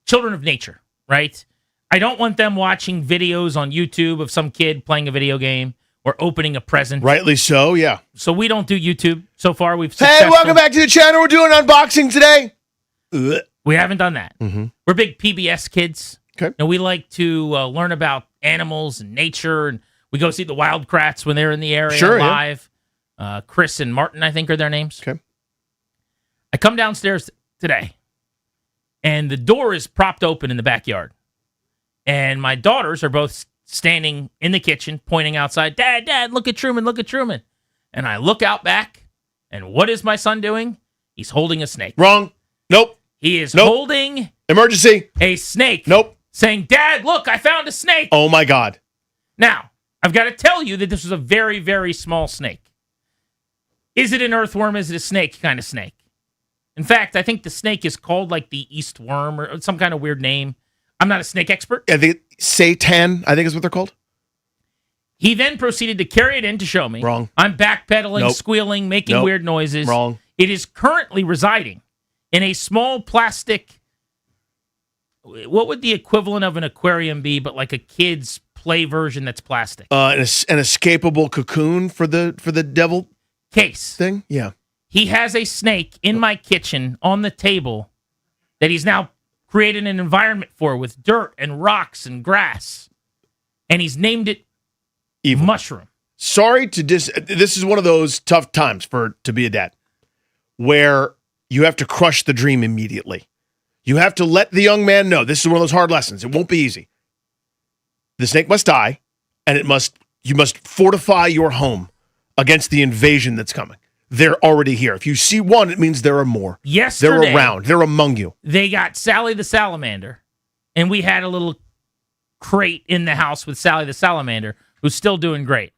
children of nature, right? I don't want them watching videos on YouTube of some kid playing a video game or opening a present. Rightly so, yeah. So we don't do YouTube so far. Hey, welcome back to the channel. We're doing unboxing today. We haven't done that. Mm-hmm. We're big PBS kids. Okay. And we like to learn about animals and nature, and we go see the Wildcrats when they're in the area live. Yeah. Chris and Martin, I think, are their names. Okay. I come downstairs today, and the door is propped open in the backyard. And my daughters are both standing in the kitchen, pointing outside. Dad, look at Truman, look at Truman. And I look out back, and what is my son doing? He's holding a snake. Wrong. Nope. He is holding emergency a snake. Nope. Saying, Dad, look, I found a snake. Oh, my God. Now, I've got to tell you that this was a very, very small snake. Is it an earthworm? Is it a snake kind of snake? In fact, I think the snake is called like the eastworm or some kind of weird name. I'm not a snake expert. I think seitan, I think is what they're called. He then proceeded to carry it in to show me. Wrong. I'm backpedaling, squealing, making weird noises. Wrong. It is currently residing in a small plastic, what would the equivalent of an aquarium be, but like a kid's play version that's plastic? An escapable cocoon for the devil case thing? Yeah. He has a snake in my kitchen on the table that he's now created an environment for with dirt and rocks and grass. And he's named it Evil. Mushroom. Sorry to this is one of those tough times to be a dad where you have to crush the dream immediately. You have to let the young man know this is one of those hard lessons. It won't be easy. The snake must die, and you must fortify your home against the invasion that's coming. They're already here. If you see one, it means there are more. Yesterday, they're around. They're among you. They got Sally the Salamander, and we had a little crate in the house with Sally the Salamander, who's still doing great.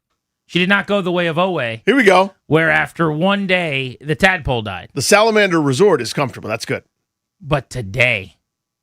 She did not go the way of Owe. Here we go. Where after one day, the tadpole died. The Salamander Resort is comfortable. That's good. But today,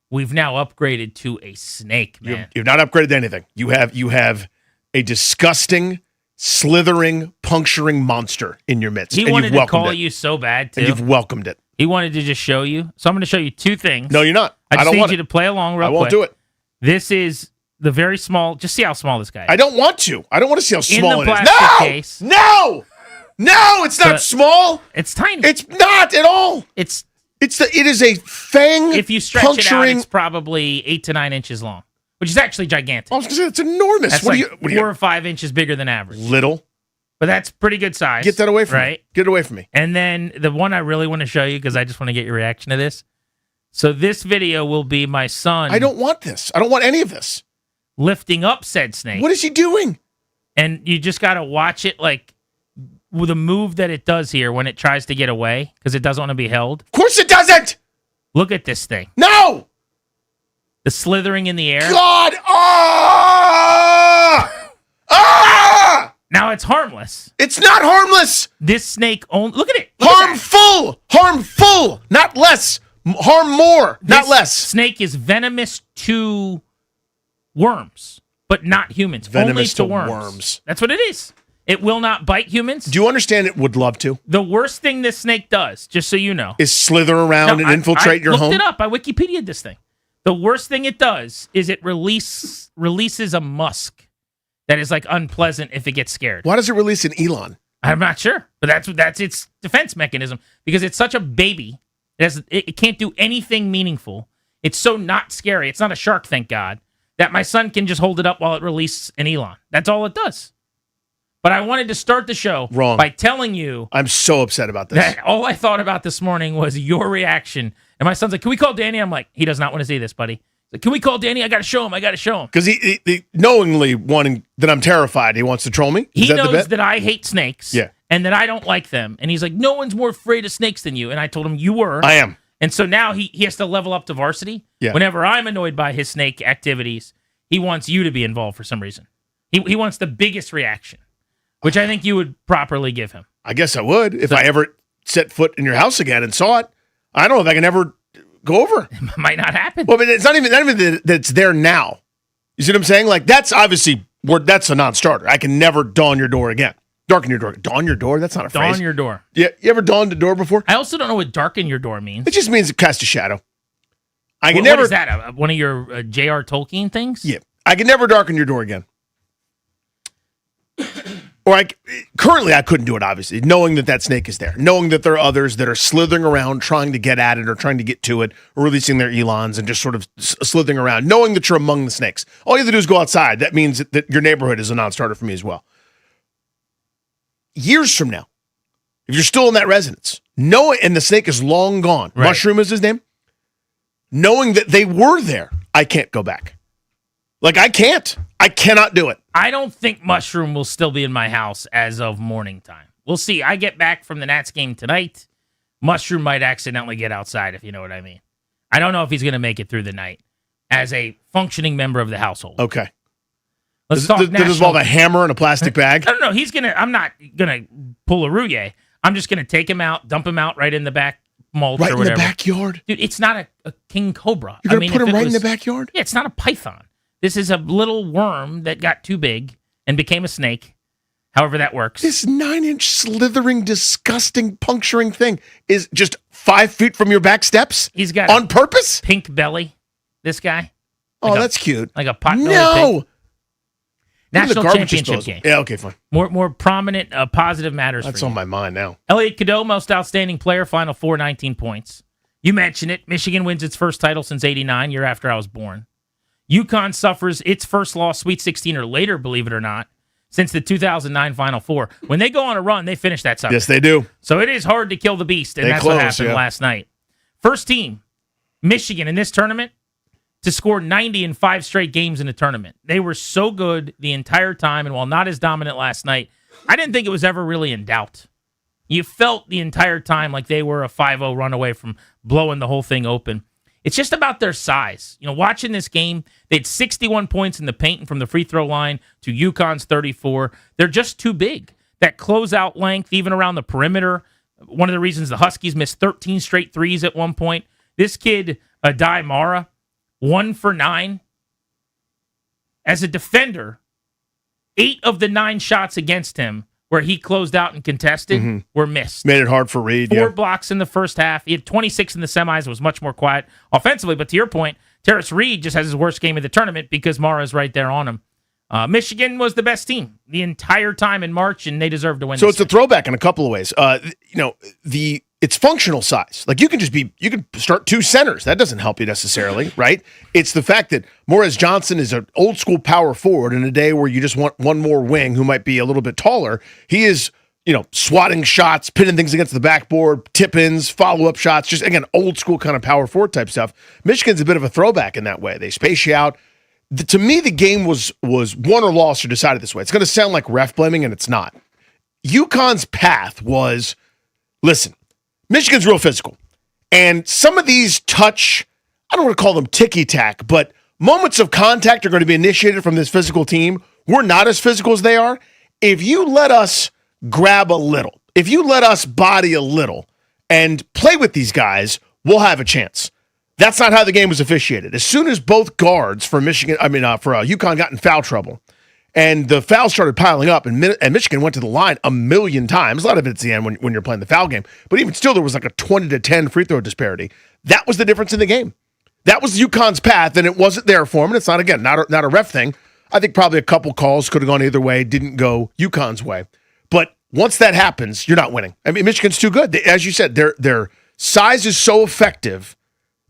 we've now upgraded to a snake, man. You've not upgraded to anything. You have a disgusting, slithering, puncturing monster in your midst. He wanted to call you so bad, too. And you've welcomed it. He wanted to just show you. So I'm going to show you two things. No, you're not. I just don't need want you to play along real quick. I won't do it. This is the very small. Just see how small this guy is. I don't want to. I don't want to see how small in the it is. plastic case. No! No, it's not small. It's tiny. It's not at all. It is a fang. If you stretch it out, it's probably 8 to 9 inches long, which is actually gigantic. I was going to say, it's enormous. That's like 4 or 5 inches bigger than average. Little. But that's pretty good size. Get that away from me. Get it away from me. And then the one I really want to show you, because I just want to get your reaction to this. So this video will be my son. I don't want this. I don't want any of this. Lifting up said snake. What is he doing? And you just got to watch it like with a move that it does here when it tries to get away because it doesn't want to be held. Of course it doesn't. Look at this thing. No. The slithering in the air. God. Ah! Ah! Now it's harmless. It's not harmless. This snake only. Look at it. Harmful. Harmful. Not less. Harm more. Not less. Snake is venomous to worms, but not humans. Venomous only to to worms. That's what it is. It will not bite humans. Do you understand it would love to? The worst thing this snake does, just so you know, is slither around and infiltrate your home. I looked it up. I Wikipedia'd this thing. The worst thing it does is it releases a musk that is like unpleasant if it gets scared. Why does it release an Elon? I'm not sure, but that's its defense mechanism because it's such a baby. It can't do anything meaningful. It's so not scary. It's not a shark, thank God, that my son can just hold it up while it releases an Elon. That's all it does. But I wanted to start the show by telling you. I'm so upset about this. That all I thought about this morning was your reaction. And my son's like, can we call Danny? I'm like, he does not want to see this, buddy. He's like, can we call Danny? I got to show him. Because he knowingly wanting that I'm terrified. He wants to troll me. He knows that I hate snakes. Yeah. And that I don't like them. And he's like, no one's more afraid of snakes than you. And I told him you were. I am. And so now he has to level up to varsity. Yeah. Whenever I'm annoyed by his snake activities, he wants you to be involved for some reason. He wants the biggest reaction, which I think you would properly give him. I guess I would if I ever set foot in your house again and saw it. I don't know if I can ever go over. It might not happen. Well, but it's not even that it's there now. You see what I'm saying? Like that's obviously that's a non-starter. I can never dawn your door again. Darken your door. Dawn your door? That's not a phrase. Dawn your door. Yeah, you ever dawned a door before? I also don't know what darken your door means. It just means it casts a shadow. I can What never. is that? One of your J.R. Tolkien things? Yeah, I can never darken your door again. Or currently I couldn't do it, obviously, knowing that snake is there, knowing that there are others that are slithering around trying to get at it or trying to get to it or releasing their elons and just sort of slithering around, knowing that you're among the snakes. All you have to do is go outside. That means that your neighborhood is a non-starter for me as well. Years from now, if you're still in that residence, and the snake is long gone, right. Mushroom is his name, knowing that they were there, I can't go back. Like, I cannot do it. I don't think Mushroom will still be in my house as of morning time. We'll see. I get back from the Nats game tonight. Mushroom might accidentally get outside, if you know what I mean. I don't know if he's going to make it through the night as a functioning member of the household. Okay. Let's talk national. Does it involve a hammer and a plastic bag? I don't know. I'm not going to pull a Rouye. I'm just going to take him out, dump him out right in the back mulch right or whatever. Right in the backyard? Dude, it's not a king cobra. You're going to put him right in the backyard? Yeah, it's not a python. This is a little worm that got too big and became a snake, however that works. This 9-inch slithering, disgusting, puncturing thing is just 5 feet from your back steps? He's got on purpose? Pink belly, this guy. Oh, that's cute. Like a pot-bellied No! pig. National championship disposal. game. Yeah, okay, fine. More prominent, positive matters That's for you. on my mind now. Elliot Cadeau, most outstanding player, Final Four, 19 points. You mentioned it. Michigan wins its first title since '89, year after I was born. UConn suffers its first loss, Sweet 16 or later, believe it or not, since the 2009 Final Four. When they go on a run, they finish that sucker. Yes, they do. So it is hard to kill the beast, and that's what happened last night. First team, Michigan, in this tournament, to score 90 in 5 straight games in a tournament. They were so good the entire time, and while not as dominant last night, I didn't think it was ever really in doubt. You felt the entire time like they were a 5-0 run away from blowing the whole thing open. It's just about their size. Watching this game, they had 61 points in the paint and from the free throw line to UConn's 34. They're just too big. That closeout length, even around the perimeter, one of the reasons the Huskies missed 13 straight threes at one point. This kid, Adai Mara, 1 for 9. As a defender, 8 of the 9 shots against him where he closed out and contested were missed. Made it hard for Reed. 4 blocks in the first half. He had 26 in the semis. It was much more quiet offensively. But to your point, Terrace Reed just has his worst game of the tournament because Mara's right there on him. Michigan was the best team the entire time in March, and they deserve to win. So it's a throwback in a couple of ways. It's functional size. Like you can start 2 centers. That doesn't help you necessarily, right? It's the fact that Morris Johnson is an old school power forward in a day where you just want one more wing who might be a little bit taller. He is, swatting shots, pinning things against the backboard, tip-ins, follow-up shots, just again, old school kind of power forward type stuff. Michigan's a bit of a throwback in that way. They space you out. To me, the game was won or lost or decided this way. It's going to sound like ref blaming, and it's not. UConn's path was, listen, Michigan's real physical. And some of these I don't want to call them ticky-tack, but moments of contact are going to be initiated from this physical team. We're not as physical as they are. If you let us grab a little, if you let us body a little and play with these guys, we'll have a chance. That's not how the game was officiated. As soon as both guards for UConn got in foul trouble, and the fouls started piling up, and Michigan went to the line a million times. A lot of it's the end when you're playing the foul game. But even still, there was like a 20-10 free throw disparity. That was the difference in the game. That was UConn's path, and it wasn't there for them. And it's not, again, not a ref thing. I think probably a couple calls could have gone either way, didn't go UConn's way. But once that happens, you're not winning. I mean, Michigan's too good. As you said, their size is so effective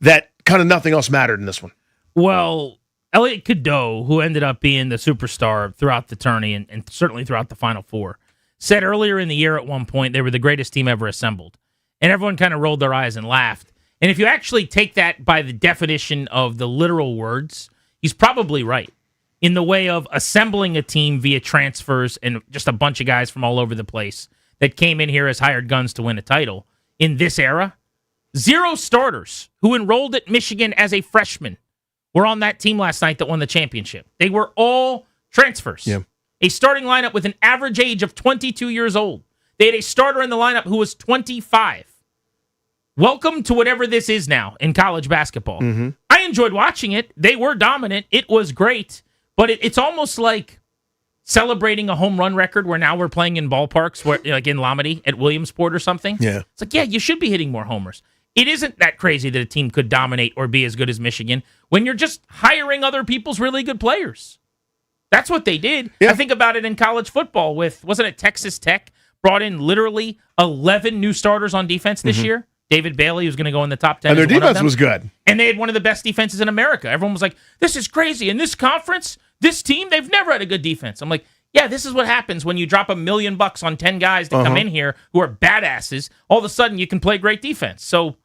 that kind of nothing else mattered in this one. Well, Elliot Cadeau, who ended up being the superstar throughout the tourney and certainly throughout the Final Four, said earlier in the year at one point they were the greatest team ever assembled. And everyone kind of rolled their eyes and laughed. And if you actually take that by the definition of the literal words, he's probably right. In the way of assembling a team via transfers and just a bunch of guys from all over the place that came in here as hired guns to win a title. In this era, 0 starters who enrolled at Michigan as a freshman were on that team last night that won the championship. They were all transfers. Yeah. A starting lineup with an average age of 22 years old. They had a starter in the lineup who was 25. Welcome to whatever this is now in college basketball. I enjoyed watching it. They were dominant. It was great. But it's almost like celebrating a home run record where now we're playing in ballparks, where, like in Lomedy at Williamsport or something. Yeah. It's like, yeah, you should be hitting more homers. It isn't that crazy that a team could dominate or be as good as Michigan when you're just hiring other people's really good players. That's what they did. Yeah. I think about it in college football with, wasn't it Texas Tech brought in literally 11 new starters on defense this year? David Bailey, who's going to go in the top 10. And their as one of defense them. was good. And they had one of the best defenses in America. Everyone was like, this is crazy. In this conference, this team, they've never had a good defense. I'm like, yeah, this is what happens when you drop $1 million on 10 guys to come in here who are badasses. All of a sudden, you can play great defense. So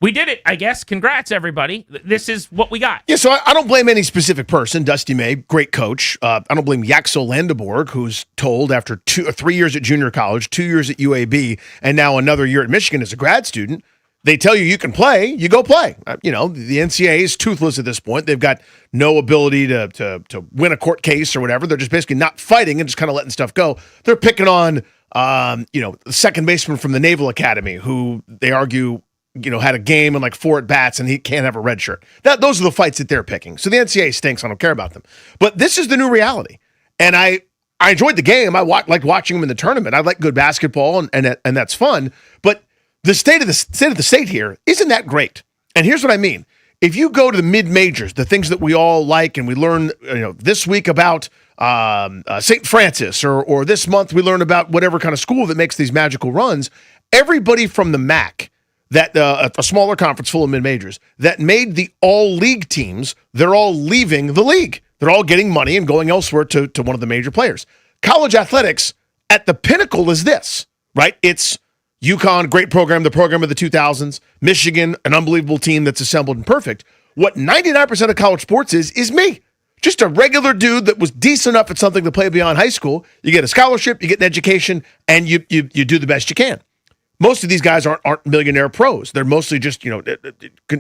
we did it, I guess. Congrats, everybody. This is what we got. Yeah, so I don't blame any specific person. Dusty May, great coach. I don't blame Yaxel Landeborg, who's told after 3 years at junior college, 2 years at UAB, and now another year at Michigan as a grad student. They tell you can play, you go play. The NCAA is toothless at this point. They've got no ability to win a court case or whatever. They're just basically not fighting and just kind of letting stuff go. They're picking on, the second baseman from the Naval Academy, who they argue, had a game and like 4 at-bats and he can't have a red shirt. Those are the fights that they're picking. So the NCAA stinks. I don't care about them. But this is the new reality. And I enjoyed the game. I liked watching them in the tournament. I like good basketball, and that's fun. But the state of the state here isn't that great. And here's what I mean. If you go to the mid-majors, the things that we all like, and we learn this week about St. Francis, or this month we learn about whatever kind of school that makes these magical runs, everybody from the MAC that a smaller conference full of mid-majors that made the all-league teams, they're all leaving the league. They're all getting money and going elsewhere to one of the major players. College athletics at the pinnacle is this, right? It's UConn, great program, the program of the 2000s. Michigan, an unbelievable team that's assembled and perfect. What 99% of college sports is me. Just a regular dude that was decent enough at something to play beyond high school. You get a scholarship, you get an education, and you do the best you can. Most of these guys aren't millionaire pros. They're mostly just,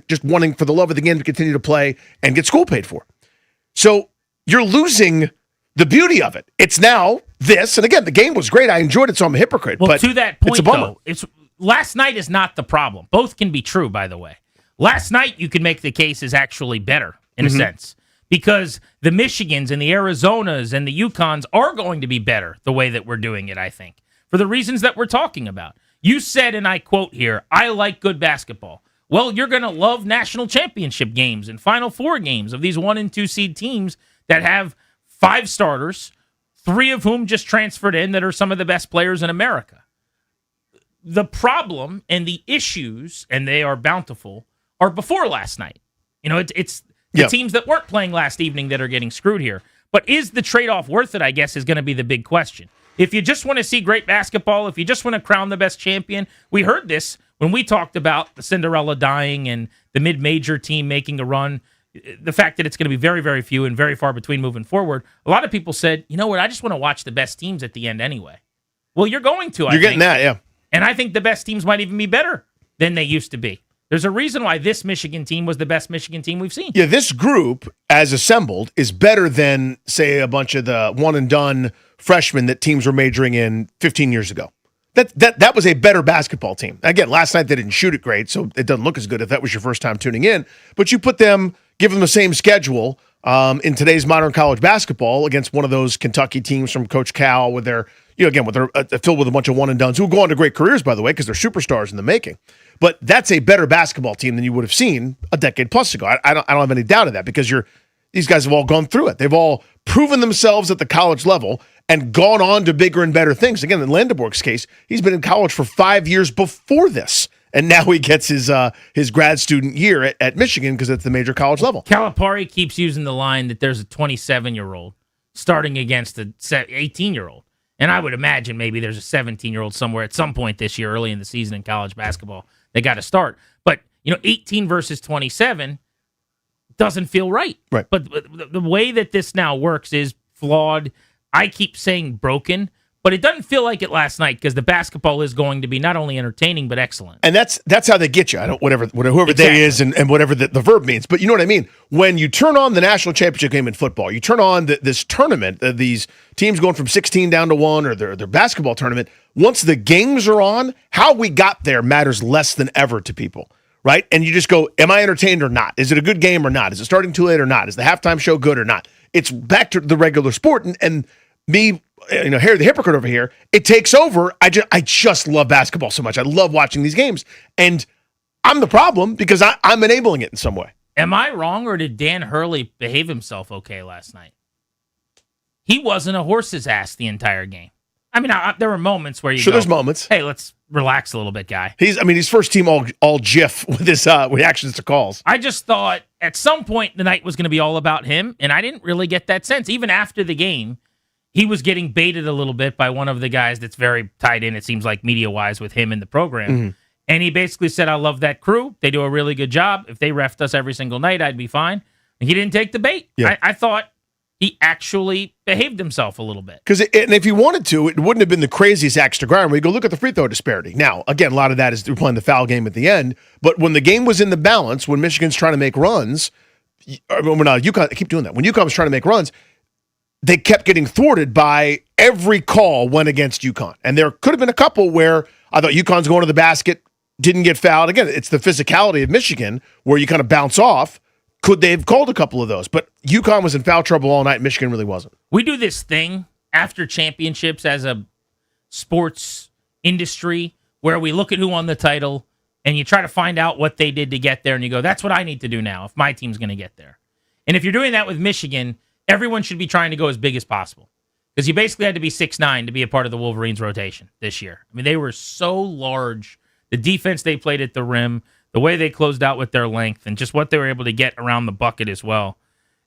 just wanting for the love of the game to continue to play and get school paid for. So you're losing the beauty of it. It's now this, and again, the game was great. I enjoyed it, so I'm a hypocrite. Well, but to that point, it's a bummer. though, last night is not the problem. Both can be true, by the way. Last night, you could make the case is actually better, in a sense, because the Michigans and the Arizonas and the Yukons are going to be better the way that we're doing it, I think, for the reasons that we're talking about. You said, and I quote here, I like good basketball. Well, you're going to love national championship games and Final Four games of these 1 and 2 seed teams that have 5 starters, 3 of whom just transferred in that are some of the best players in America. The problem and the issues, and they are bountiful, are before last night. It's the teams that weren't playing last evening that are getting screwed here. But is the trade-off worth it, I guess, is going to be the big question. If you just want to see great basketball, if you just want to crown the best champion, we heard this when we talked about the Cinderella dying and the mid-major team making a run, the fact that it's going to be very, very few and very far between moving forward. A lot of people said, you know what, I just want to watch the best teams at the end anyway. Well, you're going to, I think. You're getting that, yeah. And I think the best teams might even be better than they used to be. There's a reason why this Michigan team was the best Michigan team we've seen. Yeah, this group, as assembled, is better than, say, a bunch of the one-and-done freshmen that teams were majoring in 15 years ago. That was a better basketball team. Again, last night they didn't shoot it great, so it doesn't look as good if that was your first time tuning in. But you put them, give them the same schedule in today's modern college basketball against one of those Kentucky teams from Coach Cal with their, filled with a bunch of one-and-dones who go on to great careers, by the way, because they're superstars in the making. But that's a better basketball team than you would have seen a decade plus ago. I don't have any doubt of that because these guys have all gone through it. They've all proven themselves at the college level and gone on to bigger and better things. Again, in Landenborg's case, he's been in college for 5 years before this, and now he gets his grad student year at Michigan because it's the major college level. Calipari keeps using the line that there's a 27-year-old starting against a 18-year-old. And I would imagine maybe there's a 17-year-old somewhere at some point this year, early in the season in college basketball. They got to start. But, 18 versus 27 doesn't feel right. Right. But the way that this now works is flawed. I keep saying broken, but it doesn't feel like it last night because the basketball is going to be not only entertaining but excellent. And that's how they get you. Whoever exactly. they is and whatever the verb means. But you know what I mean? When you turn on the national championship game in football, you turn on this tournament, these teams going from 16 down to 1 or their basketball tournament, once the games are on, how we got there matters less than ever to people, right? And you just go, am I entertained or not? Is it a good game or not? Is it starting too late or not? Is the halftime show good or not? It's back to the regular sport. And me, Harry the hypocrite over here, it takes over. I just love basketball so much. I love watching these games. And I'm the problem because I'm enabling it in some way. Am I wrong, or did Dan Hurley behave himself okay last night? He wasn't a horse's ass the entire game. I mean, there were moments where you there's moments. Hey, let's relax a little bit, guy. He's first team all GIF with his reactions to calls. I just thought at some point the night was going to be all about him, and I didn't really get that sense. Even after the game, he was getting baited a little bit by one of the guys that's very tied in, it seems like, media-wise with him in the program. Mm-hmm. And he basically said, I love that crew. They do a really good job. If they refed us every single night, I'd be fine. And he didn't take the bait. Yeah. I thought he actually behaved himself a little bit. And if he wanted to, it wouldn't have been the craziest axe to grind where you go, look at the free throw disparity. Now, again, a lot of that is through playing the foul game at the end. But when the game was in the balance, when Michigan's trying to make runs, UConn, I keep doing that. When UConn was trying to make runs, they kept getting thwarted by every call went against UConn. And there could have been a couple where I thought UConn's going to the basket, didn't get fouled. Again, it's the physicality of Michigan where you kind of bounce off. Could they have called a couple of those? But UConn was in foul trouble all night. Michigan really wasn't. We do this thing after championships as a sports industry where we look at who won the title and you try to find out what they did to get there. And you go, that's what I need to do now if my team's going to get there. And if you're doing that with Michigan, everyone should be trying to go as big as possible because you basically had to be 6'9" to be a part of the Wolverines rotation this year. I mean, they were so large the defense they played at the rim, the way they closed out with their length, and just what they were able to get around the bucket as well.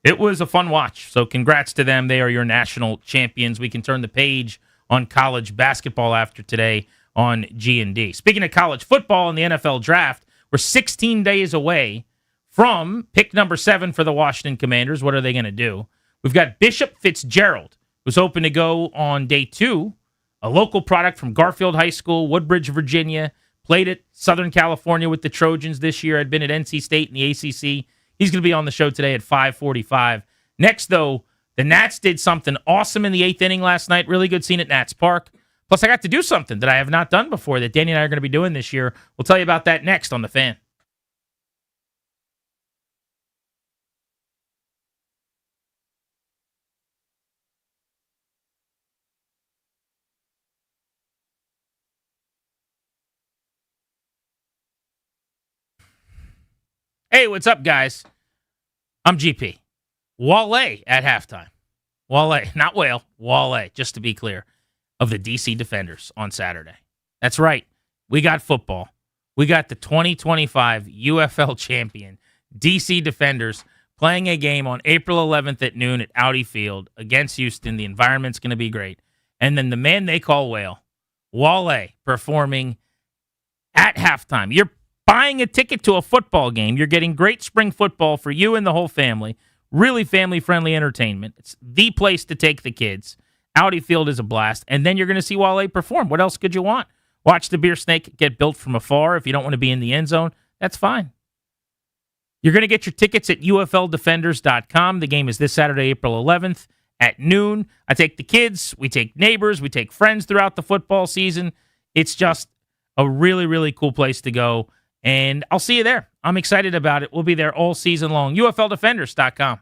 It was a fun watch. So congrats to them. They are your national champions. We can turn the page on college basketball after today on G&D. Speaking of college football and the NFL draft, we're 16 days away from pick number 7 for the Washington Commanders. What are they going to do? We've got Bishop Fitzgerald, who's open to go on day 2, a local product from Garfield High School, Woodbridge, Virginia, played at Southern California with the Trojans this year, had been at NC State in the ACC. He's going to be on the show today at 5:45. Next, though, the Nats did something awesome in the 8th inning last night. Really good scene at Nats Park. Plus, I got to do something that I have not done before that Danny and I are going to be doing this year. We'll tell you about that next on The Fan. Hey, what's up, guys? I'm GP. Wale at halftime. Wale, not Whale, Wale, just to be clear, of the DC Defenders on Saturday. That's right. We got football. We got the 2025 UFL champion, DC Defenders, playing a game on April 11th at noon at Audi Field against Houston. The environment's going to be great. And then the man they call Whale, Wale, performing at halftime. You're buying a ticket to a football game. You're getting great spring football for you and the whole family. Really family-friendly entertainment. It's the place to take the kids. Audi Field is a blast. And then you're going to see Wale perform. What else could you want? Watch the beer snake get built from afar. If you don't want to be in the end zone, that's fine. You're going to get your tickets at ufldefenders.com. The game is this Saturday, April 11th at noon. I take the kids. We take neighbors. We take friends throughout the football season. It's just a really, really cool place to go. And I'll see you there. I'm excited about it. We'll be there all season long. ufldefenders.com.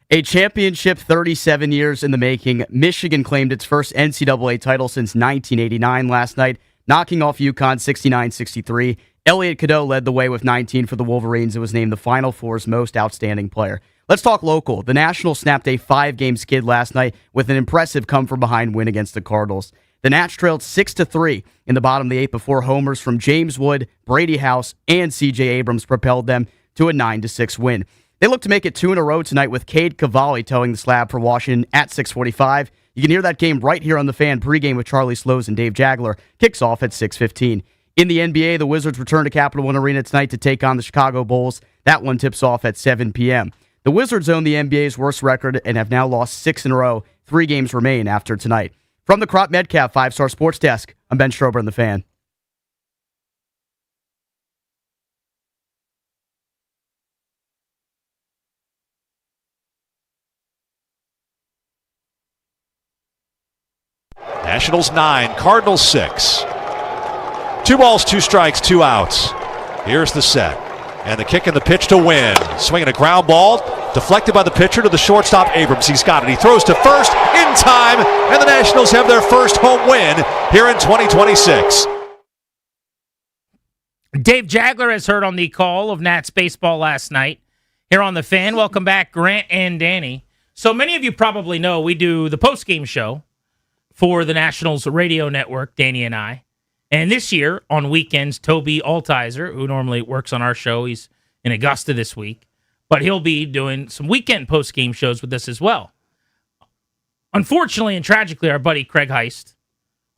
A championship 37 years in the making. Michigan claimed its first NCAA title since 1989 last night, knocking off UConn 69-63. Elliot Cadeau led the way with 19 for the Wolverines and was named the Final Four's most outstanding player. Let's talk local. The Nationals snapped a 5-game skid last night with an impressive come-from-behind win against the Cardinals. The Nats trailed 6-3 in the bottom of the 8th before homers from James Wood, Brady House, and C.J. Abrams propelled them to a 9-6 win. They look to make it 2 in a row tonight with Cade Cavalli towing the slab for Washington at 6:45. You can hear that game right here on The Fan. Pregame with Charlie Slows and Dave Jagler kicks off at 6:15. In the NBA, the Wizards return to Capital One Arena tonight to take on the Chicago Bulls. That one tips off at 7 p.m. The Wizards own the NBA's worst record and have now lost 6 in a row. 3 games remain after tonight. From the Crop Metcalf 5-Star Sports Desk, I'm Ben Strober on The Fan. Nationals 9, Cardinals 6. 2 balls, 2 strikes, 2 outs. Here's the set. And the kick and the pitch to Wynn. Swinging a ground ball, deflected by the pitcher to the shortstop, Abrams. He's got it. He throws to first in time, and the Nationals have their first home win here in 2026. Dave Jagler has heard on the call of Nats baseball last night here on The Fan. Welcome back, Grant and Danny. So many of you probably know we do the postgame show for the Nationals radio network, Danny and I. And this year, on weekends, Toby Altizer, who normally works on our show, he's in Augusta this week, but he'll be doing some weekend post-game shows with us as well. Unfortunately and tragically, our buddy Craig Heist,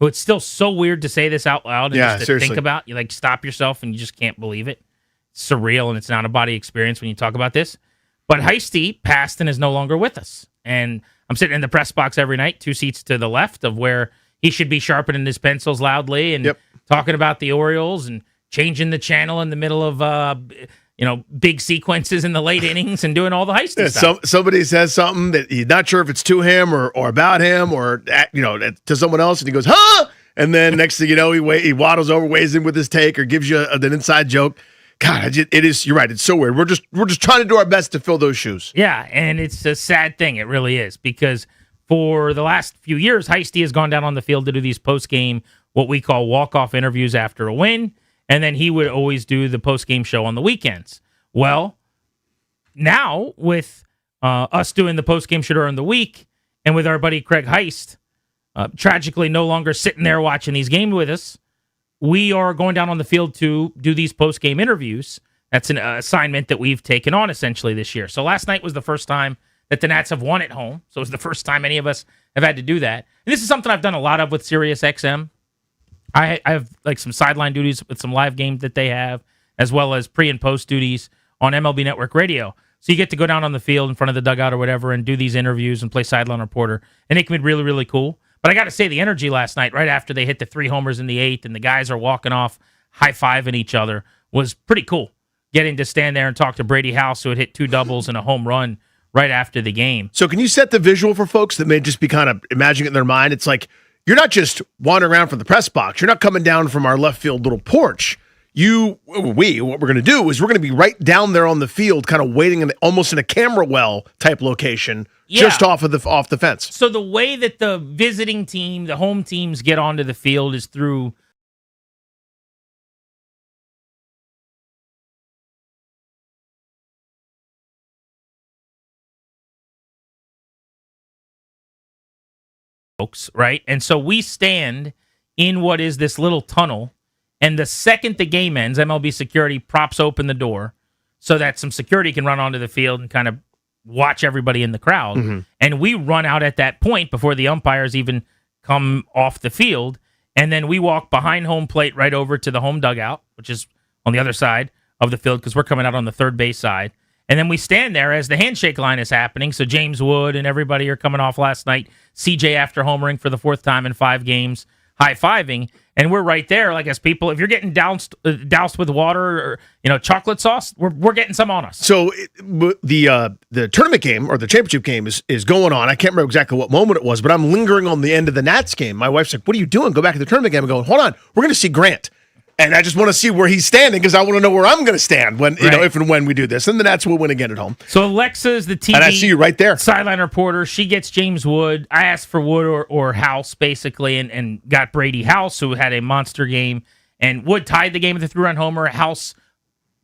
who it's still so weird to say this out loud and just to seriously. think about, you like stop yourself and you just can't believe it. It's surreal and it's not a body experience when you talk about this. But Heisty passed and is no longer with us. And I'm sitting in the press box every night, 2 seats to the left of where he should be sharpening his pencils loudly and talking about the Orioles and changing the channel in the middle of big sequences in the late innings and doing all the Heisty stuff. Somebody says something that he's not sure if it's to him or about him or to someone else, and he goes, huh? And then next thing you know, he waddles over, weighs in with his take, or gives you an inside joke. God, it is. You're right. It's so weird. We're just trying to do our best to fill those shoes. Yeah, and it's a sad thing. It really is, because for the last few years, Heisty has gone down on the field to do these post-game, what we call walk-off interviews after a win, and then he would always do the post-game show on the weekends. Well, now with us doing the post-game show during the week, and with our buddy Craig Heist tragically no longer sitting there watching these games with us, we are going down on the field to do these post-game interviews. That's an assignment that we've taken on essentially this year. So last night was the first time that the Nats have won at home. So it was the first time any of us have had to do that. And this is something I've done a lot of with Sirius XM. I have like some sideline duties with some live games that they have, as well as pre and post duties on MLB Network Radio. So you get to go down on the field in front of the dugout or whatever and do these interviews and play sideline reporter. And it can be really, really cool. But I got to say, the energy last night, right after they hit the 3 homers in the 8th and the guys are walking off, high-fiving each other, was pretty cool. Getting to stand there and talk to Brady House, who had hit 2 doubles and a home run right after the game. So can you set the visual for folks that may just be kind of imagining it in their mind? It's like you're not just wandering around from the press box. You're not coming down from our left field little porch. What we're going to do is we're going to be right down there on the field, kind of waiting almost in a camera well type location, just off the fence. So the way that the visiting team, the home teams get onto the field is through folks, right? And so we stand in what is this little tunnel, and the second the game ends, MLB security props open the door so that some security can run onto the field and kind of watch everybody in the crowd. Mm-hmm. And we run out at that point before the umpires even come off the field, and then we walk behind home plate right over to the home dugout, which is on the other side of the field because we're coming out on the third base side. And then we stand there as the handshake line is happening. So James Wood and everybody are coming off last night. CJ after homering for the 4th time in 5 games, high-fiving. And we're right there, like as people, if you're getting doused with water or chocolate sauce, we're getting some on us. So the tournament game or the championship game is going on. I can't remember exactly what moment it was, but I'm lingering on the end of the Nats game. My wife's like, "What are you doing? Go back to the tournament game." I'm going, "Hold on, we're going to see Grant." And I just want to see where he's standing because I want to know where I'm going to stand when if and when we do this. And the Nats will win again at home. So Alexa's the TV. And I see you right there. Sideline reporter. She gets James Wood. I asked for Wood or House, basically, and got Brady House, who had a monster game. And Wood tied the game with a 3-run homer. House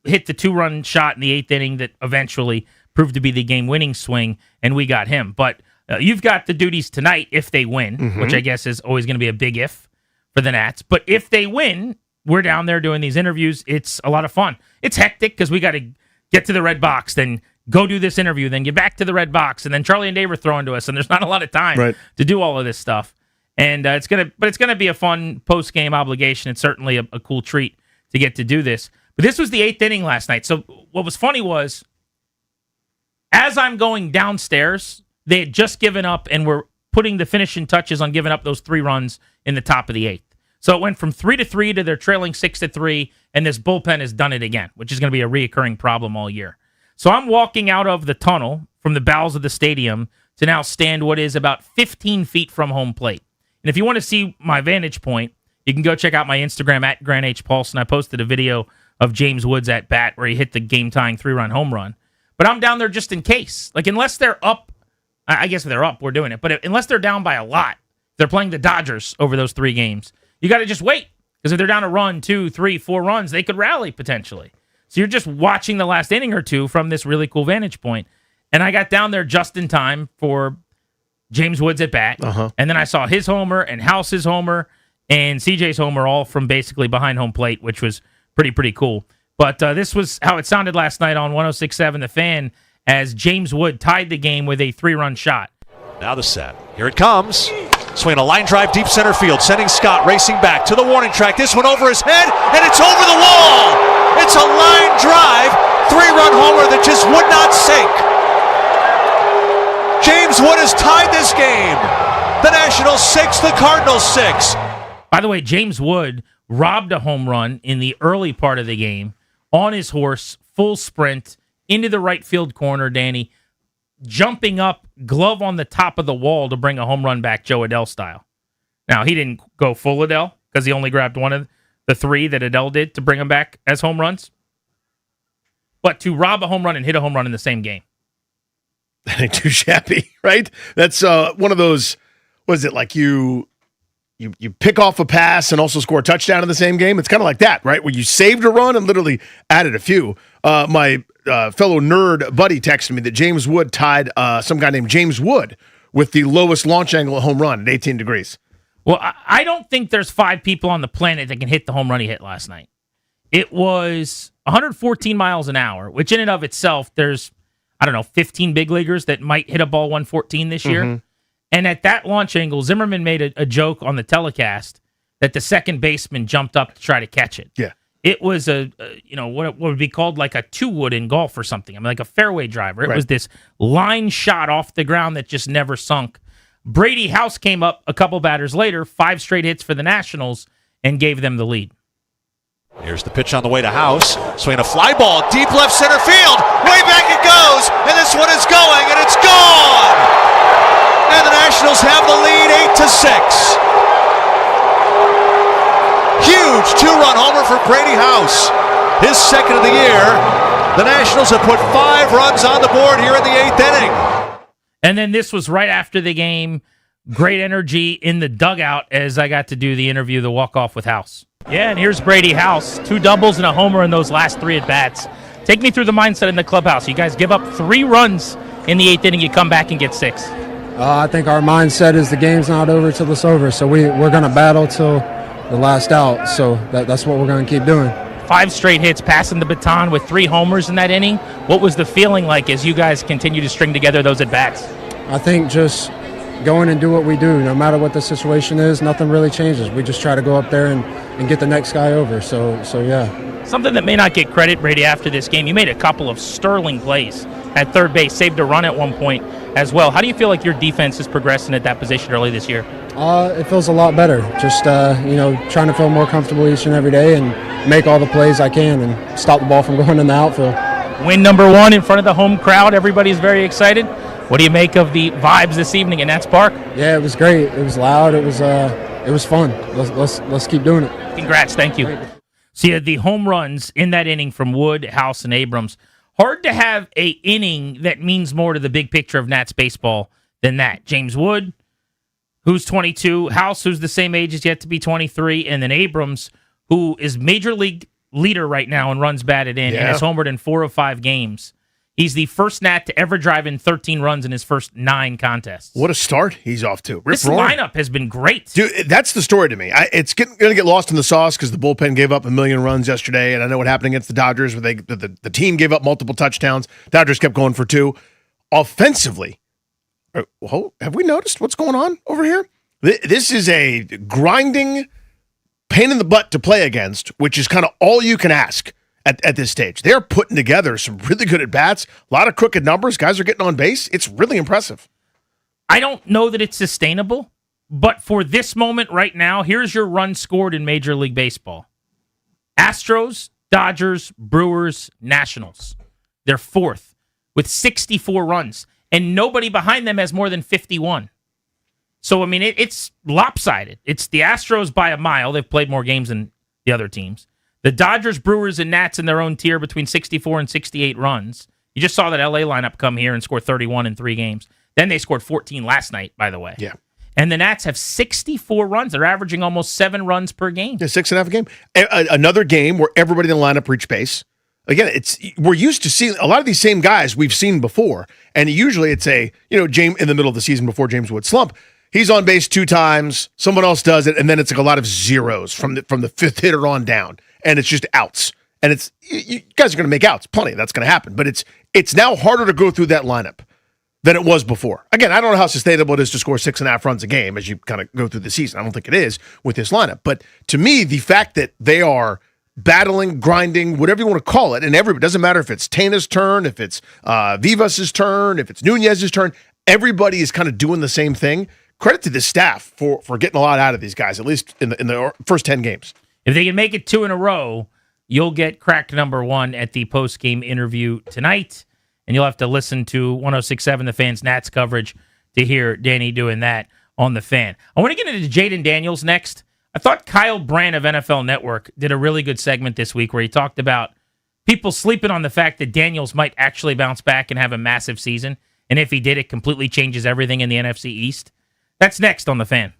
hit the 2-run shot in the 8th inning that eventually proved to be the game-winning swing, and we got him. But you've got the duties tonight if they win, which I guess is always going to be a big if for the Nats. But if they win, we're down there doing these interviews. It's a lot of fun. It's hectic because we got to get to the red box, then go do this interview, then get back to the red box, and then Charlie and Dave are throwing to us, and there's not a lot of time to do all of this stuff. And it's gonna be a fun post-game obligation. It's certainly a cool treat to get to do this. But this was the 8th inning last night. So what was funny was, as I'm going downstairs, they had just given up and were putting the finishing touches on giving up those 3 runs in the top of the 8th. So it went from 3-3 to they're trailing 6-3, and this bullpen has done it again, which is going to be a reoccurring problem all year. So I'm walking out of the tunnel from the bowels of the stadium to now stand what is about 15 feet from home plate. And if you want to see my vantage point, you can go check out my Instagram at Grant H. Paulson. I posted a video of James Woods at bat where he hit the game-tying 3-run home run. But I'm down there just in case. Like, unless they're up, I guess if they're up, we're doing it. But unless they're down by a lot, they're playing the Dodgers over those 3 games. You got to just wait, because if they're down a run, 2, 3, 4 runs, they could rally potentially. So you're just watching the last inning or two from this really cool vantage point. And I got down there just in time for James Woods at bat. And then I saw his homer and House's homer and CJ's homer all from basically behind home plate, which was pretty cool. But this was how it sounded last night on 106.7 The Fan as James Wood tied the game with a 3-run shot. Now the set. Here it comes. Swinging a line drive deep center field, sending Scott racing back to the warning track. This one over his head, and it's over the wall. It's a line drive, 3-run homer that just would not sink. James Wood has tied this game. The Nationals 6, the Cardinals 6. By the way, James Wood robbed a home run in the early part of the game on his horse, full sprint into the right field corner, Danny, jumping up, glove on the top of the wall to bring a home run back, Joe Adele style. Now, he didn't go full Adele because he only grabbed one of the 3 that Adele did to bring him back as home runs. But to rob a home run and hit a home run in the same game. That ain't too shabby, right? That's one of those, what is it, like you pick off a pass and also score a touchdown in the same game? It's kind of like that, right? Where you saved a run and literally added a few. My fellow nerd buddy texted me that James Wood tied some guy named James Wood with the lowest launch angle home run at 18 degrees. Well, I don't think there's 5 people on the planet that can hit the home run he hit last night. It was 114 miles an hour, which in and of itself, there's, 15 big leaguers that might hit a ball 114 this year. And at that launch angle, Zimmerman made a joke on the telecast that the second baseman jumped up to try to catch it. Yeah. It was what would be called like a 2-wood in golf or something. I mean, like a fairway driver. It was this line shot off the ground that just never sunk. Brady House came up a couple batters later, 5 straight hits for the Nationals, and gave them the lead. Here's the pitch on the way to House. Swinging a fly ball, deep left center field. Way back it goes, and this one is going, and it's gone! And the Nationals have the lead 8-6. Huge 2-run homer for Brady House. His second of the year. The Nationals have put 5 runs on the board here in the 8th inning. And then this was right after the game. Great energy in the dugout as I got to do the interview, the walk-off with House. Yeah, and here's Brady House. 2 doubles and a homer in those last 3 at-bats. Take me through the mindset in the clubhouse. You guys give up 3 runs in the 8th inning. You come back and get 6. I think our mindset is the game's not over till it's over. So we're going to battle till the last out. So that's what we're going to keep doing. 5 straight hits, passing the baton with 3 homers in that inning. What was the feeling like as you guys continue to string together those at-bats? I think just go in and do what we do. No matter what the situation is, nothing really changes. We just try to go up there and get the next guy over. So yeah. Something that may not get credit, Brady, after this game, you made a couple of sterling plays at third base, saved a run at one point as well. How do you feel like your defense is progressing at that position early this year? It feels a lot better. Just, trying to feel more comfortable each and every day and make all the plays I can and stop the ball from going in the outfield. Win number 1 in front of the home crowd. Everybody's very excited. What do you make of the vibes this evening in Nats Park? Yeah, it was great. It was loud. It was fun. Let's keep doing it. Congrats. Thank you. So you had the home runs in that inning from Wood, House, and Abrams. Hard to have a inning that means more to the big picture of Nats baseball than that. James Wood, who's 22, House, who's the same age as yet to be 23, and then Abrams, who is major league leader right now and runs batted in and has homered in 4 of 5 games. He's the first Nat to ever drive in 13 runs in his first 9 contests. What a start he's off to. This lineup has been great. Dude, that's the story to me. It's going to get lost in the sauce because the bullpen gave up 1 million runs yesterday, and I know what happened against the Dodgers, where the team gave up multiple touchdowns. Dodgers kept going for 2. Offensively, have we noticed what's going on over here? This is a grinding pain in the butt to play against, which is kind of all you can ask at this stage. They're putting together some really good at-bats, a lot of crooked numbers. Guys are getting on base. It's really impressive. I don't know that it's sustainable, but for this moment right now, here's your run scored in Major League Baseball. Astros, Dodgers, Brewers, Nationals. They're 4th with 64 runs, and nobody behind them has more than 51. So, I mean, it's lopsided. It's the Astros by a mile. They've played more games than the other teams. The Dodgers, Brewers, and Nats in their own tier between 64 and 68 runs. You just saw that LA lineup come here and score 31 in 3 games. Then they scored 14 last night, by the way. Yeah. And the Nats have 64 runs. They're averaging almost 7 runs per game. Yeah, 6.5 a game. Another game where everybody in the lineup reached base. Again, we're used to seeing a lot of these same guys we've seen before. And usually it's James in the middle of the season before James Wood slump. He's on base 2 times. Someone else does it, and then it's like a lot of zeros from the 5th hitter on down, and it's just outs. And you guys are going to make outs, plenty. That's going to happen, but it's now harder to go through that lineup than it was before. Again, I don't know how sustainable it is to score 6.5 runs a game as you kind of go through the season. I don't think it is with this lineup, but to me, the fact that they are battling, grinding, whatever you want to call it, and it doesn't matter if it's Tana's turn, if it's Vivas's turn, if it's Nunez's turn, everybody is kind of doing the same thing. Credit to this staff for getting a lot out of these guys, at least in the first 10 games. If they can make it 2 in a row, you'll get cracked number 1 at the post-game interview tonight, and you'll have to listen to 106.7 The Fan's Nats coverage to hear Danny doing that on The Fan. I want to get into Jaden Daniels next. I thought Kyle Brandt of NFL Network did a really good segment this week where he talked about people sleeping on the fact that Daniels might actually bounce back and have a massive season, and if he did, it completely changes everything in the NFC East. That's next on The Fan.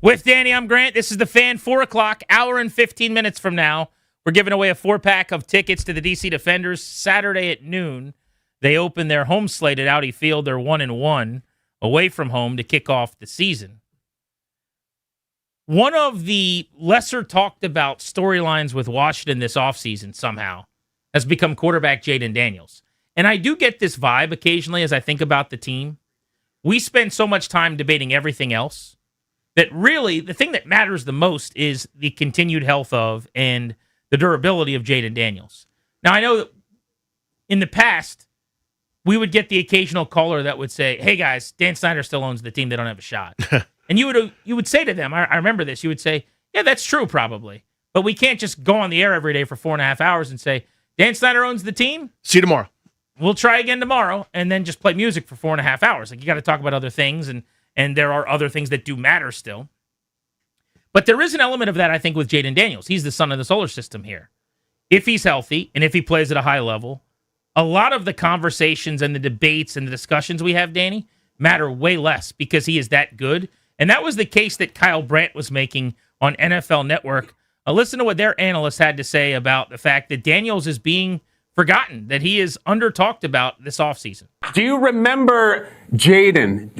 With Danny, I'm Grant. This is The Fan, 4 o'clock, hour and 15 minutes from now. We're giving away a 4-pack of tickets to the DC Defenders Saturday at noon. They open their home slate at Audi Field. They're 1-1 away from home to kick off the season. One of the lesser talked about storylines with Washington this offseason somehow has become quarterback Jaden Daniels. And I do get this vibe occasionally as I think about the team. We spend so much time debating everything else that really the thing that matters the most is the continued health of and the durability of Jaden Daniels. Now, I know that in the past, we would get the occasional caller that would say, hey, guys, Dan Snyder still owns the team. They don't have a shot. And you would say to them, I remember this, you would say, yeah, that's true probably. But we can't just go on the air every day for 4.5 hours and say, Dan Snyder owns the team. See you tomorrow. We'll try again tomorrow, and then just play music for 4.5 hours. Like, you got to talk about other things, and there are other things that do matter still. But there is an element of that, I think, with Jaden Daniels. He's the son of the solar system here. If he's healthy, and if he plays at a high level, a lot of the conversations and the debates and the discussions we have, Danny, matter way less because he is that good. And that was the case that Kyle Brandt was making on NFL Network. Listen to what their analysts had to say about the fact that Daniels is being forgotten, that he is under-talked about this offseason. Do you remember Jaden?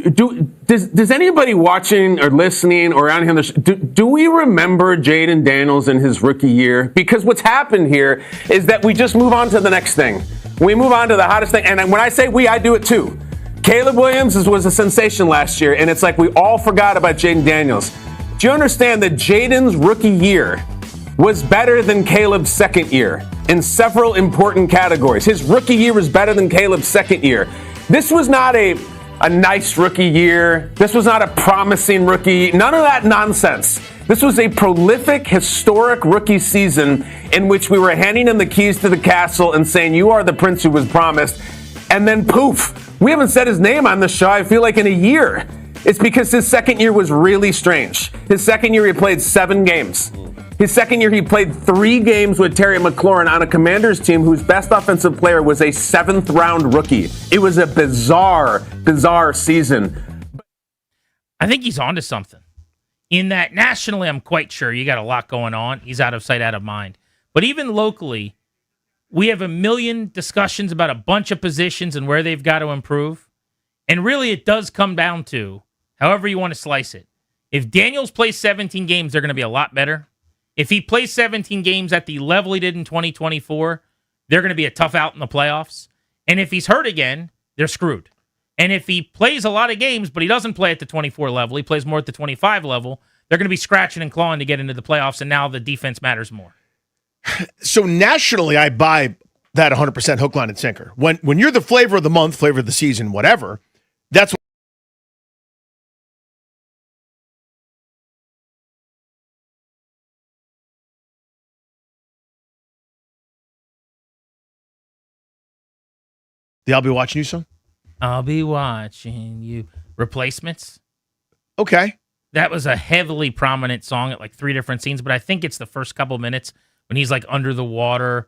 Does anybody watching or listening or around here on the do we remember Jaden Daniels in his rookie year? Because what's happened here is that we just move on to the next thing. We move on to the hottest thing. And when I say we, I do it too. Caleb Williams was a sensation last year, and it's like we all forgot about Jaden Daniels. Do you understand that Jaden's rookie year was better than Caleb's second year in several important categories? His rookie year was better than Caleb's second year. This was not a nice rookie year. This was not a promising rookie. None of that nonsense. This was a prolific, historic rookie season in which we were handing him the keys to the castle and saying, you are the prince who was promised. And then poof, we haven't said his name on the show, I feel like, in a year. It's because his second year was really strange. His second year, he played 7 games. His second year, he played 3 games with Terry McLaurin on a Commanders team whose best offensive player was a 7th-round rookie. It was a bizarre, bizarre season. I think he's onto something. In that nationally, I'm quite sure you got a lot going on. He's out of sight, out of mind. But even locally, we have a million discussions about a bunch of positions and where they've got to improve. And really, it does come down to, however you want to slice it. If Daniels plays 17 games, they're going to be a lot better. If he plays 17 games at the level he did in 2024, they're going to be a tough out in the playoffs. And if he's hurt again, they're screwed. And if he plays a lot of games, but he doesn't play at the 24 level, he plays more at the 25 level, they're going to be scratching and clawing to get into the playoffs, and now the defense matters more. So nationally, I buy that 100% hook, line, and sinker. When you're the flavor of the month, flavor of the season, whatever, that's what the I'll Be Watching You song? I'll be watching you. Replacements? Okay. That was a heavily prominent song at like 3 different scenes, but I think it's the first couple minutes when he's like under the water,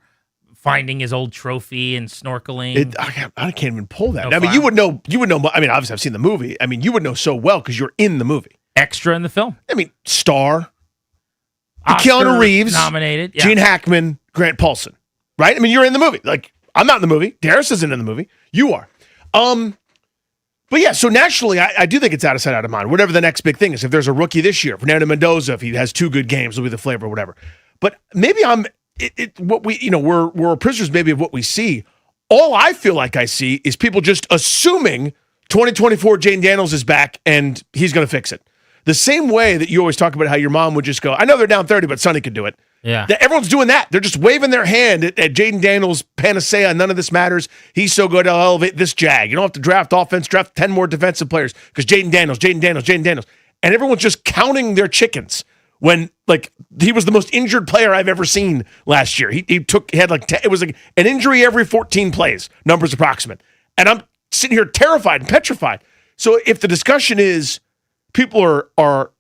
finding his old trophy and snorkeling. I can't even pull that. I mean, you would know. I mean, obviously, I've seen the movie. I mean, you would know so well because you're in the movie. Extra in the film. I mean, star. Oscar Keanu Reeves. Nominated. Yeah. Gene Hackman, Grant Paulson. Right? I mean, you're in the movie. Like, I'm not in the movie. Darius isn't in the movie. You are. But yeah, so nationally, I do think it's out of sight, out of mind. Whatever the next big thing is. If there's a rookie this year, Fernando Mendoza, if he has 2 good games, will be the flavor or whatever. But maybe we're prisoners maybe of what we see. All I feel like I see is people just assuming 2024 Jaden Daniels is back and he's going to fix it. The same way that you always talk about how your mom would just go, I know they're down 30, but Sonny could do it. Yeah. Everyone's doing that. They're just waving their hand at Jaden Daniels' panacea. None of this matters. He's so good. I'll elevate this Jag. You don't have to draft offense, draft 10 more defensive players because Jaden Daniels. And everyone's just counting their chickens when, like, he was the most injured player I've ever seen last year. He had like, it was like an injury every 14 plays, numbers approximate. And I'm sitting here terrified and petrified. So if the discussion is people are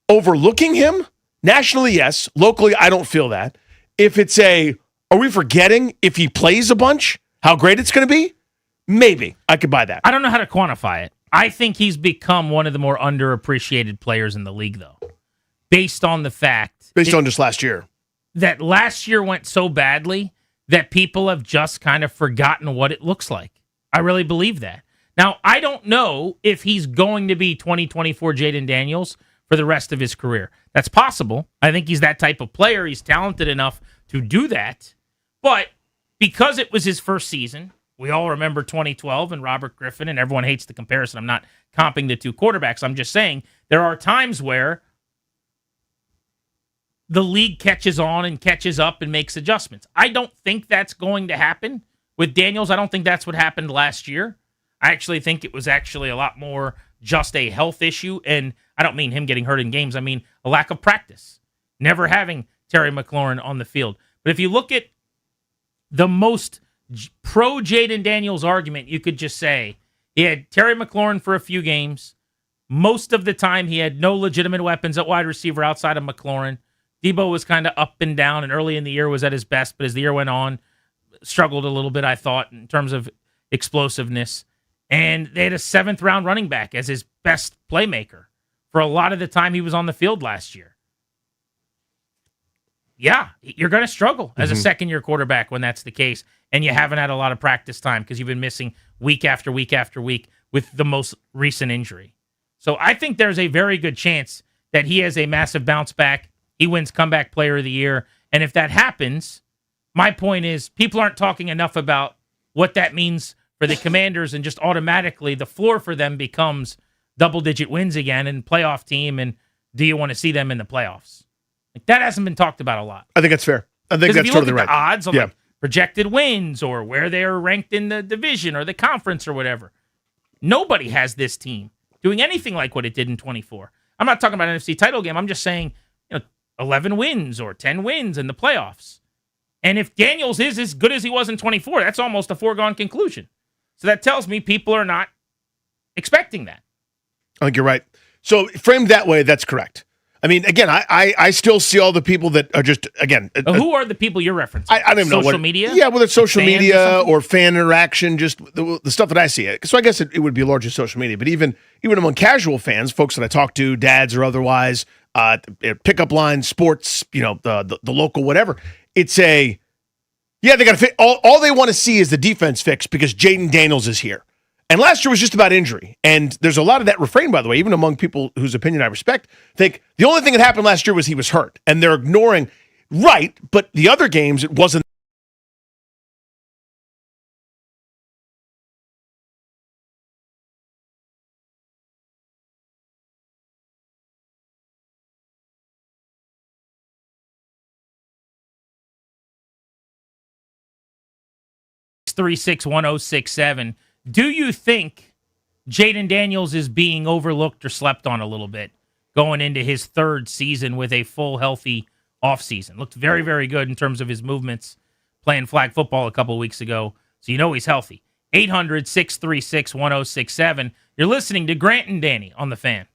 overlooking him, nationally, yes. Locally, I don't feel that. If it's are we forgetting if he plays a bunch, how great it's going to be? Maybe. I could buy that. I don't know how to quantify it. I think he's become one of the more underappreciated players in the league, though. based on the fact. Based on just last year. That last year went so badly that people have just kind of forgotten what it looks like. I really believe that. Now, I don't know if he's going to be 2024 Jaden Daniels for the rest of his career. That's possible. I think he's that type of player. He's talented enough to do that. But because it was his first season, we all remember 2012 and Robert Griffin, and everyone hates the comparison. I'm not comping the two quarterbacks. I'm just saying there are times where the league catches on and catches up and makes adjustments. I don't think that's going to happen with Daniels. I don't think that's what happened last year. I actually think it was actually a lot more just a health issue, and I don't mean him getting hurt in games. I mean a lack of practice, never having Terry McLaurin on the field. But if you look at the most pro Jaden Daniels argument, you could just say he had Terry McLaurin for a few games. Most of the time, he had no legitimate weapons at wide receiver outside of McLaurin. Debo was kind of up and down, and early in the year was at his best, but as the year went on, struggled a little bit, I thought, in terms of explosiveness. And they had a 7th-round running back as his best playmaker for a lot of the time he was on the field last year. Yeah, you're going to struggle as a second-year quarterback when that's the case, and you haven't had a lot of practice time because you've been missing week after week after week with the most recent injury. So I think there's a very good chance that he has a massive bounce back. He wins comeback player of the year. And if that happens, my point is people aren't talking enough about what that means for the Commanders, and just automatically the floor for them becomes double-digit wins again and playoff team, and do you want to see them in the playoffs? Like, that hasn't been talked about a lot. I think that's fair. I think that's totally right. The odds of like projected wins or where they're ranked in the division or the conference or whatever. Nobody has this team doing anything like what it did in 24. I'm not talking about an NFC title game. I'm just saying, 11 wins or 10 wins in the playoffs. And if Daniels is as good as he was in 24, that's almost a foregone conclusion. So that tells me people are not expecting that. I think you're right. So framed that way, that's correct. I mean, again, I still see all the people that are just, again. Who are the people you're referencing? I don't even know. Social media? Yeah, whether it's social Fans media or fan interaction, just the stuff that I see. So I guess it would be largely social media. But even among casual fans, folks that I talk to, dads or otherwise, pickup lines, sports, the local, whatever, it's they got to fit. All they want to see is the defense fixed because Jaden Daniels is here. And last year was just about injury. And there's a lot of that refrain, by the way, even among people whose opinion I respect, think the only thing that happened last year was he was hurt. And they're ignoring, right, but the other games, it wasn't. 636-1067. Do you think Jaden Daniels is being overlooked or slept on a little bit going into his 3rd season with a full, healthy offseason? Looked very, very good in terms of his movements playing flag football a couple of weeks ago, so he's healthy. 800-636-1067. You're listening to Grant and Danny on The Fan.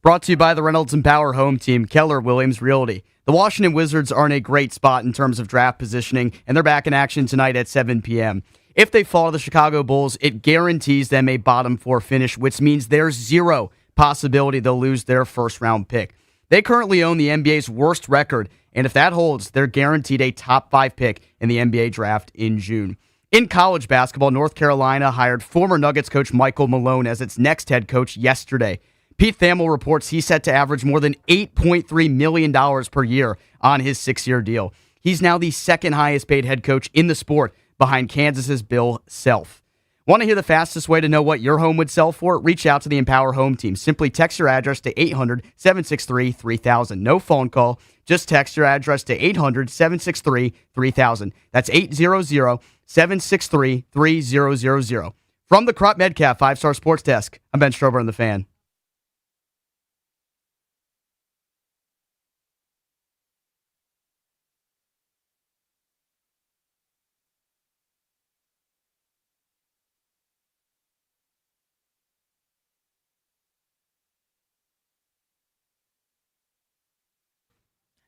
Brought to you by the Reynolds and Power Home Team, Keller Williams Realty. The Washington Wizards are in a great spot in terms of draft positioning, and they're back in action tonight at 7 p.m. If they fall to the Chicago Bulls, it guarantees them a bottom 4 finish, which means there's zero possibility they'll lose their first-round pick. They currently own the NBA's worst record, and if that holds, they're guaranteed a top 5 pick in the NBA draft in June. In college basketball, North Carolina hired former Nuggets coach Michael Malone as its next head coach yesterday. Pete Thamel reports he's set to average more than $8.3 million per year on his 6-year deal. He's now the second highest paid head coach in the sport behind Kansas's Bill Self. Want to hear the fastest way to know what your home would sell for? Reach out to the Empower Home Team. Simply text your address to 800-763-3000. No phone call. Just text your address to 800-763-3000. That's 800-763-3000. From the Crop Medcalf 5-Star Sports Desk, I'm Ben Strober on The Fan.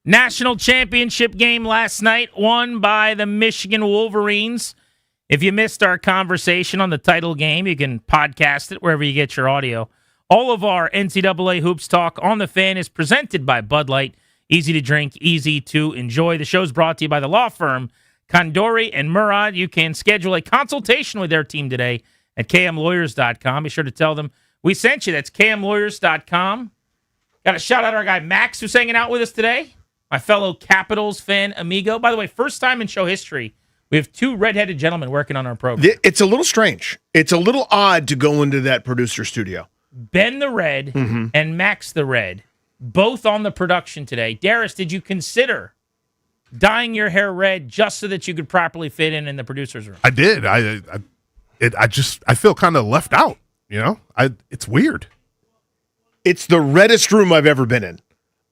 National championship game last night, won by the Michigan Wolverines. If you missed our conversation on the title game, you can podcast it wherever you get your audio. All of our NCAA Hoops talk on The Fan is presented by Bud Light. Easy to drink, easy to enjoy. The show's brought to you by the law firm Condori and Murad. You can schedule a consultation with their team today at kmlawyers.com. Be sure to tell them we sent you. That's kmlawyers.com. Got to shout out our guy Max, who's hanging out with us today. My fellow Capitals fan amigo. By the way, first time in show history, we have 2 redheaded gentlemen working on our program. It's a little strange. It's a little odd to go into that producer studio. Ben the Red and Max the Red, both on the production today. Darius, did you consider dyeing your hair red just so that you could properly fit in the producer's room? I did. I feel kind of left out. You know, it's weird. It's the reddest room I've ever been in.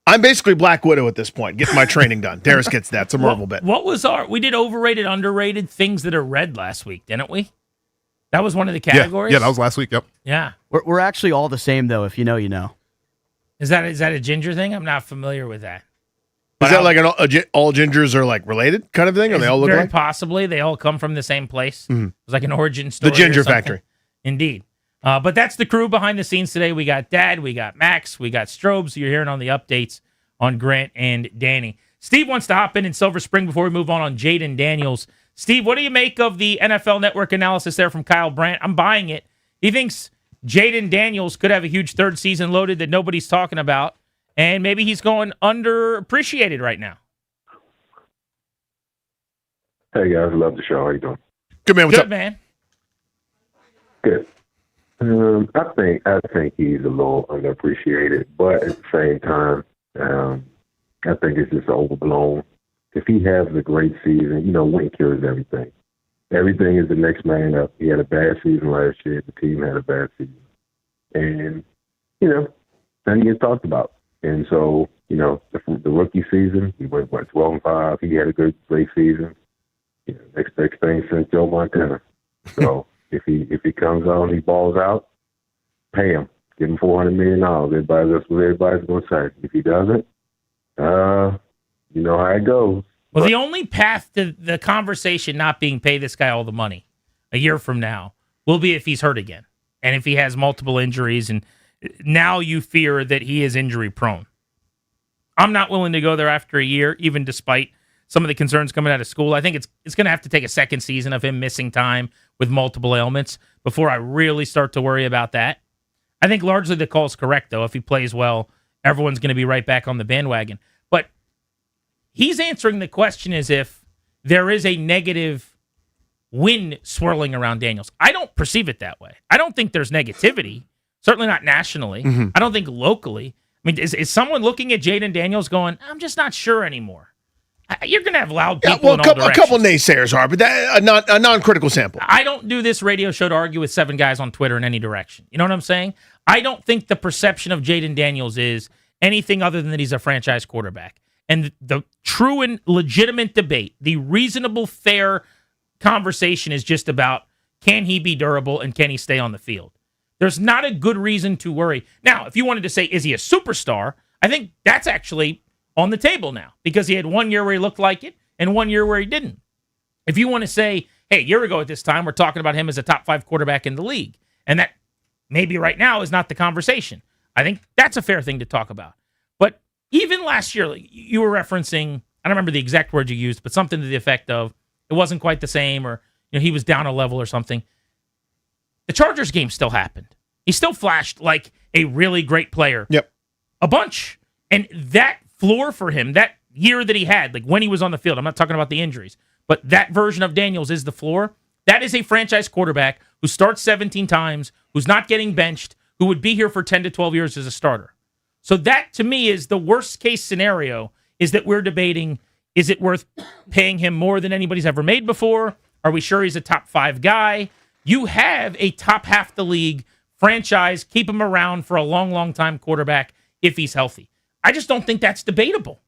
I'm basically Black Widow at this point, getting my training done. Darius gets that. It's a Marvel bit. What was we did overrated, underrated things that are red last week, didn't we? That was one of the categories? Yeah, that was last week, yep. Yeah. We're actually all the same, though, if you know, you know. Is that a ginger thing? I'm not familiar with that. Is that like all gingers are like related kind of thing? Or they all look very like? Possibly. They all come from the same place. It's like an origin story. The Ginger Factory. Indeed. But that's the crew behind the scenes today. We got Dad, we got Max, we got Strobes. You're hearing on the updates on Grant and Danny. Steve wants to hop in Silver Spring before we move on Jaden Daniels. Steve, what do you make of the NFL Network analysis there from Kyle Brandt? I'm buying it. He thinks Jaden Daniels could have a huge third season loaded that nobody's talking about, and maybe he's going underappreciated right now. Hey, guys. Love the show. How you doing? Good, man. What's up? Good, man. Good. I think he's a little underappreciated, but at the same time, I think it's just overblown. If he has a great season, win cures everything. Everything is the next man up. He had a bad season last year. The team had a bad season. And, then he gets talked about. And so, the rookie season, he went, 12-5. He had a great season. Next thing since Joe Montana. So if he comes out and he balls out, pay him. Give him $400 million. That's what everybody's going to say. If he doesn't, you know how it goes. Well, the only path to the conversation not being pay this guy all the money a year from now will be if he's hurt again and if he has multiple injuries, and now you fear that he is injury prone. I'm not willing to go there after a year, even despite some of the concerns coming out of school. I think it's going to have to take a second season of him missing time with multiple ailments before I really start to worry about that. I think largely the call is correct, though. If he plays well, everyone's going to be right back on the bandwagon. But he's answering the question as if there is a negative wind swirling around Daniels. I don't perceive it that way. I don't think there's negativity, certainly not nationally. I don't think locally. I mean, is someone looking at Jaden Daniels going, I'm just not sure anymore? You're going to have loud people in all directions. A couple naysayers are, but a non-critical sample. I don't do this radio show to argue with 7 guys on Twitter in any direction. You know what I'm saying? I don't think the perception of Jaden Daniels is anything other than that he's a franchise quarterback. And the true and legitimate debate, the reasonable, fair conversation is just about, can he be durable and can he stay on the field? There's not a good reason to worry. Now, if you wanted to say, is he a superstar? I think that's actually on the table now because he had 1 year where he looked like it and 1 year where he didn't. If you want to say, hey, a year ago at this time, we're talking about him as a top 5 quarterback in the league, and that maybe right now is not the conversation. I think that's a fair thing to talk about. But even last year, like you were referencing, I don't remember the exact words you used, but something to the effect of it wasn't quite the same, or he was down a level or something. The Chargers game still happened. He still flashed like a really great player. Yep. A bunch. And that floor for him, that year that he had, like when he was on the field, I'm not talking about the injuries, but that version of Daniels is the floor. That is a franchise quarterback who starts 17 times, who's not getting benched, who would be here for 10 to 12 years as a starter. So that, to me, is the worst case scenario, is that we're debating, is it worth paying him more than anybody's ever made before? Are we sure he's a top 5 guy? You have a top half the league franchise, keep him around for a long, long time quarterback if he's healthy. I just don't think that's debatable.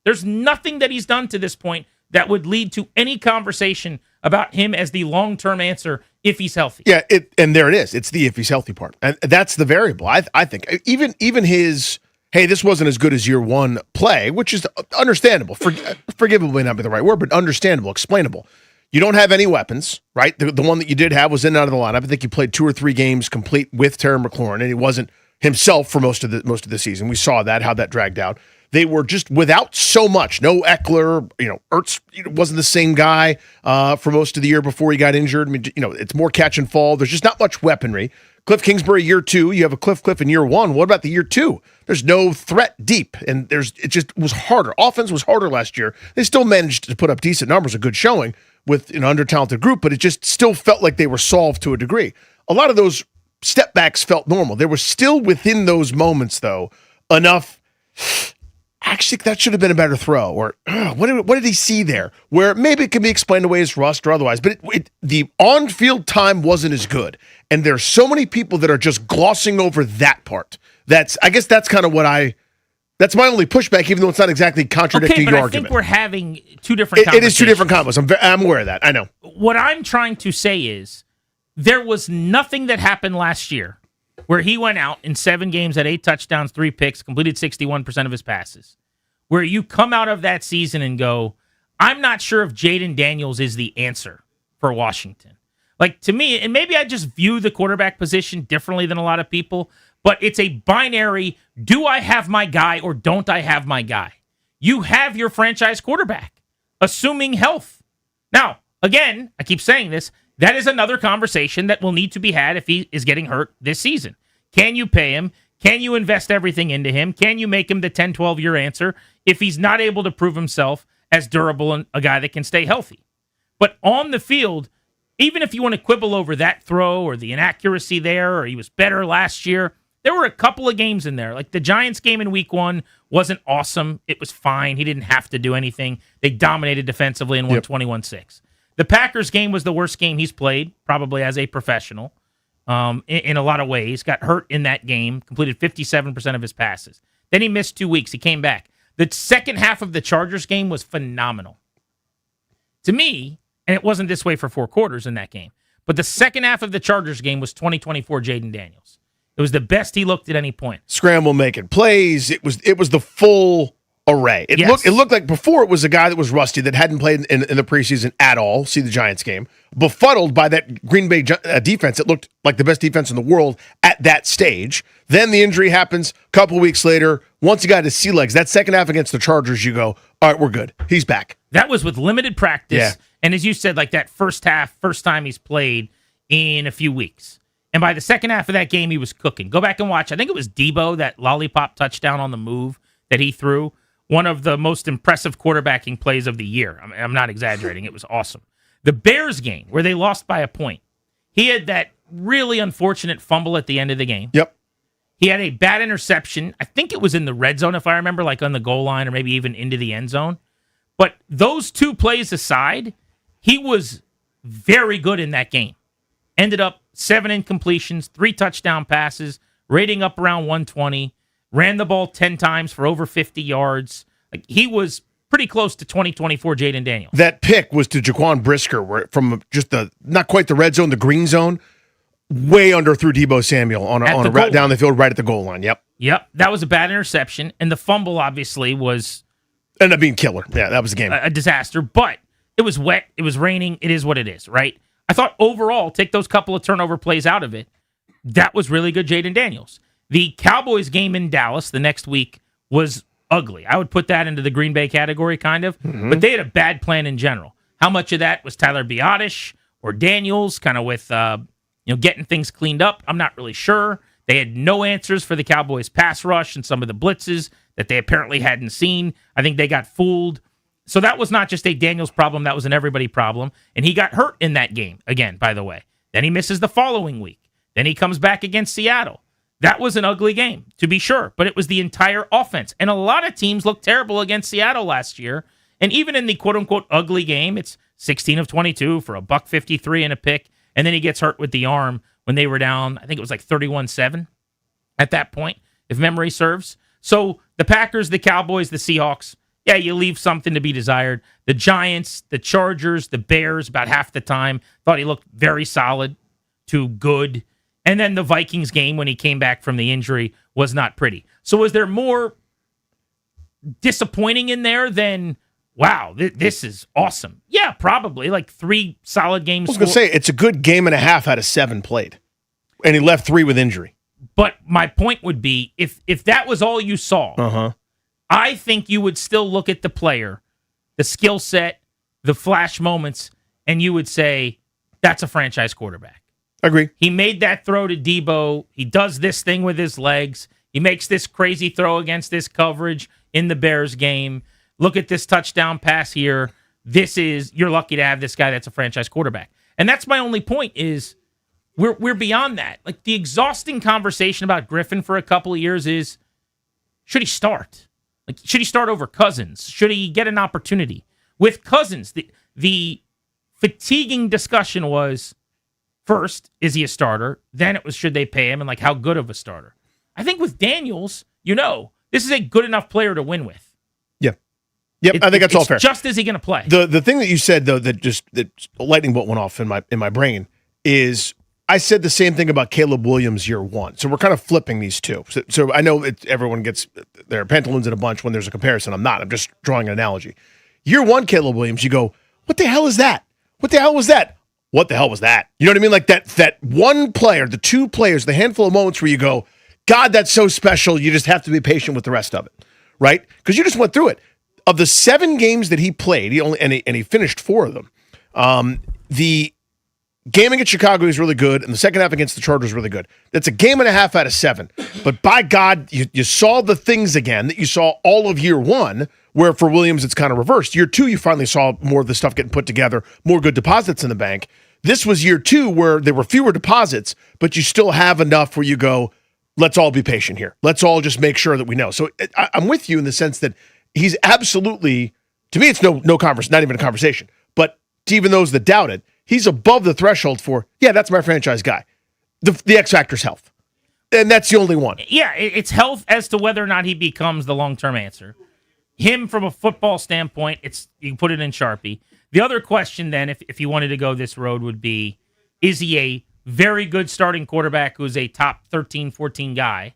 There's nothing that he's done to this point that would lead to any conversation about him as the long-term answer if he's healthy. Yeah, and there it is. It's the if he's healthy part. And that's the variable. I think even his, hey, this wasn't as good as year one play, which is understandable. Forgivable may not be the right word, but understandable, explainable. You don't have any weapons, right? The one that you did have was in and out of the lineup. I think he played 2 or 3 games complete with Terry McLaurin, and he wasn't himself for most of the season. We saw that, how that dragged out. They were just without so much. No Eckler, Ertz wasn't the same guy for most of the year before he got injured. I mean, it's more catch and fall. There's just not much weaponry. Cliff Kingsbury, year 2. You have a Cliff in year 1. What about the year 2? There's no threat deep, and it just was harder. Offense was harder last year. They still managed to put up decent numbers, a good showing with an under-talented group, but it just still felt like they were solved to a degree. A lot of those step backs felt normal. There was still within those moments, though, enough. Actually, that should have been a better throw. Or what did he see there? Where maybe it can be explained away as rust or otherwise, but the on-field time wasn't as good. And there's so many people that are just glossing over that part. I guess that's kind of that's my only pushback, even though it's not exactly contradicting your argument. I think we're having two different conversations. It is 2 different combos. I'm aware of that. I know. What I'm trying to say is there was nothing that happened last year where he went out in 7 games, had 8 touchdowns, 3 picks, completed 61% of his passes, where you come out of that season and go, I'm not sure if Jaden Daniels is the answer for Washington. Like, to me, and maybe I just view the quarterback position differently than a lot of people, but it's a binary, do I have my guy or don't I have my guy? You have your franchise quarterback, assuming health. Now, again, I keep saying this, that is another conversation that will need to be had if he is getting hurt this season. Can you pay him? Can you invest everything into him? Can you make him the 10, 12-year answer if he's not able to prove himself as durable and a guy that can stay healthy? But on the field, even if you want to quibble over that throw or the inaccuracy there, or he was better last year, there were a couple of games in there. Like the Giants game in week 1 wasn't awesome. It was fine. He didn't have to do anything. They dominated defensively and won 21-6. The Packers game was the worst game he's played, probably as a professional, in a lot of ways. Got hurt in that game, completed 57% of his passes. Then he missed 2 weeks. He came back. The second half of the Chargers game was phenomenal. To me, and it wasn't this way for 4 quarters in that game, but the second half of the Chargers game was 2024 Jaden Daniels. It was the best he looked at any point. Scramble making plays. It was the full array. It looked like before it was a guy that was rusty that hadn't played in the preseason at all. See the Giants game. Befuddled by that Green Bay defense. It looked like the best defense in the world at that stage. Then the injury happens a couple weeks later. Once he got his sea legs, that second half against the Chargers, you go, all right, we're good. He's back. That was with limited practice. Yeah. And as you said, like that first time he's played in a few weeks. And by the second half of that game, he was cooking. Go back and watch. I think it was Debo, that lollipop touchdown on the move that he threw. One of the most impressive quarterbacking plays of the year. I'm not exaggerating. It was awesome. The Bears game, where they lost by a point, he had that really unfortunate fumble at the end of the game. Yep. He had a bad interception. I think it was in the red zone, if I remember, like on the goal line or maybe even into the end zone. But those 2 plays aside, he was very good in that game. Ended up 7 incompletions, 3 touchdown passes, rating up around 120, ran the ball 10 times for over 50 yards. Like, he was pretty close to 2024 Jaden Daniels. That pick was to Jaquan Brisker, where from just not quite the red zone, the green zone. way underthrew Debo Samuel on a route down the field right at the goal line. Yep. Yep. That was a bad interception. And the fumble obviously was ended up being killer. Yeah, that was the game. A disaster. But it was wet. It was raining. It is what it is, right? I thought overall, take those couple of turnover plays out of it, that was really good Jaden Daniels. The Cowboys game in Dallas the next week was ugly. I would put that into the Green Bay category, kind of. Mm-hmm. But they had a bad plan in general. How much of that was Tyler Biotish or Daniels, kind of with getting things cleaned up? I'm not really sure. They had no answers for the Cowboys' pass rush and some of the blitzes that they apparently hadn't seen. I think they got fooled. So that was not just a Daniels problem, that was an everybody problem. And he got hurt in that game, again, by the way. Then he misses the following week. Then he comes back against Seattle. That was an ugly game, to be sure, but it was the entire offense. And a lot of teams looked terrible against Seattle last year. And even in the quote-unquote ugly game, it's 16 of 22 for a $153 and a pick. And then he gets hurt with the arm when they were down, I think it was like 31-7 at that point, if memory serves. So the Packers, the Cowboys, the Seahawks, yeah, you leave something to be desired. The Giants, the Chargers, the Bears, about half the time, thought he looked very solid to good. And then the Vikings game when he came back from the injury was not pretty. So was there more disappointing in there than, wow, this is awesome? Yeah, probably. Like 3 solid games. I was going to say, it's a good game and a half out of 7 played. And he left 3 with injury. But my point would be, if that was all you saw, I think you would still look at the player, the skill set, the flash moments, and you would say, that's a franchise quarterback. Agree. He made that throw to Debo. He does this thing with his legs. He makes this crazy throw against this coverage in the Bears game. Look at this touchdown pass here. You're lucky to have this guy that's a franchise quarterback. And that's my only point is we're beyond that. Like the exhausting conversation about Griffin for a couple of years is, should he start? Like, should he start over Cousins? Should he get an opportunity? With Cousins, the fatiguing discussion was, first, is he a starter? Then it was, should they pay him? And, like, how good of a starter? I think with Daniels, this is a good enough player to win with. Yeah. Yep, I think that's all fair. Just is he going to play? The thing that you said, though, that a lightning bolt went off in my brain is I said the same thing about Caleb Williams year 1. So we're kind of flipping these two. So I know everyone gets their pantaloons in a bunch when there's a comparison. I'm not. I'm just drawing an analogy. Year 1, Caleb Williams, you go, what the hell is that? What the hell was that? What the hell was that? You know what I mean? Like that one player, the 2 players, the handful of moments where you go, God, that's so special. You just have to be patient with the rest of it, right? Because you just went through it. Of the 7 games that he played, he finished 4 of them. The game against Chicago is really good, and the second half against the Chargers is really good. That's a game and a half out of 7. But by God, you saw the things again that you saw all of year 1, where for Williams it's kind of reversed. Year 2, you finally saw more of the stuff getting put together, more good deposits in the bank. This was year 2 where there were fewer deposits, but you still have enough where you go, let's all be patient here. Let's all just make sure that we know. So I'm with you in the sense that he's absolutely, to me, it's no conversation, not even a conversation. But to even those that doubt it, he's above the threshold for, yeah, that's my franchise guy. The X factor's health. And that's the only one. Yeah, it's health as to whether or not he becomes the long-term answer. Him from a football standpoint, you can put it in Sharpie. The other question then, if you wanted to go this road, would be, is he a very good starting quarterback who's a top 13, 14 guy?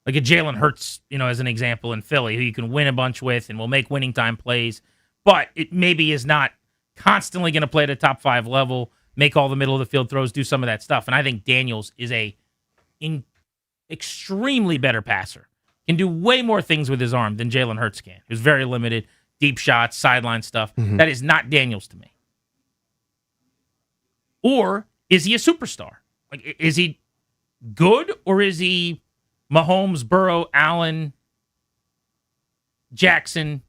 Like a Jalen Hurts, as an example in Philly, who you can win a bunch with and will make winning time plays, but it maybe is not constantly going to play at a top 5 level, make all the middle of the field throws, do some of that stuff. And I think Daniels is extremely better passer. Can do way more things with his arm than Jalen Hurts can. Who's very limited, deep shots, sideline stuff. Mm-hmm. That is not Daniels to me. Or is he a superstar? Like, is he good, or is he Mahomes, Burrow, Allen, Jackson,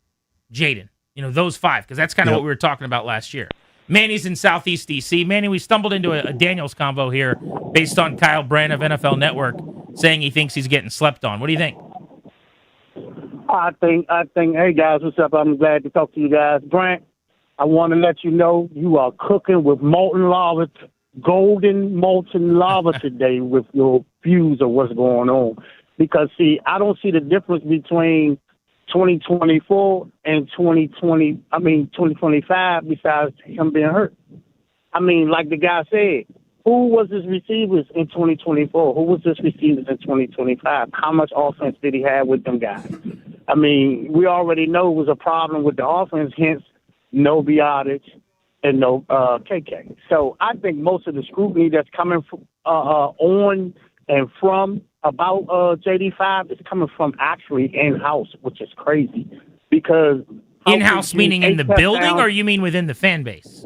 Jaden? Those 5, because that's kind of what we were talking about last year. Manny's in Southeast D.C. Manny, we stumbled into a Daniels combo here based on Kyle Brandt of NFL Network saying he thinks he's getting slept on. What do you think? I think, hey guys, what's up? I'm glad to talk to you guys. Brant, I want to let you know you are cooking with golden molten lava today with your views of what's going on. Because, see, I don't see the difference between 2024 and 2025 besides him being hurt. I mean, like the guy said, Who was his receivers in 2024? Who was his receivers in 2025? How much offense did he have with them guys? I mean, we already know it was a problem with the offense, hence no Biotic and no KK. So I think most of the scrutiny that's coming from, on and from about JD5 is coming from actually in-house, which is crazy. Because in-house meaning in the building, or you mean within the fan base?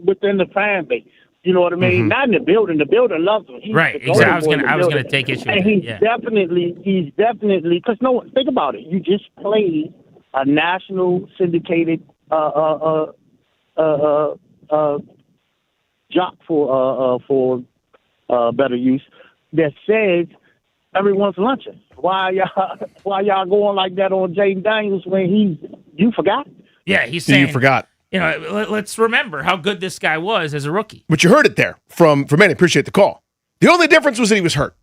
Within the fan base. You know what I mean? Mm-hmm. Not in the building. The building loves him. He's right. the Exactly. I was building. going to take issue with and that. he's Yeah. definitely, because think about it. You just played a national syndicated jock for better use that says everyone's lunching. Why y'all going like that on Jaden Daniels when you forgot? Yeah, he's saying You forgot. You know, let's remember how good this guy was as a rookie. But you heard it there from Manny. Appreciate the call. The only difference was that he was hurt.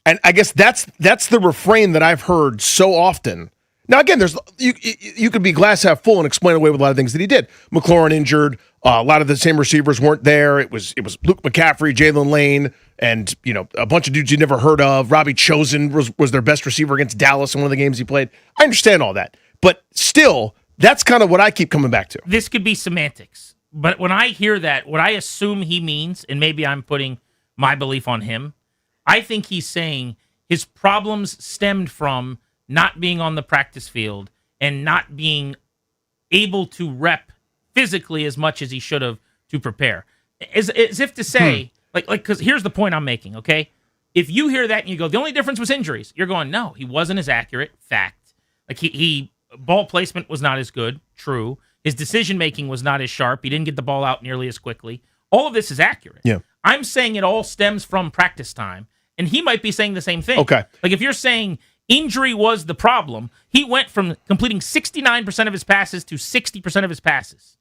And I guess that's the refrain that I've heard so often. Now, again, you could be glass half full and explain away with a lot of things that he did. McLaurin injured. A lot of the same receivers weren't there. It was Luke McCaffrey, Jalen Lane, and a bunch of dudes you never heard of. Robbie Chosen was their best receiver against Dallas in one of the games he played. I understand all that. But still, that's kind of what I keep coming back to. This could be semantics. But when I hear that, what I assume he means, and maybe I'm putting my belief on him, I think he's saying his problems stemmed from not being on the practice field and not being able to rep physically as much as he should have to prepare. As if to say, because here's the point I'm making, okay? If you hear that and you go, the only difference was injuries, you're going, no, he wasn't as accurate. Fact. Like he ball placement was not as good. True. His decision-making was not as sharp. He didn't get the ball out nearly as quickly. All of this is accurate. Yeah. I'm saying it all stems from practice time, and he might be saying the same thing. Okay. Like if you're saying injury was the problem, he went from completing 69% of his passes to 60% of his passes.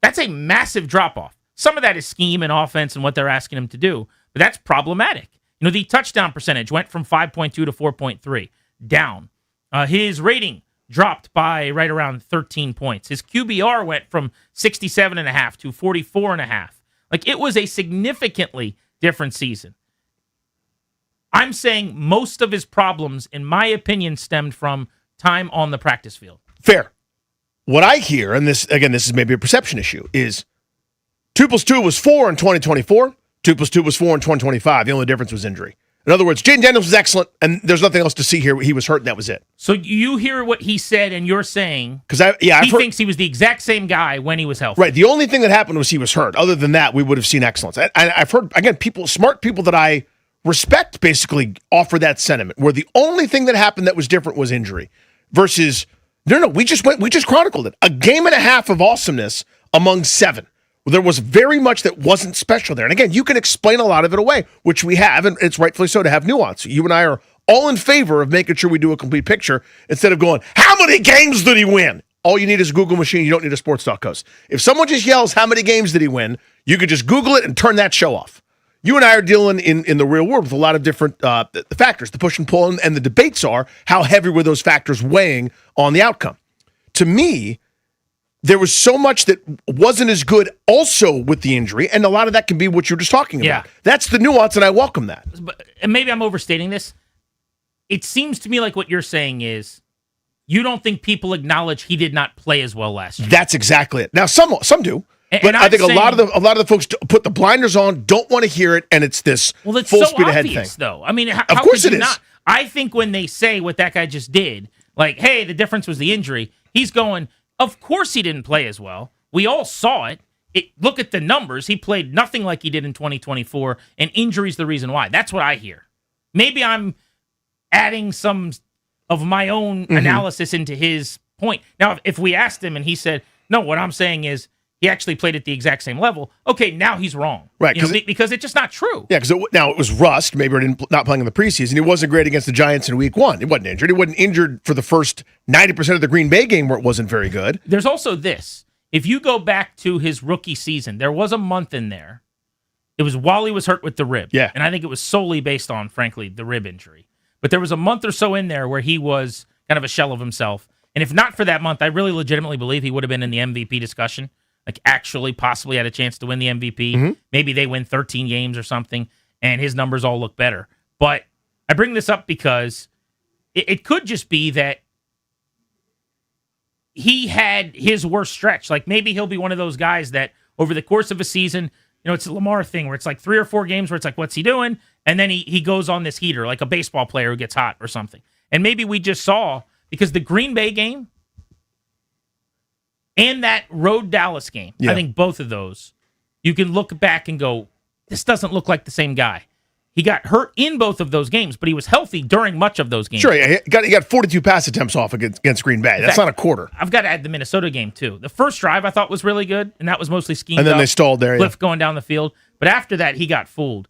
That's a massive drop-off. Some of that is scheme and offense and what they're asking him to do, but that's problematic. The touchdown percentage went from 5.2 to 4.3, down. His rating dropped by right around 13 points. His QBR went from 67.5 to 44.5. Like, it was a significantly different season. I'm saying most of his problems, in my opinion, stemmed from time on the practice field. Fair. What I hear, and this is maybe a perception issue, is 2 + 2 was 4 in 2024. 2 + 2 was 4 in 2025. The only difference was injury. In other words, Jaden Daniels was excellent, and there's nothing else to see here. He was hurt, and that was it. So you hear what he said, and you're saying he thinks he was the exact same guy when he was healthy. Right. The only thing that happened was he was hurt. Other than that, we would have seen excellence. I've heard, again, smart people that I respect basically offer that sentiment, where the only thing that happened that was different was injury versus, no, we just chronicled it. A game and a half of awesomeness among 7. There was very much that wasn't special there. And again, you can explain a lot of it away, which we have, and it's rightfully so to have nuance. You and I are all in favor of making sure we do a complete picture instead of going, how many games did he win? All you need is a Google machine. You don't need a sports.coast. If someone just yells, how many games did he win? You could just Google it and turn that show off. You and I are dealing in the real world with a lot of different factors, the push and pull, and the debates are how heavy were those factors weighing on the outcome. To me, there was so much that wasn't as good also with the injury, and a lot of that can be what you're just talking about. Yeah. That's the nuance, and I welcome that. And maybe I'm overstating this. It seems to me like what you're saying is you don't think people acknowledge he did not play as well last year. That's exactly it. Now, some do. But I think a lot of the folks put the blinders on, don't want to hear it, and it's this well, it's full so speed ahead obvious, thing. though. I mean, how of course could it you is. not? I think when they say what that guy just did, like, hey, the difference was the injury, he's going, of course he didn't play as well. We all saw it. Look at the numbers. He played nothing like he did in 2024, and injury's the reason why. That's what I hear. Maybe I'm adding some of my own analysis into his point. Now, if we asked him and he said, no, what I'm saying is he actually played at the exact same level, okay, now he's wrong. Right. Because it's just not true. Yeah, because now it was rust, maybe not playing in the preseason. He wasn't great against the Giants in week 1. He wasn't injured. He wasn't injured for the first 90% of the Green Bay game where it wasn't very good. There's also this. If you go back to his rookie season, there was a month in there. It was while he was hurt with the rib. Yeah. And I think it was solely based on, frankly, the rib injury. But there was a month or so in there where he was kind of a shell of himself. And if not for that month, I really legitimately believe he would have been in the MVP discussion. like actually possibly had a chance to win the MVP. Mhm. Maybe they win 13 games or something, and his numbers all look better. But I bring this up because it could just be that he had his worst stretch. Like maybe he'll be one of those guys that over the course of a season, it's a Lamar thing where it's like 3 or 4 games where it's like, what's he doing? And then he goes on this heater, like a baseball player who gets hot or something. And maybe we just saw, because the Green Bay game and that road Dallas game, I think both of those, you can look back and go, this doesn't look like the same guy. He got hurt in both of those games, but he was healthy during much of those games. Sure, he got 42 pass attempts off against Green Bay. That's not a quarter. I've got to add the Minnesota game, too. The first drive I thought was really good, and that was mostly schemed And then up. they stalled there, Cliff going down the field. But after that, he got fooled.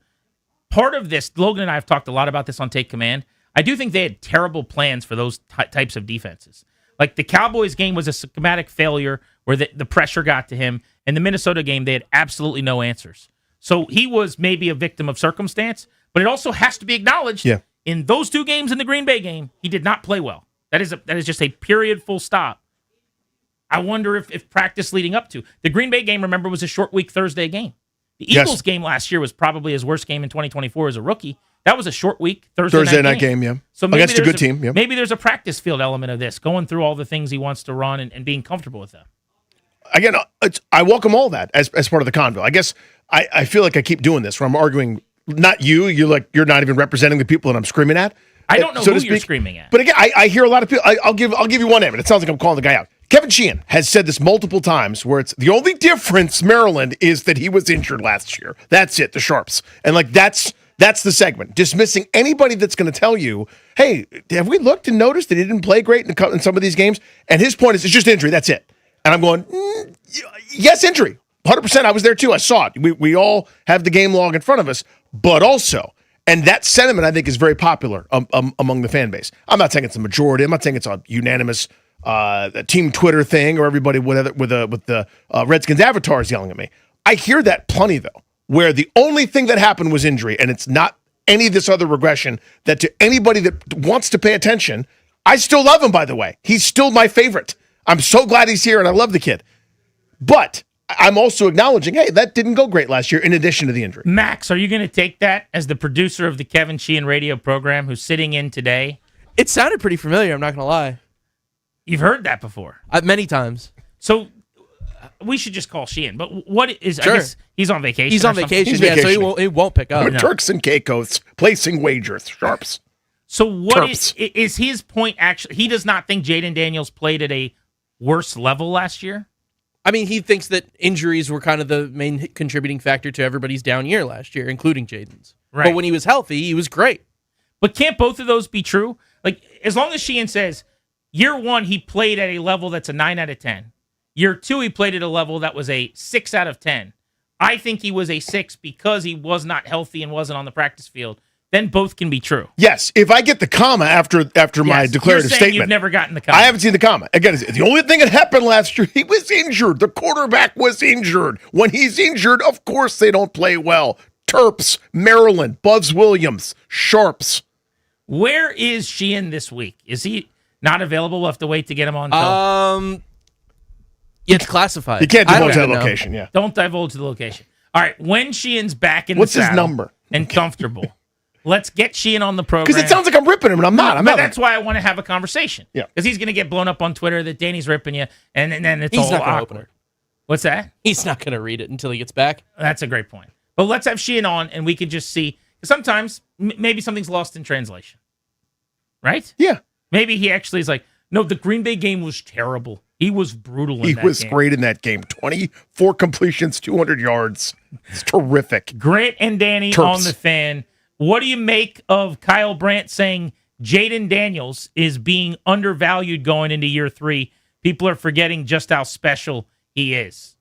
Part of this, Logan and I have talked a lot about this on Take Command. I do think they had terrible plans for those types of defenses. Like the Cowboys game was a schematic failure where the pressure got to him. And the Minnesota game, they had absolutely no answers. So he was maybe a victim of circumstance, but it also has to be acknowledged in those 2 games in the Green Bay game, he did not play well. That is just a period, full stop. I wonder if practice leading up to. The Green Bay game, remember, was a short week Thursday game. The Eagles game last year was probably his worst game in 2024 as a rookie. That was a short week Thursday night game, yeah. So maybe Against a good team, yeah. Maybe there's a practice field element of this, going through all the things he wants to run and being comfortable with them. Again, I welcome all that as part of the convo. I guess I feel like I keep doing this where I'm arguing, not you. You're not even representing the people that I'm screaming at. I don't know who you're screaming at. But again, I hear a lot of people. I'll give you one name, and it sounds like I'm calling the guy out. Kevin Sheehan has said this multiple times where it's the only difference, Maryland, is that he was injured last year. That's it, the Sharps. And that's the segment. Dismissing anybody that's going to tell you, hey, have we looked and noticed that he didn't play great in some of these games? And his point is, it's just injury. That's it. And I'm going, yes, injury. 100%. I was there too. I saw it. We all have the game log in front of us, but also, and that sentiment I think is very popular among the fan base. I'm not saying it's a majority. I'm not saying it's a unanimous team Twitter thing or everybody with the Redskins avatars yelling at me. I hear that plenty though, where the only thing that happened was injury, and it's not any of this other regression. That to anybody that wants to pay attention, I still love him. By the way, he's still my favorite. I'm so glad he's here, and I love the kid. But I'm also acknowledging, hey, that didn't go great last year in addition to the injury. Max, are you going to take that as the producer of the Kevin Sheehan radio program who's sitting in today? It sounded pretty familiar, I'm not going to lie. You've heard that before. Many times. So we should just call Sheehan. But what is, Sure. I guess he's on vacation. He's on vacation, so he won't pick up. Turks and Caicos placing wagers, Sharps. So what is his point actually? He does not think Jaden Daniels played at a worse level last year? I mean, he thinks that injuries were kind of the main contributing factor to everybody's down year last year, including Jaden's. Right. But when he was healthy, he was great. But can't both of those be true? Like, as long as Sheehan says, year 1, he played at a level that's a 9 out of 10. Year 2, he played at a level that was a 6 out of 10. I think he was a 6 because he was not healthy and wasn't on the practice field. Then both can be true. Yes, if I get the comma after my declarative you're saying statement. You've never gotten the comma. I haven't seen the comma. Again, the only thing that happened last year, he was injured. The quarterback was injured. When he's injured, of course they don't play well. Terps, Maryland, Buzz Williams, Sharps. Where is Sheehan this week? Is he not available? We'll have to wait to get him on. It's classified. You can't divulge that location, yeah. Don't divulge the location. All right, when Sheehan's back in What's the his saddle number? and comfortable, let's get Sheehan on the program. Because it sounds like I'm ripping him, and I'm not. But that's why I want to have a conversation. Yeah. Because he's going to get blown up on Twitter that Danny's ripping you, and then it's He's all not gonna awkward. open it. What's that? He's not going to read it until he gets back. That's a great point. But let's have Sheehan on, and we can just see. Sometimes maybe something's lost in translation. Right? Yeah. Maybe he actually is like, no, the Green Bay game was terrible. He was brutal in He that was game. great in that game. 24 completions, 200 yards. It's terrific. Grant and Danny Terps. on the Fan. What do you make of Kyle Brandt saying Jaden Daniels is being undervalued going into year 3? People are forgetting just how special he is.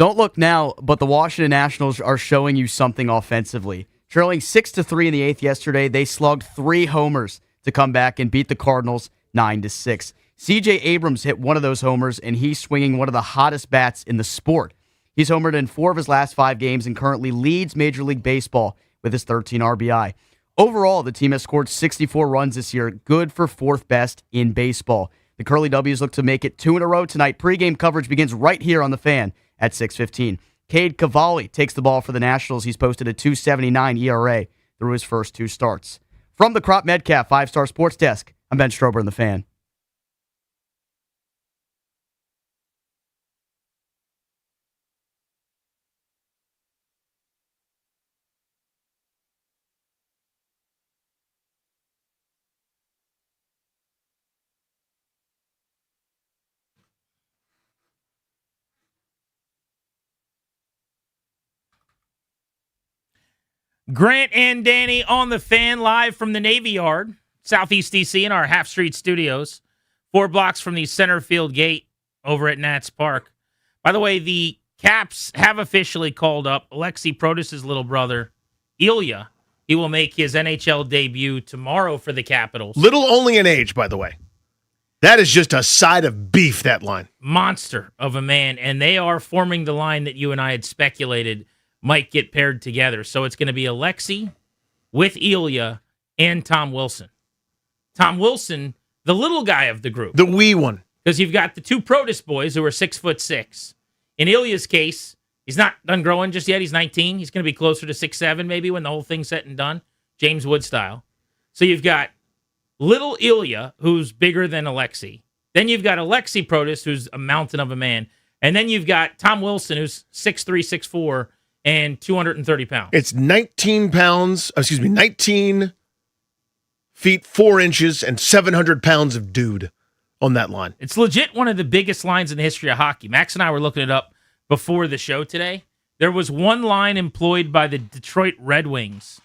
Don't look now, but the Washington Nationals are showing you something offensively. Trailing 6-3 in the eighth yesterday, they slugged 3 homers to come back and beat the Cardinals 9-6. C.J. Abrams hit one of those homers, and he's swinging one of the hottest bats in the sport. He's homered in 4 of his last 5 games and currently leads Major League Baseball with his 13 RBI. Overall, the team has scored 64 runs this year, good for 4th best in baseball. The Curly W's look to make it 2 in a row tonight. Pre-game coverage begins right here on The Fan at 6:15. Cade Cavalli takes the ball for the Nationals. He's posted a 2.79 ERA through his first 2 starts. From the Crop Metcalf 5-Star Sports Desk, I'm Ben Strober in The Fan. Grant and Danny on The Fan, live from the Navy Yard, Southeast DC, in our Half Street studios, 4 blocks from the center field gate over at Nats Park. By the way, the Caps have officially called up Alexi Protas' little brother, Ilya. He will make his NHL debut tomorrow for the Capitals. Little only in age, by the way. That is just a side of beef, that line. Monster of a man, and they are forming the line that you and I had speculated might get paired together. So it's going to be Alexi with Ilya and Tom Wilson. Tom Wilson, the little guy of the group. The wee one. Because you've got the 2 Protas boys who are 6'6". In Ilya's case, he's not done growing just yet. He's 19. He's going to be closer to 6'7" maybe when the whole thing's said and done. James Wood style. So you've got little Ilya, who's bigger than Alexi. Then you've got Alexi Protas, who's a mountain of a man. And then you've got Tom Wilson, who's 6'3", 6'4", and 230 pounds. It's 19 feet 4 inches and 700 pounds of dude on that line. It's legit one of the biggest lines in the history of hockey. Max and I were looking it up before the show today. There was one line employed by the Detroit Red Wings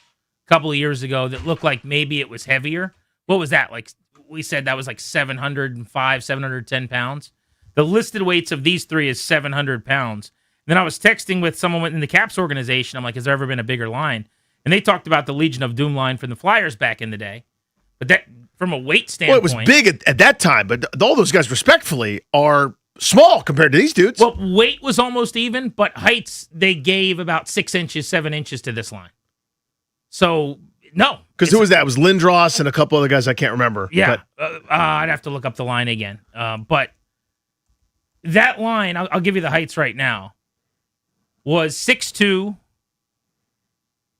a couple of years ago that looked like maybe it was heavier. What was that? Like we said that was like 705, 710 pounds. The listed weights of these 3 is 700 pounds. Then I was texting with someone in the Caps organization. I'm like, has there ever been a bigger line? And they talked about the Legion of Doom line from the Flyers back in the day. But that, from a weight standpoint... Well, it was big at that time, but all those guys, respectfully, are small compared to these dudes. Well, weight was almost even, but heights, they gave about 6 inches, 7 inches to this line. So, no. Because who was that? It was Lindros and a couple other guys I can't remember. Yeah. I'd have to look up the line again. But that line, I'll give you the heights right now, was 6'2".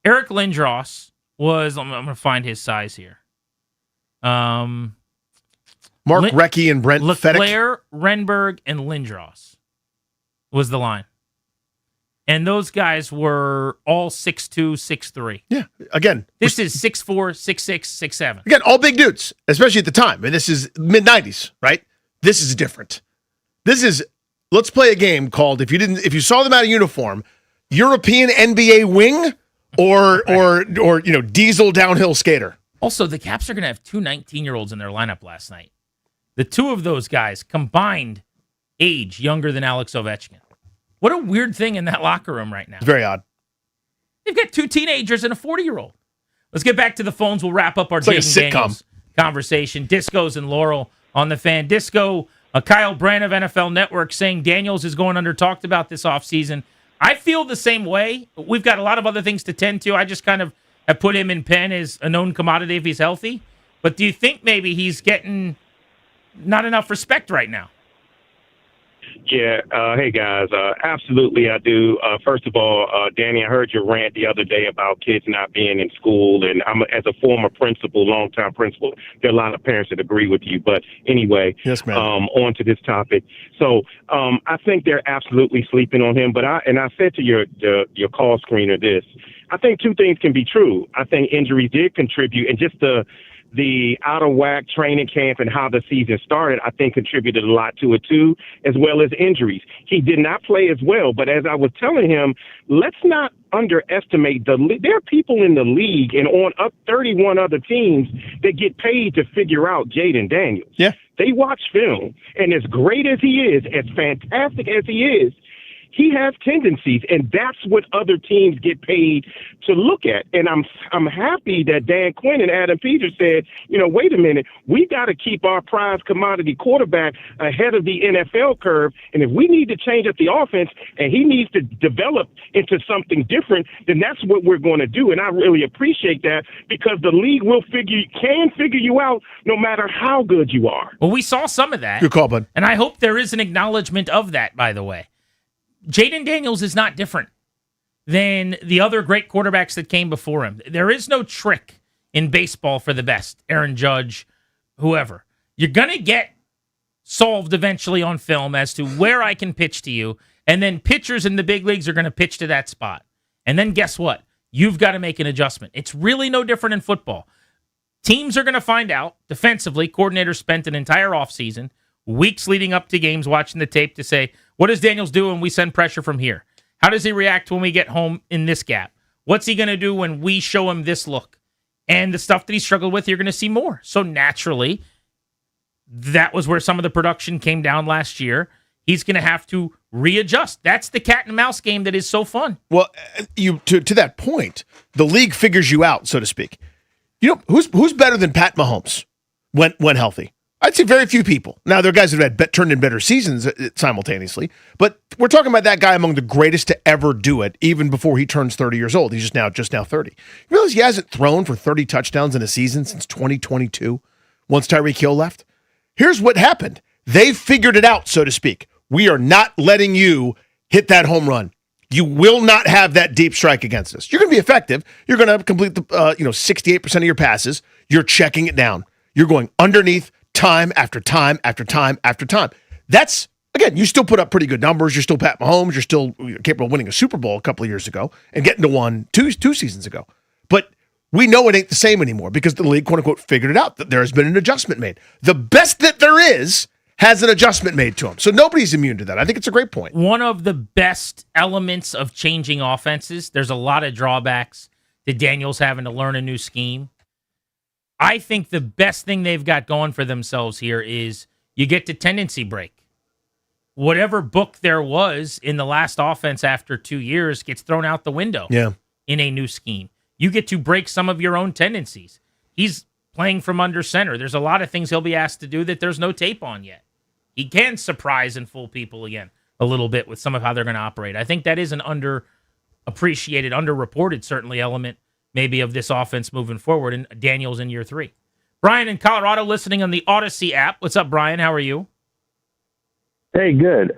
Eric Lindros was, I'm going to find his size here. Mark Recchi and Brent Fedek. Leclerc, Renberg, and Lindros was the line. And those guys were all 6'2", 6'3". Yeah, again. This is 6'4", 6'6", 6'7". Again, all big dudes, especially at the time. And this is mid-90s, right? This is different. This is, let's play a game called, if you saw them out of uniform, European NBA wing or diesel downhill skater. Also, the Caps are going to have 2 19-year-olds in their lineup last night. The 2 of those guys combined age younger than Alex Ovechkin. What a weird thing in that locker room right now. It's very odd. They've got 2 teenagers and a 40-year-old. Let's get back to the phones. We'll wrap up our Jaden Daniels conversation. Disco's and Laurel on the Fan. Disco, Kyle Brandt of NFL Network saying Daniels is going under talked about this offseason. I feel the same way. We've got a lot of other things to tend to. I just kind of have put him in pen as a known commodity if he's healthy. But do you think maybe he's getting not enough respect right now? Yeah. Hey, guys. Absolutely, I do. First of all, Danny, I heard your rant the other day about kids not being in school. And as a former principal, longtime principal, there are a lot of parents that agree with you. But anyway, yes, ma'am. On to this topic. So I think they're absolutely sleeping on him. But I said to your call screener this. I think 2 things can be true. I think injuries did contribute, and just the out of whack training camp and how the season started, I think contributed a lot to it too, as well as injuries. He did not play as well, but as I was telling him, let's not underestimate there are people in the league and on up 31 other teams that get paid to figure out Jaden Daniels. Yeah. They watch film, and as great as he is, as fantastic as he is, he has tendencies, and that's what other teams get paid to look at. And I'm happy that Dan Quinn and Adam Peters said, wait a minute, we got to keep our prize commodity quarterback ahead of the NFL curve. And if we need to change up the offense and he needs to develop into something different, then that's what we're going to do. And I really appreciate that, because the league can figure you out no matter how good you are. Well, we saw some of that. Good call, bud. And I hope there is an acknowledgement of that, by the way. Jaden Daniels is not different than the other great quarterbacks that came before him. There is no trick in baseball for the best. Aaron Judge, whoever. You're going to get solved eventually on film as to where I can pitch to you, and then pitchers in the big leagues are going to pitch to that spot. And then guess what? You've got to make an adjustment. It's really no different in football. Teams are going to find out defensively. Coordinators spent an entire offseason, weeks leading up to games, watching the tape to say, what does Daniels do when we send pressure from here? How does he react when we get home in this gap? What's he going to do when we show him this look? And the stuff that he struggled with, you're going to see more. So naturally, that was where some of the production came down last year. He's going to have to readjust. That's the cat and mouse game that is so fun. Well, to that point, the league figures you out, so to speak. Who's better than Pat Mahomes when healthy? I'd say very few people. Now, there are guys that have turned in better seasons simultaneously, but we're talking about that guy among the greatest to ever do it, even before he turns 30 years old. He's just now 30. You realize he hasn't thrown for 30 touchdowns in a season since 2022, once Tyreek Hill left? Here's what happened. They figured it out, so to speak. We are not letting you hit that home run. You will not have that deep strike against us. You're going to be effective. You're going to complete the 68% of your passes. You're checking it down. You're going underneath time after time after time after time. That's, again, you still put up pretty good numbers. You're still Pat Mahomes. You're still capable of winning a Super Bowl a couple of years ago and getting to one two seasons ago. But we know it ain't the same anymore because the league, quote unquote, figured it out, that there has been an adjustment made. The best that there is has an adjustment made to him. So nobody's immune to that. I think it's a great point. One of the best elements of changing offenses, there's a lot of drawbacks to Daniels having to learn a new scheme. I think the best thing they've got going for themselves here is you get to tendency break. Whatever book there was in the last offense after 2 years gets thrown out the window in a new scheme. You get to break some of your own tendencies. He's playing from under center. There's a lot of things he'll be asked to do that there's no tape on yet. He can surprise and fool people again a little bit with some of how they're going to operate. I think that is an underappreciated, underreported certainly element maybe of this offense moving forward, and Daniels in year 3. Brian in Colorado listening on the Odyssey app. What's up, Brian? How are you? Hey, good.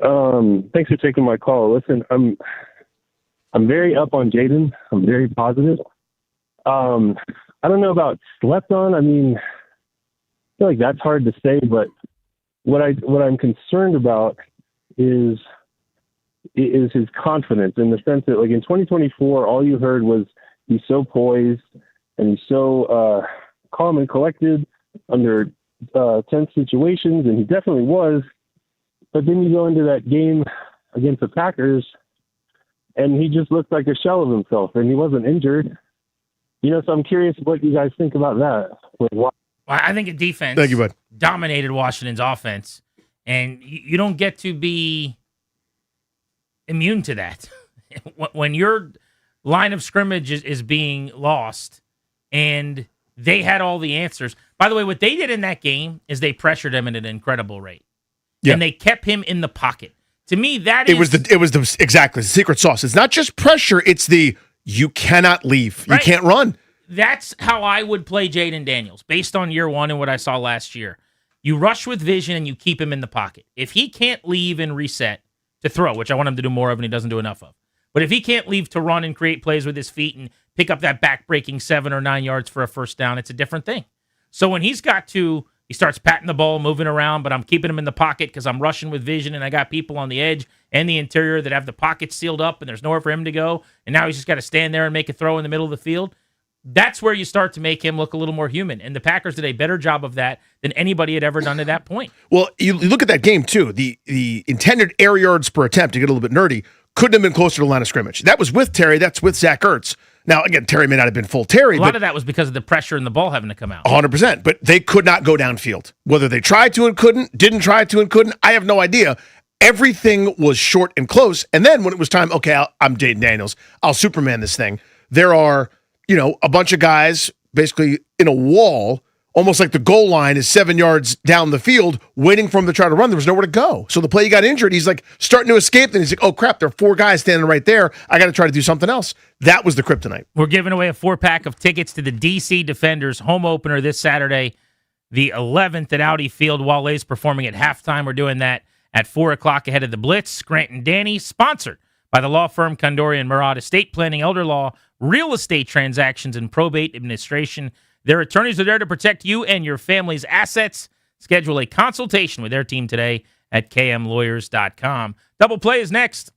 Thanks for taking my call. Listen, I'm very up on Jaden. I'm very positive. I don't know about slept on. I mean, I feel like that's hard to say, but what I'm concerned about is his confidence, in the sense that, like, in 2024, all you heard was he's so poised and he's so calm and collected under tense situations, and he definitely was. But then you go into that game against the Packers, and he just looked like a shell of himself, and he wasn't injured. So I'm curious what you guys think about that. Well, I think a defense Thank you, bud. dominated Washington's offense, and you don't get to be immune to that. When your line of scrimmage is being lost, and they had all the answers. By the way, what they did in that game is they pressured him at an incredible rate, and they kept him in the pocket. To me, that it was the secret sauce. It's not just pressure; it's you cannot leave, you can't run. That's how I would play Jaden Daniels, based on year 1 and what I saw last year. You rush with vision and you keep him in the pocket. If he can't leave and reset to throw, which I want him to do more of and he doesn't do enough of, but if he can't leave to run and create plays with his feet and pick up that back-breaking 7 or 9 yards for a first down, it's a different thing. So when he starts patting the ball, moving around, but I'm keeping him in the pocket because I'm rushing with vision and I got people on the edge and the interior that have the pockets sealed up and there's nowhere for him to go, and now he's just got to stand there and make a throw in the middle of the field. That's where you start to make him look a little more human, and the Packers did a better job of that than anybody had ever done to that point. Well, you look at that game, too. The intended air yards per attempt, to get a little bit nerdy, couldn't have been closer to the line of scrimmage. That was with Terry. That's with Zach Ertz. Now, again, Terry may not have been full Terry. A lot of that was because of the pressure and the ball having to come out. 100%. But they could not go downfield. Whether they tried to and couldn't, didn't try to and couldn't, I have no idea. everything was short and close. And then when it was time, okay, I'm Jaden Daniels. I'll Superman this thing. There are, a bunch of guys basically in a wall, almost like the goal line is 7 yards down the field, waiting for him to try to run. There was nowhere to go. So the play he got injured, he's like starting to escape. Then he's like, oh crap, there are 4 guys standing right there. I got to try to do something else. That was the kryptonite. We're giving away a 4-pack of tickets to the DC Defenders home opener this Saturday, the 11th at Audi Field. Wale's performing at halftime. We're doing that at 4 o'clock ahead of the Blitz. Grant and Danny, sponsored by the law firm Condori and Murad, estate planning, elder law, real estate transactions, and probate administration. Their attorneys are there to protect you and your family's assets. Schedule a consultation with their team today at kmlawyers.com. Double play is next.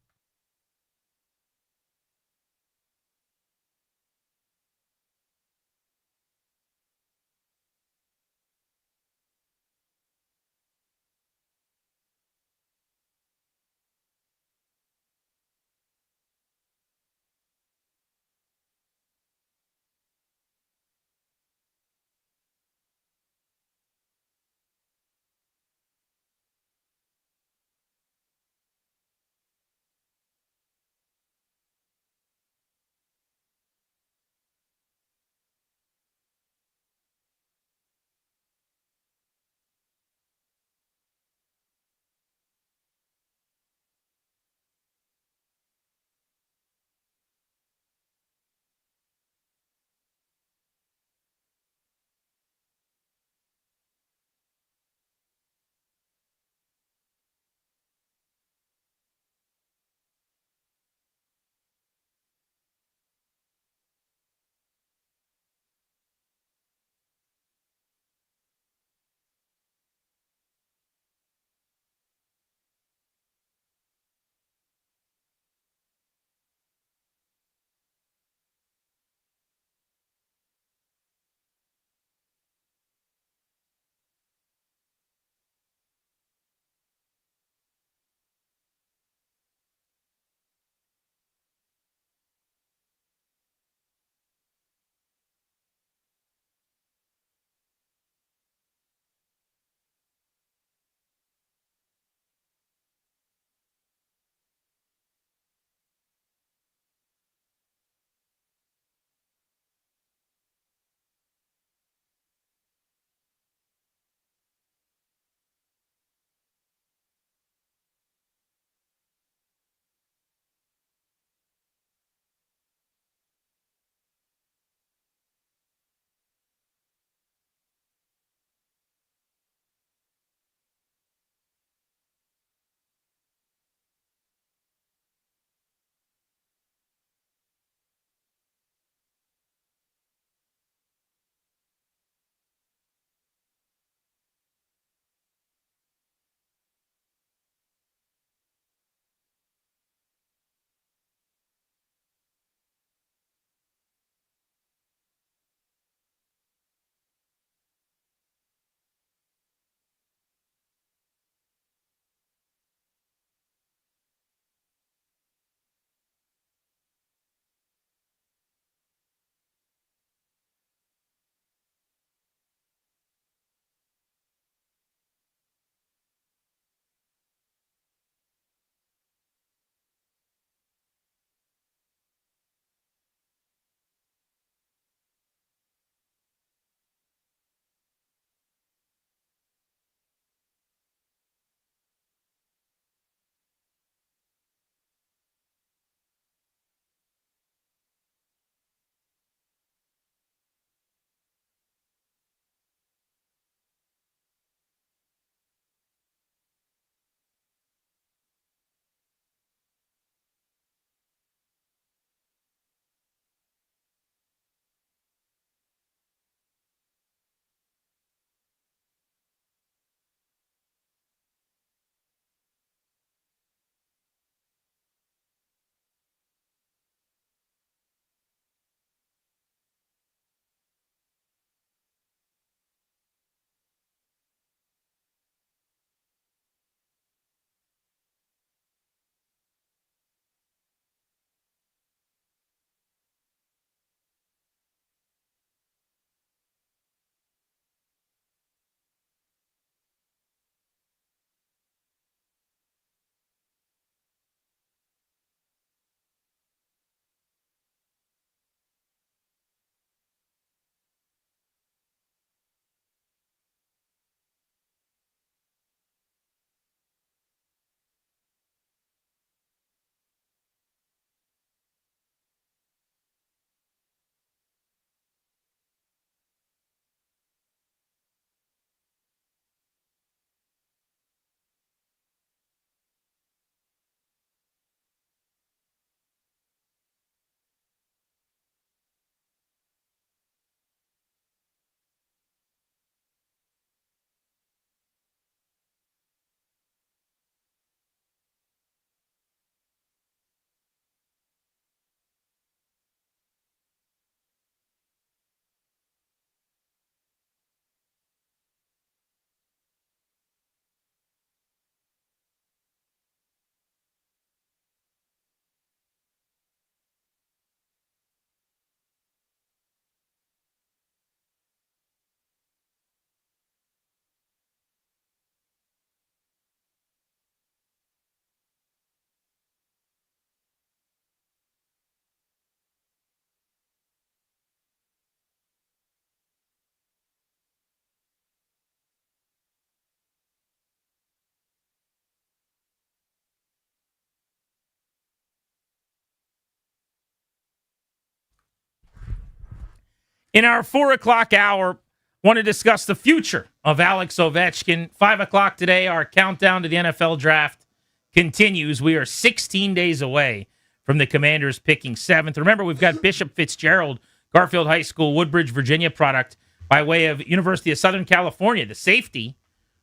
In our 4 o'clock hour, want to discuss the future of Alex Ovechkin. 5 o'clock today, our countdown to the NFL draft continues. We are 16 days away from the Commanders picking 7th. Remember, we've got Bishop Fitzgerald, Garfield High School, Woodbridge, Virginia product by way of University of Southern California. The safety,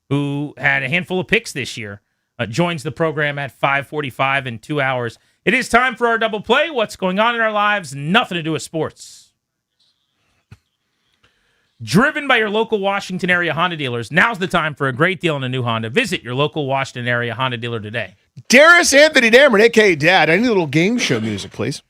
who had a handful of picks this year, joins the program at 5:45 in 2 hours. It is time for our double play. What's going on in our lives? Nothing to do with sports. Driven by your local Washington area Honda dealers, now's the time for a great deal on a new Honda. Visit your local Washington area Honda dealer today. Darius Anthony Dameron, a.k.a. Dad, I need a little game show music, please.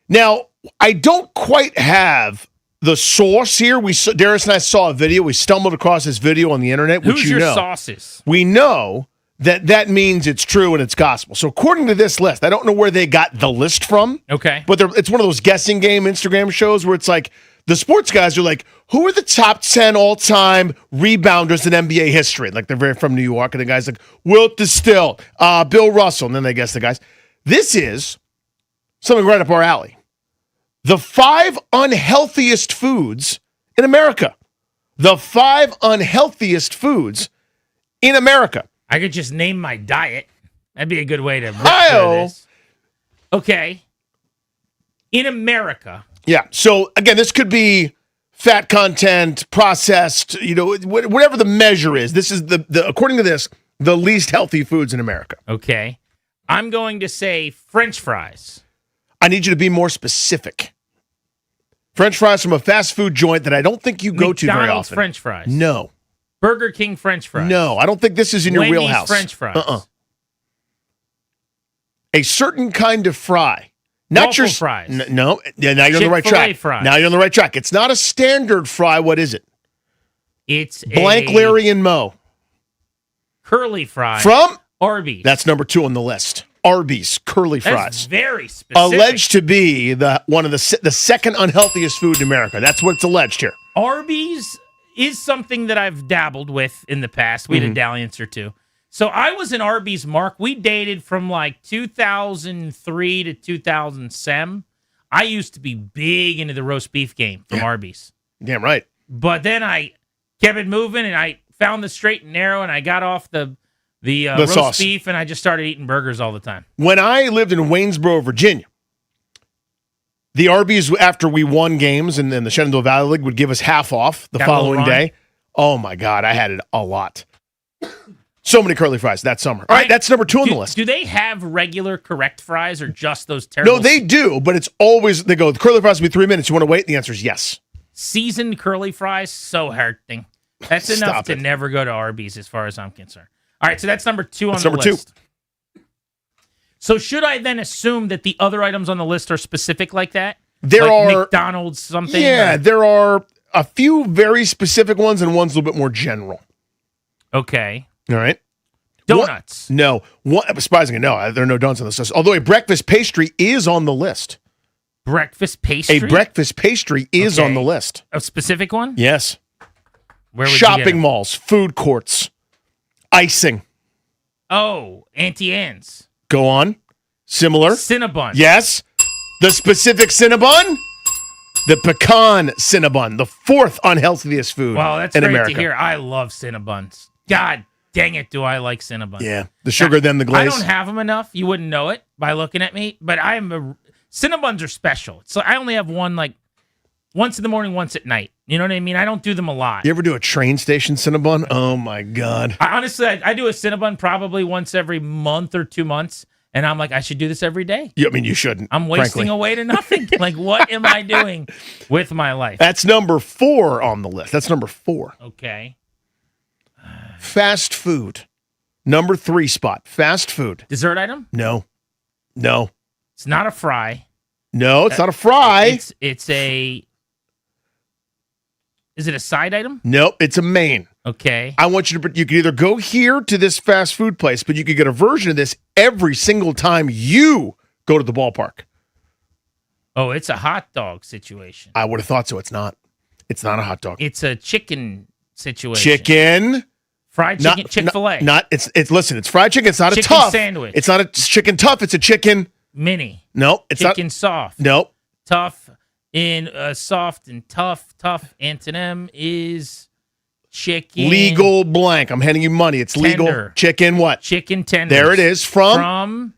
Now, I don't quite have the source here. Darius and I saw a video. We stumbled across this video on the internet, which Who's you your know. sauces? We know that means it's true and it's gospel. So according to this list, I don't know where they got the list from. Okay. But it's one of those guessing game Instagram shows where it's like, the sports guys are like, who are the top 10 all-time rebounders in NBA history? Like, they're very from New York, and the guy's like, Wilt Distill, Bill Russell, and then they guess the guys. This is something right up our alley. The 5 unhealthiest foods in America. The 5 unhealthiest foods in America. I could just name my diet. That'd be a good way to rip through this. Okay. In America. Yeah. So, again, this could be fat content, processed, whatever the measure is. This is, the according to this, the least healthy foods in America. Okay. I'm going to say French fries. I need you to be more specific. French fries from a fast food joint that I don't think you go to very McDonald's often. French fries. No. Burger King French fries. No, I don't think this is in your Wendy's wheelhouse. French fries. A certain kind of fry. Not Waffle your fries. No. Yeah, now you're on the right Chick-fil-A track. fries. Now you're on the right track. It's not a standard fry. What is it? It's Blank, a Larry, and Moe. curly fry. From Arby's. That's number 2 on the list. Arby's curly That's fries. very specific. Alleged to be one of the second unhealthiest food in America. That's what it's alleged here. Arby's is something that I've dabbled with in the past. We had a dalliance or two. So I was an Arby's mark. We dated from like 2003 to 2007. I used to be big into the roast beef game from Arby's. Damn right. But then I kept it moving, and I found the straight and narrow, and I got off the roast sauce. beef, and I just started eating burgers all the time. When I lived in Waynesboro, Virginia, the Arby's, after we won games and then the Shenandoah Valley League, would give us half off the Got a little following run? day. Oh, my God. I had it a lot. So many curly fries that summer. All right, that's number 2 on the list. Do they have regular correct fries or just those terrible? No, they do, but it's always, they go, the curly fries will be 3 minutes. You want to wait? The answer is yes. Seasoned curly fries, so hurting. That's enough Stop to it. never go to Arby's as far as I'm concerned. All right, so that's number 2 on That's the number 2. list. So should I then assume that the other items on the list are specific like that? There like are McDonald's something? Yeah, or- there are a few very specific ones and one's a little bit more general. Okay. All right. Donuts. No. Surprisingly, no. There are no donuts on this list. Although a breakfast pastry is on the list. Breakfast pastry? A breakfast pastry is on the list. A specific one? Yes. Where would you Shopping get 'em? malls, food courts, icing. Oh, Auntie Anne's. Go on. Similar. Cinnabon. Yes. The specific Cinnabon? The pecan Cinnabon, the 4th unhealthiest food Wow, that's in great America. to hear. I love Cinnabons. God dang it, do I like Cinnabons. Yeah. The sugar, then the glaze. I don't have them enough. You wouldn't know it by looking at me, but Cinnabons are special. So I only have one like once in the morning, once at night. You know what I mean? I don't do them a lot. You ever do a train station Cinnabon? Oh, my God. Honestly, I do a Cinnabon probably once every month or 2 months, and I'm like, I should do this every day. Yeah, I mean, you shouldn't. I'm wasting frankly. away to nothing. Like, what am I doing with my life? That's number 4 on the list. That's number 4. Okay. Fast food. Number 3 spot. Fast food. Dessert item? No. It's not a fry. No, it's not a fry. It's a... Is it a side item? Nope, it's a main. Okay. I want you to, you can either go here to this fast food place, but you could get a version of this every single time you go to the ballpark. Oh, it's a hot dog situation. I would have thought so. It's not. It's not a hot dog. It's a chicken situation. Chicken. Fried chicken, Chick-fil-A. It's listen, it's fried chicken. It's not Chicken a tough sandwich. It's not a chicken tough. It's a chicken mini. No, it's chicken not soft. No. Tough. in soft and tough antonym is chicken. Legal blank. I'm handing you money. It's legal. Tender. Chicken what? Chicken tenders. There it is. From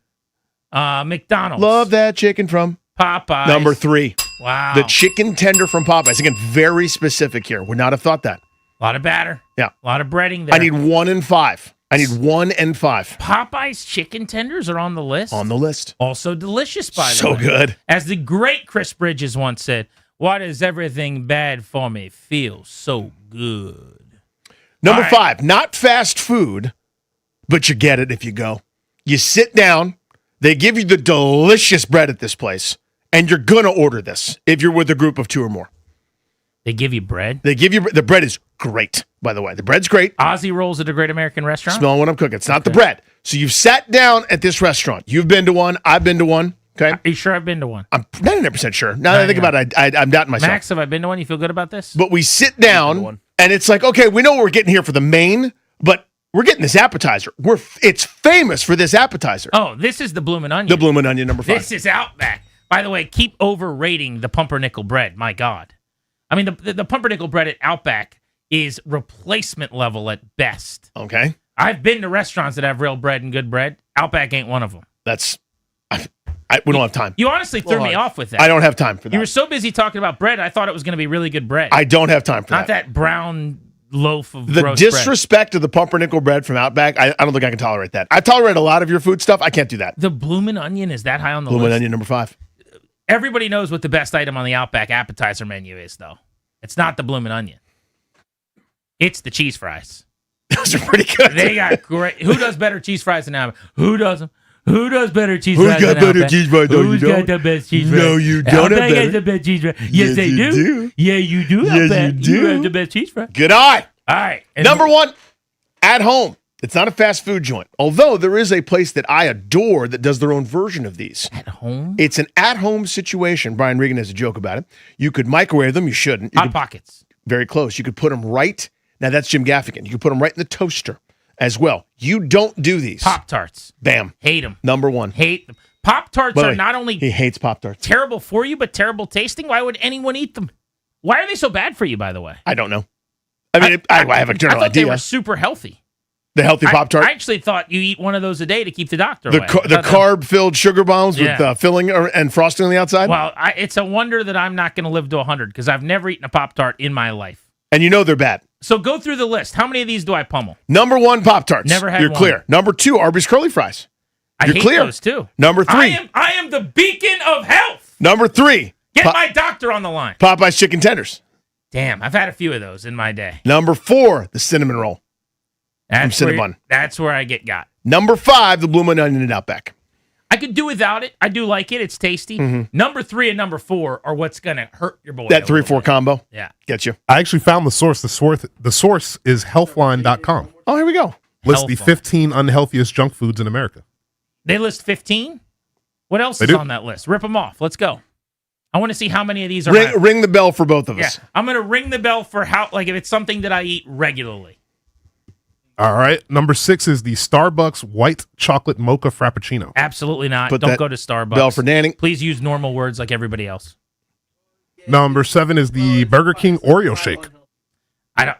McDonald's. Love that chicken from Popeyes. Number 3. Wow. The chicken tender from Popeyes. Again, very specific here. Would not have thought that. A lot of batter. Yeah. A lot of breading there. I need 1 and 5. I need 1 and 5. Popeyes chicken tenders are on the list. On the list. Also delicious, by the way. So good. As the great Chris Bridges once said, why does everything bad for me feel so good? Number 5, not fast food, but you get it if you go. You sit down, they give you the delicious bread at this place, and you're going to order this if you're with a group of 2 or more. They give you bread? They give you the bread is great, by the way. The bread's great. Aussie rolls at a Great American Restaurant? Smelling what I'm cooking. It's not the bread. So you've sat down at this restaurant. You've been to one. I've been to one. Okay. Are you sure I've been to one? I'm 99% sure. Now that I think about it, I'm doubting myself. Max, have I been to one? You feel good about this? But we sit down, and it's like, okay, we know what we're getting here for the main, but we're getting this appetizer. It's famous for this appetizer. Oh, this is the Bloomin' Onion. The Bloomin' Onion, number 5. This is Outback. By the way, keep overrating the pumpernickel bread. My God. I mean, the pumpernickel bread at Outback is replacement level at best. Okay. I've been to restaurants that have real bread and good bread. Outback ain't one of them. We don't have time. You honestly threw me off with that. I don't have time for that. You were so busy talking about bread, I thought it was going to be really good bread. I don't have time for Not that brown loaf of The gross disrespect of the pumpernickel bread from Outback, I don't think I can tolerate that. I tolerate a lot of your food stuff. I can't do that. The Bloomin' Onion is that high on the Bloomin' list? Onion, number 5. Everybody knows what the best item on the Outback appetizer menu is, though. It's not the Bloomin' Onion. It's the cheese fries. Those are pretty good. They got great. Who does better cheese fries than Outback? Who does them? Who does better cheese Who's fries got than better Outback? cheese fries? No, Who's you got don't. the best cheese fries? No, you don't have Outback better. has the best cheese fries. Yes, they you do. Yeah, you do. Yes, Outback. you do. You have the best cheese fries. Good eye. All right. And Number 1, at home. It's not a fast food joint. Although there is a place that I adore that does their own version of these. At home? It's an at-home situation. Brian Regan has a joke about it. You could microwave them. You shouldn't. Hot Pockets. Very close. You could put them right. Now, that's Jim Gaffigan. You could put them right in the toaster as well. You don't do these. Pop-Tarts. Bam. Hate them. Number 1. Hate them. Pop-Tarts By the are way, not only he hates Pop-Tarts. terrible for you, but terrible tasting. Why would anyone eat them? Why are they so bad for you, by the way? I don't know. I mean, I have a general I thought idea. they were super healthy. The healthy Pop-Tart. I actually thought you eat one of those a day to keep the doctor The away. the carb-filled sugar bombs Yeah. with filling and frosting on the outside? Well, it's a wonder that I'm not going to live to 100 because I've never eaten a Pop-Tart in my life. And you know they're bad. So go through the list. How many of these do I pummel? Number 1, Pop-Tarts. Never had You're one. clear. Number 2, Arby's curly fries. I You're hate clear. those too. Number 3. I am the beacon of health. Number 3. Get my doctor on the line. Popeye's chicken tenders. Damn, I've had a few of those in my day. Number 4, the cinnamon roll. That's from where, Cinnabon. that's where I get got. Number 5, the Bloomin' Onion and Outback. I could do without it. I do like it. It's tasty. Mm-hmm. Number 3 and number 4 are what's going to hurt your boy. That 3-4 combo. Yeah. Gets you. I actually found the source. The source is healthline.com. Oh, here we go. Lists the Healthline. 15 unhealthiest junk foods in America. They list 15? What else They is do. on that list? Rip them off. Let's go. I want to see how many of these are. Ring the bell for both of Yeah, us. I'm going to ring the bell for how, like, if it's something that I eat regularly. All right. Number 6 is the Starbucks white chocolate mocha frappuccino. Absolutely not. Put Don't that go to Starbucks. bell for Danny. Please use normal words like everybody else. Number 7 is the Burger King Oreo shake. I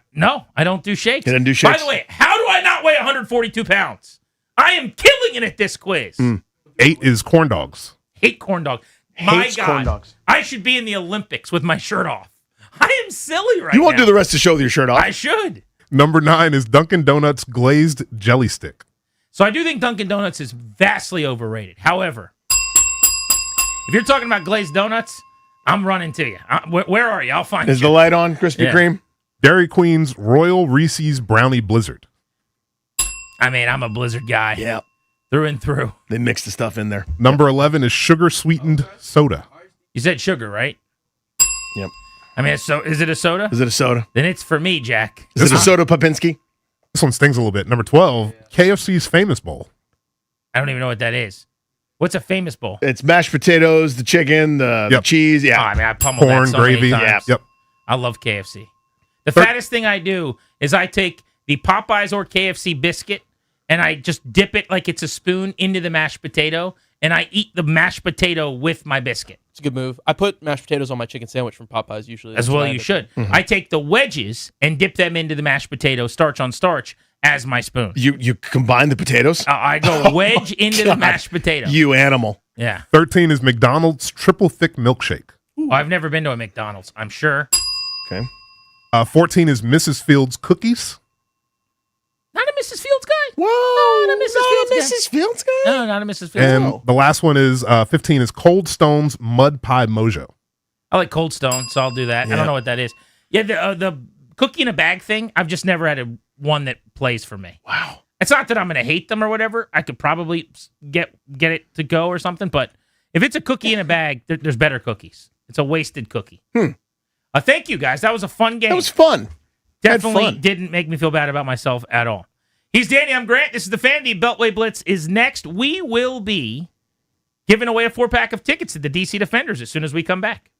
don't do shakes. You don't do By shakes? the way, how do I not weigh 142 pounds? I am killing it at this quiz. 8 is corn dogs. Hate corn dog. My Hates God, corn dogs. I should be in the Olympics with my shirt off. I am silly right now. You won't do the rest of the show with your shirt off. I should. Number 9 is Dunkin' Donuts glazed jelly stick. So I do think Dunkin' Donuts is vastly overrated. However, if you're talking about glazed donuts, I'm running to you. Where are you? I'll find Is you. the light on, Krispy Yeah. Kreme? Dairy Queen's Royal Reese's Brownie Blizzard. I mean, I'm a Blizzard guy. Yeah. Through and through. They mix the stuff in there. Number 11 is sugar sweetened soda. You said sugar, right? Yep. I mean, so is it a soda? Is it a soda? Then it's for me, Jack. Is it a soda, Popinski? This one stings a little bit. Number 12, KFC's Famous Bowl. I don't even know what that is. What's a famous bowl? It's mashed potatoes, the chicken, the cheese. Yeah. Oh, I mean, I pummeled Corn, that so gravy. many times. Yep. I love KFC. The fattest thing I do is I take the Popeyes or KFC biscuit and I just dip it like it's a spoon into the mashed potato and I eat the mashed potato with my biscuit. It's a good move. I put mashed potatoes on my chicken sandwich from Popeyes usually. As That's well what I you have it. should. Mm-hmm. I take the wedges and dip them into the mashed potato, starch on starch, as my spoon. You combine the potatoes? I go wedge into the God. mashed potato. You animal. Yeah. 13 is McDonald's triple thick milkshake. Oh, I've never been to a McDonald's, I'm sure. Okay. 14 is Mrs. Fields cookies. Not a Mrs. Fields guy. Whoa. Not a Mrs. Fields guy? No, not a Mrs. Fields. And the last one is 15 is Cold Stone's Mud Pie Mojo. I like Cold Stone, so I'll do that. I Yeah. don't know what that is. Yeah, the cookie in a bag thing, I've just never had one that plays for me. Wow. It's not that I'm going to hate them or whatever. I could probably get it to go or something, but if it's a cookie in a bag, there's better cookies. It's a wasted cookie. Thank you, guys. That was a fun game. That was fun. Definitely fun. didn't make me feel bad about myself at all. He's Danny. I'm Grant. This is the Fan. The Beltway Blitz is next. We will be giving away a 4-pack of tickets to the DC Defenders as soon as we come back.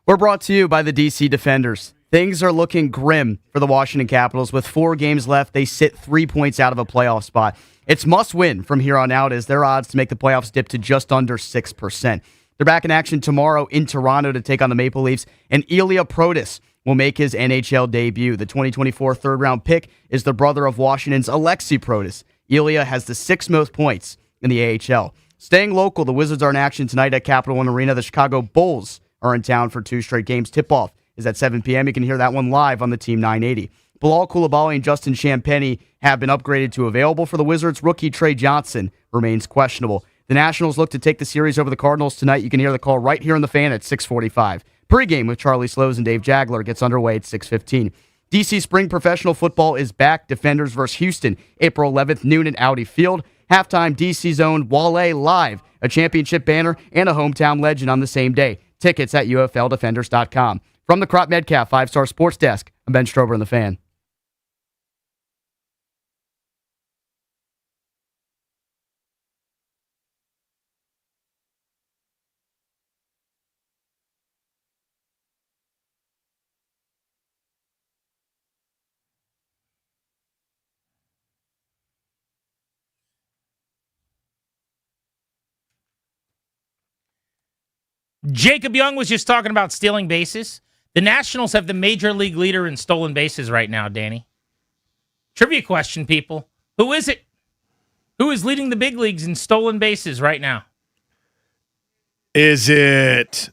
We're brought to you by the DC Defenders. Things are looking grim for the Washington Capitals. With 4 games left, they sit 3 points out of a playoff spot. It's must win from here on out as their odds to make the playoffs dip to just under 6%. They're back in action tomorrow in Toronto to take on the Maple Leafs, and Ilya Protas will make his NHL debut. The 2024 third-round pick is the brother of Washington's Alexei Protas. Ilya has the 6th most points in the AHL. Staying local, the Wizards are in action tonight at Capital One Arena. The Chicago Bulls are in town for 2 straight games. Tip-off is at 7 p.m. You can hear that one live on the Team 980. Bilal Coulibaly and Justin Champagnie have been upgraded to available for the Wizards. Rookie Trey Johnson remains questionable. The Nationals look to take the series over the Cardinals tonight. You can hear the call right here on The Fan at 6:45. Pre-game with Charlie Slows and Dave Jagler gets underway at 6:15. DC Spring Professional Football is back. Defenders versus Houston, April 11th, noon at Audi Field. Halftime, DC's own Wale live, a championship banner, and a hometown legend on the same day. Tickets at UFLDefenders.com. From the Crop Metcalf 5-Star Sports Desk, I'm Ben Strober in The Fan. Jacob Young was just talking about stealing bases. The Nationals have the major league leader in stolen bases right now, Danny. Trivia question, people. Who is it? Who is leading the big leagues in stolen bases right now? Is it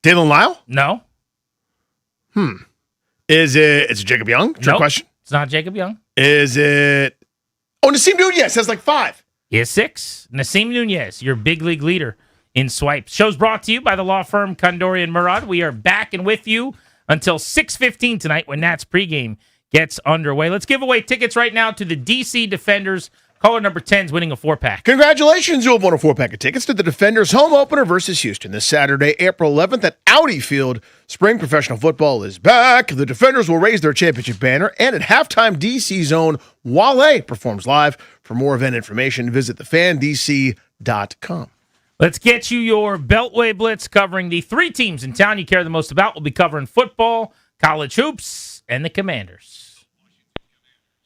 Dalen Lyle? No. Is it Jacob Young? Trick Nope. question. It's not Jacob Young. Is it Nasim Nunez has like 5. He has 6. Nasim Nunez, your big league leader in swipes. Show's brought to you by the law firm Kondorian Murad. We are back and with you until 6:15 tonight when Nats pregame gets underway. Let's give away tickets right now to the DC Defenders. Caller number 10 is winning a 4-pack. Congratulations, you'll have won a 4-pack of tickets to the Defenders home opener versus Houston this Saturday, April 11th at Audi Field. Spring professional football is back. The Defenders will raise their championship banner, and at halftime, DC's own Wale performs live. For more event information, visit thefandc.com. Let's get you your Beltway Blitz covering the 3 teams in town you care the most about. We'll be covering football, college hoops, and the Commanders.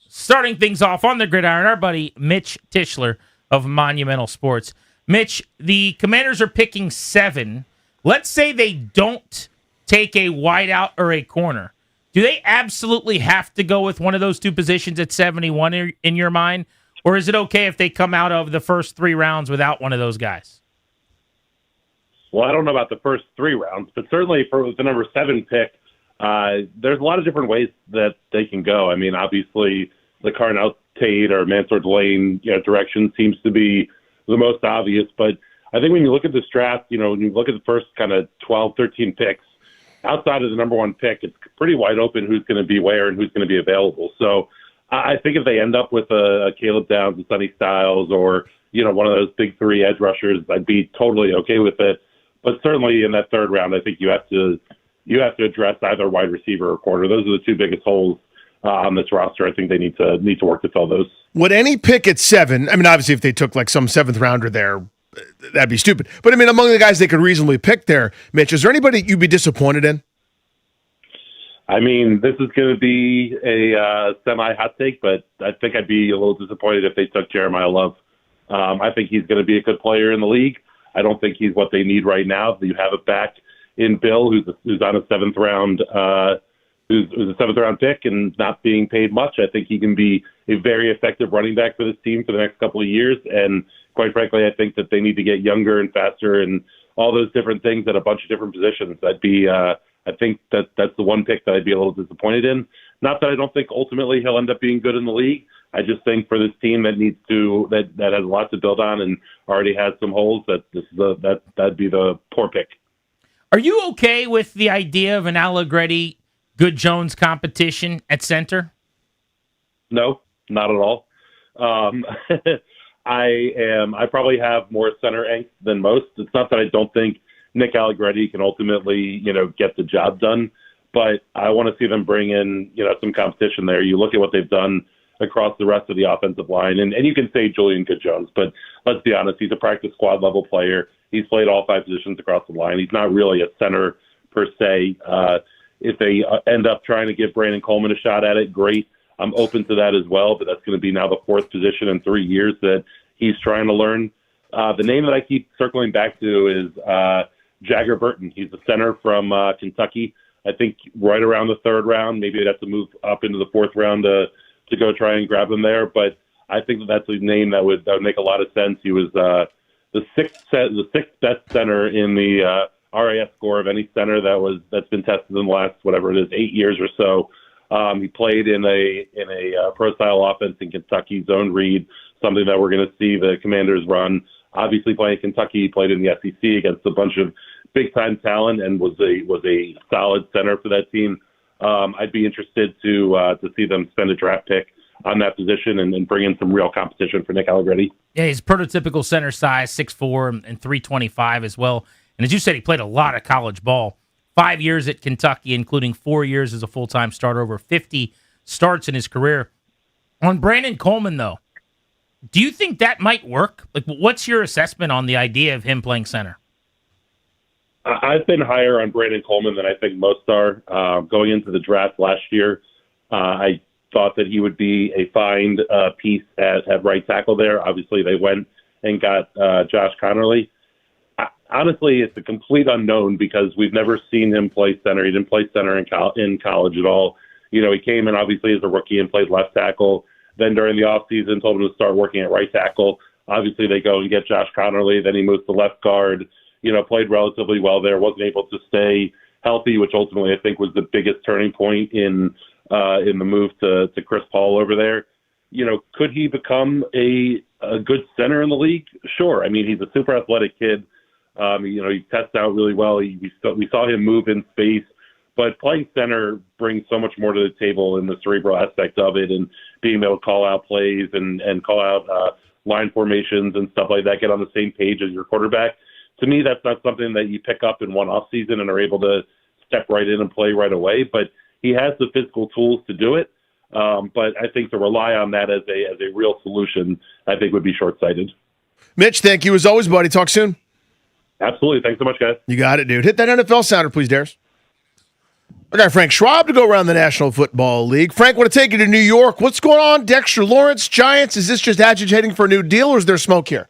Starting things off on the gridiron, our buddy Mitch Tischler of Monumental Sports. Mitch, the Commanders are picking 7. Let's say they don't take a wideout or a corner. Do they absolutely have to go with one of those 2 positions at 71 in your mind? Or is it okay if they come out of the first 3 rounds without one of those guys? Well, I don't know about the first 3 rounds, but certainly for the number 7 pick, there's a lot of different ways that they can go. I mean, obviously, the Carnell Tate or Mansour Lane direction seems to be the most obvious. But I think when you look at this draft, when you look at the first kind of 12, 13 picks, outside of the number 1 pick, it's pretty wide open who's going to be where and who's going to be available. So I think if they end up with a Caleb Downs, a Sonny Styles, or one of those big 3 edge rushers, I'd be totally okay with it. But certainly in that 3rd round, I think you have to address either wide receiver or corner. Those are the 2 biggest holes on this roster. I think they need to work to fill those. Would any pick at 7? I mean, obviously, if they took like some 7th rounder there, that'd be stupid. But I mean, among the guys they could reasonably pick there, Mitch, is there anybody you'd be disappointed in? I mean, this is going to be a semi-hot take, but I think I'd be a little disappointed if they took Jeremiah Love. I think he's going to be a good player in the league. I don't think he's what they need right now. You have it back in Bill, who's on a 7th round, who's a 7th round pick and not being paid much. I think he can be a very effective running back for this team for the next couple of years. And quite frankly, I think that they need to get younger and faster and all those different things at a bunch of different positions. I think that's the 1 pick that I'd be a little disappointed in. Not that I don't think ultimately he'll end up being good in the league. I just think for this team that needs to that has a lot to build on and already has some holes, that'd be the poor pick. Are you okay with the idea of an Allegretti Good Jones competition at center? No, not at all. I probably have more center angst than most. It's not that I don't think Nick Allegretti can ultimately, get the job done, but I want to see them bring in, some competition there. You look at what they've done across the rest of the offensive line, and you can say Julian Good-Jones, but let's be honest, he's a practice squad level player. He's played all 5 positions across the line. He's not really a center per se. If they end up trying to give Brandon Coleman a shot at it, great. I'm open to that as well, but that's going to be now the fourth position in 3 years that he's trying to learn. The name that I keep circling back to is Jagger Burton. He's the center from Kentucky. I think right around the third round. Maybe I'd have to move up into the fourth round to go try and grab him there. But I think that's a name that would make a lot of sense. He was the sixth best center in the RAS score of any center that's been tested in the last 8 years or so. He played in a pro style offense in Kentucky, zone read, something that we're going to see the Commanders run. Obviously, playing Kentucky, he played in the SEC against a bunch of big time talent and was a solid center for that team. I'd be interested to see them spend a draft pick on that position and bring in some real competition for Nick Allegretti. Yeah, he's prototypical center size, 6'4", and 325 as well. And as you said, he played a lot of college ball. 5 years at Kentucky, including 4 years as a full-time starter, over 50 starts in his career. On Brandon Coleman, though, do you think that might work? Like, what's your assessment on the idea of him playing center? I've been higher on Brandon Coleman than I think most are. Going into the draft last year, I thought that he would be a fine piece at right tackle there. Obviously, they went and got Josh Connerly. Honestly, it's a complete unknown because we've never seen him play center. He didn't play center in college at all. You know, he came in obviously as a rookie and played left tackle. Then during the offseason, told him to start working at right tackle. Obviously, they go and get Josh Connerly. Then he moves to left guard. You know, played relatively well there. Wasn't able to stay healthy, which ultimately I think was the biggest turning point in the move to Chris Paul over there. You know, could he become a good center in the league? Sure. I mean, he's a super athletic kid. You know, he tests out really well. We saw him move in space, but playing center brings so much more to the table in the cerebral aspect of it, and being able to call out plays and call out line formations and stuff like that, get on the same page as your quarterback. To me, that's not something that you pick up in one off season and are able to step right in and play right away. But he has the physical tools to do it. But I think to rely on that as a real solution, I think would be short-sighted. Mitch, thank you as always, buddy. Talk soon. Absolutely. Thanks so much, guys. You got it, dude. Hit that NFL sounder, please, Darius. I got Frank Schwab to go around the National Football League. Frank, want to take you to New York. What's going on? Dexter Lawrence, Giants. Is this just agitating for a new deal, or is there smoke here?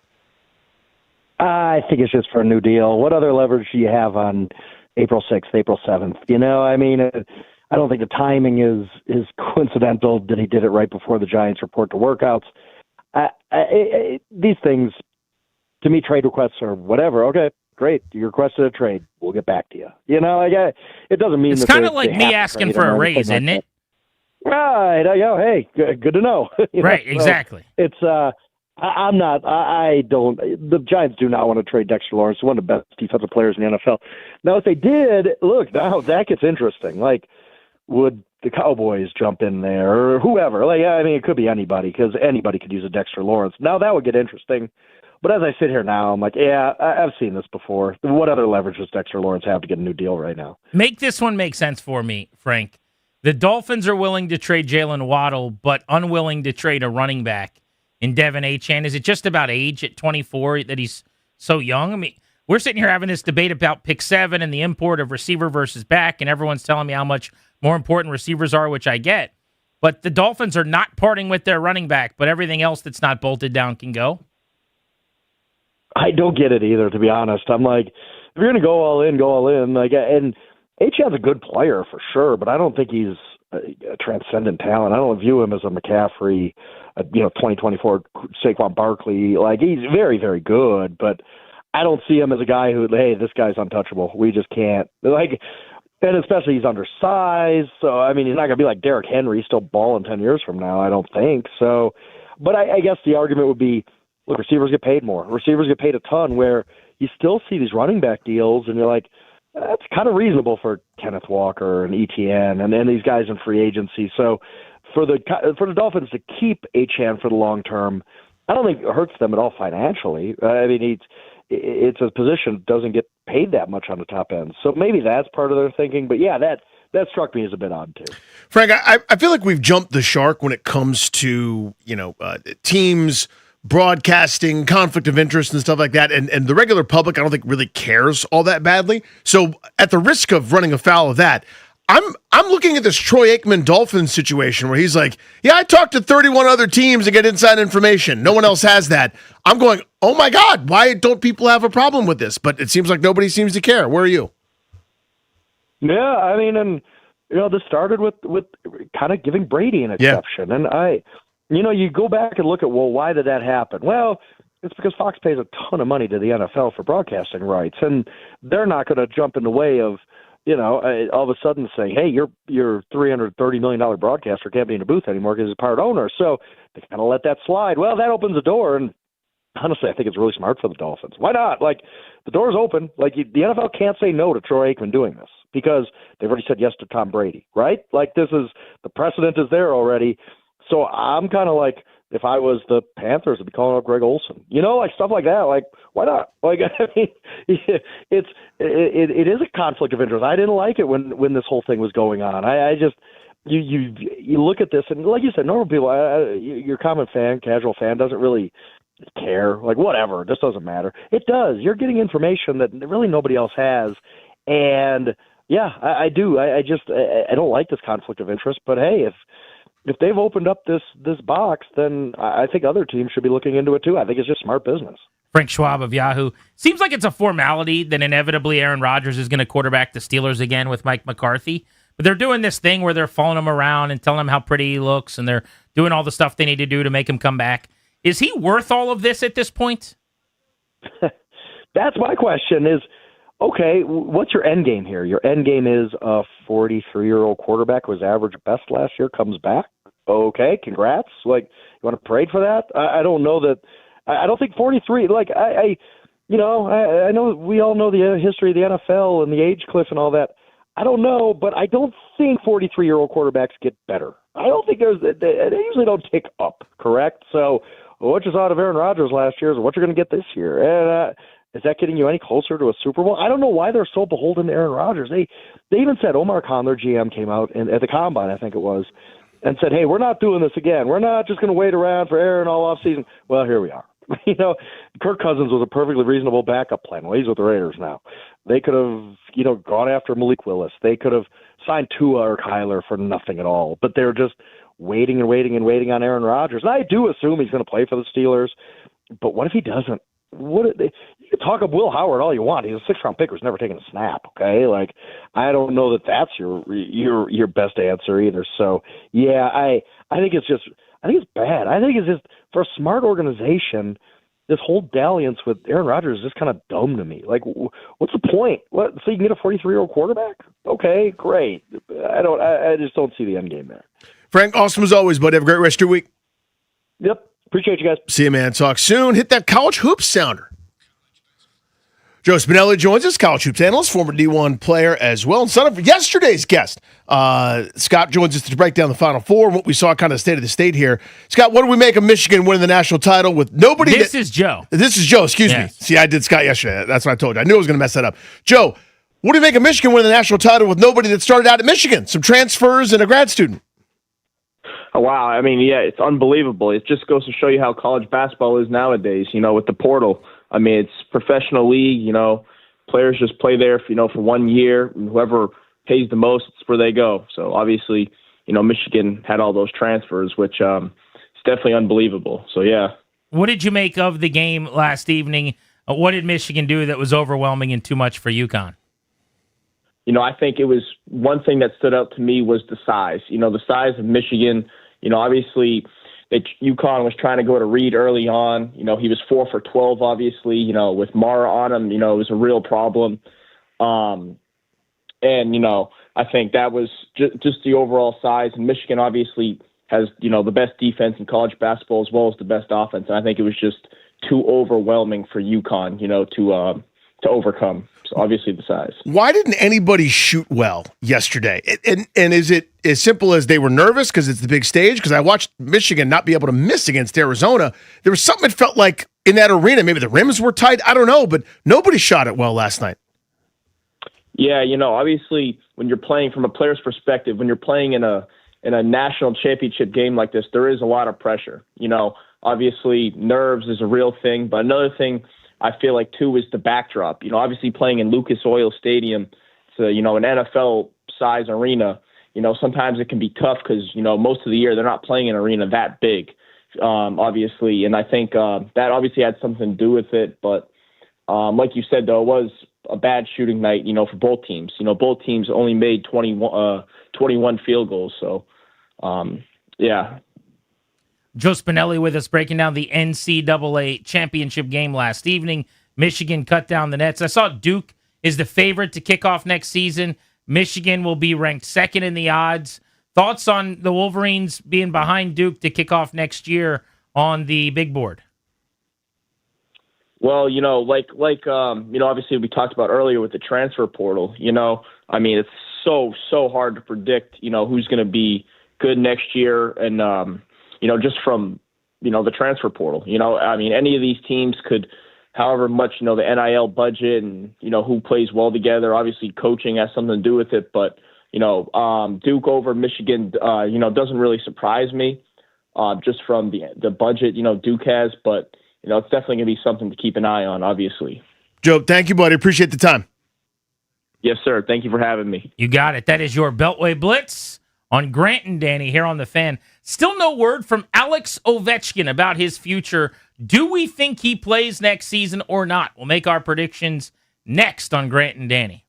I think it's just for a new deal. What other leverage do you have on April 6th, April 7th? You know, I mean, I don't think the timing is coincidental that he did it right before the Giants report to workouts. These things, to me, trade requests or whatever. Okay, great. You requested a trade. We'll get back to you. You know, it doesn't mean it's kind of like me asking for a raise, isn't it? Right. Hey, good to know. Right. Exactly. So it's I'm not. I don't. The Giants do not want to trade Dexter Lawrence, one of the best defensive players in the NFL. Now, if they did, look, now that gets interesting. Like, would the Cowboys jump in there or whoever? Like, I mean, it could be anybody because anybody could use a Dexter Lawrence. Now that would get interesting. But as I sit here now, I'm like, yeah, I've seen this before. What other leverage does Dexter Lawrence have to get a new deal right now? Make this one make sense for me, Frank. The Dolphins are willing to trade Jalen Waddle, but unwilling to trade a running back in Devin Achane. Is it just about age at 24 that he's so young? I mean, we're sitting here having this debate about pick 7 and the import of receiver versus back, and everyone's telling me how much more important receivers are, which I get. But the Dolphins are not parting with their running back, but everything else that's not bolted down can go. I don't get it either, to be honest. I'm like, if you're going to go all in, go all in. Like, and Achane's a good player for sure, but I don't think he's a transcendent talent. I don't view him as a McCaffrey, 2024 Saquon Barkley. Like, he's very, very good, but I don't see him as a guy who, hey, this guy's untouchable. We just can't. Like, and especially he's undersized. So, I mean, he's not going to be like Derrick Henry, still balling 10 years from now, I don't think. So, but I guess the argument would be, look, receivers get paid more. Receivers get paid a ton, where you still see these running back deals, and you're like, that's kind of reasonable for Kenneth Walker and ETN and then these guys in free agency. So for the Dolphins to keep Achane for the long term, I don't think it hurts them at all financially. I mean, it's a position that doesn't get paid that much on the top end. So maybe that's part of their thinking. But, yeah, that struck me as a bit odd, too. Frank, I feel like we've jumped the shark when it comes to, teams broadcasting, conflict of interest and stuff like that. And the regular public, I don't think really cares all that badly. So at the risk of running afoul of that, I'm looking at this Troy Aikman Dolphins situation where he's like, yeah, I talked to 31 other teams to get inside information. No one else has that. I'm going, oh my God, why don't people have a problem with this? But it seems like nobody seems to care. Where are you? Yeah, I mean, and this started with kind of giving Brady an exception. Yeah. And you go back and look at, well, why did that happen? Well, it's because Fox pays a ton of money to the NFL for broadcasting rights, and they're not going to jump in the way of, all of a sudden say, hey, your $330 million broadcaster can't be in a booth anymore because he's a part owner. So they kind of let that slide. Well, that opens the door, and honestly, I think it's really smart for the Dolphins. Why not? Like, the door's open. Like, the NFL can't say no to Troy Aikman doing this because they've already said yes to Tom Brady, right? Like, the precedent is there already. So I'm kind of like, if I was the Panthers, I'd be calling up Greg Olson. Like stuff like that. Like, why not? Like, I mean, it is a conflict of interest. I didn't like it when this whole thing was going on. I just you look at this and, like you said, normal people, your common fan, casual fan, doesn't really care. Like, whatever, it just doesn't matter. It does. You're getting information that really nobody else has, and yeah, I do. I don't like this conflict of interest. But hey, if they've opened up this box, then I think other teams should be looking into it too. I think it's just smart business. Frank Schwab of Yahoo. Seems like it's a formality that inevitably Aaron Rodgers is going to quarterback the Steelers again with Mike McCarthy. But they're doing this thing where they're following him around and telling him how pretty he looks, and they're doing all the stuff they need to do to make him come back. Is he worth all of this at this point? That's my question is, okay, what's your end game here? Your end game is a 43-year-old quarterback who was average best last year comes back. Okay, congrats. Like, you want to parade for that? I don't know that. I don't think 43. Like, I know we all know the history of the NFL and the age cliff and all that. I don't know, but I don't think 43-year-old quarterbacks get better. I don't think they usually don't tick up. Correct. So, what you saw out of Aaron Rodgers last year is what you're going to get this year, and is that getting you any closer to a Super Bowl? I don't know why they're so beholden to Aaron Rodgers. They even said Omar Khan, their GM, came out at the Combine, I think it was, and said, hey, we're not doing this again. We're not just going to wait around for Aaron all offseason. Well, here we are. Kirk Cousins was a perfectly reasonable backup plan. Well, he's with the Raiders now. They could have, gone after Malik Willis. They could have signed Tua or Kyler for nothing at all. But they're just waiting and waiting and waiting on Aaron Rodgers. And I do assume he's going to play for the Steelers. But what if he doesn't? You can talk up Will Howard all you want. He's a 6th-round pick who's never taken a snap. Okay, like, I don't know that that's your best answer either. So yeah, I think it's bad. I think it's just, for a smart organization, this whole dalliance with Aaron Rodgers is just kind of dumb to me. Like, what's the point? What? So you can get a 43-year-old quarterback? Okay, great. I just don't see the end game there. Frank, awesome as always, bud. Have a great rest of your week. Yep. Appreciate you guys. See you, man. Talk soon. Hit that college hoops sounder. Joe Spinelli joins us, college hoops analyst, former D1 player as well, and son of yesterday's guest. Scott joins us to break down the Final Four, what we saw kind of state of the state here. Scott, what do we make of Michigan winning the national title with nobody? This is Joe. This is Joe, excuse me. See, I did Scott yesterday. That's what I told you. I knew I was going to mess that up. Joe, what do you make of Michigan winning the national title with nobody that started out at Michigan? Some transfers and a grad student. Oh, wow. I mean, yeah, it's unbelievable. It just goes to show you how college basketball is nowadays, with the portal. I mean, it's professional league, players just play there, for 1 year. And whoever pays the most, it's where they go. So obviously, Michigan had all those transfers, which it's definitely unbelievable. So, yeah. What did you make of the game last evening? What did Michigan do that was overwhelming and too much for UConn? I think it was one thing that stood out to me was the size. The size of Michigan. Obviously, UConn was trying to go to Reed early on. He was 4 for 12, obviously. With Mara on him, it was a real problem. And, I think that was just the overall size. And Michigan obviously has, the best defense in college basketball as well as the best offense. And I think it was just too overwhelming for UConn, to overcome. So obviously the size. Why didn't anybody shoot well yesterday? And is it as simple as they were nervous because it's the big stage? Because I watched Michigan not be able to miss against Arizona. There was something that felt like in that arena, maybe the rims were tight. I don't know, but nobody shot it well last night. Yeah, obviously when you're playing from a player's perspective, when you're playing in a national championship game like this, there is a lot of pressure. obviously nerves is a real thing. But another thing I feel like too is the backdrop. Obviously playing in Lucas Oil Stadium, it's an NFL size arena. Sometimes it can be tough because most of the year they're not playing an arena that big, obviously. And I think that obviously had something to do with it. But like you said, though, it was a bad shooting night, for both teams. Both teams only made 21 field goals. So, yeah. Joe Spinelli with us breaking down the NCAA championship game last evening. Michigan cut down the nets. I saw Duke is the favorite to kick off next season. Michigan will be ranked second in the odds. Thoughts on the Wolverines being behind Duke to kick off next year on the big board? Well, obviously we talked about earlier with the transfer portal, it's so hard to predict, who's going to be good next year. And, just from, the transfer portal, any of these teams could, however much, the NIL budget and, who plays well together, obviously coaching has something to do with it. But, Duke over Michigan, doesn't really surprise me just from the budget, Duke has. But, it's definitely going to be something to keep an eye on, obviously. Joe, thank you, buddy. Appreciate the time. Yes, sir. Thank you for having me. You got it. That is your Beltway Blitz on Grant and Danny here on The Fan. Still no word from Alex Ovechkin about his future. Do we think he plays next season or not? We'll make our predictions next on Grant and Danny.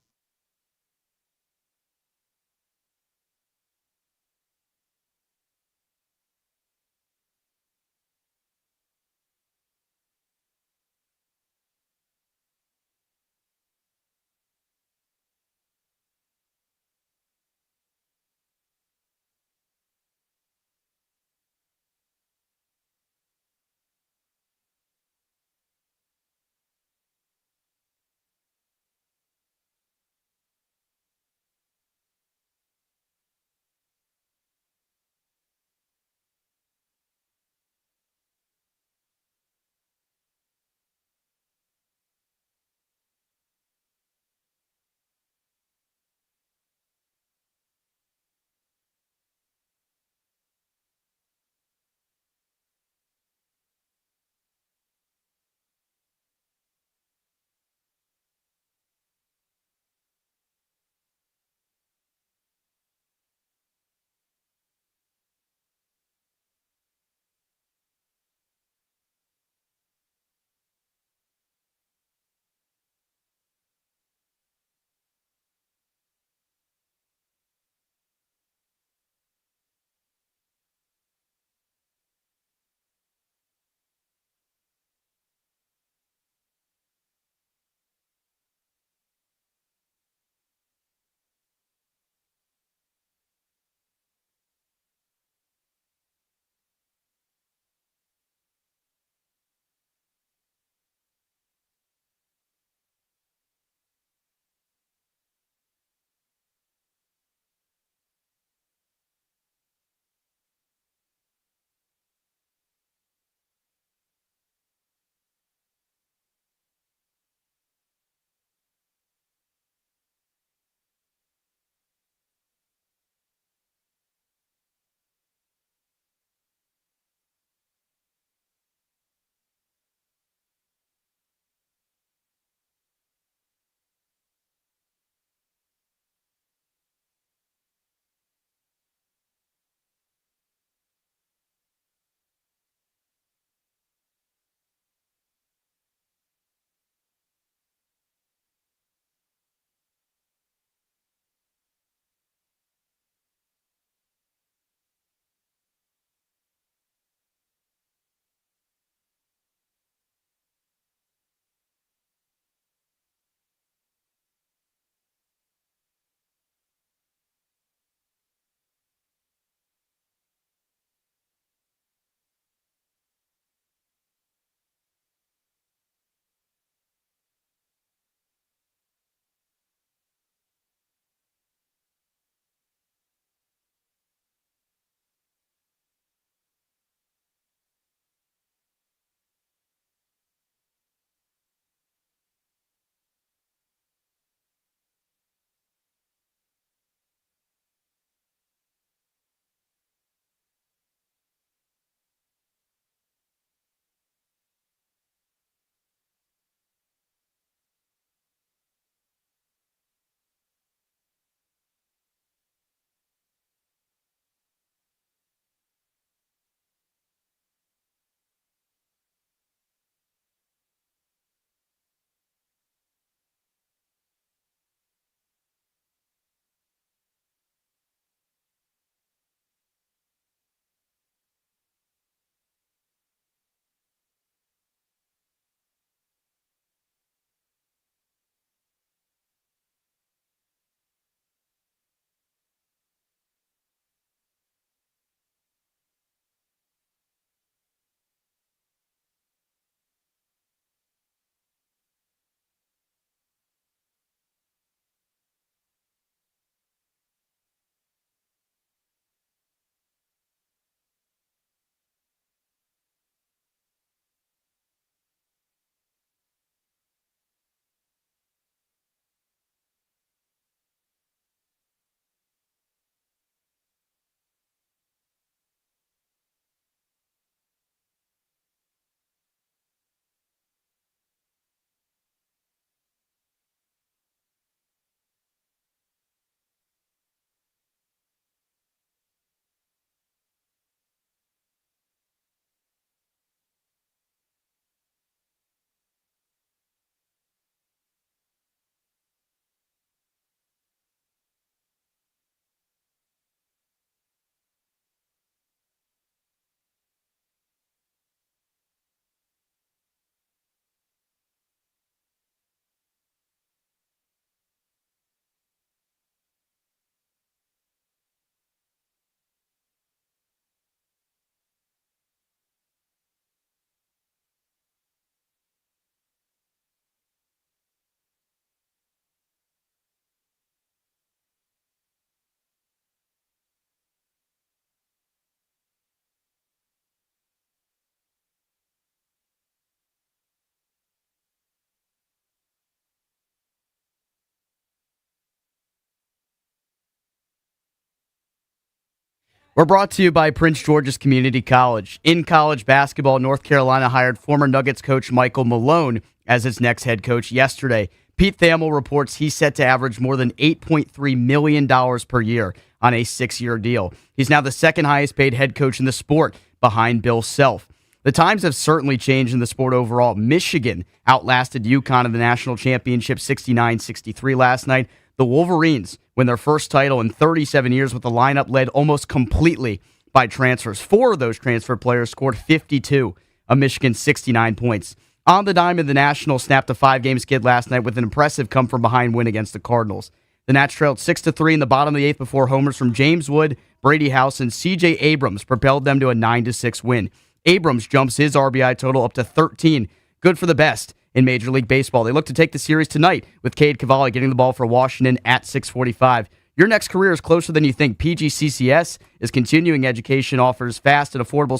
We're brought to you by Prince George's Community College. In college basketball, North Carolina hired former Nuggets coach Michael Malone as its next head coach yesterday. Pete Thamel reports he's set to average more than $8.3 million per year on a 6-year deal. He's now the second highest paid head coach in the sport, behind Bill Self. The times have certainly changed in the sport overall. Michigan outlasted UConn in the national championship 69-63 last night. The Wolverines win their first title in 37 years with the lineup led almost completely by transfers. 4 of those transfer players scored 52 of Michigan's 69 points. On the diamond, the Nationals snapped a 5-game skid last night with an impressive come-from-behind win against the Cardinals. The Nats trailed 6-3 in the bottom of the 8th before homers from James Wood, Brady House, and C.J. Abrams propelled them to a 9-6 win. Abrams jumps his RBI total up to 13. Good for the best in Major League Baseball. They look to take the series tonight with Cade Cavalli getting the ball for Washington at 6:45. Your next career is closer than you think. PGCCS is continuing education, offers fast and affordable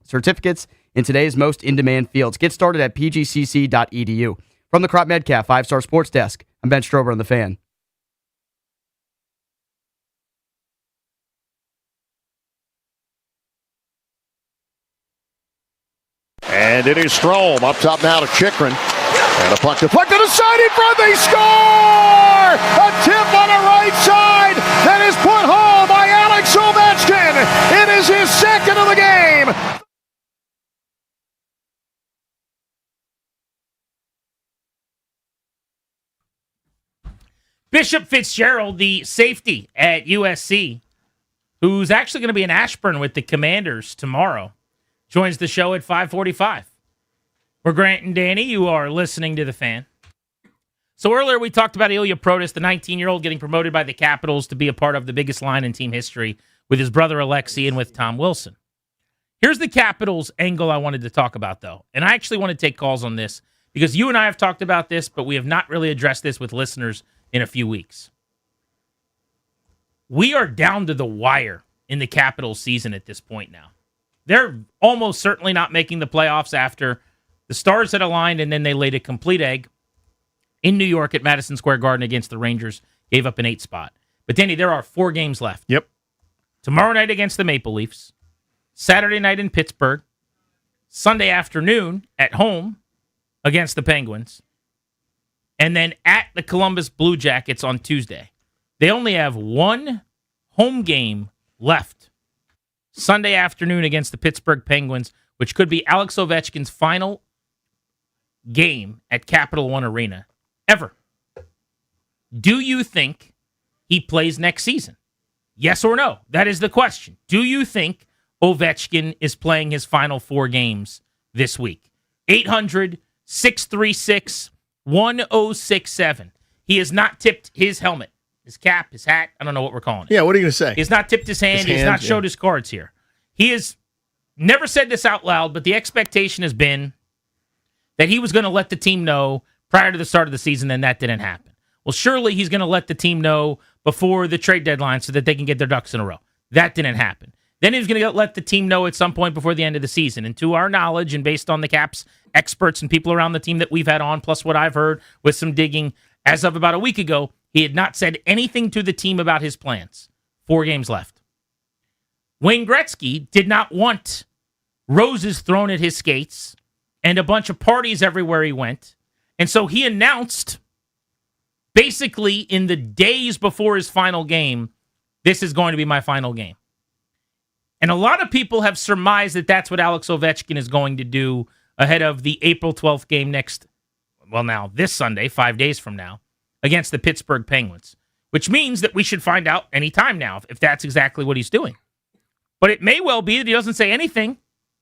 certificates in today's most in-demand fields. Get started at pgcc.edu. From the Crop Medcalf 5-Star Sports Desk, I'm Ben Strober on The Fan. And it is Strome up top now to Chikrin. And a puck deflected aside in front. They score! A tip on the right side that is put home by Alex Ovechkin. It is his second of the game. Bishop Fitzgerald, the safety at USC, who's actually going to be in Ashburn with the Commanders tomorrow, joins the show at 5:45. We're Grant and Danny. You are listening to The Fan. So earlier we talked about Ilya Protas, the 19-year-old getting promoted by the Capitals to be a part of the biggest line in team history with his brother Alexei and with Tom Wilson. Here's the Capitals angle I wanted to talk about, though. And I actually want to take calls on this because you and I have talked about this, but we have not really addressed this with listeners in a few weeks. We are down to the wire in the Capitals season at this point now. They're almost certainly not making the playoffs after the stars had aligned and then they laid a complete egg in New York at Madison Square Garden against the Rangers, gave up an 8 spot. But Danny, there are 4 games left. Yep. Tomorrow night against the Maple Leafs, Saturday night in Pittsburgh, Sunday afternoon at home against the Penguins, and then at the Columbus Blue Jackets on Tuesday. They only have 1 home game left. Sunday afternoon against the Pittsburgh Penguins, which could be Alex Ovechkin's final game at Capital One Arena ever. Do you think he plays next season? Yes or no? That is the question. Do you think Ovechkin is playing his final 4 games this week? 800-636-1067. He has not tipped his helmet, his cap, his hat. I don't know what we're calling it. Yeah, what are you going to say? He's not tipped his hand. He's not showed his cards here. He has never said this out loud, but the expectation has been that he was going to let the team know prior to the start of the season, and that didn't happen. Well, surely he's going to let the team know before the trade deadline so that they can get their ducks in a row. That didn't happen. Then he was going to let the team know at some point before the end of the season. And to our knowledge, and based on the Caps experts and people around the team that we've had on, plus what I've heard with some digging, as of about a week ago, he had not said anything to the team about his plans. 4 games left. Wayne Gretzky did not want roses thrown at his skates and a bunch of parties everywhere he went. And so he announced, basically in the days before his final game, this is going to be my final game. And a lot of people have surmised that that's what Alex Ovechkin is going to do ahead of the April 12th game this Sunday, 5 days from now, against the Pittsburgh Penguins, which means that we should find out any time now if that's exactly what he's doing. But it may well be that he doesn't say anything,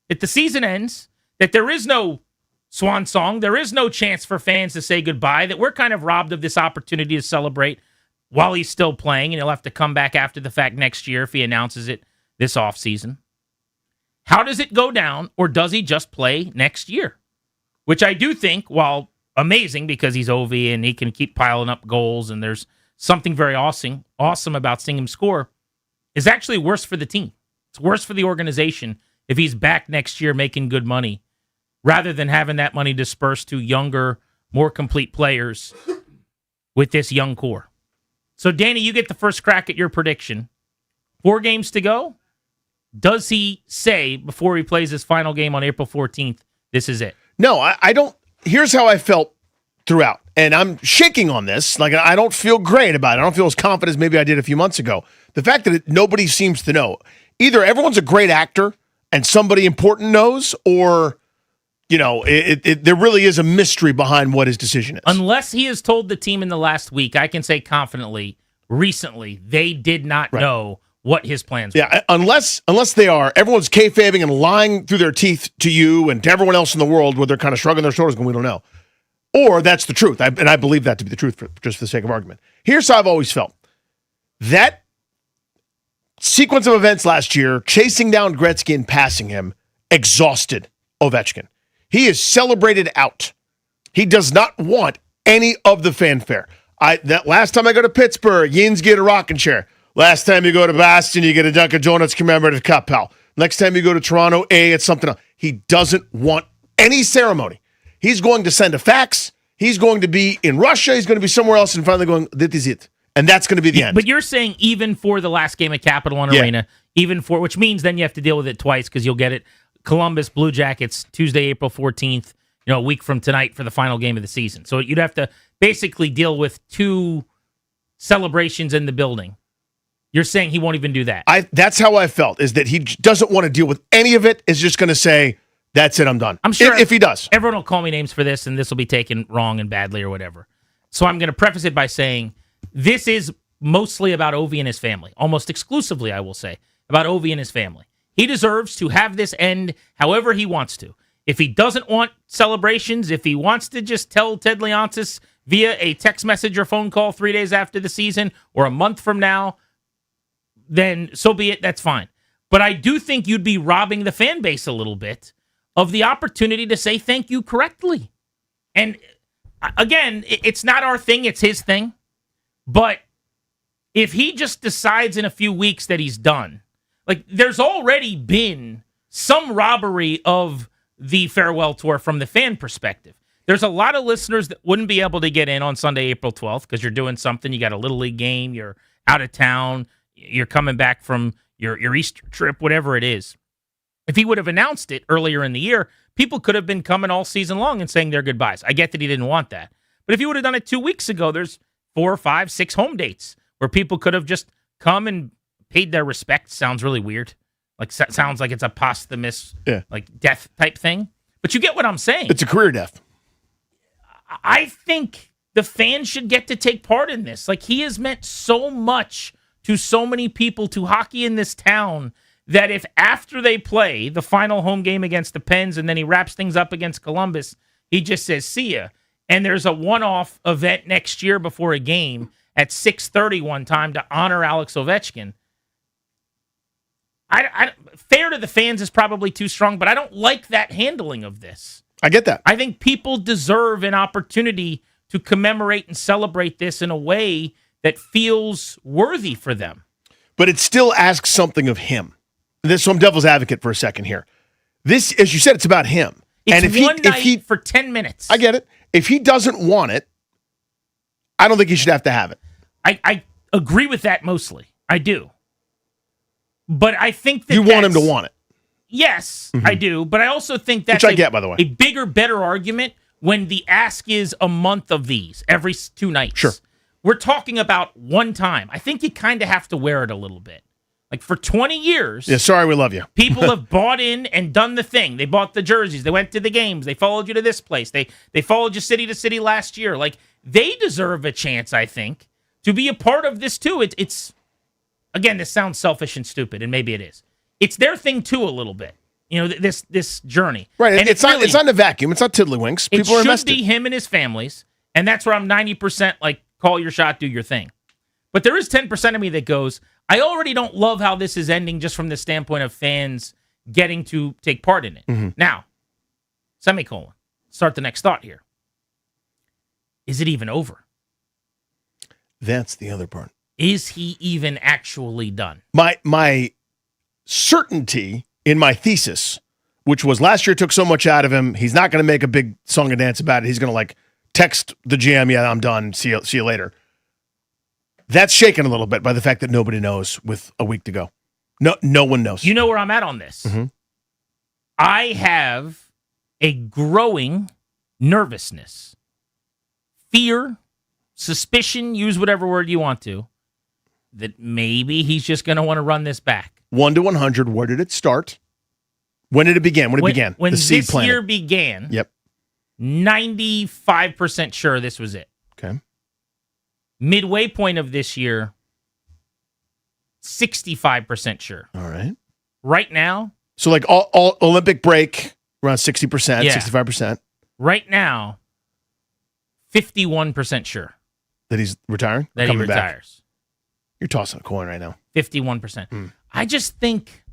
that the season ends, that there is no swan song, there is no chance for fans to say goodbye, that we're kind of robbed of this opportunity to celebrate while he's still playing, and he'll have to come back after the fact next year if he announces it this offseason. How does it go down, or does he just play next year? Which I do think, while amazing because he's Ovi and he can keep piling up goals and there's something very awesome about seeing him score, is actually worse for the team. It's worse for the organization if he's back next year making good money rather than having that money dispersed to younger, more complete players with this young core. So, Danny, you get the first crack at your prediction. 4 games to go. Does he say before he plays his final game on April 14th, this is it? No, I don't. Here's how I felt throughout. And I'm shaking on this. Like, I don't feel great about it. I don't feel as confident as maybe I did a few months ago. The fact that nobody seems to know. Either everyone's a great actor and somebody important knows, or, there really is a mystery behind what his decision is. Unless he has told the team in the last week, I can say confidently, recently, they did not know what his plans were. Yeah, unless they are, everyone's kayfabing and lying through their teeth to you and to everyone else in the world where they're kind of shrugging their shoulders going, we don't know. Or that's the truth. And I believe that to be the truth, just for the sake of argument. Here's how I've always felt. That sequence of events last year, chasing down Gretzky and passing him, exhausted Ovechkin. He is celebrated out. He does not want any of the fanfare. That last time I go to Pittsburgh, Yins get a rocking chair. Last time you go to Boston, you get a Dunkin' Donuts commemorative cup, pal. Next time you go to Toronto, it's something else. He doesn't want any ceremony. He's going to send a fax. He's going to be in Russia. He's going to be somewhere else and finally going, this is it. And that's going to be the end. But you're saying even for the last game at Capital One Arena, which means then you have to deal with it twice because you'll get it. Columbus Blue Jackets, Tuesday, April 14th, a week from tonight for the final game of the season. So you'd have to basically deal with two celebrations in the building. You're saying he won't even do that. That's how I felt, is that he doesn't want to deal with any of it, is just going to say, that's it, I'm done. I'm sure if he does. Everyone will call me names for this, and this will be taken wrong and badly or whatever. So I'm going to preface it by saying this is mostly about Ovi and his family. Almost exclusively, I will say, about Ovi and his family. He deserves to have this end however he wants to. If he doesn't want celebrations, if he wants to just tell Ted Leonsis via a text message or phone call 3 days after the season or a month from now, then so be it, that's fine. But I do think you'd be robbing the fan base a little bit of the opportunity to say thank you correctly. And again, it's not our thing, it's his thing. But if he just decides in a few weeks that he's done, like there's already been some robbery of the farewell tour from the fan perspective. There's a lot of listeners that wouldn't be able to get in on Sunday, April 12th, because you're doing something. You got a Little League game, you're out of town, you're coming back from your Easter trip, whatever it is. If he would have announced it earlier in the year, people could have been coming all season long and saying their goodbyes. I get that he didn't want that. But if he would have done it 2 weeks ago, there's 4, 5, 6 home dates where people could have just come and paid their respects. Sounds really weird. Like, sounds like it's a posthumous like death type thing. But you get what I'm saying. It's a career death. I think the fans should get to take part in this. Like, he has meant so much to so many people, to hockey in this town, that if after they play the final home game against the Pens and then he wraps things up against Columbus, he just says, see ya. And there's a one-off event next year before a game at 6:30 one time to honor Alex Ovechkin. Fair to the fans is probably too strong, but I don't like that handling of this. I get that. I think people deserve an opportunity to commemorate and celebrate this in a way that feels worthy for them. But it still asks something of him. So I'm devil's advocate for a second here. This, as you said, it's about him. It's and one night for 10 minutes. I get it. If he doesn't want it, I don't think he should have to have it. I agree with that mostly. I do. But I think that you want him to want it. Yes, I do. But I also think that's Which I get, by the way. A bigger, better argument when the ask is a month of these every 2 nights. Sure. We're talking about one time. I think you kind of have to wear it a little bit. Like for 20 years. Yeah, sorry, we love you. People have bought in and done the thing. They bought the jerseys. They went to the games. They followed you to this place. They followed you city to city last year. Like, they deserve a chance, I think, to be a part of this too. It's again, this sounds selfish and stupid, and maybe it is. It's their thing too, a little bit. You know, this journey. Right. And it's not in a vacuum. It's not tiddlywinks. People are invested. It should be him and his families, and that's where I'm 90% like, call your shot, do your thing. But there is 10% of me that goes, I already don't love how this is ending just from the standpoint of fans getting to take part in it. Mm-hmm. Now, semicolon. Start the next thought here. Is it even over? That's the other part. Is he even actually done? My certainty in my thesis, which was last year took so much out of him, he's not going to make a big song and dance about it. He's going to like text the GM, yeah, I'm done. See you later. That's shaken a little bit by the fact that nobody knows with a week to go. No one knows. You know where I'm at on this. Mm-hmm. I have a growing nervousness, fear, suspicion, use whatever word you want to, that maybe he's just going to want to run this back. 1 to 100, where did it start? When did it begin? When When the seed this planted. year began, Yep. 95% sure this was it. Okay. Midway point of this year, 65% sure. All right. Right now, So like all Olympic break, around 60%, Yeah. 65%. right now, 51% sure That he's retiring? that he Coming back? retires. You're tossing a coin right now. 51%. Hmm. I just think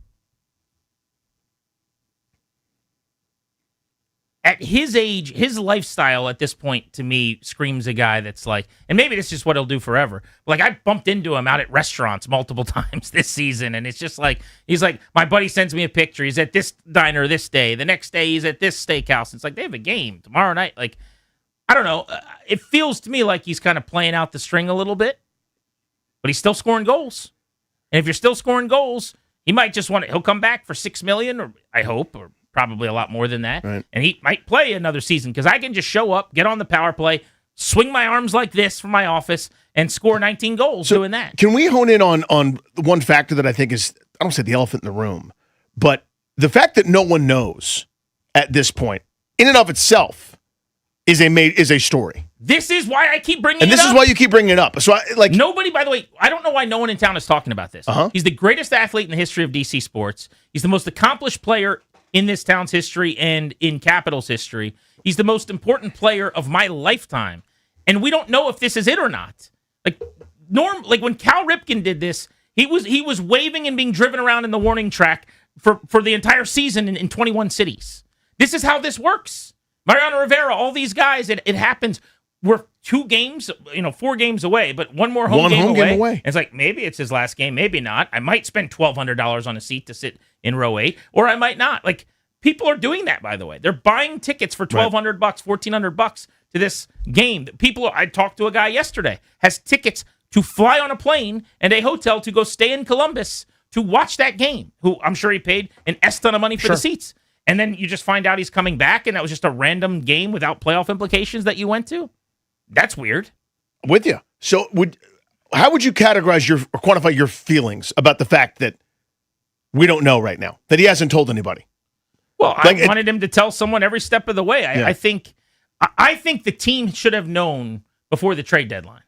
at his age, his lifestyle at this point to me screams a guy that's like, and maybe this is just what he'll do forever. Like I bumped into him out at restaurants multiple times this season, and it's just like he's like, my buddy sends me a picture. He's at this diner this day. The next day he's at this steakhouse. It's like they have a game tomorrow night. Like I don't know. It feels to me like he's kind of playing out the string a little bit, but he's still scoring goals. And if you're still scoring goals, he might just want to. He'll come back for $6 million, or I hope, or probably a lot more than that. Right. And he might play another season because I can just show up, get on the power play, swing my arms like this from my office, and score 19 goals doing that. Can we hone in on one factor that I think is, I don't say the elephant in the room, but the fact that no one knows at this point, in and of itself, is a story. This is why I keep bringing it up. And this is why you keep bringing it up. So, nobody, by the way, I don't know why no one in town is talking about this. Uh-huh. He's the greatest athlete in the history of DC sports. He's the most accomplished player in this town's history and in Capitals history. He's the most important player of my lifetime. And we don't know if this is it or not. Like when Cal Ripken did this, he was waving and being driven around in the warning track for the entire season in 21 cities. This is how this works. Mariano Rivera, all these guys, it happens. We're 4 games away, but one more home game away. And it's like, maybe it's his last game, maybe not. I might spend $1,200 on a seat to sit in row 8, or I might not. Like, people are doing that, by the way. They're buying tickets for $1,200, $1,400 to this game. I talked to a guy yesterday, has tickets to fly on a plane and a hotel to go stay in Columbus to watch that game, who I'm sure he paid an ton of money for the seats. And then you just find out he's coming back, and that was just a random game without playoff implications that you went to? That's weird. With you. So how would you categorize or quantify your feelings about the fact that we don't know right now, that he hasn't told anybody? Well, I wanted him to tell someone every step of the way. Yeah. I think the team should have known before the trade deadline.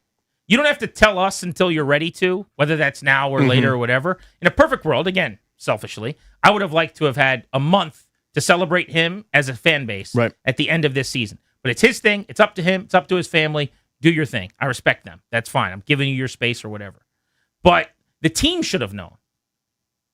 You don't have to tell us until you're ready to, whether that's now or later or whatever. In a perfect world, again, selfishly, I would have liked to have had a month to celebrate him as a fan base at the end of this season. But it's his thing. It's up to him. It's up to his family. Do your thing. I respect them. That's fine. I'm giving you your space or whatever. But the team should have known.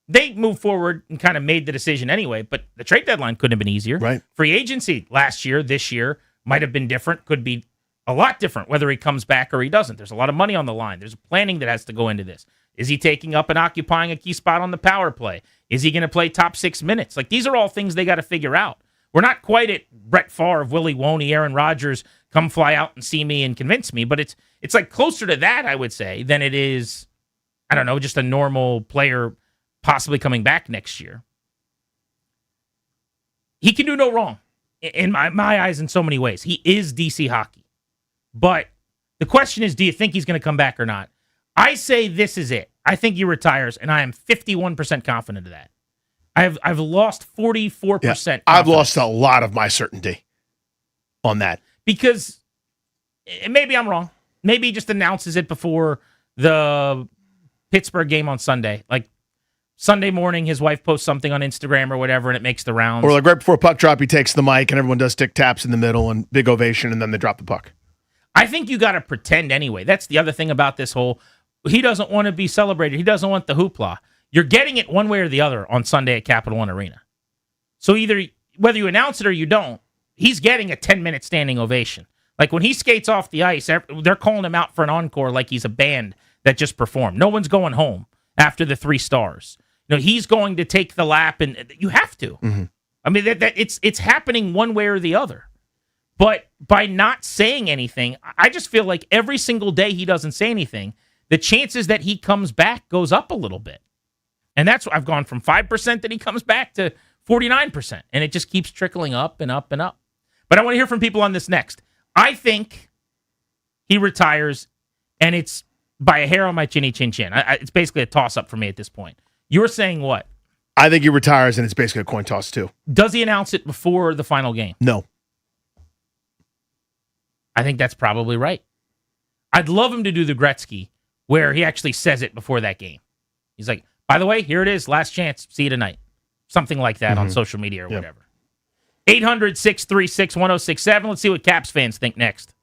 They moved forward and kind of made the decision anyway, but the trade deadline couldn't have been easier. Right. Free agency last year, this year, might have been different, could be a lot different, whether he comes back or he doesn't. There's a lot of money on the line. There's planning that has to go into this. Is he taking up and occupying a key spot on the power play? Is he going to play top 6 minutes? Like, these are all things they got to figure out. We're not quite at Brett Favre, Willie Woney, Aaron Rodgers, come fly out and see me and convince me, but it's like closer to that, I would say, than it is, I don't know, just a normal player possibly coming back next year. He can do no wrong in my eyes in so many ways. He is DC hockey. But the question is, do you think he's going to come back or not? I say this is it. I think he retires, and I am 51% confident of that. I've lost 44%. Yeah, I've lost a lot of my certainty on that. Because maybe I'm wrong. Maybe he just announces it before the Pittsburgh game on Sunday. Like Sunday morning, his wife posts something on Instagram or whatever, and it makes the rounds. Or like right before puck drop, he takes the mic and everyone does tic taps in the middle and big ovation, and then they drop the puck. I think you got to pretend anyway. That's the other thing about this whole, he doesn't want to be celebrated. He doesn't want the hoopla. You're getting it one way or the other on Sunday at Capital One Arena. So either, whether you announce it or you don't, he's getting a 10-minute standing ovation. Like when he skates off the ice, they're calling him out for an encore like he's a band that just performed. No one's going home after the 3 stars. You know, he's going to take the lap, and you have to. Mm-hmm. I mean, it's happening one way or the other. But by not saying anything, I just feel like every single day he doesn't say anything, the chances that he comes back goes up a little bit. And that's I've gone from 5% that he comes back to 49%. And it just keeps trickling up and up and up. But I want to hear from people on this next. I think he retires, and it's by a hair on my chinny chin chin. It's basically a toss-up for me at this point. You're saying what? I think he retires, and it's basically a coin toss, too. Does he announce it before the final game? No. I think that's probably right. I'd love him to do the Gretzky, where he actually says it before that game. He's like, by the way, here it is, last chance, see you tonight. Something like that on social media or whatever. 800-636-1067. Let's see what Caps fans think next.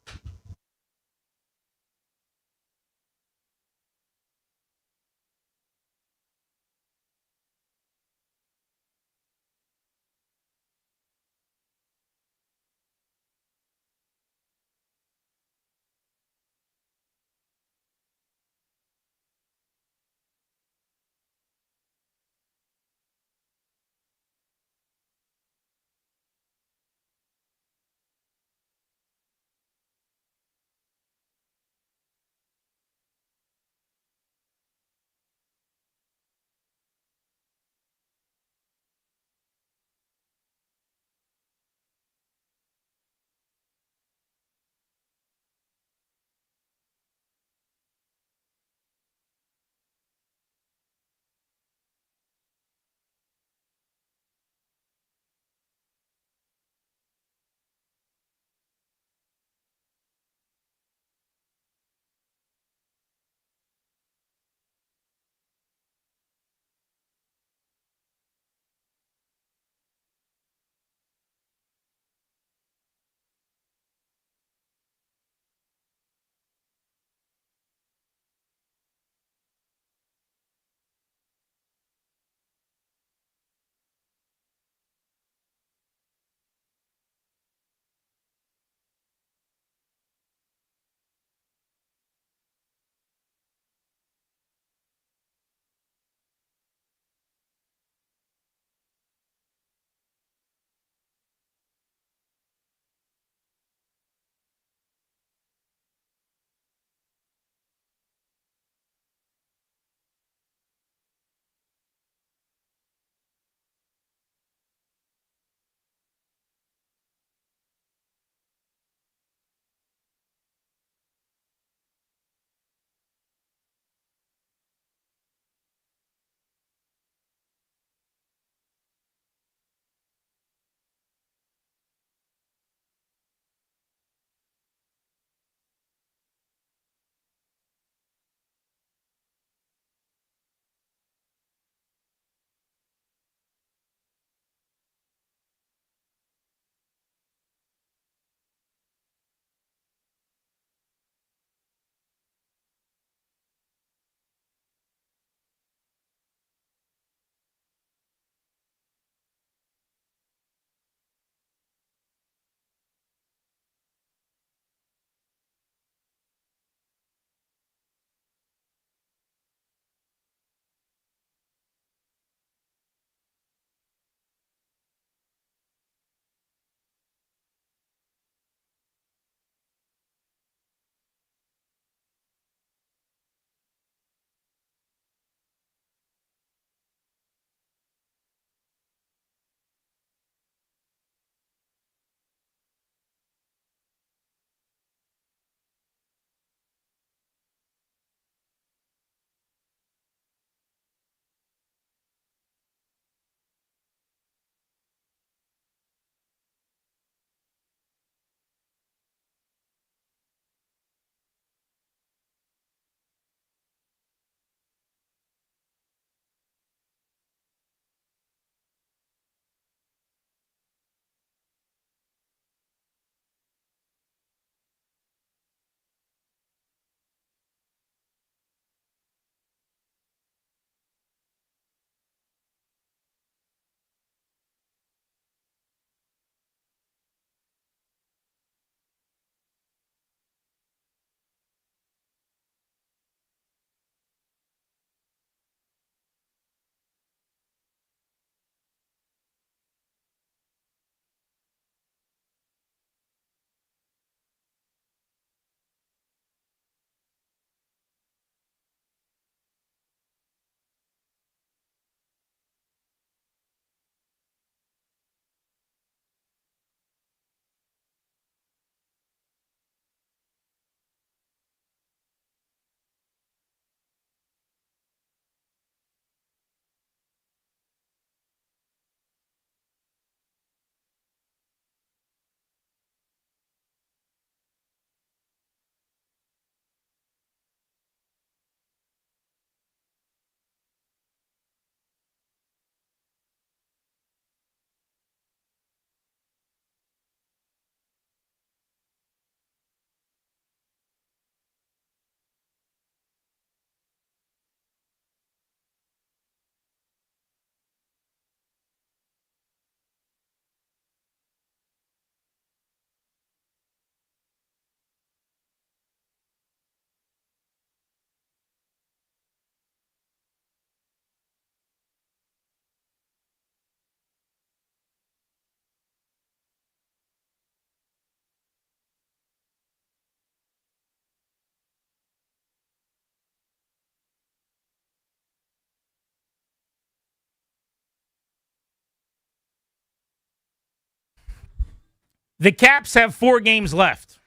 The Caps have 4 games left.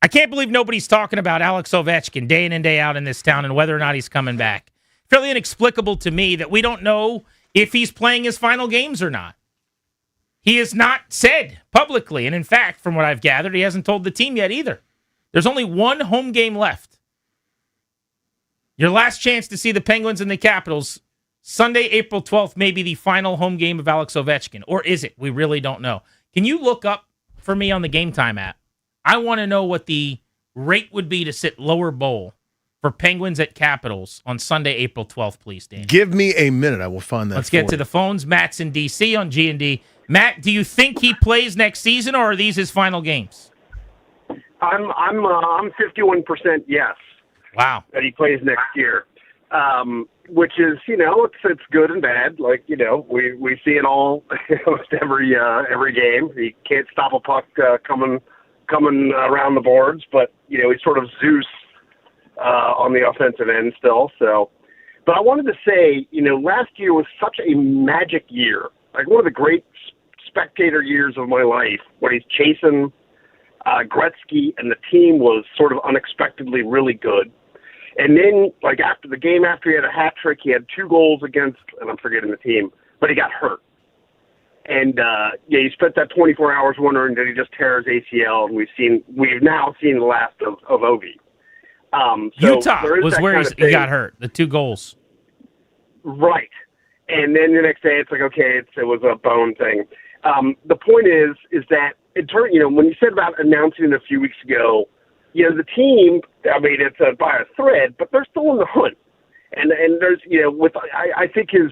I can't believe nobody's talking about Alex Ovechkin day in and day out in this town and whether or not he's coming back. Fairly inexplicable to me that we don't know if he's playing his final games or not. He has not said publicly, and in fact, from what I've gathered, he hasn't told the team yet either. There's only 1 home game left. Your last chance to see the Penguins and the Capitals, Sunday, April 12th, may be the final home game of Alex Ovechkin. Or is it? We really don't know. Can you look up for me on the Game Time app? I want to know what the rate would be to sit lower bowl for Penguins at Capitals on Sunday, April 12th, please, Dan. Give me a minute. I will find that. Let's get to the phones. Matt's in D.C. on G&D. Matt, do you think he plays next season, or are these his final games? I'm 51% yes. Wow. That he plays next year, which is, it's good and bad. Like, we see it all almost every game. He can't stop a puck coming around the boards, but he's sort of Zeus on the offensive end still. So, but I wanted to say, last year was such a magic year, like one of the great spectator years of my life, when he's chasing Gretzky, and the team was sort of unexpectedly really good. And then, like after the game, after he had a hat trick, he had 2 goals against, and I'm forgetting the team, but he got hurt. And you spent that 24 hours wondering, did he just tear his ACL? And we've now seen the last of Ovi. So Utah was where he got hurt. The 2 goals. Right. And then the next day, it's like, okay, it was a bone thing. The point is that it turned, when you said about announcing it a few weeks ago, the team, I mean, it's by a thread, but they're still in the hunt. And there's, I think his,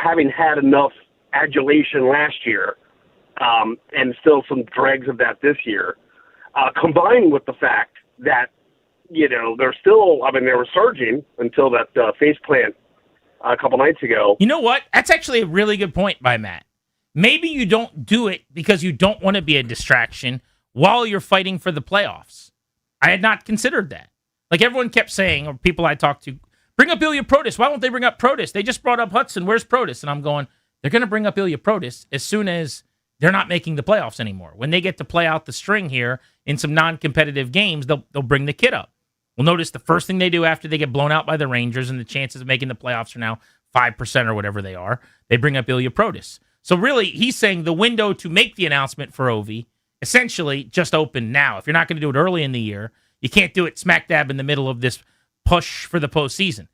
having had enough adulation last year, and still some dregs of that this year, combined with the fact that, they're still, they were surging until that face plant a couple nights ago. You know what? That's actually a really good point by Matt. Maybe you don't do it because you don't want to be a distraction while you're fighting for the playoffs. I had not considered that. Like everyone kept saying, or people I talked to, bring up Ilya Protas. Why won't they bring up Protas? They just brought up Hudson. Where's Protas? And I'm going, they're going to bring up Ilya Protas as soon as they're not making the playoffs anymore. When they get to play out the string here in some non-competitive games, they'll bring the kid up. Well, notice the first thing they do after they get blown out by the Rangers and the chances of making the playoffs are now 5% or whatever they are, they bring up Ilya Protas. So really, he's saying the window to make the announcement for Ovi essentially just opened now. If you're not going to do it early in the year, you can't do it smack dab in the middle of this push for the postseason.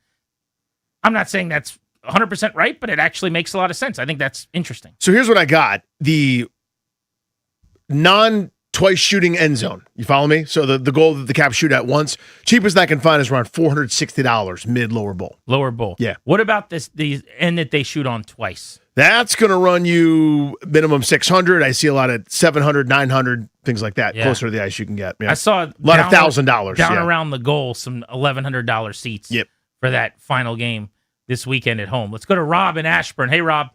I'm not saying that's 100% right, but it actually makes a lot of sense. I think that's interesting. So here's what I got. The non-twice shooting end zone. You follow me? So the goal that the Caps shoot at once, cheapest I can find is around $460 mid-lower bowl. Lower bowl. Yeah. What about the end that they shoot on twice? That's going to run you minimum 600. I see a lot of 700, 900, things like that. Yeah. Closer to the ice you can get. Yeah. I saw a lot of $1,000 down around the goal, some $1,100 seats for that final game this weekend at home. Let's go to Rob in Ashburn. Hey, Rob.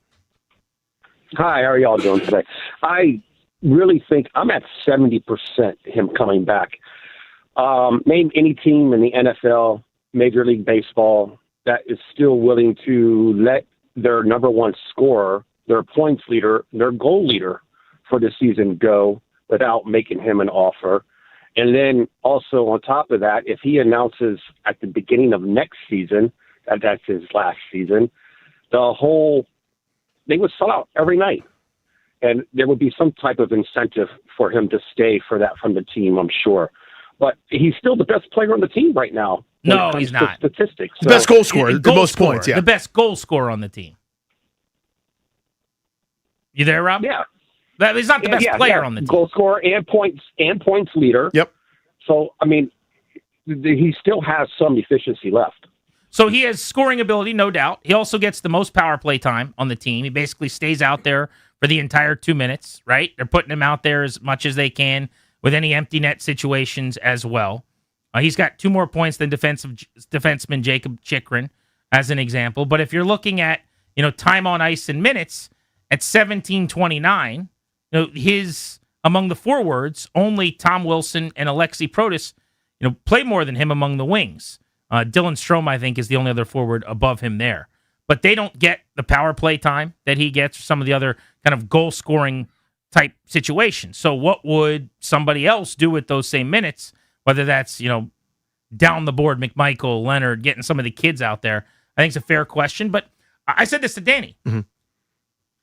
Hi, how are y'all doing today? I really think I'm at 70% him coming back. Name any team in the NFL, Major League Baseball, that is still willing to let their number one scorer, their points leader, their goal leader for the season go without making him an offer. And then also on top of that, if he announces at the beginning of next season that that's his last season, they would sell out every night. And there would be some type of incentive for him to stay for that from the team, I'm sure. But he's still the best player on the team right now. No, he's not. Statistics. The best goal scorer, the most points, yeah. The best goal scorer on the team. You there, Rob? Yeah. He's not the best player on the team. Goal scorer and points leader. Yep. So, he still has some efficiency left. So he has scoring ability, no doubt. He also gets the most power play time on the team. He basically stays out there for the entire 2 minutes, right? They're putting him out there as much as they can with any empty net situations as well. He's got 2 more points than defenseman Jacob Chikrin, as an example. But if you're looking at, time on ice and minutes at 17:29, his among the forwards, only Tom Wilson and Alexei Protas, play more than him among the wings. Dylan Strome, I think, is the only other forward above him there. But they don't get the power play time that he gets, or some of the other kind of goal-scoring type situation. So what would somebody else do with those same minutes, whether that's, down the board, McMichael, Leonard, getting some of the kids out there? I think it's a fair question, but I said this to Danny. Mm-hmm.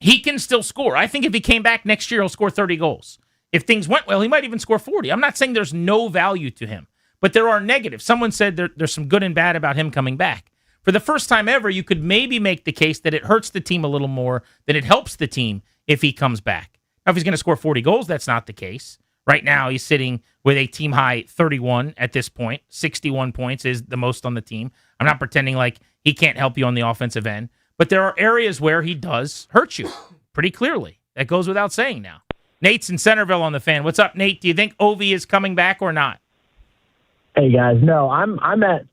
He can still score. I think if he came back next year, he'll score 30 goals. If things went well, he might even score 40. I'm not saying there's no value to him, but there are negatives. Someone said there's some good and bad about him coming back. For the first time ever, you could maybe make the case that it hurts the team a little more than it helps the team if he comes back. Now, if he's going to score 40 goals, that's not the case. Right now, he's sitting with a team-high 31 at this point. 61 points is the most on the team. I'm not pretending like he can't help you on the offensive end, but there are areas where he does hurt you pretty clearly. That goes without saying now. Nate's in Centerville on the Fan. What's up, Nate? Do you think Ovi is coming back or not? Hey, guys. No, I'm at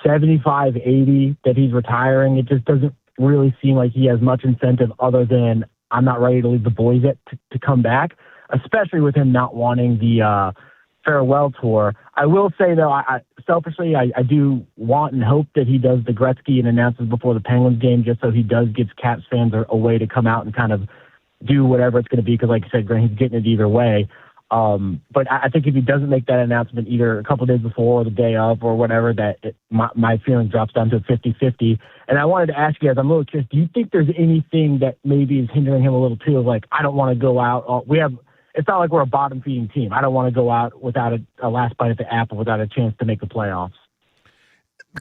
75, 80 that he's retiring. It just doesn't really seem like he has much incentive other than I'm not ready to leave the boys yet to come back, especially with him not wanting the farewell tour. I will say, though, I selfishly, I do want and hope that he does the Gretzky and announces before the Penguins game, just so he does give Caps fans a way to come out and kind of do whatever it's going to be, because like I said, Grant, he's getting it either way. But I think if he doesn't make that announcement either a couple of days before or the day of or whatever, that my feeling drops down to 50-50. And I wanted to ask you guys, I'm a little curious, do you think there's anything that maybe is hindering him a little too, of like, I don't want to go out. It's not like we're a bottom-feeding team. I don't want to go out without a last bite at the apple, without a chance to make the playoffs.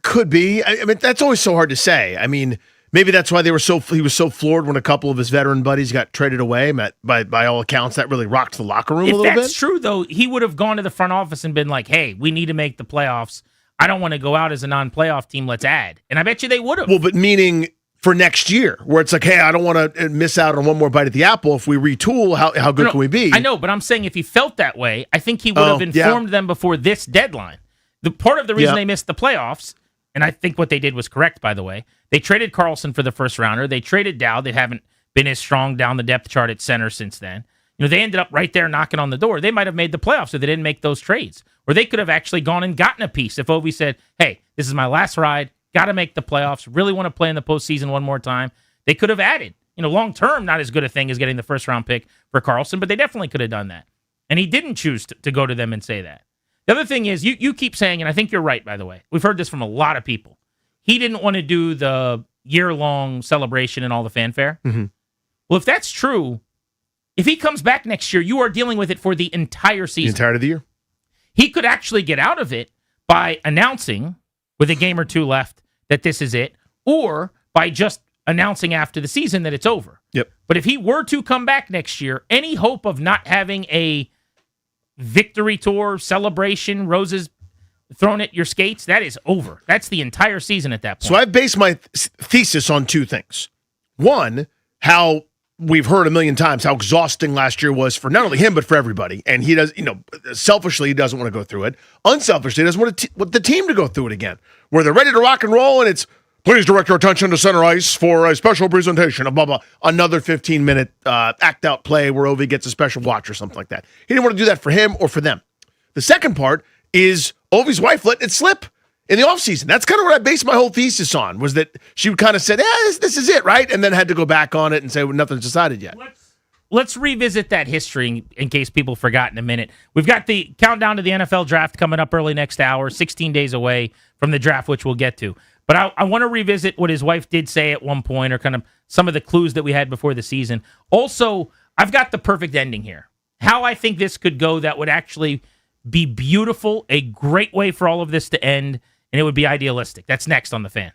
Could be. I mean, that's always so hard to say. I mean, maybe that's why he was so floored when a couple of his veteran buddies got traded away. By all accounts, that really rocked the locker room a little bit. If that's true, though, he would have gone to the front office and been like, hey, we need to make the playoffs. I don't want to go out as a non-playoff team. Let's add. And I bet you they would have. Well, but meaning for next year, where it's like, hey, I don't want to miss out on one more bite at the apple. If we retool, how good can we be? I know, but I'm saying if he felt that way, I think he would have informed them before this deadline. The part of the reason they missed the playoffs, and I think what they did was correct, by the way, they traded Carlson for the first rounder. They traded Dow. They haven't been as strong down the depth chart at center since then. They ended up right there knocking on the door. They might have made the playoffs if they didn't make those trades. Or they could have actually gone and gotten a piece if Ovi said, hey, this is my last ride. Got to make the playoffs. Really want to play in the postseason one more time. They could have added. Long term, not as good a thing as getting the first round pick for Carlson, but they definitely could have done that. And he didn't choose to go to them and say that. The other thing is, you keep saying, and I think you're right, by the way, we've heard this from a lot of people, he didn't want to do the year-long celebration and all the fanfare. Mm-hmm. Well, if that's true, if he comes back next year, you are dealing with it for the entire season. The entirety of the year. He could actually get out of it by announcing, with a game or two left, that this is it, or by just announcing after the season that it's over. Yep. But if he were to come back next year, any hope of not having a victory tour, celebration, roses thrown at your skates, that is over. That's the entire season at that point. So I based my thesis on two things. One, how we've heard a million times how exhausting last year was for not only him, but for everybody. And he does, selfishly, he doesn't want to go through it. Unselfishly, he doesn't want the team to go through it again, where they're ready to rock and roll, and it's, please direct your attention to center ice for a special presentation of blah, blah, another 15-minute act-out play where Ovi gets a special watch or something like that. He didn't want to do that for him or for them. The second part is Ovi's wife letting it slip in the offseason. That's kind of what I based my whole thesis on, was that she would kind of said, this is it, right? And then had to go back on it and say, well, nothing's decided yet. Let's revisit that history in case people forgot in a minute. We've got the countdown to the NFL draft coming up early next hour, 16 days away from the draft, which we'll get to. But I want to revisit what his wife did say at one point, or kind of some of the clues that we had before the season. Also, I've got the perfect ending here. How I think this could go that would actually be beautiful, a great way for all of this to end, and it would be idealistic. That's next on The Fan.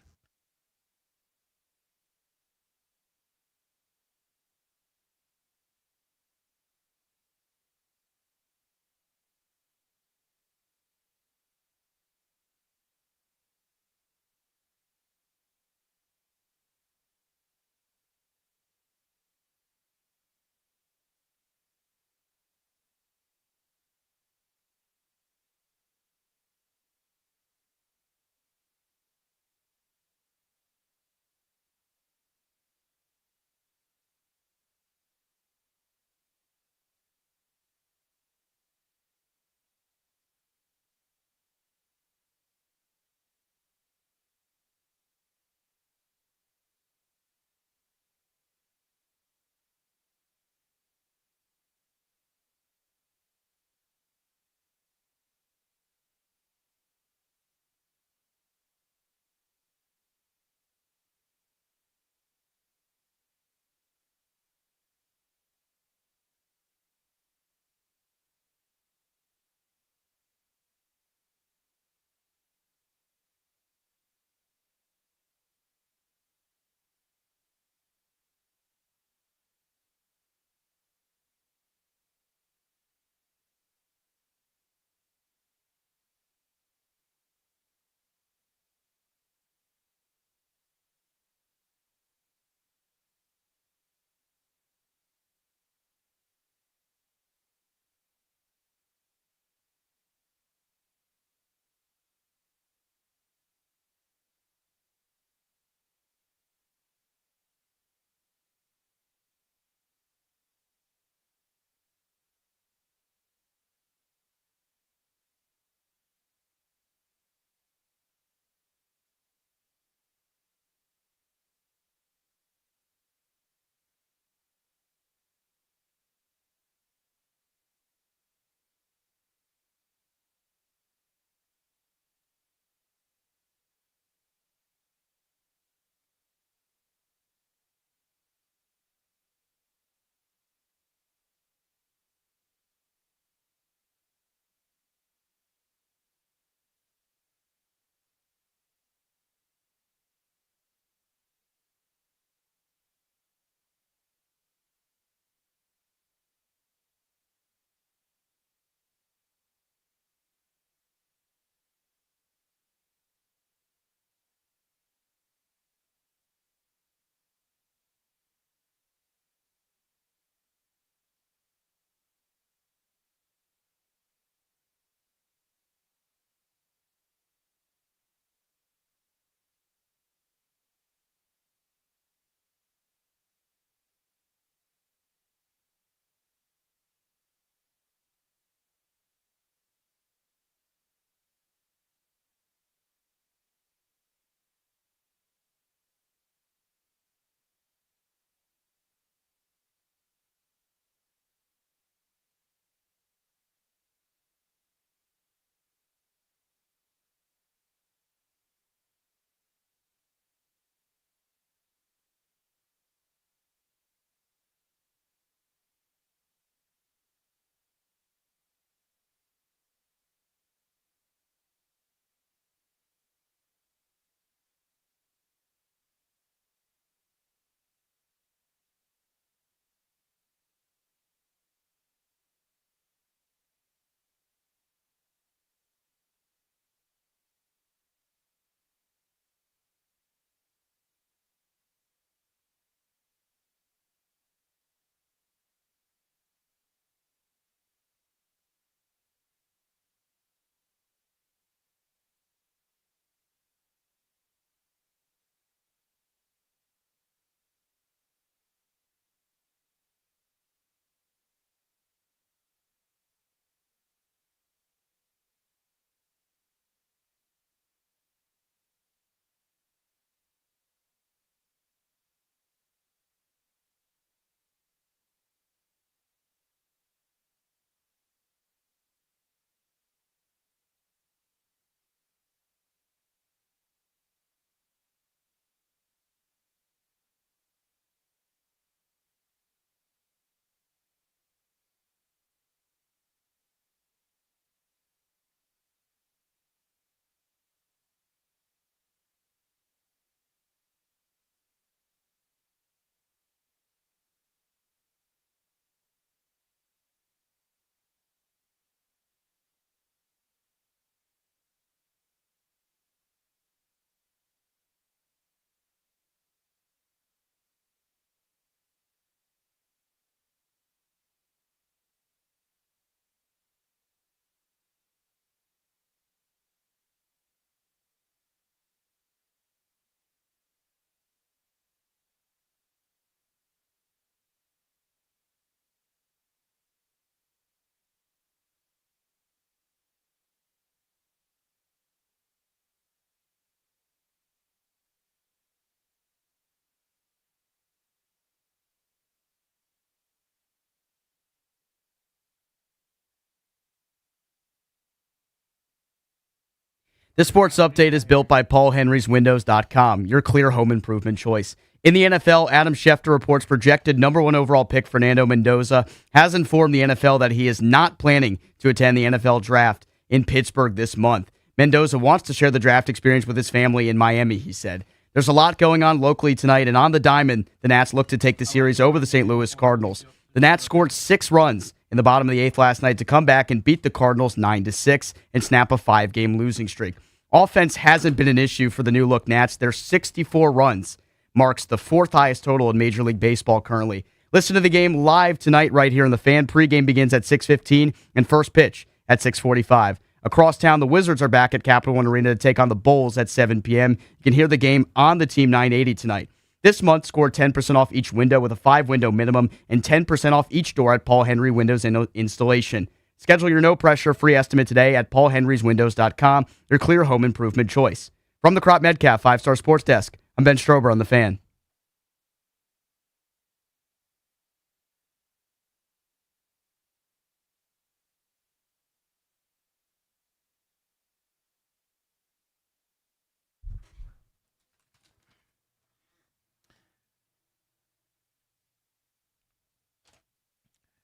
This sports update is built by PaulHenrysWindows.com, your clear home improvement choice. In the NFL, Adam Schefter reports projected number 1 overall pick Fernando Mendoza has informed the NFL that he is not planning to attend the NFL draft in Pittsburgh this month. Mendoza wants to share the draft experience with his family in Miami, he said. There's a lot going on locally tonight, and on the diamond, the Nats look to take the series over the St. Louis Cardinals. The Nats scored 6 runs in the bottom of the 8th last night to come back and beat the Cardinals 9-6 and snap a 5-game losing streak. Offense hasn't been an issue for the new-look Nats. Their 64 runs marks the 4th highest total in Major League Baseball currently. Listen to the game live tonight right here on The Fan. Pre-game begins at 6:15 and first pitch at 6:45. Across town, the Wizards are back at Capital One Arena to take on the Bulls at 7 p.m. You can hear the game on the Team 980 tonight. This month, score 10% off each window with a 5-window minimum and 10% off each door at Paul Henry Windows and Installation. Schedule your no-pressure free estimate today at paulhenryswindows.com, your clear home improvement choice. From the Crop Metcalf 5-Star Sports Desk, I'm Ben Strober on The Fan.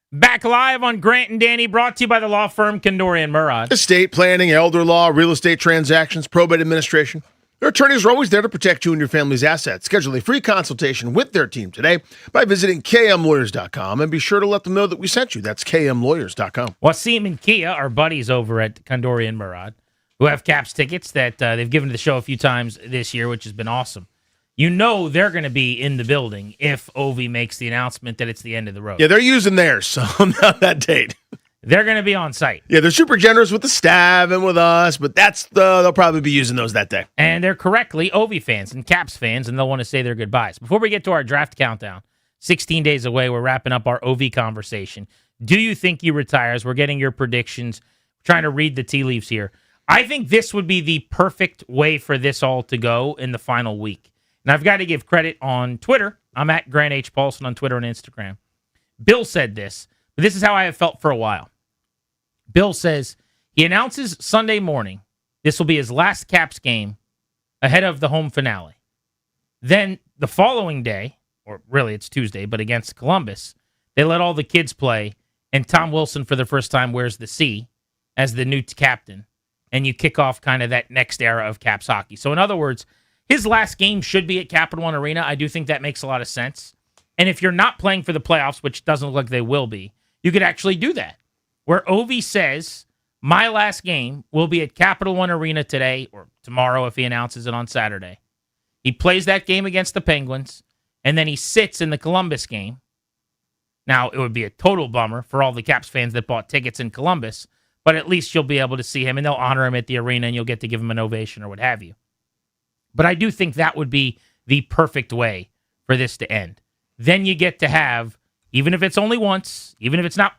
Back live on Grant and Danny, brought to you by the law firm Kandori and Murad. Estate planning, elder law, real estate transactions, probate administration. Their attorneys are always there to protect you and your family's assets. Schedule a free consultation with their team today by visiting kmlawyers.com and be sure to let them know that we sent you. That's kmlawyers.com. Wasim and Kia are buddies over at Kandori and Murad, who have Caps tickets that they've given to the show a few times this year, which has been awesome. You know they're going to be in the building if Ovi makes the announcement that it's the end of the road. Yeah, they're using theirs so on that date. They're going to be on site. Yeah, they're super generous with the staff and with us, but they'll probably be using those that day. And they're correctly Ovi fans and Caps fans, and they'll want to say their goodbyes. Before we get to our draft countdown, 16 days away, we're wrapping up our Ovi conversation. Do you think he retires? We're getting your predictions, trying to read the tea leaves here. I think this would be the perfect way for this all to go in the final week. And I've got to give credit on Twitter. I'm at Grant H. Paulson on Twitter and Instagram. Bill said this, but this is how I have felt for a while. Bill says he announces Sunday morning this will be his last Caps game ahead of the home finale. Then the following day, or really it's Tuesday, but against Columbus, they let all the kids play, and Tom Wilson for the first time wears the C as the new captain, and you kick off kind of that next era of Caps hockey. So in other words, his last game should be at Capital One Arena. I do think that makes a lot of sense. And if you're not playing for the playoffs, which doesn't look like they will be, you could actually do that. Where Ovi says, my last game will be at Capital One Arena today or tomorrow if he announces it on Saturday. He plays that game against the Penguins, and then he sits in the Columbus game. Now, it would be a total bummer for all the Caps fans that bought tickets in Columbus, but at least you'll be able to see him, and they'll honor him at the arena, and you'll get to give him an ovation or what have you. But I do think that would be the perfect way for this to end. Then you get to have, even if it's only once, even if it's not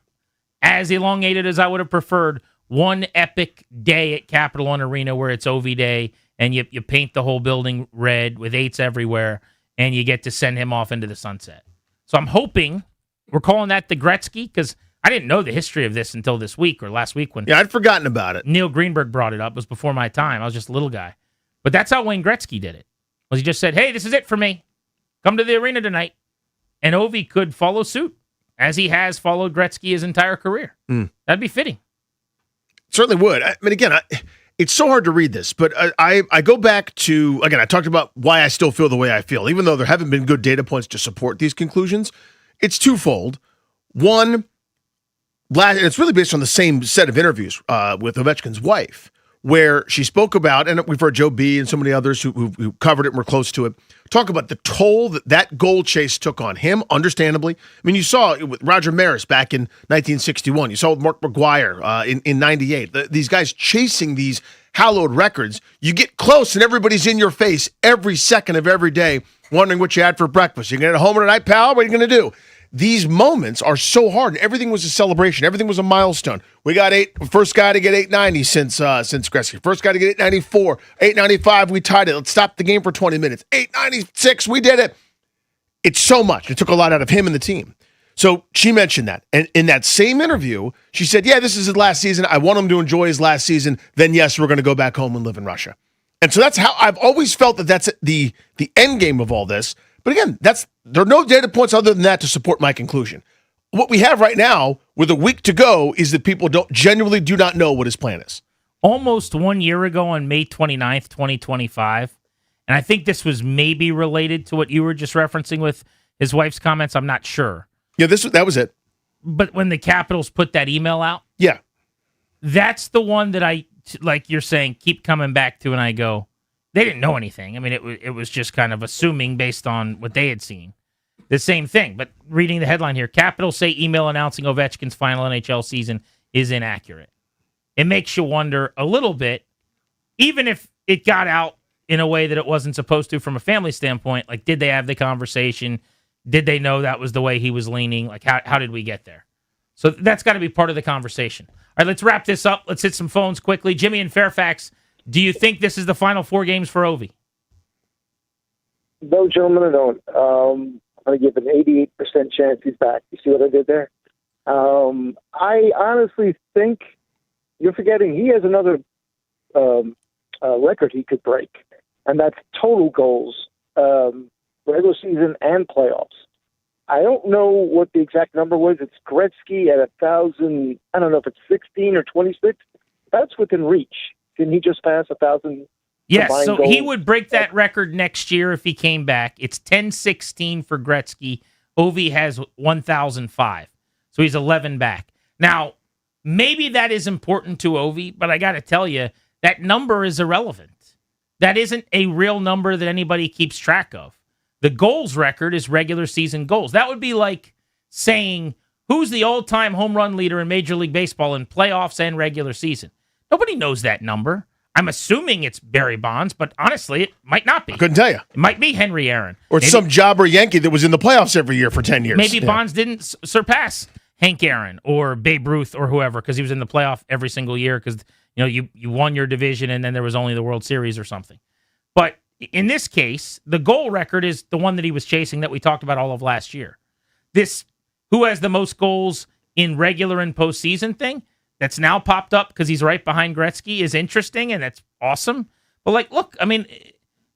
as elongated as I would have preferred, one epic day at Capital One Arena where it's OV Day and you paint the whole building red with 8s everywhere and you get to send him off into the sunset. So I'm hoping we're calling that the Gretzky because I didn't know the history of this until this week or last week when I'd forgotten about it. Neil Greenberg brought it up. It was before my time. I was just a little guy. But that's how Wayne Gretzky did it. Was he just said, hey, this is it for me. Come to the arena tonight. And Ovi could follow suit, as he has followed Gretzky his entire career. That'd be fitting. Certainly would. I mean, again, it's so hard to read this, but I go back to, again, I talked about why I still feel the way I feel, even though there haven't been good data points to support these conclusions. It's twofold. One, and it's really based on the same set of interviews with Ovechkin's wife, where she spoke about, and we've heard Joe B. and so many others who covered it and were close to it, talk about the toll that goal chase took on him, understandably. I mean, you saw it with Roger Maris back in 1961. You saw with Mark McGuire in 98. These guys chasing these hallowed records. You get close, and everybody's in your face every second of every day, wondering what you had for breakfast. You're going to get home tonight, pal? What are you going to do? These moments are so hard. Everything was a celebration. Everything was a milestone. We got first guy to get 890 since Gretzky. First guy to get 894. 895, we tied it. Let's stop the game for 20 minutes. 896, we did it. It's so much. It took a lot out of him and the team. So she mentioned that. And in that same interview, she said, yeah, this is his last season. I want him to enjoy his last season. Then, yes, we're going to go back home and live in Russia. And so that's how I've always felt that that's the end game of all this. But again, there are no data points other than that to support my conclusion. What we have right now, with a week to go, is that people genuinely do not know what his plan is. Almost 1 year ago on May 29th, 2025, and I think this was maybe related to what you were just referencing with his wife's comments. I'm not sure. Yeah, that was it. But when the Capitals put that email out, yeah, that's the one that I, like you're saying, keep coming back to, and I go, they didn't know anything. I mean, it was just kind of assuming based on what they had seen. The same thing, but reading the headline here, Capitals say email announcing Ovechkin's final NHL season is inaccurate. It makes you wonder a little bit, even if it got out in a way that it wasn't supposed to from a family standpoint, like, did they have the conversation? Did they know that was the way he was leaning? Like, how did we get there? So that's got to be part of the conversation. All right, let's wrap this up. Let's hit some phones quickly. Jimmy in Fairfax, do you think this is the final 4 games for Ovi? No, gentlemen, I don't. I'm going to give an 88% chance he's back. You see what I did there? I honestly think you're forgetting he has another record he could break, and that's total goals, regular season and playoffs. I don't know what the exact number was. It's Gretzky at 1,000. I don't know if it's 16 or 26. That's within reach. Didn't he just pass 1,000? Yes, so goals? He would break that record next year if he came back. It's 10-16 for Gretzky. Ovi has 1,005. So he's 11 back. Now, maybe that is important to Ovi, but I got to tell you, that number is irrelevant. That isn't a real number that anybody keeps track of. The goals record is regular season goals. That would be like saying, who's the all-time home run leader in Major League Baseball in playoffs and regular season? Nobody knows that number. I'm assuming it's Barry Bonds, but honestly, it might not be. I couldn't tell you. It might be Henry Aaron. Or it's some jobber Yankee that was in the playoffs every year for 10 years. Maybe Bonds didn't surpass Hank Aaron or Babe Ruth or whoever because he was in the playoff every single year because you won your division and then there was only the World Series or something. But in this case, the goal record is the one that he was chasing that we talked about all of last year. This who has the most goals in regular and postseason thing that's now popped up because he's right behind Gretzky is interesting, and that's awesome. But, look, I mean,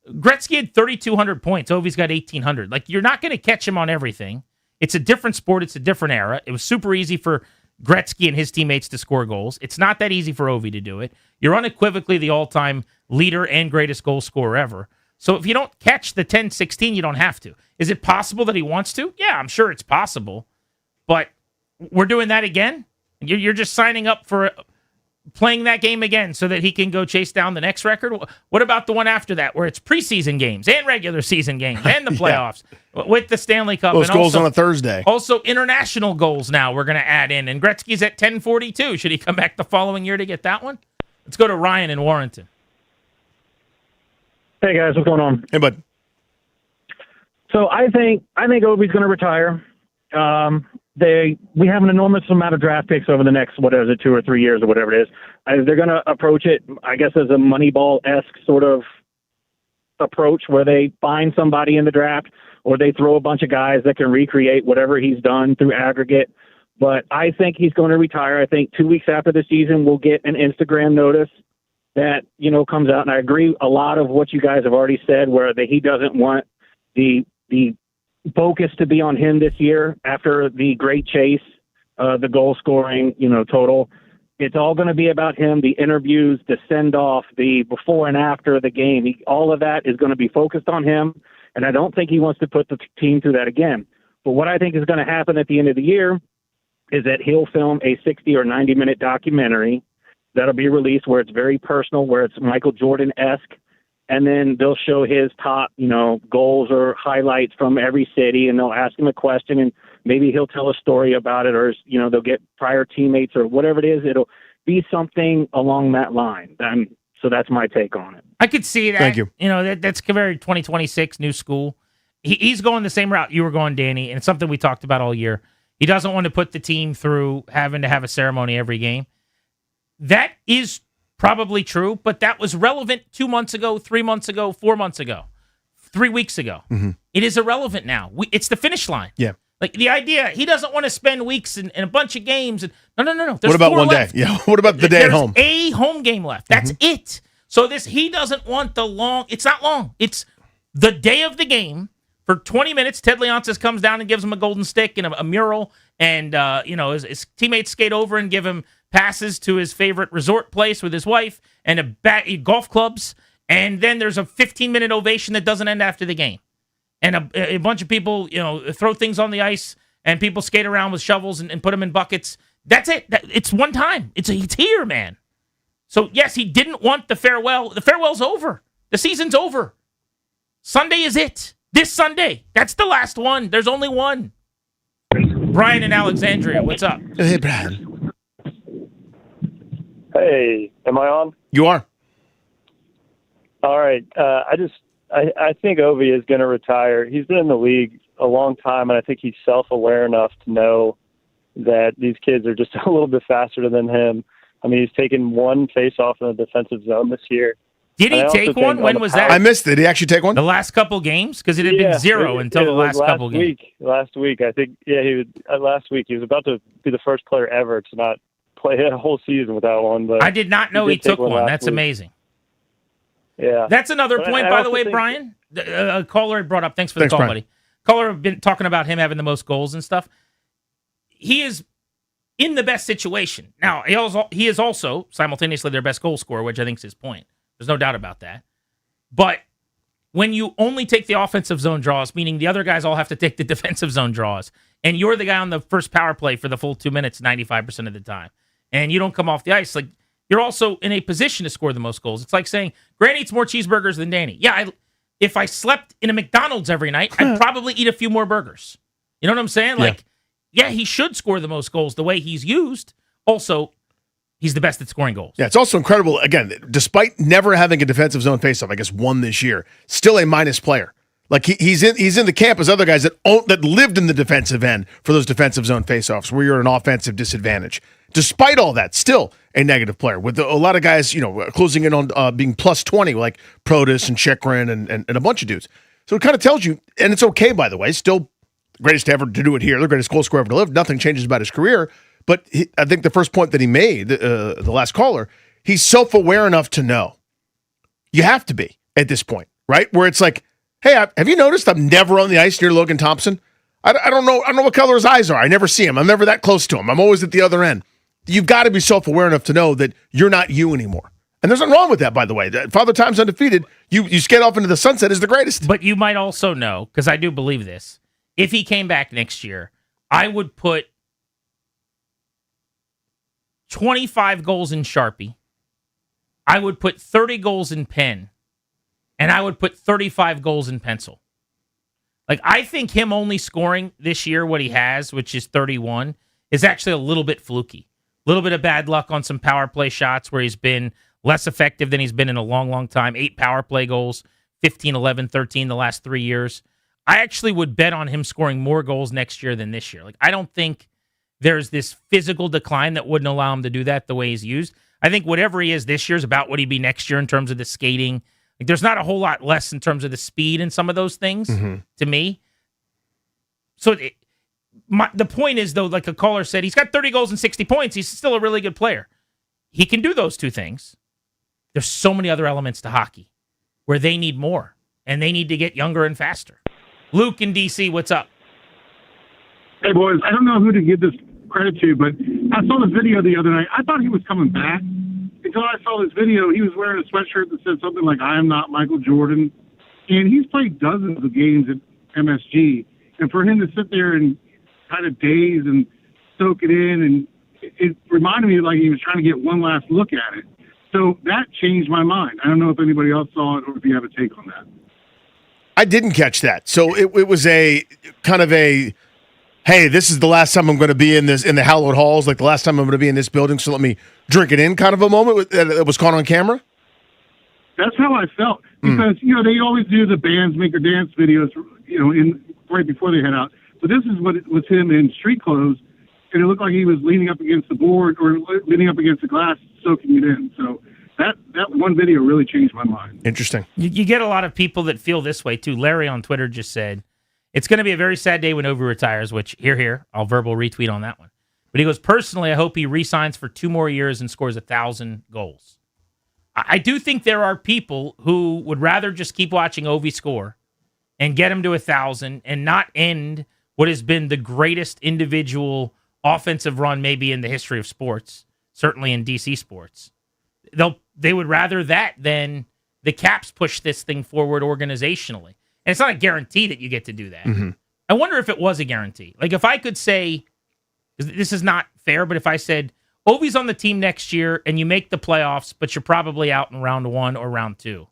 Gretzky had 3,200 points. Ovi's got 1,800. You're not going to catch him on everything. It's a different sport. It's a different era. It was super easy for Gretzky and his teammates to score goals. It's not that easy for Ovi to do it. You're unequivocally the all-time leader and greatest goal scorer ever. So if you don't catch the 10-16, you don't have to. Is it possible that he wants to? Yeah, I'm sure it's possible. But we're doing that again? You're just signing up for playing that game again so that he can go chase down the next record? What about the one after that where it's preseason games and regular season games and the playoffs with the Stanley Cup? Those and goals on a Thursday. Also international goals now we're going to add in. And Gretzky's at 1042. Should he come back the following year to get that one? Let's go to Ryan in Warrenton. Hey, guys. What's going on? Hey, bud. So I think Ovi's going to retire. We have an enormous amount of draft picks over the next, 2 or 3 years or whatever it is. They're going to approach it, I guess, as a Moneyball-esque sort of approach where they find somebody in the draft or they throw a bunch of guys that can recreate whatever he's done through aggregate. But I think he's going to retire. I think 2 weeks after the season, we'll get an Instagram notice that, comes out. And I agree a lot of what you guys have already said where he doesn't want the focus to be on him this year after the great chase, the goal scoring, total. It's all going to be about him, the interviews, the send-off, the before and after the game. All of that is going to be focused on him, and I don't think he wants to put the team through that again. But what I think is going to happen at the end of the year is that he'll film a 60 or 90-minute documentary that'll be released where it's very personal, where it's Michael Jordan-esque, and then they'll show his top, goals or highlights from every city, and they'll ask him a question, and maybe he'll tell a story about it, or, they'll get prior teammates or whatever it is. It'll be something along that line. So that's my take on it. I could see that. Thank you. That's very 2026, new school. He's going the same route you were going, Danny, and it's something we talked about all year. He doesn't want to put the team through having to have a ceremony every game. That is probably true, but that was relevant 2 months ago, 3 months ago, 4 months ago, 3 weeks ago. Mm-hmm. It is irrelevant now. It's the finish line. Yeah. Like the idea, he doesn't want to spend weeks in a bunch of games. No. There's What about 4 one left. day? Yeah. What about the day at home? There's a home game left. That's it. So he doesn't want the long. It's not long. It's the day of the game for 20 minutes. Ted Leonsis comes down and gives him a golden stick and a mural, and his teammates skate over and give him passes to his favorite resort place with his wife and golf clubs. And then there's a 15-minute ovation that doesn't end after the game. And a bunch of people, throw things on the ice, and people skate around with shovels and put them in buckets. That's it. It's one time. It's here, man. So, yes, he didn't want the farewell. The farewell's over. The season's over. Sunday is it. This Sunday. That's the last one. There's only one. Brian in Alexandria, what's up? Hey, Brian. Hey, am I on? You are. All right. I think Ovi is going to retire. He's been in the league a long time, and I think he's self-aware enough to know that these kids are just a little bit faster than him. I mean, he's taken one face-off in the defensive zone this year. Did he take one? When was that? I missed it. Did he actually take one? The last couple games? Because it had been zero until the last couple games. Last week, I think. Yeah, he was. Last week, he was about to be the first player ever to not play a whole season without one. But I did not know he took one. That's amazing. Yeah. That's another point, by the way, Brian. A caller had brought up. Thanks for the call, Brian. buddy. Caller had been talking about him having the most goals and stuff. He is in the best situation. Now, he is also simultaneously their best goal scorer, which I think is his point. There's no doubt about that. But when you only take the offensive zone draws, meaning the other guys all have to take the defensive zone draws, and you're the guy on the first power play for the full 2 minutes 95% of the time, and you don't come off the ice, like you're also in a position to score the most goals. It's like saying, Grant eats more cheeseburgers than Danny. Yeah, if I slept in a McDonald's every night, I'd probably eat a few more burgers. You know what I'm saying? Like, yeah, he should score the most goals the way he's used. Also, he's the best at scoring goals. Yeah, it's also incredible. Again, despite never having a defensive zone faceoff, I guess one this year, still a minus player. Like he's in the camp as other guys that lived in the defensive end for those defensive zone faceoffs where you're at an offensive disadvantage. Despite all that, still a negative player with a lot of guys, closing in on being plus 20, like Protas and Chikrin and a bunch of dudes. So it kind of tells you, and it's okay, by the way, still the greatest ever to do it here, the greatest goal scorer ever to live. Nothing changes about his career. But I think the first point that he made, the last caller, he's self-aware enough to know. You have to be at this point, right? Where it's like, hey, have you noticed I'm never on the ice near Logan Thompson? I don't know what color his eyes are. I never see him. I'm never that close to him. I'm always at the other end. You've got to be self-aware enough to know that you're not you anymore. And there's nothing wrong with that, by the way. Father Time's undefeated. You skate off into the sunset is the greatest. But you might also know, because I do believe this, if he came back next year, I would put 25 goals in Sharpie. I would put 30 goals in pen. And I would put 35 goals in pencil. Like, I think him only scoring this year what he has, which is 31, is actually a little bit fluky. A little bit of bad luck on some power play shots where he's been less effective than he's been in a long, long time. 8 power play goals, 15, 11, 13 the last 3 years. I actually would bet on him scoring more goals next year than this year. Like, I don't think there's this physical decline that wouldn't allow him to do that the way he's used. I think whatever he is this year is about what he'd be next year in terms of the skating. Like, there's not a whole lot less in terms of the speed and some of those things to me. So the point is, though, like a caller said, he's got 30 goals and 60 points. He's still a really good player. He can do those two things. There's so many other elements to hockey where they need more, and they need to get younger and faster. Luke in D.C., what's up? Hey, boys, I don't know who to give this credit to, but I saw this video the other night. I thought he was coming back until I saw this video. He was wearing a sweatshirt that said something like, I am not Michael Jordan. And he's played dozens of games at MSG. And for him to sit there and kind of daze and soak it in, and it reminded me like he was trying to get one last look at it. So that changed my mind. I don't know if anybody else saw it or if you have a take on that. I didn't catch that. So it was a kind of a, hey, this is the last time I'm going to be in the hallowed halls, like the last time I'm going to be in this building, so let me drink it in kind of a moment that was caught on camera? That's how I felt. Because, they always do the bands make or dance videos, right before they head out. But this is what it was him in street clothes, and it looked like he was leaning up against the board or leaning up against the glass, soaking it in. So that one video really changed my mind. Interesting. You get a lot of people that feel this way, too. Larry on Twitter just said, It's going to be a very sad day when Ovi retires, which, here, I'll verbal retweet on that one. But he goes, personally, I hope he re-signs for 2 more years and scores 1,000 goals. I do think there are people who would rather just keep watching Ovi score and get him to 1,000 and not end what has been the greatest individual offensive run maybe in the history of sports, certainly in DC sports. They would rather that than the Caps push this thing forward organizationally. And it's not a guarantee that you get to do that. Mm-hmm. I wonder if it was a guarantee. Like if I could say, this is not fair, but if I said, Ovi's on the team next year and you make the playoffs, but you're probably out in round 1 or round 2.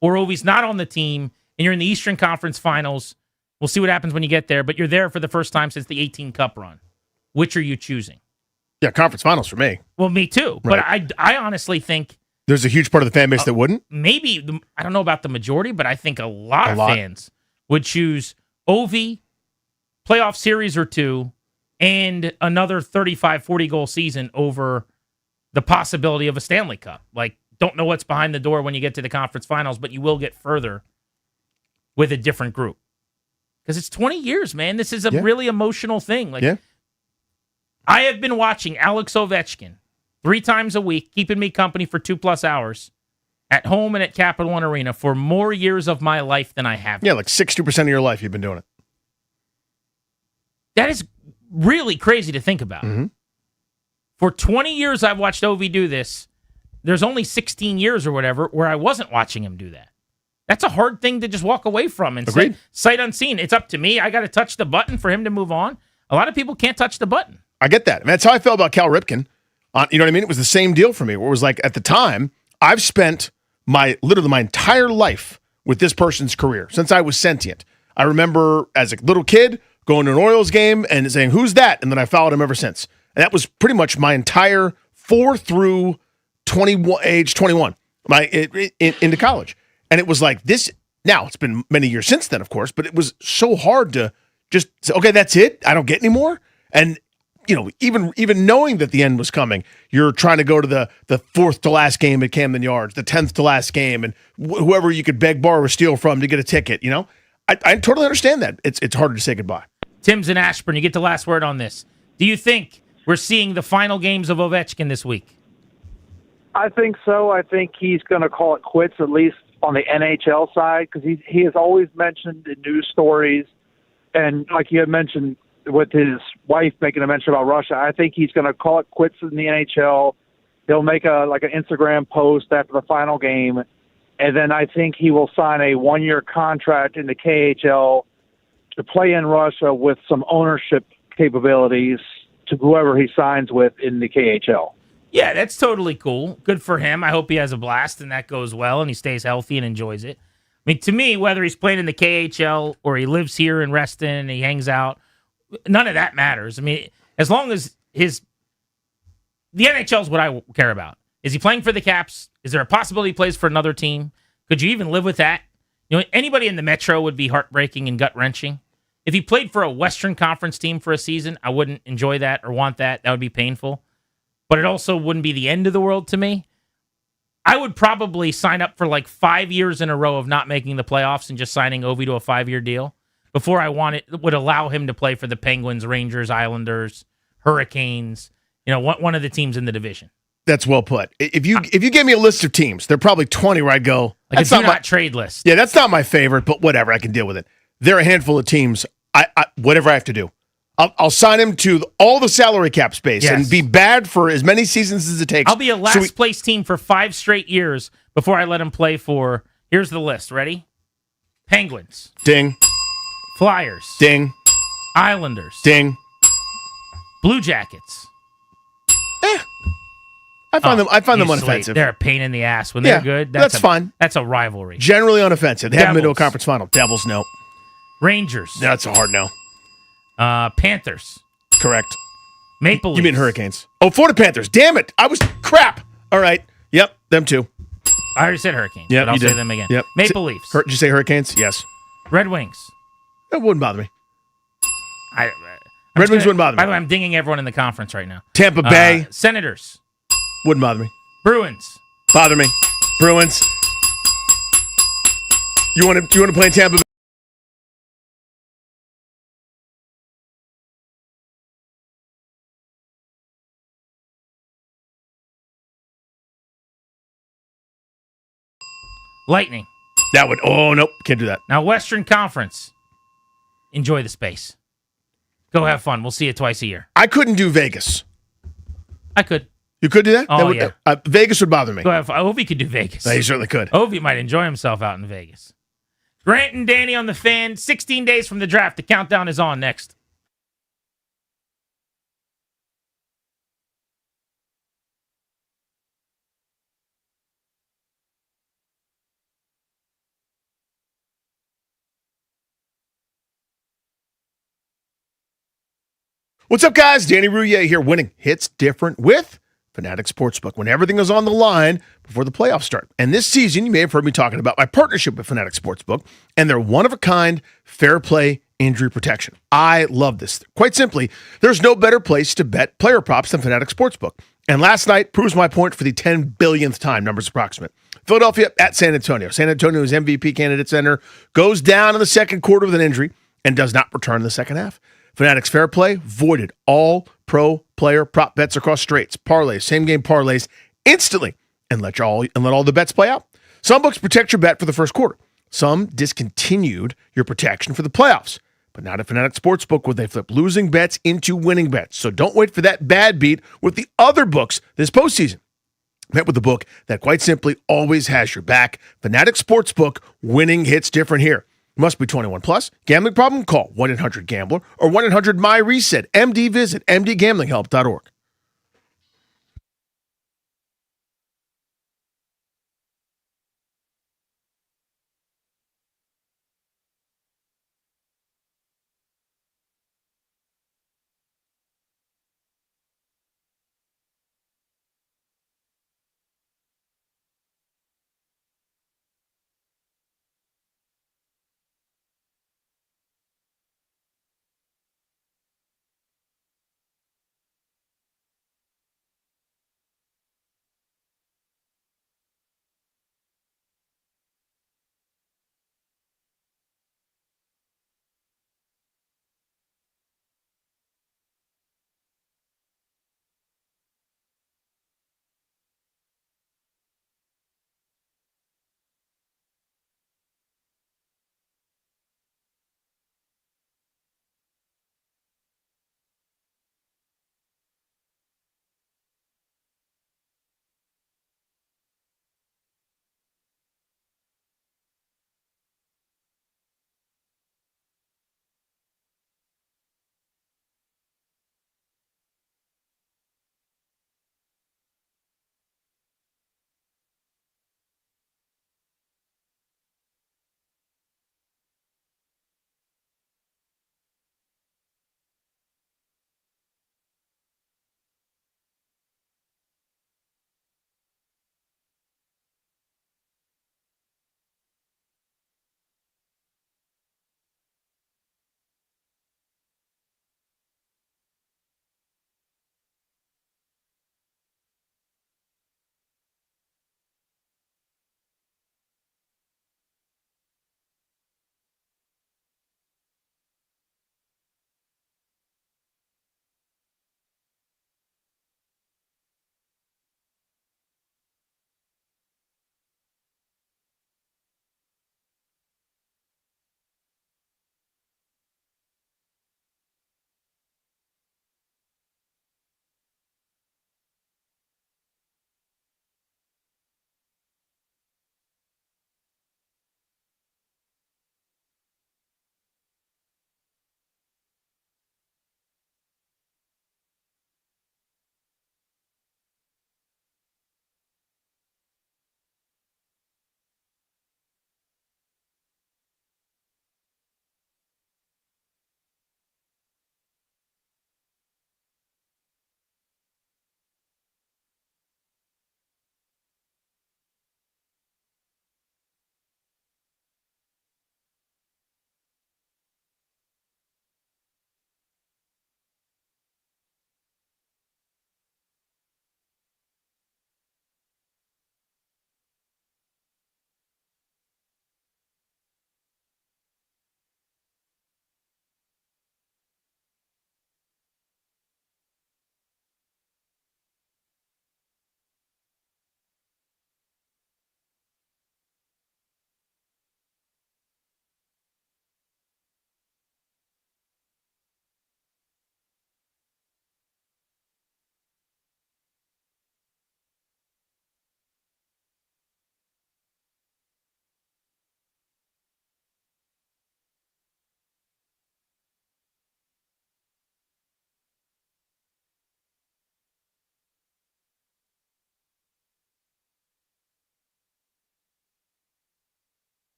Or Ovi's not on the team and you're in the Eastern Conference Finals. We'll see what happens when you get there, but you're there for the first time since the 18 Cup run. Which are you choosing? Yeah, conference finals for me. Well, me too. Right. But I honestly think there's a huge part of the fan base that wouldn't. Maybe, I don't know about the majority, but I think a lot of fans would choose Ovi, playoff series or 2, and another 35, 40-goal season over the possibility of a Stanley Cup. Like, don't know what's behind the door when you get to the conference finals, but you will get further with a different group. Because it's 20 years, man. This is a really emotional thing. Like, I have been watching Alex Ovechkin 3 times a week, keeping me company for 2+ hours at home and at Capital One Arena for more years of my life than I have. Yeah, like 60% of your life you've been doing it. That is really crazy to think about. Mm-hmm. For 20 years I've watched Ovi do this. There's only 16 years or whatever where I wasn't watching him do that. That's a hard thing to just walk away from and say, sight unseen. It's up to me. I got to touch the button for him to move on. A lot of people can't touch the button. I get that. I mean, that's how I felt about Cal Ripken. You know what I mean? It was the same deal for me. Where it was like, at the time, I've spent literally my entire life with this person's career since I was sentient. I remember as a little kid going to an Orioles game and saying, "Who's that?" And then I followed him ever since. And that was pretty much my entire 4 through 21, age 21, into college. And it was like this. Now it's been many years since then, of course, but it was so hard to just say, "Okay, that's it. I don't get any more." And you know, even knowing that the end was coming, you're trying to go to the 4th to last game at Camden Yards, the 10th to last game, and whoever you could beg, borrow, or steal from to get a ticket. You know, I totally understand that. It's harder to say goodbye. Tim's in Ashburn. You get the last word on this. Do you think we're seeing the final games of Ovechkin this week? I think so. I think he's going to call it quits, at least on the NHL side, because he has always mentioned in news stories, and like you had mentioned with his wife making a mention about Russia, I think he's going to call it quits in the NHL. He'll make an Instagram post after the final game, and then I think he will sign a 1-year contract in the KHL to play in Russia with some ownership capabilities to whoever he signs with in the KHL. Yeah, that's totally cool. Good for him. I hope he has a blast and that goes well and he stays healthy and enjoys it. I mean, to me, whether he's playing in the KHL or he lives here in Reston and he hangs out, none of that matters. I mean, as long as the NHL is what I care about. Is he playing for the Caps? Is there a possibility he plays for another team? Could you even live with that? You know, anybody in the Metro would be heartbreaking and gut-wrenching. If he played for a Western Conference team for a season, I wouldn't enjoy that or want that. That would be painful. But it also wouldn't be the end of the world to me. I would probably sign up for like 5 years in a row of not making the playoffs and just signing Ovi to a 5-year deal before I would allow him to play for the Penguins, Rangers, Islanders, Hurricanes, you know, one of the teams in the division. That's well put. If you give me a list of teams, there are probably 20 where I'd go, like that's not my trade list. Yeah, that's not my favorite, but whatever, I can deal with it. There are a handful of teams, whatever I have to do. I'll sign him to all the salary cap space and be bad for as many seasons as it takes. I'll be a last place team for 5 straight years before I let him play for, here's the list, ready? Penguins. Ding. Flyers. Ding. Islanders. Ding. Blue Jackets. I find them unoffensive. They're a pain in the ass. When they're good, that's fine. That's a rivalry. Generally unoffensive. They haven't been to a conference final. Devils, no. Rangers. That's a hard no. Panthers. Correct. Maple Leafs. You mean Hurricanes. Oh, Florida Panthers. Damn it. I was crap. All right. Yep, them too. I already said Hurricanes, yep, but I'll say them again. Yep. Maple Leafs. Did you say Hurricanes? Yes. Red Wings. That wouldn't bother me. Red Wings wouldn't bother me. By the way, I'm dinging everyone in the conference right now. Tampa Bay. Senators. Wouldn't bother me. Bruins. Bother me. Bruins. You want to play in Tampa Bay? Lightning. That would. Oh nope, can't do that. Now Western Conference. Enjoy the space. Go have fun. We'll see you twice a year. I couldn't do Vegas. I could. You could do that? Oh, that would, yeah. Vegas would bother me. Go have fun. Ovi could do Vegas. He certainly could. Ovi might enjoy himself out in Vegas. Grant and Danny on the Fan. 16 days from the draft. The countdown is on next. What's up, guys? Danny Rouillet here. Winning hits different with Fanatic Sportsbook when everything is on the line before the playoffs start. And this season, you may have heard me talking about my partnership with Fanatic Sportsbook and their one-of-a-kind fair play injury protection. I love this. Quite simply, there's no better place to bet player props than Fanatic Sportsbook. And last night proves my point for the 10 billionth time, numbers approximate. Philadelphia at San Antonio. San Antonio's MVP candidate center goes down in the second quarter with an injury and does not return in the second half. Fanatics Fair Play voided all pro player prop bets across straights, parlays, same game parlays instantly and let all the bets play out. Some books protect your bet for the first quarter. Some discontinued your protection for the playoffs, but not at Fanatic Sportsbook where they flip losing bets into winning bets. So don't wait for that bad beat with the other books this postseason. Met with the book that quite simply always has your back. Fanatic Sportsbook, winning hits different here. Must be 21 plus. Gambling problem? Call 1-800-GAMBLER or 1-800-MY-RESET. MD visit mdgamblinghelp.org.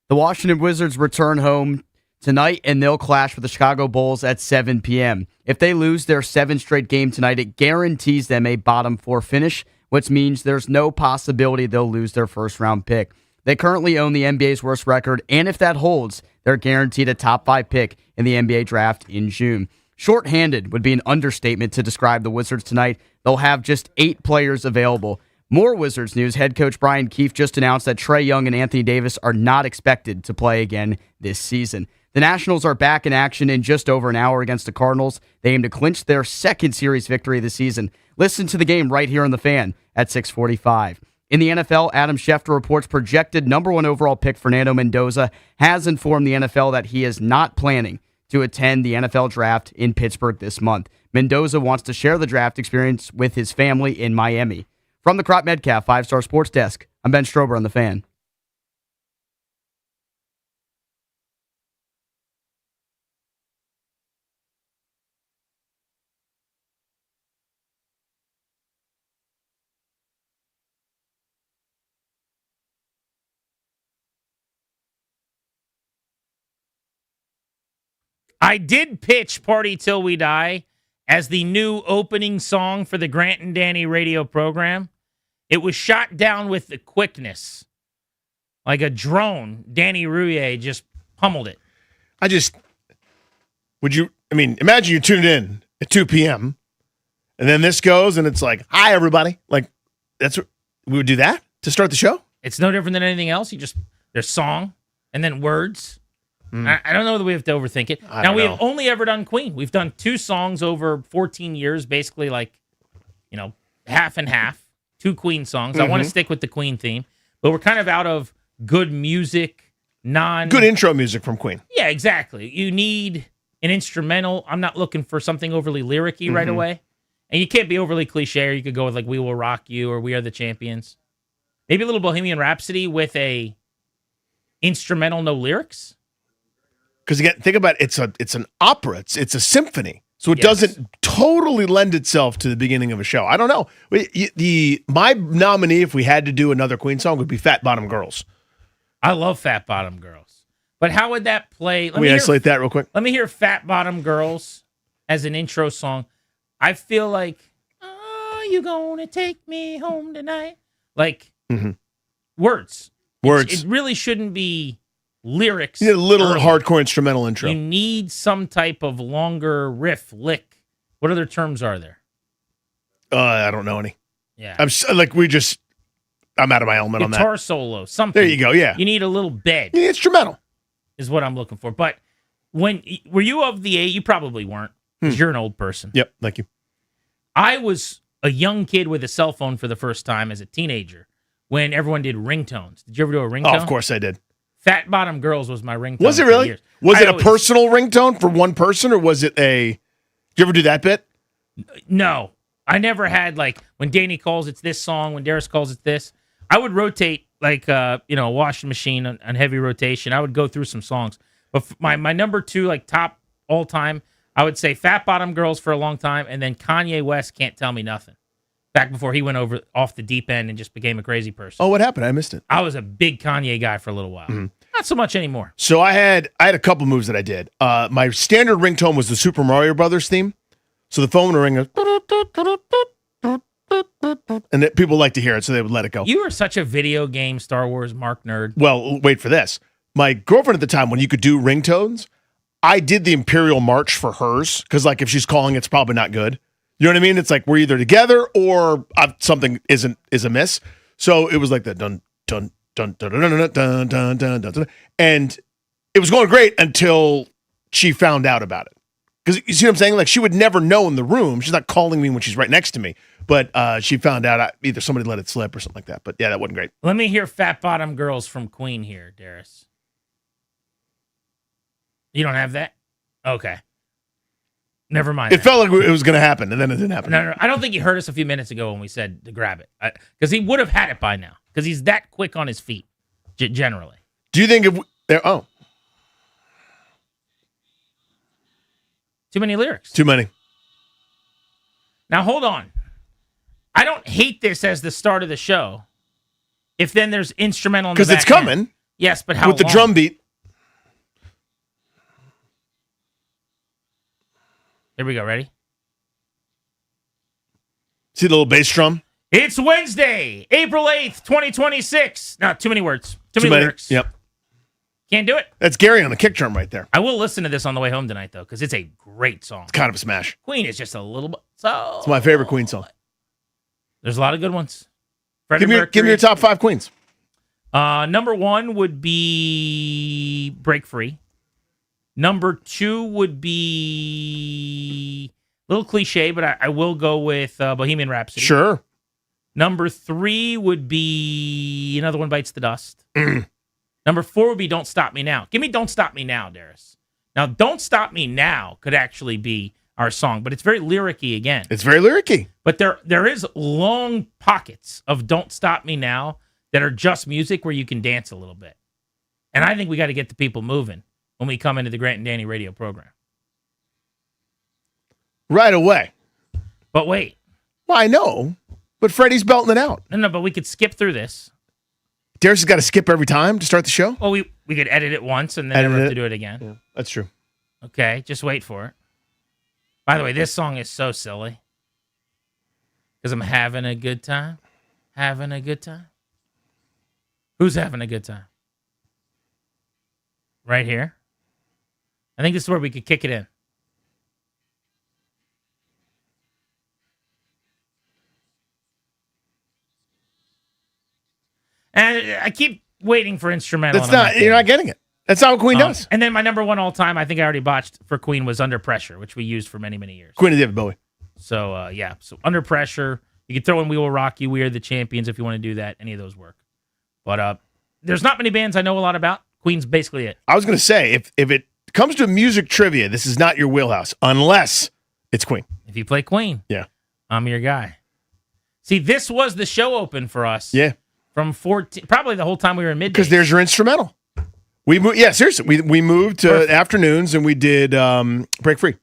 The Washington Wizards return home tonight, and they'll clash with the Chicago Bulls at 7 p.m. If they lose their 7th straight game tonight, it guarantees them a bottom 4 finish, which means there's no possibility they'll lose their first-round pick. They currently own the NBA's worst record, and if that holds, they're guaranteed a top 5 pick in the NBA draft in June. Short-handed would be an understatement to describe the Wizards tonight. They'll have just 8 players available. More Wizards news. Head coach Brian Keefe just announced that Trae Young and Anthony Davis are not expected to play again this season. The Nationals are back in action in just over an hour against the Cardinals. They aim to clinch their 2nd series victory of the season. Listen to the game right here on The Fan at 6:45. In the NFL, Adam Schefter reports projected number 1 overall pick Fernando Mendoza has informed the NFL that he is not planning to attend the NFL draft in Pittsburgh this month. Mendoza wants to share the draft experience with his family in Miami. From the Crop Medcalf 5-Star Sports Desk, I'm Ben Strober on The Fan. I did pitch Party Till We Die as the new opening song for the Grant and Danny radio program. It was shot down with the quickness. Like a drone, Danny Rouillet just pummeled it. Imagine you tuned in at 2 p.m. and then this goes and it's like, hi, everybody. Like, we would do that to start the show? It's no different than anything else. There's song and then words. I don't know that we have to overthink it. Now, we have only ever done Queen. We've done 2 songs over 14 years, basically half and half, 2 Queen songs. I want to stick with the Queen theme, but we're kind of out of good music, good intro music from Queen. Yeah, exactly. You need an instrumental. I'm not looking for something overly lyric-y right away. And you can't be overly cliche, or you could go with We Will Rock You or We Are the Champions. Maybe a little Bohemian Rhapsody with a instrumental, no lyrics. Because again, think about it, it's an opera, it's a symphony, so it doesn't totally lend itself to the beginning of a show. I don't know. My nominee, if we had to do another Queen song, would be Fat Bottom Girls. I love Fat Bottom Girls, but how would that play? Let me isolate that real quick. Let me hear Fat Bottom Girls as an intro song. I feel like, "Are you gonna take me home tonight?" Like words. It really shouldn't be lyrics. You need a little hardcore instrumental intro. You need some type of longer riff, lick. What other terms are there? I don't know any. Yeah. I'm out of my element on that. Guitar solo, something. There you go, yeah. You need a little bed. You need instrumental. Is what I'm looking for. But were you of the age? You probably weren't, because you're an old person. Yep, thank you. I was a young kid with a cell phone for the first time as a teenager when everyone did ringtones. Did you ever do a ringtone? Oh, of course I did. Fat Bottom Girls was my ringtone. Was it really? Was it a personal ringtone for one person, or was it a... Did you ever do that bit? No. I never had, when Danny calls, it's this song. When Darius calls, it's this. I would rotate, a washing machine on heavy rotation. I would go through some songs. But my number 2, top all-time, I would say Fat Bottom Girls for a long time, and then Kanye West, Can't Tell Me Nothing. Back before he went off the deep end and just became a crazy person. Oh, what happened? I missed it. I was a big Kanye guy for a little while. Not so much anymore. So I had a couple moves that I did. My standard ringtone was the Super Mario Brothers theme. So the phone would ring, and people like to hear it, so they would let it go. You were such a video game Star Wars Mark nerd. Well, wait for this. My girlfriend at the time, when you could do ringtones, I did the Imperial March for hers, because if she's calling, it's probably not good. You know what I mean? It's like we're either together or something is amiss. So it was like the dun dun dun dun dun dun dun dun dun dun, and it was going great until she found out about it. Because you see what I'm saying? She would never know in the room. She's not calling me when she's right next to me, but she found out either somebody let it slip or something like that. But yeah, that wasn't great. Let me hear Fat Bottom Girls from Queen here, Darius. You don't have that? Okay. Never mind. It felt like it was going to happen, and then it didn't happen. No. I don't think you heard us a few minutes ago when we said to grab it. Because he would have had it by now. Because he's that quick on his feet, generally. Do you think Too many lyrics. Too many. Now, hold on. I don't hate this as the start of the show. If then there's instrumental in the back because it's coming. Yes, but how with the long? drum beat. Here we go. Ready? See the little bass drum? It's Wednesday, April 8th, 2026. No, too many words. Too many lyrics. Yep. Can't do it. That's Gary on the kick drum right there. I will listen to this on the way home tonight, though, because it's a great song. It's kind of a smash. Queen is just a little bit. So It's my favorite Queen song. there's a lot of good ones. Freddie Give me Mercury. your top 5 Queens. Number 1 would be Break Free. Number 2 would be a little cliche, but I will go with Bohemian Rhapsody. Sure. Number 3 would be Another One Bites the Dust. Number 4 would be Don't Stop Me Now. Give me Don't Stop Me Now, Darius. Now, Don't Stop Me Now could actually be our song, but it's very lyric-y again. It's very lyric-y. But there is long pockets of Don't Stop Me Now that are just music where you can dance a little bit. And I think we got to get the people moving when we come into the Grant and Danny radio program. Right away. But wait. Well, I know, but Freddie's belting it out. No, but we could skip through this. Darius has got to skip every time to start the show? Well, we could edit it once and then never have to do it again. Yeah, that's true. Okay, just wait for it. By the way, this song is so silly. Because I'm having a good time. Having a good time. Who's having a good time? Right here. I think this is where we could kick it in. And I keep waiting for instrumental. That's not, you're not getting it. That's not what Queen does. And then my number 1 all time, I think I already botched for Queen, was Under Pressure, which we used for many, many years. Queen of David Bowie. So, yeah. So, Under Pressure. You could throw in We Will Rock You, We Are the Champions if you want to do that. Any of those work. But there's not many bands I know a lot about. Queen's basically it. I was going to say, if it comes to music trivia, this is not your wheelhouse, unless it's Queen. If you play Queen, yeah, I'm your guy. See, this was the show open for us. Yeah. From 14, probably the whole time we were in midday. Because there's your instrumental. We moved, yeah, seriously. We moved to afternoons and we did Break Free.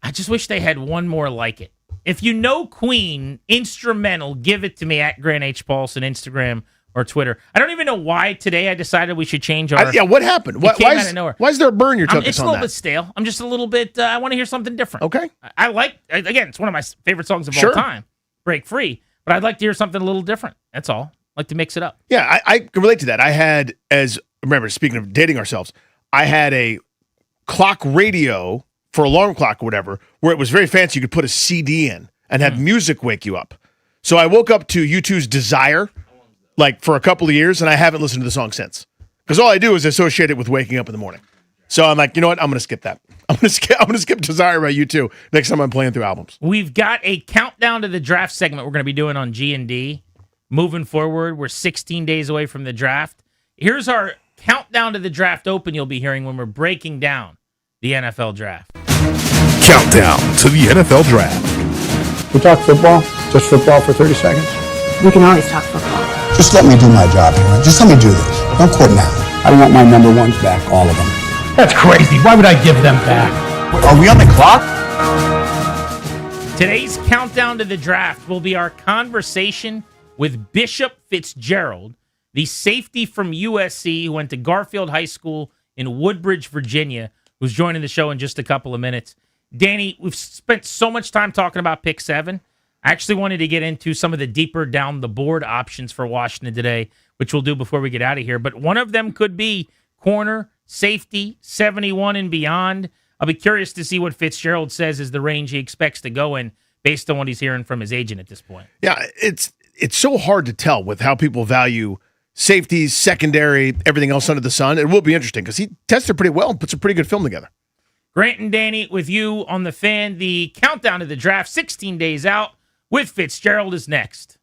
I just wish they had one more like it. If you know Queen, instrumental, give it to me at Grant H. Paulson, Instagram or Twitter. I don't even know why today I decided we should change our... yeah, what happened? Why is there a burn you took us on that? It's a little bit stale. I'm just a little bit... I want to hear something different. Okay. I like... Again, it's one of my favorite songs of all time. Break Free. But I'd like to hear something a little different. That's all. I'd like to mix it up. Yeah, I can relate to that. I had, remember, speaking of dating ourselves, I had a clock radio for alarm clock or whatever, where it was very fancy. You could put a CD in and have music wake you up. So I woke up to U2's Desire, like for a couple of years, and I haven't listened to the song since. Because all I do is associate it with waking up in the morning. So I'm like, you know what? I'm going to skip that. I'm going to skip Desire by U2 next time I'm playing through albums. We've got a countdown to the draft segment we're going to be doing on G&D. Moving forward, we're 16 days away from the draft. Here's our countdown to the draft open you'll be hearing when we're breaking down the NFL draft. Countdown to the NFL draft. We talk football, just football for 30 seconds. We can always talk football. Just let me do my job here. Just let me do this. Don't quit now. I want my number ones back, all of them. That's crazy. Why would I give them back? Are we on the clock? Today's countdown to the draft will be our conversation with Bishop Fitzgerald, the safety from USC who went to Garfield High School in Woodbridge, Virginia, who's joining the show in just a couple of minutes. Danny, we've spent so much time talking about Pick 7. I actually wanted to get into some of the deeper down the board options for Washington today, which we'll do before we get out of here. But one of them could be corner, safety, 71 and beyond. I'll be curious to see what Fitzgerald says is the range he expects to go in based on what he's hearing from his agent at this point. Yeah, it's so hard to tell with how people value safeties, secondary, everything else under the sun. It will be interesting because he tested pretty well and put some pretty good film together. Grant and Danny with you on the Fan. The countdown to the draft, 16 days out with Fitzgerald is next.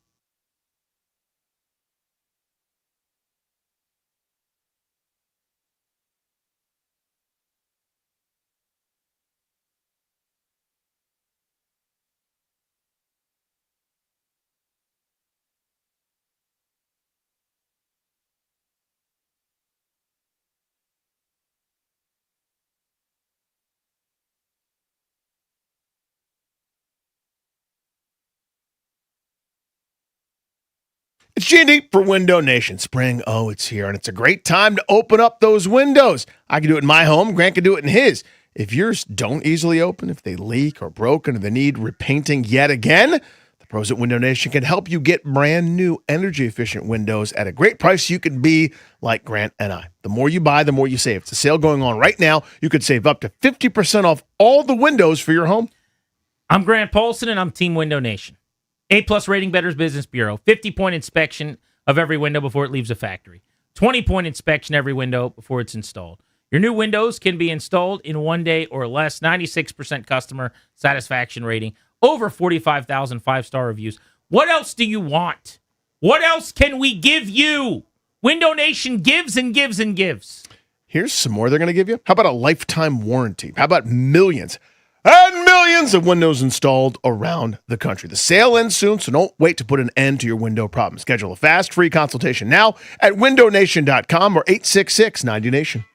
It's Genie for Window Nation. Spring, it's here, and it's a great time to open up those windows. I can do it in my home. Grant can do it in his. If yours don't easily open, if they leak or broken, or they need repainting yet again, the pros at Window Nation can help you get brand new energy-efficient windows at a great price. You can be like Grant and I. The more you buy, the more you save. It's a sale going on right now. You could save up to 50% off all the windows for your home. I'm Grant Paulson, and I'm Team Window Nation. A-plus rating, Better's Business Bureau. 50-point inspection of every window before it leaves the factory. 20-point inspection every window before it's installed. Your new windows can be installed in 1 day or less. 96% customer satisfaction rating. Over 45,000 five-star reviews. What else do you want? What else can we give you? Window Nation gives and gives and gives. Here's some more they're going to give you. How about a lifetime warranty? How about millions and millions of windows installed around the country? The sale ends soon, so don't wait to put an end to your window problem. Schedule a fast, free consultation now at windownation.com or 866-90Nation.